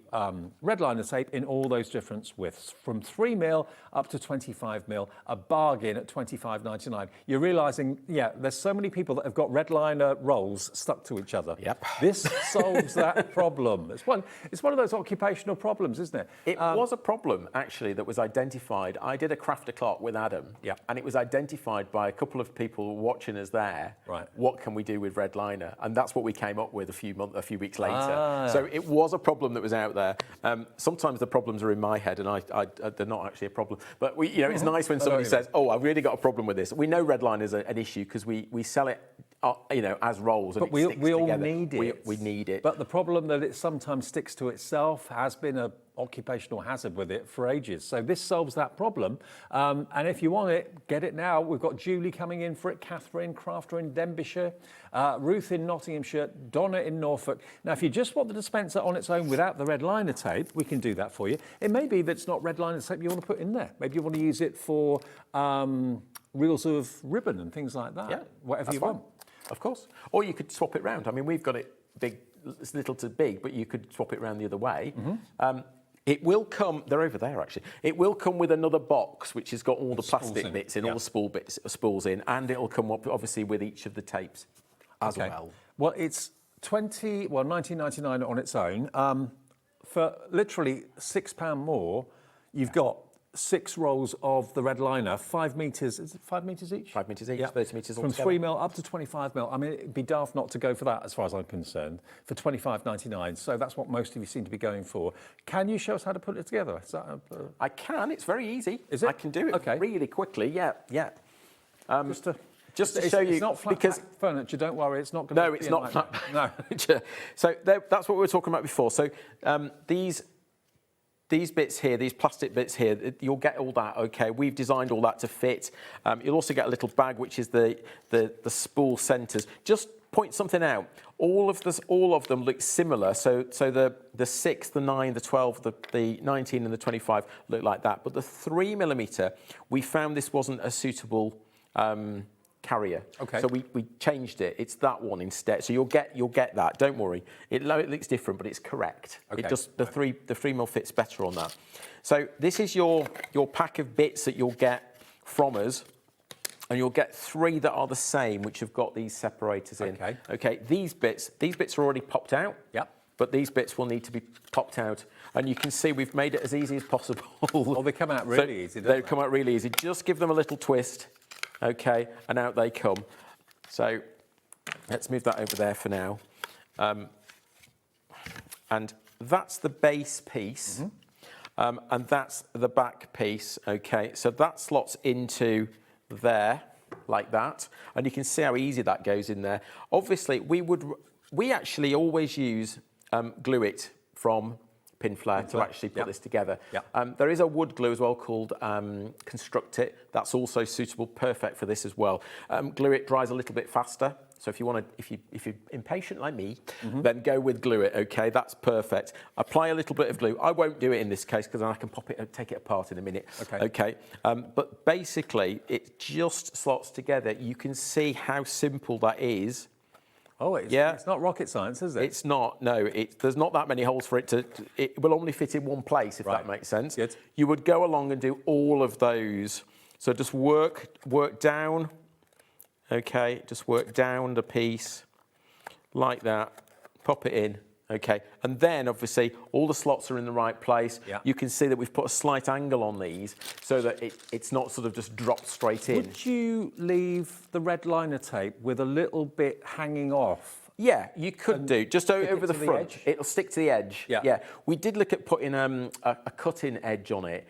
red liner tape in all those different widths, from 3mm up to 25mm, a bargain at $25.99. You're realising, there's so many people that have got red liner rolls stuck to each other. Yep. This solves that problem. It's one of those occupational problems, isn't it? It was a problem, actually, that was identified. I did a craft o'clock with Adam, and it was identified by a couple of people watching us there. Right. What can we do with red liner? And that's what we came up with a few weeks later. So it was a problem that was out there. Sometimes the problems are in my head, and they're not actually a problem. But it's nice when somebody says, "Oh, I've really got a problem with this." We know red liner is an issue because we sell it, as rolls. And but we all need it. We need it. But the problem that it sometimes sticks to itself has been an occupational hazard with it for ages. So this solves that problem. And if you want it, get it now. We've got Julie coming in for it, Catherine, Crafter in Denbighshire, Ruth in Nottinghamshire, Donna in Norfolk. Now, if you just want the dispenser on its own without the red liner tape, we can do that for you. It may be that it's not red liner tape you want to put in there. Maybe you want to use it for reels of ribbon and things like that. Yeah, whatever you want. Of course. Or you could swap it round. I mean, we've got it big, it's little to big, but you could swap it around the other way. It will come, they're over there actually, it will come with another box which has got all the plastic bits in, all the spools in, and it'll come up obviously with each of the tapes as well. Well, it's $19.99 on its own. For literally £6 more, you've got 6 rolls of the red liner, 5 metres. Is it 5 metres each? 5 metres each, 30 metres from altogether. 3mm up to 25mm. I mean, it'd be daft not to go for that, as far as I'm concerned, for $25.99. So that's what most of you seem to be going for. Can you show us how to put it together? Is that I can. It's very easy. Is it? I can do it really quickly. Yeah. Just to it's, show you, it's not flat pack furniture. Don't worry, it's not going to. No, it's not flat. No. So that's what we were talking about before. So these bits here, these plastic bits here, you'll get all that, okay? We've designed all that to fit. You'll also get a little bag, which is the spool centres. Just point something out. All of them look similar. So the 6, the 9, the 12, the 19 and the 25 look like that. But the 3mm, we found this wasn't a suitable carrier. Okay. So we changed it. It's that one instead. So you'll get that. Don't worry. It looks different, but it's correct. Okay. It just the 3mm fits better on that. So this is your pack of bits that you'll get from us. And you'll get 3 that are the same, which have got these separators in. Okay. Okay, these bits are already popped out. Yep. But these bits will need to be popped out. And you can see we've made it as easy as possible. Oh, they come out really easy, don't they? They come out really easy. Just give them a little twist, okay, and out they come. So let's move that over there for now. And that's the base piece. And that's the back piece, okay. So that slots into there like that, and you can see how easy that goes in there. Obviously we actually always use glue it from Pinflair to actually put this together. There is a wood glue as well called Construct It. That's also suitable, perfect for this as well. Glue It dries a little bit faster. So if you're impatient like me, then go with Glue It, okay? That's perfect. Apply a little bit of glue. I won't do it in this case because then I can take it apart in a minute. Okay. But basically, it just slots together. You can see how simple that is. Oh, it's not rocket science, is it? It's not, no. There's not that many holes for it to... It will only fit in one place, if that makes sense. Good. You would go along and do all of those. So just work down... Okay, just work down the piece like that, pop it in, okay. And then obviously all the slots are in the right place. You can see that we've put a slight angle on these so that it's not sort of just dropped straight in. Would you leave the red liner tape with a little bit hanging off? Yeah, you could do, just over the front. It'll stick to the edge. Yeah. We did look at putting a cutting edge on it.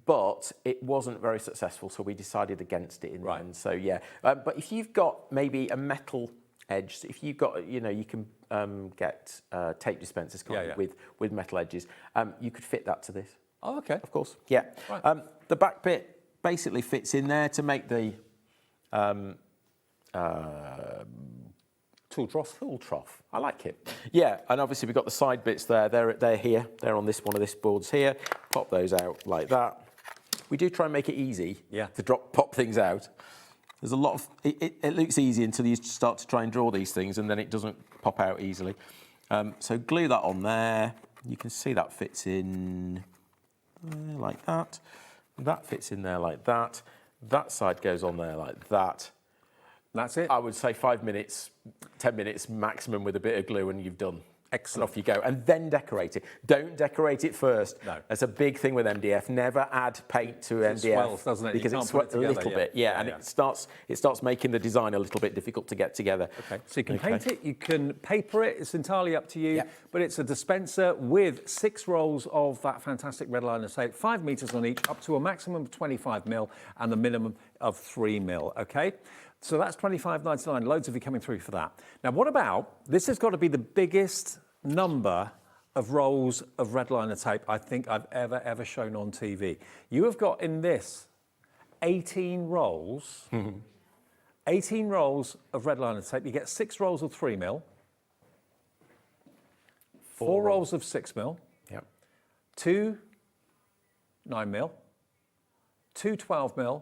But it wasn't very successful, so we decided against it in the end. So yeah, but if you've got maybe a metal edge, if you've got, you can get tape dispensers with metal edges. You could fit that to this. Oh, okay. Of course. Yeah. Right. The back bit basically fits in there to make the tool trough. Tool trough. I like it. Yeah, and obviously we've got the side bits there. They're here. They're on this one of this boards here. Pop those out like that. We do try and make it easy to pop things out. There's a lot of... It looks easy until you start to try and draw these things, and then it doesn't pop out easily. So glue that on there. You can see that fits in like that. That fits in there like that. That side goes on there like that. That's it? I would say 5 minutes, 10 minutes maximum with a bit of glue and you've done. Excellent. And off you go. And then decorate it. Don't decorate it first. No. That's a big thing with MDF. Never add paint to MDF. It swells, doesn't it? Because it sweats a little bit. Yeah, and it starts making the design a little bit difficult to get together. Okay. So you can paint it, you can paper it. It's entirely up to you. But it's a dispenser with 6 rolls of that fantastic red liner tape, 5 meters on each, up to a maximum of 25mm and the minimum of 3mm. Okay. So that's $25.99. Loads of you coming through for that. Now, what about, this has got to be the biggest number of rolls of red liner tape I think I've ever shown on TV. You have got in this 18 rolls, 18 rolls of red liner tape. You get 6 rolls of 3mm, 4 rolls of 6mm, 2 9mm, 2 12mm,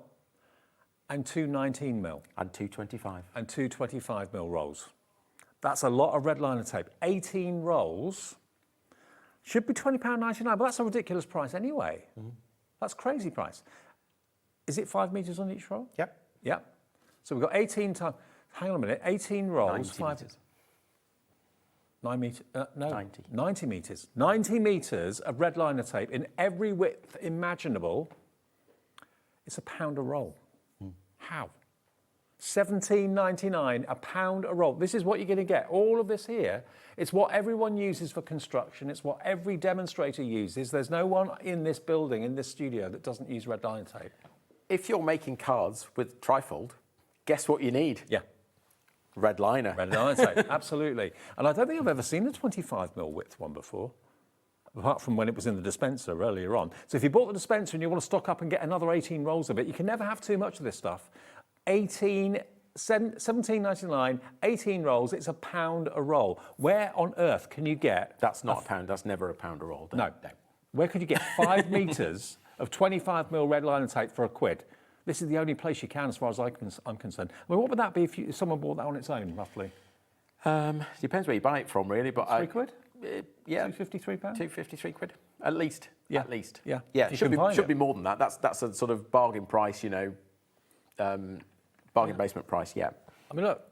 and 2 19mm. And 2 25. And 2 25mm rolls. That's a lot of red liner tape. 18 rolls should be £20.99, but that's a ridiculous price anyway. That's a crazy price. Is it 5 meters on each roll? Yep. Yep. So we've got 18 times, hang on a minute, 18 rolls. 90 meters. 9 meters, no. 90. 90 meters. 90 meters of red liner tape in every width imaginable. It's £1 a roll. How? £17.99, £1 a roll. This is what you're going to get. All of this here, it's what everyone uses for construction. It's what every demonstrator uses. There's no one in this building, in this studio, that doesn't use red liner tape. If you're making cards with trifold, guess what you need? Yeah. Red liner. Red liner tape, absolutely. And I don't think I've ever seen a 25mm width one before, apart from when it was in the dispenser earlier on. So if you bought the dispenser and you want to stock up and get another 18 rolls of it, you can never have too much of this stuff. 18 $17.99, 18 rolls. It's £1 a roll. Where on earth can you get? That's not a pound. That's never £1 a roll. No. Where could you get 5 metres of 25mm red liner tape for £1? This is the only place you can, as far as I'm concerned. I mean, what would that be if someone bought that on its own, roughly? Depends where you buy it from, really. But £3? Yeah. £253? £253, at least. Yeah. At least. Yeah. Yeah. You Should be more than that. That's a sort of bargain price, you know. Bargain basement price. Yeah. I mean, look.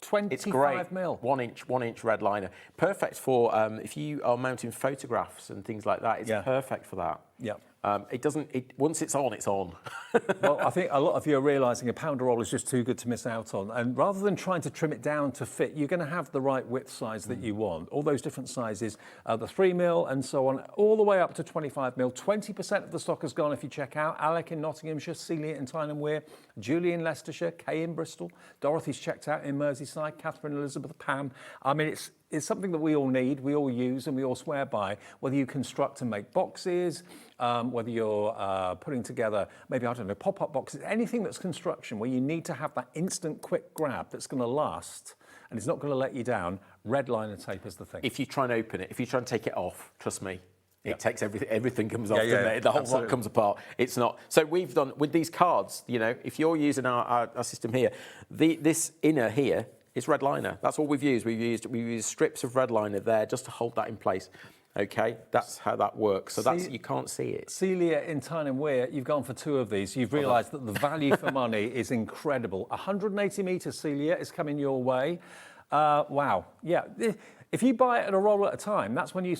25 it's great. mil. 1 inch red liner. Perfect for if you are mounting photographs and things like that. It's perfect for that. Yeah. Once it's on, it's on. Well, I think a lot of you are realising £1 a roll is just too good to miss out on. And rather than trying to trim it down to fit, you're going to have the right width size that you want. All those different sizes, the 3mm and so on, all the way up to 25mm. 20% of the stock has gone if you check out. Alec in Nottinghamshire, Celia in Tyne and Wear, Julie in Leicestershire, Kay in Bristol, Dorothy's checked out in Merseyside, Catherine, Elizabeth, Pam. I mean, it's something that we all need, we all use, and we all swear by. Whether you construct and make boxes, whether you're putting together, maybe, I don't know, pop-up boxes, anything that's construction where you need to have that instant quick grab that's going to last and it's not going to let you down, red liner tape is the thing. If you try and open it, if you try and take it off, trust me, it takes everything comes off, doesn't it? The whole lot comes apart. It's not. So we've done, with these cards, you know, if you're using our system here, this inner here, it's red liner. That's all we've used. We've used strips of red liner there just to hold that in place. Okay, that's how that works. So you can't see it. Celia in Tyne and Wear, you've gone for 2 of these. You've realised that the value for money is incredible. 180 metres, Celia, is coming your way. Wow. Yeah. If you buy it at a roll at a time, that's when you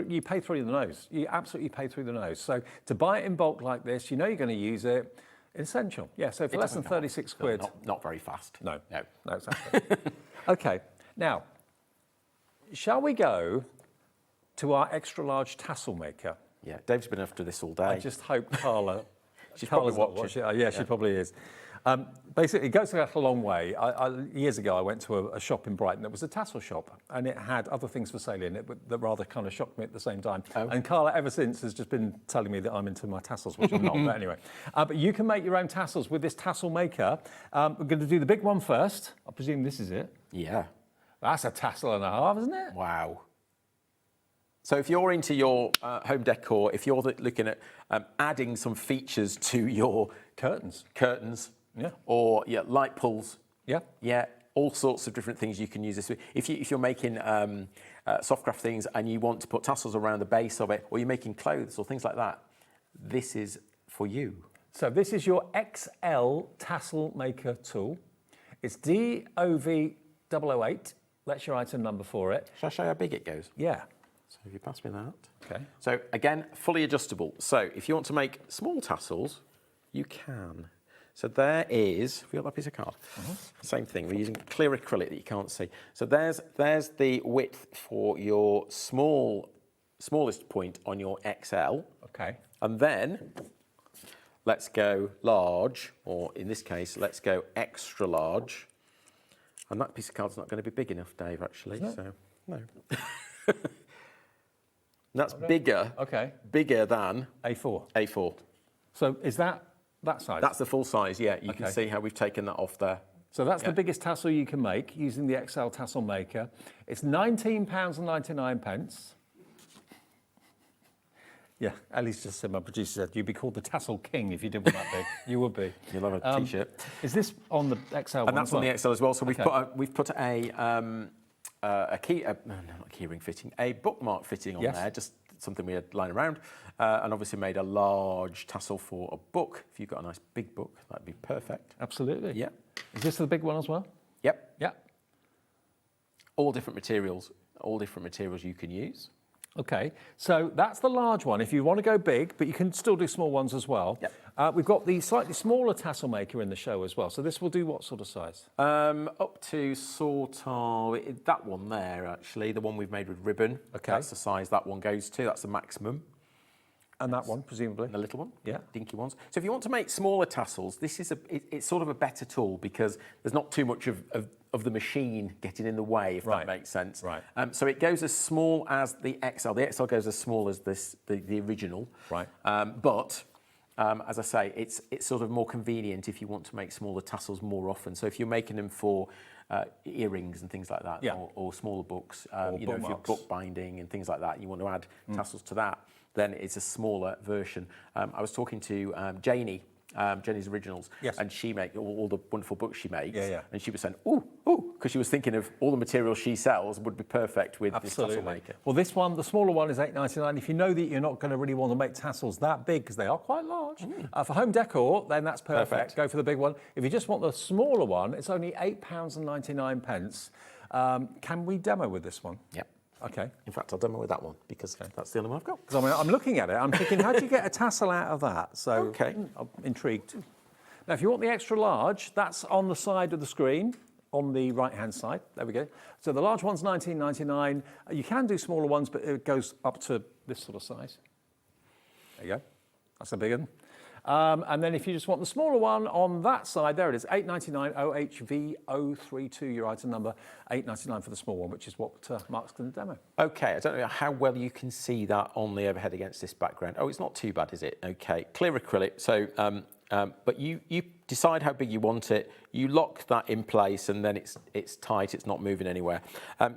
you pay through the nose. You absolutely pay through the nose. So to buy it in bulk like this, you know you're going to use it. Essential. Yeah, so for less than 36 quid. Not very fast. No, exactly. Okay, now, shall we go to our extra large tassel maker? Yeah, Dave's been after this all day. I just hope Carla... She's probably watching. Yeah, she probably is. Basically, it goes back a long way. Years ago, I went to a shop in Brighton that was a tassel shop, and it had other things for sale in it that rather kind of shocked me at the same time. And Carla, ever since, has just been telling me that I'm into my tassels, which I'm not, but anyway. But you can make your own tassels with this tassel maker. We're going to do the big one first. I presume this is it. Yeah. That's a tassel and a half, isn't it? Wow. So if you're into your home decor, if you're looking at adding some features to your curtains, yeah, or light pulls, yeah, all sorts of different things you can use this with. If you're making soft craft things and you want to put tassels around the base of it, or you're making clothes or things like that, this is for you. So this is your XL tassel maker tool. It's DOV008. That's your item number for it. Shall I show you how big it goes? Yeah. So if you pass me that. Okay. So again, fully adjustable. So if you want to make small tassels, you can. So there is, have you got that piece of card? Same thing, we're using clear acrylic that you can't see. So there's the width for your smallest point on your XL. Okay. And then let's go large, or in this case, let's go extra large. And that piece of card's not going to be big enough, Dave, actually. So, no. That's bigger. Okay. Bigger than A4. A4. So is that size? That's the full size. Yeah. You can see how we've taken that off there. So that's the biggest tassel you can make using the XL tassel maker. It's £19.99. Yeah, Ellie's just said, my producer said, you'd be called the tassel king if you did one that big. You would be. You'll have a T-shirt. Is this on the XL one? And that's on the XL as well. So we've put a bookmark fitting on there, just something we had lying around, and obviously made a large tassel for a book. If you've got a nice big book, that'd be perfect. Absolutely. Yeah. Is this the big one as well? Yep. Yeah. All different materials you can use. Okay, so that's the large one if you want to go big, but you can still do small ones as well. Yep. We've got the slightly smaller tassel maker in the show as well. So this will do what sort of size? Up to sort of that one there, actually, the one we've made with ribbon. Okay. That's the size that one goes to. That's the maximum. And that one, presumably? The little one? Yeah. Dinky ones. So if you want to make smaller tassels, this is it's sort of a better tool because there's not too much of the machine getting in the way, if that makes sense. Right. So it goes as small as the XL. The XL goes as small as the original. Right. But as I say, it's sort of more convenient if you want to make smaller tassels more often. So if you're making them for earrings and things like that, or smaller books, Or you know, if you're bookmarks. book binding and things like that, you want to add tassels to that, then it's a smaller version. I was talking to Janie, Jenny's Originals, and she makes all the wonderful books she makes, and she was saying, ooh, because she was thinking of all the materials she sells would be perfect with this tassel maker. Well, this one, the smaller one, is $8.99. If you know that you're not going to really want to make tassels that big, because they are quite large, for home decor, then that's perfect. Go for the big one. If you just want the smaller one, it's only £8.99. Can we demo with this one? Yeah. Okay. In fact, I'll demo with that one because that's the only one I've got. Because I'm looking at it, I'm thinking, how do you get a tassel out of that? So I'm intrigued. Now, if you want the extra large, that's on the side of the screen, on the right-hand side. There we go. So the large one's $19.99. You can do smaller ones, but it goes up to this sort of size. There you go. That's a big one. And then if you just want the smaller one on that side, there it is, $8.99 OHV032, your item number, $8.99 for the small one, which is what Mark's going to demo. Okay, I don't know how well you can see that on the overhead against this background. Oh, it's not too bad, is it? Okay, clear acrylic. So, but you decide how big you want it. You lock that in place, and then it's tight. It's not moving anywhere.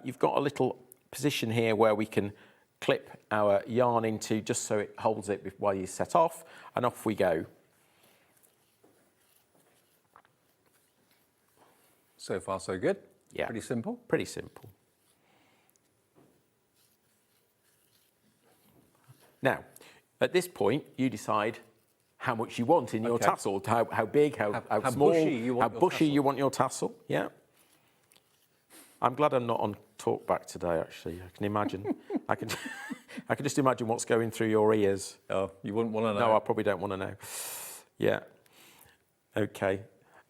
You've got a little position here where we can clip our yarn into, just so it holds it while you set off, and off we go. So far, so good. Yeah. Pretty simple. Pretty simple. Now, at this point, you decide how much you want in your tassel, how big, how small, how bushy you want your tassel. Yeah. I'm glad I'm not on talkback today, actually. I can imagine. I can just imagine what's going through your ears. Oh, you wouldn't want to know. No, I probably don't want to know. Yeah. Okay.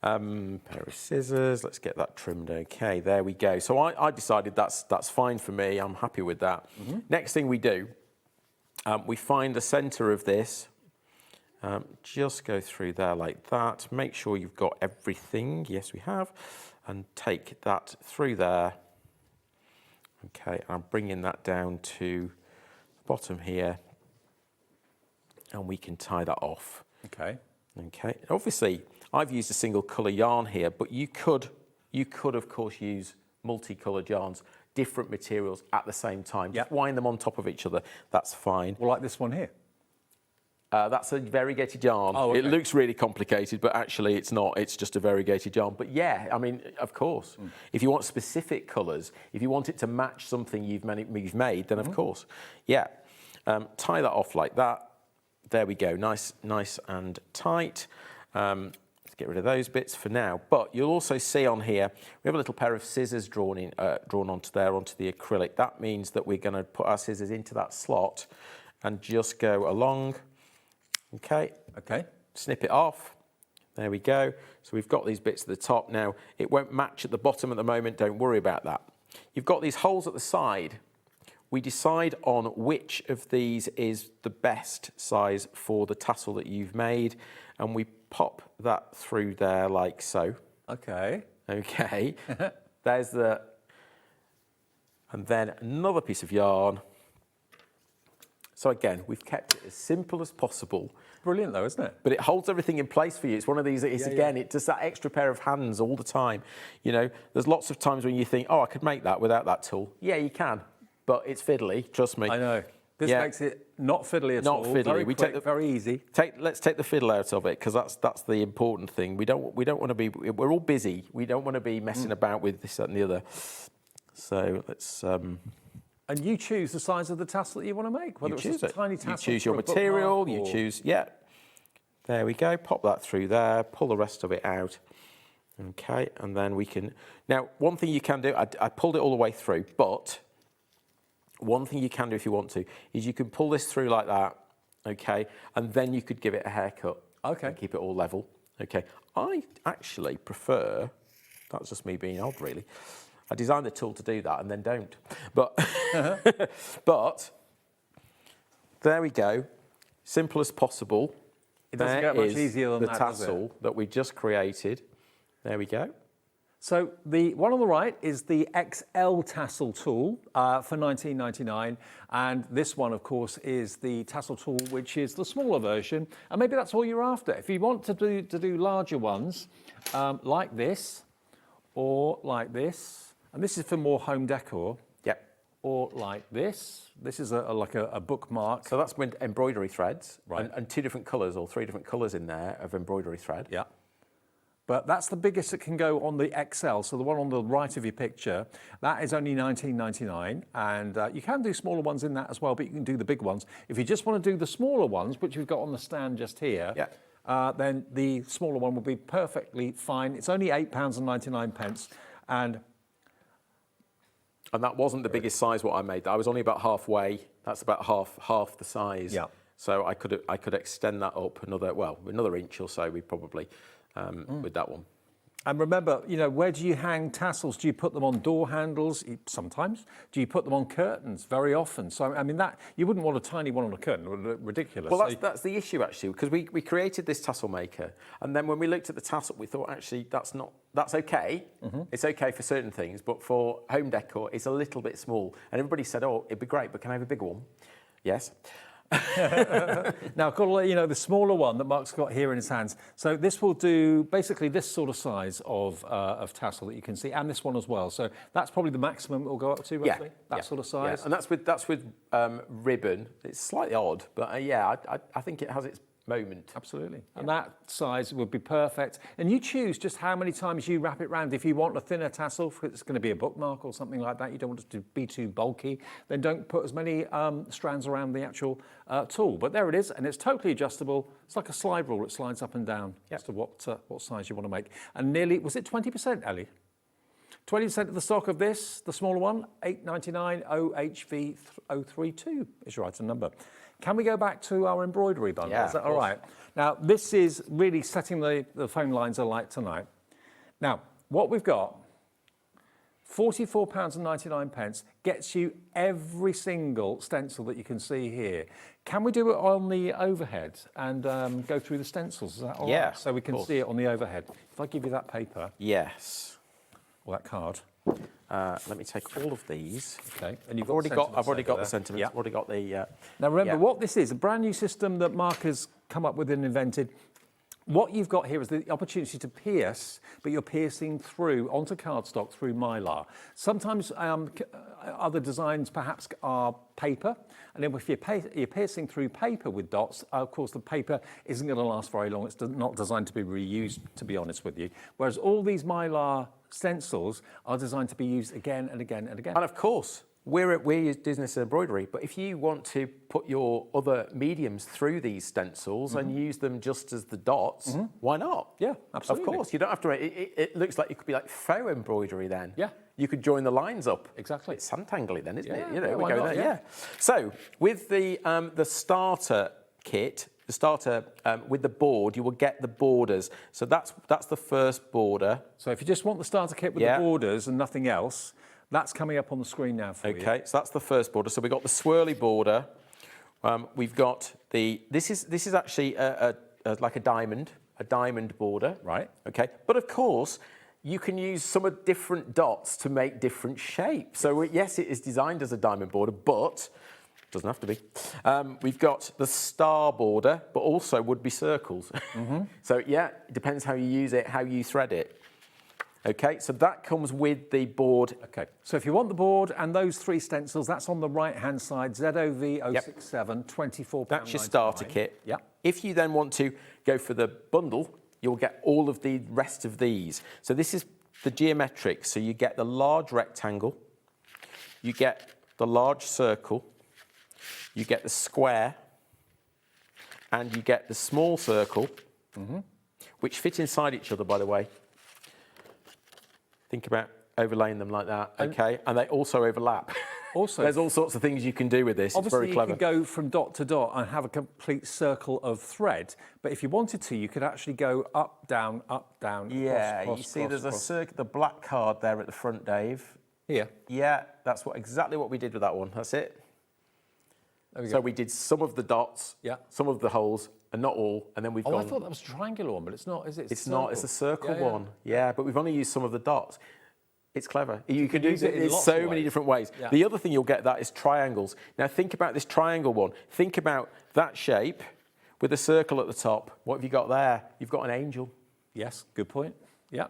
Pair of scissors. Let's get that trimmed. Okay, there we go. So I decided that's fine for me. I'm happy with that. Next thing we do, we find the centre of this. Just go through there like that. Make sure you've got everything. Yes, we have. And take that through there. Okay, I'm bringing that down to the bottom here, and we can tie that off. Okay. Okay. Obviously, I've used a single colour yarn here, but you could of course use multicoloured yarns, different materials at the same time. Just wind them on top of each other. That's fine. Well, like this one here. That's a variegated yarn. Oh, okay. It looks really complicated, but actually it's not. It's just a variegated yarn. But yeah, I mean, of course, if you want specific colours, if you want it to match something you've made, then of course, yeah. Tie that off like that. There we go, nice and tight. Let's get rid of those bits for now. But you'll also see on here, we have a little pair of scissors drawn onto the acrylic. That means that we're going to put our scissors into that slot and just go along. Okay. Snip it off. There we go. So we've got these bits at the top. Now, it won't match at the bottom at the moment. Don't worry about that. You've got these holes at the side. We decide on which of these is the best size for the tassel that you've made, and we pop that through there like so. Okay. Okay. There's the... And then another piece of yarn. So again, we've kept it as simple as possible. Brilliant though, isn't it? But it holds everything in place for you. It's one of these, it does that extra pair of hands all the time. You know, there's lots of times when you think, oh, I could make that without that tool. Yeah, you can, but it's fiddly, trust me. I know. This makes it not fiddly at all. Not fiddly. Very quick, very easy. Let's take the fiddle out of it, because that's the important thing. We don't want to be, we're all busy. We don't want to be messing about with this, that and the other. So let's... And you choose the size of the tassel that you want to make. Whether you choose it's a tiny tassel. You choose your material, you choose, There we go, pop that through there, pull the rest of it out. Okay, and then we can... Now, one thing you can do, I pulled it all the way through, but one thing you can do if you want to is you can pull this through like that, okay, and then you could give it a haircut. Okay. And keep it all level. Okay, I actually prefer, that's just me being odd really, I designed the tool to do that and then don't. But, but there we go, simple as possible. It doesn't get much easier than the that, tassel does it? that we just created. There we go. So the one on the right is the XL tassel tool for $19.99, and this one, of course, is the tassel tool, which is the smaller version, and maybe that's all you're after. If you want to do larger ones, like this, or like this, and this is for more home decor. Yep. Or like this. This is like a bookmark. So that's with embroidery threads, right? And 2 different colours or 3 different colours in there of embroidery thread. Yeah. But that's the biggest that can go on the XL. So the one on the right of your picture, that is only $19.99, and you can do smaller ones in that as well, but you can do the big ones. If you just want to do the smaller ones, which we've got on the stand just here, then the smaller one will be perfectly fine. It's only £8.99, and that wasn't the biggest size what I made. I was only about halfway. That's about half the size. Yeah. So I could extend that up another inch or so. We probably with that one. And remember, you know, where do you hang tassels? Do you put them on door handles? Sometimes. Do you put them on curtains? Very often. So, I mean, that you wouldn't want a tiny one on a curtain. It would look ridiculous. Well, that's the issue, actually, because we created this tassel maker, and then when we looked at the tassel, we thought, actually, that's okay. Mm-hmm. It's okay for certain things, but for home decor, it's a little bit small. And everybody said, oh, it'd be great, but can I have a bigger one? Yes. Now, I've got to let you know the smaller one that Mark's got here in his hands. So this will do basically this sort of size of tassel that you can see, and this one as well. So that's probably the maximum it will go up to, roughly, that sort of size. Yeah. And that's with ribbon. It's slightly odd, but I think it has its moment. Absolutely. And that size would be perfect. And you choose just how many times you wrap it round. If you want a thinner tassel, if it's going to be a bookmark or something like that, you don't want it to be too bulky, then don't put as many strands around the actual tool. But there it is, and it's totally adjustable. It's like a slide rule. It slides up and down as to what size you want to make. And nearly, was it 20%, Ellie? 20% of the stock of this, the smaller one, $8.99 OHV032 is your item number. Can we go back to our embroidery bundle? Yeah, is that all right? Now, this is really setting the phone lines alight tonight. Now, what we've got, £44.99 gets you every single stencil that you can see here. Can we do it on the overhead and go through the stencils? Is that all right? So we can see it on the overhead. If I give you that paper. Yes. Or that card. Let me take all of these. Okay, and I've already got the sentiments. I've already got the. Now remember, what this is, a brand new system that Mark has come up with and invented. What you've got here is the opportunity to pierce, but you're piercing through onto cardstock through mylar. Sometimes other designs perhaps are paper, and then if you're piercing through paper with dots, of course the paper isn't going to last very long. It's not designed to be reused, to be honest with you. Whereas all these mylar stencils are designed to be used again and again and again. And of course, we're business embroidery, but if you want to put your other mediums through these stencils and use them just as the dots, why not? Yeah, absolutely. Of course, you don't have to. It looks like it could be like faux embroidery then. Yeah. You could join the lines up. Exactly. It's Santangly then, isn't it? Yeah, You know, yeah, we why go not? there. Yeah. Yeah. So with the starter kit, the starter with the board, you will get the borders. So that's the first border. So if you just want the starter kit with the borders and nothing else, that's coming up on the screen now for you. Okay, so that's the first border. So we've got the swirly border. We've got this is actually like a diamond border. Right. Okay, but of course, you can use some of different dots to make different shapes. So yes, it is designed as a diamond border, but doesn't have to be. We've got the star border, but also would be circles. So yeah, it depends how you use it, how you thread it. Okay, so that comes with the board. Okay, so if you want the board and those 3 stencils, that's on the right-hand side, ZOV067, £24.99. That's your starter kit. Yep. If you then want to go for the bundle, you'll get all of the rest of these. So this is the geometric. So you get the large rectangle, you get the large circle, you get the square, and you get the small circle, which fit inside each other, by the way. Think about overlaying them like that, okay? And they also overlap. Also, there's all sorts of things you can do with this. It's very clever. You can go from dot to dot and have a complete circle of thread. But if you wanted to, you could actually go up, down, yeah, cross, you see there's a circle, the black card there at the front, Dave. Here? Yeah, that's exactly what we did with that one. That's it. So we did some of the dots, some of the holes, and not all, and then we've gone... I thought that was a triangular one, but it's not, is it? It's not, it's a circle Yeah, yeah. one. Yeah, but we've only used some of the dots. It's clever. You can use it in in lots so of many ways. different ways. Yeah. The other thing you'll get that is triangles. Now think about this triangle one. Think about that shape with a circle at the top. What have you got there? You've got an angel. Yes, good point. Yeah.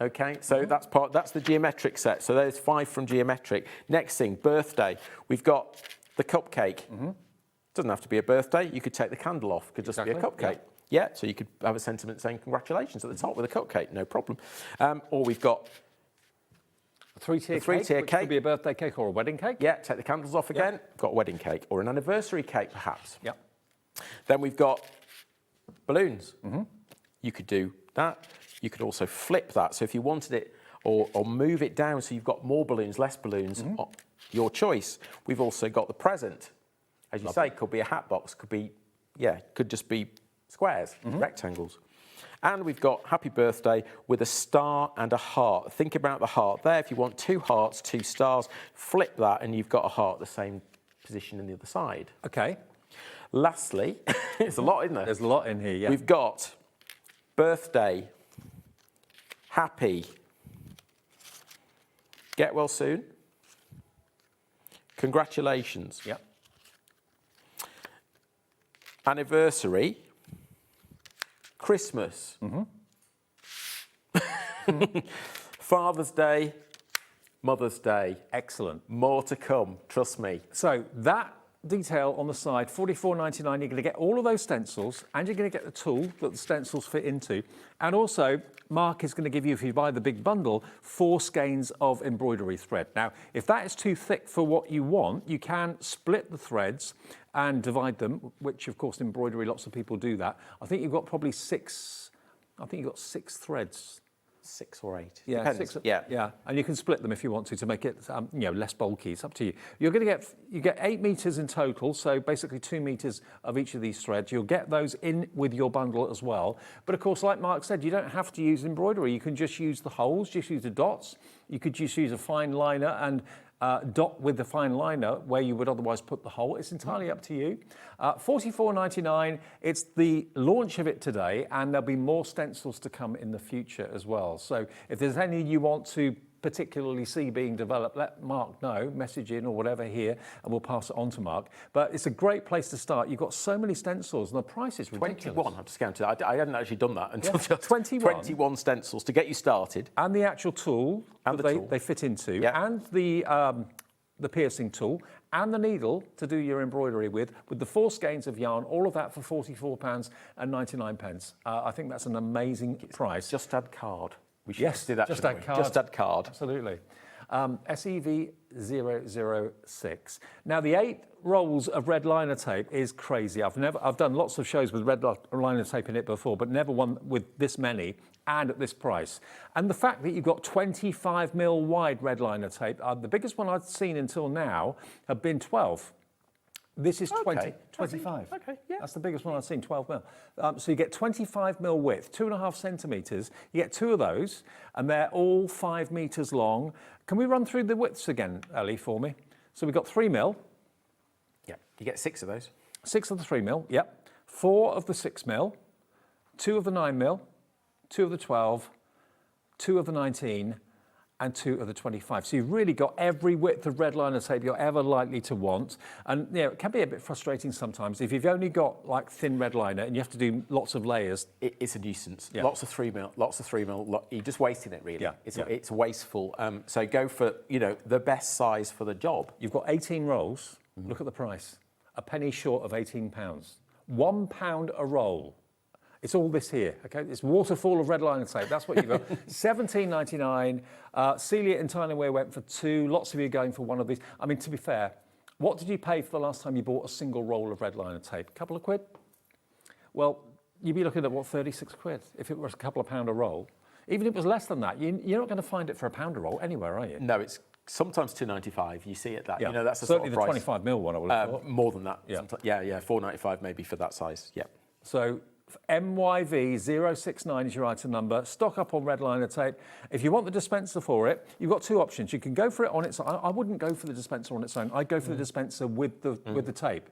Okay, so that's the geometric set. So there's 5 from geometric. Next thing, birthday. We've got the cupcake. Doesn't have to be a birthday. You could take the candle off. Could just be a cupcake. Yeah, so you could have a sentiment saying congratulations at the top with a cupcake, no problem. Or we've got a three-tier cake, which could be a birthday cake or a wedding cake. Yeah, take the candles off again. Got a wedding cake or an anniversary cake, perhaps. Yep. Then we've got balloons. You could do that. You could also flip that. So if you wanted it, or move it down so you've got more balloons, less balloons, your choice. We've also got the present. As you say, could be a hat box, could be, could just be squares, rectangles. And we've got happy birthday with a star and a heart. Think about the heart there. If you want 2 hearts, 2 stars, flip that and you've got a heart the same position in the other side. Okay. Lastly, there's a lot in there. There's a lot in here, yeah. We've got birthday, happy, get well soon, congratulations. Yep. Anniversary, Christmas, Father's Day, Mother's Day. Excellent. More to come, trust me. So that detail on the side, $44.99, you're going to get all of those stencils and you're going to get the tool that the stencils fit into. And also, Mark is going to give you, if you buy the big bundle, 4 skeins of embroidery thread. Now, if that is too thick for what you want, you can split the threads and divide them, which of course embroidery, lots of people do that. I think you've got probably 6 threads. 6 or 8. Yeah, depends. 6. Yeah, and you can split them if you want to make it, less bulky. It's up to you. You're going to get 8 meters in total, so basically 2 meters of each of these threads. You'll get those in with your bundle as well. But of course, like Mark said, you don't have to use embroidery. You can just use the holes, just use the dots. You could just use a fine liner and dot with the fine liner where you would otherwise put the hole. It's entirely up to you. $44.99. It's the launch of it today, and there'll be more stencils to come in the future as well. So if there's any you want to particularly see being developed, let Mark know, message in or whatever here, and we'll pass it on to Mark. But it's a great place to start. You've got so many stencils, and the price is ridiculous. 21, I've discounted it. I hadn't actually done that until just 21 stencils to get you started. And the actual tool and that they fit into, and the piercing tool, and the needle to do your embroidery with the 4 skeins of yarn, all of that for £44.99. I think that's an amazing price. Just add card. We should Yes, do that. just add card. Just add card. Absolutely. SEV006. Now, the 8 rolls of red liner tape is crazy. I've done lots of shows with red liner tape in it before, but never one with this many and at this price. And the fact that you've got 25mm wide red liner tape, the biggest one I've seen until now have been 12. This is 25. Okay, yeah. That's the biggest one I've seen, 12mm. So you get 25mm width, 2.5 centimetres. You get 2 of those, and they're all 5 metres long. Can we run through the widths again, Ellie, for me? So we've got 3mm. Yeah, you get 6 of those. 6 of the 3mm, yep. 4 of the 6mm, 2 of the 9mm, 2 of the 12, 2 of the 19, and 2 of the 25. So you've really got every width of red liner tape you're ever likely to want. And it can be a bit frustrating sometimes if you've only got like thin red liner and you have to do lots of layers. It's a nuisance. Yeah. Lots of 3mm. You're just wasting it, really. Yeah. It's wasteful. So go for the best size for the job. You've got 18 rolls. Look at the price. A penny short of £18. £1 a roll. It's all this here, okay? It's waterfall of red liner tape. That's what you've got. $17.99. Celia in Thailand went for 2. Lots of you are going for one of these. I mean, to be fair, what did you pay for the last time you bought a single roll of red liner tape? A couple of quid? Well, you'd be looking at, 36 quid if it was a couple of pound a roll. Even if it was less than that, you're not going to find it for £1 a roll anywhere, are you? No, it's sometimes $2.95. You see it that. Yeah. That's the certainly sort of price. the 25mm one, I would have thought. More than that. Yeah. Yeah, $4.95 maybe for that size. Yeah. So MYV069 is your item number. Stock up on red liner tape. If you want the dispenser for it, you've got two options. You can go for it on its own. I wouldn't go for the dispenser on its own. I'd go for the dispenser with the tape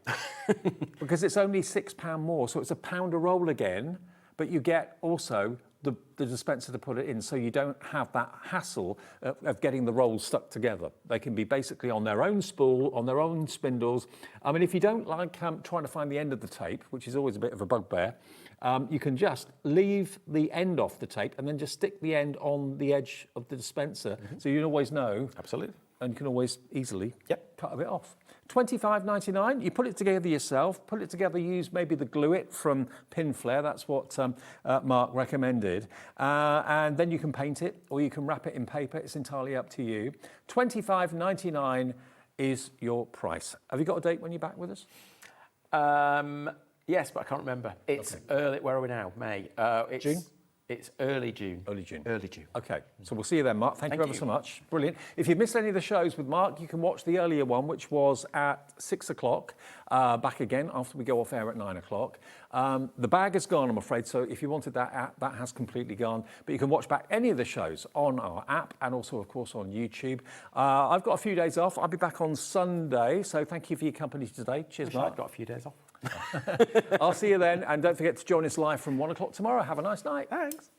because it's only £6 more. So it's £1 a roll again, but you get also the dispenser to put it in, so you don't have that hassle of getting the rolls stuck together. They can be basically on their own spool, on their own spindles. I mean, if you don't like trying to find the end of the tape, which is always a bit of a bugbear, you can just leave the end off the tape and then just stick the end on the edge of the dispenser, so you always know. Absolutely. And you can always easily cut a bit off. $25.99, you put it together yourself, put it together, use maybe the glue it from Pinflair, that's what Mark recommended. And then you can paint it or you can wrap it in paper, it's entirely up to you. $25.99 is your price. Have you got a date when you're back with us? Yes, but I can't remember. It's early, where are we now? May. It's June? It's early June. Early June. Early June. Okay, so we'll see you then, Mark. Thank you ever so much. Brilliant. If you've missed any of the shows with Mark, you can watch the earlier one, which was at 6 o'clock, back again after we go off air at 9 o'clock. The bag is gone, I'm afraid, so if you wanted that app, that has completely gone. But you can watch back any of the shows on our app and also, of course, on YouTube. I've got a few days off. I'll be back on Sunday, so thank you for your company today. Cheers, Mark. I've got a few days off. I'll see you then, and don't forget to join us live from 1 o'clock tomorrow. Have a nice night. Thanks.